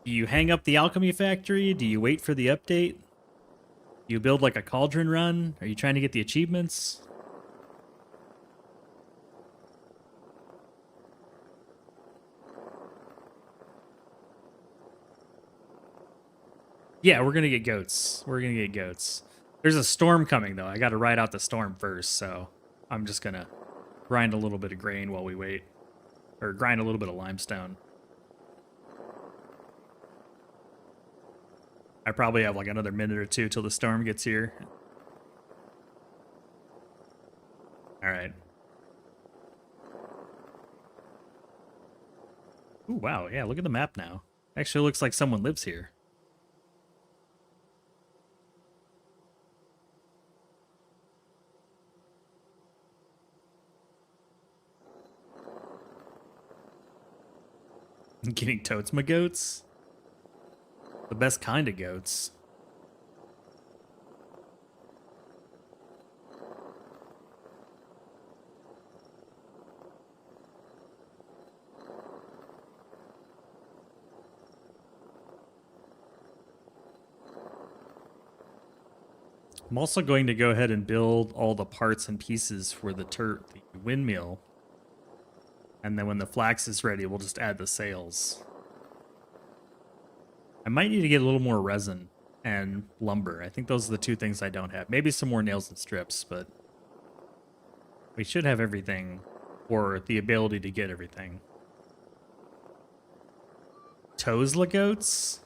Do you hang up the Alchemy Factory? Do you wait for the update? Do you build like a cauldron run? Are you trying to get the achievements? Yeah, we're gonna get goats. We're gonna get goats. There's a storm coming though. I gotta ride out the storm first, so I'm just gonna grind a little bit of grain while we wait. Or grind a little bit of limestone. I probably have like another minute or two till the storm gets here. Alright. Ooh, wow, yeah, look at the map now. Actually looks like someone lives here. Getting Toadsma goats? The best kind of goats. I'm also going to go ahead and build all the parts and pieces for the windmill. And then when the flax is ready, we'll just add the sails. I might need to get a little more resin and lumber. I think those are the two things I don't have. Maybe some more nails and strips, but we should have everything, or the ability to get everything. Toesla goats?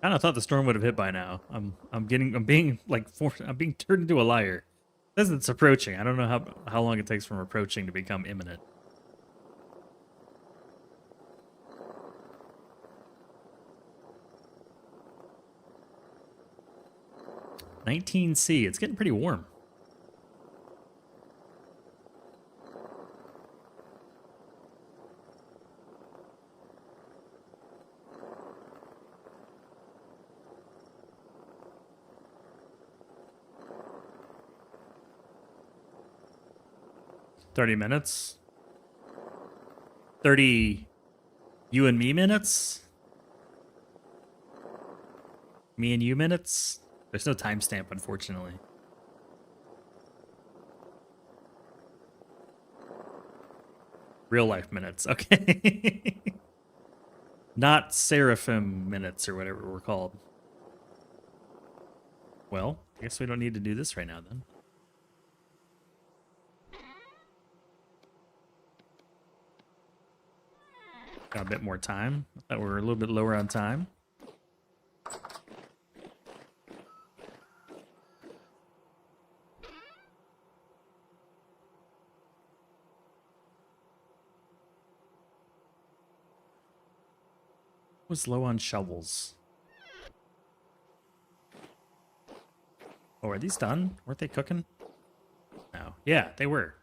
I kind of thought the storm would have hit by now. I'm being turned into a liar. It says it's approaching. I don't know how long it takes from approaching to become imminent. $19C. It's getting pretty warm. $30 minutes. 30 you and me minutes? Me and you minutes? There's no timestamp, unfortunately. Real life minutes, okay. Not seraphim minutes or whatever we're called. Well, I guess we don't need to do this right now then. Got a bit more time. I thought we were a little bit lower on time. Was low on shovels. Oh, are these done? Weren't they cooking? No. Yeah, they were.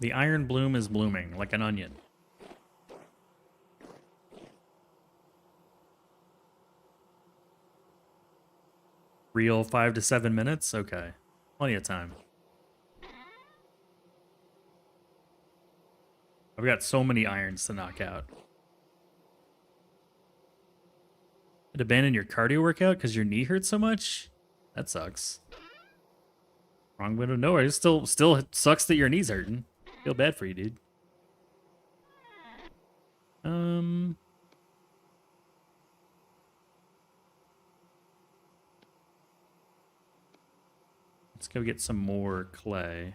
The iron bloom is blooming like an onion. Real 5 to 7 minutes? Okay. Plenty of time. I've got so many irons to knock out. And abandon your cardio workout because your knee hurts so much? That sucks. Wrong way to know. It still sucks that your knee's hurting. Feel bad for you, dude. Let's go get some more clay.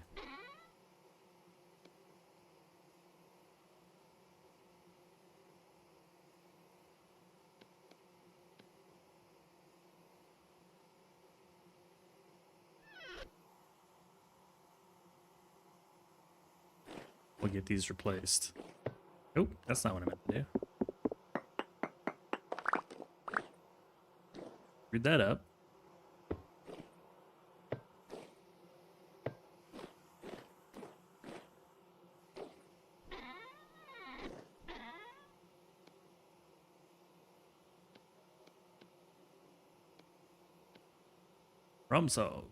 We'll get these replaced. Oh, that's not what I meant to do. Screwed that up. Rum salt.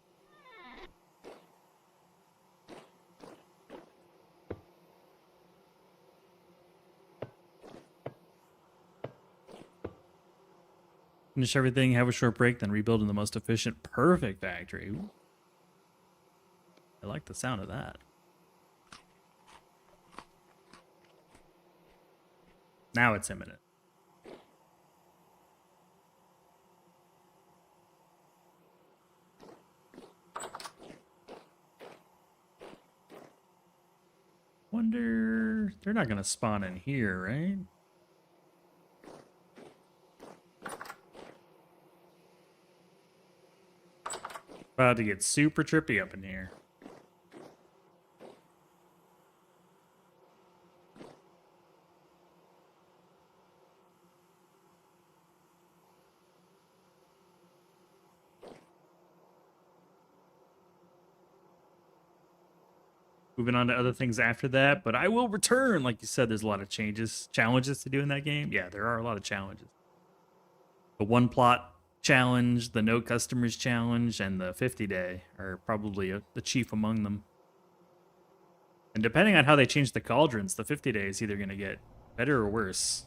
Finish everything, have a short break, then rebuild in the most efficient, perfect factory. Ooh. I like the sound of that. Now it's imminent. Wonder... They're not gonna spawn in here, right? About to get super trippy up in here. Moving on to other things after that, but I will return. Like you said, there's a lot of challenges to do in that game. Yeah, there are a lot of challenges. The one plot challenge, the no customers challenge, and the 50-day are probably the chief among them. And depending on how they change the cauldrons, the 50-day is either going to get better or worse.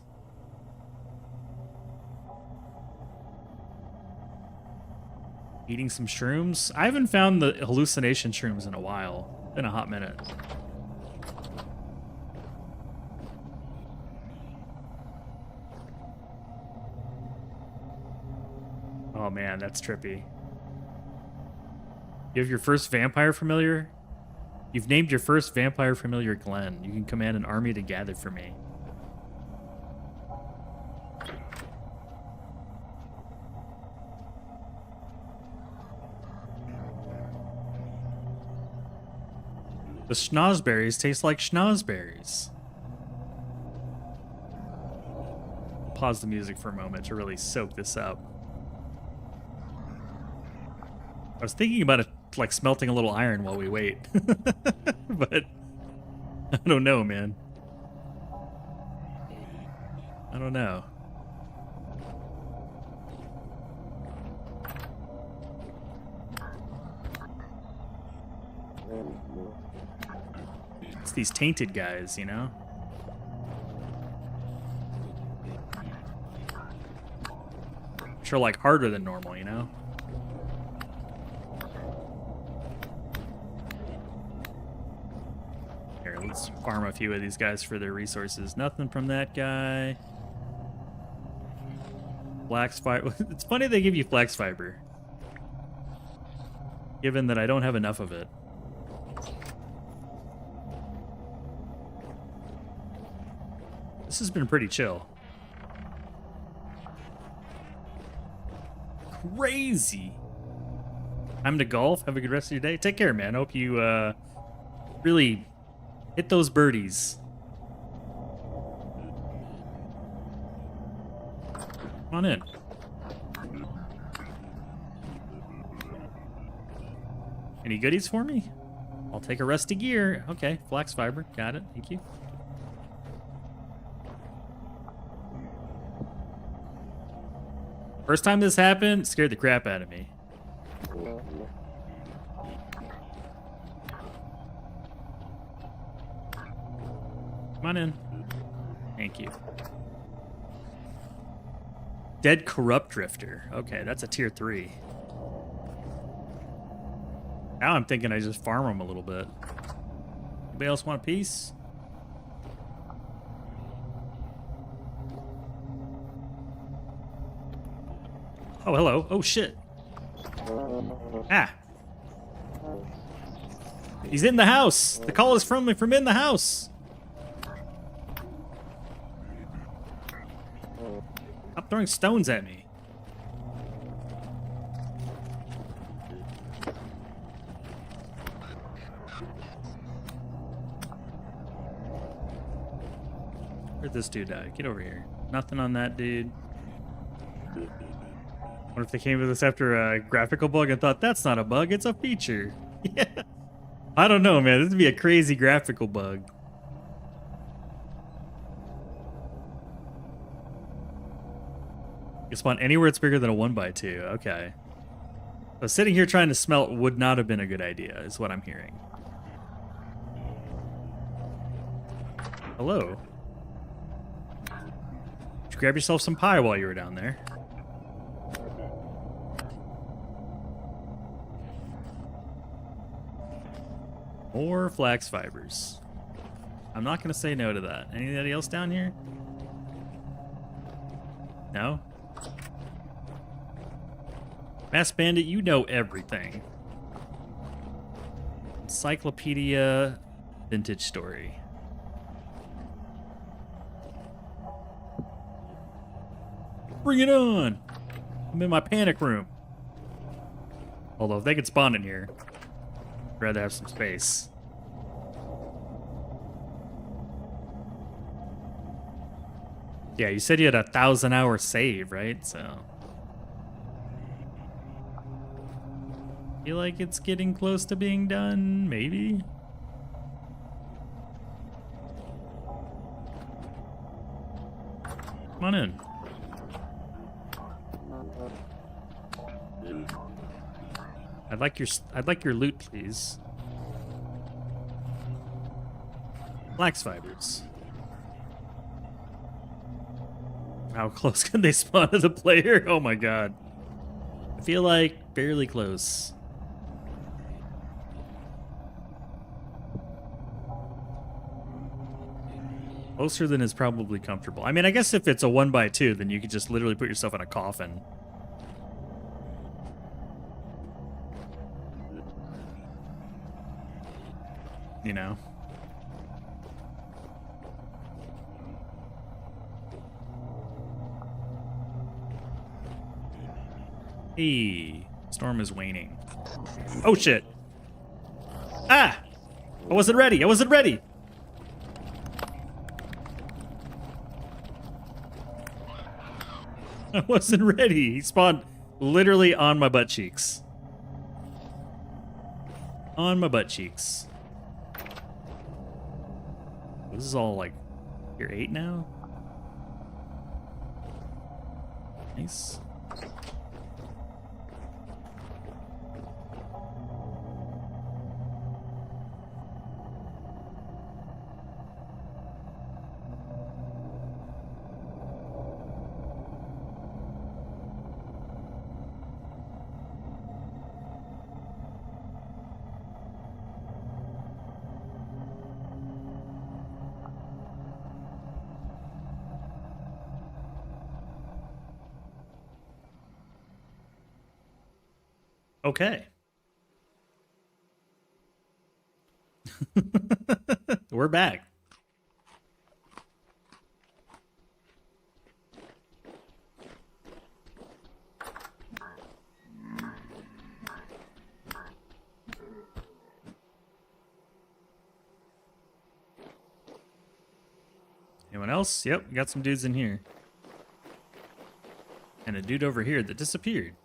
Eating some shrooms. I haven't found the hallucination shrooms in a while. Been a hot minute. Oh man, that's trippy. You have your first vampire familiar? You've named your first vampire familiar Glenn. You can command an army to gather for me. The schnozberries taste like schnozberries. Pause the music for a moment to really soak this up. I was thinking about it like smelting a little iron while we wait. But I don't know, man. I don't know. It's these tainted guys, you know? Sure, like harder than normal, you know? Here, let's farm a few of these guys for their resources. Nothing from that guy. Flax fiber. It's funny they give you flax fiber, given that I don't have enough of it. This has been pretty chill. Crazy. Time to golf. Have a good rest of your day. Take care, man. Hope you really hit those birdies. Come on in. Any goodies for me? I'll take a rusty gear. Okay, flax fiber. Got it. Thank you. First time this happened, scared the crap out of me. Come on in. Thank you. Dead Corrupt Drifter. Okay, that's a tier 3. Now I'm thinking I just farm them a little bit. Anybody else want a piece? Oh, hello. Oh, shit. Ah. He's in the house. The call is from in the house. Stop throwing stones at me. Where'd this dude die? Get over here. Nothing on that dude. What if they came to this after a graphical bug and thought, that's not a bug, it's a feature? Yeah. I don't know, man. This would be a crazy graphical bug. You spawn anywhere it's bigger than a 1x2. Okay. So sitting here trying to smelt would not have been a good idea, is what I'm hearing. Hello. Did you grab yourself some pie while you were down there? More flax fibers. I'm not going to say no to that. Anybody else down here? No? Mass Bandit, you know everything. Encyclopedia Vintage Story. Bring it on! I'm in my panic room. Although if they could spawn in here, I'd rather have some space. Yeah, you said you had a 1,000-hour save, right? So feel like it's getting close to being done, maybe? Come on in. I'd like your loot, please. Flax fibers. How close can they spawn to the player? Oh my god. I feel like barely close. Closer than is probably comfortable. I mean, I guess if it's a 1x2, then you could just literally put yourself in a coffin. You know? Hey, storm is waning. Oh shit. Ah! I wasn't ready. I wasn't ready. I wasn't ready. He spawned literally on my butt cheeks. On my butt cheeks. This is all like tier 8 now. Nice. Okay. We're back. Anyone else? Yep, we got some dudes in here. And a dude over here that disappeared.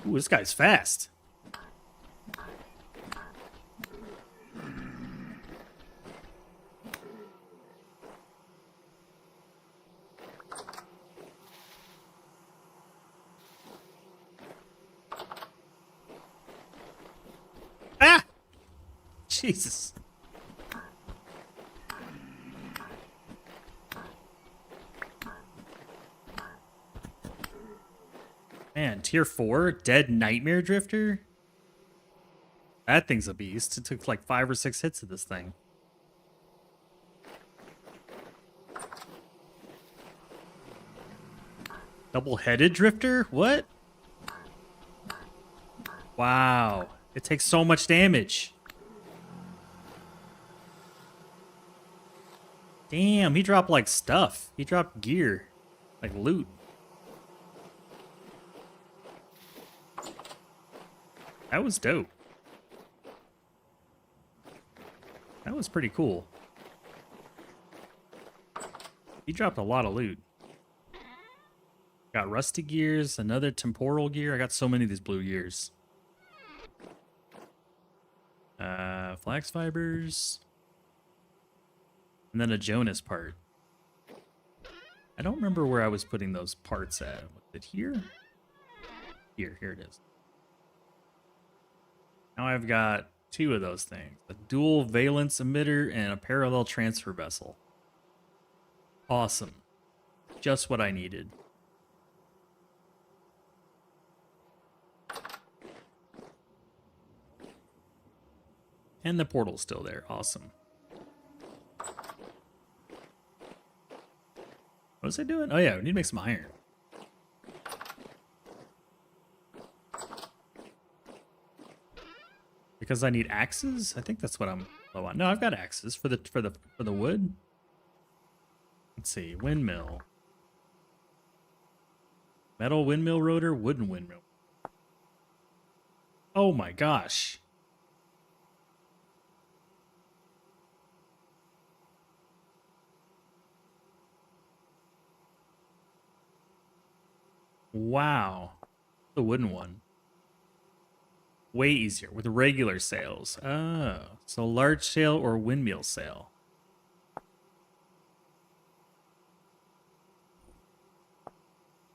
Ooh, this guy's fast. Ah! Jesus. Man, tier 4, Dead Nightmare Drifter? That thing's a beast. It took like 5 or 6 hits of this thing. Double-headed Drifter? What? Wow. It takes so much damage. Damn, he dropped like stuff. He dropped gear. Like loot. That was dope. That was pretty cool. He dropped a lot of loot. Got rusty gears, another temporal gear. I got so many of these blue gears. Flax fibers. And then a Jonas part. I don't remember where I was putting those parts at. Was it here? Here it is. Now I've got 2 of those things. A dual valence emitter and a parallel transfer vessel. Awesome. Just what I needed. And the portal's still there. Awesome. What was I doing? Oh yeah, we need to make some iron. Because I need axes? I think that's what I'm low on. No, I've got axes for the wood. Let's see, windmill. Metal windmill rotor, wooden windmill. Oh my gosh. Wow. The wooden one. Way easier with regular sails. Oh, so large sail or windmill sail.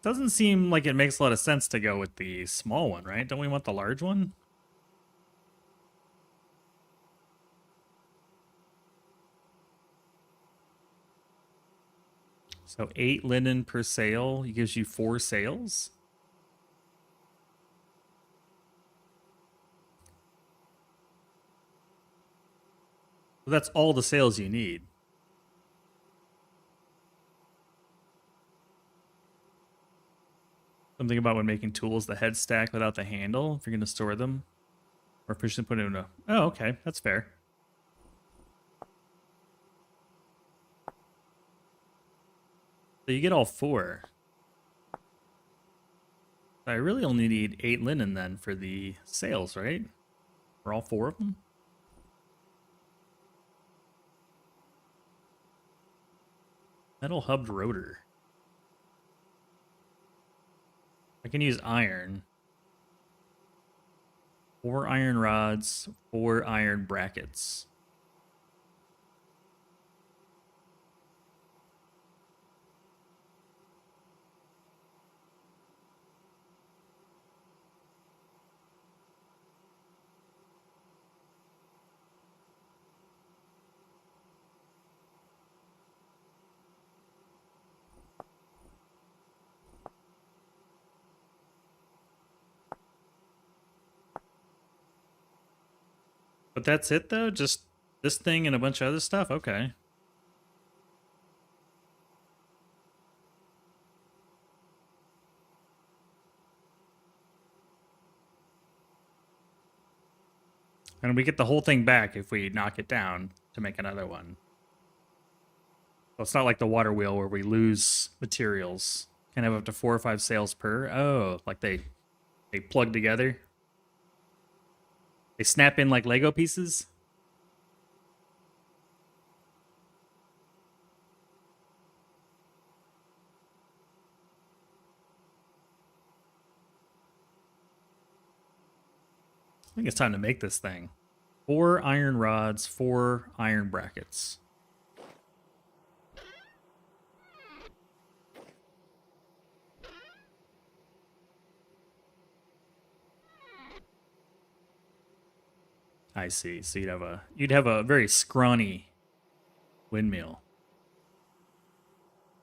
Doesn't seem like it makes a lot of sense to go with the small one, right? Don't we want the large one? So 8 linen per sail. It gives you 4 sails. So that's all the sails you need. Something about when making tools, the head stack without the handle, if you're going to store them. Or efficiently put it in a... Oh, okay. That's fair. So you get all 4. I really only need 8 linen then for the sails, right? For all 4 of them? Metal hubbed rotor. I can use iron. 4 iron rods, 4 iron brackets. But that's it though? Just this thing and a bunch of other stuff? Okay. And we get the whole thing back if we knock it down to make another one. So it's not like the water wheel where we lose materials. Can have up to 4 or 5 sails per. Oh, like they plug together. They snap in like Lego pieces. I think it's time to make this thing. 4 iron rods, 4 iron brackets. I see. So you'd have a very scrawny windmill.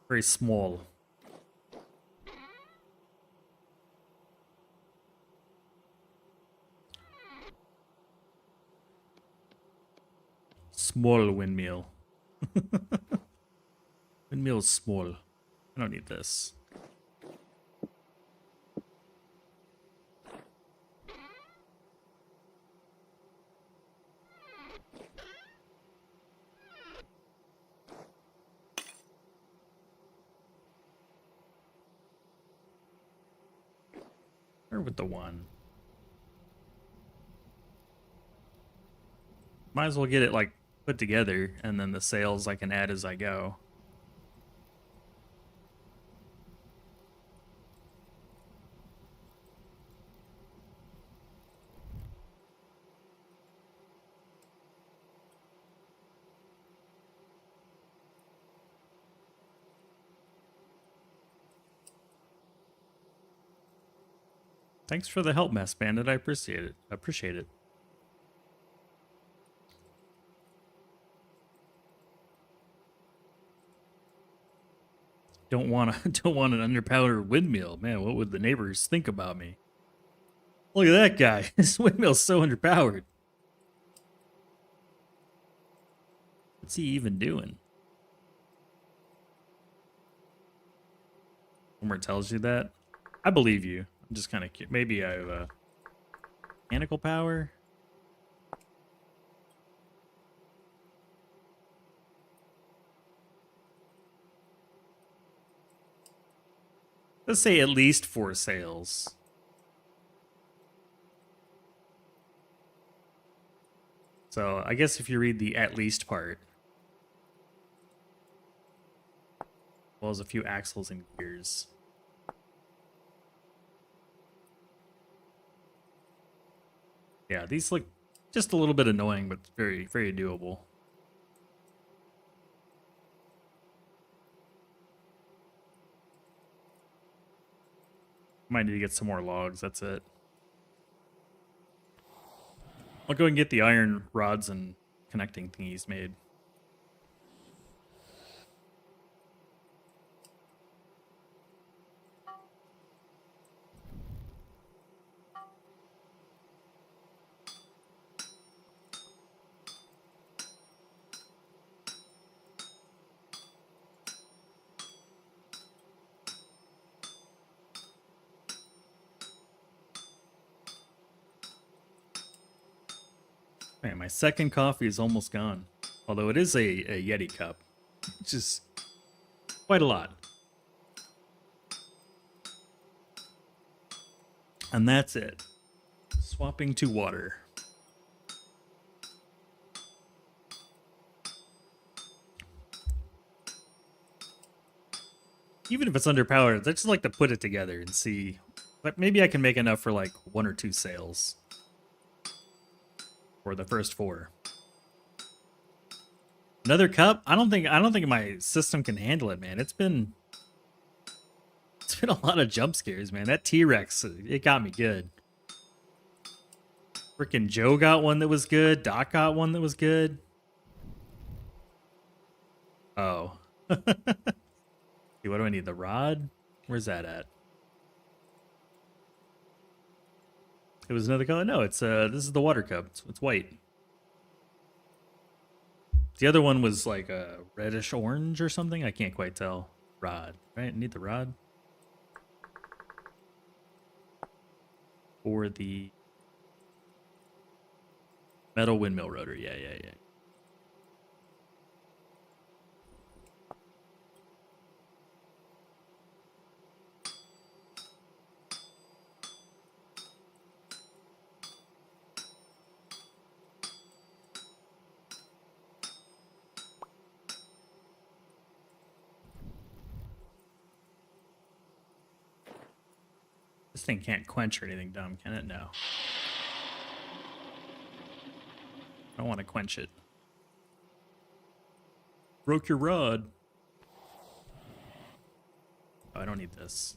Very small. Small windmill. Windmill is small. I don't need this. Or with the 1. Might as well get it like put together, and then the sails I can add as I go. Thanks for the help, Mess Bandit. I appreciate it. Appreciate it. Don't want an underpowered windmill. Man, what would the neighbors think about me? Look at that guy. This windmill's so underpowered. What's he even doing? Homer tells you that. I believe you. I'm just kind of curious. Maybe I have mechanical power. Let's say at least 4 sails. So I guess if you read the at least part, as well as a few axles and gears. Yeah, these look just a little bit annoying, but very, very doable. Might need to get some more logs, that's it. I'll go and get the iron rods and connecting thingies made. Man, my second coffee is almost gone. Although it is a Yeti cup, which is quite a lot. And that's it. Swapping to water. Even if it's underpowered, I just like to put it together and see. But maybe I can make enough for like 1 or 2 sails. For the first 4. Another cup? I don't think my system can handle it, man. It's been a lot of jump scares, man. That T-Rex, it got me good. Freaking Joe got one that was good. Doc got one that was good. Oh. See, what do I need? The rod? Where's that at? It was another color? No, it's this is the water cup. It's white. The other one was like a reddish orange or something. I can't quite tell. Rod, right? Need the rod for the metal windmill rotor. Yeah. This thing can't quench or anything dumb, can it? No. I don't want to quench it. Broke your rod. Oh, I don't need this.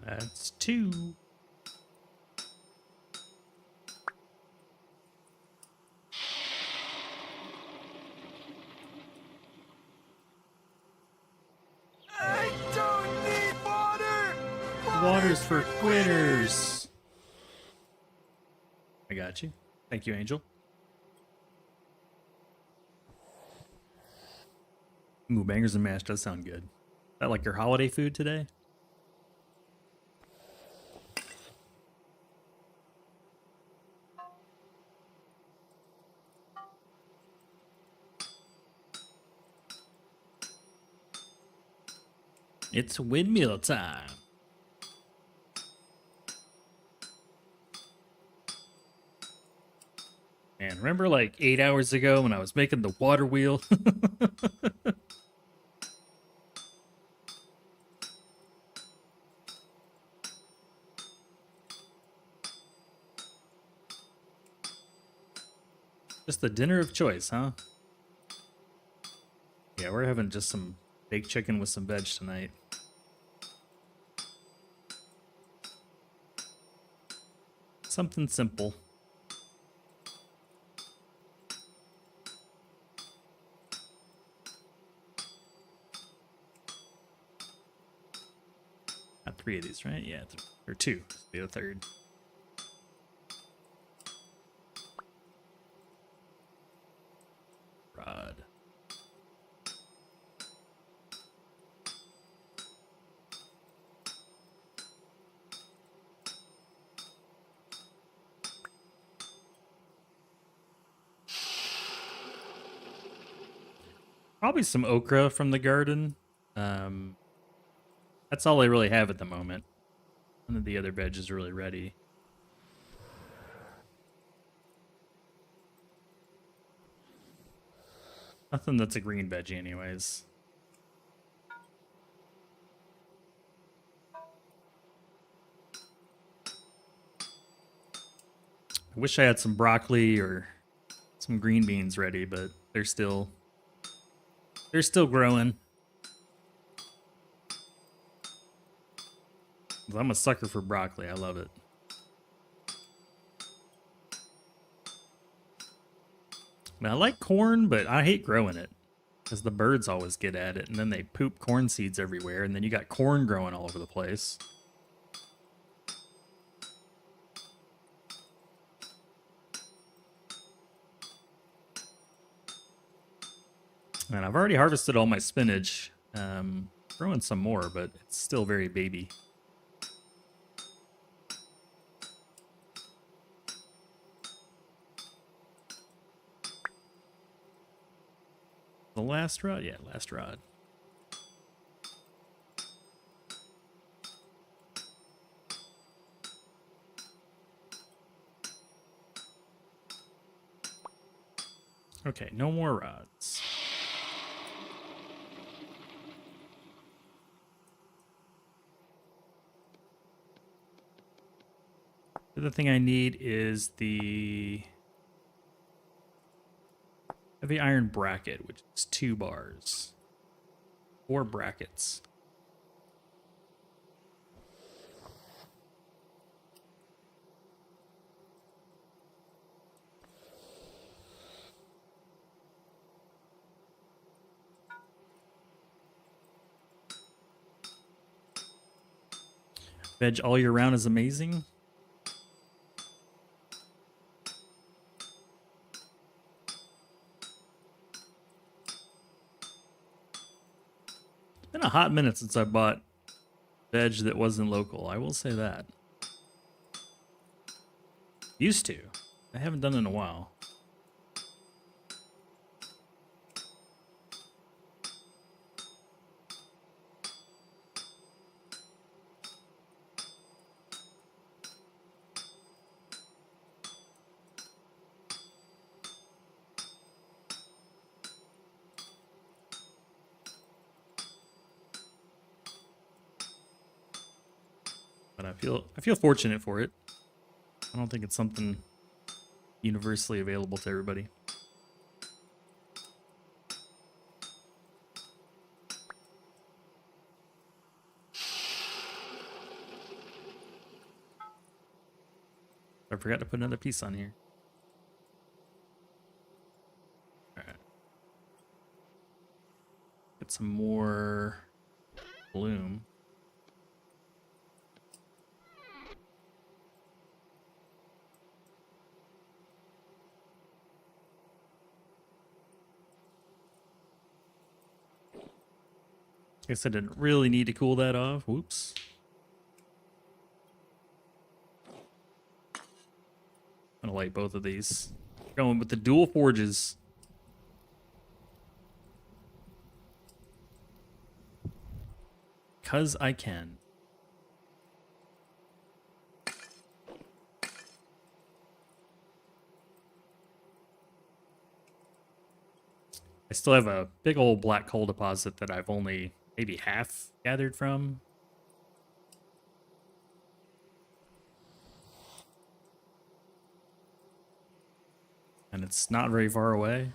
That's 2. I don't need water! Water's for quitters. I got you. Thank you, Angel. Ooh, bangers and mash does sound good. Is that like your holiday food today? It's windmill time. And remember like 8 hours ago when I was making the water wheel? Just the dinner of choice, huh? Yeah, we're having just some baked chicken with some veg tonight. Something simple. Got 3 of these, right? Yeah, or 2. This will be the 3rd. Rod. Probably some okra from the garden. That's all I really have at the moment. None of the other veg is really ready. Nothing that's a green veggie anyways. I wish I had some broccoli or some green beans ready, but they're still growing. I'm a sucker for broccoli. I love it. I like corn, but I hate growing it because the birds always get at it and then they poop corn seeds everywhere and then you got corn growing all over the place. And I've already harvested all my spinach. Growing some more, but it's still very baby. The last rod? Yeah, last rod. Okay, no more rods. The other thing I need is the heavy iron bracket, which is 2 bars. 4 brackets. Veg all year round is amazing. It's been a hot minute since I bought veg that wasn't local. I will say that. Used to. I haven't done it in a while. But I feel fortunate for it. I don't think it's something universally available to everybody. I forgot to put another piece on here. Alright. Get some more bloom. Guess I didn't really need to cool that off. Whoops. I'm gonna light both of these. Going with the dual forges. Cause I can. I still have a big old black coal deposit that I've only maybe half gathered from. And it's not very far away.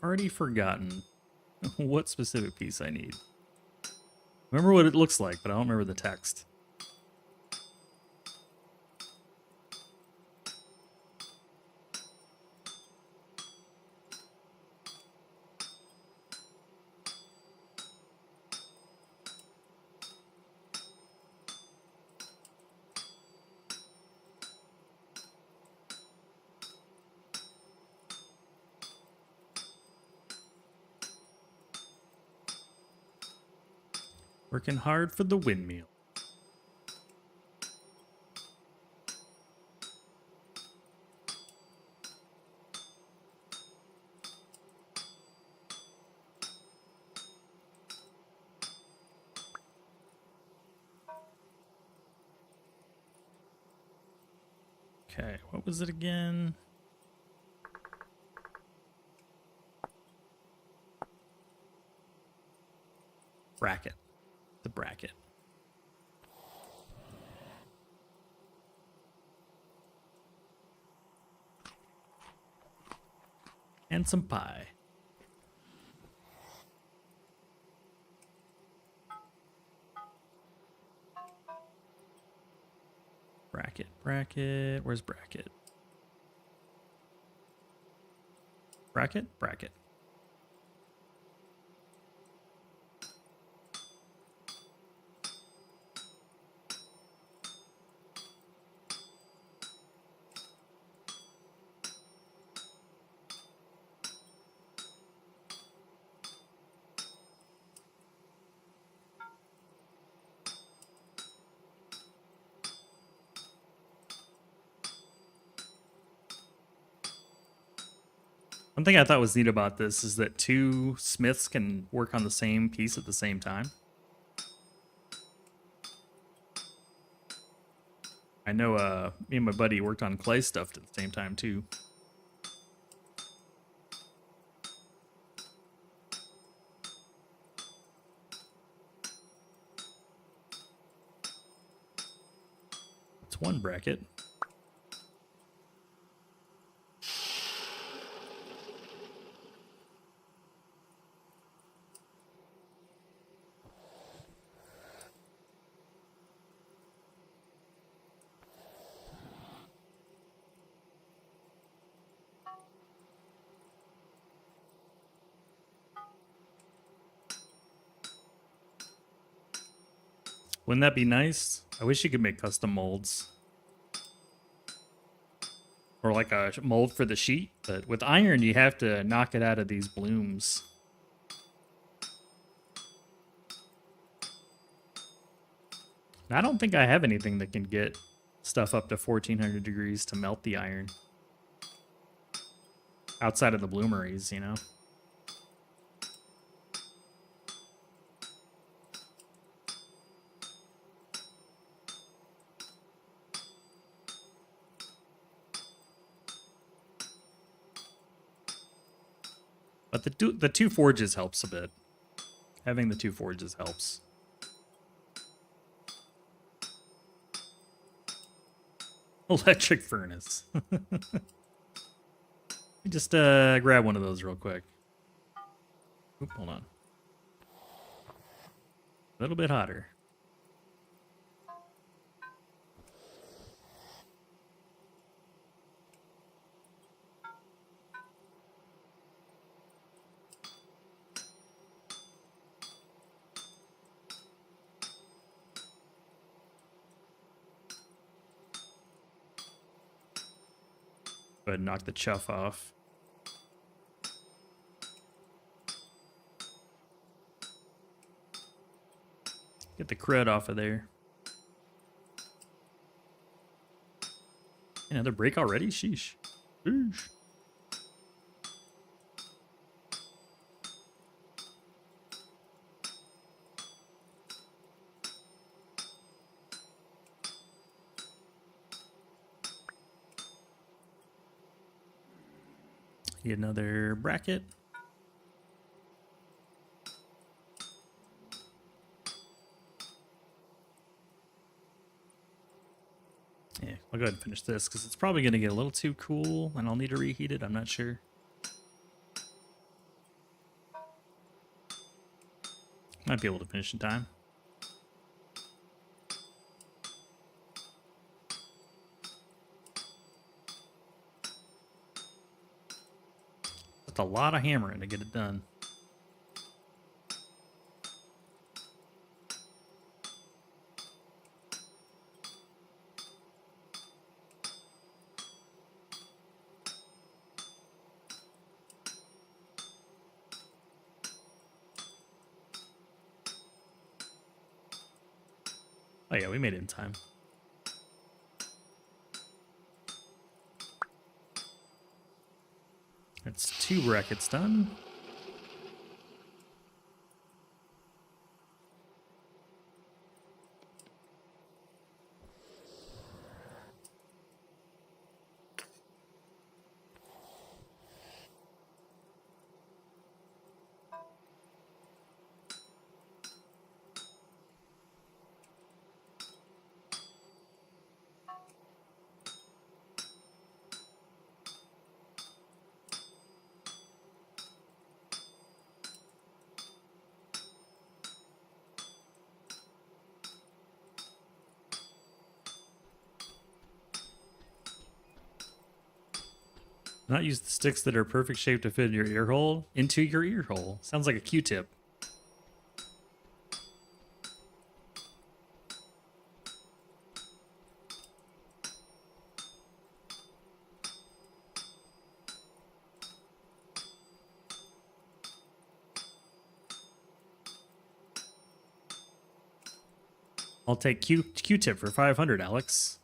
Already forgotten what specific piece I need. Remember what it looks like, but I don't remember the text. Working hard for the windmill. Okay, what was it again? Bracket. The bracket. And some pie. Bracket, bracket. Where's bracket? Bracket, bracket. One thing I thought was neat about this is that 2 smiths can work on the same piece at the same time. I know me and my buddy worked on clay stuff at the same time too. It's one bracket. Wouldn't that be nice? I wish you could make custom molds. Or like a mold for the sheet, but with iron you have to knock it out of these blooms. And I don't think I have anything that can get stuff up to 1400 degrees to melt the iron. Outside of the bloomeries, you know? But the two forges helps a bit. Having the two forges helps. Electric furnace. Just grab one of those real quick. Oop, hold on. A little bit hotter. Go ahead and knock the chuff off. Get the crud off of there. Another break already? Sheesh. Sheesh. Get another bracket. Yeah, I'll go ahead and finish this because it's probably going to get a little too cool and I'll need to reheat it. I'm not sure. Might be able to finish in time. That's a lot of hammering to get it done. Oh yeah, we made it in time. That's 2 brackets done. Not use the sticks that are perfect shape to fit your ear hole into your ear hole. Sounds like a Q-tip. I'll take Q-tip for 500, Alex.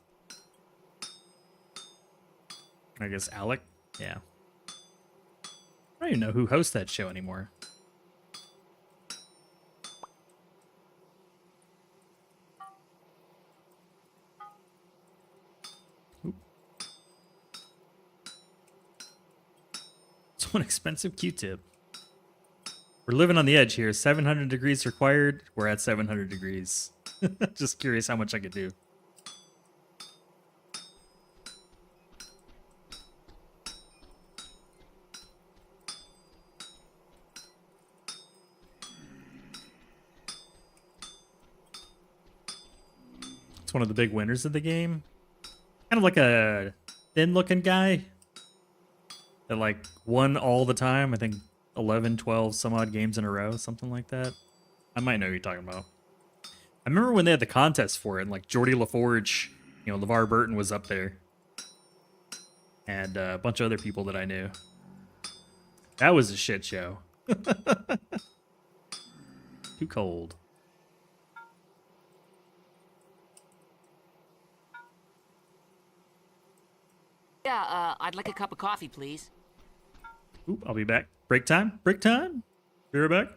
I guess Alec. Yeah. I don't even know who hosts that show anymore. one expensive Q-tip. We're living on the edge here. 700 degrees required. We're at 700 degrees. Just curious how much I could do. It's one of the big winners of the game. Kind of like a thin-looking guy that like won all the time. I think 11, 12, some odd games in a row, something like that. I might know who you're talking about. I remember when they had the contest for it, and like Geordie LaForge, you know, LeVar Burton was up there. And a bunch of other people that I knew. That was a shit show. Too cold. Yeah, I'd like a cup of coffee, please. Oop, I'll be back. Break time? Break time? Be right back.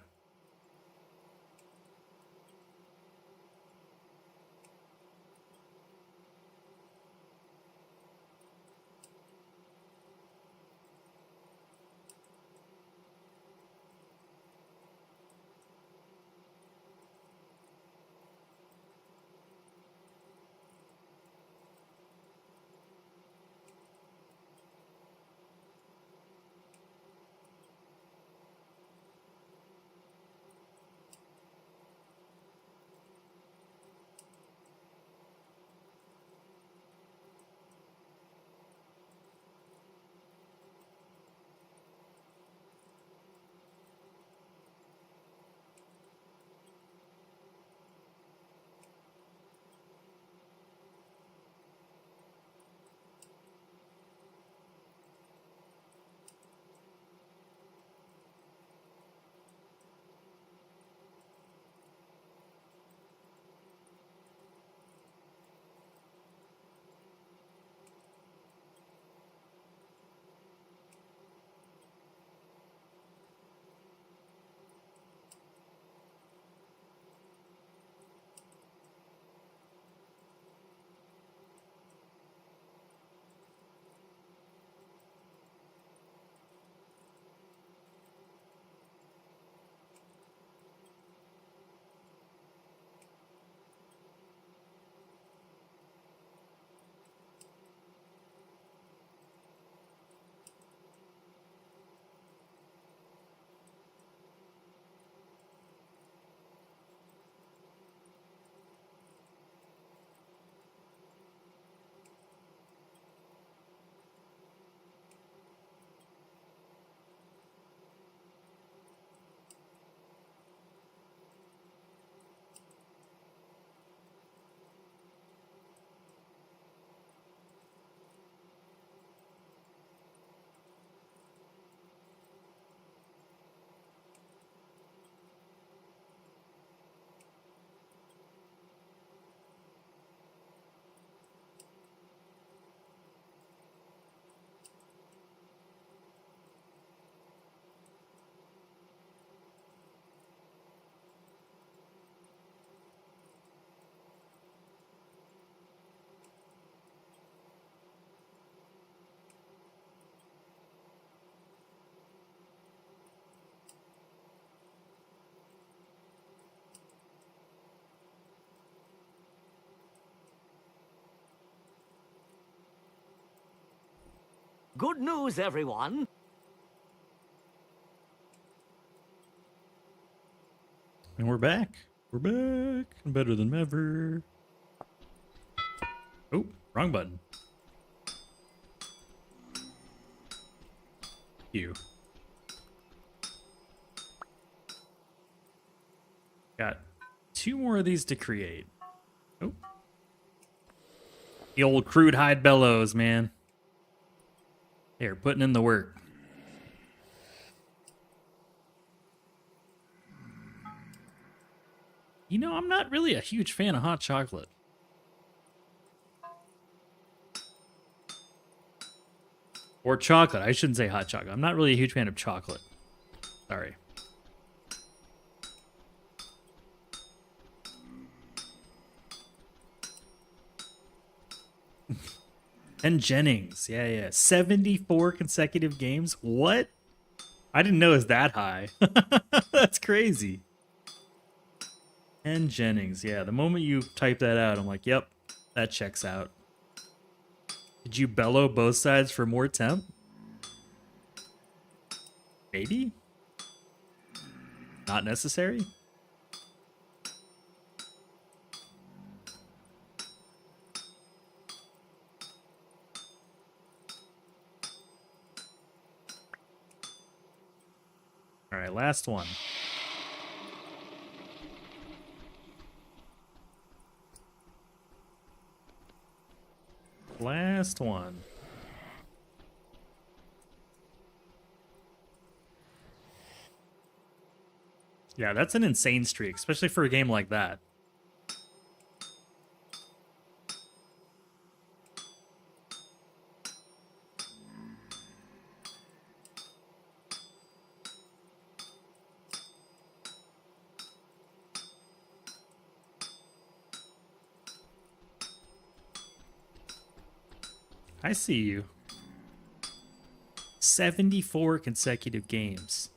Good news, everyone. And we're back. We're back. Better than ever. Oh, wrong button. You. Got 2 more of these to create. Oh. The old crude hide bellows, man. They're putting in the work. You know, I'm not really a huge fan of hot chocolate. Or chocolate. I shouldn't say hot chocolate. I'm not really a huge fan of chocolate. Sorry. And Jennings. Yeah, yeah. 74 consecutive games. What? I didn't know it was that high. That's crazy. Ken Jennings. Yeah, the moment you type that out, I'm like, yep, that checks out. Did you bellow both sides for more temp? Maybe? Not necessary? All right, last one. Last one. Yeah, that's an insane streak, especially for a game like that. I see you. 74 consecutive games.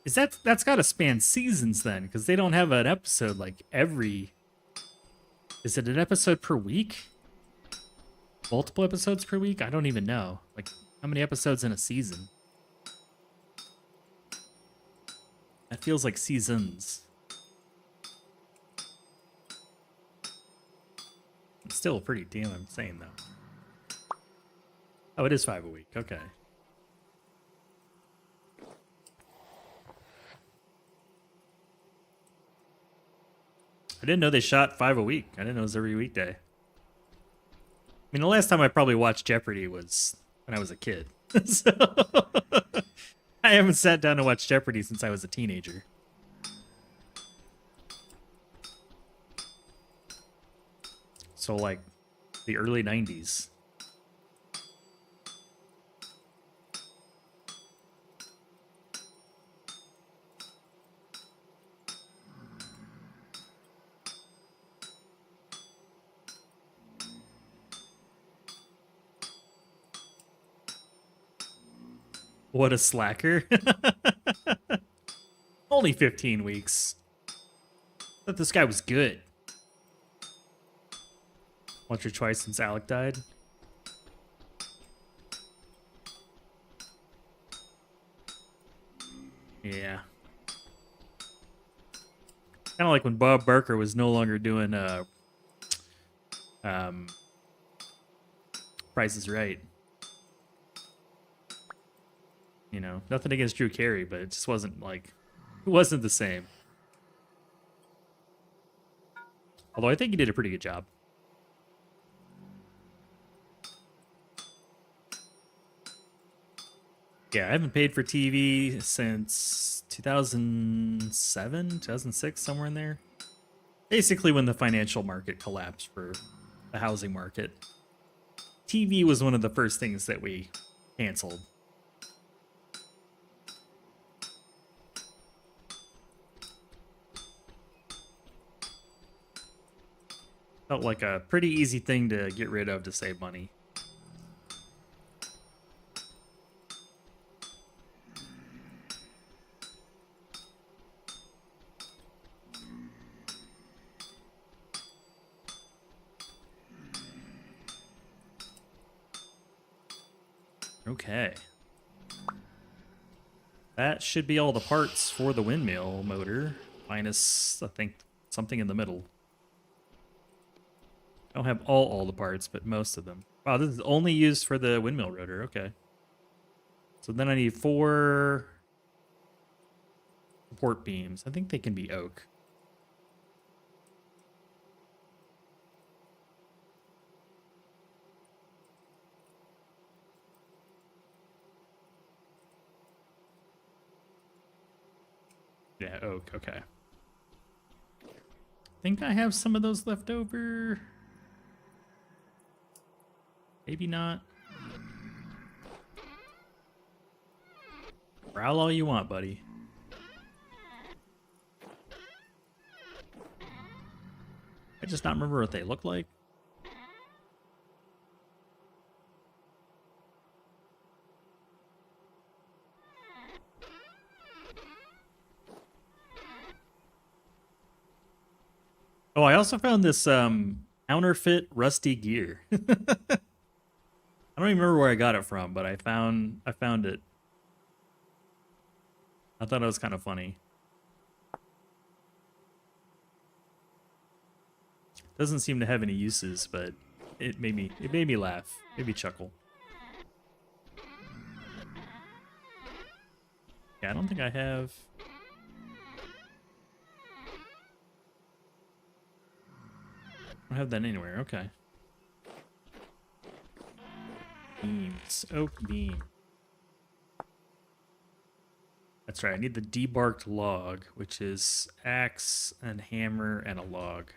Is that's got to span seasons then? Because they don't have an episode like every. Is it an episode per week? Multiple episodes per week? I don't even know. Like, how many episodes in a season? That feels like seasons. It's still pretty damn insane though. Oh, it is 5 a week. Okay. I didn't know they shot 5 a week. I didn't know it was every weekday. I mean, the last time I probably watched Jeopardy was when I was a kid. So I haven't sat down to watch Jeopardy since I was a teenager. So, like, the early 90s. What a slacker. Only 15 weeks. Thought this guy was good. Once or twice since Alec died. Yeah. Kind of like when Bob Barker was no longer doing Price is Right. You know, nothing against Drew Carey, but it just wasn't like, it wasn't the same. Although I think he did a pretty good job. Yeah, I haven't paid for TV since 2007, 2006, somewhere in there. Basically when the financial market collapsed for the housing market. TV was one of the first things that we canceled. Felt like a pretty easy thing to get rid of to save money. Okay. That should be all the parts for the windmill motor, minus, I think, something in the middle. I don't have all the parts, but most of them. Wow, this is only used for the windmill rotor. Okay. So then I need 4 support beams. I think they can be oak. Yeah, oak. Okay. I think I have some of those left over. Maybe not. Growl all you want, buddy. I just not remember what they look like. Oh, I also found this counterfeit rusty gear. I don't even remember where I got it from, but I found it. I thought it was kind of funny. Doesn't seem to have any uses, but it made me laugh, made me chuckle. Yeah, I don't think I have. I don't have that anywhere. Okay. Beams, oak beam. That's right. I need the debarked log, which is axe and hammer and a log.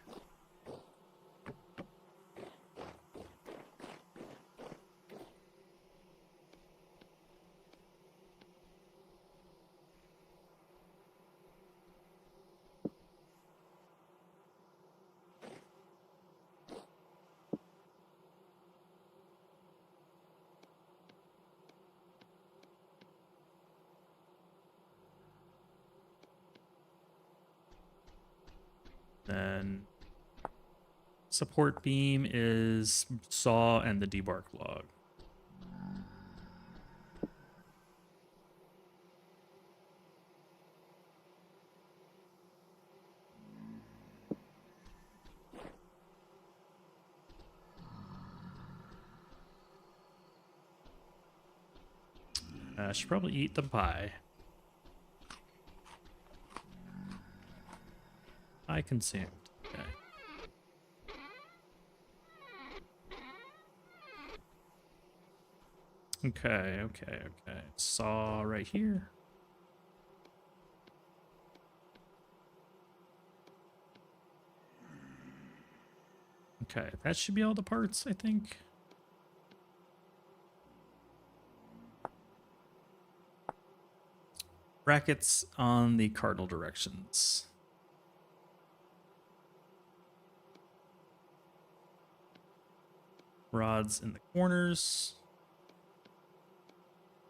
Then support beam is saw and the debark log. I should probably eat the pie. I consumed. Okay. Okay. Saw right here. Okay, that should be all the parts, I think. Brackets on the cardinal directions. Rods in the corners.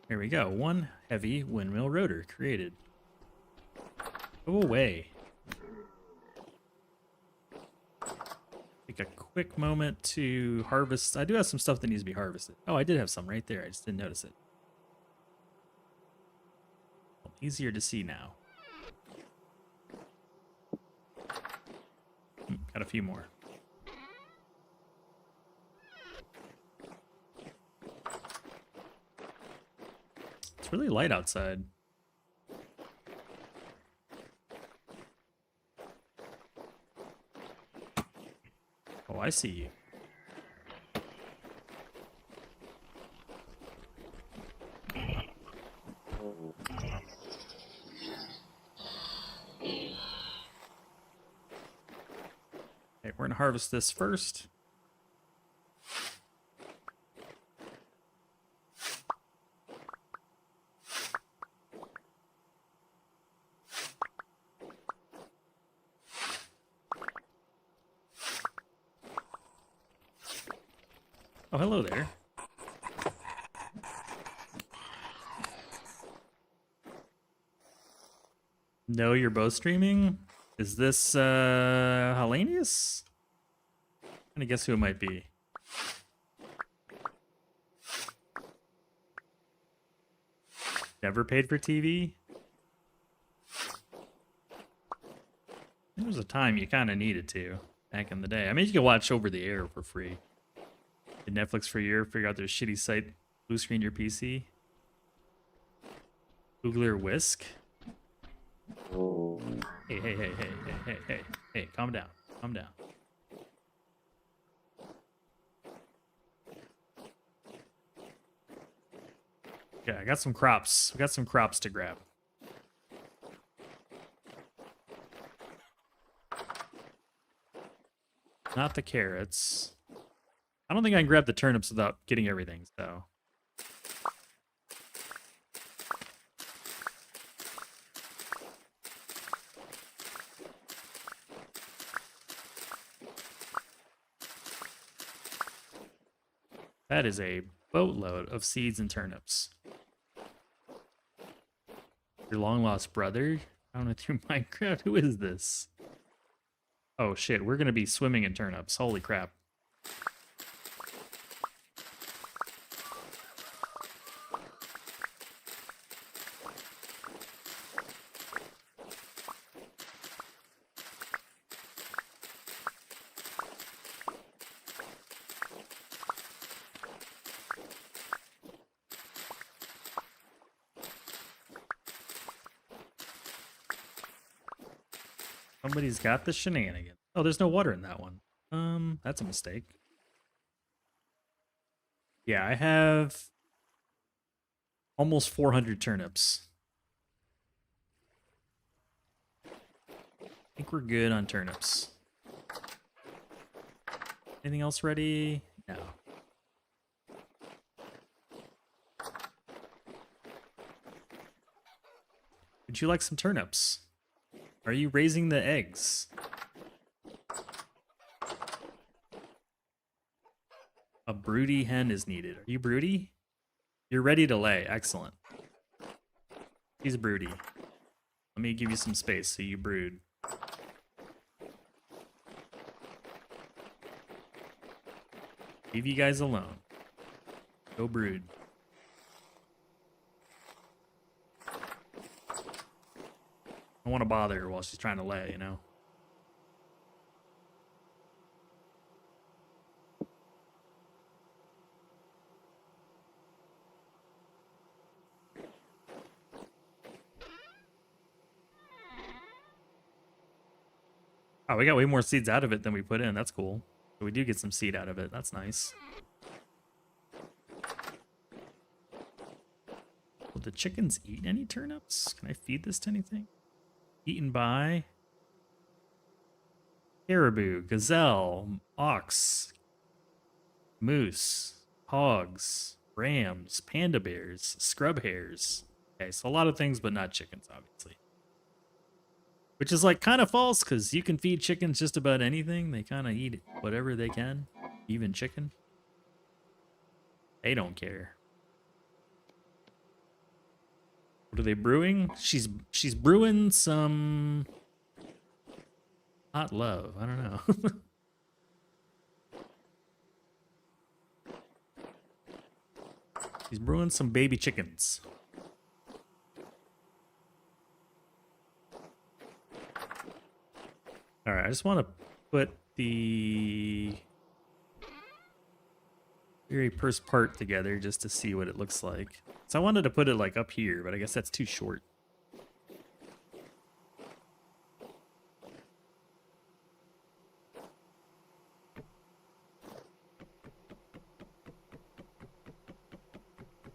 There we go. One heavy windmill rotor created. Go away. Take a quick moment to harvest. I do have some stuff that needs to be harvested. Oh, I did have some right there. I just didn't notice it. Easier to see now. Got a few more. It's really light outside. Oh, I see you. Okay, we're gonna harvest this first. Oh, hello there. No, you're both streaming? Is this Hellenius? I'm gonna guess who it might be. Never paid for TV? There was a time you kind of needed to back in the day. I mean, you could watch over the air for free. Did Netflix for a year, figure out their shitty site, blue screen your PC. Googler Whisk. Hey, calm down. Calm down. Okay, I got some crops. We got some crops to grab. Not the carrots. I don't think I can grab the turnips without getting everything, so. That is a boatload of seeds and turnips. Your long lost brother? I don't know through Minecraft. Who is this? Oh shit, we're gonna be swimming in turnips. Holy crap. Somebody's got the shenanigans. Oh, there's no water in that one. That's a mistake. Yeah, I have almost 400 turnips. I think we're good on turnips. Anything else ready? No. Would you like some turnips? Are you raising the eggs? A broody hen is needed. Are you broody? You're ready to lay. Excellent. He's broody. Let me give you some space so you brood. Leave you guys alone. Go brood. I don't want to bother her while she's trying to lay, you know? Oh, we got way more seeds out of it than we put in. That's cool. So we do get some seed out of it. That's nice. Will the chickens eat any turnips? Can I feed this to anything? Eaten by caribou, gazelle, ox, moose, hogs, rams, panda bears, scrub hares. Okay, so a lot of things, but not chickens, obviously. Which is like kind of false, because you can feed chickens just about anything. They kind of eat whatever they can, even chicken. They don't care. What are they brewing? She's brewing some hot love. I don't know. She's brewing some baby chickens. All right, I just want to put the very first part together just to see what it looks like. So I wanted to put it like up here, but I guess that's too short.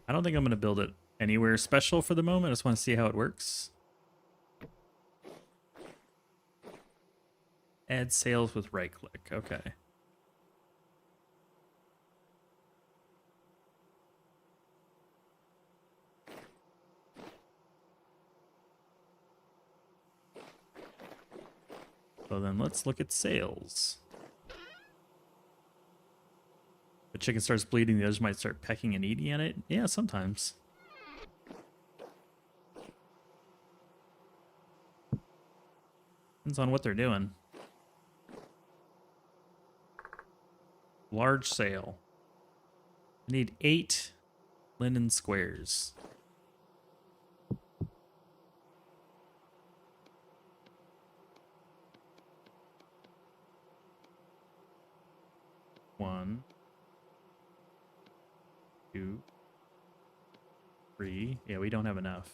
I don't think I'm going to build it anywhere special for the moment. I just want to see how it works. Add sails with right click. Okay. So then let's look at sails. The chicken starts bleeding, the others might start pecking and eating at it. Yeah, sometimes. Depends on what they're doing. Large sail. I need 8 linen squares. One, 2, 3. Yeah, we don't have enough.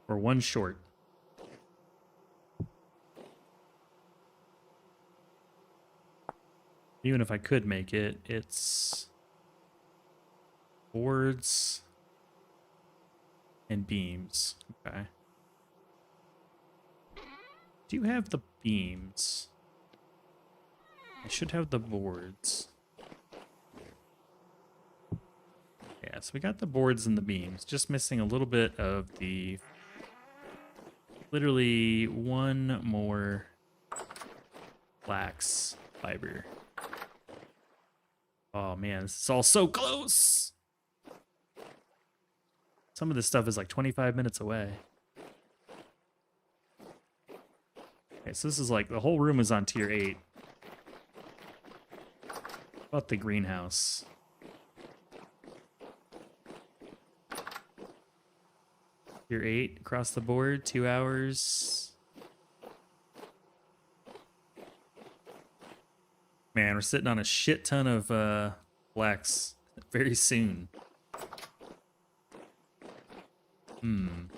We're one short. Even if I could make it, it's boards and beams. Okay. Do you have the beams? I should have the boards. Yeah, so we got the boards and the beams. Just missing a little bit of the... Literally one more flax fiber. Oh man, this is all so close. Some of this stuff is like 25 minutes away. Okay, so this is like the whole room is on tier 8. What about the greenhouse? Tier 8 across the board, 2 hours. Man, we're sitting on a shit ton of flax very soon. Can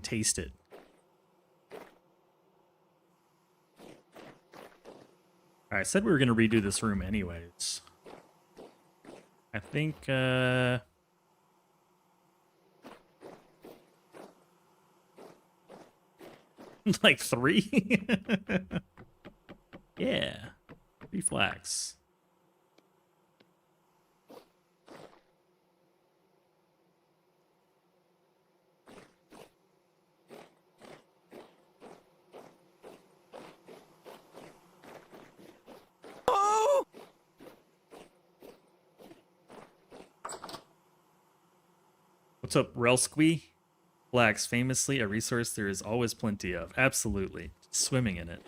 taste it. Alright, I said we were gonna redo this room anyways. I think like 3? Yeah. 3 flax. What's up, Relsqui? Flax, famously a resource there is always plenty of. Absolutely. Swimming in it.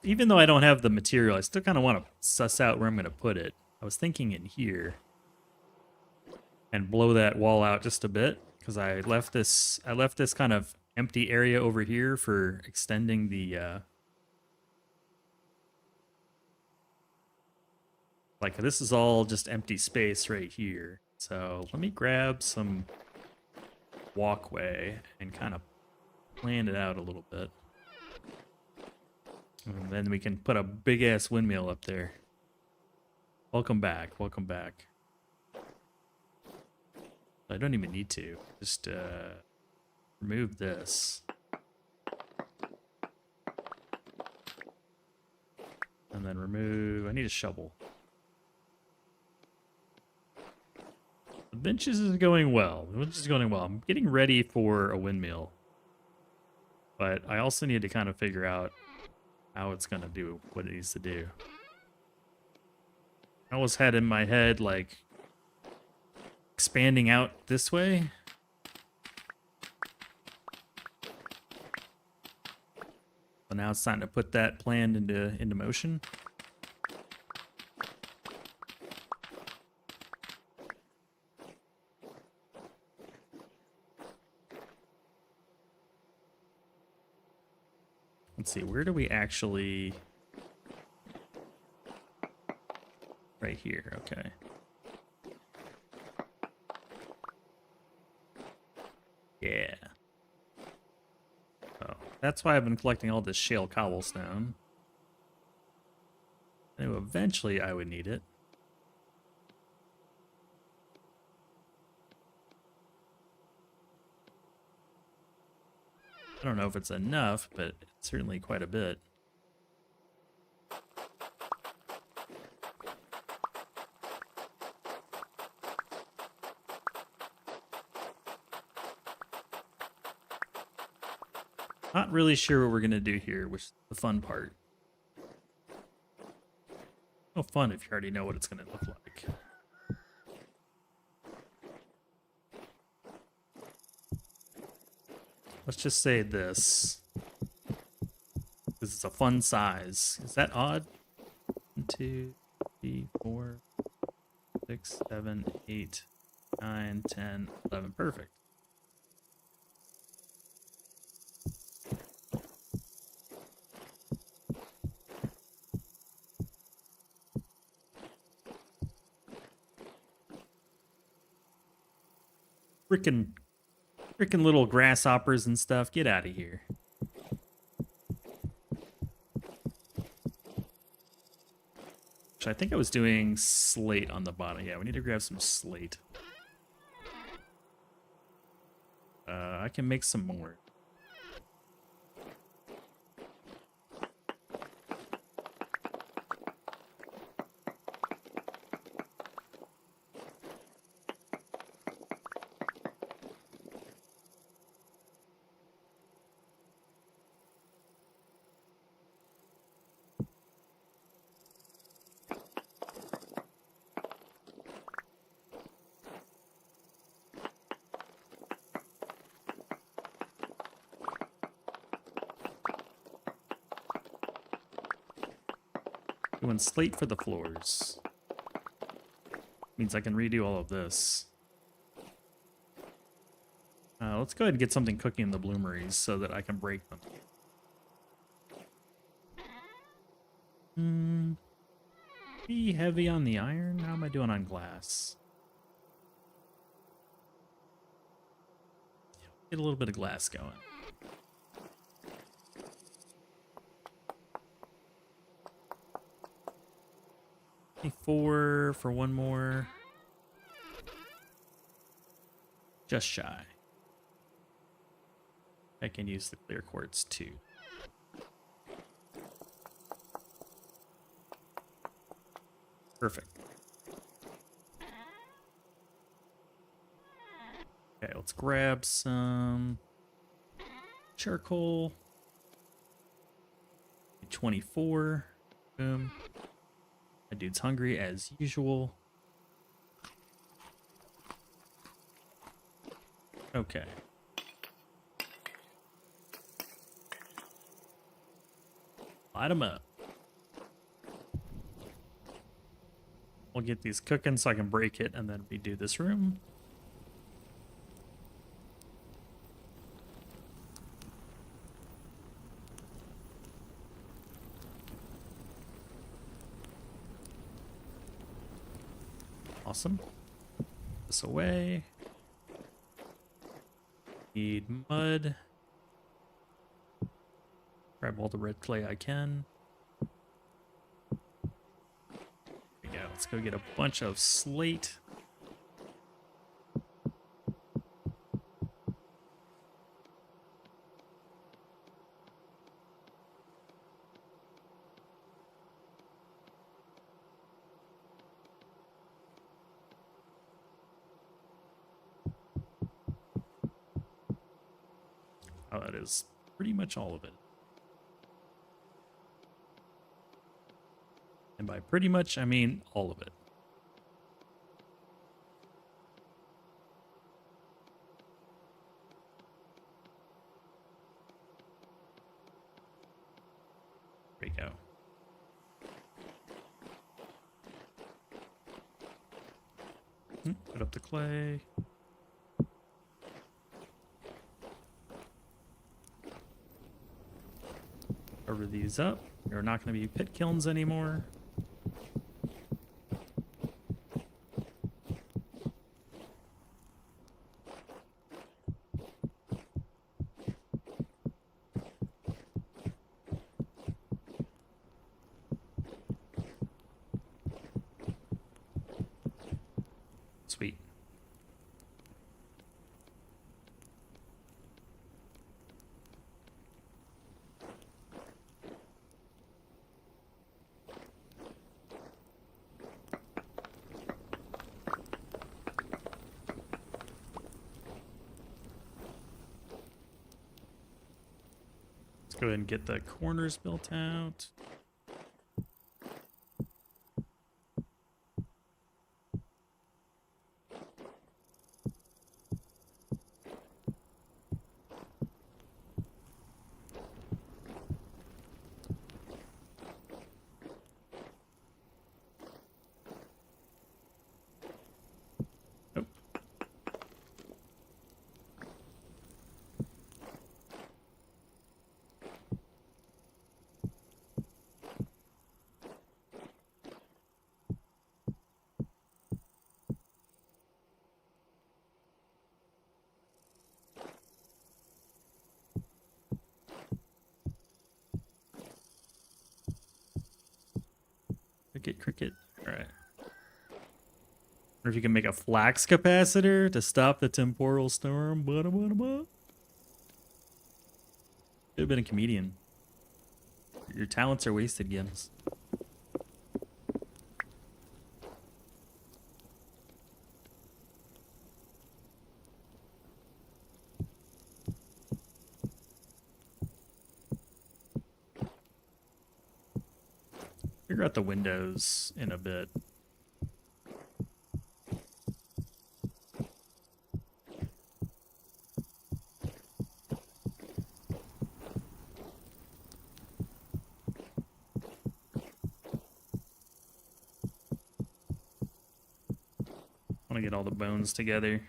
Even though I don't have the material, I still kind of want to suss out where I'm going to put it. I was thinking in here. And blow that wall out just a bit. Because I left this kind of empty area over here for extending the... Like, this is all just empty space right here. So let me grab some walkway and kind of plan it out a little bit. And then we can put a big-ass windmill up there. Welcome back. Welcome back. I don't even need to. Just remove this. And then remove... I need a shovel. The benches is going well. The bench is going well. I'm getting ready for a windmill. But I also need to kind of figure out how it's going to do what it needs to do. I always had in my head, like, expanding out this way. So now it's time to put that plan into motion. Let's see, where do we actually... Right here, okay. Yeah. Oh, that's why I've been collecting all this shale cobblestone. I knew eventually I would need it. I don't know if it's enough, but it's certainly quite a bit. Not really sure what we're going to do here, which is the fun part. No fun if you already know what it's going to look like. Let's just say this. This is a fun size. Is that odd? 1, 2, 3, 4, 6, 7, 8, 9, 10, 11. Perfect. Freaking little grasshoppers and stuff. Get out of here. So I think I was doing slate on the bottom. Yeah, we need to grab some slate. I can make some more. Doing slate for the floors. Means I can redo all of this. Let's go ahead and get something cooking in the bloomeries so that I can break them. Be heavy on the iron. How am I doing on glass? Get a little bit of glass going. Four for one more. Just shy. I can use the clear quartz too. Perfect. Okay, let's grab some charcoal. 24. Boom. My dude's hungry as usual. Okay. Light them up. We'll get these cooking so I can break it and then redo this room. Awesome. This away. Need mud. Grab all the red clay I can. There we go. Let's go get a bunch of slate. Oh, that is pretty much all of it. And by pretty much, I mean all of it. There we go. Put up the clay. Cover these up. They're not going to be pit kilns anymore. Sweet. Let's go ahead and get the corners built out. Nope. Cricket, cricket. All right. Wonder if you can make a flax capacitor to stop the temporal storm. Could have been a comedian. Your talents are wasted, Gims. Figure out the windows in a bit. Want to get all the bones together.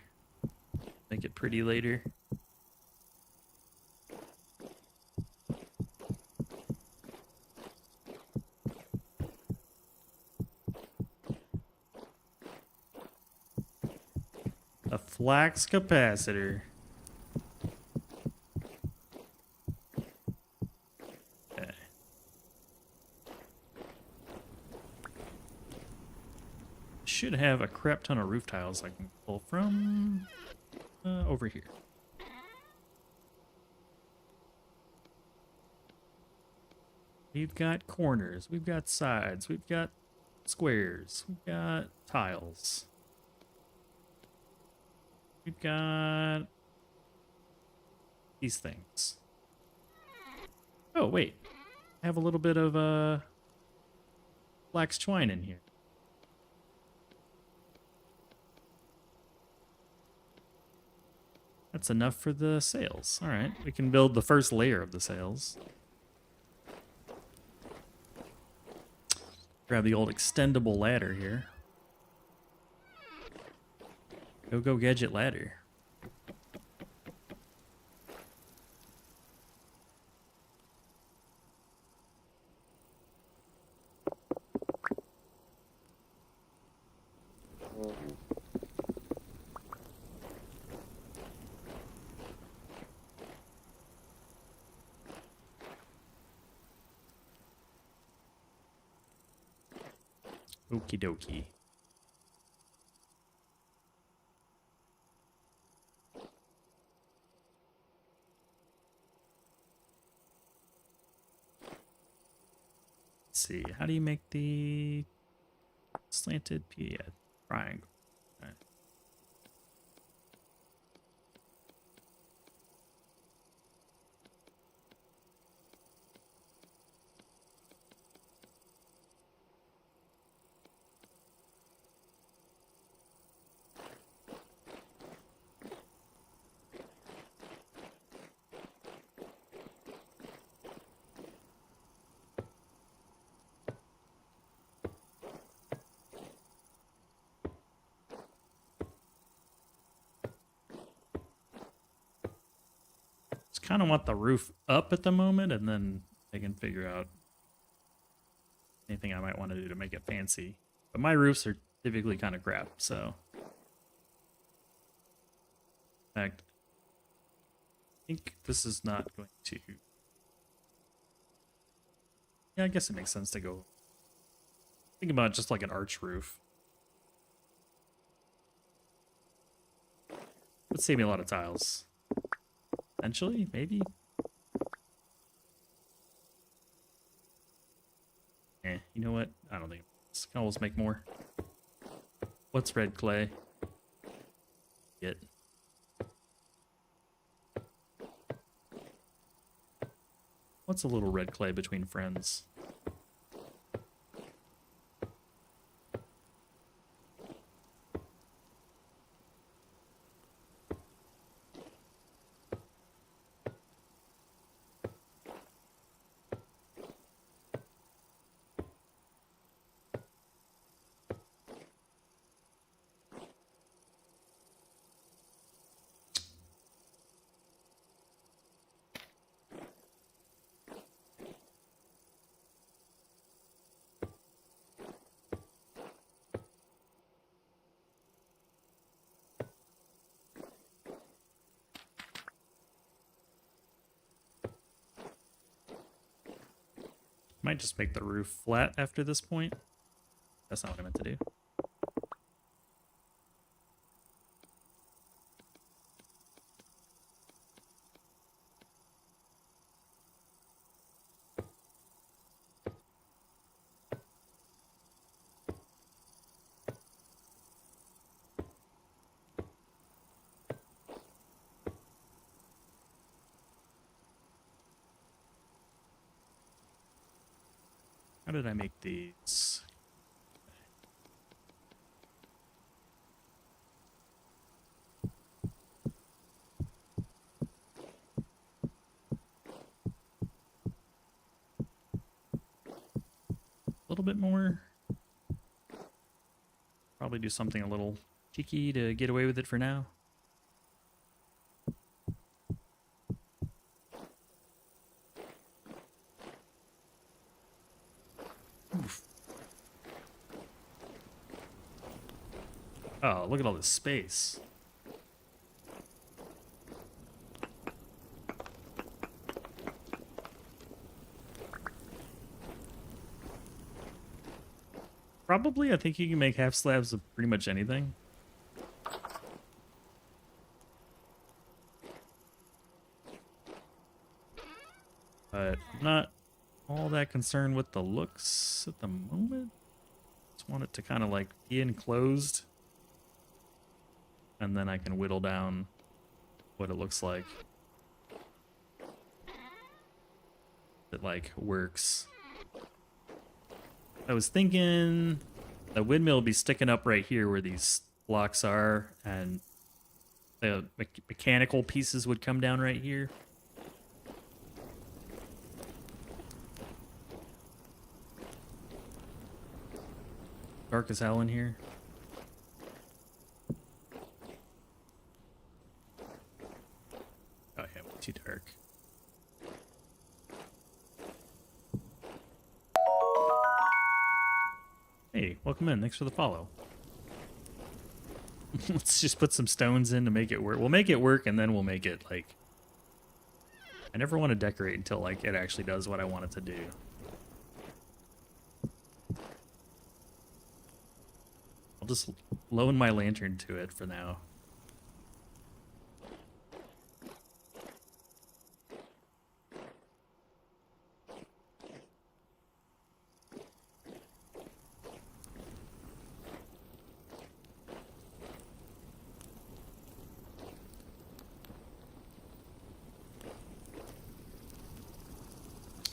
Make it pretty later. A flax capacitor. Okay. Should have a crap ton of roof tiles I can pull from over here. We've got corners, we've got sides, we've got squares, we've got tiles. We've got these things. Oh, wait. I have a little bit of flax twine in here. That's enough for the sails. All right, we can build the first layer of the sails. Grab the old extendable ladder here. Go gadget ladder. Okie dokie. Let's see, how do you make the slanted triangle? All right. Kind of want the roof up at the moment, and then I can figure out anything I might want to do to make it fancy. But my roofs are typically kind of crap, so. In fact, I think this is not going to. Yeah, I guess it makes sense to go. Think about just like an arch roof. Would save me a lot of tiles. Potentially, maybe. You know what? I don't think I can always make more. What's red clay? Get. What's a little red clay between friends? Might just make the roof flat after this point. That's not what I meant to do. How did I make these? A little bit more. Probably do something a little cheeky to get away with it for now. Oof. Oh, look at all this space. Probably, I think you can make half slabs of pretty much anything. But I'm not all that concerned with the looks at the moment. Just want it to kind of like be enclosed. And then I can whittle down what it looks like. It like works. I was thinking the windmill would be sticking up right here where these blocks are, and the mechanical pieces would come down right here. Dark as hell in here. Oh yeah, way too dark. Hey, welcome in. Thanks for the follow. Let's just put some stones in to make it work. We'll make it work, and then we'll make it, like... I never want to decorate until, like, it actually does what I want it to do. I'll just loan my lantern to it for now.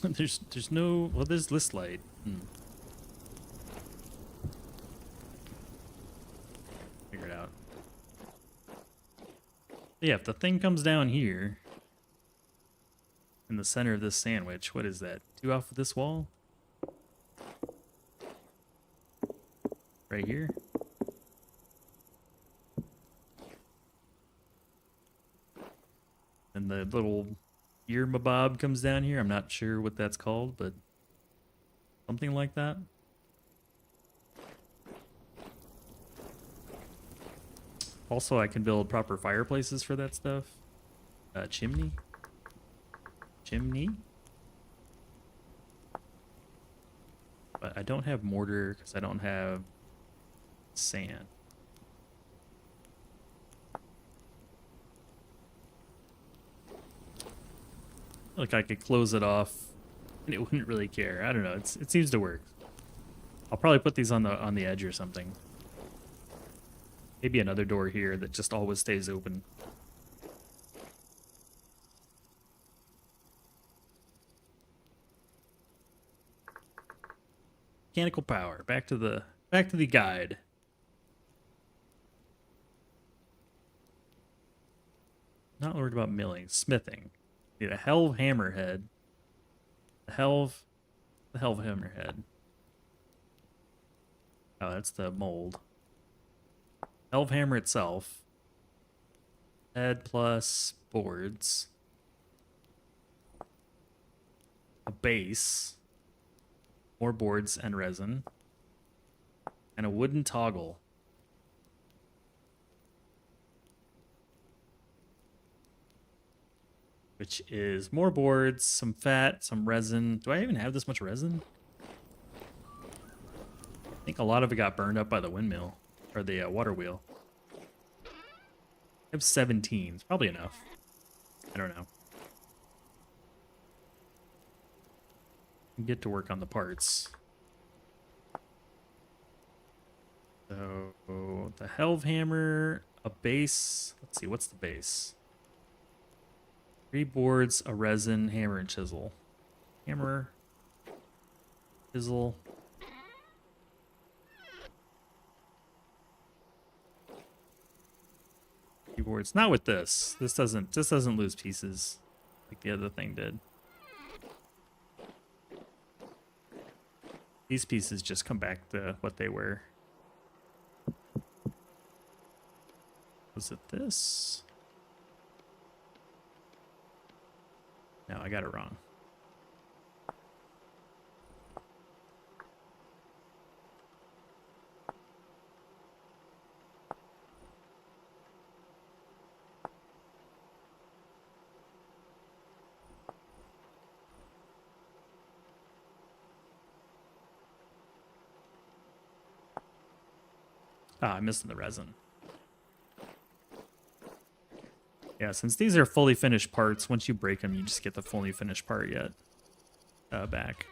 There's no... Well, there's this light. Figure it out. Yeah, if the thing comes down here... in the center of this sandwich, what is that? 2 off of this wall? Right here? And the little... ear mabob comes down here. I'm not sure what that's called, but something like that. Also, I can build proper fireplaces for that stuff. Chimney? Chimney? But I don't have mortar because I don't have sand. Like I could close it off and it wouldn't really care. I don't know. It seems to work. I'll probably put these on the edge or something. Maybe another door here that just always stays open. Mechanical power. Back to the guide. Not worried about milling. Smithing. Need a helve hammerhead. The helve hammerhead. Oh, that's the mold. Helve hammer itself. Head plus boards. A base. More boards and resin. And a wooden toggle. Which is more boards, some fat, some resin. Do I even have this much resin? I think a lot of it got burned up by the windmill. Or the water wheel. I have 17. It's probably enough. I don't know. Get to work on the parts. So, the helve hammer, a base. Let's see, what's the base? 3 boards, a resin, hammer, and chisel. Hammer, chisel. Boards. Not with this. This doesn't lose pieces like the other thing did. These pieces just come back to what they were. Was it this? No, I got it wrong. Ah, I'm missing the resin. Yeah, since these are fully finished parts, once you break them, you just get the fully finished part yet back.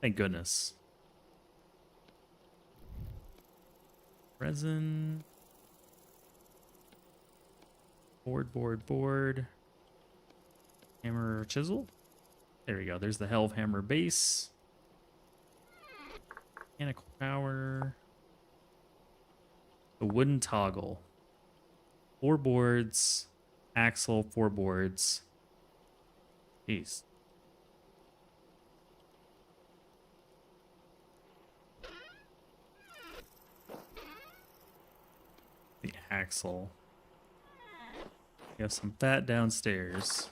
Thank goodness. Resin. Board. Hammer, chisel. There we go. There's the Helve Hammer base. Mechanical power. The wooden toggle. 4 boards. Axle, 4 boards. Jeez. The axle. You have some fat downstairs.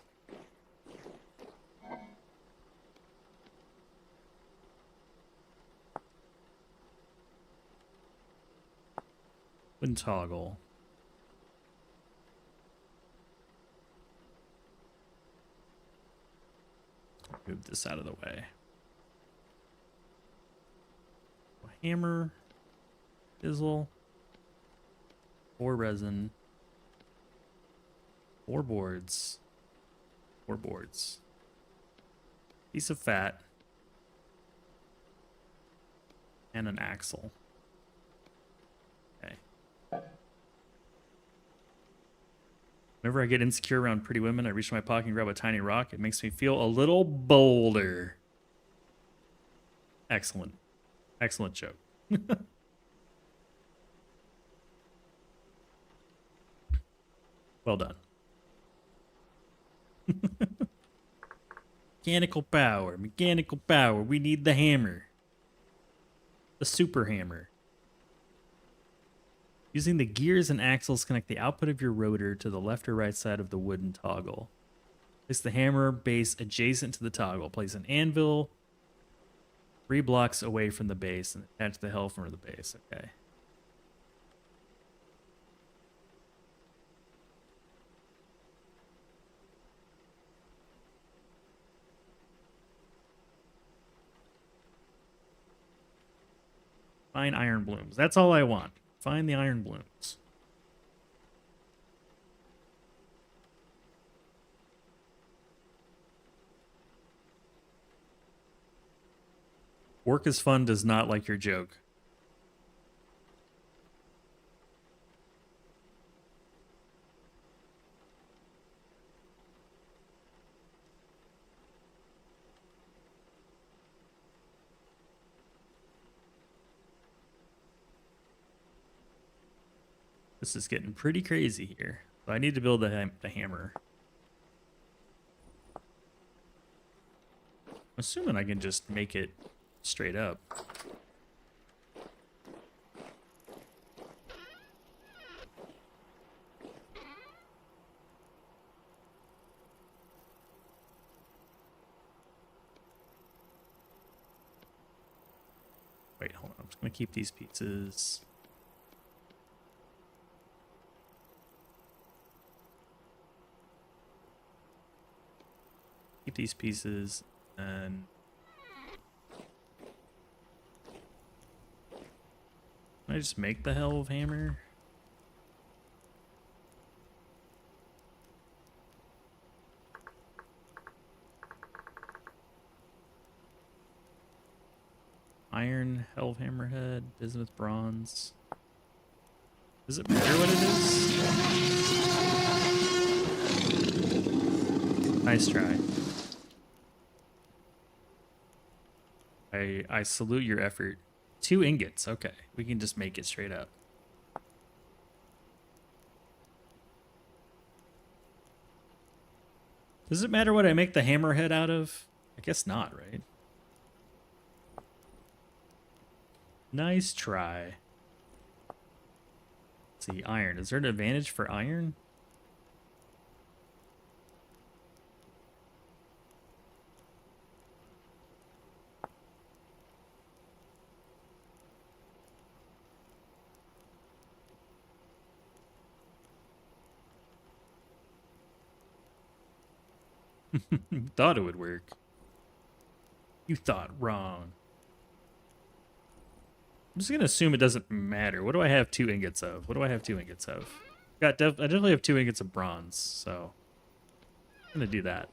Wooden toggle. Move this out of the way. Hammer. Chisel. 4 resin. 4 boards. 4 boards. Piece of fat. And an axle. Okay. Whenever I get insecure around pretty women, I reach my pocket and grab a tiny rock. It makes me feel a little bolder. Excellent. Excellent joke. Well done. Mechanical power. Mechanical power. We need the hammer. The super hammer. Using the gears and axles, connect the output of your rotor to the left or right side of the wooden toggle. Place the hammer base adjacent to the toggle. Place an anvil 3 blocks away from the base and attach the helve hammer to the base. Okay. Find iron blooms. That's all I want. Find the iron blooms. Work is fun does not like your joke. This is getting pretty crazy here. So I need to build the hammer. I'm assuming I can just make it straight up. Wait, hold on. I'm just going to keep these pieces. Keep these pieces and can I just make the Helve hammer? Iron Helve hammer head, bismuth bronze. Does it matter what it is? Nice try. I salute your effort. 2 ingots. Okay, we can just make it straight up. Does it matter what I make the hammerhead out of? I guess not, right? Nice try. Let's see, iron. Is there an advantage for iron? Thought it would work. You thought wrong. I'm just gonna assume it doesn't matter. What do I have 2 ingots of? What do I have 2 ingots of? I definitely have 2 ingots of bronze, so I'm gonna do that.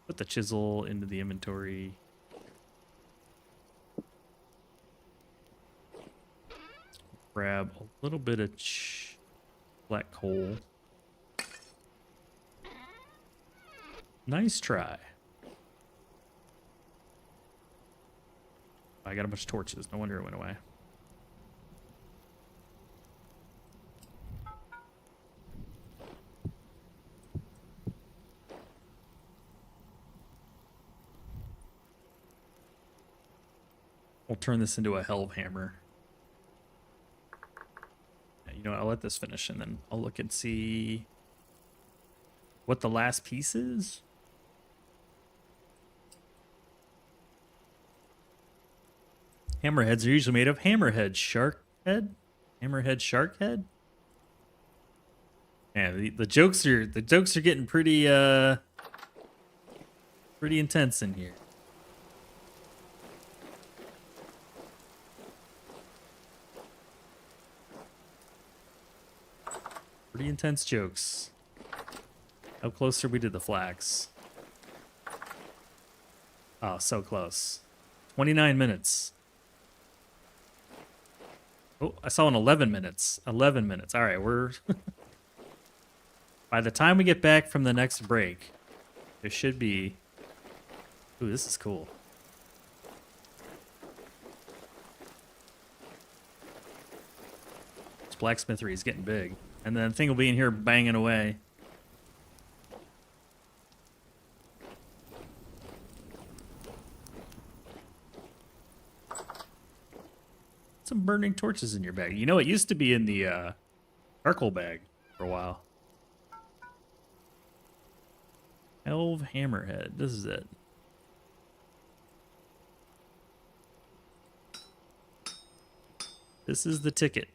Put the chisel into the inventory. Grab a little bit of black coal. Nice try. I got a bunch of torches. No wonder it went away. We'll turn this into a hell hammer. You know what? I'll let this finish and then I'll look and see what the last piece is. Hammerheads are usually made of hammerhead shark head. Hammerhead shark head. Yeah, the jokes are getting pretty pretty intense in here. Pretty intense jokes. How close are we to the flags? Oh, so close. 29 minutes. Oh, I saw an 11 minutes. 11 minutes. All right, we're... By the time we get back from the next break, there should be... Ooh, this is cool. This blacksmithery is getting big. And then the thing will be in here banging away. Some burning torches in your bag. You know, it used to be in the charcoal bag for a while. Elve Hammerhead. This is it. This is the ticket.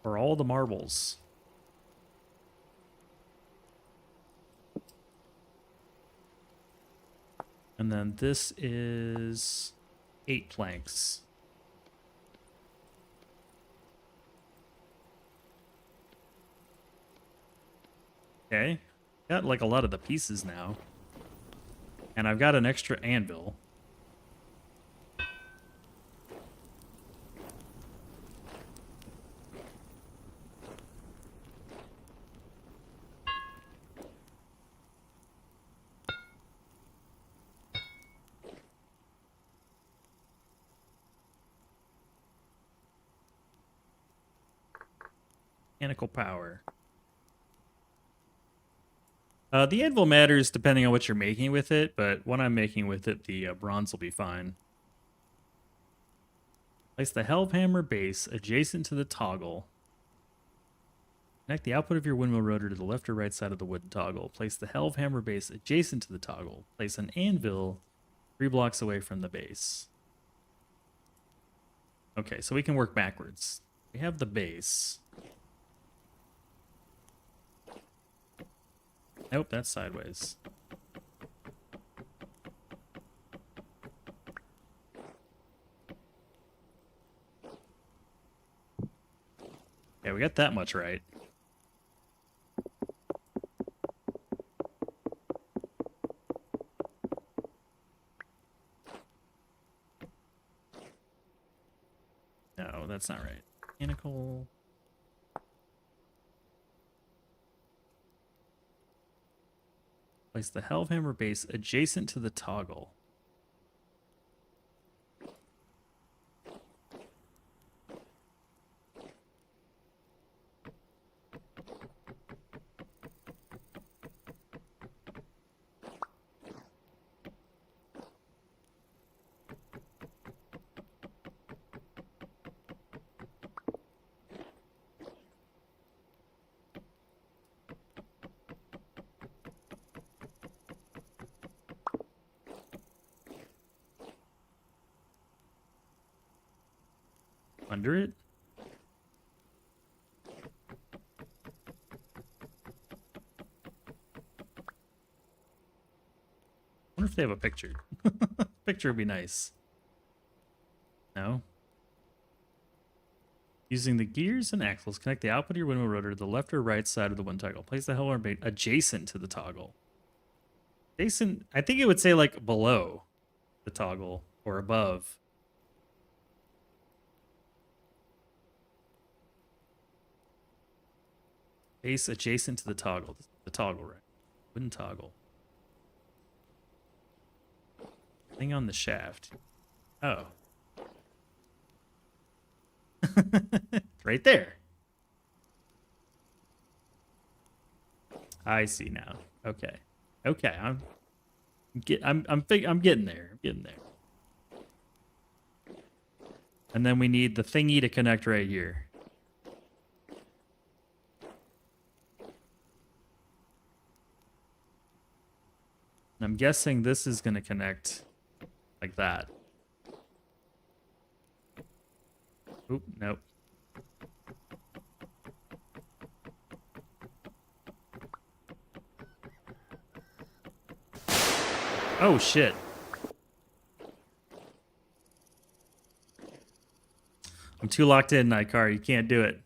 For all the marbles. And then this is 8 planks. Okay. Got like a lot of the pieces now. And I've got an extra anvil. Mechanical power. The anvil matters depending on what you're making with it, but what I'm making with it, the bronze will be fine. Place the Hellhammer base adjacent to the toggle. Connect the output of your windmill rotor to the left or right side of the wooden toggle. Place the Hellhammer base adjacent to the toggle. Place an anvil 3 blocks away from the base. Okay, so we can work backwards. We have the base. Nope, that's sideways. Yeah, we got that much right. No, that's not right. Mechanical... Place the Hellhammer base adjacent to the toggle. Under it? I wonder if they have a picture. Picture would be nice. No? Using the gears and axles, connect the output of your windmill rotor to the left or right side of the wind toggle. Place the Hellhammer base adjacent to the toggle. Adjacent, I think it would say like below the toggle or above. Base adjacent to the toggle. The toggle, right? Wooden toggle. Thing on the shaft. Oh. Right there. I see now. Okay. Okay, I'm getting there. I'm getting there. And then we need the thingy to connect right here. And I'm guessing this is going to connect like that. Oop, nope. Oh, shit. I'm too locked in, Nightcar. You can't do it.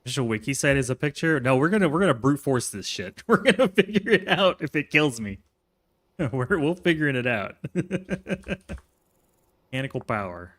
Official wiki site is a picture. No, we're gonna brute force this shit. We're gonna figure it out if it kills me. We'll figure it out. Mechanical power.